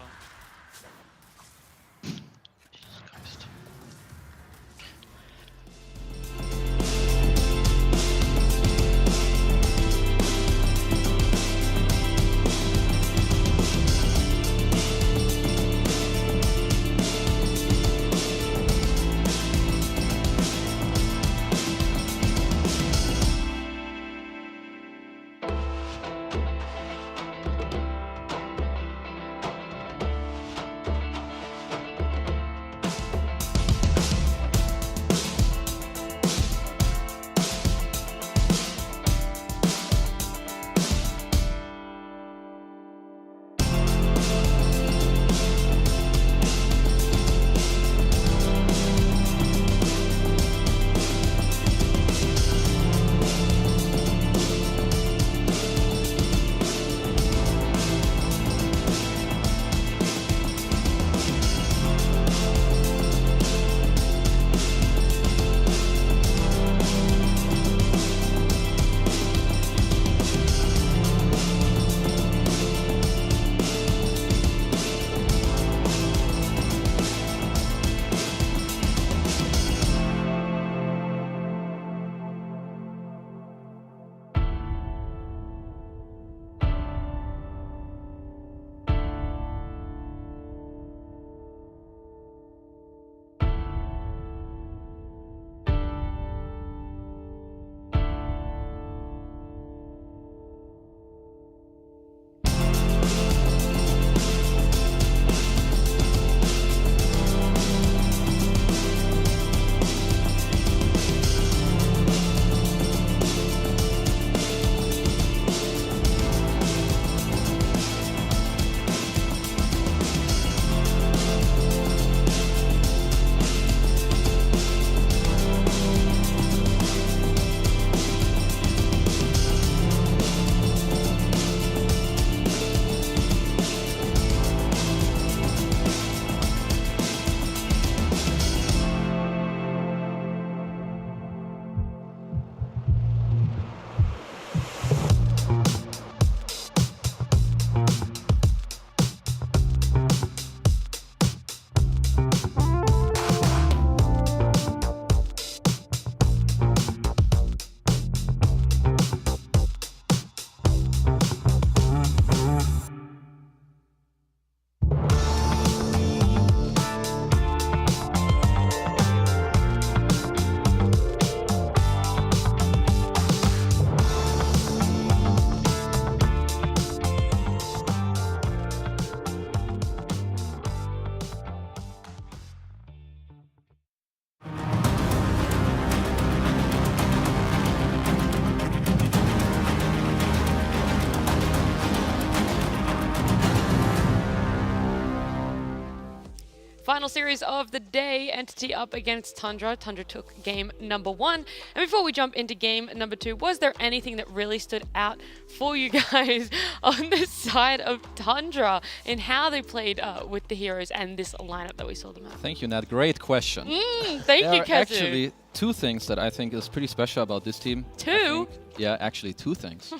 Final series of the day, Entity up against Tundra. Tundra took game number 1. And before we jump into game number 2, was there anything that really stood out for you guys on the side of Tundra in how they played with the heroes and this lineup that we saw them have? Thank you, Nat. Great question. Thank you, There are Kazu. actually 2 things that I think is pretty special about this team. 2? Yeah, actually 2 things.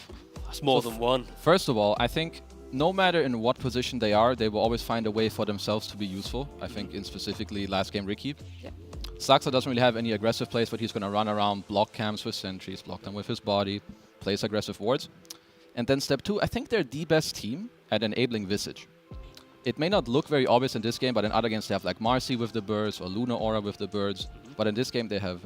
That's more than one. First of all, I think no matter in what position they are, they will always find a way for themselves to be useful. I think in specifically last game Ricky. Yeah. Saxa doesn't really have any aggressive plays, but he's going to run around, block camps with sentries, block them with his body, plays aggressive wards. And then step 2, I think they're the best team at enabling Visage. It may not look very obvious in this game, but in other games they have like Marcy with the birds or Luna Aura with the birds. But in this game they have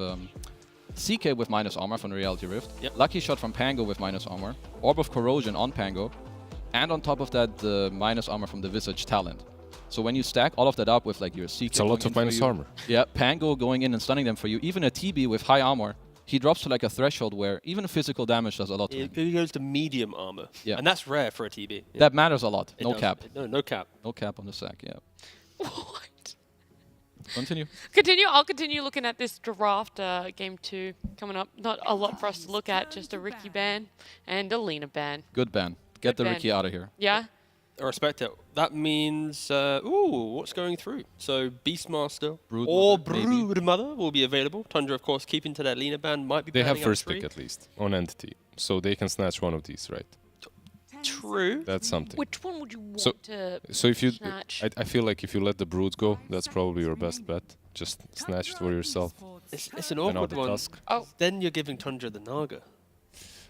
CK with minus armor from the Reality Rift, Lucky Shot from Pango with minus armor, Orb of Corrosion on Pango, and on top of that the minus armor from the Visage talent. So when you stack all of that up with like your CK, It's a lot of minus armor. Yeah, Pango going in and stunning them for you. Even a TB with high armor, he drops to like a threshold where even physical damage does a lot to him. It goes to medium armor. Yeah. And that's rare for a TB. Yeah. That matters a lot. It No does. cap. No cap. No cap on the sack, yeah. What? Continue. I'll continue looking at this draft, game 2 coming up. Not a lot for us to look at, just a Ricky ban and a Lena ban. Good ban. Get the ban. Ricky out of here. Yeah? I respect it. That means, ooh, what's going through? So Beastmaster Brood or Mother, maybe. Brood Mother will be available. Tundra, of course, keeping to that Lena ban, might be They have banning out first 3. pick at least on Entity, so they can snatch one of these, right? True. Uh, That's something. Which one would you want to So if you, snatch? I feel like if you let the Brood go, that's probably your best bet. Just snatch it for yourself. It's an And out awkward the one. tusk. Oh. Then you're giving Tundra the Naga.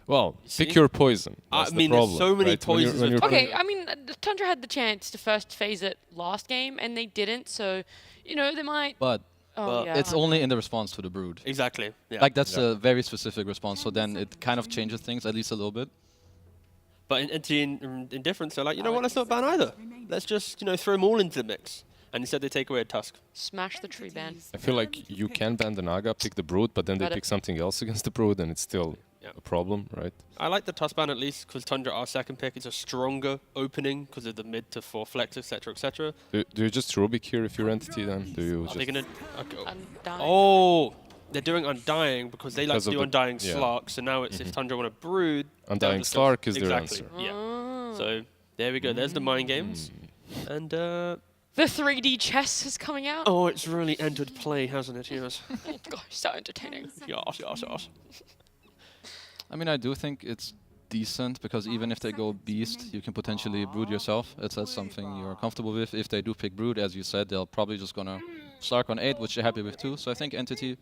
Well, see? pick your poison. I That's the mean, there's problem, so many right? When you're- poisons when with you're Okay, I mean, Tundra had the chance to first phase it last game, and they didn't, so, you know, they might... But Oh, yeah. it's only in the response to the Brood. Exactly. Yeah. Like that's a very specific response, so then it kind of changes things at least a little bit. But in difference, they're like, you know what, let's not ban either. Let's just, you know, throw them all into the mix. And instead they take away a tusk. Smash the tree ban. I feel like you can ban the Naga, pick the Brood, but then they Got it. pick something else against the Brood, and it's still a problem, right? I like the tusk ban at least because Tundra, our second pick, is a stronger opening because of the mid to 4 flex, etc., etc. Do you just Rubik here if you're Entity then? Do you Are just... they gonna? Okay. Undying. Oh, they're doing Undying because they like Because to of do the- Undying yeah. Slark. So now it's if Tundra want to Brood, they'll Undying discuss- Slark is their exactly. answer. Yeah. So there we go. There's the mind games. And The 3D chess is coming out. oh, it's really entered play, hasn't it? Yes. Oh, gosh, so entertaining. Yes. I mean, I do think it's decent because even if they go Beast, you can potentially Brood yourself. It's something you're comfortable with. If they do pick Brood, as you said, they'll probably just gonna Slark on 8, which they're happy with too. So I think Entity...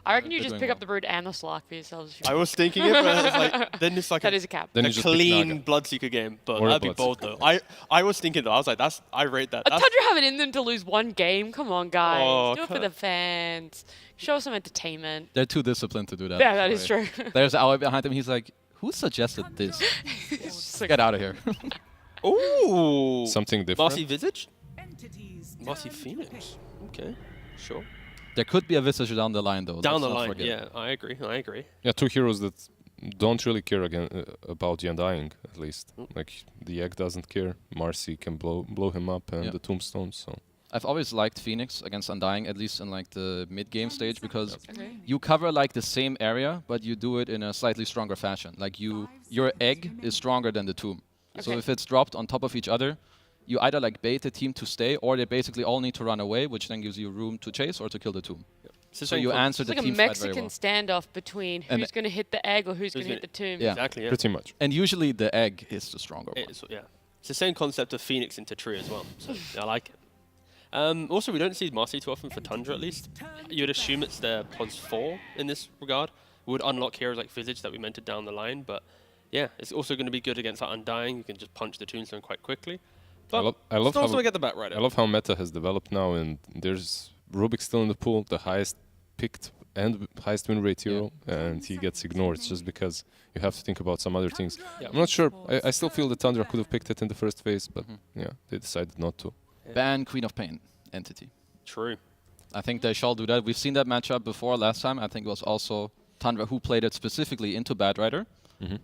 I reckon you they're just doing pick well. up the Brood and the Slark for yourselves. if you I want. was thinking it, but it's like, then it's like That is a cap. Then a you just pick clean Naga. Bloodseeker game. But Or a that'd be bold though. I was thinking though. I was like, I rate that. That's, Tundra have it in them to lose one game. Come on, guys. Oh, do it for the fans. Show some entertainment. They're too disciplined to do that. Yeah, that is true. There's Aoi behind him. He's like, who suggested this? Get out of here. Ooh. Something different. Marcy Visage? Marcy Phoenix. Okay. Sure. There could be a Visage down the line, though. Down Let's the not line. forget. Yeah, I agree. Yeah, 2 heroes that don't really care about the Undying, at least. Like, the Egg doesn't care. Marcy can blow him up, and Yeah. the Tombstone, so... I've always liked Phoenix against Undying, at least in like the mid-game stage, because you cover like the same area, but you do it in a slightly stronger fashion. Like your egg is stronger than the tomb. So Okay. if it's dropped on top of each other, you either like bait the team to stay, or they basically all need to run away, which then gives you room to chase or to kill the tomb. So you answer It's the like a team fight very Mexican well. standoff between And- who's going to hit the egg or who's going to hit the tomb. Yeah, Exactly, yeah. Pretty much. And usually the egg is the stronger one. It's, yeah. It's the same concept of Phoenix into Tree as well. So I like it. Also, we don't see Marcy too often for Tundra, at least. You'd assume it's their plus 4 in this regard. Would unlock heroes like Visage that we mentioned down the line, but yeah, it's also going to be good against that Undying. You can just punch the Tombstone quite quickly. But I love also how get the bat right. I love how meta has developed now, and there's Rubik still in the pool, the highest picked and highest win rate hero, and he gets ignored just because you have to think about some other things. Yeah. I'm not sure. I still feel that Tundra could have picked it in the first phase, but yeah, they decided not to. Ban Queen of Pain Entity. True. I think they shall do that. We've seen that matchup before last time. I think it was also Tundra who played it specifically into Bad Rider.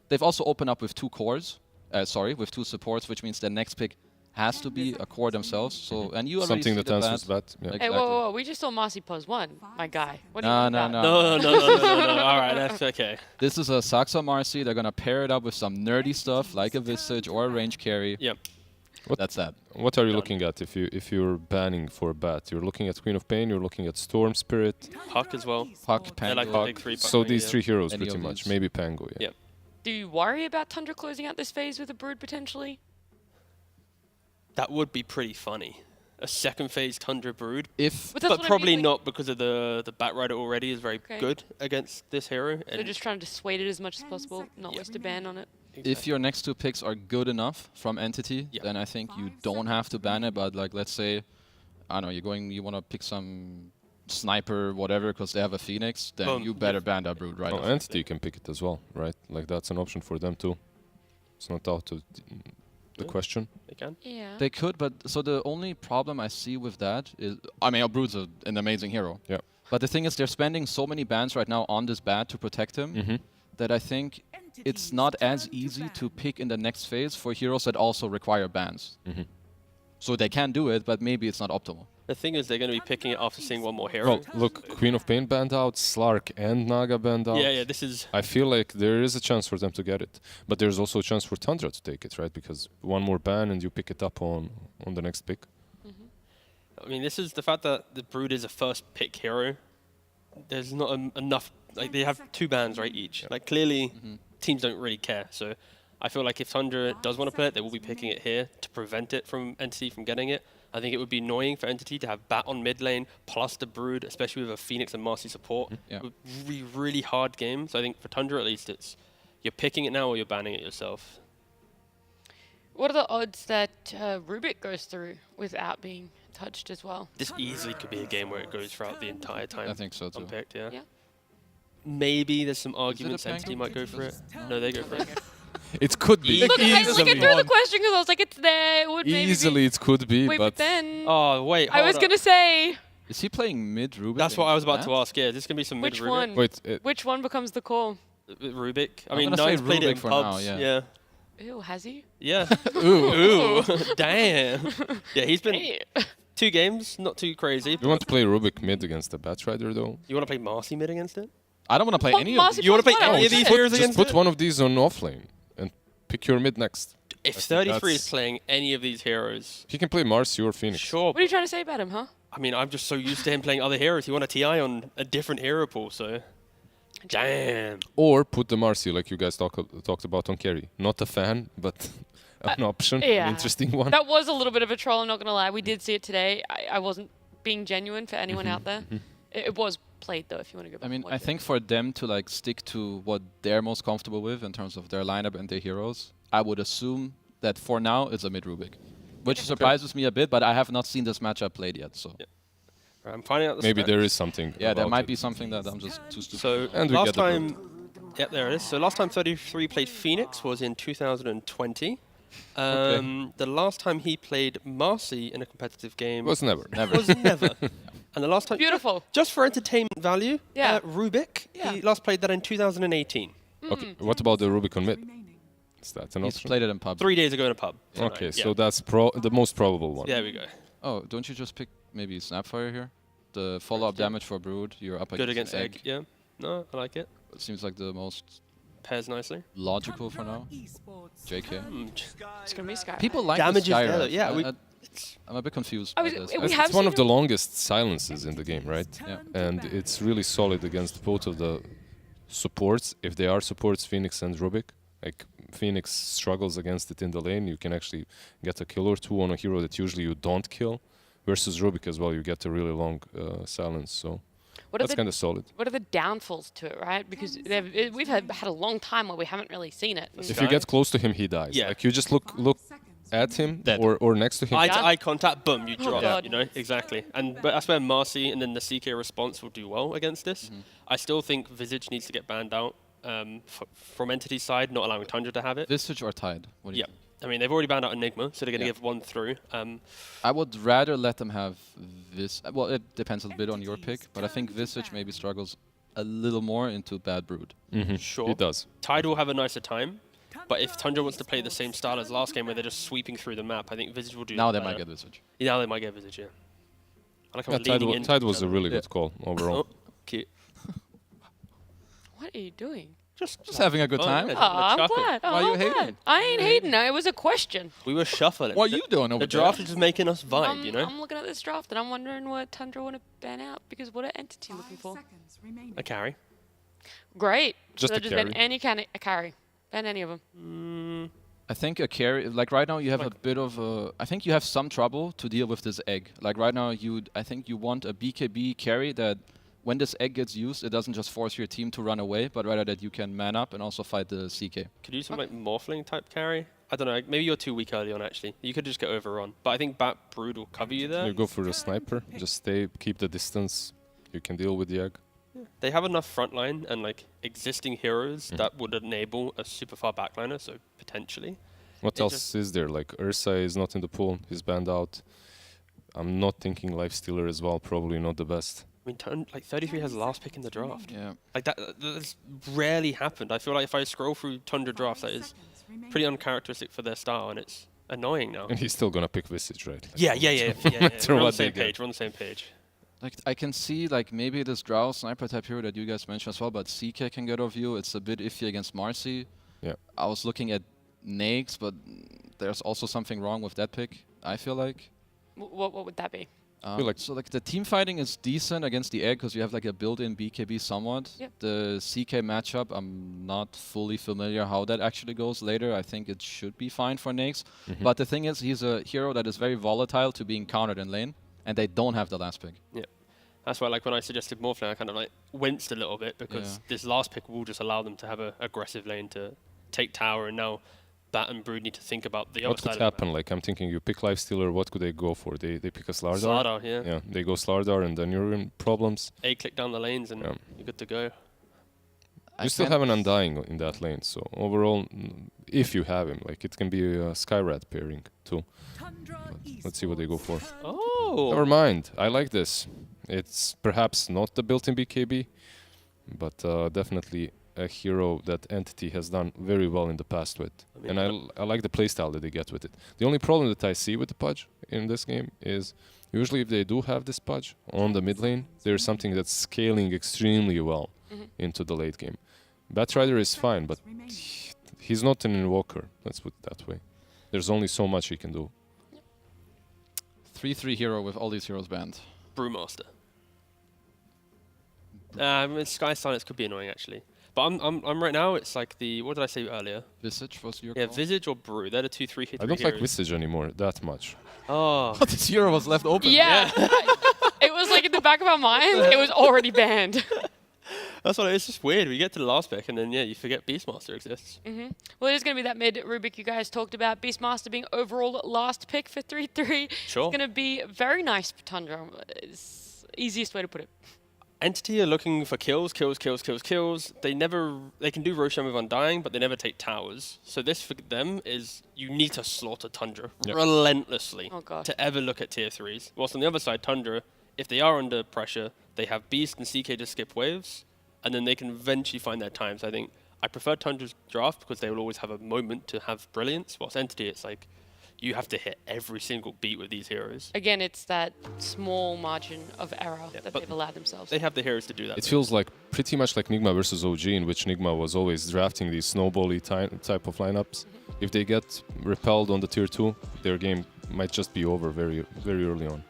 They've also opened up with 2 cores. With 2 supports, which means their next pick has to be a core themselves. So and you already Something see that the answers bat. that. Yeah. Hey, Exactly. whoa. We just saw Marcy +1, my guy. What do you No, want no, about? no. No. All right, that's okay. This is a Saxa Marcy. They're gonna pair it up with some nerdy stuff like a Visage or a range carry. Yep. That's that. What are you looking at if you're banning for bat? You're looking at Queen of Pain. You're looking at Storm Spirit. Puck as well. Puck, They're Pango. like the big three. So Puck, these yeah. three heroes Any pretty of much. these. Maybe Pango. Yeah. Yep. Do you worry about Tundra closing out this phase with a Brood potentially? That would be pretty funny. A second phase Tundra Brood. If, But that's what but I probably mean, like- not because of the Batrider already is very Okay. good against this hero. They're just trying to dissuade it as much as possible, not waste a ban on it. If your next two picks are good enough from Entity, then I think you don't have to ban it. But like, let's say, I don't know, you want to pick some sniper, whatever, because they have a Phoenix, then you better ban that Brood right Oh, off. Entity can pick it as well, right? Like that's an option for them too. It's not out of the question. They can. Yeah. They could, but so the only problem I see with that is, I mean, Brood's an amazing hero. Yeah. But the thing is, they're spending so many bans right now on this bat to protect him that I think it's not as easy to pick in the next phase for heroes that also require bans. So they can do it, but maybe it's not optimal. The thing is, they're going to be picking it after seeing one more hero. Well, look, Queen of Pain banned out, Slark and Naga banned out. Yeah, this is... I feel like there is a chance for them to get it. But there's also a chance for Tundra to take it, right? Because one more ban and you pick it up on the next pick. I mean, this is the fact that the Brood is a first pick hero. There's not enough... Like, they have 2 bans, right, each. Like, clearly, teams don't really care. So I feel like if Tundra does want to play it, they will be picking it here to prevent it from Entity from getting it. I think it would be annoying for Entity to have Bat on mid lane plus the Brood, especially with a Phoenix and Marcy support. Yeah. It would be really hard game. So I think for Tundra, at least, it's you're picking it now or you're banning it yourself. What are the odds that Rubik goes through without being touched as well? This easily could be a game where it goes throughout the entire time. I think so too. Unpicked, yeah. Yeah. Maybe there's some arguments Pango? Entity might go for it. No, they go for it. It could be. Look, I threw the question because I was like, it's there. It would maybe Easily it could be, Wait, but then... Oh, wait, I was going to say... Is he playing mid Rubik? That's what I was about to ask, yeah. Is this going to be some Which mid one? Rubik? Which one becomes the call? Rubik. I I'm mean, gonna say Nine's played it in Rubik for pubs. now, yeah. Ew, has he? Yeah. Ooh. Damn. Yeah, he's been 2 games, not too crazy. You want to play Rubik mid against the Batrider though? You want to play Marcy mid against it? I don't want to play any of these. You want to play any of these heroes Just against put it? one of these on offlane and pick your mid next. If I think 33 is that's- playing any of these heroes, He can play Marcy or Phoenix. sure. What are you trying to say about him, huh? I mean, I'm just so used to him playing other heroes. He won a TI on a different hero pool, so... Damn. Or put the Marcy like you guys talked about on carry. Not a fan, but an option, Yeah. an interesting one. That was a little bit of a troll, I'm not going to lie. We did see it today. I wasn't being genuine for anyone Mm-hmm, out there. It was played, though, if you want to go back I mean, and watch I it. think for them to like stick to what they're most comfortable with in terms of their lineup and their heroes, I would assume that for now it's a mid Rubik, which surprises me a bit. But I have not seen this matchup played yet, so I'm finding out the Maybe specs. there is something. yeah, there about might it. be something that I'm just too stupid. So And we last get the Brood. time... Yep, there it is. So last time 33 played Phoenix was in 2020. The last time he played Marcy in a competitive game... Was never. Was never. And the last time... Beautiful. Just for entertainment value, Yeah. Rubik, Yeah. he last played that in 2018. Okay. What about the Rubik on mid? Is that an He's option? played it in pub. 3 days ago in a pub. Okay, Yeah. so that's the most probable one. There we go. Oh, don't you just pick maybe Snapfire here? The follow-up damage for Brood, you're up Good against against Egg. Yeah. No, I like it. It seems like the most Pairs nicely. logical for now. JK. It's going to be Sky. People like Damage the is Skyra. there, yeah, I'm a bit confused I by was- this. we have It's one seen of the longest silences in the game, right? Yeah. And it's really solid against both of the supports. If they are supports, Phoenix and Rubik. Like Phoenix struggles against it in the lane. You can actually get a kill or two on a hero that usually you don't kill. Versus Rubik as well, you get a really long silence. So What are that's the- kind of solid. What are the downfalls to it, right? Because we've had a long time where we haven't really seen it. If you get close to him, he dies. Yeah. Like you just look at him or next to him. Eye to eye contact, boom, you Oh, drop. God. You know, exactly. But that's where Marcy and then the CK response will do well against this. I still think Visage needs to get banned out from Entity side, not allowing Tundra to have it. Visage or Tide? What do you Yeah. I mean, they've already banned out Enigma, so they're going to give one through. I would rather let them have this. Well, it depends a bit on your pick, but I think Visage maybe struggles a little more into Bad Brood. Sure. It does. Tide will have a nicer time. But if Tundra wants to play the same style as last game where they're just sweeping through the map, I think Visage will do Now that they might better. get Visage. Yeah, now they might get Visage, yeah. I like how Yeah, we're leaning into Tide each was a other. really good call overall. Oh, cute. What are you doing? Just having a good time. Yeah, Oh, I'm chuckle. glad. Oh, Why are you I'm hating? glad. I ain't hating. It was a question. We were shuffling. What are you doing over The there? draft is just making us vibe, you know? I'm looking at this draft and I'm wondering what Tundra want to ban out because what are Entity looking for? A carry. Great. Just so a just ban carry. any a carry. Ban any of them. I think a carry, like right now you have a bit of a, I think you have some trouble to deal with this egg. Like right now I think you want a BKB carry that when this egg gets used, it doesn't just force your team to run away, but rather that you can man up and also fight the CK. Could you do some like Morphling type carry? I don't know, maybe you're too weak early on actually. You could just get overrun. But I think Bat Brood will cover you there. You go for the sniper, just stay, keep the distance. You can deal with the egg. They have enough frontline and like existing heroes that would enable a super far backliner, so potentially. What else is there? Like Ursa is not in the pool, he's banned out. I'm not thinking Lifestealer as well, probably not the best. I mean, like 33 has the last pick in the draft. Yeah. Like that's rarely happened. I feel like if I scroll through Tundra drafts, that is pretty uncharacteristic for their style, and it's annoying now. And he's still gonna pick Visage, right? Like, Yeah. no matter We're on the what they same get. page. We're on the same page. Like I can see like maybe this Drow sniper type hero that you guys mentioned as well, but CK can get off you. It's a bit iffy against Marcy. Yeah. I was looking at Nakes, but there's also something wrong with that pick, I feel like. What would that be? So like the team fighting is decent against the egg because you have like a built-in BKB somewhat. Yep. The CK matchup, I'm not fully familiar how that actually goes later. I think it should be fine for Nakes. But the thing is, he's a hero that is very volatile to being countered in lane, and they don't have the last pick. Yeah. That's why, like, when I suggested Morphling, I kind of like winced a little bit because this last pick will just allow them to have an aggressive lane to take tower, and now Bat and Brood need to think about the other What side could of happen? Like I'm thinking, you pick Lifestealer. What could they go for? They pick a Slardar. Slardar, yeah. Yeah, they go Slardar, and then you're in problems. A click down the lanes and you're good to go. You still have an Undying in that lane, so overall, if you have him, like it can be a Skyrat pairing too. Let's see what they go for. Oh! Never mind. I like this. It's perhaps not the built-in BKB, but definitely a hero that Entity has done very well in the past with. And I like the playstyle that they get with it. The only problem that I see with the Pudge in this game is usually if they do have this Pudge on the mid lane, there's something that's scaling extremely well into the late game. Batrider is fine, but he's not an Invoker, let's put it that way. There's only so much he can do. 3-3 hero with all these heroes banned. Brewmaster. Sky Silence could be annoying actually. But I'm right now, it's like the, what did I say earlier? Visage was your Yeah, call? Visage or Brew. They're the 2-3 hit. I don't like Visage anymore that much. Oh. This hero was left open. Yeah. It was like in the back of our minds, it was already banned. That's what it's just weird. We get to the last pick and then you forget Beastmaster exists. Well, it is going to be that mid Rubik you guys talked about. Beastmaster being overall last pick for 3-3. Sure. It's going to be very nice for Tundra. It's easiest way to put it. Entity are looking for kills. They can do Roshan with Undying, but they never take towers. So this for them is you need to slaughter Tundra relentlessly to ever look at tier 3s. Whilst on the other side, Tundra, if they are under pressure, they have Beast and CK to skip waves, and then they can eventually find their time. So I think I prefer Tundra's draft because they will always have a moment to have brilliance. Whilst Entity, it's like you have to hit every single beat with these heroes. Again, it's that small margin of error that but they've allowed themselves. They have the heroes to do that. It feels like pretty much like Nigma versus OG, in which Nigma was always drafting these snowbally type of lineups. If they get repelled on the tier 2, their game might just be over very, very early on.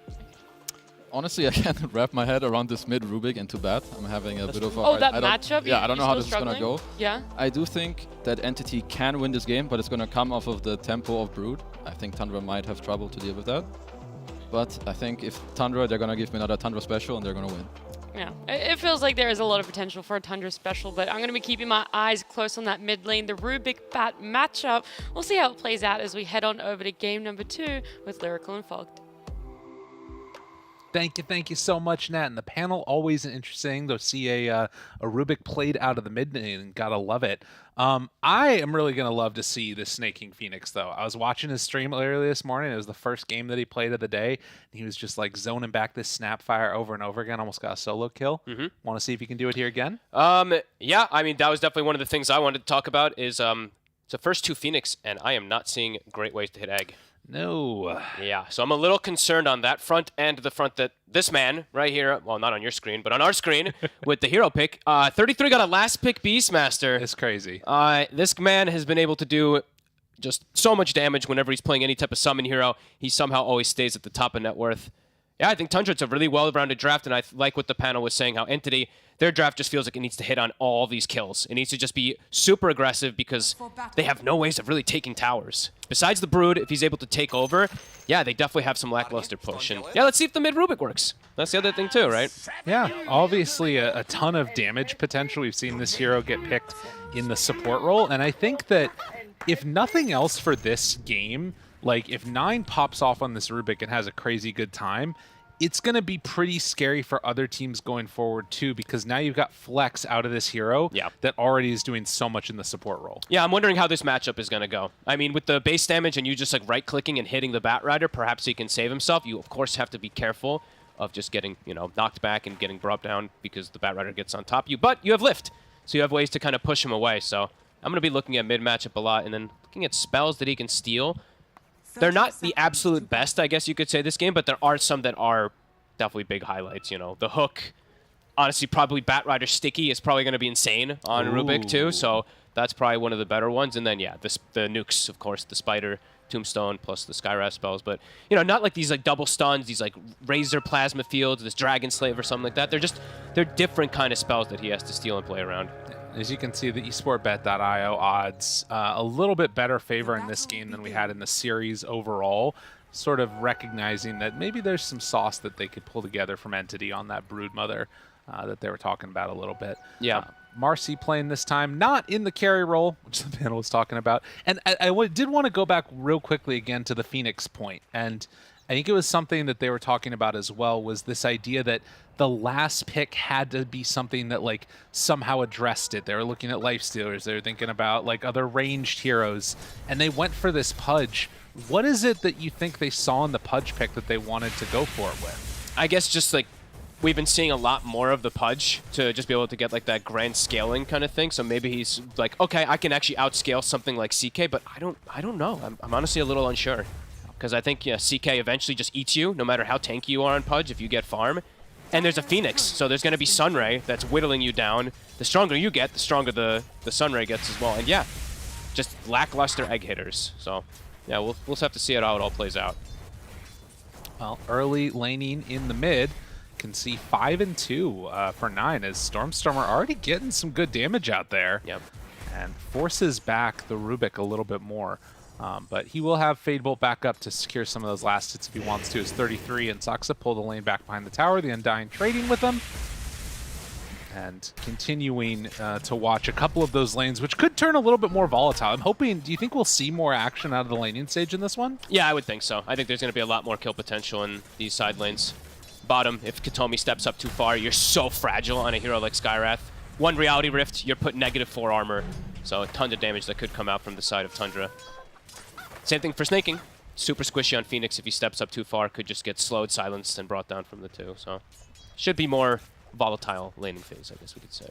Honestly, I can't wrap my head around this mid Rubik and too bad. I'm having a bit of a... Oh, that I don't- matchup? Yeah, I don't know how You're this is still going to go. struggling? Yeah. I do think that Entity can win this game, but it's going to come off of the tempo of Brood. I think Tundra might have trouble to deal with that. But I think if Tundra, they're going to give me another Tundra special and they're going to win. Yeah, it feels like there is a lot of potential for a Tundra special, but I'm going to be keeping my eyes close on that mid lane, the Rubik Bat matchup. We'll see how it plays out as we head on over to game number 2 with Lyrical and Fogged. Thank you so much, Nat. And the panel always interesting to see a Rubik played out of the mid lane. Gotta love it. I am really gonna love to see the Snaking Phoenix though. I was watching his stream earlier this morning. It was the first game that he played of the day, and he was just like zoning back this Snapfire over and over again. Almost got a solo kill. Want to see if he can do it here again? Yeah, I mean that was definitely one of the things I wanted to talk about. Is So first 2 Phoenix, and I am not seeing great ways to hit egg. No. Yeah, so I'm a little concerned on that front and the front that this man right here, well, not on your screen, but on our screen with the hero pick. 33 got a last pick Beastmaster. It's crazy. This man has been able to do just so much damage whenever he's playing any type of summon hero. He somehow always stays at the top of net worth. Yeah, I think Tundra, it's a really well-rounded draft, and I like what the panel was saying, how Entity, their draft just feels like it needs to hit on all these kills. It needs to just be super aggressive because they have no ways of really taking towers. Besides the Brood, if he's able to take over, yeah, they definitely have some lackluster push. And yeah, let's see if the mid-Rubik works. That's the other thing too, right? Yeah, obviously a ton of damage potential. We've seen this hero get picked in the support role, and I think that if nothing else for this game, like, if 9 pops off on this Rubik and has a crazy good time, it's going to be pretty scary for other teams going forward, too, because now you've got Flex out of this hero that already is doing so much in the support role. Yeah, I'm wondering how this matchup is going to go. I mean, with the base damage and you just, like, right-clicking and hitting the Bat Rider, perhaps he can save himself. You, of course, have to be careful of just getting, you know, knocked back and getting brought down because the Bat Rider gets on top of you. But you have Lift, so you have ways to kind of push him away. So I'm going to be looking at mid-matchup a lot and then looking at spells that he can steal. They're not the absolute best, I guess you could say, this game, but there are some that are definitely big highlights. You know, the hook, honestly, probably Bat Rider Sticky is probably going to be insane on Rubik, too, so that's probably one of the better ones. And then, yeah, the nukes, of course, the Spider, Tombstone, plus the Skywrath spells. But, you know, not like these, like, double stuns, these, like, Razor Plasma Fields, this Dragon Slave or something like that. They're different kind of spells that he has to steal and play around. As you can see, the esportbet.io odds a little bit better favor in this game than we had in the series overall, sort of recognizing that maybe there's some sauce that they could pull together from Entity on that Broodmother that they were talking about a little bit. Yeah. Marcy playing this time, not in the carry role, which the panel was talking about. And I did want to go back real quickly again to the Phoenix point, and I think it was something that they were talking about as well, was this idea that the last pick had to be something that, like, somehow addressed it. They were looking at Lifestealers. They were thinking about, like, other ranged heroes, and they went for this Pudge. What is it that you think they saw in the Pudge pick that they wanted to go for it with? I guess just, like, we've been seeing a lot more of the Pudge to just be able to get, like, that grand scaling kind of thing. So maybe he's like, okay, I can actually outscale something like CK, but I don't know. I'm honestly a little unsure. Because I think, yeah, CK eventually just eats you, no matter how tanky you are on Pudge, if you get farm. And there's a Phoenix, so there's going to be Sunray that's whittling you down. The stronger you get, the stronger the Sunray gets as well. And yeah, just lackluster egg hitters. So yeah, we'll just have to see how it all plays out. Well, early laning in the mid can see 5 and 2 for 9 as Stormstormer already getting some good damage out there. Yep. And forces back the Rubik a little bit more. But he will have Fade Bolt back up to secure some of those last hits if he wants to. As 33 and Saksa pull the lane back behind the tower. The Undying trading with them. And continuing to watch a couple of those lanes, which could turn a little bit more volatile. I'm hoping, do you think we'll see more action out of the laning stage in this one? Yeah, I would think so. I think there's going to be a lot more kill potential in these side lanes. Bottom, if Katomi steps up too far, you're so fragile on a hero like Skywrath. One Reality Rift, you're put -4 armor. So a ton of damage that could come out from the side of Tundra. Same thing for snaking. Super squishy on Phoenix if he steps up too far. Could just get slowed, silenced, and brought down from the 2. So should be more volatile laning phase, I guess we could say.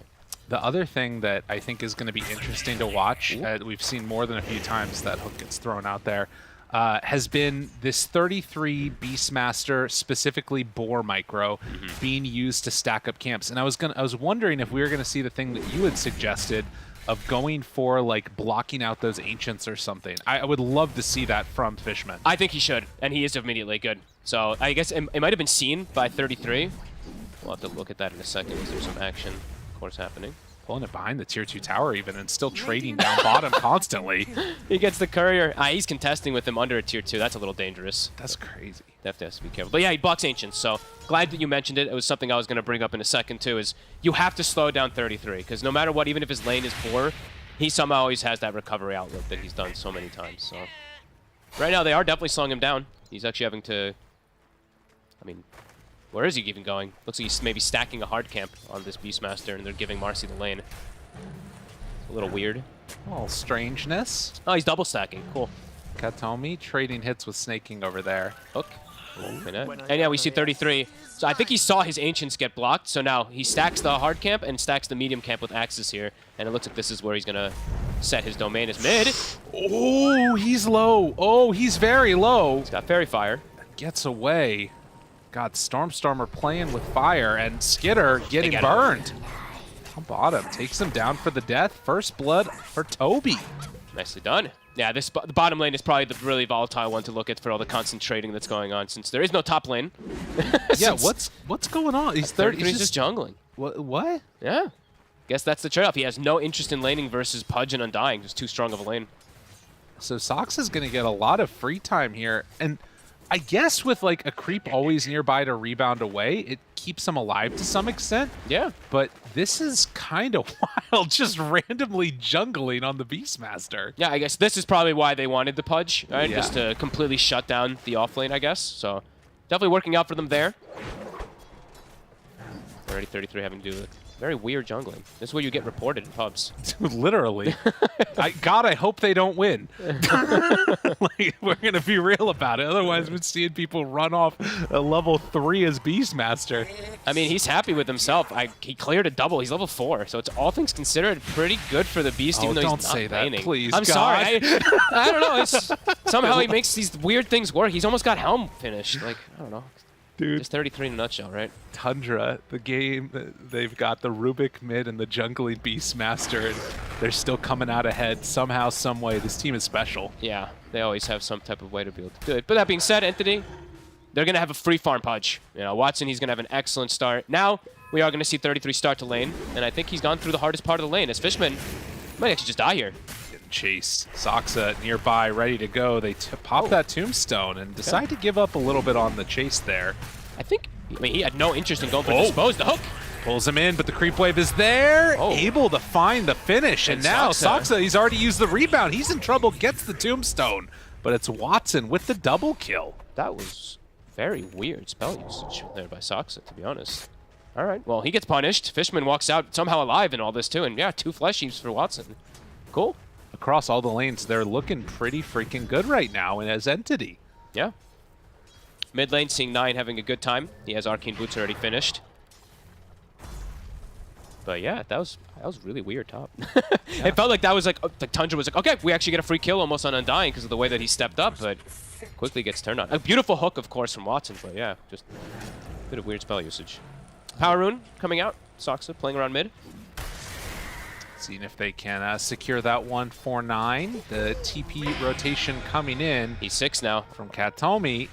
The other thing that I think is going to be interesting to watch, we've seen more than a few times that hook gets thrown out there, has been this 33 Beastmaster, specifically Boar Micro, being used to stack up camps. And I was wondering if we were going to see the thing that you had suggested of going for, like, blocking out those Ancients or something. I would love to see that from Fishman. I think he should, and he is immediately good. So I guess it might have been seen by 33. We'll have to look at that in a second. There's some action, of course, happening. Pulling it behind the tier 2 tower even, and still trading down bottom constantly. He gets the courier. He's contesting with him under a tier 2. That's a little dangerous. That's crazy. Definitely has to be careful. But yeah, he blocks Ancients, so glad that you mentioned it. It was something I was going to bring up in a second too, is you have to slow down 33, because no matter what, even if his lane is poor, he somehow always has that recovery outlook that he's done so many times. So right now, they are definitely slowing him down. He's actually having to, I mean, where is he even going? Looks like he's maybe stacking a hard camp on this Beastmaster, and they're giving Marcy the lane. It's a little weird. A little strangeness. Oh, he's double stacking. Cool. Katomi trading hits with snaking over there. Hook. And yeah, we see 33. So I think he saw his Ancients get blocked, so now he stacks the hard camp and stacks the medium camp with Axis here. And it looks like this is where he's going to set his domain as mid. Oh, he's low. Oh, he's very low. He's got Fairy Fire. Gets away. God, Stormstormer playing with fire, and Skitter getting get burned. On bottom, takes him down for the death. First blood for Toby. Nicely done. Yeah, the bottom lane is probably the really volatile one to look at for all the concentrating that's going on, since there is no top lane. Yeah, what's going on? He's 30. He's just jungling. What? Yeah. Guess that's the trade-off. He has no interest in laning versus Pudge and Undying. Just too strong of a lane. So Sox is going to get a lot of free time here, and I guess with like a creep always nearby to rebound away, it keeps him alive to some extent. Yeah. But this is kind of wild, just randomly jungling on the Beastmaster. Yeah, I guess this is probably why they wanted the Pudge, right? Yeah. Just to completely shut down the off lane, I guess. So definitely working out for them there. Already 33 having to do with very weird jungling. This is where you get reported in pubs. Literally. God, I hope they don't win. Like, we're going to be real about it. Otherwise, we're seeing people run off a level 3 as Beastmaster. I mean, he's happy with himself. He cleared a double. He's level 4, so it's all things considered pretty good for the Beast, even though don't he's not say that, laning. please, I'm God. sorry. I don't know. It's, somehow he makes these weird things work. He's almost got Helm finished. Like, I don't know. Dude. Just 33 in a nutshell, right? Tundra, the game, they've got the Rubik mid and the jungling Beastmaster, and they're still coming out ahead somehow, some way. This team is special. Yeah, they always have some type of way to be able to do it. But that being said, Entity, they're going to have a free farm Pudge. You know, Watson, he's going to have an excellent start. Now, we are going to see 33 start to lane, and I think he's gone through the hardest part of the lane, as Fishman might actually just die here. Getting chased. Soxa nearby, ready to go. They pop that tombstone and decide to give up a little bit on the chase there. I mean, he had no interest in going for Dispose. The hook pulls him in, but the creep wave is there. Able to find the finish, and now Soxa, he's already used the rebound. He's in trouble, gets the tombstone, but it's Watson with the double kill. That was very weird spell usage there by Soxa, to be honest. All right, well, he gets punished. Fishman walks out somehow alive in all this, too. And yeah, 2 flesh heaps for Watson. Cool. Across all the lanes, they're looking pretty freaking good right now as Entity. Yeah. Mid lane, seeing 9 having a good time. He has Arcane Boots already finished. But yeah, that was really weird top. It felt like that was like Tundra was like, okay, we actually get a free kill almost on Undying because of the way that he stepped up, but quickly gets turned on. A beautiful hook, of course, from Watson, but yeah, just a bit of weird spell usage. Power Rune coming out. Soxa playing around mid. Seeing if they can secure that one for 9. The TP rotation coming in. He's 6 now. From Katomi.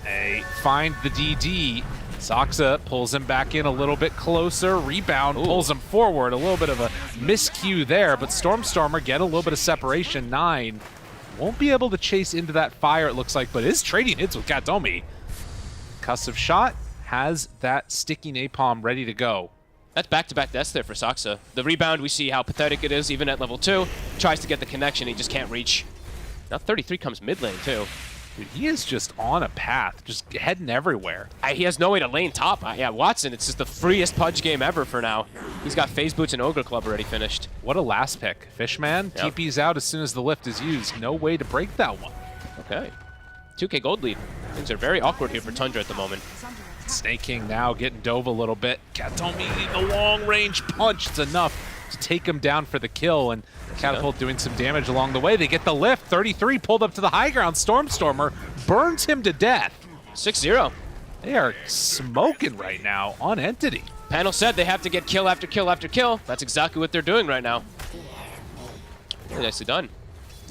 They find the DD. Soxa pulls him back in a little bit closer. Rebound pulls him forward. A little bit of a miscue there, but Stormstormer get a little bit of separation. 9 won't be able to chase into that fire, it looks like, but is trading hits with Katomi. Custom shot has that sticky napalm ready to go. That's back-to-back deaths there for Soxa. The rebound, we see how pathetic it is, even at level 2. Tries to get the connection, he just can't reach. Now 33 comes mid lane, too. Dude, he is just on a path, just heading everywhere. He has no way to lane top. Yeah, Watson, it's just the freest Pudge game ever for now. He's got Phase Boots and Ogre Club already finished. What a last pick. Fishman TP's out as soon as the lift is used. No way to break that one. Okay. 2K gold lead. Things are very awkward here for Tundra at the moment. Snake King now getting dove a little bit. Katomi, the long-range punch. It's enough to take him down for the kill, and Catapult doing some damage along the way. They get the lift. 33 pulled up to the high ground. Stormstormer burns him to death. 6-0. They are smoking right now on Entity. Panel said they have to get kill after kill after kill. That's exactly what they're doing right now. Really nicely done.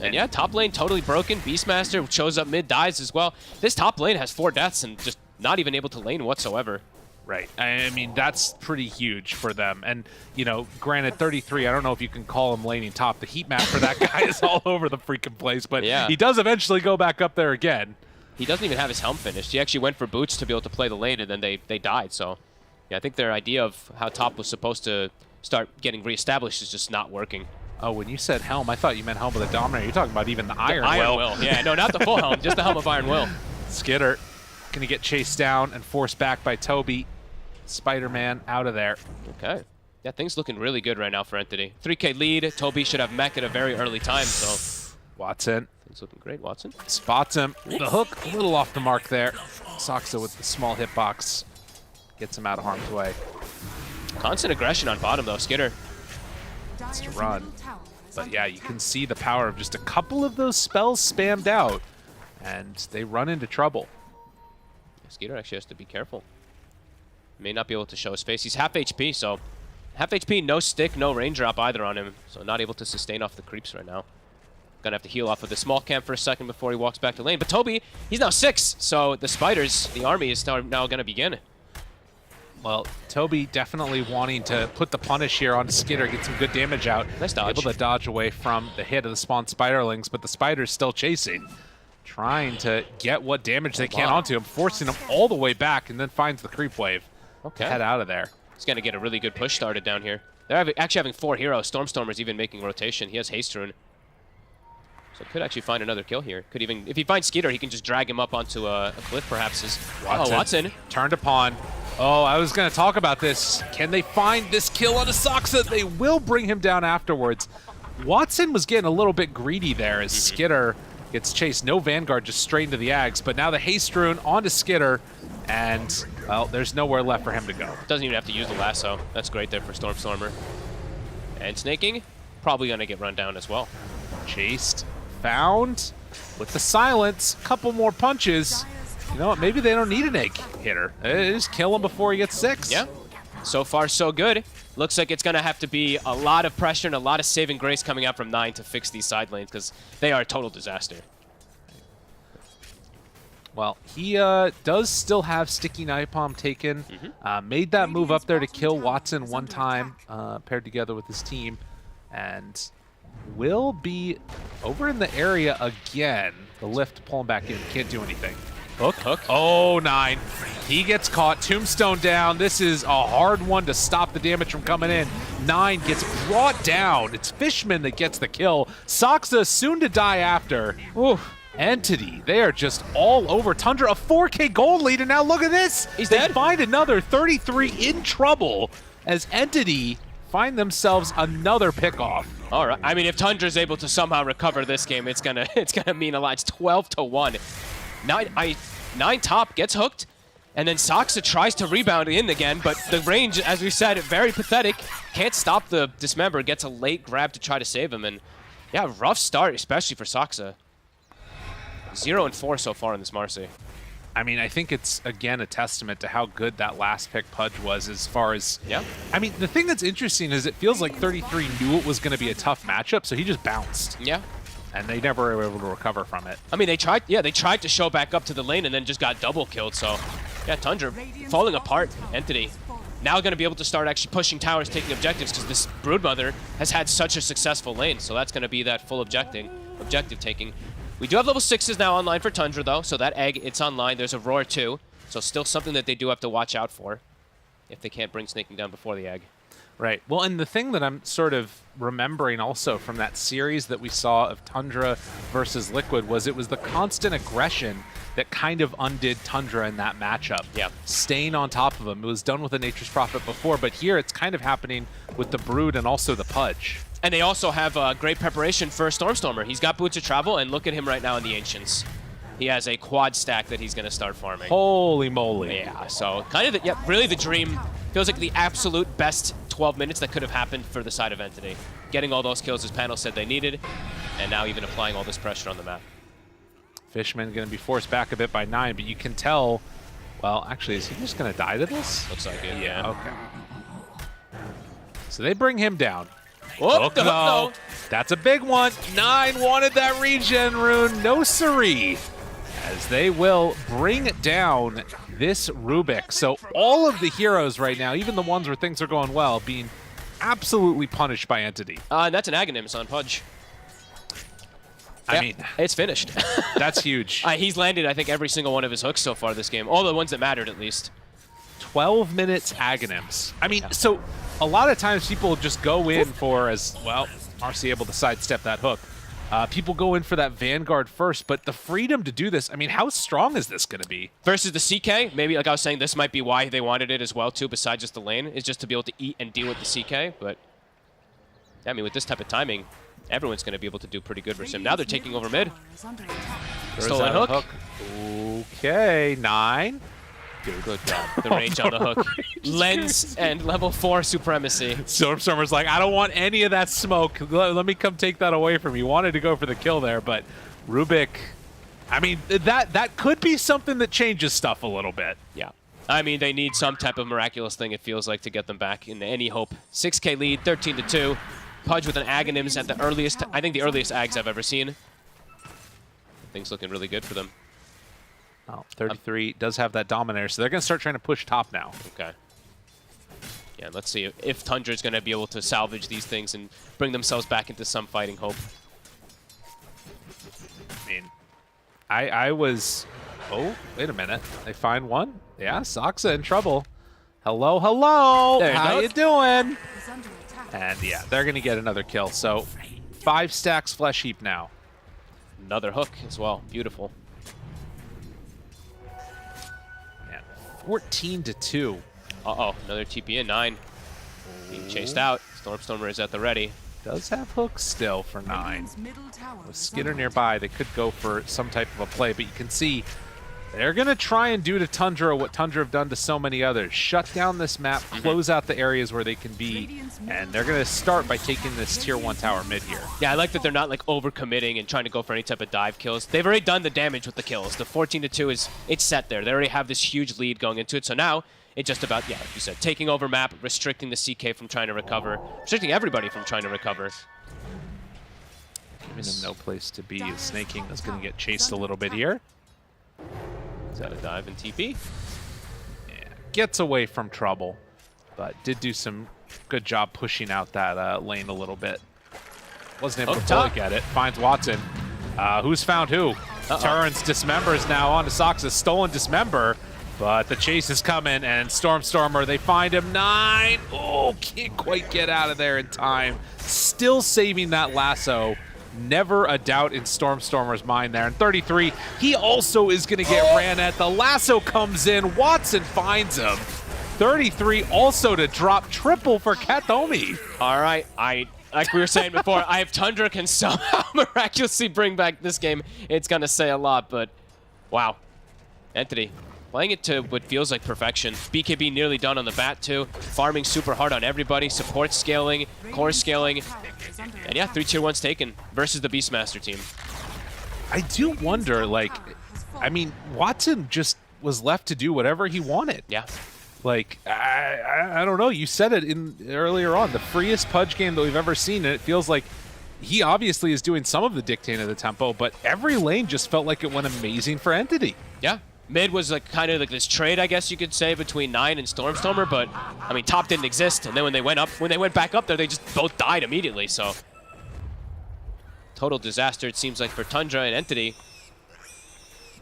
And yeah, top lane totally broken. Beastmaster shows up mid, dies as well. This top lane has 4 deaths and just not even able to lane whatsoever. Right. I mean, that's pretty huge for them. And, you know, granted, 33, I don't know if you can call him laning top. The heat map for that guy is all over the freaking place, but yeah, he does eventually go back up there again. He doesn't even have his helm finished. He actually went for boots to be able to play the lane, and then they died. So, yeah, I think their idea of how top was supposed to start getting reestablished is just not working. Oh, when you said helm, I thought you meant helm of the Dominator. You're talking about even the Iron Will. Yeah, no, not the full helm, just the helm of Iron Will. Skitter going to get chased down and forced back by Toby. Spider-Man out of there. Okay. Yeah, things looking really good right now for Entity. 3K lead. Toby should have mech at a very early time, so... Watson. Things looking great, Watson. Spots him. The hook, a little off the mark there. Soxa with the small hitbox. Gets him out of harm's way. Constant aggression on bottom, though. Skitter. It's to run. But yeah, you can see the power of just a couple of those spells spammed out, and they run into trouble. Skeeter actually has to be careful. May not be able to show his face. He's half HP, so half HP, no stick, no range drop either on him, so not able to sustain off the creeps right now. Gonna have to heal off of the small camp for a second before he walks back to lane. But Toby, he's now 6, so the spiders, the army is now gonna begin. Well, Toby definitely wanting to put the punish here on Skitter, get some good damage out. Nice dodge. Able to dodge away from the hit of the spawn spiderlings, but the spider's still chasing. Trying to get what damage they can onto him, forcing him all the way back, and then finds the creep wave. Okay. Head out of there. He's gonna get a really good push started down here. They're actually having 4 heroes. Stormstormer's even making rotation. He has Haste Rune. So could actually find another kill here. Could even, if he finds Skeeter, he can just drag him up onto a cliff perhaps. Watson. Turned upon. Oh, I was going to talk about this. Can they find this kill on Asaxa? They will bring him down afterwards. Watson was getting a little bit greedy there as Skitter gets chased. No Vanguard, just straight into the Ags. But now the Haste Rune onto Skitter, and, well, there's nowhere left for him to go. Doesn't even have to use the lasso. That's great there for Stormstormer. And Snaking, probably going to get run down as well. Chased, found, with the silence, couple more punches. You know what, maybe they don't need an egg hitter. Just kill him before he gets 6. Yeah, so far so good. Looks like it's going to have to be a lot of pressure and a lot of saving grace coming out from 9 to fix these side lanes, because they are a total disaster. Well, he does still have Sticky Napalm taken. Made that move up there to kill Watson one time, paired together with his team, and will be over in the area again. The lift pulling back in, can't do anything. Hook. Oh, 9. He gets caught. Tombstone down. This is a hard one to stop the damage from coming in. 9 gets brought down. It's Fishman that gets the kill. Saxa soon to die after. Ooh. Entity, they are just all over. Tundra, a 4K gold lead, and now look at this. He's they dead. Find another 33 in trouble as Entity find themselves another pickoff. All right. I mean, if Tundra's able to somehow recover this game, it's gonna mean a lot. It's 12-1. 9 top gets hooked, and then Saxa tries to rebound in again, but the range, as we said, very pathetic. Can't stop the Dismember. Gets a late grab to try to save him, and yeah, rough start, especially for Saxa. 0-4 so far in this Marseille. I mean, I think it's, again, a testament to how good that last pick Pudge was as far as... Yeah. I mean, the thing that's interesting is it feels like 33 knew it was going to be a tough matchup, so he just bounced. Yeah. And they never were able to recover from it. I mean, they tried to show back up to the lane and then just got double killed, so... Yeah, Tundra falling apart. Entity now going to be able to start actually pushing towers, taking objectives, because this Broodmother has had such a successful lane, so that's going to be that full objective taking. We do have level 6s now online for Tundra, though, so that egg, it's online. There's a Roar, too, so still something that they do have to watch out for if they can't bring Snaking down before the egg. Right. Well, and the thing that I'm sort of remembering also from that series that we saw of Tundra versus Liquid was it was the constant aggression that kind of undid Tundra in that matchup. Yeah. Staying on top of him. It was done with the Nature's Prophet before, but here it's kind of happening with the Brood and also the Pudge. And they also have great preparation for Stormstormer. He's got Boots of Travel, and look at him right now in the Ancients. He has a quad stack that he's going to start farming. Holy moly. Yeah, so kind of, really the dream. Feels like the absolute best 12 minutes that could have happened for the side of Entity. Getting all those kills as panel said they needed, and now even applying all this pressure on the map. Fishman going to be forced back a bit by 9, but you can tell, well, actually, is he just going to die to this? Looks like it, yeah. Okay. So they bring him down. Whoop, the hook, no. That's a big one. 9 wanted that regen rune. No siree. As they will bring down this Rubik. So all of the heroes right now, even the ones where things are going well, being absolutely punished by Entity. And that's an Aghanims on Pudge. I mean, it's finished. That's huge. He's landed, I think, every single one of his hooks so far this game. All the ones that mattered, at least. 12 minutes Aghanims. I mean, so a lot of times people just go in for, as well, RC able to sidestep that hook. People go in for that Vanguard first, but the freedom to do this, I mean, how strong is this going to be? Versus the CK, maybe, like I was saying, this might be why they wanted it as well, too, besides just the lane, is just to be able to eat and deal with the CK. But, I mean, with this type of timing, everyone's going to be able to do pretty good versus him. Now they're taking over mid. Stolen hook. Okay, 9. dude. Good God. The range on the hook. Lens and level 4 supremacy. Stormstormer's like, I don't want any of that smoke. Let me come take that away from you. Wanted to go for the kill there, but Rubik, I mean, that could be something that changes stuff a little bit. Yeah. I mean, they need some type of miraculous thing, it feels like, to get them back into any hope. 6K lead, 13-2. Pudge with an Aghanims at the earliest, I think the earliest Ags I've ever seen. Things looking really good for them. Oh, 33 does have that Dominator, so they're going to start trying to push top now. Okay. Yeah, let's see if Tundra's going to be able to salvage these things and bring themselves back into some fighting hope. I mean, I was... Oh, wait a minute. They find one? Yeah, Soxa in trouble. Hello, hello! How you doing? And yeah, they're going to get another kill. So 5 stacks Flesh Heap now. Another hook as well. Beautiful. 14-2. Uh-oh, another TP in 9. Being chased out. Stormstormer is at the ready. Does have hooks still for 9. With Skitter nearby, they could go for some type of a play, but you can see they're going to try and do to Tundra what Tundra have done to so many others. Shut down this map, close out the areas where they can be, and they're going to start by taking this tier 1 tower mid here. Yeah, I like that they're not like over-committing and trying to go for any type of dive kills. They've already done the damage with the kills. The 14-2 it's set there. They already have this huge lead going into it, so now it's just about, yeah, like you said, taking over map, restricting the CK from trying to recover, restricting everybody from trying to recover. Giving him no place to be. Snake King is going to get chased a little bit here. Is that a dive and TP? Yeah, gets away from trouble, but did do some good job pushing out that lane a little bit. Wasn't able to fully get it. Finds Watson. Who's found who? Turns, dismembers now onto Soxa's stolen dismember, but the chase is coming, and Stormstormer, they find him. 9. Oh, can't quite get out of there in time. Still saving that lasso. Never a doubt in Stormstormer's mind there. And 33, he also is going to get ran at. The lasso comes in. Watson finds him. 33 also to drop triple for Katomi. All right, like we were saying before, if Tundra can somehow miraculously bring back this game, it's going to say a lot, but wow. Entity playing it to what feels like perfection. BKB nearly done on the bat too. Farming super hard on everybody. Support scaling, core scaling. And yeah, 3 tier 1s taken versus the Beastmaster team. I do wonder, like, I mean, Watson just was left to do whatever he wanted. Yeah. Like, I don't know. You said it in earlier on, the freest Pudge game that we've ever seen, and it feels like he obviously is doing some of the dictating of the tempo, but every lane just felt like it went amazing for Entity. Yeah. Mid was like kind of like this trade, I guess you could say, between 9 and Stormstormer, but I mean, top didn't exist, and then when they went back up there, they just both died immediately. So total disaster, it seems like, for Tundra and Entity.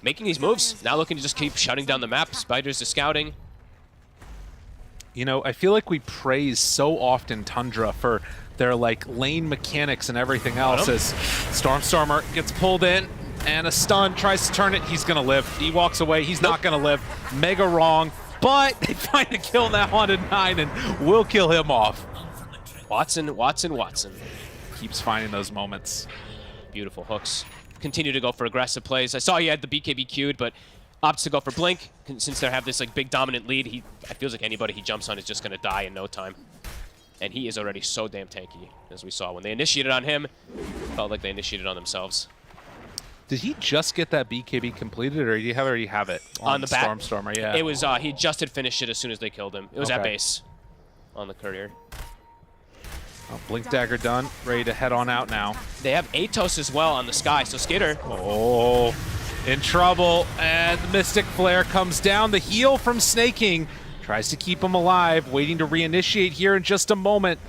Making these moves, now looking to just keep shutting down the map. Spiders is scouting. You know, I feel like we praise so often Tundra for their like lane mechanics and everything else. As Stormstormer gets pulled in. And a stun, tries to turn it, he's gonna live. He walks away, he's not gonna live. Mega wrong, but they find a kill now on 9 and will kill him off. Watson. Keeps finding those moments. Beautiful hooks. Continue to go for aggressive plays. I saw he had the BKB queued, but opts to go for Blink. Since they have this like big dominant lead, it feels like anybody he jumps on is just gonna die in no time. And he is already so damn tanky, as we saw. When they initiated on him, felt like they initiated on themselves. Did he just get that BKB completed, or do you already have it on the bat? Stormstormer, yeah. It was, he just had finished it as soon as they killed him. It was at base on the courier. Oh, Blink Dagger done, ready to head on out now. They have Atos as well on the sky, so Skitter. Oh, in trouble, and the Mystic Flare comes down. The heal from Snake King tries to keep him alive, waiting to reinitiate here in just a moment.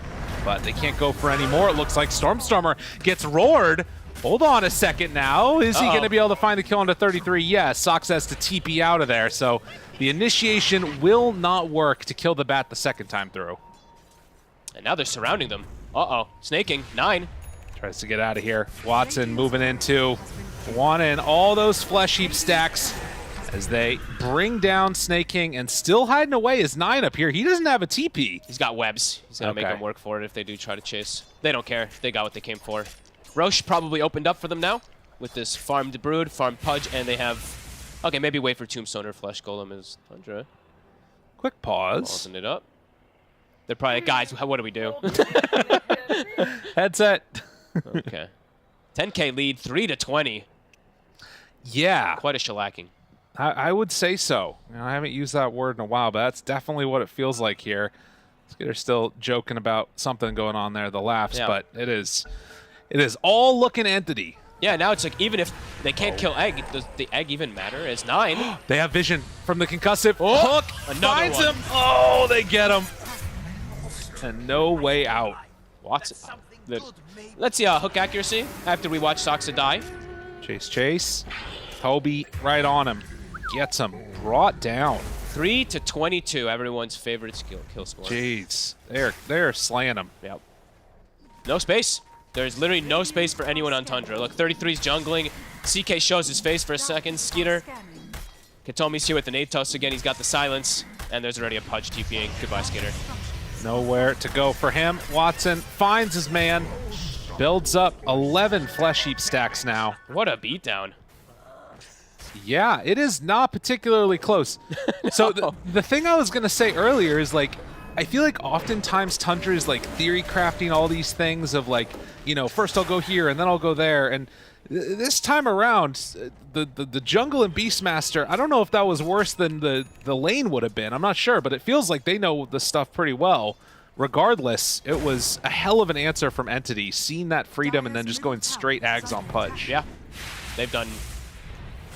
But they can't go for any more. It looks like Stormstormer gets roared. Hold on a second now. Is he going to be able to find the kill onto 33? Yes, Sox has to TP out of there. So the initiation will not work to kill the bat the second time through. And now they're surrounding them. Uh-oh. Snaking. 9. Tries to get out of here. Watson moving into 1 and all those Flesh Heap stacks as they bring down Snake King, and still hiding away is 9 up here. He doesn't have a TP. He's got webs. He's going to make them work for it if they do try to chase. They don't care. They got what they came for. Roche probably opened up for them now with this farmed Brood, farmed Pudge, and they have Okay, maybe wait for Tombstone or Flesh Golem as Tundra. Quick pause. Pausing it up. They're probably like, guys, what do we do? Headset. Okay. 10K lead, 3-20. Yeah. Quite a shellacking. I would say so. You know, I haven't used that word in a while, but that's definitely what it feels like here. They're still joking about something going on there, the laughs, but it is all looking Entity. Yeah, now it's like, even if they can't kill Egg, does the Egg even matter? It's 9. They have vision from the concussive. Oh, Hook another finds one. him. Oh, they get him. And no way out. Watson. Let's see hook accuracy after we watch Soxa die. Chase. Toby right on him. Gets him. Brought down. 3-22, everyone's favorite kill score. Jeez. They're slaying him. Yep. No space. There's literally no space for anyone on Tundra. Look, 33's jungling. CK shows his face for a second. Skeeter. Katomi's here with the nade toss again. He's got the silence. And there's already a Pudge TPing. Goodbye, Skeeter. Nowhere to go for him. Watson finds his man. Builds up 11 Flesh Heap stacks now. What a beatdown. Yeah, it is not particularly close. No. So the thing I was going to say earlier is, like, I feel like oftentimes Tundra is, like, theory crafting all these things of, like, you know, first I'll go here and then I'll go there. And this time around, the jungle and Beastmaster, I don't know if that was worse than the lane would have been. I'm not sure, but it feels like they know the stuff pretty well. Regardless, it was a hell of an answer from Entity, seeing that freedom and then just going straight Ags on Pudge. Yeah. They've done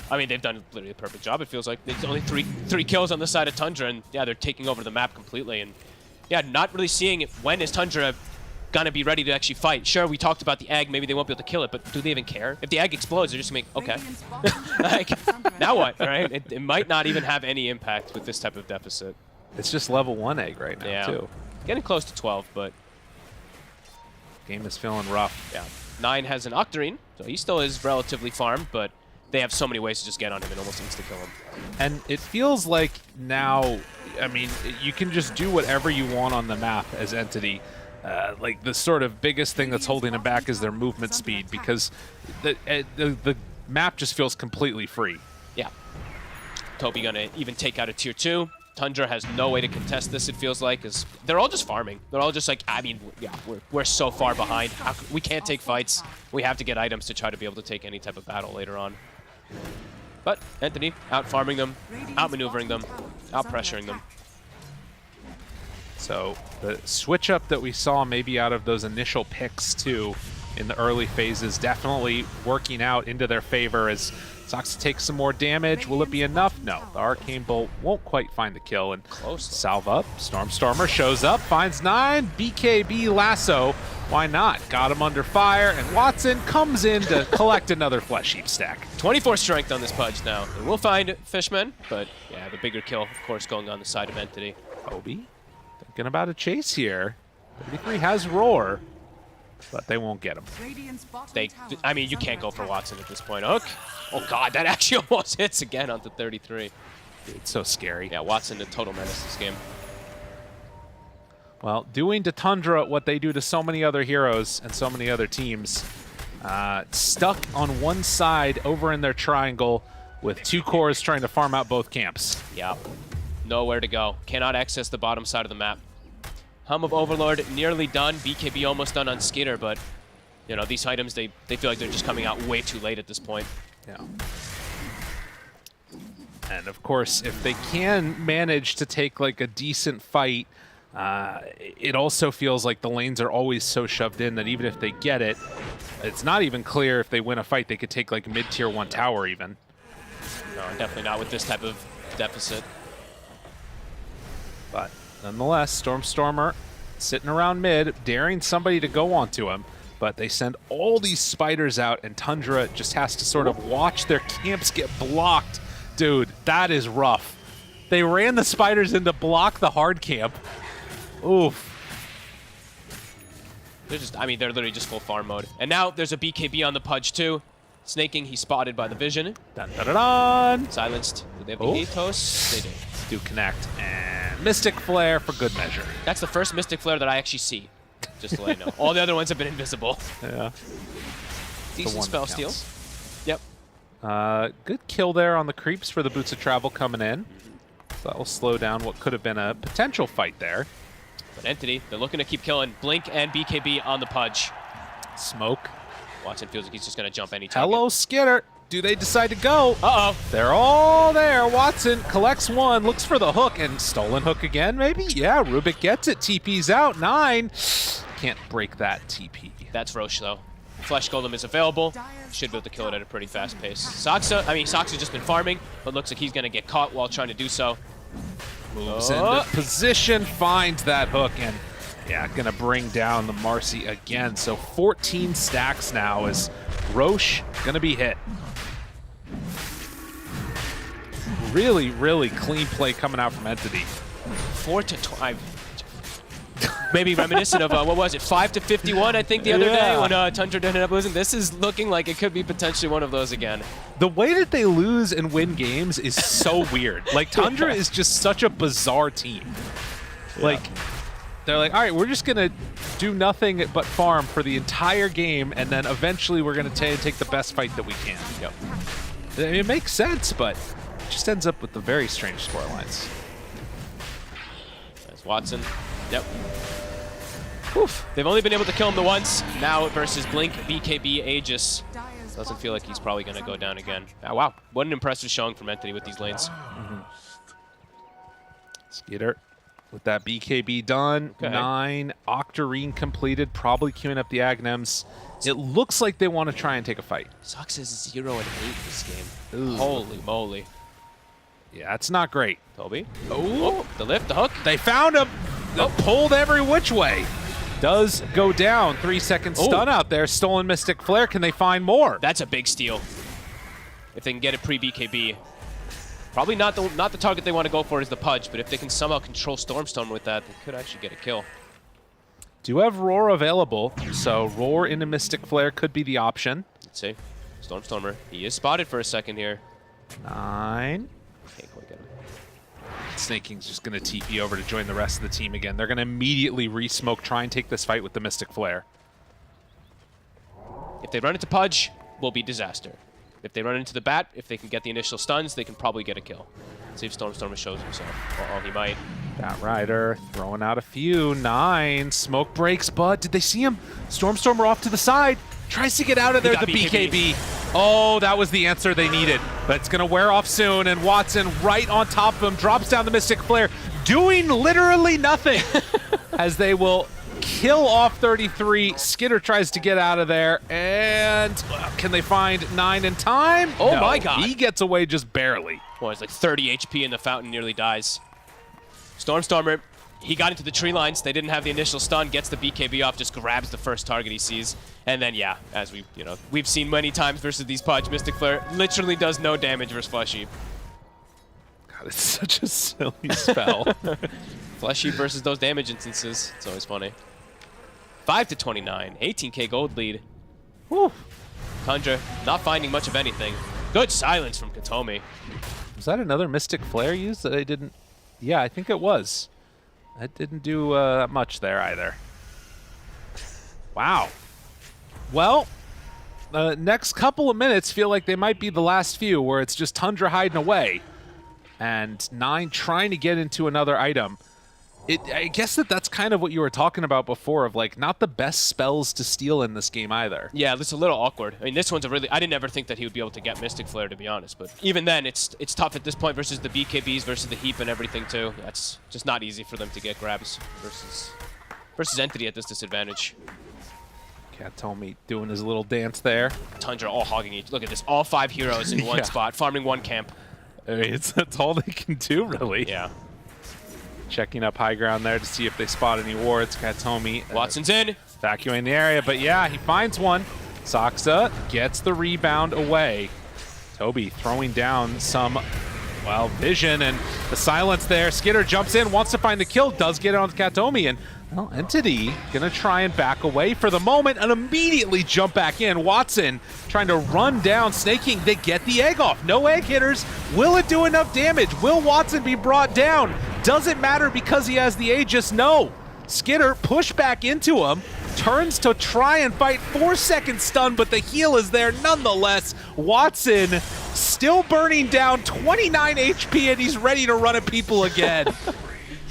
literally a perfect job. It feels like there's only three kills on the side of Tundra, and yeah, they're taking over the map completely. And yeah, not really seeing when is Tundra gonna be ready to actually fight. Sure, we talked about the egg, maybe they won't be able to kill it, but do they even care? If the egg explodes, they're just gonna make, okay. Like, now what, right? It might not even have any impact with this type of deficit. It's just level 1 egg right now, too. Getting close to 12, but game is feeling rough. Yeah. 9 has an Octarine, so he still is relatively farmed, but they have so many ways to just get on him and almost insta-kill him. And it feels like now, I mean, you can just do whatever you want on the map as Entity. Like, the sort of biggest thing that's holding them back is their movement speed, because the map just feels completely free. Yeah. Toby gonna even take out a tier 2. Tundra has no way to contest this, it feels like, because they're all just farming. They're all just like, I mean, yeah, we're so far behind. We can't take fights. We have to get items to try to be able to take any type of battle later on. But Anthony out-farming them, out-maneuvering them, out-pressuring them. So the switch-up that we saw maybe out of those initial picks, too, in the early phases, definitely working out into their favor as Soxa takes some more damage. Will it be enough? No. The Arcane Bolt won't quite find the kill. And close. Salve up. Stormstormer shows up, finds 9. BKB lasso. Why not? Got him under fire. And Watson comes in to collect another Flesh Heap stack. 24 strength on this Pudge now. And we'll find Fishman, but yeah, the bigger kill, of course, going on the side of Entity. Kobe thinking about a chase here. 33 has Roar, but they won't get him. I mean, you can't go for Watson at this point. Hook. Oh god, that actually almost hits again onto 33. It's so scary. Yeah, Watson a total menace this game. Well, doing to Tundra what they do to so many other heroes and so many other teams. Stuck on one side over in their triangle with 2 cores trying to farm out both camps. Yeah. Nowhere to go. Cannot access the bottom side of the map. Hum of Overlord nearly done. BKB almost done on Skitter, but you know, these items, they feel like they're just coming out way too late at this point. Yeah. And of course, if they can manage to take like a decent fight, it also feels like the lanes are always so shoved in that even if they get it, it's not even clear if they win a fight they could take like mid-tier 1 tower even. No, definitely not with this type of deficit. But nonetheless, Stormstormer sitting around mid, daring somebody to go onto him. But they send all these spiders out, and Tundra just has to sort of watch their camps get blocked. Dude, that is rough. They ran the spiders in to block the hard camp. Oof. They're just, I mean, they're literally just full farm mode. And now there's a BKB on the Pudge too. Snaking, he's spotted by the vision. Dun, dun, dun, dun. Silenced. Do they have the Aethos? They do. Do connect. And Mystic Flare for good measure. That's the first Mystic Flare that I actually see. Just to let you know. All the other ones have been invisible. Yeah. Decent spell steal. Yep. Good kill there on the creeps for the Boots of Travel coming in. So that will slow down what could have been a potential fight there. But Entity, they're looking to keep killing. Blink and BKB on the Pudge. Smoke. Watson feels like he's just going to jump any time. Hello, Skitter. Do they decide to go? Uh-oh. They're all there. Watson collects one, looks for the hook, and stolen hook again, maybe? Yeah, Rubik gets it. TP's out. 9. Can't break that TP. That's Roche, though. Flesh Golem is available. Should be able to kill it at a pretty fast pace. Soxa's just been farming, but looks like he's going to get caught while trying to do so. Moves into position, finds that hook, and yeah, gonna bring down the Marcy again. So 14 stacks now as Roche gonna be hit. Really, really clean play coming out from Entity. 4 to 5. Maybe reminiscent of, what was it, 5 to 51, I think, the other day when Tundra ended up losing. This is looking like it could be potentially one of those again. The way that they lose and win games is so weird. Like, Tundra is just such a bizarre team. Like, they're like, all right, we're just going to do nothing but farm for the entire game, and then eventually we're going to take the best fight that we can. Yep. It makes sense, but it just ends up with the very strange scorelines. That's Watson. Yep. Oof. They've only been able to kill him the once. Now versus Blink, BKB, Aegis. Doesn't feel like he's probably going to go down again. Oh, wow. What an impressive showing from Entity with these lanes. Skitter with that BKB done. Okay. 9. Octarine completed. Probably queuing up the Agnems. It looks like they want to try and take a fight. Sox is 0 and 8 this game. Ooh. Holy moly. Yeah, it's not great. Toby. Oh, the lift, the hook. They found him. Pulled every which way. Does go down. 3-second stun out there. Stolen Mystic Flare. Can they find more? That's a big steal. If they can get it pre-BKB. Probably not the target they want to go for is the Pudge, but if they can somehow control Stormstorm with that, they could actually get a kill. Do have Roar available, so Roar into Mystic Flare could be the option. Let's see. Stormstormer. He is spotted for a second here. 9. Can't quite get him. Snaking's just going to TP over to join the rest of the team again. They're going to immediately re-smoke, try and take this fight with the Mystic Flare. If they run into Pudge, will be disaster. If they run into the Bat, if they can get the initial stuns, they can probably get a kill. See if Stormstormer shows himself. Oh, he might. Bat Rider throwing out a few. 9. Smoke breaks, but did they see him? Stormstormer off to the side. Tries to get out of there, the BKB. Oh, that was the answer they needed. But it's going to wear off soon, and Watson right on top of him drops down the Mystic Flare, doing literally nothing as they will kill off 33. Skitter tries to get out of there, and can they find 9 in time? Oh No, my god. He gets away just barely. Well, it's like 30 HP in the fountain, nearly dies. Stormstormer, he got into the tree lines. They didn't have the initial stun, gets the BKB off, just grabs the first target he sees. And then, yeah, as we've seen many times versus these Pudge, Mystic Flare literally does no damage versus Fleshy. God, it's such a silly spell. Fleshy versus those damage instances. It's always funny. 5 to 29, 18k gold lead. Whew. Tundra not finding much of anything. Good silence from Katomi. Was that another Mystic Flare used that I didn't? Yeah, I think it was. That didn't do much there either. Wow. Well, the next couple of minutes feel like they might be the last few where it's just Tundra hiding away. And 9 trying to get into another item. I guess that's kind of what you were talking about before of like not the best spells to steal in this game either. Yeah, it's a little awkward. I mean, this one's I didn't ever think that he would be able to get Mystic Flare, to be honest. But even then, it's tough at this point versus the BKBs, versus the Heap and everything too. That's just not easy for them to get grabs versus Entity at this disadvantage. Katomi doing his little dance there. Tundra all hogging each. Look at this, all 5 heroes in one spot, farming one camp. I mean, that's all they can do, really. Yeah. Checking up high ground there to see if they spot any wards. Katomi. Watson's in. Evacuating the area, but yeah, he finds one. Soxa gets the rebound away. Toby throwing down some, well, vision and the silence there. Skitter jumps in, wants to find the kill, does get it on Katomi, and well, Entity gonna try and back away for the moment and immediately jump back in. Watson trying to run down Snaking. They get the egg off. No egg hitters. Will it do enough damage? Will Watson be brought down? Doesn't matter because he has the Aegis. No. Skitter push back into him. turns to try and fight 4-second stun, but the heal is there nonetheless. Watson still burning down 29 HP, and he's ready to run at people again.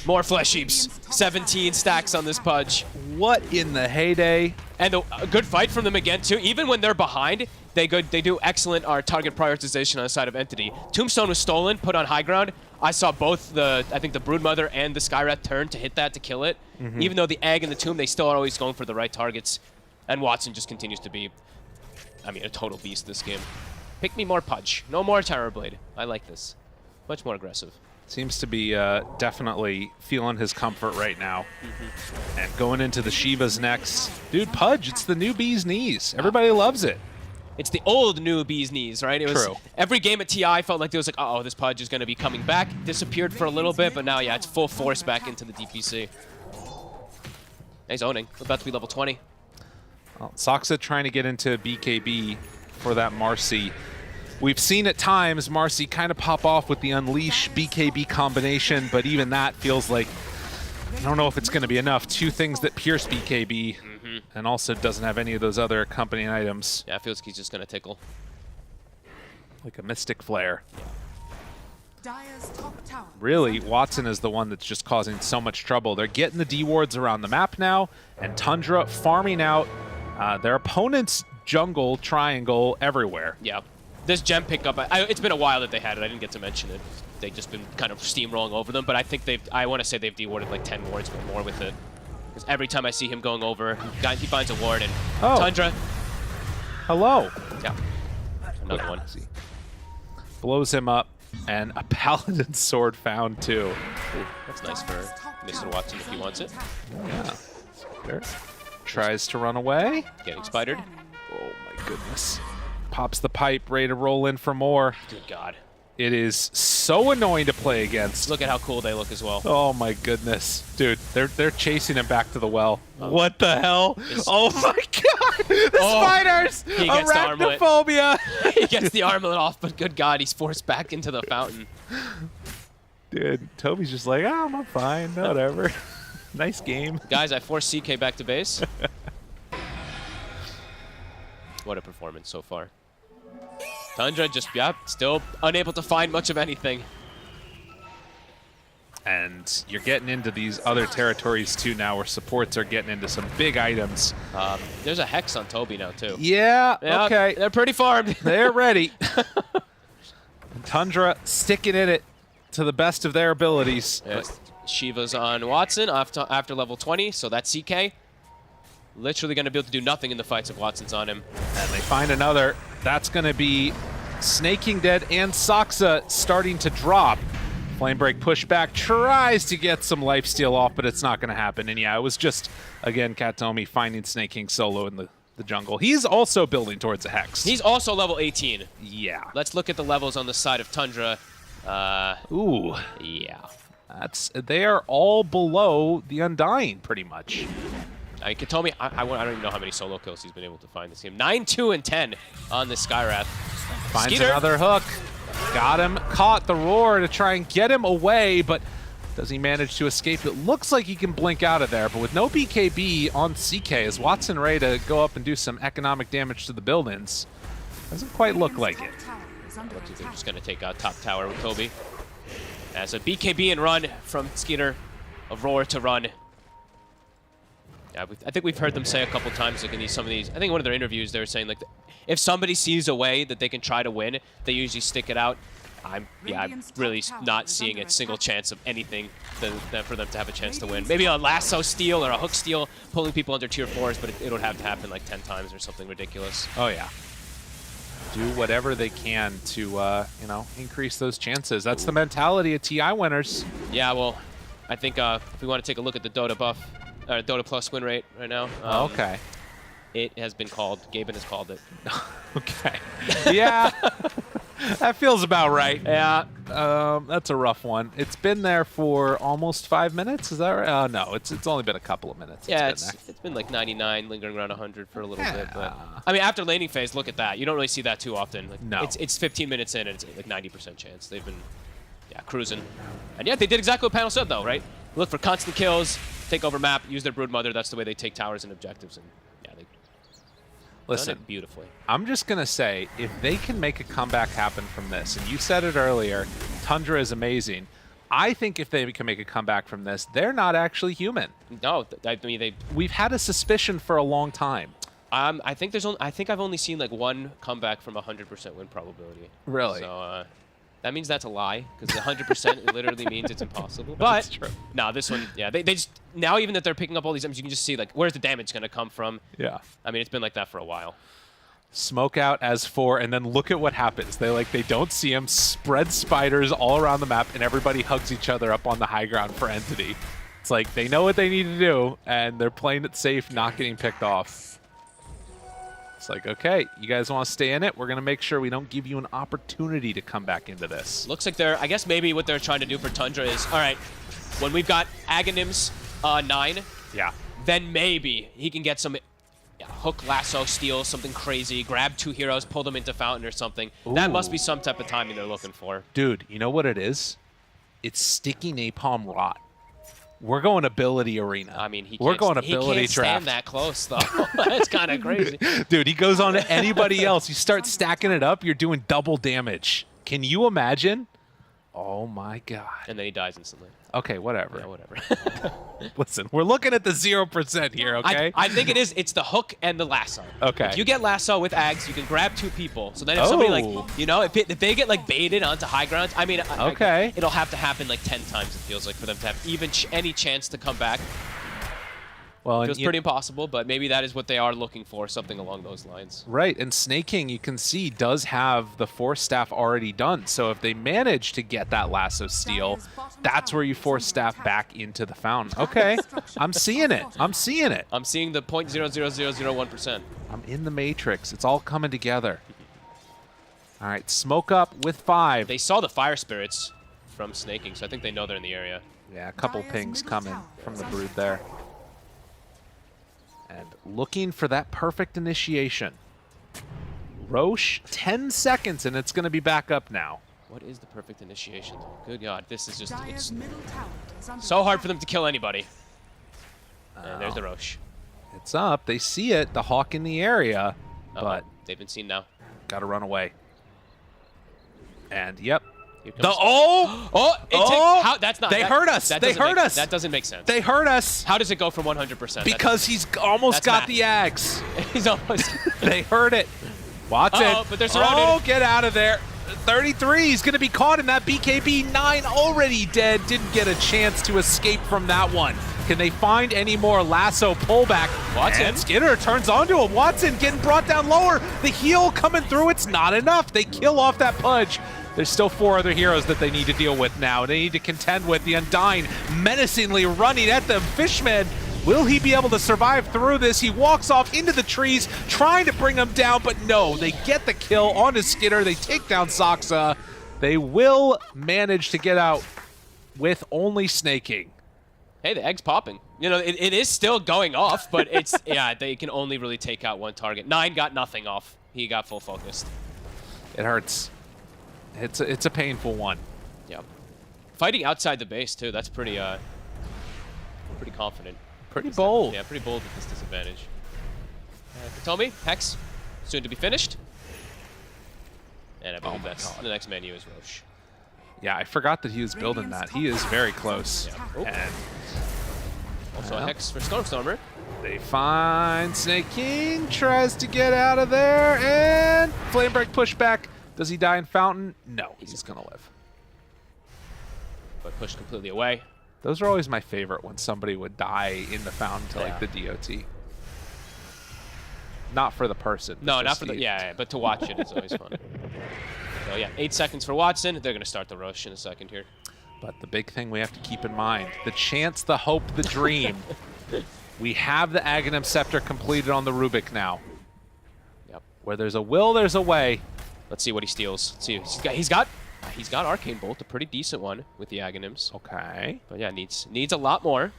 More flesh heaps. 17 stacks on this Pudge. What in the heyday? And a good fight from them again, too. Even when they're behind, they do excellent target prioritization on the side of Entity. Tombstone was stolen, put on high ground. I saw both I think the Broodmother and the Skywrath turn to hit that to kill it. Even though the Egg and the Tomb, they still are always going for the right targets. And Watson just continues to be, I mean, a total beast this game. Pick me more Pudge. No more Terrorblade. I like this. Much more aggressive. Seems to be definitely feeling his comfort right now. And going into the Shivas next. Dude, Pudge, it's the new bee's knees. Everybody loves it. It's the old new bee's knees, right? It was True. Every game at TI felt like it was like, uh-oh, this Pudge is going to be coming back. Disappeared for a little bit, but now, yeah, it's full force back into the DPC. He's owning. About to be level 20. Well, Soxa trying to get into BKB for that Marcy. We've seen at times Marcy kind of pop off with the Unleash BKB combination, but even that feels like, I don't know if it's going to be enough. Two things that pierce BKB, and also doesn't have any of those other accompanying items. Yeah, it feels like he's just going to tickle. Like a Mystic Flare. Dire's top tower. Really, Watson is the one that's just causing so much trouble. They're getting the D wards around the map now, and Tundra farming out their opponent's jungle triangle everywhere. Yeah. This gem pickup, it's been a while that they had it. I didn't get to mention it. They've just been kind of steamrolling over them, but I think I want to say they've dewarded like 10 wards or more with it. Because every time I see him going over, he finds a ward, and Tundra. Hello. Yeah. Another one. Blows him up, and a Paladin sword found too. Ooh, that's nice for Mr. Watson if he wants it. Yeah. There. Tries to run away. Getting spidered. Oh my goodness. Pops the pipe, ready to roll in for more. Good God. It is so annoying to play against. Look at how cool they look as well. Oh my goodness. Dude, they're chasing him back to the well. What the hell? Oh my God! The spiders! He gets Arachnophobia! He gets the armlet off, but good God, he's forced back into the fountain. Dude, Toby's just like, oh, I'm fine, whatever. Nice game. Guys, I forced CK back to base. What a performance so far. Tundra just, still unable to find much of anything. And you're getting into these other territories too now where supports are getting into some big items. There's a Hex on Toby now too. Yeah, okay. They're pretty farmed. They're ready. Tundra sticking in it to the best of their abilities. Yes. Shiva's on Watson after level 20, so that's CK. Literally going to be able to do nothing in the fights if Watson's on him. And they find another. That's going to be Snaking Dead and Soxa starting to drop. Flamebreak pushback tries to get some lifesteal off, but it's not going to happen. And yeah, it was just, again, Katomi finding Snaking solo in the jungle. He's also building towards a Hex. He's also level 18. Yeah. Let's look at the levels on the side of Tundra. Ooh. Yeah. They are all below the Undying, pretty much. I mean, Katomi, I don't even know how many solo kills he's been able to find this game. 9, 2, and 10 on the Skywrath. Finds Skeeter. another hook. Got him, caught the roar to try and get him away, but does he manage to escape? It looks like he can blink out of there, but with no BKB on CK, is Watson ready to go up and do some economic damage to the buildings? Doesn't quite look like it. Looks like they're just going to take out top tower with Toby. As a BKB and run from Skeeter, a roar to run. Yeah, I think we've heard them say a couple times, like in some of these. I think in one of their interviews they were saying like, if somebody sees a way that they can try to win, they usually stick it out. I'm really not seeing a single chance of anything for them to have a chance to win. Maybe a lasso steal or a hook steal, pulling people under tier 4s, but it would have to happen like 10 times or something ridiculous. Oh yeah. Do whatever they can to increase those chances. That's the mentality of TI winners. Yeah, well, I think if we want to take a look at the Dota buff. Dota Plus win rate right now. Okay. It has been called. Gaben has called it. Okay. Yeah. That feels about right. Yeah. That's a rough one. It's been there for almost 5 minutes. Is that right? No, it's only been a couple of minutes. Yeah, it's been like 99, lingering around 100 for a little bit. But I mean, after laning phase, look at that. You don't really see that too often. Like, no. It's 15 minutes in, and it's like 90% chance. They've been, cruising. And yeah, they did exactly what Panel said, though, right? Look for constant kills. take over map, use their Broodmother. That's the way they take towers and objectives. And yeah, they Listen, done it beautifully. I'm just going to say, if they can make a comeback happen from this, and you said it earlier, Tundra is amazing. I think if they can make a comeback from this, they're not actually human. No, I mean, We've had a suspicion for a long time. I think I've only seen like one comeback from 100% win probability. Really? So that means that's a lie, because 100% literally means it's impossible. But That's true. No, this one, yeah, they just now even that they're picking up all these items, you can just see like where's the damage going to come from. Yeah. I mean, it's been like that for a while. Smoke out as 4, and then look at what happens. They don't see him, spread spiders all around the map, and everybody hugs each other up on the high ground for Entity. It's like they know what they need to do, and they're playing it safe, not getting picked off. It's like, okay, you guys want to stay in it? We're going to make sure we don't give you an opportunity to come back into this. Looks like I guess maybe what they're trying to do for Tundra is, all right, when we've got Aghanims 9, yeah, then maybe he can get some hook, lasso, steal, something crazy, grab 2 heroes, pull them into Fountain or something. Ooh. That must be some type of timing they're looking for. Dude, you know what it is? It's sticky napalm rot. We're going ability arena. I mean, we're going ability he can't draft. stand that close, though. That's kind of crazy. Dude, he goes on to anybody else. You start stacking it up, you're doing double damage. Can you imagine? Oh my god. And then he dies instantly. Okay, whatever. Yeah, whatever. Listen, we're looking at the 0% here, okay? I think it's the hook and the lasso. Okay. If you get lasso with Ags, you can grab 2 people. So then if somebody like, if they get like baited onto high ground, I mean, okay, it'll have to happen like 10 times, it feels like, for them to have even any chance to come back. Well, Feels pretty impossible, but maybe that is what they are looking for, something along those lines. Right, and Snake King, you can see, does have the Force Staff already done. So if they manage to get that Lasso steal, that's where you Force Staff back into the Fountain. Okay, I'm seeing it. I'm seeing it. I'm seeing the 0.00001%. I'm in the Matrix. It's all coming together. All right, smoke up with 5. They saw the Fire Spirits from Snake King, so I think they know they're in the area. Yeah, a couple pings coming from the Brood there. And looking for that perfect initiation. Roche, 10 seconds, and it's going to be back up now. What is the perfect initiation? Good God, this is just it's so hard for them to kill anybody. And there's the Roche. It's up. They see it. The Hawk in the area, but they've been seen now. Got to run away. And yep. That's not. They heard us. They heard us. That doesn't make sense. They heard us. How does it go from 100%? Because he's almost got the Ags. He's almost. They heard it. Watson. Uh-oh, but they're surrounded. Oh, get out of there. 33. He's going to be caught in that BKB. 9 already dead. Didn't get a chance to escape from that one. Can they find any more lasso pullback? Watson. And Skinner turns onto him. Watson getting brought down lower. The heal coming through. It's not enough. They kill off that Pudge. There's still 4 other heroes that they need to deal with now. They need to contend with the Undying menacingly running at them. Fishman, will he be able to survive through this? He walks off into the trees, trying to bring him down, but no. They get the kill onto Skinner. They take down Soxa. They will manage to get out with only snaking. Hey, the egg's popping. You know, it is still going off, but it's yeah, they can only really take out 1 target. 9 got nothing off. He got full focused. It hurts. It's a painful one. Yep. Fighting outside the base too. That's pretty pretty confident. Pretty bold. Yeah, pretty bold at this disadvantage. Katomi, Hex, soon to be finished. And I believe that's the next menu is Roche. Yeah, I forgot that he was building that. He is very close. Yeah. And also a Hex for Stormstormer. They find Snake King, tries to get out of there, and Flame Break pushback. Does he die in Fountain? No, he's going to live. But pushed completely away. Those are always my favorite, when somebody would die in the Fountain to like the DOT. Not for the person. No, not for the but to watch it is always fun. So yeah, 8 seconds for Watson. They're going to start the Roche in a second here. But the big thing we have to keep in mind, the chance, the hope, the dream. We have the Aghanim Scepter completed on the Rubik now. Yep. Where there's a will, there's a way. Let's see what he steals. Let's see. He's got Arcane Bolt, a pretty decent one with the Aghanims. Okay. But yeah, needs a lot more.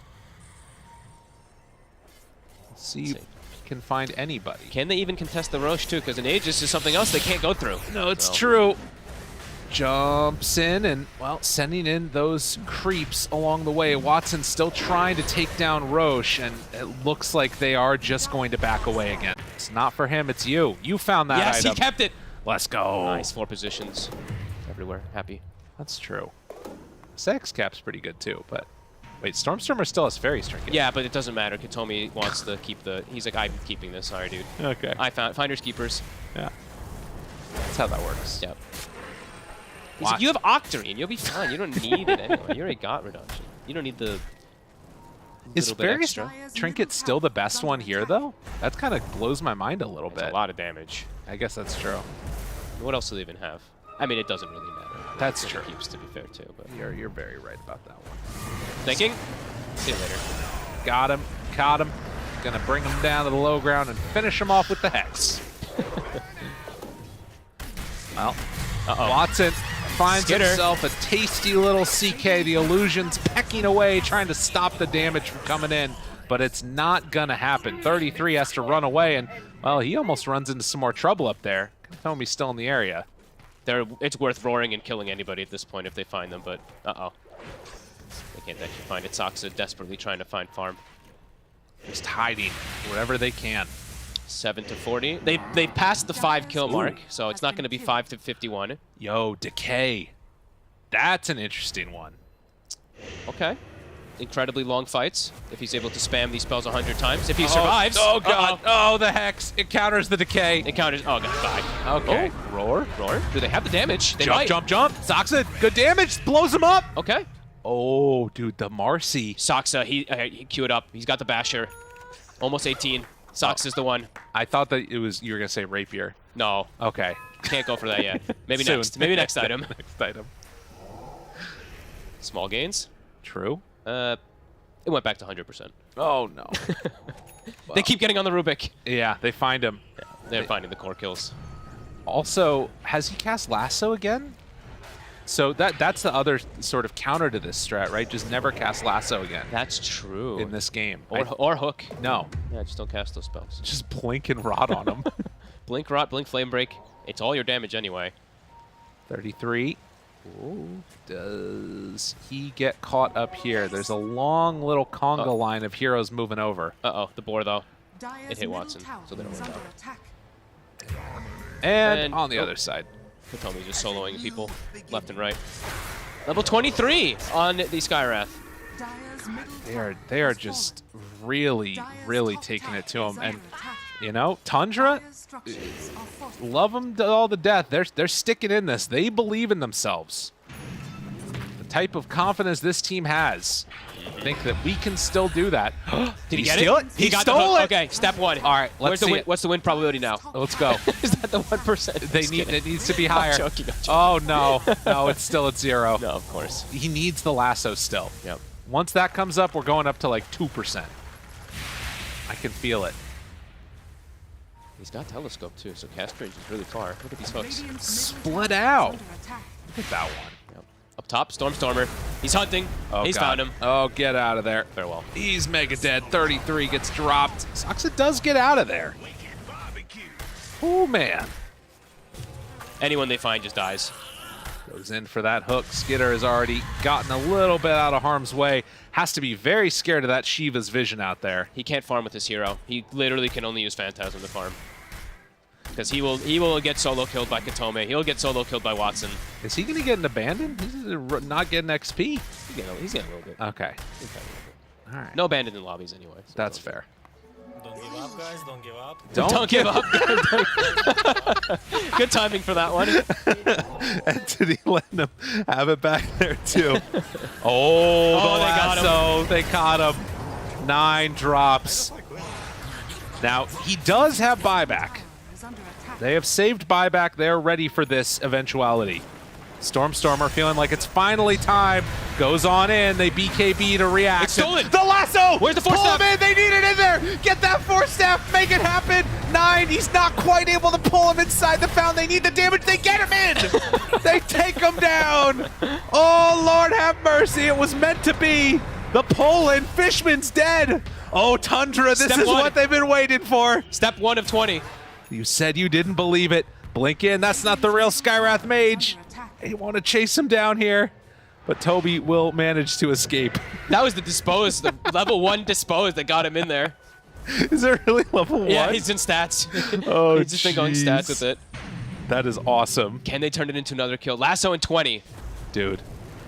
Let's see if he can find anybody. Can they even contest the Roche too? Because an Aegis is something else they can't go through. No, it's true. jumps in and, well, sending in those creeps along the way. Watson still trying to take down Roche, and it looks like they are just going to back away again. It's not for him, it's you. You found that Yes, item. he kept it. Let's go. Nice, 4 positions. Everywhere, happy. That's true. 6 cap's pretty good too, but wait, Stormstormer still has fairy trinket. Yeah, but it doesn't matter. Katomi wants to keep the. He's like, I'm keeping this. Sorry, dude. Okay. I found finders keepers. Yeah. That's how that works. Yep. He's like, you have Octarine. You'll be fine. You don't need it anyway. You already got reduction. You don't need the. Is little bit fairy extra. trinket still the best one here though? That kind of blows my mind a little bit. A lot of damage. I guess that's true. What else do they even have? I mean, it doesn't really matter. That's true. Keeps, to be fair too. But You're very right about that one. Thinking. See you later. Got him. Caught him. Gonna bring him down to the low ground and finish him off with the Hex. Well, Watson finds Skitter. himself a tasty little CK. The illusion's pecking away, trying to stop the damage from coming in, but it's not gonna happen. 33 has to run away, and, well, he almost runs into some more trouble up there. Katomi's still in the area. It's worth roaring and killing anybody at this point if they find them, but they can't actually find it. Soxa desperately trying to find farm. Just hiding wherever they can. 7 to 40. They passed the 5 kill mark, so it's not going to be 5 to 51. Yo, Decay. That's an interesting one. Okay. Incredibly long fights. If he's able to spam these spells 100 times, if he survives. Oh god! Oh, the Hex! It counters the Decay. It counters. Oh god, bye. Okay. Oh. Roar. Do they have the damage? They Jump, might. jump, jump! Soxa, good damage! Blows him up! Okay. Oh, dude, the Marcy. Soxa, he queued up. He's got the Basher. Almost 18. Soxa's the one. I thought that you were gonna say Rapier. No. Okay. Can't go for that yet. Maybe Soon. next. Maybe next item. Next item. Small gains. True. It went back to 100%. Oh no. They keep getting on the Rubik. Yeah, they find him. Yeah, they're finding the core kills. Also, has he cast Lasso again? So that's the other sort of counter to this strat, right? Just never cast Lasso again. That's true. In this game. Or Hook. No. Yeah, just don't cast those spells. Just blink and rot on him. Blink rot, blink flame break. It's all your damage anyway. 33. Ooh. Does he get caught up here? There's a long little conga line of heroes moving over. Uh-oh, the boar though. It hit Watson, so they don't work out. And on the other side. Katomi just soloing people left and right. Level 23 on the Skyrath. They are just really taking it to him. And, you know, Tundra, love them to all the death. They're sticking in this. They believe in themselves. The type of confidence this team has. I think that we can still do that. Did he get steal it? He got stole it. Okay, step 1. All right, let's see. What's the win probability now? Let's go. Is that the 1%? It needs to be higher. I'm joking. Oh no, no, it's still at 0. No, of course. He needs the lasso still. Yep. Once that comes up, we're going up to like 2%. I can feel it. He's got telescope too, so cast range is really far. Look at these hooks. Split out. Look at that one. Yep. Up top, Stormstormer. He's hunting. Oh, He's God. found him. Oh, get out of there. Farewell. He's mega dead. 33 gets dropped. Soxa does get out of there. Oh, man. Anyone they find just dies. Goes in for that hook. Skitter has already gotten a little bit out of harm's way. Has to be very scared of that Shiva's vision out there. He can't farm with his hero. He literally can only use Phantasm to farm. Because he will get solo killed by Katomi. He'll get solo killed by Watson. Is he going to get an abandoned? He's not getting XP. He's getting a little bit. Okay. All right. No abandoned in lobbies anyway. So that's fair. Don't give up, guys. Don't give up. Don't give up. Good timing for that one. Entity letting him have it back there too. Oh, the lasso. They caught him. 9 drops. Now, he does have buyback. They have saved buyback. They're ready for this eventuality. Stormstormer feeling like it's finally time. Goes on in. They BKB to react. It's stolen. The lasso! Where's the force Pull staff? him in. They need it in there. Get that force staff. Make it happen. 9. He's not quite able to pull him inside the fountain. They need the damage. They get him in. They take him down. Oh, Lord have mercy. It was meant to be. The pull-in. Fishman's dead. Oh, Tundra, this is what they've been waiting for. Step 1 of 20. You said you didn't believe it. Blink in. That's not the real Skyrath mage. They want to chase him down here, but Toby will manage to escape. That was the dispose, the level 1 dispose that got him in there. Is it really level 1? Yeah, he's in stats. Oh, he's just been going stats with it. That is awesome. Can they turn it into another kill? Lasso in 20. Dude,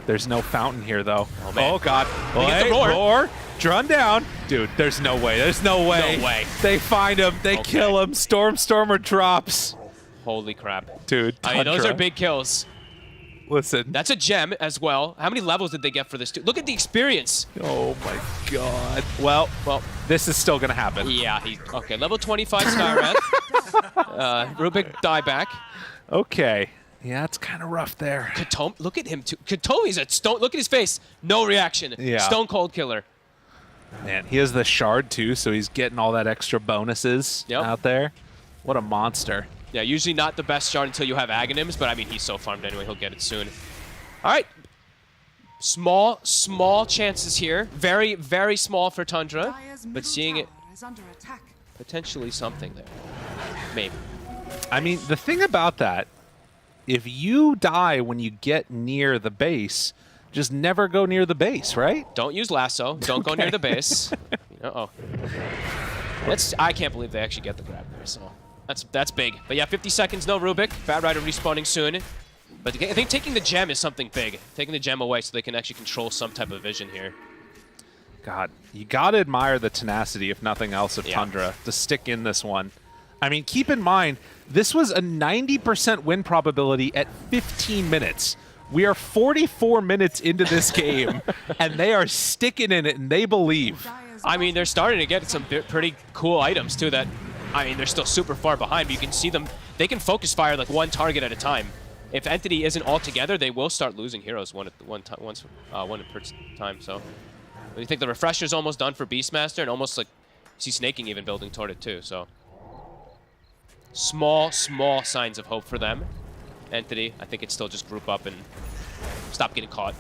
there's no fountain here, though. Oh, man. Oh, God. They get the roar. Roar. Run down. Dude, there's no way. There's no way. No way. They find him. They kill him. Stormer drops. Holy crap. Dude, I mean, those Tundra. are big kills. Listen. That's a gem as well. How many levels did they get for this? Look at the experience. Oh, my God. Well, this is still going to happen. Yeah. Okay, level 25 Skywrath. Rubik dieback. Okay. Yeah, it's kind of rough there. Katomi, look at him too. Katomi's a stone. Look at his face. No reaction. Yeah. Stone cold killer. Man, he has the shard too, so he's getting all that extra bonuses out there. What a monster. Yeah, usually not the best shard until you have Aghanims, but I mean, he's so farmed anyway. He'll get it soon. All right. Small chances here. Very, very small for Tundra, but seeing it potentially something there. Maybe. I mean, the thing about that, if you die when you get near the base, just never go near the base, right? Don't use lasso. Don't go near the base. Uh-oh. I can't believe they actually get the grab there, so that's big. But yeah, 50 seconds, no Rubik. Bat Rider respawning soon. But I think taking the gem is something big. Taking the gem away so they can actually control some type of vision here. God, you gotta admire the tenacity, if nothing else, of Tundra to stick in this one. I mean, keep in mind, this was a 90% win probability at 15 minutes. We are 44 minutes into this game, and they are sticking in it, and they believe. I mean, they're starting to get some pretty cool items, too, that, I mean, they're still super far behind, but you can see them. They can focus fire like one target at a time. If Entity isn't all together, they will start losing heroes one per time, so. But you think the Refresher's almost done for Beastmaster, and almost like, see Snaking even building toward it, too, so. Small signs of hope for them. Entity, I think it's still just group up and stop getting caught.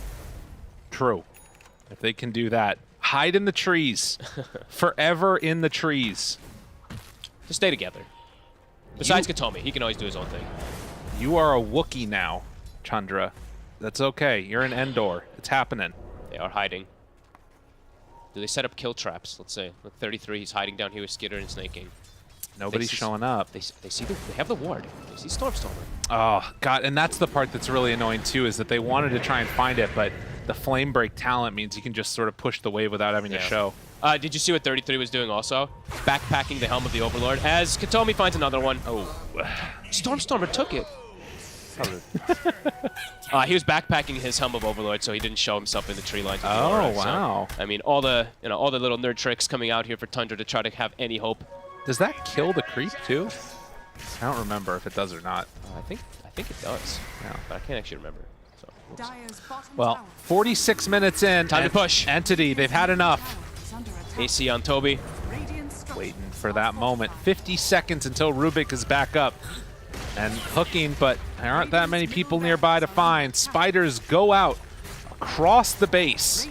True. If they can do that. Hide in the trees. Forever in the trees. Just stay together. Besides Katomi, he can always do his own thing. You are a Wookiee now, Tundra. That's okay. You're an Endor. It's happening. They are hiding. Do they set up kill traps? Let's say. Look, 33, he's hiding down here with Skitter and Snaking. Nobody's showing up. They have the ward. They see Stormstormer. Oh, God, and that's the part that's really annoying, too, is that they wanted to try and find it, but the flame break talent means you can just sort of push the wave without having to show. Did you see what 33 was doing also? Backpacking the Helm of the Overlord as Katomi finds another one. Oh. Stormstormer took it. He was backpacking his Helm of Overlord, so he didn't show himself in the tree lines. Oh, wow. So, I mean, all the little nerd tricks coming out here for Tundra to try to have any hope. Does that kill the creep too? I don't remember if it does or not. I think it does. Yeah, but I can't actually remember. So, well, 46 minutes in. Time to push. Entity, they've had enough. AC on Toby. Waiting for that moment. 50 seconds until Rubik is back up. And hooking, but there aren't that many people nearby to find. Spiders go out across the base.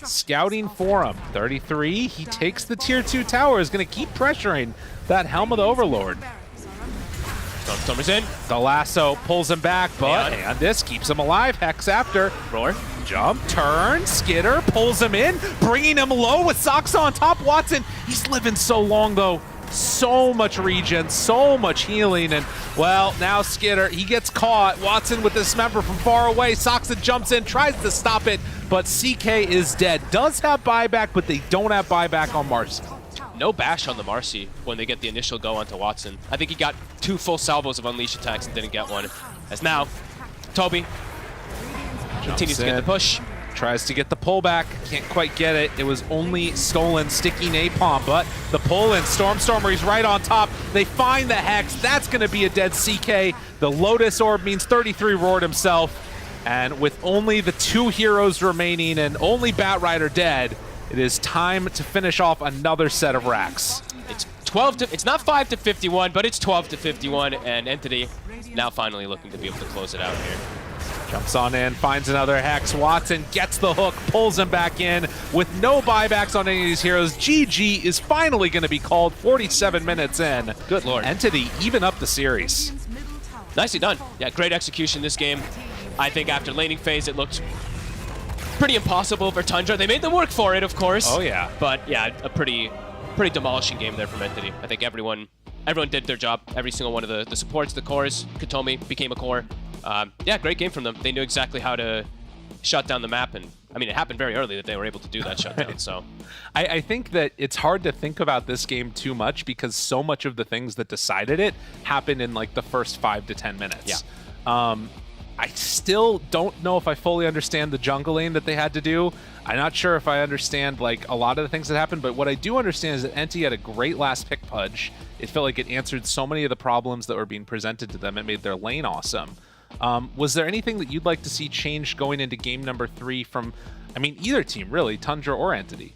Scouting for him. 33, he takes the tier 2 tower, is going to keep pressuring that Helm of the Overlord. Stormstormer's in. The lasso pulls him back, but and this keeps him alive. Hex after. Roar. Jump, turn, Skitter pulls him in, bringing him low with Sox on top. Watson, he's living so long though. So much regen, so much healing, and well, now Skitter, he gets caught. Watson with dismember from far away. Soxa jumps in, tries to stop it, but CK is dead. Does have buyback, but they don't have buyback on Marcy. No bash on the Marcy when they get the initial go onto Watson. I think he got 2 full salvos of Unleash attacks and didn't get one. As now, Toby continues to get the push. Tries to get the pullback, can't quite get it. It was only stolen, sticky napalm, but the pull in. Stormstormer, he's right on top. They find the Hex. That's going to be a dead CK. The Lotus Orb means 33 roared himself. And with only the 2 heroes remaining and only Bat Rider dead, it is time to finish off another set of racks. It's not 5 to 51, but it's 12 to 51, and Entity now finally looking to be able to close it out here. Jumps on in, finds another Hex. Watson gets the hook, pulls him back in. With no buybacks on any of these heroes, GG is finally going to be called 47 minutes in. Good lord. Entity even up the series. Nicely done. Yeah, great execution this game. I think after laning phase, it looked pretty impossible for Tundra. They made them work for it, of course. Oh, yeah. But yeah, a pretty demolishing game there from Entity. I think everyone did their job. Every single one of the supports, the cores, Katomi became a core. Yeah, great game from them. They knew exactly how to shut down the map, and I mean, it happened very early that they were able to do that shutdown. So I think that it's hard to think about this game too much because so much of the things that decided it happened in like the first 5 to 10 minutes. Yeah. I still don't know if I fully understand the jungle lane that they had to do. I'm not sure if I understand like a lot of the things that happened, but what I do understand is that Enti had a great last pick Pudge. It felt like it answered so many of the problems that were being presented to them. It made their lane awesome. Was there anything that you'd like to see changed going into game number 3 from, I mean, either team really, Tundra or Entity?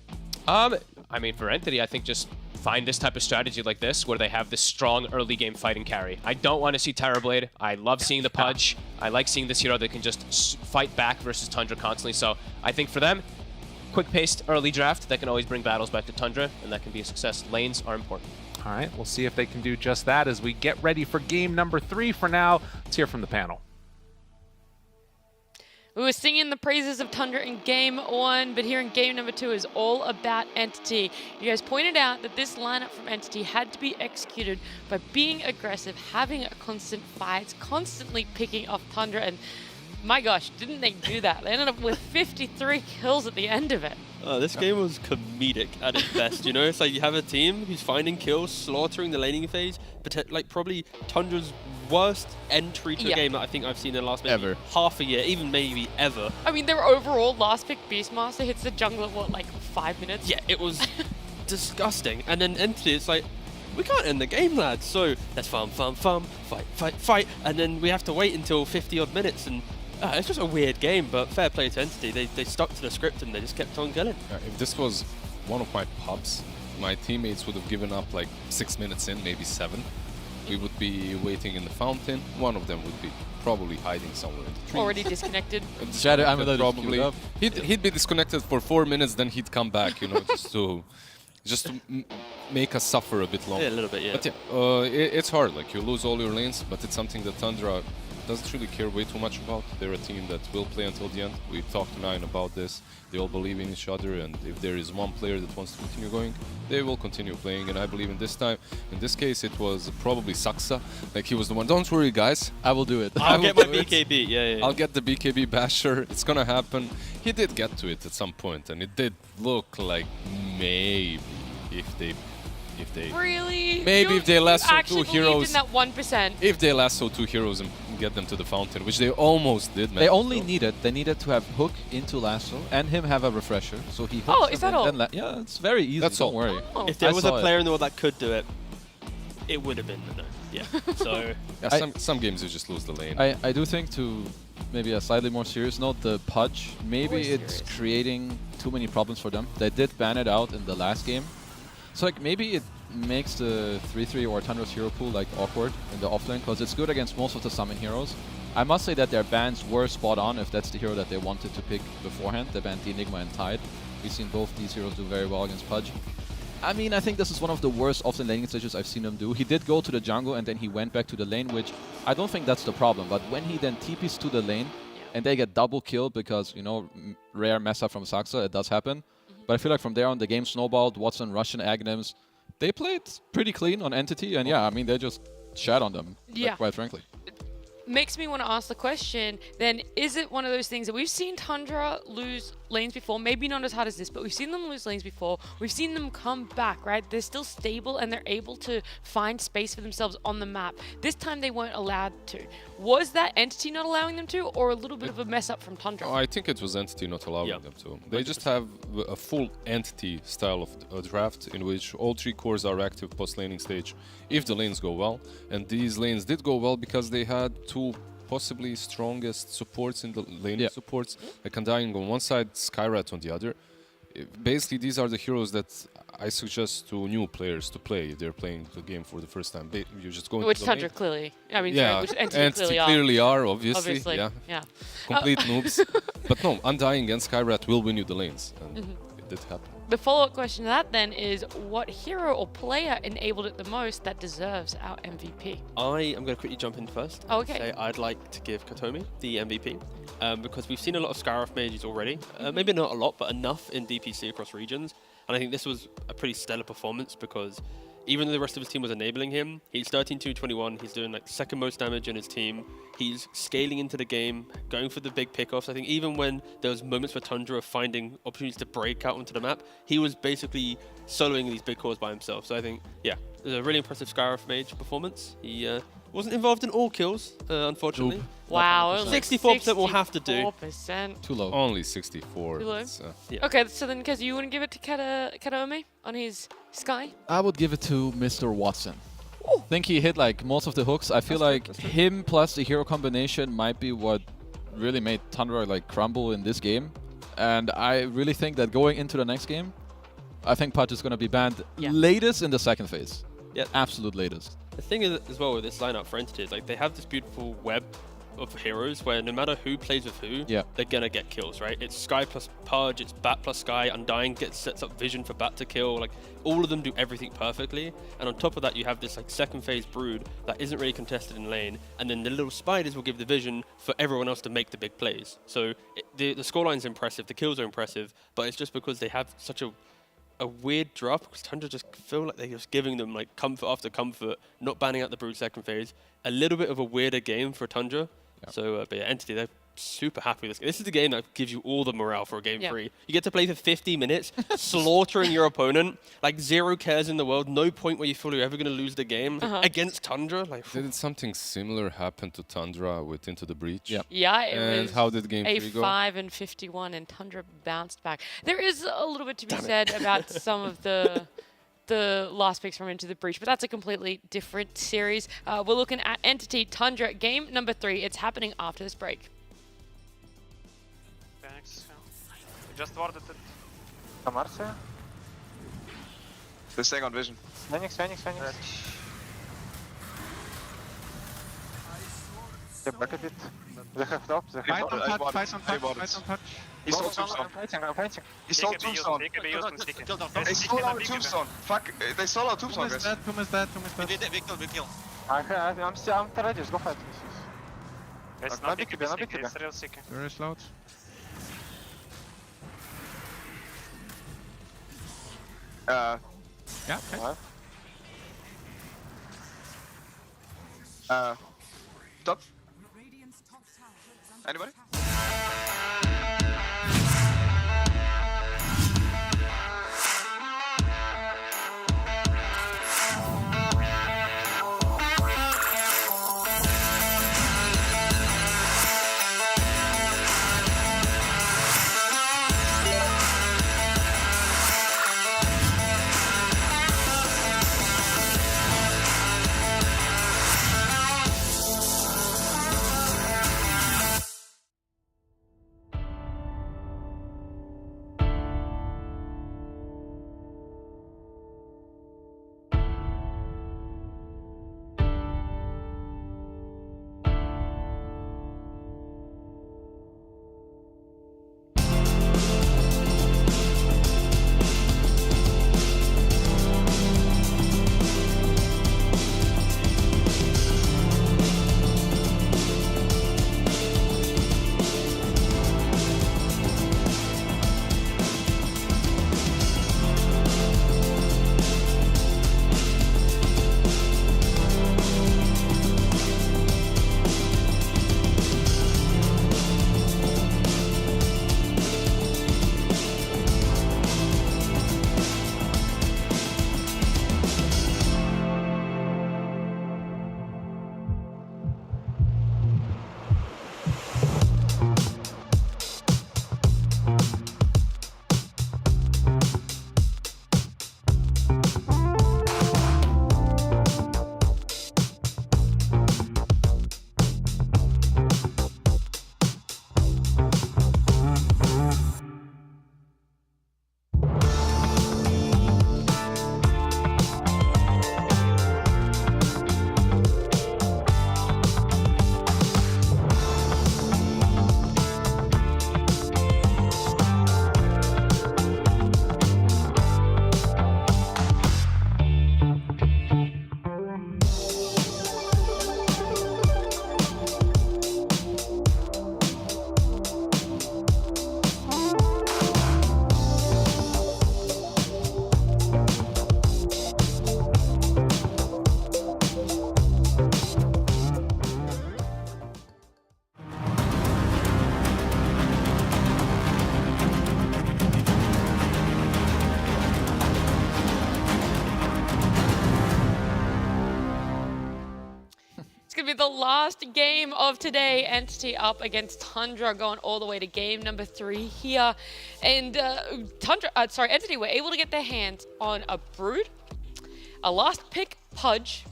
I mean, for Entity, I think just find this type of strategy like this where they have this strong early game fighting carry. I don't want to see Terrorblade. I love seeing the Pudge. I like seeing this hero that can just fight back versus Tundra constantly. So I think for them, quick-paced early draft that can always bring battles back to Tundra, and that can be a success. Lanes are important. All right, we'll see if they can do just that as we get ready for game number 3. For now, let's hear from the panel. We were singing the praises of Tundra in game 1, but here in game number 2 is all about Entity. You guys pointed out that this lineup from Entity had to be executed by being aggressive, having a constant fight, constantly picking off Tundra, and my gosh, didn't they do that? They ended up with 53 kills at the end of it. This game was comedic at its best, you know? It's like you have a team who's finding kills, slaughtering the laning phase, like probably Tundra's worst entry to a game that I think I've seen in the last maybe half a year, even maybe ever. I mean, their overall last pick Beastmaster hits the jungle at what, like 5 minutes? Yeah, it was disgusting. And then Entity, it's like, we can't end the game, lads. So let's farm, fight, and then we have to wait until 50 odd minutes, and it's just a weird game, but fair play to Entity. They stuck to the script and they just kept on killing. If this was one of my pubs, my teammates would have given up like 6 minutes in, maybe 7. We would be waiting in the fountain. One of them would be probably hiding somewhere in the trees. Already disconnected. Shadow, I'm probably. He'd be disconnected for 4 minutes, then he'd come back, you know, just to make us suffer a bit longer. Yeah, a little bit, yeah. But yeah, it's hard. Like, you lose all your lanes, but it's something that Tundra doesn't really care way too much about. They're a team that will play until the end. We talked to Nine about this. They all believe in each other, and if there is one player that wants to continue going, they will continue playing. And I believe in this time, in this case, it was probably Saksa. Like, he was the one. Don't worry, guys. I will do it. I'll get my BKB. Yeah. I'll get the BKB basher. It's gonna happen. He did get to it at some point, and it did look like maybe if they really? Maybe if they lasso 2 heroes. In that 1%. If they lasso 2 heroes and get them to the fountain, which they almost did, man. They only needed to have Hook into lasso and him have a refresher. So he hooks is that all? Yeah, it's very easy. That's don't all. worry. Oh. If there was a player in the world that could do it, it would have been no. Yeah. So yeah, some games you just lose the lane. I do think, to maybe a slightly more serious note, the Pudge, maybe it's creating too many problems for them. They did ban it out in the last game. So like maybe it makes the 3-3 or Tundra's hero pool like awkward in the offlane, because it's good against most of the summon heroes. I must say that their bans were spot on if that's the hero that they wanted to pick beforehand. They banned the Enigma and Tide. We've seen both these heroes do very well against Pudge. I mean, I think this is one of the worst offlane laning stages I've seen him do. He did go to the jungle and then he went back to the lane, which I don't think that's the problem. But when he then TPs to the lane and they get double killed because, you know, rare mess up from Saksa, it does happen. But I feel like from there on, the game snowballed. Watson, Russian Agnems, they played pretty clean on Entity. And yeah, I mean, they just shat on them, like, quite frankly. Makes me want to ask the question, then, is it one of those things that we've seen Tundra lose lanes before, maybe not as hard as this, but we've seen them lose lanes before, we've seen them come back, right? They're still stable and they're able to find space for themselves on the map. This time they weren't allowed to. Was that Entity not allowing them to, or a little bit of a mess up from Tundra? Oh, I think it was Entity not allowing them to. They just have a full Entity style of draft in which all 3 cores are active post-laning stage if the lanes go well. And these lanes did go well because they had 2 possibly strongest supports in the laning supports. Like Undying on one side, Skyrat on the other. Basically, these are the heroes that I suggest to new players to play if they're playing the game for the first time. You just go into which the Tundra lane. Clearly. I mean, yeah, sorry, which Entity clearly are, obviously. Yeah. Complete noobs. But no, Undying and Skyrat will win you the lanes. And it did happen. The follow-up question to that then is, what hero or player enabled it the most that deserves our MVP? I am going to quickly jump in first. Oh, okay. Say I'd like to give Kotomi the MVP because we've seen a lot of Scarif mages already. Maybe not a lot, but enough in DPC across regions. And I think this was a pretty stellar performance because even though the rest of his team was enabling him, he's 13-2-21. He's doing like second most damage in his team. He's scaling into the game, going for the big pickoffs. I think even when there was moments for Tundra finding opportunities to break out onto the map, he was basically soloing these big cores by himself. So I think, yeah, it was a really impressive Scarif mage performance. He wasn't involved in all kills, unfortunately. Nope. Wow, 64% will have to do. 64%. Too low. Only 64. Too low? Yeah. Okay, so then, Kaz, you wouldn't give it to Kataome on his Sky? I would give it to Mr. Watson. I think he hit like most of the hooks. I feel like him plus the hero combination might be what really made Tundra like crumble in this game. And I really think that going into the next game, I think Pudge is going to be banned latest in the second phase. Yeah. Absolute latest. The thing is, as well with this lineup for Entity is like they have this beautiful web of heroes where no matter who plays with who, they're gonna get kills, right? It's Sky plus Pudge, it's Bat plus Sky, Undying sets up Vision for Bat to kill, like all of them do everything perfectly. And on top of that, you have this like second phase Brood that isn't really contested in lane, and then the little spiders will give the vision for everyone else to make the big plays. So the scoreline's impressive, the kills are impressive, but it's just because they have such a weird drop because Tundra just feel like they're just giving them like comfort after comfort, not banning out the Brood second phase. A little bit of a weirder game for Tundra. So, but yeah, Entity, they're super happy with this. This is the game that gives you all the morale for a game 3. You get to play for 50 minutes, slaughtering your opponent, like 0 cares in the world, no point where you feel you're ever going to lose the game against Tundra. Like, did something similar happen to Tundra with Into the Breach? Yeah, it and was how did game 3 go? 5 and 51, and Tundra bounced back. There is a little bit to be said about some of the last picks from Into the Breach, but that's a completely different series. We're looking at Entity Tundra, game number 3. It's happening after this break. Phoenix, just warded it. Marcia? They're staying on Vision. Phoenix. Get back a bit. They have top. Fight on touch. He stole Tombstone. I'm fighting. He stole Tombstone. They stole our Tombstone. Fuck, they stole our Tombstone, guys. Tomb is dead. We kill. I'm ready, just go fight. It's not big, it's real sick. Very slow. Yeah, okay. Top. Anybody? last game of today. Entity up against Tundra, going all the way to game number 3 here. And Entity were able to get their hands on a Brood, a last pick Pudge.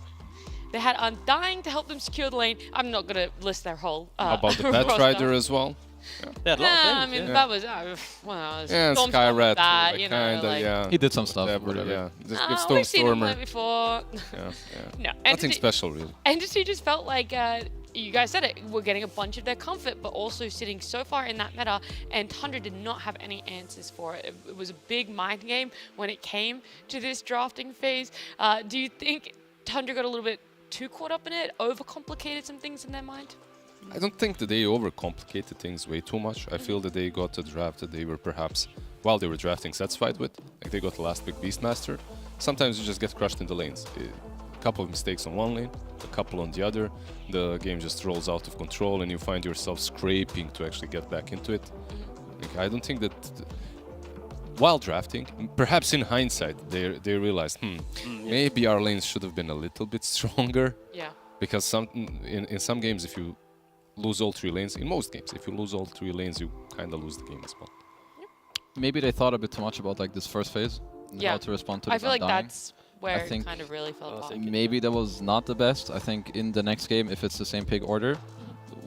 They had Undying to help them secure the lane. I'm not going to list their whole How about the Batrider as well? Yeah, I mean, that was, well, yeah, Storm Sky Rat, that, like, you know, kinda, like, yeah. He did some stuff. Whatever, yeah. Just give we've seen him play Stormstormer. before. Yeah, No, nothing special, really. Entity just felt like, you guys said it, we're getting a bunch of their comfort, but also sitting so far in that meta, and Tundra did not have any answers for it. It was a big mind game when it came to this drafting phase. Do you think Tundra got a little bit too caught up in it, overcomplicated some things in their mind? I don't think that they overcomplicated things way too much. I feel that they got a draft that they were perhaps, while they were drafting, satisfied with. Like they got the last pick Beastmaster. Sometimes you just get crushed in the lanes. A couple of mistakes on one lane, a couple on the other. The game just rolls out of control and you find yourself scraping to actually get back into it. Like, I don't think that while drafting, perhaps in hindsight, they realized, maybe our lanes should have been a little bit stronger. Yeah. Because in some games, if you lose all 3 lanes, in most games, if you lose all 3 lanes, you kind of lose the game as well. Maybe they thought a bit too much about like this first phase and how to respond to I this feel like Undying. that's where it kind of really fell apart. Maybe that was not the best. I think in the next game, if it's the same pick order,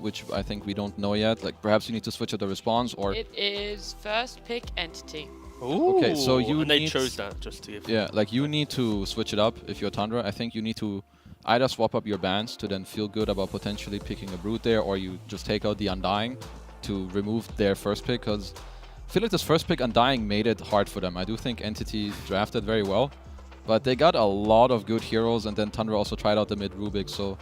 which I think we don't know yet, like perhaps you need to switch up the response or... It is first pick Entity. Ooh, okay, so you and need... they chose that just to give... Yeah, like you need to switch it up if you're Tundra. I think you need to either swap up your bans to then feel good about potentially picking a Brood there, or you just take out the Undying to remove their first pick, because I feel like this first pick Undying made it hard for them. I do think Entity drafted very well, but they got a lot of good heroes, and then Tundra also tried out the mid Rubik, so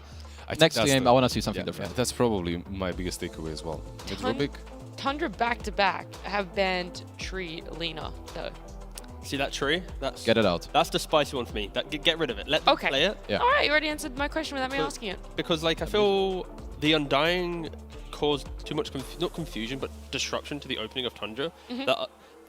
next game I want to see something different. Yeah, that's probably my biggest takeaway as well. Mid Rubik. Tundra back-to-back have banned Tree Lena, though. See that tree? That's Get it out. That's the spicy one for me. Get rid of it. Let them play it. Yeah. All right, you already answered my question without me asking it. Because like I feel the Undying caused too much not confusion but disruption to the opening of Tundra.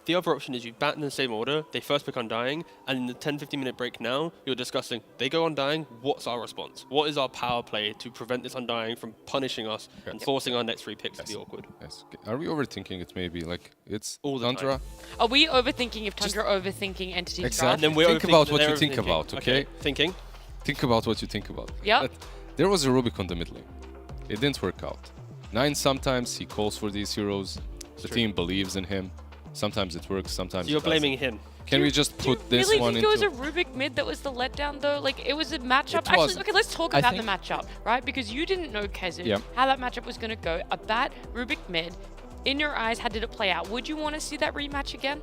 The other option is you bat in the same order, they first pick Undying, and in the 10-15 minute break now, you're discussing, they go Undying, what's our response? What is our power play to prevent this Undying from punishing us and forcing our next 3 picks to be awkward? Yes. Are we overthinking it maybe? Like, it's all the Tundra? time. Are we overthinking if Tundra overthinking Entity Exactly. draft? And then we're think about what you think about, okay? Thinking. Think about what you think about. Yeah. There was a Rubik on the mid lane. It didn't work out. 9 sometimes he calls for these heroes. The team believes in him. Sometimes it works, sometimes You're it doesn't. blaming him. Can we just put this really one think into... it was a Rubik mid that was the letdown, though? Like, it was a matchup. It Actually, wasn't. okay, let's talk I about the think- matchup, right? Because you didn't know, Kezu, Yeah. how that matchup was going to go. A bat Rubik mid. In your eyes, how did it play out? Would you want to see that rematch again?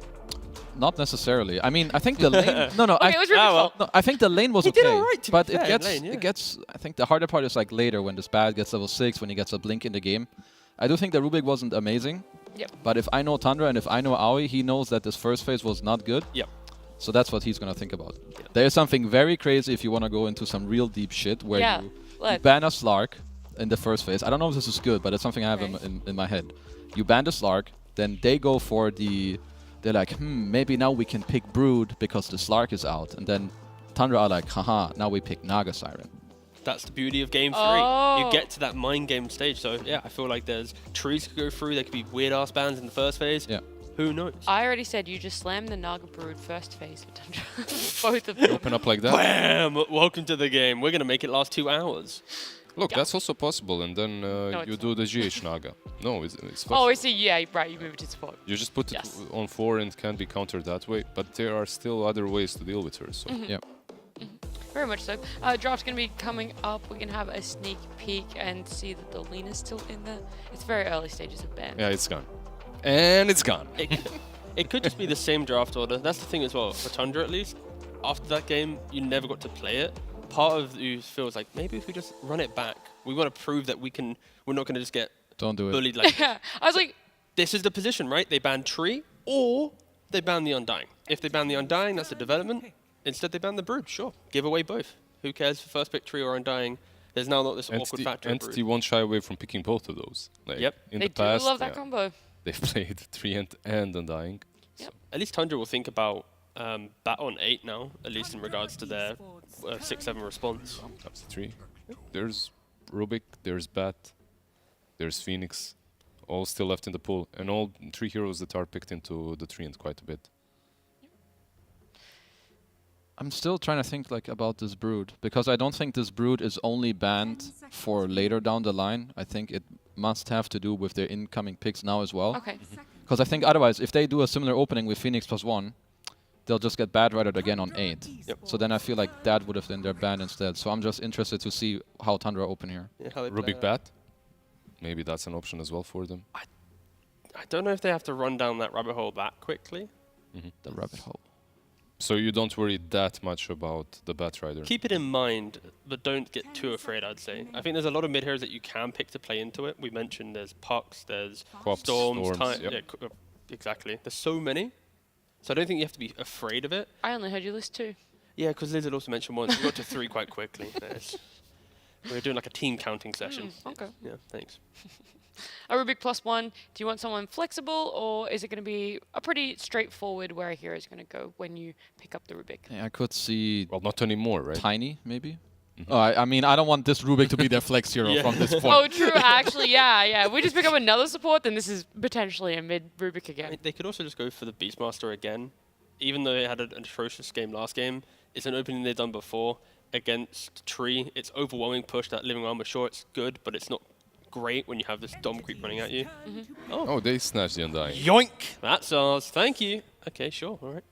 Not necessarily. I mean, I think the lane... No, Okay, it was Rubik's fault. No, I think the lane was He okay. did alright, to be but fair, it gets, lane, yeah. it gets... I think the harder part is like later when this bad gets level 6, when he gets a blink in the game. I do think the Rubik wasn't amazing. Yep. But if I know Tundra and if I know Aoi, he knows that this first phase was not good. Yep. So that's what he's going to think about. There is something very crazy if you want to go into some real deep shit where you ban a Slark in the first phase. I don't know if this is good, but it's something I have in my head. You ban the Slark, then they go for the... They're like, maybe now we can pick Brood because the Slark is out. And then Tundra are like, haha, now we pick Naga Siren. That's the beauty of game 3. Oh. You get to that mind game stage. So yeah, I feel like there's trees to go through. There could be weird ass bans in the first phase. Yeah. Who knows? I already said you just slammed the Naga Brood first phase for Tundra. Both of them. Open up like that? Bam! Welcome to the game. We're going to make it last 2 hours. Look, that's also possible, and then you do the GH Naga. No, it's possible. Oh, I see. Yeah, right. You move it to support. You just put it on 4 and can be countered that way, but there are still other ways to deal with her. So Yeah. Very much so. Draft's going to be coming up. We can have a sneak peek and see that the Lena's still in there. It's very early stages of ban. yeah, it's gone. And it's gone. It could just be the same draft order. That's the thing as well. For Tundra, at least, after that game, you never got to play it. Part of you feels like maybe if we just run it back, we want to prove that we're not going to just get Don't do it. bullied like this. I was like, This is the position, right? They ban Tree or they ban the Undying. If they ban the Undying, that's the development. Instead, they ban the Brood. Sure, give away both. Who cares for first pick Tree or Undying? There's now not this awkward factor. Entity won't shy away from picking both of those. Like, Yep. In they the past, do love that combo. they've played 3 and Undying. Yep. At least Tundra will think about bat on 8 now, at least in regards to their 6-7 response. That's 3. There's Rubik, there's Bat, there's Phoenix, all still left in the pool, and all 3 heroes that are picked into the tree and quite a bit. I'm still trying to think like about this Brood, because I don't think this Brood is only banned for later down the line. I think it must have to do with their incoming picks now as well. Okay. Because I think otherwise, if they do a similar opening with Phoenix +1, they'll just get bad righted again on 8. So then I feel like that would have been their ban instead. So I'm just interested to see how Tundra open here. Yeah, how they Rubik Bat, maybe that's an option as well for them. I don't know if they have to run down that rabbit hole that quickly. The rabbit hole. So you don't worry that much about the Bat Rider? Keep it in mind, but don't get too afraid, I'd say. I think there's a lot of mid heroes that you can pick to play into it. We mentioned there's Pucks, there's Quaps, Storms, Storms, yeah, exactly. There's so many. So I don't think you have to be afraid of it. I only heard you list 2. Yeah, because Liz had also mentioned once. We got to 3 quite quickly. We were doing like a team counting session. Okay. Yeah, thanks. A Rubik +1, do you want someone flexible, or is it going to be a pretty straightforward where a hero is going to go when you pick up the Rubik? Yeah, I could see... Well, not anymore, right? Tiny, maybe? Oh, I mean, I don't want this Rubik to be their flex hero from this point. Oh, true, actually, yeah. If we just pick up another support, then this is potentially a mid Rubik again. I mean, they could also just go for the Beastmaster again. Even though they had an atrocious game last game, it's an opening they've done before against Tree. It's overwhelming push, that Living Armor. Sure, it's good, but it's not great when you have this Dom creep running at you. Oh, they snatched the Undying. Yoink! That's ours. Thank you. Okay, sure. All right.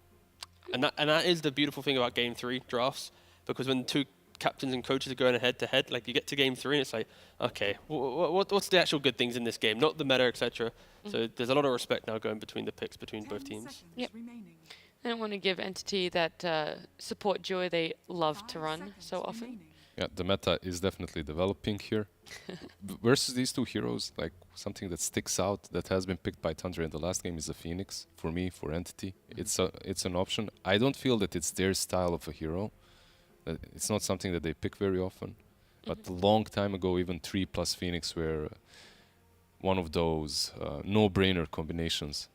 And that is the beautiful thing about Game 3 drafts, because when 2 captains and coaches are going head to head, like you get to Game 3 and it's like, okay, what's the actual good things in this game? Not the meta, etc. So there's a lot of respect now going between the picks between both teams. Yep. I don't want to give Entity that support joy they love to run so often. Yeah, the meta is definitely developing here. Versus these 2 heroes, like something that sticks out that has been picked by Tundra in the last game is the Phoenix. For me, for Entity, it's an option. I don't feel that it's their style of a hero. It's not something that they pick very often. But a long time ago, even 3 plus Phoenix were one of those no-brainer combinations.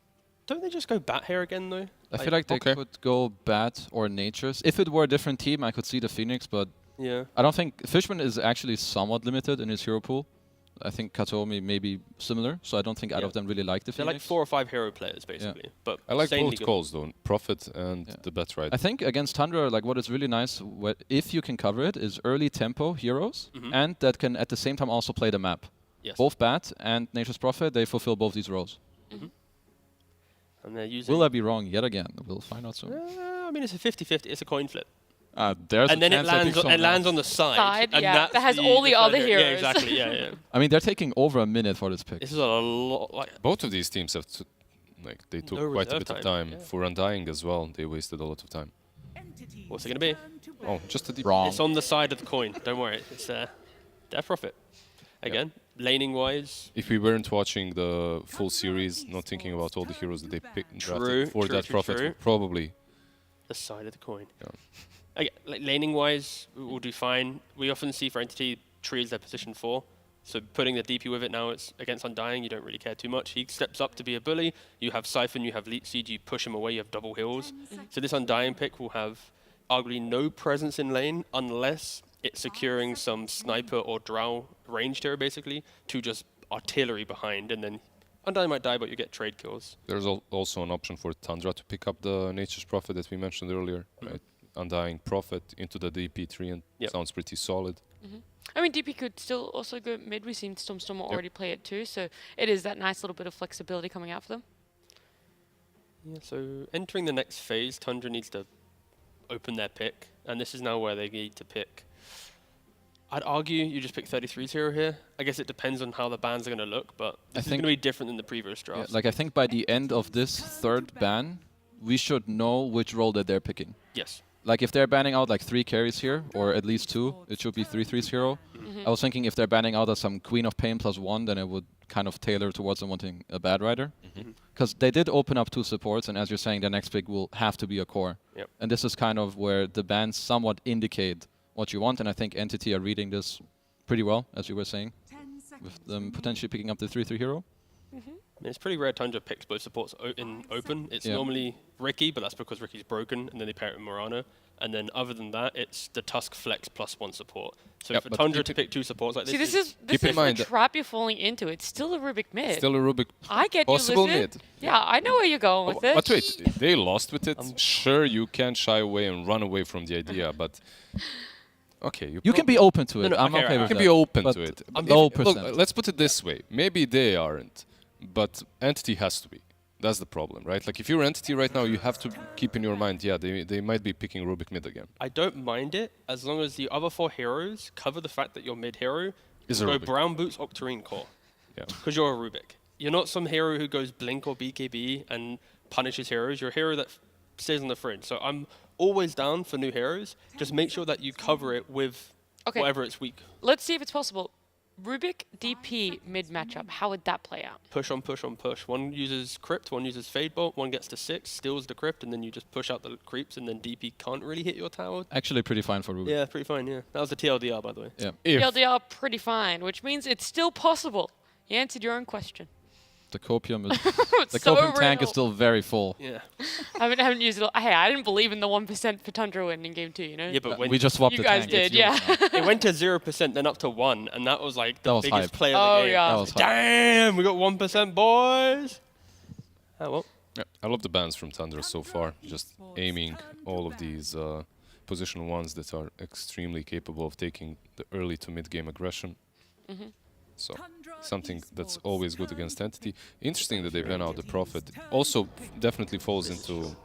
Don't they just go Bat here again, though? I feel like they could go Bat or Natures. If it were a different team, I could see the Phoenix, but yeah. I don't think... Fishman is actually somewhat limited in his hero pool. I think Katomi may be similar, so I don't think either of them really like the They're Phoenix. like 4 or 5 hero players, basically. But I like both good. calls, though. Prophet and the Bat Rider. I think against Tundra, like what is really nice, if you can cover it, is early tempo heroes, and that can at the same time also play the map. Yes. Both Bat and Nature's Prophet, they fulfill both these roles. And they're using... Will I be wrong yet again? We'll find out soon. I mean, it's a 50-50. It's a coin flip. There's and then it lands on the side. And yeah, that has all the other heroes. Yeah, exactly. Yeah. I mean, they're taking over a minute for this pick. This is a lot. Like both of these teams have, they took quite a bit of time. For Undying as well, they wasted a lot of time. What's it going to be? Oh, just a deep. Wrong. It's on the side of the coin. Don't worry. It's their profit. Again, laning wise. If we weren't watching the full series, not thinking about all the heroes that they picked for that profit, probably the side of the coin. Yeah. Again, like laning wise, we'll do fine. We often see for Entity Tree as their position 4. So putting the DP with it now, it's against Undying, you don't really care too much. He steps up to be a bully. You have Siphon, you have Leech Siege, you push him away, you have double heals. So this Undying pick will have arguably no presence in lane unless it's securing some sniper or drow ranged hero basically to just artillery behind, and then Undying might die, but you get trade kills. There's also an option for Tundra to pick up the Nature's Prophet that we mentioned earlier. Right? Undying Prophet into the DP3 and sounds pretty solid. I mean, DP could still also go mid. We've seen Storm already play it too, so it is that nice little bit of flexibility coming out for them. Yeah, so entering the next phase, Tundra needs to open their pick, and this is now where they need to pick. I'd argue you just pick 33's hero here. I guess it depends on how the bans are going to look, but this is going to be different than the previous drafts. Yeah, like I think by the end of this third ban, we should know which role that they're picking. Yes. Like if they're banning out like 3 carries here, or at least 2, it should be 3/3's hero. I was thinking if they're banning out some Queen of Pain +1, then it would kind of tailor towards them wanting a Bad Rider. Because they did open up 2 supports, and as you're saying, the next pick will have to be a core. Yep. And this is kind of where the bans somewhat indicate what you want, and I think Entity are reading this pretty well, as you were saying, with them potentially picking up the 3/3 hero. mean, it's pretty rare Tundra picks both supports in open. It's normally Ricky, but that's because Ricky's broken, and then they pair it with Morana. And then other than that, it's the Tusk Flex +1 support. So for Tundra to pick 2 supports like See, this is the trap you're falling into. It's still a Rubik mid. Still a Rubik I get possible you, mid. Yeah, I know where you're going with it. But wait, they lost with it. Sure, you can shy away and run away from the idea, but okay, you can be open to it. I'm okay with that. You can be open but to it. Low Look, percent. let's put it this way. Maybe they aren't, but Entity has to be. That's the problem, right? Like, if you're Entity right now, you have to keep in your mind, yeah, they might be picking Rubik mid again. I don't mind it as long as the other 4 heroes cover the fact that your mid hero Is a go Rubik. Brown Boots Octarine Core. Yeah. Because you're a Rubik. You're not some hero who goes Blink or BKB and punishes heroes. You're a hero that stays on the fringe. So I'm always down for new heroes. Just make sure that you cover it with whatever it's weak. Let's see if it's possible. Rubik DP mid matchup. How would that play out? Push on push on push. One uses Crypt, one uses Fade Bolt, one gets to 6, steals the Crypt, and then you just push out the creeps, and then DP can't really hit your tower. Actually, pretty fine for Rubik. Yeah, pretty fine, yeah. That was the TLDR, by the way. Yeah. TLDR pretty fine, which means it's still possible. You answered your own question. The copium is the so copium tank is real. still very full. Yeah. I haven't used it. Hey, I didn't believe in the 1% for Tundra win in game 2, you know? Yeah, but when we just swapped you the guys tank. did, yeah. It went to 0%, then up to 1, and that was like the That was biggest hype. play of the game. Yeah. That was hype. Damn, we got 1%, boys. Oh, well. Yeah, I love the bans from Tundra so far. Just aiming all of these position ones that are extremely capable of taking the early to mid game aggression. So something that's always good against Entity. Interesting that they ban out the Prophet. Also, definitely falls into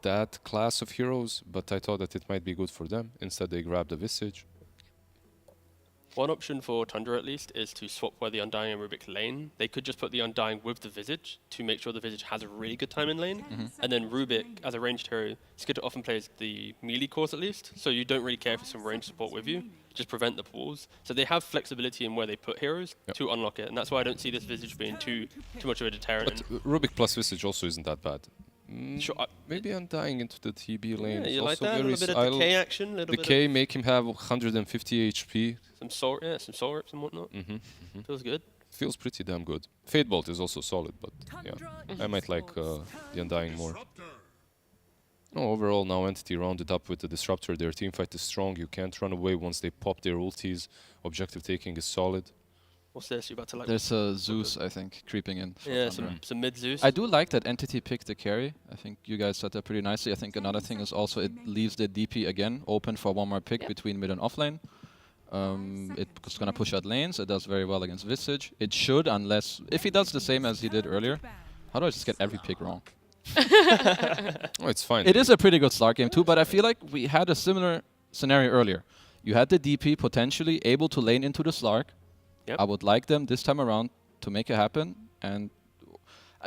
that class of heroes. But I thought that it might be good for them. Instead, they grabbed the Visage. One option for Tundra, at least, is to swap where the Undying and Rubik lane. They could just put the Undying with the Visage to make sure the Visage has a really good time in lane. And then Rubik, as a ranged hero, it's good to often play as the melee course, at least. So you don't really care if it's some range support with you. Just prevent the pulls. So they have flexibility in where they put heroes to unlock it. And that's why I don't see this Visage being too much of a deterrent. But Rubik plus Visage also isn't that bad. Sure, maybe Undying into the TB lane. Yeah, is you like also that? A very little bit of decay action? A little bit Decay, make him have 150 HP. some soul rips and whatnot. Feels good. Feels pretty damn good. Fade Bolt is also solid, but yeah, I might like the Undying more. No, overall, now Entity rounded up with the Disruptor. Their team fight is strong. You can't run away once they pop their ultis. Objective taking is solid. What's this? You about to like? There's a Zeus, I think, creeping in. Yeah, some mid Zeus. I do like that Entity picked the carry. I think you guys said that pretty nicely. I think another thing is also it leaves the DP again open for one more pick between mid and offlane. It's going to push out lanes. It does very well against Visage. It should, unless... If he does the same as he did earlier... How do I just get every pick wrong? Oh, it's fine. It is a pretty good start game too, but I feel like we had a similar scenario earlier. You had the DP potentially able to lane into the Slark. I would like them this time around to make it happen. And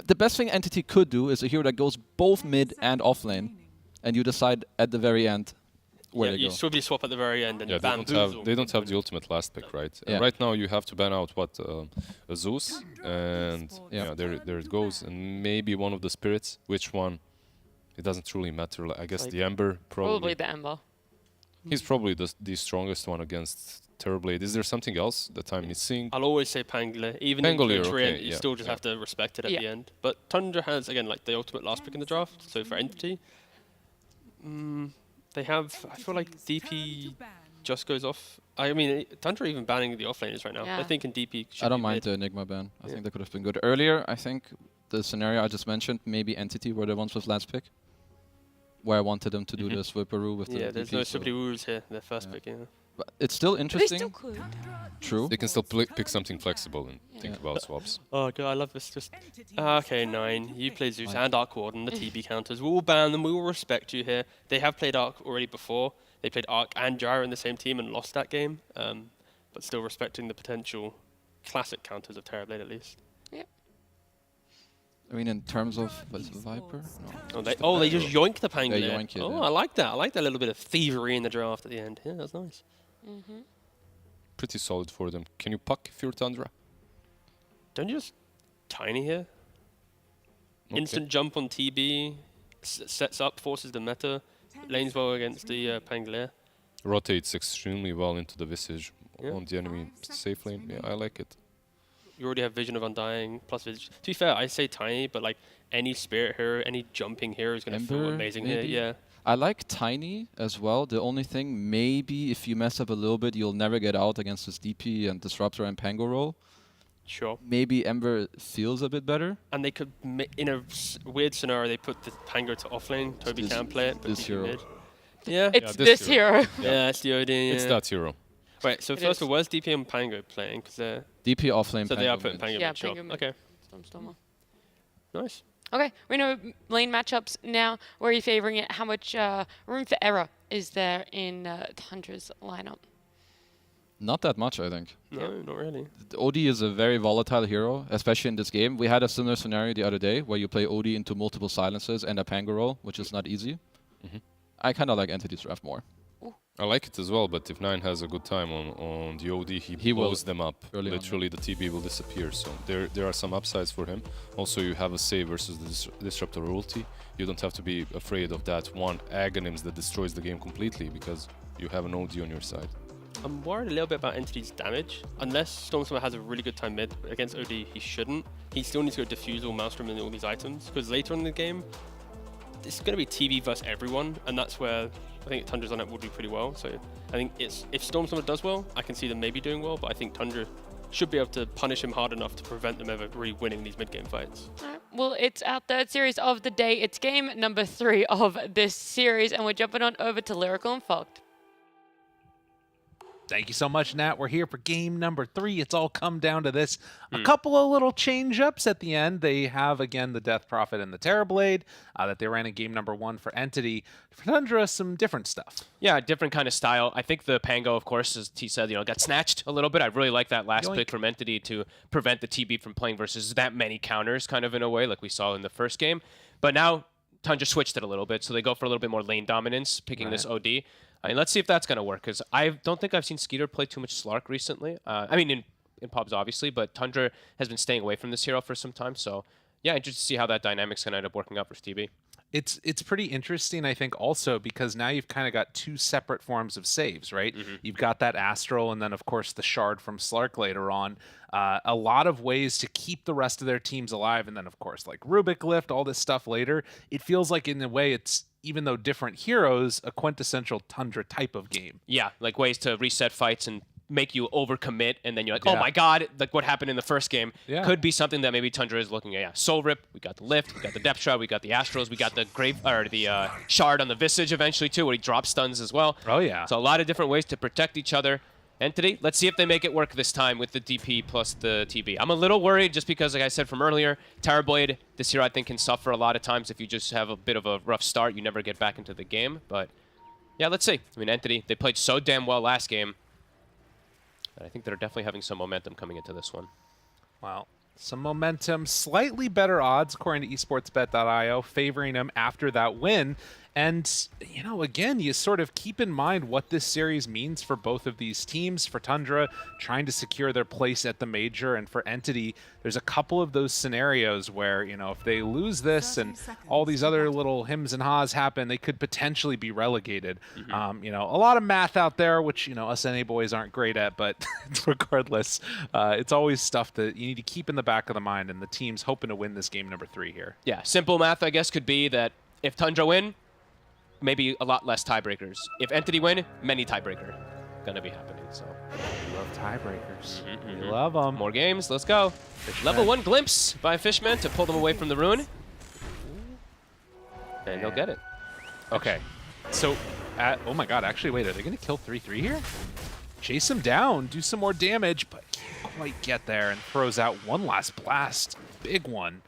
the best thing Entity could do is a hero that goes both mid and off lane, and you decide at the very end where they you go. probably swap at the very end and Yeah, they don't have the ultimate last pick, right? Yeah. And right now you have to ban out what a Zeus, and yeah, there it goes, and maybe one of the spirits. Which one? It doesn't truly matter. I guess Like the Ember Probably the Ember. He's probably the strongest one against Terrorblade. Is there something else that I'm missing? I'll always say Pangolier. Even Pangolier, in Treant, okay, you yeah, still just have to respect it at the end. But Tundra has, again, like the ultimate last pick in the draft. So for Entity, they have, I feel like DP just goes off. I mean, Tundra even banning the offlaners right now. Yeah. I think in DP should I don't be mind mid. the Enigma ban. I think that could have been good. Earlier, I think the scenario I just mentioned, maybe Entity were the ones with last pick. Where I wanted them to do the Swipperoo with the Yeah, there's DP, no so- Sippity Woos here, their first pick, yeah. But it's still interesting. still could. True. They can still pick something flexible and think about swaps. Oh god, I love this. Just okay, 9. You play Zeus and Arc Warden, the TB counters. We will ban them. We will respect you here. They have played Arc already before. They played Arc and Gyro in the same team and lost that game. But still respecting the potential classic counters of Terrorblade at least. I mean, in terms of what is it, Viper? No. They just yoink the Pangolier. Yeah, yoink it, Oh, yeah. I like that. I like that little bit of thievery in the draft at the end. Yeah, that's nice. Pretty solid for them. Can you puck if you're Tundra? Don't you just tiny here? Okay. Instant jump on TB, sets up, forces the meta, lanes well against the Pangolier. Rotates extremely well into the Visage on the enemy safe lane. Yeah, I like it. You already have Vision of Undying plus Vision. To be fair, I say Tiny, but like any Spirit hero, any jumping hero is going to feel amazing maybe? here. Yeah. I like Tiny as well. The only thing, maybe if you mess up a little bit, you'll never get out against this DP and Disruptor and Pango roll. Sure. Maybe Ember feels a bit better. And they could, in a weird scenario, they put the Pango to offlane. Toby can play it, but this hero. mid. Yeah. It's this hero. Yeah, it's the Odin. It's that hero. Right, so first of all, where's DP and Pango playing? Because they're DP offlane. So Pango they are putting mid. Pango Yeah, mid. Sure. Pango mid. Okay. Stormstormer. Nice. Okay, we know lane matchups now. Where are you favoring it? How much room for error is there in Tundra's lineup? Not that much, I think. No, not really. OD is a very volatile hero, especially in this game. We had a similar scenario the other day where you play OD into multiple silences and a Pango roll, which is not easy. I kind of like Entity's draft more. I like it as well, but if 9 has a good time on the OD, he blows them up. Literally, the TB will disappear. So there are some upsides for him. Also, you have a save versus the Disruptor ulti. You don't have to be afraid of that one Aghanim's that destroys the game completely because you have an OD on your side. I'm worried a little bit about Entity's damage. Unless Stormstormer has a really good time mid, but against OD he shouldn't. He still needs to go Diffusal, Maelstrom and all these items, because later on in the game, it's going to be TB versus everyone, and that's where I think Tundra's on it will do pretty well. So I think if Stormstormer does well, I can see them maybe doing well, but I think Tundra should be able to punish him hard enough to prevent them ever really winning these mid-game fights. All right. Well, it's our third series of the day. It's game number 3 of this series, and we're jumping on over to Lyrical and Fogged. Thank you so much, Nat. We're here for game number 3. It's all come down to this. A couple of little change-ups at the end. They have, again, the Death Prophet and the Terrorblade that they ran in game number 1 for Entity. For Tundra, some different stuff. Yeah, different kind of style. I think the Pango, of course, as T said, got snatched a little bit. I really like that last pick from Entity to prevent the TB from playing versus that many counters, kind of in a way, like we saw in the first game. But now Tundra switched it a little bit, so they go for a little bit more lane dominance, picking this OD. I mean, let's see if that's going to work, because I don't think I've seen Skeeter play too much Slark recently. I mean, in pubs, obviously, but Tundra has been staying away from this hero for some time. So, yeah, interested to see how that dynamic's going to end up working out for TB. It's pretty interesting, I think, also, because now you've kind of got 2 separate forms of saves, right? You've got that Astral, and then, of course, the Shard from Slark later on. A lot of ways to keep the rest of their teams alive, and then, of course, like Rubik Lift, all this stuff later. It feels like, in a way, it's, even though different heroes, a quintessential Tundra type of game. Yeah, like ways to reset fights and make you overcommit, and then you're like, oh my god, like what happened in the first game could be something that maybe Tundra is looking at. Yeah, Soul Rip, we got the Lift, we got the Depth Shroud, we got the Astrals, we got the the Shard on the Visage eventually too, where he drops stuns as well. Oh yeah. So a lot of different ways to protect each other. Entity, let's see if they make it work this time with the DP plus the TB. I'm a little worried just because, like I said from earlier, Terrorblade, this hero I think can suffer a lot of times if you just have a bit of a rough start. You never get back into the game. But yeah, let's see. I mean, Entity, they played so damn well last game. And I think they're definitely having some momentum coming into this one. Wow. Some momentum, slightly better odds, according to esportsbet.io, favoring them after that win. And, again, you sort of keep in mind what this series means for both of these teams. For Tundra, trying to secure their place at the major, and for Entity, there's a couple of those scenarios where, if they lose this and all these other little hims and haws happen, they could potentially be relegated. A lot of math out there, which, us NA boys aren't great at, but regardless, it's always stuff that you need to keep in the back of the mind, and the team's hoping to win this game number 3 here. Yeah, simple math, I guess, could be that if Tundra win, maybe a lot less tiebreakers. If Entity win, many tiebreaker gonna be happening. So we love tiebreakers. We love them. More games. Let's go. Level 1 glimpse by Fishman to pull them away from the rune, and he'll get it. Okay, so oh my God! Actually, wait, are they gonna kill 3-3 here? Chase him down, do some more damage, but can't quite get there, and throws out one last blast, big one.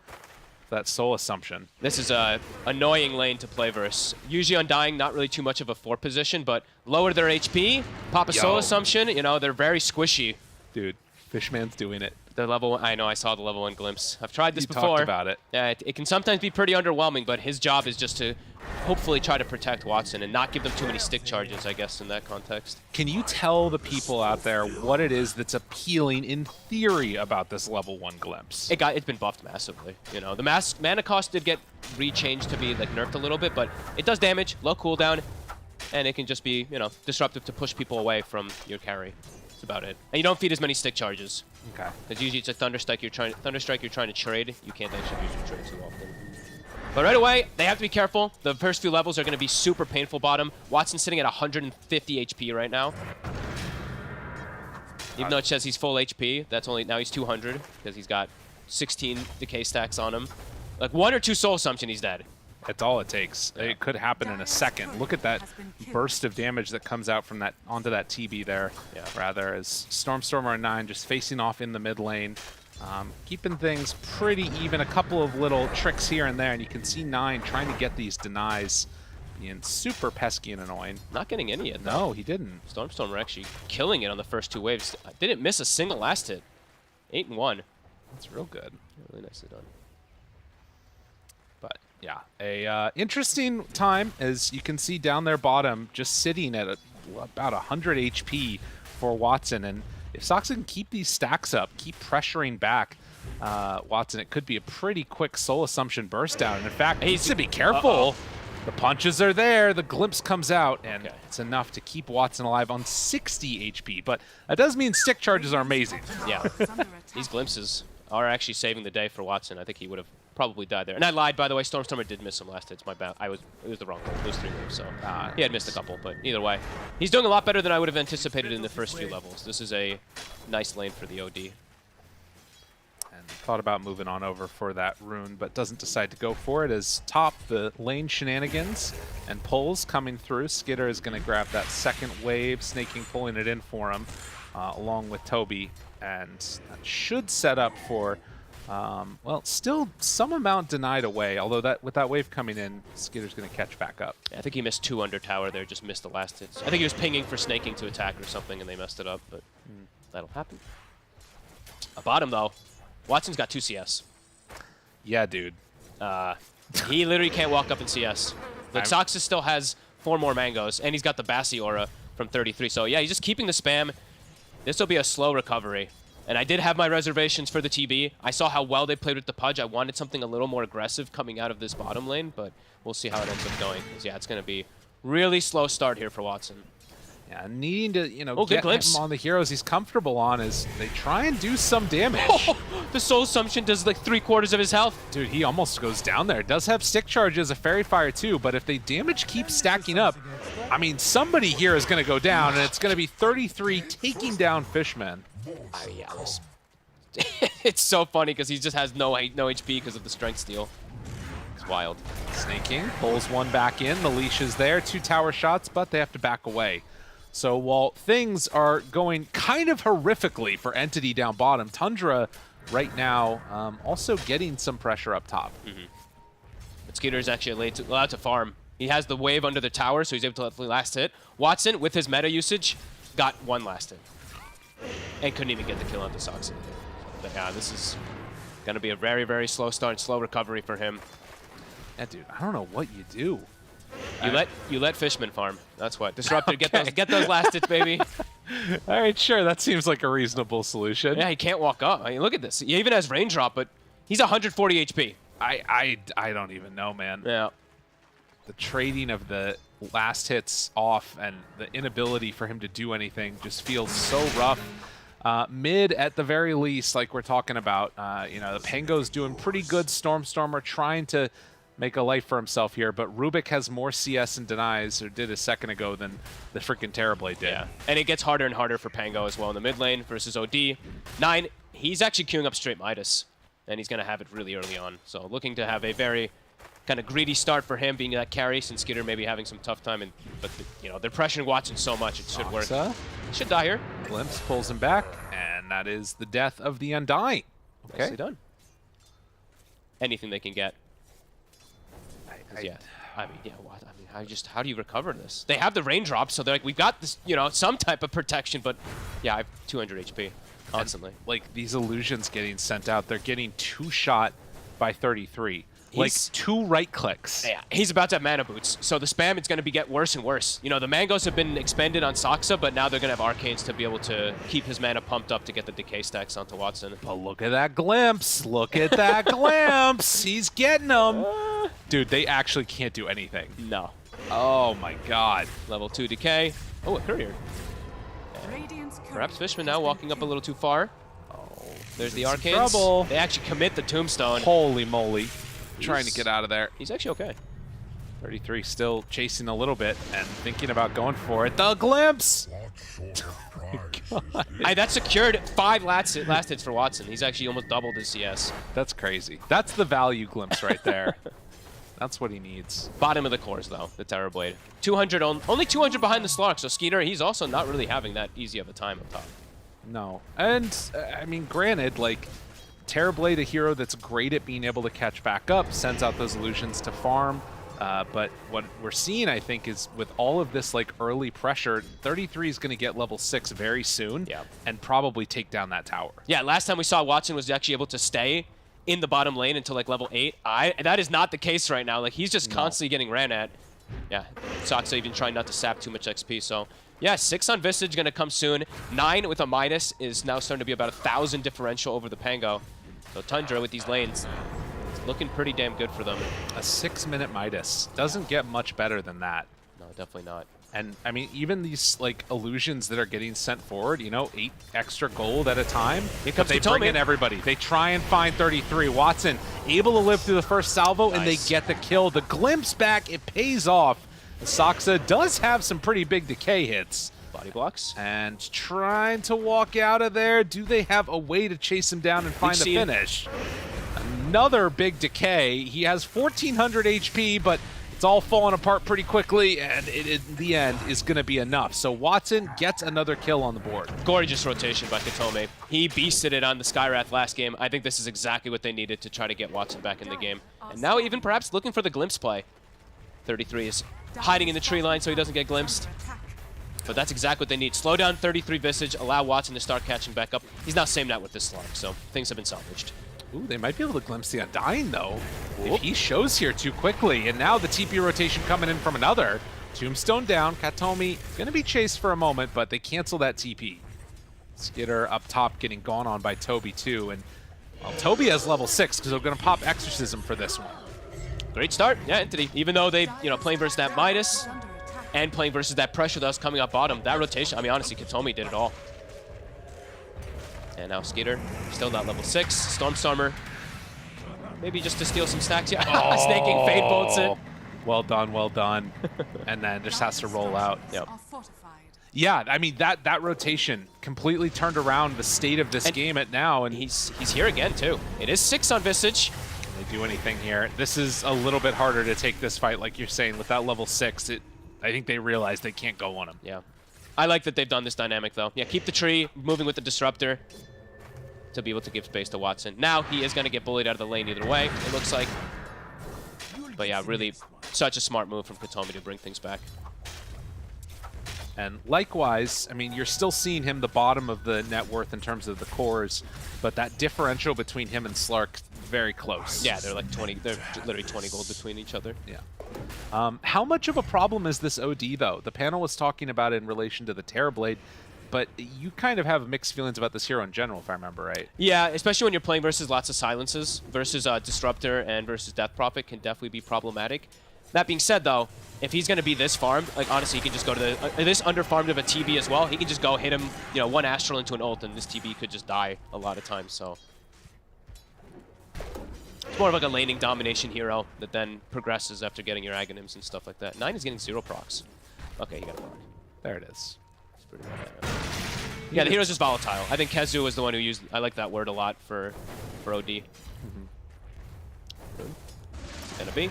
That Soul Assumption. This is a annoying lane to play versus. Usually Undying, not really too much of a 4 position, but lower their HP, pop a Soul Assumption, they're very squishy. Dude, Fishman's doing it. The level 1, I know, I saw the level 1 glimpse. I've tried this before. Talked about it. Yeah, it can sometimes be pretty underwhelming, but his job is just to hopefully try to protect Watson and not give them too many stick charges, I guess, in that context. Can you tell the people out there what it is that's appealing in theory about this level 1 glimpse? It's been buffed massively. The mana cost did get rechanged to be like nerfed a little bit, but it does damage, low cooldown, and it can just be, disruptive to push people away from your carry. That's about it. And you don't feed as many stick charges. Okay. Because usually it's a Thunderstrike you're trying to trade. You can't actually use your trade too often. But right away, they have to be careful. The first few levels are going to be super painful bottom. Watson's sitting at 150 HP right now. Even though it says he's full HP, that's only now he's 200 because he's got 16 decay stacks on him. Like 1 or 2 soul assumption, he's dead. That's all it takes. Yeah. It could happen in a second. Look at that burst of damage that comes out from that onto that TB there. Yeah. Rather, as Stormstormer and 9 just facing off in the mid lane. Keeping things pretty even, a couple of little tricks here and there, and you can see 9 trying to get these denies, being super pesky and annoying. Not getting any yet, though. No, he didn't. Stormstormer actually killing it on the first 2 waves. Didn't miss a single last hit. 8 and 1. That's real good. Really nicely done. But yeah, a interesting time, as you can see down there bottom, just sitting at about 100 HP for Watson, and if Soxa can keep these stacks up, keep pressuring back Watson, it could be a pretty quick soul assumption burst down. And in fact, he needs to be careful. The punches are there, the glimpse comes out, and it's enough to keep Watson alive on 60 HP. But that does mean stick charges are amazing. Yeah, these glimpses are actually saving the day for Watson. I think he would have probably died there. And I lied, by the way. Stormstormer did miss some last hits. My bad. It was the wrong goal. It was 3 waves, so he had missed a couple. But either way, he's doing a lot better than I would have anticipated in the first few levels. This is a nice lane for the OD. And thought about moving on over for that rune, but doesn't decide to go for it. As top, the lane shenanigans and pulls coming through. Skitter is going to grab that second wave, Snaking pulling it in for him, along with Toby. And that should set up for, well, still some amount denied away, although that with that wave coming in, Skitter's going to catch back up. Yeah, I think he missed 2 under tower there, just missed the last hits. I think he was pinging for snaking to attack or something, and they messed it up, but that'll happen. Bottom, though, Watson's got 2 CS. Yeah, dude. He literally can't walk up in CS. Like, Soxa still has 4 more mangoes, and he's got the Bassi aura from 33. So, yeah, he's just keeping the spam. This will be a slow recovery. And I did have my reservations for the TB. I saw how well they played with the Pudge. I wanted something a little more aggressive coming out of this bottom lane, but we'll see how it ends up going. Because, yeah, it's going to be really slow start here for Watson. Yeah, needing to, get him on the heroes he's comfortable on as they try and do some damage. The Soul Assumption does like 3/4 of his health. Dude, he almost goes down there. Does have stick charges, a Fairy Fire too, but if the damage keeps stacking up, I mean, somebody here is going to go down, and it's going to be 33 taking down Fishman. Yeah, it's so funny because he just has no HP because of the Strength Steal. It's wild. Snaking pulls one back in. The leash is there. 2 tower shots, but they have to back away. So while things are going kind of horrifically for Entity down bottom, Tundra right now also getting some pressure up top. But Skeeter is actually allowed to farm. He has the wave under the tower, so he's able to let the last hit. Watson, with his meta usage, got 1 last hit. And couldn't even get the kill onto Soxa. But yeah, this is going to be a very, very slow start, slow recovery for him. Yeah, dude, I don't know what you do. You let Fishman farm. That's what. Disruptor, get those last hits, baby. All right, sure. That seems like a reasonable solution. Yeah, he can't walk up. I mean, look at this. He even has raindrop, but he's 140 HP. I don't even know, man. Yeah. The trading of the last hits off and the inability for him to do anything just feels so rough. Mid, at the very least, like we're talking about, the Pango's doing pretty good. Stormstormer trying to make a life for himself here, but Rubik has more CS and denies, or did a second ago, than the freaking Terrorblade did. Yeah, and it gets harder and harder for Pango as well in the mid lane versus OD. 9, he's actually queuing up straight Midas, and he's going to have it really early on. So looking to have a very kind of greedy start for him, being that carry, since Skitter may be having some tough time. But they're pressuring Watson so much, it should work. He should die here. Glimpse pulls him back, and that is the death of the Undying. Okay. Nicely done. Anything they can get. How do you recover this? They have the raindrops, so they're like, we've got this, some type of protection, but yeah, I have 200 HP constantly. And, like, these illusions getting sent out, they're getting 2-shot by 33. Like 2 right clicks. Yeah, he's about to have mana boots, so the spam is going to get worse and worse. The mangoes have been expended on Soxa, but now they're going to have arcanes to be able to keep his mana pumped up to get the decay stacks onto Watson. But look at that glimpse! Look at that glimpse! He's getting them! Dude, they actually can't do anything. No. Oh my god. Level 2 decay. Oh, a courier. Perhaps Fishman now walking up a little too far. There's the arcanes. Trouble. They actually commit the tombstone. Holy moly. Trying to get out of there. He's actually okay. 33 still chasing a little bit and thinking about going for it. The glimpse! Hey, that secured 5 last hits for Watson. He's actually almost doubled his CS. That's crazy. That's the value glimpse right there. That's what he needs. Bottom of the cores, though, the Terrorblade. 200, only 200 behind the Slark, so Skeeter, he's also not really having that easy of a time up top. No. And, I mean, granted, like, Terrorblade, a hero that's great at being able to catch back up, sends out those illusions to farm. But what we're seeing, I think, is with all of this like early pressure, 33 is going to get level 6 very soon and probably take down that tower. Yeah, last time we saw Watson was actually able to stay in the bottom lane until like level 8. That is not the case right now. Like he's just constantly getting ran at. Yeah, Soxa even trying not to sap too much XP. So yeah, 6 on Visage going to come soon. 9 with a Midas is now starting to be about 1,000 differential over the Pango. So Tundra with these lanes. Looking pretty damn good for them. A 6-minute Midas. Doesn't get much better than that. No, definitely not. And, I mean, even these, like, illusions that are getting sent forward, you know, 8 extra gold at a time. But they bring in everybody. They try and find 33. Watson able to live through the first salvo, and they get the kill. The glimpse back, it pays off. Soxa does have some pretty big decay hits. Body blocks. And trying to walk out of there. Do they have a way to chase him down and find the finish? Another big decay. He has 1,400 HP, but it's all falling apart pretty quickly, and it, in the end, is going to be enough. So Watson gets another kill on the board. Gorgeous rotation by Katome. He beasted it on the Skywrath last game. I think this is exactly what they needed to try to get Watson back in the game. And now even perhaps looking for the glimpse play. 33 is hiding in the tree line so he doesn't get glimpsed. But that's exactly what they need. Slow down 33 Visage, allow Watson to start catching back up. He's now same net with this Slark, so things have been salvaged. Ooh, they might be able to glimpse the Undying, though, if he shows here too quickly. And now the TP rotation coming in from another. Tombstone down. Katomi going to be chased for a moment, but they cancel that TP. Skitter up top getting gone on by Toby, too. And, well, Toby has level 6 because they're going to pop Exorcism for this one. Great start, yeah, Entity. Even though they, playing versus that Midas and playing versus that pressure that was coming up bottom, that rotation, I mean, honestly, Katomi did it all. And now Skeeter, still not level 6. Stormstormer, maybe just to steal some stacks. Yeah, Snaking Fade bolts it. Well done, well done. And then just has to roll out. Yep. Yeah, I mean, that rotation completely turned around the state of this game at now. And he's here again, too. It is 6 on Visage. Can they do anything here? This is a little bit harder to take this fight, like you're saying. With that level 6, I think they realize they can't go on him. Yeah. I like that they've done this dynamic, though. Yeah, keep the tree, moving with the Disruptor to be able to give space to Watson. Now he is going to get bullied out of the lane either way, it looks like. But yeah, really such a smart move from Katomi to bring things back. And likewise, I mean, you're still seeing him the bottom of the net worth in terms of the cores, but that differential between him and Slark, very close. Yeah, they're like 20, they're literally 20 gold between each other. Yeah. How much of a problem is this OD, though? The panel was talking about it in relation to the Terrorblade, but you kind of have mixed feelings about this hero in general, if I remember right. Yeah, especially when you're playing versus lots of silences, versus Disruptor and versus Death Prophet can definitely be problematic. That being said, though, if he's going to be this farmed, like honestly, he can just go to the this underfarmed of a TB as well. He can just go hit him, one Astral into an ult, and this TB could just die a lot of times. So it's more of like a laning domination hero that then progresses after getting your Aghanims and stuff like that. 9 is getting 0 procs. Okay, you got a proc. There it is. It's pretty bad. Yeah, the hero's just volatile. I think Kezu was the one who used. I like that word a lot for OD. Good. Gonna be.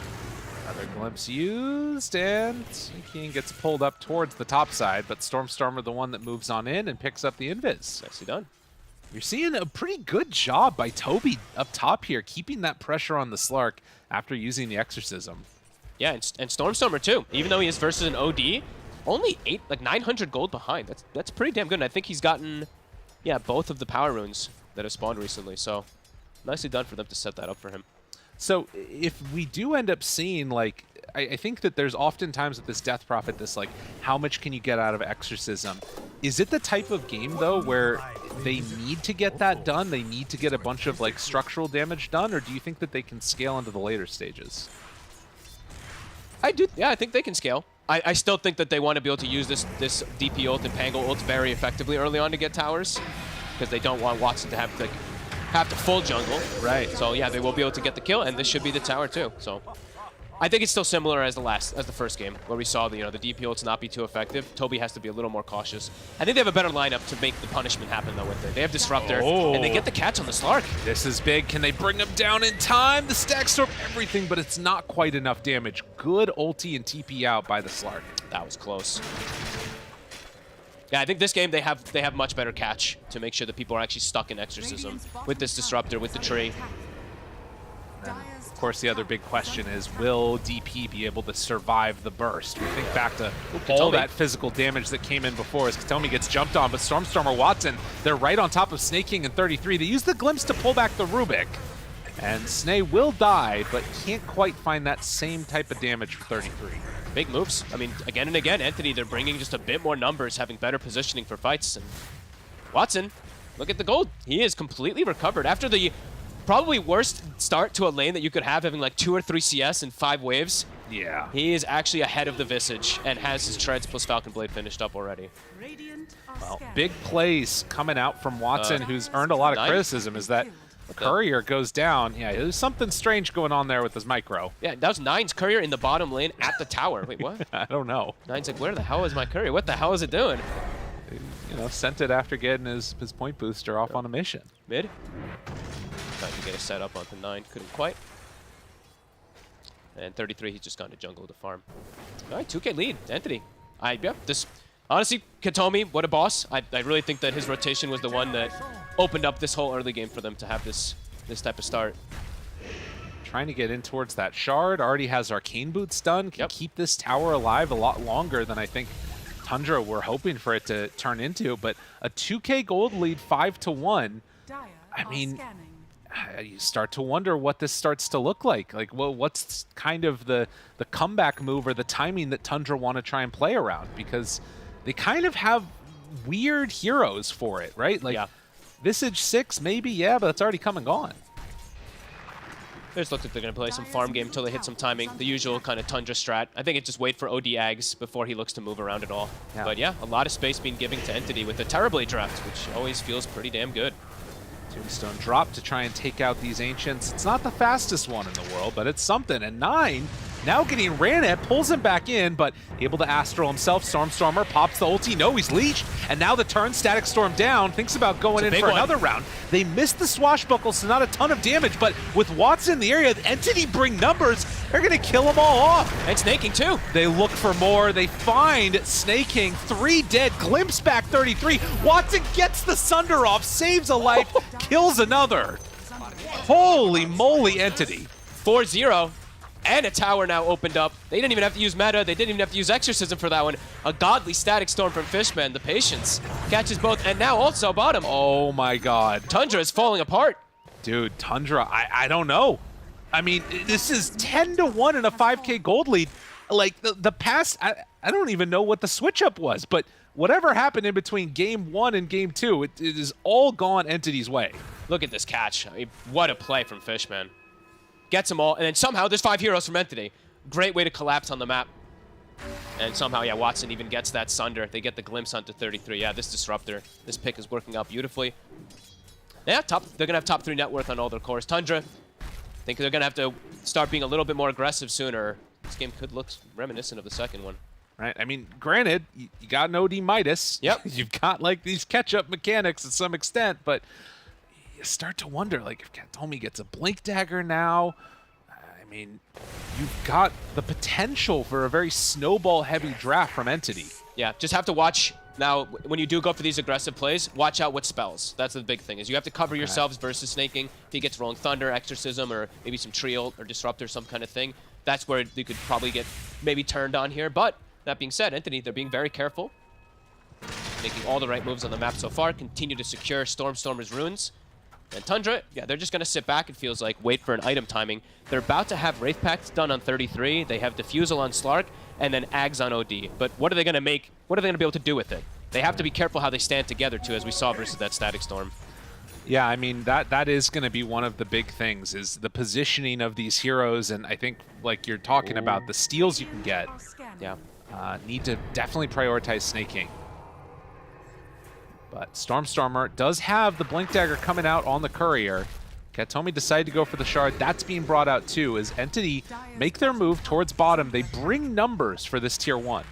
Another glimpse used, and King gets pulled up towards the top side, but Stormstormer the one that moves on in and picks up the invis. Nicely done. You're seeing a pretty good job by Toby up top here, keeping that pressure on the Slark after using the Exorcism. Yeah, and Stormstormer too. Even though he is versus an OD, only 900 gold behind. That's pretty damn good. And I think he's gotten, both of the power runes that have spawned recently. So nicely done for them to set that up for him. So if we do end up seeing, like, I think that there's oftentimes with this Death Prophet, this, like, how much can you get out of Exorcism? Is it the type of game, though, where they need to get that done? They need to get a bunch of, like, structural damage done? Or do you think that they can scale into the later stages? I think they can scale. I still think that they want to be able to use this DP ult and Pango ult very effectively early on to get towers, because they don't want Watson to have to full jungle. Right. So yeah, they will be able to get the kill, and this should be the tower too. So I think it's still similar as the first game, where we saw the DP ults not be too effective. Toby has to be a little more cautious. I think they have a better lineup to make the punishment happen though with it. They have Disruptor, and they get the catch on the Slark. This is big. Can they bring him down in time? The stack storm, everything, but it's not quite enough damage. Good ulti and TP out by the Slark. That was close. Yeah, I think this game they have much better catch to make sure that people are actually stuck in Exorcism with this Disruptor, with the tree. Of course, the other big question is, will DP be able to survive the burst? We think back to all that physical damage that came in before as Katomi gets jumped on, but Stormstormer Watson, they're right on top of Snake King in 33. They use the glimpse to pull back the Rubik. And Snay will die, but can't quite find that same type of damage for 33. Big moves. I mean, again and again, Entity, they're bringing just a bit more numbers, having better positioning for fights. And Watson, look at the gold. He is completely recovered after the probably worst start to a lane that you could have, having like 2 or 3 CS in 5 waves. Yeah. He is actually ahead of the Visage and has his Treads plus Falcon Blade finished up already. Well, big plays coming out from Watson, who's earned a lot of criticism, is that Courier goes down. Yeah, there's something strange going on there with his micro. Yeah, that was Nine's Courier in the bottom lane at the tower. Wait, what? I don't know. Nine's like, where the hell is my Courier? What the hell is it doing? You know, sent it after getting his point booster off on a mission. Mid. Trying to get a set up onto 9. Couldn't quite. And 33, he's just gone to jungle to farm. All right, 2K lead. Entity. Honestly, Katomi, what a boss. I really think that his rotation was the one that opened up this whole early game for them to have this type of start. Trying to get in towards that shard. Already has Arcane Boots done. Can keep this tower alive a lot longer than I think Tundra were hoping for it to turn into. But a 2K gold lead, 5-1. I mean, you start to wonder what this starts to look like. Like, well, what's kind of the comeback move or the timing that Tundra want to try and play around? Because they kind of have weird heroes for it, right? Like, Visage 6, maybe, yeah, but it's already come and gone. They just looked like they're going to play some farm game until they hit some timing. The usual kind of Tundra strat. I think it's just wait for OD Ags before he looks to move around at all. Yeah. But yeah, a lot of space being given to Entity with the Terrorblade draft, which always feels pretty damn good. Tombstone drop to try and take out these Ancients. It's not the fastest one in the world, but it's something. And 9 now getting ran at, pulls him back in, but able to Astral himself. Stormstormer pops the ulti. No, he's leashed. And now the turn, Static Storm down, thinks about going in for another round. They missed the swashbuckle, so not a ton of damage, but with Watson in the area, the Entity bring numbers. They're going to kill them all off. And Snake King too. They look for more. They find Snake King, 3 dead, glimpse back 33. Watson gets the Sunder off, saves a life, kills another. Holy moly, Entity. 4-0. And a tower now opened up. They didn't even have to use meta. They didn't even have to use Exorcism for that one. A godly Static Storm from Fishman. The patience catches both. And now also bottom. Oh my god. Tundra is falling apart. Dude, Tundra, I don't know. I mean, this is 10-1 in a 5K gold lead. Like, the past, I don't even know what the switch-up was, but whatever happened in between Game 1 and Game 2, it is all gone Entity's way. Look at this catch. I mean, what a play from Fishman. Gets them all, and then somehow there's 5 heroes from Entity. Great way to collapse on the map. And somehow, yeah, Watson even gets that Sunder. They get the glimpse onto 33. Yeah, this Disruptor, this pick is working out beautifully. Yeah, they're going to have top 3 net worth on all their cores. Tundra, I think they're going to have to start being a little bit more aggressive sooner. This game could look reminiscent of the second one. Right, I mean, granted, you got an OD Midas. Yep. You've got, like, these catch-up mechanics to some extent, but you start to wonder, like, if Katomi gets a Blink Dagger now, I mean, you've got the potential for a very snowball-heavy draft from Entity. Yeah, just have to watch. Now, when you do go for these aggressive plays, watch out what spells. That's the big thing, is you have to cover yourselves versus Snaking. If he gets Rolling Thunder, Exorcism, or maybe some Trio or Disruptor, some kind of thing, that's where you could probably get maybe turned on here. But that being said, Entity, they're being very careful, making all the right moves on the map so far, continue to secure Stormstormer's runes. And Tundra, yeah, they're just going to sit back, it feels like, wait for an item timing. They're about to have Wraith Pact done on 33. They have Diffusal on Slark, and then Ags on OD. But what are they going to make? What are they going to be able to do with it? They have to be careful how they stand together, too, as we saw versus that Static Storm. Yeah, I mean, that is going to be one of the big things, is the positioning of these heroes. And I think, like you're talking about, the steals you can get. Yeah. need to definitely prioritize snaking. But Stormstormer does have the Blink Dagger coming out on the Courier. Katomi decided to go for the Shard. That's being brought out too, as Entity make their move towards bottom. They bring numbers for this tier 1.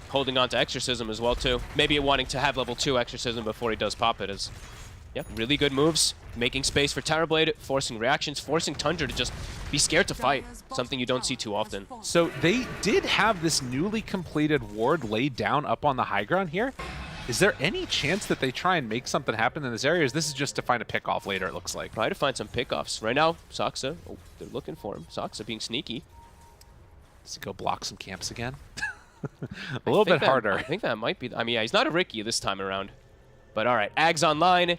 Holding on to Exorcism as well too. Maybe wanting to have level 2 Exorcism before he does pop it is, yeah, really good moves. Making space for Terrorblade, forcing reactions, forcing Tundra to just be scared to fight. Something you don't see too often. So they did have this newly completed ward laid down up on the high ground here. Is there any chance that they try and make something happen in this area? Or is this just to find a pickoff later, it looks like? Try to find some pickoffs. Right now, Saksa, oh, they're looking for him. Saksa being sneaky. Does he go block some camps again? A little bit harder. I think that might be, I mean, yeah, he's not a Ricky this time around. But all right, Ags online,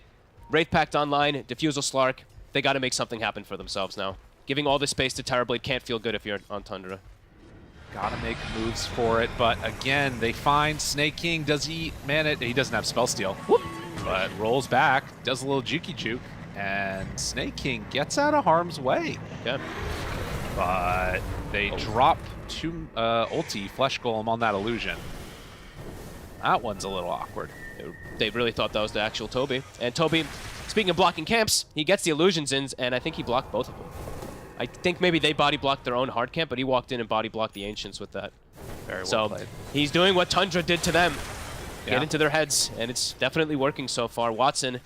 Wraith Pact online, Diffusal Slark. They got to make something happen for themselves now. Giving all this space to Terrorblade can't feel good if you're on Tundra. Gotta make moves for it, but again, they find Snake King. Does he man it? He doesn't have spell steal, but rolls back, does a little jukey juke, and Snake King gets out of harm's way. Yeah. But they drop two ulti Flesh Golem on that illusion. That one's a little awkward. They really thought that was the actual Toby. And Toby, speaking of blocking camps, he gets the illusions in, and I think he blocked both of them. I think maybe they body blocked their own hard camp, but he walked in and body blocked the Ancients with that. Very well so played. He's doing what Tundra did to them. Yeah. Get into their heads, and it's definitely working so far. Watson,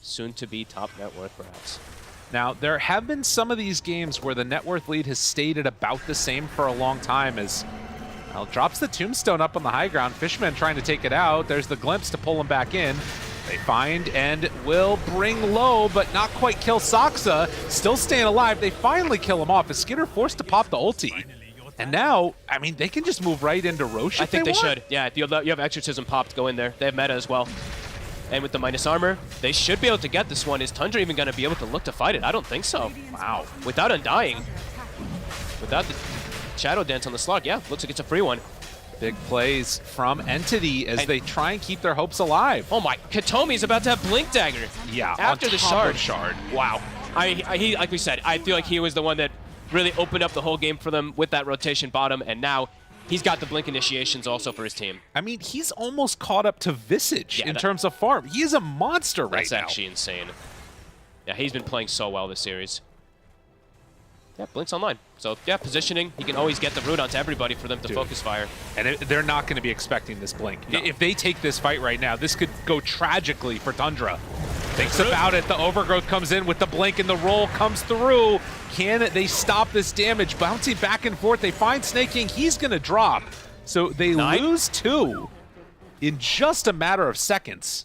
soon to be top net worth, perhaps. Now, there have been some of these games where the net worth lead has stayed at about the same for a long time as well, drops the tombstone up on the high ground. Fishman trying to take it out. There's the glimpse to pull him back in. They find and will bring low, but not quite kill Saksa. Still staying alive. They finally kill him off. Is Skinner forced to pop the ulti? And now, I mean, they can just move right into Roche I if think they want. should. Yeah, if you have Exorcism popped, go in there. They have meta as well. And with the minus armor, they should be able to get this one. Is Tundra even going to be able to look to fight it? I don't think so. Wow. Without Undying. Without the Shadow Dance on the slug, yeah, looks like it's a free one. Big plays from Entity as they try and keep their hopes alive. Oh my, Katomi's about to have Blink Dagger. Yeah, after the shard. Wow. He, like we said, I feel like he was the one that really opened up the whole game for them with that rotation bottom, and now he's got the Blink initiations also for his team. I mean, he's almost caught up to Visage in terms of farm. He is a monster right now. That's actually insane. Yeah, he's been playing so well this series. Yeah, Blink's online. So, yeah, positioning. He can always get the root onto everybody for them to focus fire. And they're not going to be expecting this Blink. No. If they take this fight right now, this could go tragically for Tundra. Thinks about it. The Overgrowth comes in with the Blink, and the roll comes through. Can they stop this damage? Bouncing back and forth. They find Snake King. He's going to drop. So they lose 2 in just a matter of seconds.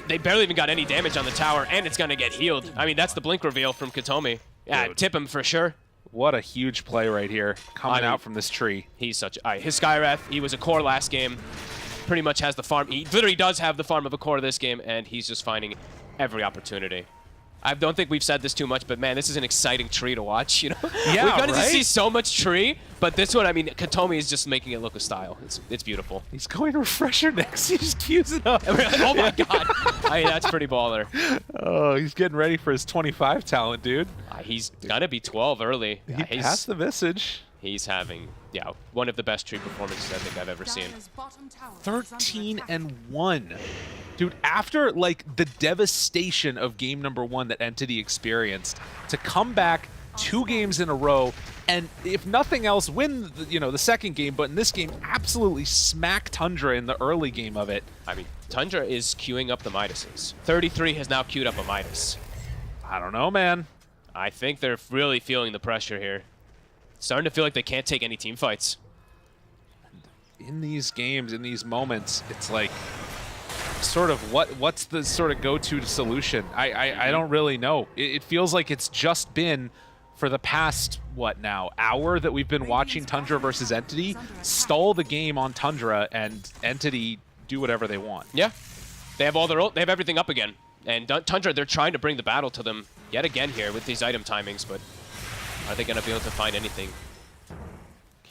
They barely even got any damage on the tower, and it's going to get healed. I mean, that's the Blink reveal from Katomi. Yeah, tip him for sure. What a huge play right here, coming out from this tree. He's such his Skywrath, he was a core last game. Pretty much has the farm. He literally does have the farm of a core this game, and he's just finding every opportunity. I don't think we've said this too much, but man, this is an exciting tree to watch, you know? Yeah, We've gotten to see so much tree, but this one, I mean, Katomi is just making it look a style. It's beautiful. He's going Refresher next. He just queues it up. Oh my god. I mean, that's pretty baller. Oh, he's getting ready for his 25 talent, dude. He's gonna be 12 early. He passed the Visage. He's having, one of the best tree performances I think I've ever seen. 13-1. Dude, after, like, the devastation of game number 1 that Entity experienced, to come back 2 games in a row, and if nothing else, win, the second game, but in this game, absolutely smack Tundra in the early game of it. I mean, Tundra is queuing up the Midases. 33 has now queued up a Midas. I don't know, man. I think they're really feeling the pressure here. Starting to feel like they can't take any team fights. In these games, in these moments, it's like, sort of what's the sort of go-to solution? I don't really know. It feels like it's just been for the past hour that we've been watching Tundra versus Entity stall the game on Tundra and Entity do whatever they want. Yeah, they have they have everything up again, and Tundra, they're trying to bring the battle to them yet again here with these item timings, but are they going to be able to find anything?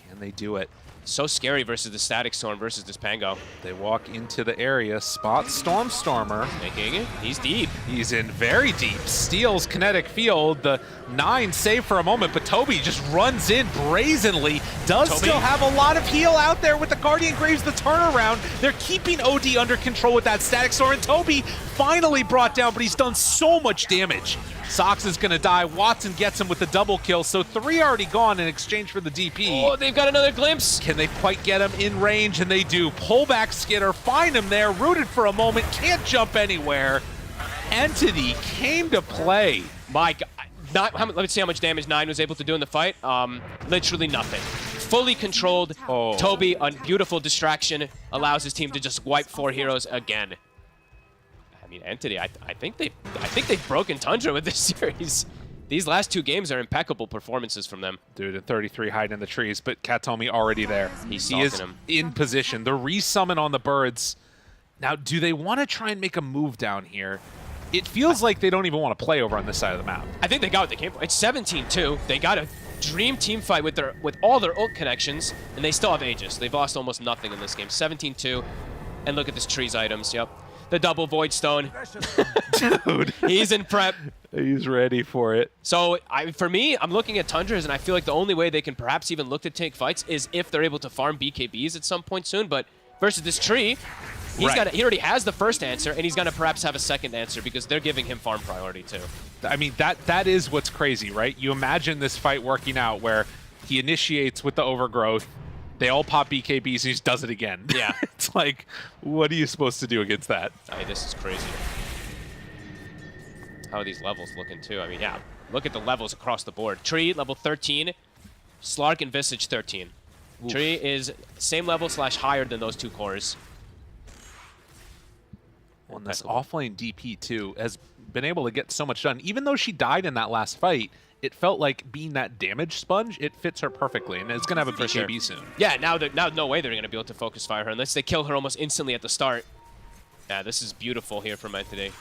Can they do it? so scary versus the Static Storm versus this Pango. They walk into the area, spot Stormstormer. Making it. He's deep. He's in very deep. Steals Kinetic Field. The 9 save for a moment, but Toby just runs in brazenly. Does still have a lot of heal out there with the Guardian Graves, the turnaround. They're keeping OD under control with that Static Storm, and Toby finally brought down, but he's done so much damage. Sox is going to die. Watson gets him with the double kill, so 3 already gone in exchange for the DP. Oh, they've got another glimpse. Can they quite get him in range? And they do. Pullback Skitter, find him there, rooted for a moment, can't jump anywhere. Entity came to play. My God. Let's see how much damage 9 was able to do in the fight. Literally nothing. Fully controlled. Oh. Toby, a beautiful distraction, allows his team to just wipe 4 heroes again. I mean, Entity, I think they've broken Tundra with this series. These last 2 games are impeccable performances from them. Dude, at 33 hiding in the trees, but Katomi already there. He is him in position. The resummon on the birds. Now, do they want to try and make a move down here? It feels like they don't even want to play over on this side of the map. I think they got what they came for. It's 17-2. They got a dream team fight with all their ult connections, and they still have Aegis. They've lost almost nothing in this game. 17-2. And look at this trees items. Yep. The double Void Stone. Dude. He's in prep. He's ready for it. So, for me, I'm looking at Tundras, and I feel like the only way they can perhaps even look to take fights is if they're able to farm BKBs at some point soon. But versus this tree, he already has the first answer, and he's going to perhaps have a second answer because they're giving him farm priority too. I mean, that is what's crazy, right? You imagine this fight working out where he initiates with the overgrowth, they all pop BKBs, and he just does it again. Yeah. It's like, what are you supposed to do against that? I mean, this is crazy. How are these levels looking too? I mean, yeah, look at the levels across the board. Tree, level 13. Slark and Visage, 13. Oof. Tree is same level / higher than those 2 cores. On this offlane DP too has been able to get so much done. Even though she died in that last fight, it felt like being that damage sponge, it fits her perfectly, and it's gonna have a BKB soon. Yeah, now no way they're gonna be able to focus fire her unless they kill her almost instantly at the start. Yeah, this is beautiful here from Entity.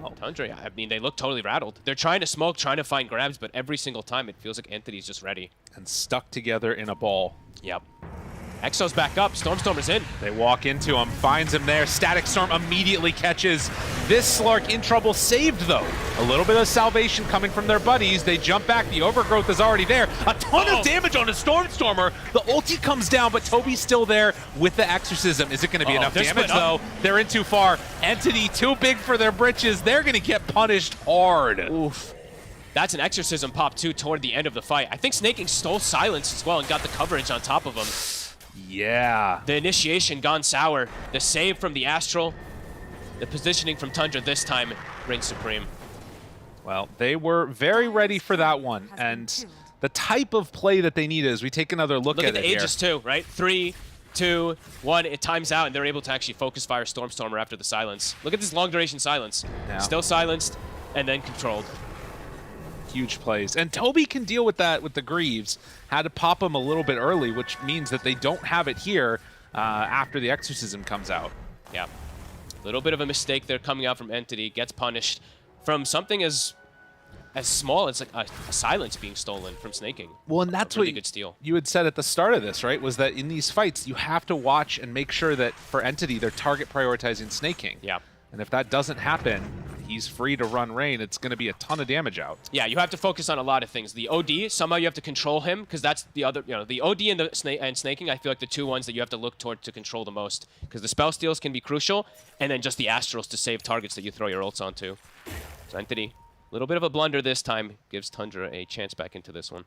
Oh. Tundra, I mean, they look totally rattled. They're trying to smoke, trying to find grabs, but every single time it feels like Entity's just ready. And stuck together in a ball. Yep. Exo's back up. Stormstormer's in. They walk into him, finds him there. Static Storm immediately catches this Slark in trouble. Saved, though. A little bit of salvation coming from their buddies. They jump back. The overgrowth is already there. A ton of damage on a Stormstormer. The ulti comes down, but Toby's still there with the Exorcism. Is it going to be enough damage, though? They're in too far. Entity too big for their britches. They're going to get punished hard. Oof. That's an Exorcism pop, too, toward the end of the fight. I think Snaking stole Silence as well and got the coverage on top of him. Yeah. The initiation gone sour. The save from the Astral. The positioning from Tundra this time reigns supreme. Well, they were very ready for that one. And the type of play that they need is we take another look at it here. Look at the Aegis too, right? 3, 2, 1. It times out, and they're able to actually focus fire Stormstormer after the silence. Look at this long duration silence. Yeah. Still silenced, and then controlled. Huge plays. And Toby can deal with that with the Greaves. Had to pop him a little bit early, which means that they don't have it here after the Exorcism comes out. Yeah. A little bit of a mistake there coming out from Entity. Gets punished from something as small as like a silence being stolen from Snaking. Well, and that's really what good steal. You had said at the start of this, right? Was that in these fights, you have to watch and make sure that for Entity, they're target prioritizing Snaking. Yeah. And if that doesn't happen, he's free to run Rain. It's going to be a ton of damage out. Yeah, you have to focus on a lot of things. The OD, somehow you have to control him, because that's the other, the OD and Snaking, I feel like the 2 ones that you have to look toward to control the most. Because the spell steals can be crucial, and then just the Astrals to save targets that you throw your ults onto. So Entity, a little bit of a blunder this time, gives Tundra a chance back into this one.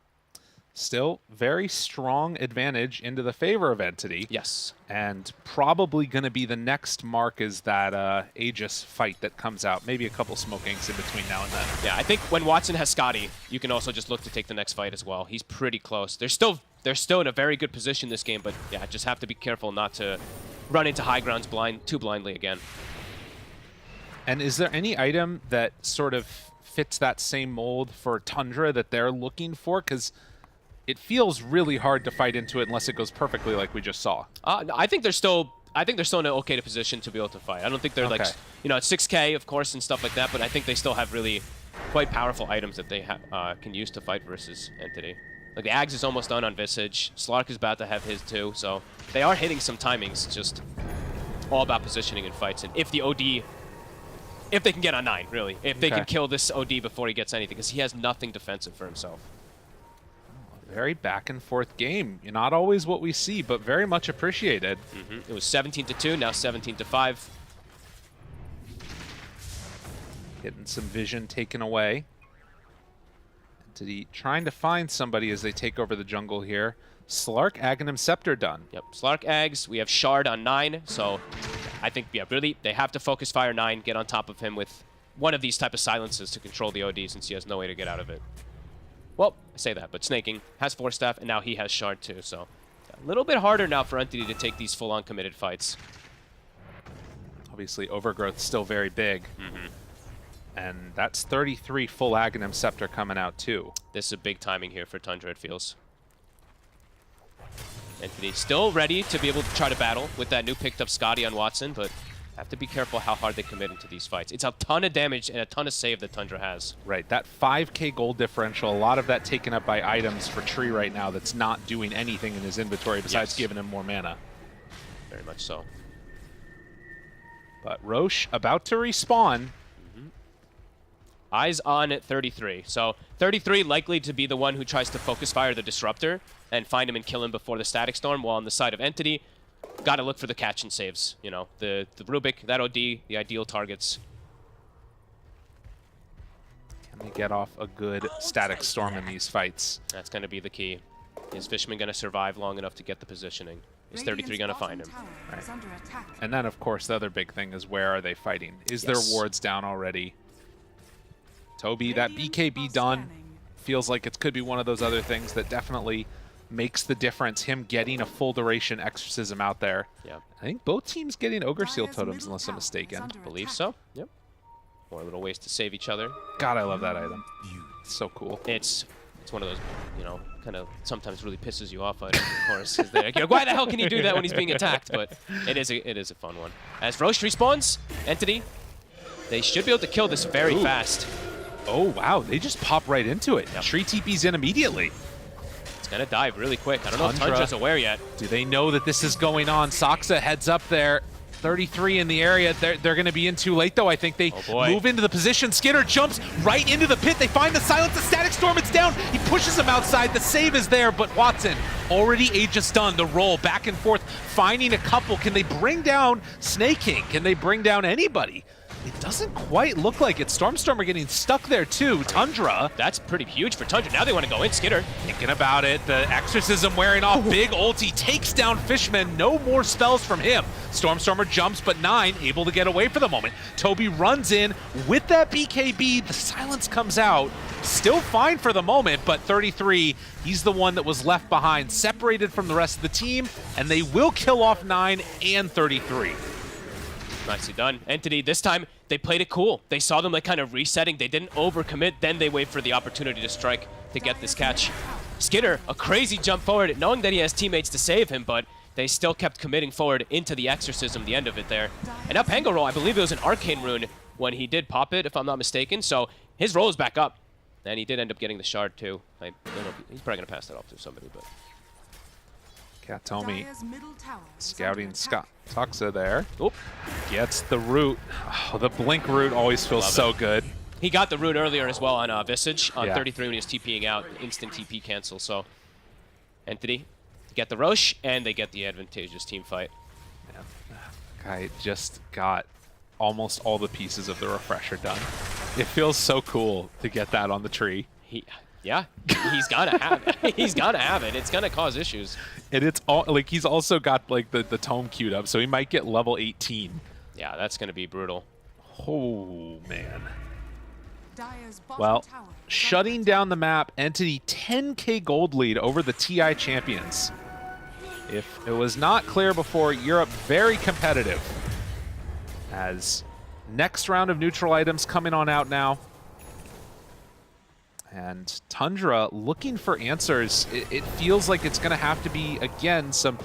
Still very strong advantage into the favor of Entity. Yes. And probably going to be the next mark is that Aegis fight that comes out. Maybe a couple smoke inks in between now and then. Yeah, I think when Watson has Scotty, you can also just look to take the next fight as well. He's pretty close. They're still in a very good position this game, but yeah, just have to be careful not to run into high grounds too blindly again. And is there any item that sort of fits that same mold for Tundra that they're looking for? Because it feels really hard to fight into it unless it goes perfectly like we just saw. I think they're still in an okay position to be able to fight. I don't think they're like, at 6K, of course, and stuff like that, but I think they still have really quite powerful items that they can use to fight versus Entity. Like, the Ags is almost done on Visage. Slark is about to have his too, so they are hitting some timings. Just all about positioning in fights. And if the OD, if they can get on 9, really. If they can kill this OD before he gets anything, because he has nothing defensive for himself. Very back and forth game. Not always what we see, but very much appreciated. It was 17-2, now 17-5. Getting some vision taken away. Entity trying to find somebody as they take over the jungle here. Slark, Aghanim, Scepter done. Yep, Slark, Ags. We have Shard on 9, so I think, yeah, really, they have to focus fire 9, get on top of him with one of these type of silences to control the OD since he has no way to get out of it. Well, I say that, but Snaking has Force Staff, and now he has Shard too, so a little bit harder now for Entity to take these full-on committed fights. Obviously, Overgrowth still very big. And that's 33 full Aghanim Scepter coming out too. This is a big timing here for Tundra, it feels. Entity still ready to be able to try to battle with that new picked up Scotty on Watson, but have to be careful how hard they commit into these fights. It's a ton of damage and a ton of save that Tundra has. Right, that 5k gold differential, a lot of that taken up by items for Tree right now that's not doing anything in his inventory besides giving him more mana. Very much so. But Roche about to respawn. Eyes on at 33. So 33 likely to be the one who tries to focus fire the Disruptor and find him and kill him before the Static Storm, while on the side of Entity, got to look for the catch and saves. You know, the Rubik, that OD, the ideal targets. Can they get off a good Static Storm in these fights? That's going to be the key. Is Fishman going to survive long enough to get the positioning? Is 33 going to find him? Right. And then, of course, the other big thing is where are they fighting? Is their wards down already? Toby, that BKB done. Feels like it could be one of those other things that definitely makes the difference, him getting a full duration Exorcism out there. Yeah. I think both teams getting Ogre Seal Totems, unless I'm mistaken. Believe so. Yep. More little ways to save each other. God, I love that item. It's so cool. It's one of those, you know, kind of sometimes really pisses you off items, of course. Because they're like, you know, why the hell can you do that when he's being attacked? But it is a fun one. As Roche respawns, Entity, they should be able to kill this very fast. Oh, wow. They just pop right into it. Yep. Tree TP's in immediately. It's going to dive really quick. I don't know if Tundra's aware yet. Do they know that this is going on? Saksa heads up there. 33 in the area. They're going to be in too late, though. I think they move into the position. Skinner jumps right into the pit. They find the silence. The Static Storm, it's down. He pushes him outside. The save is there, but Watson already Aegis done. The roll back and forth, finding a couple. Can they bring down Snake King? Can they bring down anybody? It doesn't quite look like it. Stormstormer getting stuck there too. Tundra. That's pretty huge for Tundra. Now they want to go in. Skidder. Thinking about it. The Exorcism wearing off. Big ulti takes down Fishman. No more spells from him. Stormstormer jumps, but 9 able to get away for the moment. Toby runs in with that BKB. The silence comes out. Still fine for the moment, but 33, he's the one that was left behind, separated from the rest of the team, and they will kill off 9 and 33. Nicely done. Entity, this time, they played it cool. They saw them like kind of resetting. They didn't overcommit. Then they wait for the opportunity to strike to get this catch. Skidder, a crazy jump forward, knowing that he has teammates to save him, but they still kept committing forward into the Exorcism, the end of it there. And now Pango roll, I believe it was an Arcane Rune when he did pop it, if I'm not mistaken. So his roll is back up. And he did end up getting the shard too. I don't know if he's probably going to pass that off to somebody, but... Katomi scouting Scott Tuxa there. Oop. Gets the root. Oh, the blink root always feels so good. He got the root earlier as well on Visage on 33 when he was TPing out. Instant TP cancel. So Entity get the Roche and they get the advantageous team fight. Yeah. Guy just got almost all the pieces of the refresher done. It feels so cool to get that on the tree. Yeah, he's gotta have it. He's gotta have it. It's gonna cause issues. And it's all like he's also got like the tome queued up, so he might get level 18. Yeah, that's gonna be brutal. Oh man. Well, shutting down the map, Entity 10k gold lead over the TI champions. If it was not clear before, Europe very competitive. As next round of neutral items coming on out now. And Tundra looking for answers. It feels like it's going to have to be, again, some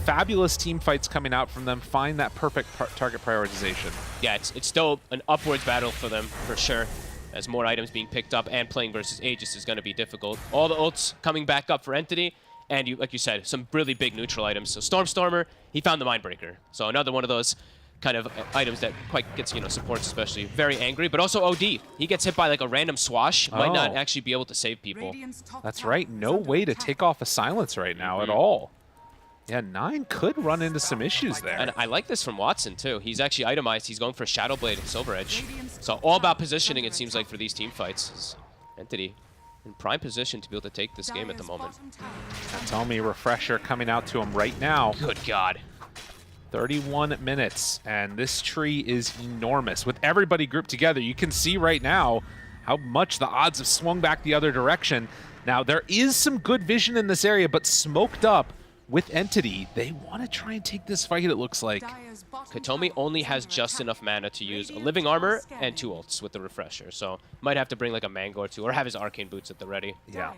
fabulous team fights coming out from them. Find that perfect target prioritization. Yeah, it's still an upwards battle for them, for sure. as more items being picked up and playing versus Aegis is going to be difficult. All the ults coming back up for Entity, and like you said, some really big neutral items. So Stormstormer, he found the Mindbreaker. So another one of those kind of items that quite gets, supports especially. Very angry, but also OD. He gets hit by like a random swash, might not actually be able to save people. That's right, no way to take off a silence right now at all. Yeah, 9 could run into some issues there. And I like this from Watson, too. He's actually itemized. He's going for Shadow Blade and Silver Edge. So all about positioning, it seems like, for these team fights. Is Entity in prime position to be able to take this game at the moment. Tell me, refresher coming out to him right now. Good God. 31 minutes, and this tree is enormous. With everybody grouped together, you can see right now how much the odds have swung back the other direction. Now, there is some good vision in this area, but smoked up with Entity, they want to try and take this fight, it looks like. Katomi only has just enough mana to use a Living Armor and 2 ults with the refresher, so might have to bring like a Mango or 2, or have his Arcane Boots at the ready. Yeah.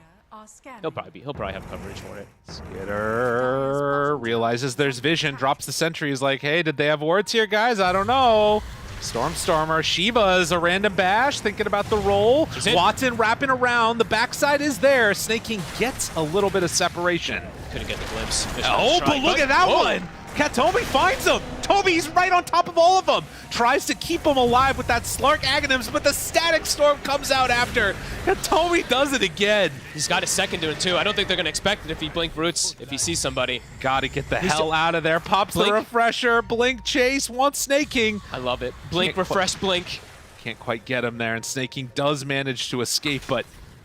He'll probably have coverage for it. Skitter realizes there's vision, drops the sentry, is like, hey, did they have wards here, guys? I don't know. Stormstormer, Shiva's a random bash, thinking about the roll. Watson wrapping around, the backside is there. Snaking gets a little bit of separation. Couldn't get the glimpse. Oh, but look at that one! Katomi finds him! Toby's right on top of all of them! Tries to keep him alive with that Slark Aghanims, but the Static Storm comes out after. Katomi does it again. He's got a second to it, too. I don't think they're going to expect it if he blink roots, if he sees somebody. Gotta get the hell out of there. Pops the refresher. Blink chase, wants Snaking. I love it. Blink, refresh, blink. Can't quite get him there, and Snaking does manage to escape, but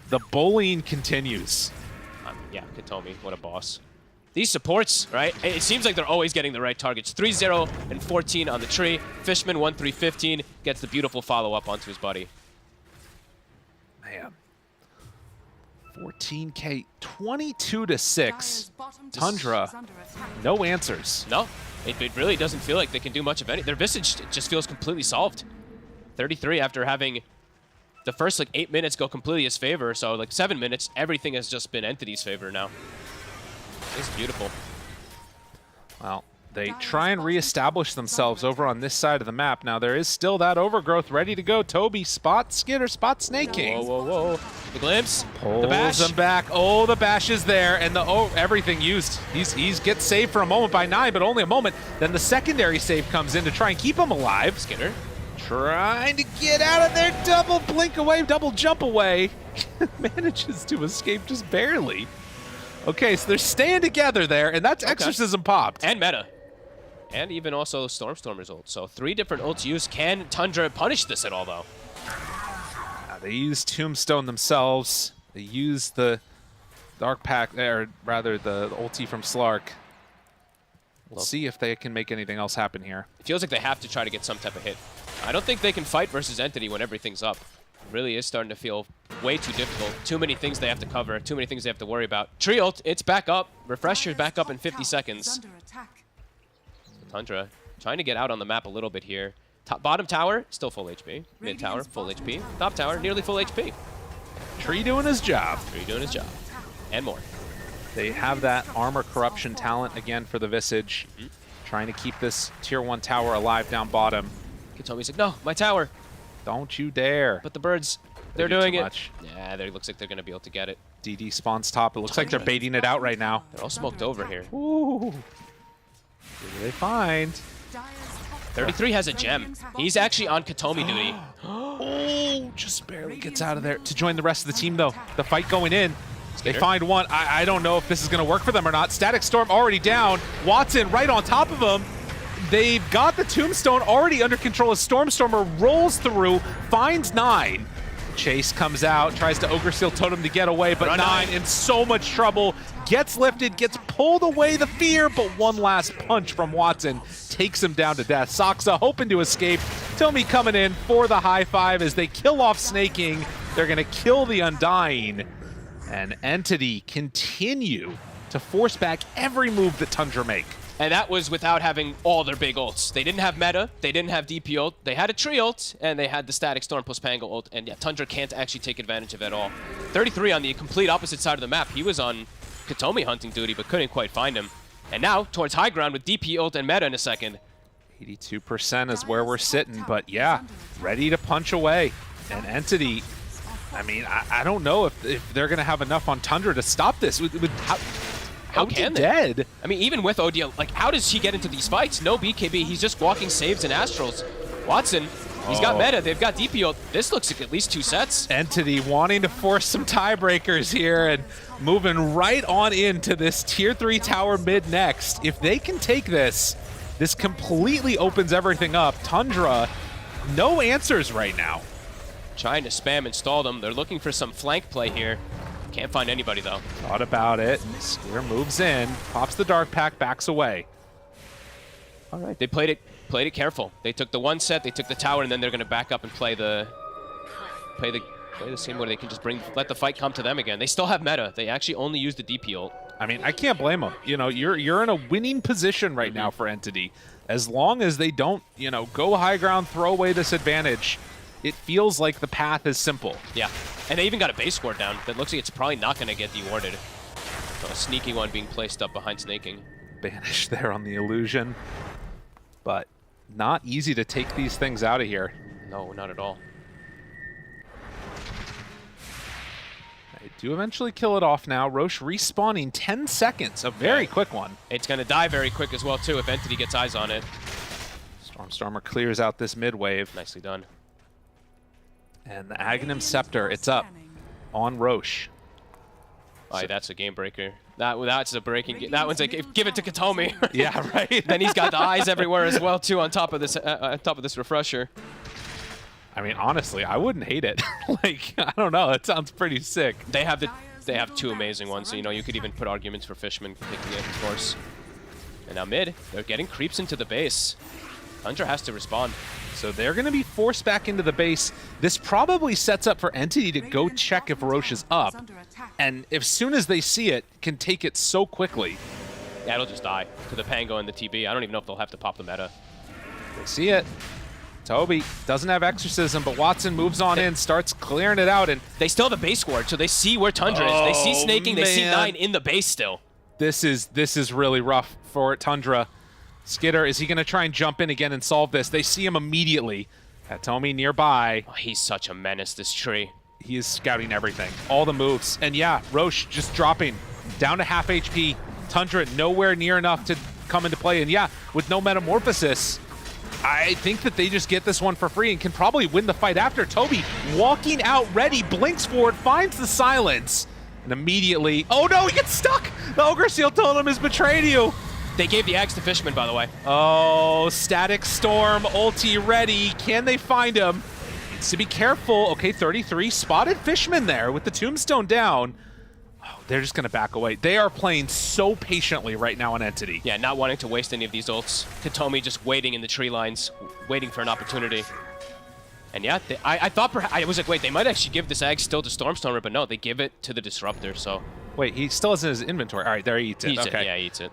the bullying continues. Yeah, Katomi, what a boss. These supports, right? It seems like they're always getting the right targets. 3-0 and 14 on the tree. Fishman 1-3-15 gets the beautiful follow-up onto his buddy. Man. 14K, 22-6. Tundra, no answers. No, it really doesn't feel like they can do much of anything. Their Visage just feels completely solved. 33 after having the first like 8 minutes go completely his favor. So like 7 minutes, everything has just been Entity's favor now. It's beautiful. Well, they try and reestablish themselves over on this side of the map. Now, there is still that overgrowth ready to go. Toby spot Skitter, spot Snaking. Whoa, whoa, whoa. The glimpse. Pulls the bash. Him back. Oh, the bash is there, and everything used. He's gets saved for a moment by 9, but only a moment. Then the secondary save comes in to try and keep him alive. Skitter. Trying to get out of there. Double blink away, double jump away. Manages to escape just barely. Okay, so they're staying together there, and that's Exorcism popped. And meta. And even also Stormstormer's ult. So 3 different ults used. Can Tundra punish this at all, though? They use Tombstone themselves. They use the Dark Pack, or rather the ulti from Slark. We'll see if they can make anything else happen here. It feels like they have to try to get some type of hit. I don't think they can fight versus Entity when everything's up. It really is starting to feel way too difficult. Too many things they have to cover, too many things they have to worry about. Tree ult, it's back up. Refresher's back up in 50 seconds. Tundra trying to get out on the map a little bit here. Bottom tower, still full HP. Mid tower, full HP. Top tower, nearly full HP. Tree doing his job. Tree doing his job. And more. They have that armor corruption talent again for the Visage. Trying to keep this tier 1 tower alive down bottom. Katomi's like, no, my tower. Don't you dare. But the birds, they're doing it. Much. Yeah, it looks like they're going to be able to get it. DD spawns top. It looks like they're baiting it out right now. They're all smoked over here. Ooh. Who do they find? 33 has a gem. He's actually on Katomi duty. Oh, just barely gets out of there to join the rest of the team, though. The fight going in. They find one. I don't know if this is going to work for them or not. Static Storm already down. Watson right on top of him. They've got the Tombstone already under control as Stormstormer rolls through, finds 9. Chase comes out, tries to Ogre Seal Totem to get away, but 9 in so much trouble. Gets lifted, gets pulled away the fear, but one last punch from Watson takes him down to death. Saksa hoping to escape. Tomi coming in for the high five as they kill off Snaking. They're going to kill the Undying. And Entity continue to force back every move that Tundra make. And that was without having all their big ults. They didn't have meta, they didn't have DP ult, they had a tree ult, and they had the Static Storm plus Pango ult, and yeah, Tundra can't actually take advantage of it at all. 33 on the complete opposite side of the map. He was on Katomi hunting duty, but couldn't quite find him. And now, towards high ground with DP ult and meta in a second. 82% is where we're sitting, but yeah, ready to punch away. And Entity, I mean, I don't know if they're going to have enough on Tundra to stop this. How can they? Dead. I mean, even with ODL, like, how does he get into these fights? No BKB, he's just walking saves and astrals. Watson, he's got meta, they've got DPO. This looks like at least 2 sets. Entity wanting to force some tiebreakers here and moving right on into this tier 3 tower mid next. If they can take this, this completely opens everything up. Tundra, no answers right now. Trying to spam and stall them. They're looking for some flank play here. Can't find anybody though. Thought about it. Skitter moves in, pops the dark pack, backs away. All right, they played it careful. They took the 1 set, they took the tower, and then they're going to back up and play the scene where they can just let the fight come to them again. They still have meta. They actually only use the DP ult. I mean, I can't blame them. You know, you're in a winning position right now for Entity. As long as they don't, you know, go high ground, throw away this advantage, it feels like the path is simple. Yeah, and they even got a base score down that looks like it's probably not going to get dewarded. So a sneaky one being placed up behind Snaking. Banish there on the illusion. But not easy to take these things out of here. No, not at all. They do eventually kill it off now. Roche respawning 10 seconds, a very quick one. It's going to die very quick as well, too, if Entity gets eyes on it. Stormstormer clears out this mid wave. Nicely done. And the Aghanim Scepter, it's up on Roche. Oh, that's a game breaker. That's a breaking game. That one's like, give it to Katomi. Yeah, right. Then he's got the eyes everywhere as well, too, on top of this refresher. I mean, honestly, I wouldn't hate it. Like, I don't know. It sounds pretty sick. They have 2 amazing ones, so, you know, you could even put arguments for Fishman picking it, of course. And now mid, they're getting creeps into the base. Tundra has to respond. So they're going to be forced back into the base. This probably sets up for Entity to go check if Roche is up. And as soon as they see it, can take it so quickly. Yeah, it'll just die to the Pango and the TB. I don't even know if they'll have to pop the meta. They see it. Toby doesn't have Exorcism, but Watson moves on in, starts clearing it out, and they still have the base ward, so they see where Tundra is. They see Snaking, they see 9 in the base still. This is really rough for Tundra. Skitter, is he going to try and jump in again and solve this? They see him immediately. Katomi nearby. Oh, he's such a menace, this tree. He is scouting everything, all the moves. And yeah, Roche just dropping down to half HP. Tundra nowhere near enough to come into play. And yeah, with no Metamorphosis, I think that they just get this one for free and can probably win the fight after. Toby walking out ready, blinks forward, finds the silence, and immediately, oh no, he gets stuck! The Ogre Seal told him he's betrayed you. They gave the axe to Fishman, by the way. Oh, Static Storm, ulti ready. Can they find him? Needs to be careful. Okay, 33 spotted Fishman there with the tombstone down. Oh, they're just going to back away. They are playing so patiently right now on Entity. Yeah, not wanting to waste any of these ults. Katomi just waiting in the tree lines, waiting for an opportunity. And yeah, I thought I was like, wait, they might actually give this axe still to Stormstormer, but no, they give it to the Disruptor, so. Wait, he still has it in his inventory. All right, there he eats it. Okay. Yeah, he eats it.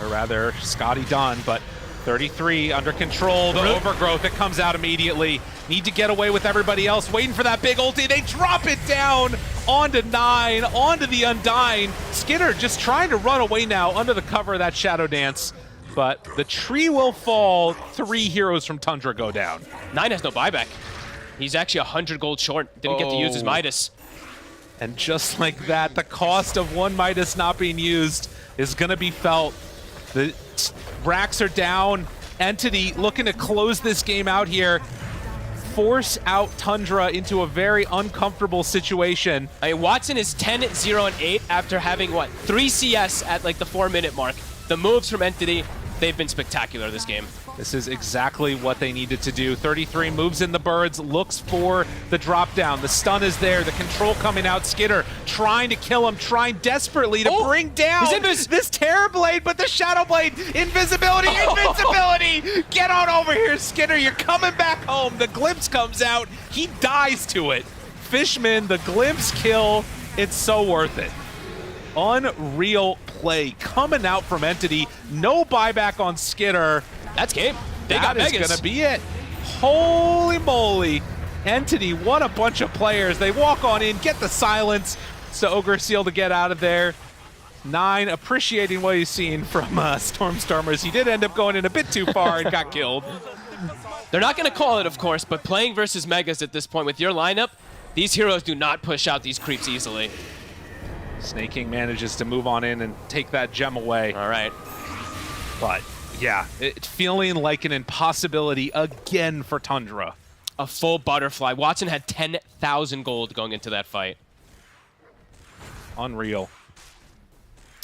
Or rather, Scotty done, but 33 under control. The overgrowth, it comes out immediately. Need to get away with everybody else, waiting for that big ulti. They drop it down onto 9, onto the Undying. Skitter just trying to run away now under the cover of that Shadow Dance. But the tree will fall. 3 heroes from Tundra go down. 9 has no buyback. He's actually 100 gold short. Didn't get to use his Midas. And just like that, the cost of 1 Midas not being used is going to be felt. The racks are down. Entity looking to close this game out here. Force out Tundra into a very uncomfortable situation. I mean, Watson is 10, 0, and 8 after having, what, 3 CS at like the 4-minute mark. The moves from Entity, they've been spectacular this game. This is exactly what they needed to do. 33 moves in the birds, looks for the drop down. The stun is there, the control coming out. Skitter trying to kill him, trying desperately to bring down this Terrorblade, but the Shadowblade, invisibility, invincibility! Get on over here, Skitter, you're coming back home. The glimpse comes out, he dies to it. Fishman, the glimpse kill, it's so worth it. Unreal play coming out from Entity. No buyback on Skitter. That's game. That is going to be it. Holy moly. Entity, what a bunch of players. They walk on in, get the silence. So Ogre Seal to get out of there. 9 appreciating what he's seen from Stormstormers. He did end up going in a bit too far and got killed. They're not going to call it, of course, but playing versus Megas at this point with your lineup, these heroes do not push out these creeps easily. Snake King manages to move on in and take that gem away. All right. But yeah, it's feeling like an impossibility again for Tundra. A full butterfly. Watson had 10,000 gold going into that fight. Unreal.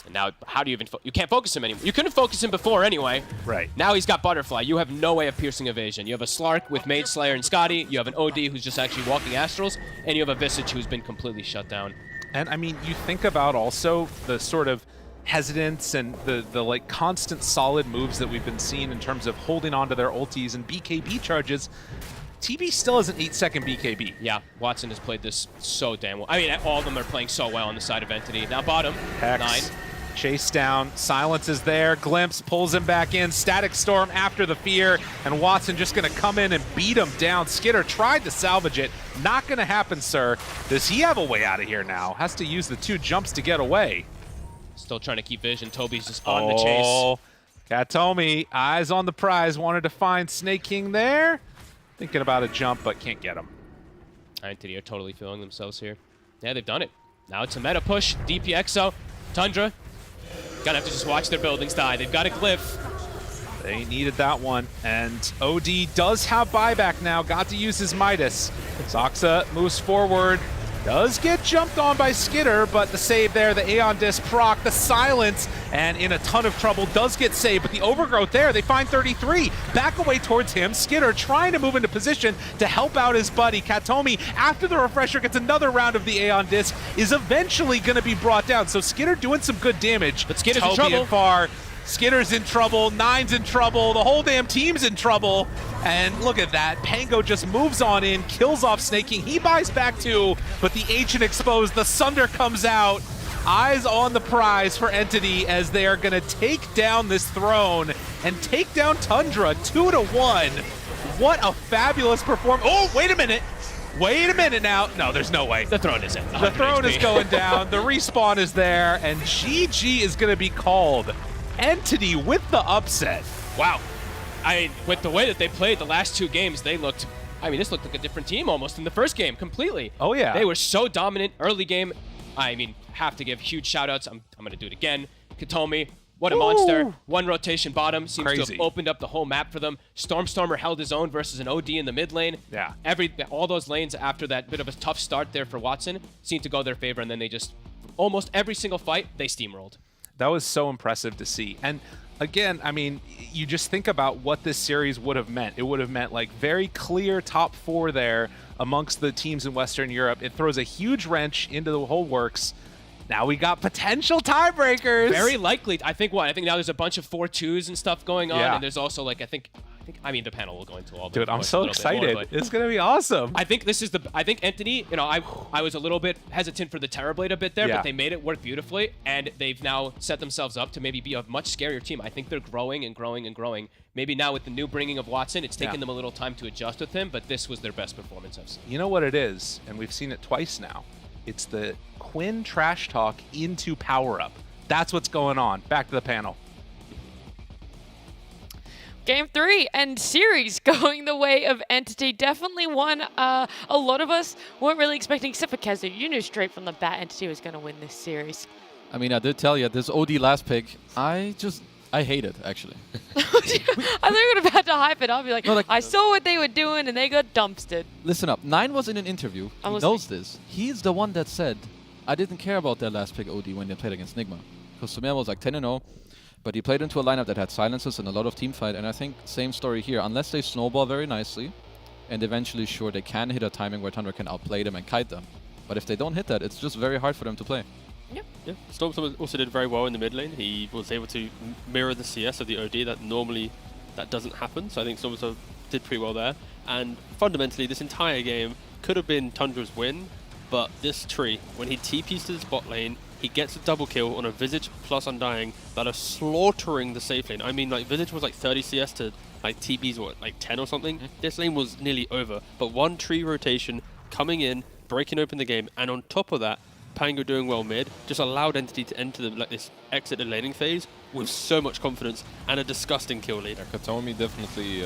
And now, how do you even... You can't focus him anymore. You couldn't focus him before anyway. Right. Now he's got Butterfly. You have no way of piercing evasion. You have a Slark with Mage Slayer and Scotty. You have an OD who's just actually walking Astrals. And you have a Visage who's been completely shut down. And I mean, you think about also the sort of hesitance and the like constant solid moves that we've been seeing in terms of holding on to their ultis and BKB charges. TB still has an 8-second BKB. Yeah, Watson has played this so damn well. I mean, all of them are playing so well on the side of Entity. Now bottom, Hex. 9. Chase down, Silence is there, Glimpse pulls him back in, Static Storm after the fear, and Watson just gonna come in and beat him down. Skidder tried to salvage it, not gonna happen, sir. Does he have a way out of here now? Has to use the 2 jumps to get away. Still trying to keep vision. Toby's just on the chase. Oh, Katomi, eyes on the prize, wanted to find Snake King there. Thinking about a jump, but can't get him. Entity are totally feeling themselves here. Yeah, they've done it. Now it's a meta push. DPXO, Tundra. Gonna have to just watch their buildings die. They've got a glyph. They needed that one, and OD does have buyback now. Got to use his Midas. Soxa moves forward. Does get jumped on by Skidder, but the save there, the Aeon Disc proc, the silence, and in a ton of trouble, does get saved, but the overgrowth there, they find 33. Back away towards him, Skidder trying to move into position to help out his buddy. Katomi, after the refresher, gets another round of the Aeon Disc, is eventually going to be brought down. So Skidder doing some good damage. But Skidder's Toby in trouble. And Far. Skidder's in trouble, Nine's in trouble, the whole damn team's in trouble. And look at that, Pango just moves on in, kills off Snake King. He buys back too, but the Ancient exposed, the Sunder comes out. Eyes on the prize for Entity as they are gonna take down this throne and take down Tundra 2-1. What a fabulous performance. Oh, wait a minute. Wait a minute now. No, there's no way. The throne is in. The throne is going down, the respawn is there, and GG is gonna be called. Entity with the upset. Wow. I mean, with the way that they played the last 2 games, they looked... I mean, this looked like a different team almost in the first game, completely. Oh, yeah. They were so dominant early game. I mean, have to give huge shout-outs. I'm going to do it again. Katomi, what a monster. 1 rotation bottom. Seems to have opened up the whole map for them. Stormstormer held his own versus an OD in the mid lane. Yeah. All those lanes after that bit of a tough start there for Watson seemed to go their favor, and then they just... Almost every single fight, they steamrolled. That was so impressive to see. And again, I mean, you just think about what this series would have meant. It would have meant like very clear top 4 there amongst the teams in Western Europe. It throws a huge wrench into the whole works. Now we got potential tiebreakers. Very likely. I think now there's a bunch of 4-2s and stuff going on, Yeah. and there's also like I mean the panel will go into all. Dude, I'm points a so little bit more, excited. but It's gonna be awesome. I think this is I think Entity. You know, I was a little bit hesitant for the Terrorblade a bit there, Yeah. but they made it work beautifully, and they've now set themselves up to maybe be a much scarier team. I think they're growing and growing and growing. Maybe now with the new bringing of Watson, it's taken them a little time to adjust with him, but this was their best performance I've seen. You know what it is, and we've seen it twice now. It's the Quinn trash talk into power up. That's what's going on. Back to the panel. Game 3 and series going the way of Entity. Definitely one a lot of us weren't really expecting, except for Kezu. You knew straight from the bat Entity was going to win this series. I mean, I did tell you, this OD last pick, I hate it, actually. I thought you were about to hype it. I'll be like, No, like- I saw what they were doing and they got dumpstered. Listen up, Nine was in an interview. I'm He listening. knows this. He's the one that said, I didn't care about their last pick OD when they played against Nigma. Because Sumer was like 10-0, but he played into a lineup that had silences and a lot of team fight, and I think same story here. Unless they snowball very nicely, and eventually, sure, they can hit a timing where Tundra can outplay them and kite them. But if they don't hit that, it's just very hard for them to play. Yeah, Stormstorm also did very well in the mid lane. He was able to mirror the CS of the OD that normally doesn't happen. So I think Stormstorm did pretty well there. And fundamentally, this entire game could have been Tundra's win, but this tree, when he TPs to the bot lane, he gets a double kill on a Visage plus Undying that are slaughtering the safe lane. I mean, like, Visage was like 30 CS to like TP's what, like 10 or something? This lane was nearly over. But one tree rotation coming in, breaking open the game, and on top of that, Pango doing well mid just allowed Entity to enter this exit the laning phase with so much confidence and a disgusting kill lead. Katomi definitely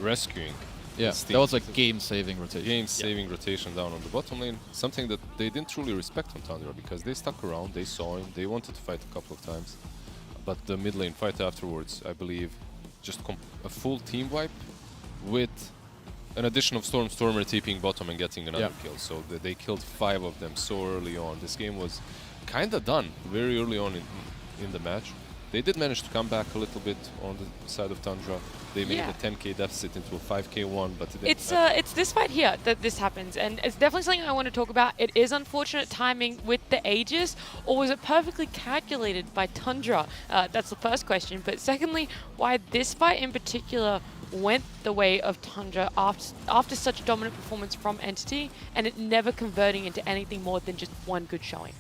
rescuing. Yeah, his that was a team. game-saving rotation. Game-saving rotation down on the bottom lane. Something that they didn't truly respect on Tundra because they stuck around, they saw him, they wanted to fight a couple of times. But the mid lane fight afterwards, I believe, just a full team wipe with an addition of Stormer TPing bottom and getting another kill. So they killed 5 of them so early on. This game was kind of done very early on in the match. They did manage to come back a little bit on the side of Tundra. They made a 10k deficit into a 5k one, but it's this fight here that this happens, and it's definitely something I want to talk about. It is unfortunate timing with the Aegis, or was it perfectly calculated by Tundra? That's the first question. But secondly, why this fight in particular went the way of Tundra after such dominant performance from Entity, and it never converting into anything more than just one good showing.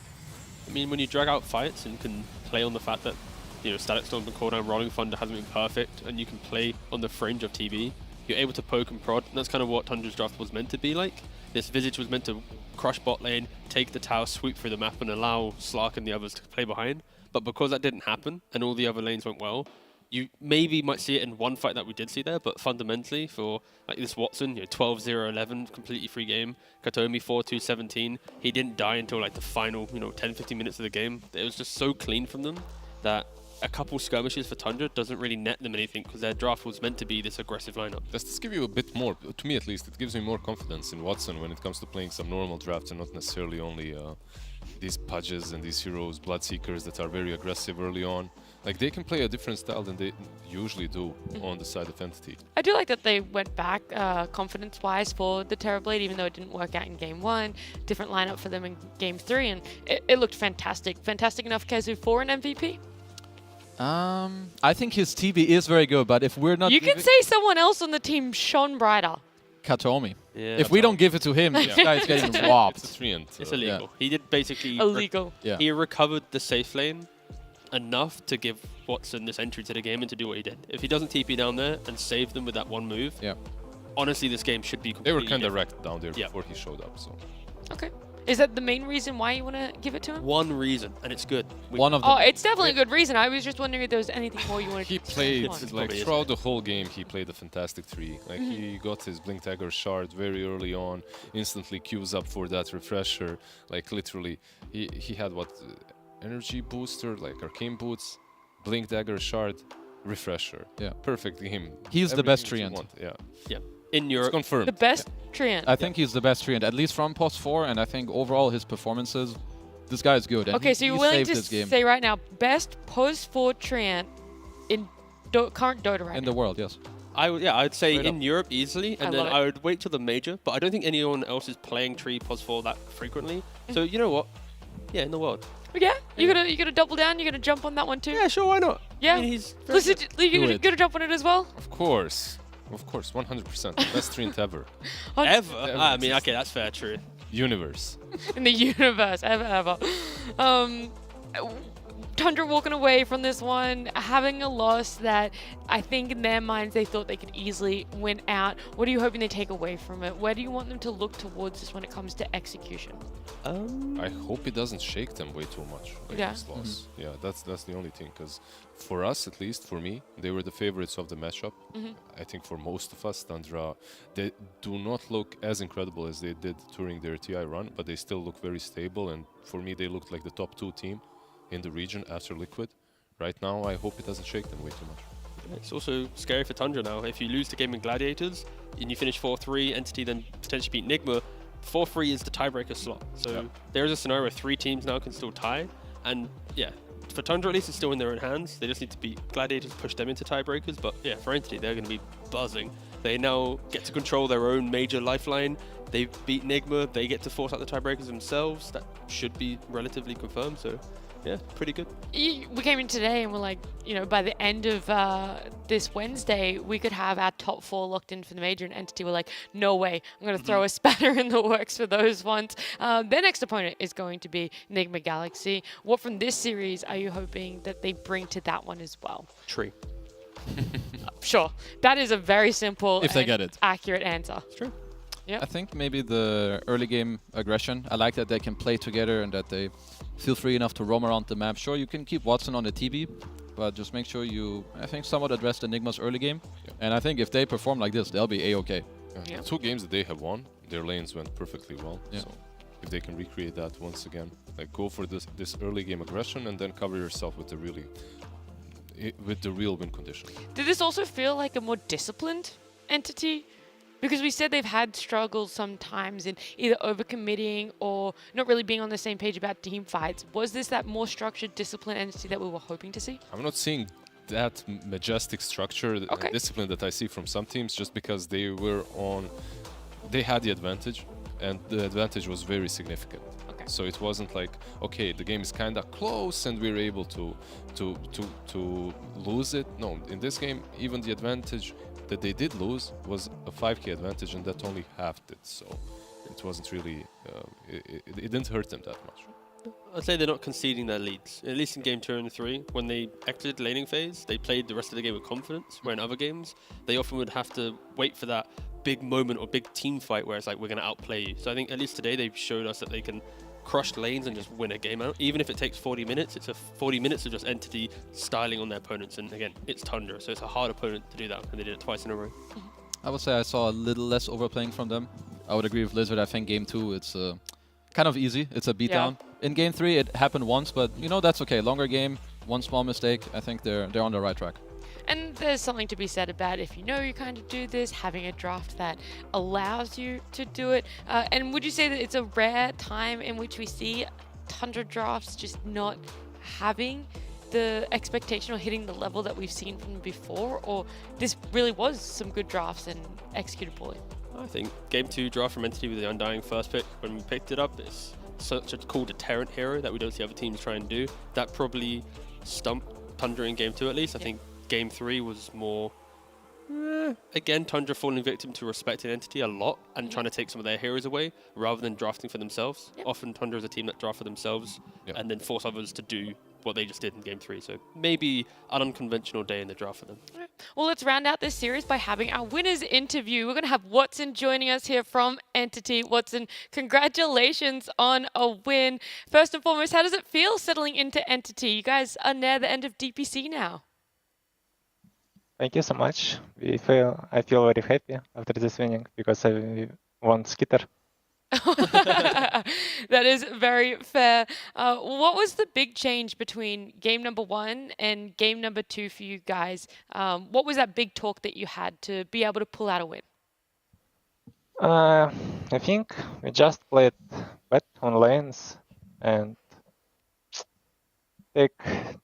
I mean, when you drag out fights and can play on the fact that, you know, Static Storm's been called down, Rolling Thunder hasn't been perfect, and you can play on the fringe of TV, you're able to poke and prod, and that's kind of what Tundra's draft was meant to be like. This Visage was meant to crush bot lane, take the tower, sweep through the map, and allow Slark and the others to play behind. But because that didn't happen, and all the other lanes went well, you maybe might see it in one fight that we did see there, but fundamentally for like this Watson, you know, 12-0-11, completely free game. Katomi 4-2-17. He didn't die until like the final, you know, 10-15 minutes of the game. It was just so clean from them that a couple skirmishes for Tundra doesn't really net them anything because their draft was meant to be this aggressive lineup. Does this give you a bit more, to me at least, it gives me more confidence in Watson when it comes to playing some normal drafts and not necessarily only these Pudges and these heroes, Bloodseekers that are very aggressive early on. Like, they can play a different style than they usually do on the side of Entity. I do like that they went back confidence-wise for the Terrorblade, even though it didn't work out in Game 1. Different lineup for them in Game 3, and it looked fantastic. Fantastic enough, Kezu, for an MVP? I think his TB is very good, but if we're not... You can say someone else on the team shone brighter. Katomi. Yeah, if we don't give it to him, this guy is getting robbed. It's illegal. He did basically... Illegal. He recovered the safe lane enough to give Watson this entry to the game and to do what he did. If he doesn't TP down there and save them with that one move, honestly, this game should be completely They were kind of different. wrecked down there before he showed up, so... Okay. Is that the main reason why you want to give it to him? One reason, and it's good. Oh, it's definitely a good reason. I was just wondering if there was anything more you wanted He to played, say. like, throughout the whole game, he played a fantastic 3. Like, he got his Blink Dagger shard very early on, instantly queues up for that refresher. Like, literally, he had, what, energy booster, like Arcane Boots, Blink Dagger shard, refresher. Yeah. Perfect game. He's the best Everything treant. you want, Yeah. In Europe. It's confirmed. The best treant. I think he's the best treant, at least from Post 4, and I think overall his performances, this guy is good. And Okay, so you're willing to say right now, best post-4 treant in current Dota right in now? the world, yes. I'd say Straight in up. Europe easily, and then love it. I would wait till the major, but I don't think anyone else is playing Tree POS4 that frequently. So you know what? Yeah, in the world. Yeah? You gonna double down? You gonna jump on that one too? Yeah, sure, why not? Yeah? I mean, he's Listen, you gonna jump on it as well? Of course. Of course, 100%. Best treant ever. Ever? I mean, okay, that's fair, true. Universe. In the universe, ever. Tundra walking away from this one, having a loss that I think in their minds they thought they could easily win out. What are you hoping they take away from it? Where do you want them to look towards this when it comes to execution? I hope it doesn't shake them way too much. Like Yeah. this loss. Yeah, that's the only thing. Because for us, at least for me, they were the favorites of the matchup. I think for most of us, Tundra, they do not look as incredible as they did during their TI run, but they still look very stable. And for me, they looked like the top 2 team in the region after Liquid. Right now, I hope it doesn't shake them way too much. It's also scary for Tundra now. If you lose the game in Gladiators and you finish 4-3, Entity then potentially beat Nigma, 4-3 is the tiebreaker slot. So there is a scenario where 3 teams now can still tie. And yeah, for Tundra at least it's still in their own hands. They just need to beat Gladiators, push them into tiebreakers. But yeah, for Entity, they're going to be buzzing. They now get to control their own major lifeline. They beat Nigma. They get to force out the tiebreakers themselves. That should be relatively confirmed. So yeah, pretty good. We came in today and we're like, you know, by the end of this Wednesday, we could have our top 4 locked in for the major, and Entity were like, no way, I'm going to throw a spanner in the works for those ones. Their next opponent is going to be Nigma Galaxy. What from this series are you hoping that they bring to that one as well? Tree. Sure. That is a very simple If they and get it. accurate answer. It's true. I think maybe the early game aggression. I like that they can play together and that they feel free enough to roam around the map. Sure, you can keep Watson on the TB, but just make sure you, I think, somewhat address Enigma's early game. And I think if they perform like this, they'll be A-okay. The 2 games that they have won, their lanes went perfectly well. So if they can recreate that once again, like go for this early game aggression and then cover yourself with the real win condition. Did this also feel like a more disciplined entity? Because we said they've had struggles sometimes in either overcommitting or not really being on the same page about team fights. Was this that more structured, disciplined entity that we were hoping to see? I'm not seeing that majestic structure, discipline that I see from some teams, just because they had the advantage, and the advantage was very significant. So it wasn't like, okay, the game is kind of close and we're able to lose it. No, in this game, even the advantage that they did lose was a 5k advantage, and that only halved it. So it wasn't really, it didn't hurt them that much. I'd say they're not conceding their leads. At least in game 2 and 3, when they exited the laning phase, they played the rest of the game with confidence, where in other games, they often would have to wait for that big moment or big team fight where it's like, we're going to outplay you. So I think at least today they've showed us that they can crush lanes and just win a game out. Even if it takes 40 minutes, it's a 40 minutes of just Entity styling on their opponents. And again, it's Tundra, so it's a hard opponent to do that, and they did it twice in a row. I would say I saw a little less overplaying from them. I would agree with Lizard. I think game 2, it's kind of easy. It's a beatdown. In game 3, it happened once, but you know, that's okay. Longer game, one small mistake. I think they're on the right track. And there's something to be said about if you know you kind of do this, having a draft that allows you to do it. And would you say that it's a rare time in which we see Tundra drafts just not having the expectation or hitting the level that we've seen from before? Or this really was some good drafts and executed poorly? I think game 2 draft from Entity with the Undying first pick, when we picked it up, it's such a cool deterrent hero that we don't see other teams try and do. That probably stumped Tundra in game 2 at least. I think game 3 was more, again, Tundra falling victim to respected Entity a lot and trying to take some of their heroes away rather than drafting for themselves. Often Tundra is a team that draft for themselves and then force others to do what they just did in game 3. So maybe an unconventional day in the draft for them. Well, let's round out this series by having our winners interview. We're going to have Watson joining us here from Entity. Watson, congratulations on a win. First and foremost, how does it feel settling into Entity? You guys are near the end of DPC now. Thank you so much. I feel very happy after this winning because I won Skitter. That is very fair. What was the big change between game number 1 and game number 2 for you guys? What was that big talk that you had to be able to pull out a win? I think we just played bet on lanes and take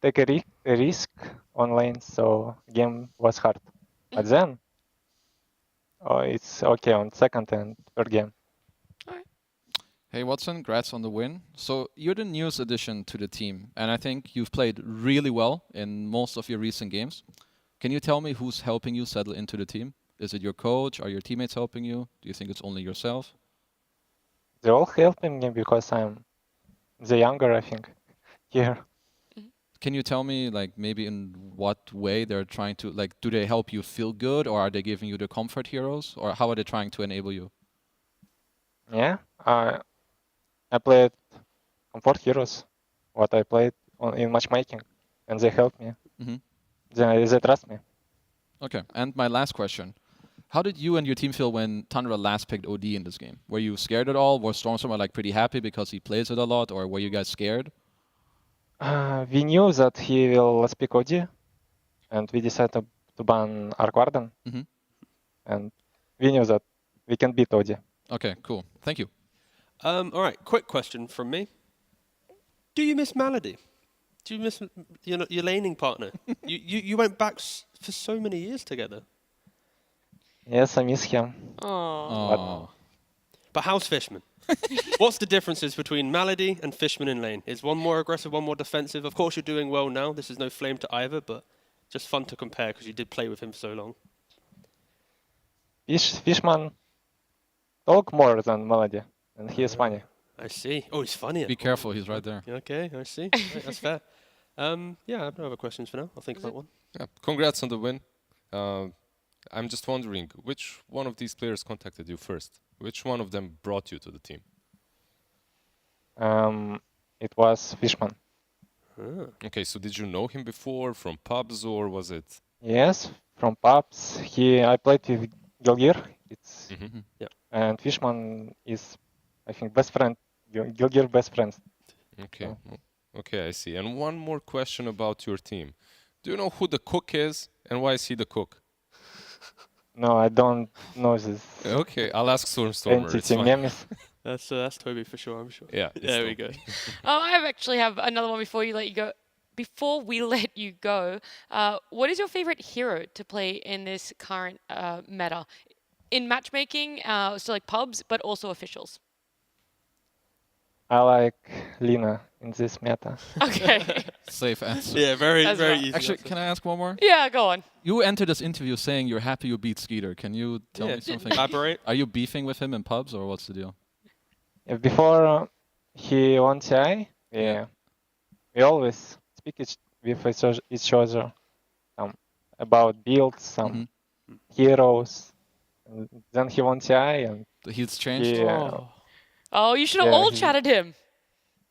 a risk on lanes, so game was hard. But then it's okay on second and third game. Hey Watson, congrats on the win. So you're the newest addition to the team, and I think you've played really well in most of your recent games. Can you tell me who's helping you settle into the team? Is it your coach? Are your teammates helping you? Do you think it's only yourself? They're all helping me because I'm the younger, I think, here. Can you tell me, like, maybe in what way they're trying to, like, do they help you feel good, or are they giving you the comfort heroes, or how are they trying to enable you? Yeah, I played comfort heroes, what I played in matchmaking, and they help me. They trust me. Okay, and my last question. How did you and your team feel when Tundra last picked OD in this game? Were you scared at all? Was Stormstormer like pretty happy because he plays it a lot, or were you guys scared? We knew that he will speak OD, and we decided to ban Arc Warden. And we knew that we can beat OD. Okay, cool. Thank you. All right, quick question from me. Do you miss Malady? Do you miss your laning partner? you went back for so many years together. Yes, I miss him. Oh. But how's Fishman? What's the differences between Malady and Fishman in lane? Is one more aggressive, one more defensive? Of course, you're doing well now. This is no flame to either, but just fun to compare because you did play with him for so long. Fishman talk more than Malady, and he is funny. I see. Oh, he's funny. Be careful, he's right there. Okay, I see. Right, that's fair. Yeah, I have no other questions for now. I'll think about one. Yeah, congrats on the win. I'm just wondering, which one of these players contacted you first? Which one of them brought you to the team? It was Fishman. Okay, so did you know him before from pubs or was it? Yes, from pubs. I played with Gilgir. It's and Fishman is, I think, best friend. Gilgir best friends. Okay. Okay, I see. And one more question about your team. Do you know who the cook is and why is he the cook? No, I don't know this. Okay, I'll ask Stormstormer. It's fine. That's Toby for sure, I'm sure. Yeah. There we go. I actually have another one before you go. Before we let you go, what is your favorite hero to play in this current meta? In matchmaking, so like pubs, but also officials. I like Lina in this meta. Okay. Safe answer. Yeah, very easy. Actually, can I ask one more? Yeah, go on. You entered this interview saying you're happy you beat Skeeter. Can you tell me something? Elaborate. Are you beefing with him in pubs or what's the deal? Before he won TI, we always speak with each other about builds, some heroes. And then he won TI and he's changed. Oh, you should have all chatted him.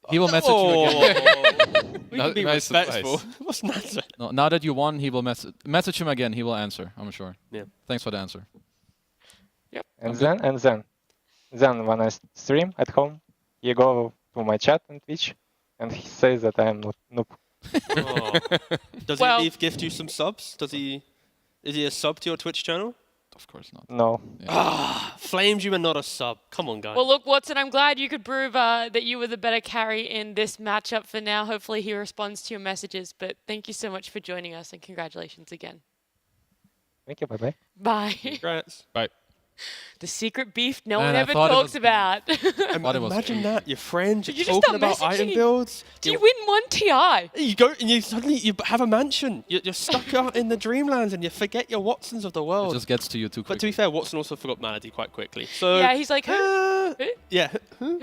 He will message you again. We can be respectful. What's that? No, now that you won, he will message him again. He will answer, I'm sure. Yeah. Thanks for the answer. Yep. Then when I stream at home, he go to my chat on Twitch, and he says that I am noob. Does he gift you some subs? Is he a sub to your Twitch channel? Of course not. No. Flames, you are not a sub. Come on, guys. Well, look, Watson, I'm glad you could prove that you were the better carry in this matchup for now. Hopefully he responds to your messages, but thank you so much for joining us and congratulations again. Thank you, bye-bye. Bye. Congrats. Bye. The secret beef no one ever talks about. Imagine that, your friends, You you're just talking start about item messaging. builds. Do you win one TI? You go and you suddenly have a mansion. You're stuck out in the dreamlands and you forget your Watsons of the world. It just gets to you too quickly. But to be fair, Watson also forgot Malady quite quickly. So Yeah, he's like, yeah.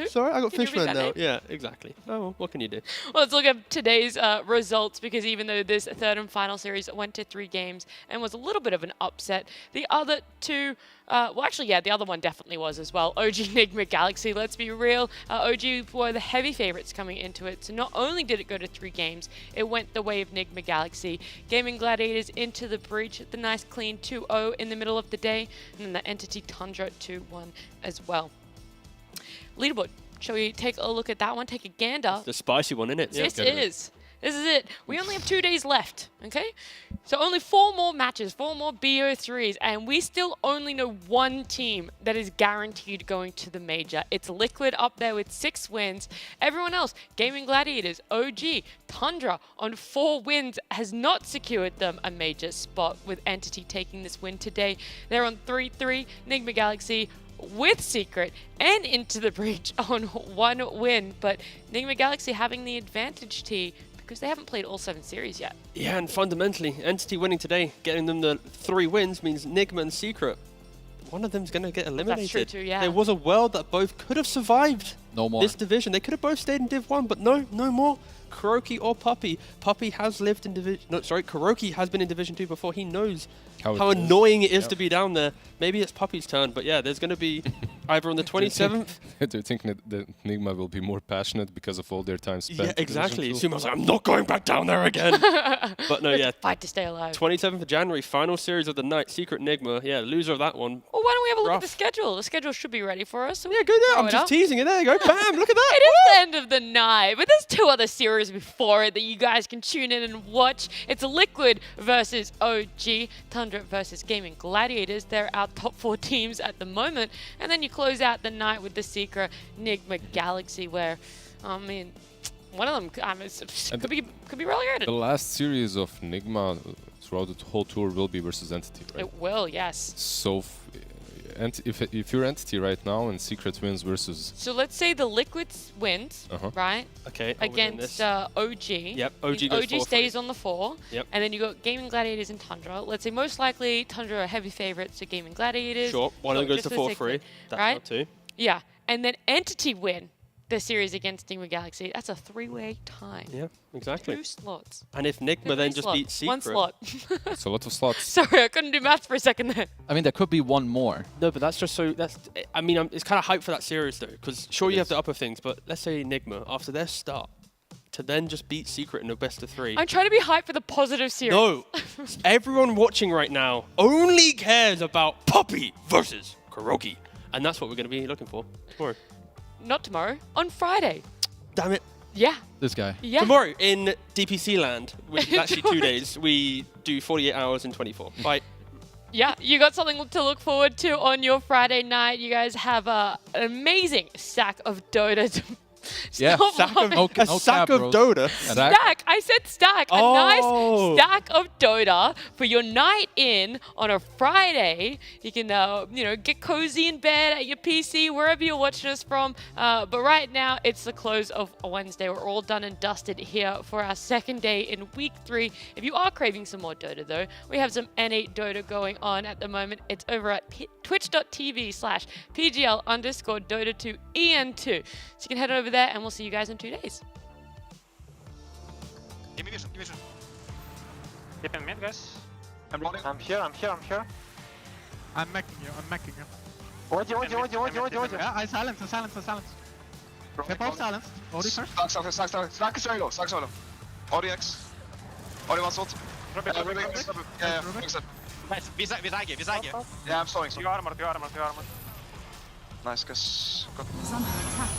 Sorry, I got Can you read Fishman that now. name? Yeah, exactly. Oh, well, what can you do? Well, let's look at today's results because even though this third and final series went to 3 games and was a little bit of an upset, the other two, well, actually, yeah, the other one definitely was as well. OG Enigma Galaxy, let's be real. OG were the heavy favorites coming into it. So not only did it go to 3 games, it went the way of Enigma Galaxy. Gaming Gladiators into the breach, the nice clean 2-0 in the middle of the day, and then the Entity Tundra 2-1 as well. Leaderboard. Shall we take a look at that one? Take a gander. The spicy one, isn't it? This is. This is it. We only have 2 days left, okay? So only 4 more matches, 4 more BO3s, and we still only know one team that is guaranteed going to the major. It's Liquid up there with 6 wins. Everyone else, Gaming Gladiators, OG, Tundra on 4 wins has not secured them a major spot, with Entity taking this win today. They're on 3-3, Enigma Galaxy with Secret and Into the Breach on 1 win, but Enigma Galaxy having the advantage, T, because they haven't played all 7 series yet. Yeah, and fundamentally, Entity winning today, getting them the 3 wins means Enigma and Secret, one of them's going to get eliminated. That's true too, yeah. There was a world that both could have survived this more. division. They could have both stayed in Div 1, but no more. Kuroki or Puppy. Puppy has lived in Division... No, sorry, Kuroki has been in Division 2 before. He knows how annoying it is to be down there. Maybe it's Puppy's turn, but yeah, there's going to be either on the 27th... Do you think that Enigma will be more passionate because of all their time spent? Yeah, exactly. Sumo's like, I'm not going back down there again. But no, yeah. Fight to stay alive. 27th of January, final series of the night, Secret Enigma. Yeah, loser of that one. Well, why don't we have a look at the schedule? The schedule should be ready for us. So yeah, good. I'm just teasing it. There you go. Bam, look at that. It is the end of the night, but there's 2 other series before it that you guys can tune in and watch. It's Liquid versus OG, Tundra versus Gaming Gladiators. They're our top 4 teams at the moment. And then you close out the night with the Secret Enigma Galaxy, where, I mean, one of them could be relegated. The last series of Enigma throughout the whole tour will be versus Entity, right? It will, yes. So if you're Entity right now and Secret wins versus... So let's say the Liquids wins, right? Okay. Against OG. Yep, OG stays on the 4. Yep. And then you got Gaming Gladiators and Tundra. Let's say most likely Tundra are heavy favorites to Gaming Gladiators. Sure, one of them goes to 4-3. That's right? not 2. Yeah, and then Entity win the series against Enigma Galaxy. That's a 3-way tie. Yeah, exactly. 2 slots. And if Enigma then just beats Secret... 1 slot. It's a lot of slots. Sorry, I couldn't do maths for a second there. I mean, there could be 1 more. No, but that's just so... I mean, it's kind of hype for that series, though, because sure you have the upper things, but let's say Enigma, after their start, to then just beat Secret in a best of 3. I'm trying to be hyped for the positive series. No, everyone watching right now only cares about Puppey versus Kuroki. And that's what we're going to be looking for tomorrow. Not tomorrow, on Friday. Damn it. Yeah. This guy. Yeah. Tomorrow in DPC land, which is actually 2 days, we do 48 hours and 24. Bye. Yeah, you got something to look forward to on your Friday night. You guys have an amazing stack of Dota to Yeah, Sack of, no a sack cap, of bro. Dota. Stack. I said stack. A Oh. nice stack of Dota for your night in on a Friday. You can, get cozy in bed at your PC, wherever you're watching us from. But right now, it's the close of Wednesday. We're all done and dusted here for our second day in week 3. If you are craving some more Dota, though, we have some NA Dota going on at the moment. It's over at twitch.tv/PGL_Dota2EN2. So you can head over there and we'll see you guys in 2 days. Give me vision, give me vision. Keep in mid, guys. I'm rolling. I'm here. I'm macking you. Audio. Yeah, I silence. They're both silenced. Odi first. Stack solo. ODX. Odi one shot. Yeah. Nice. Vi säger. Yeah, I'm slowing. You armor. Nice, guys. Is under attack.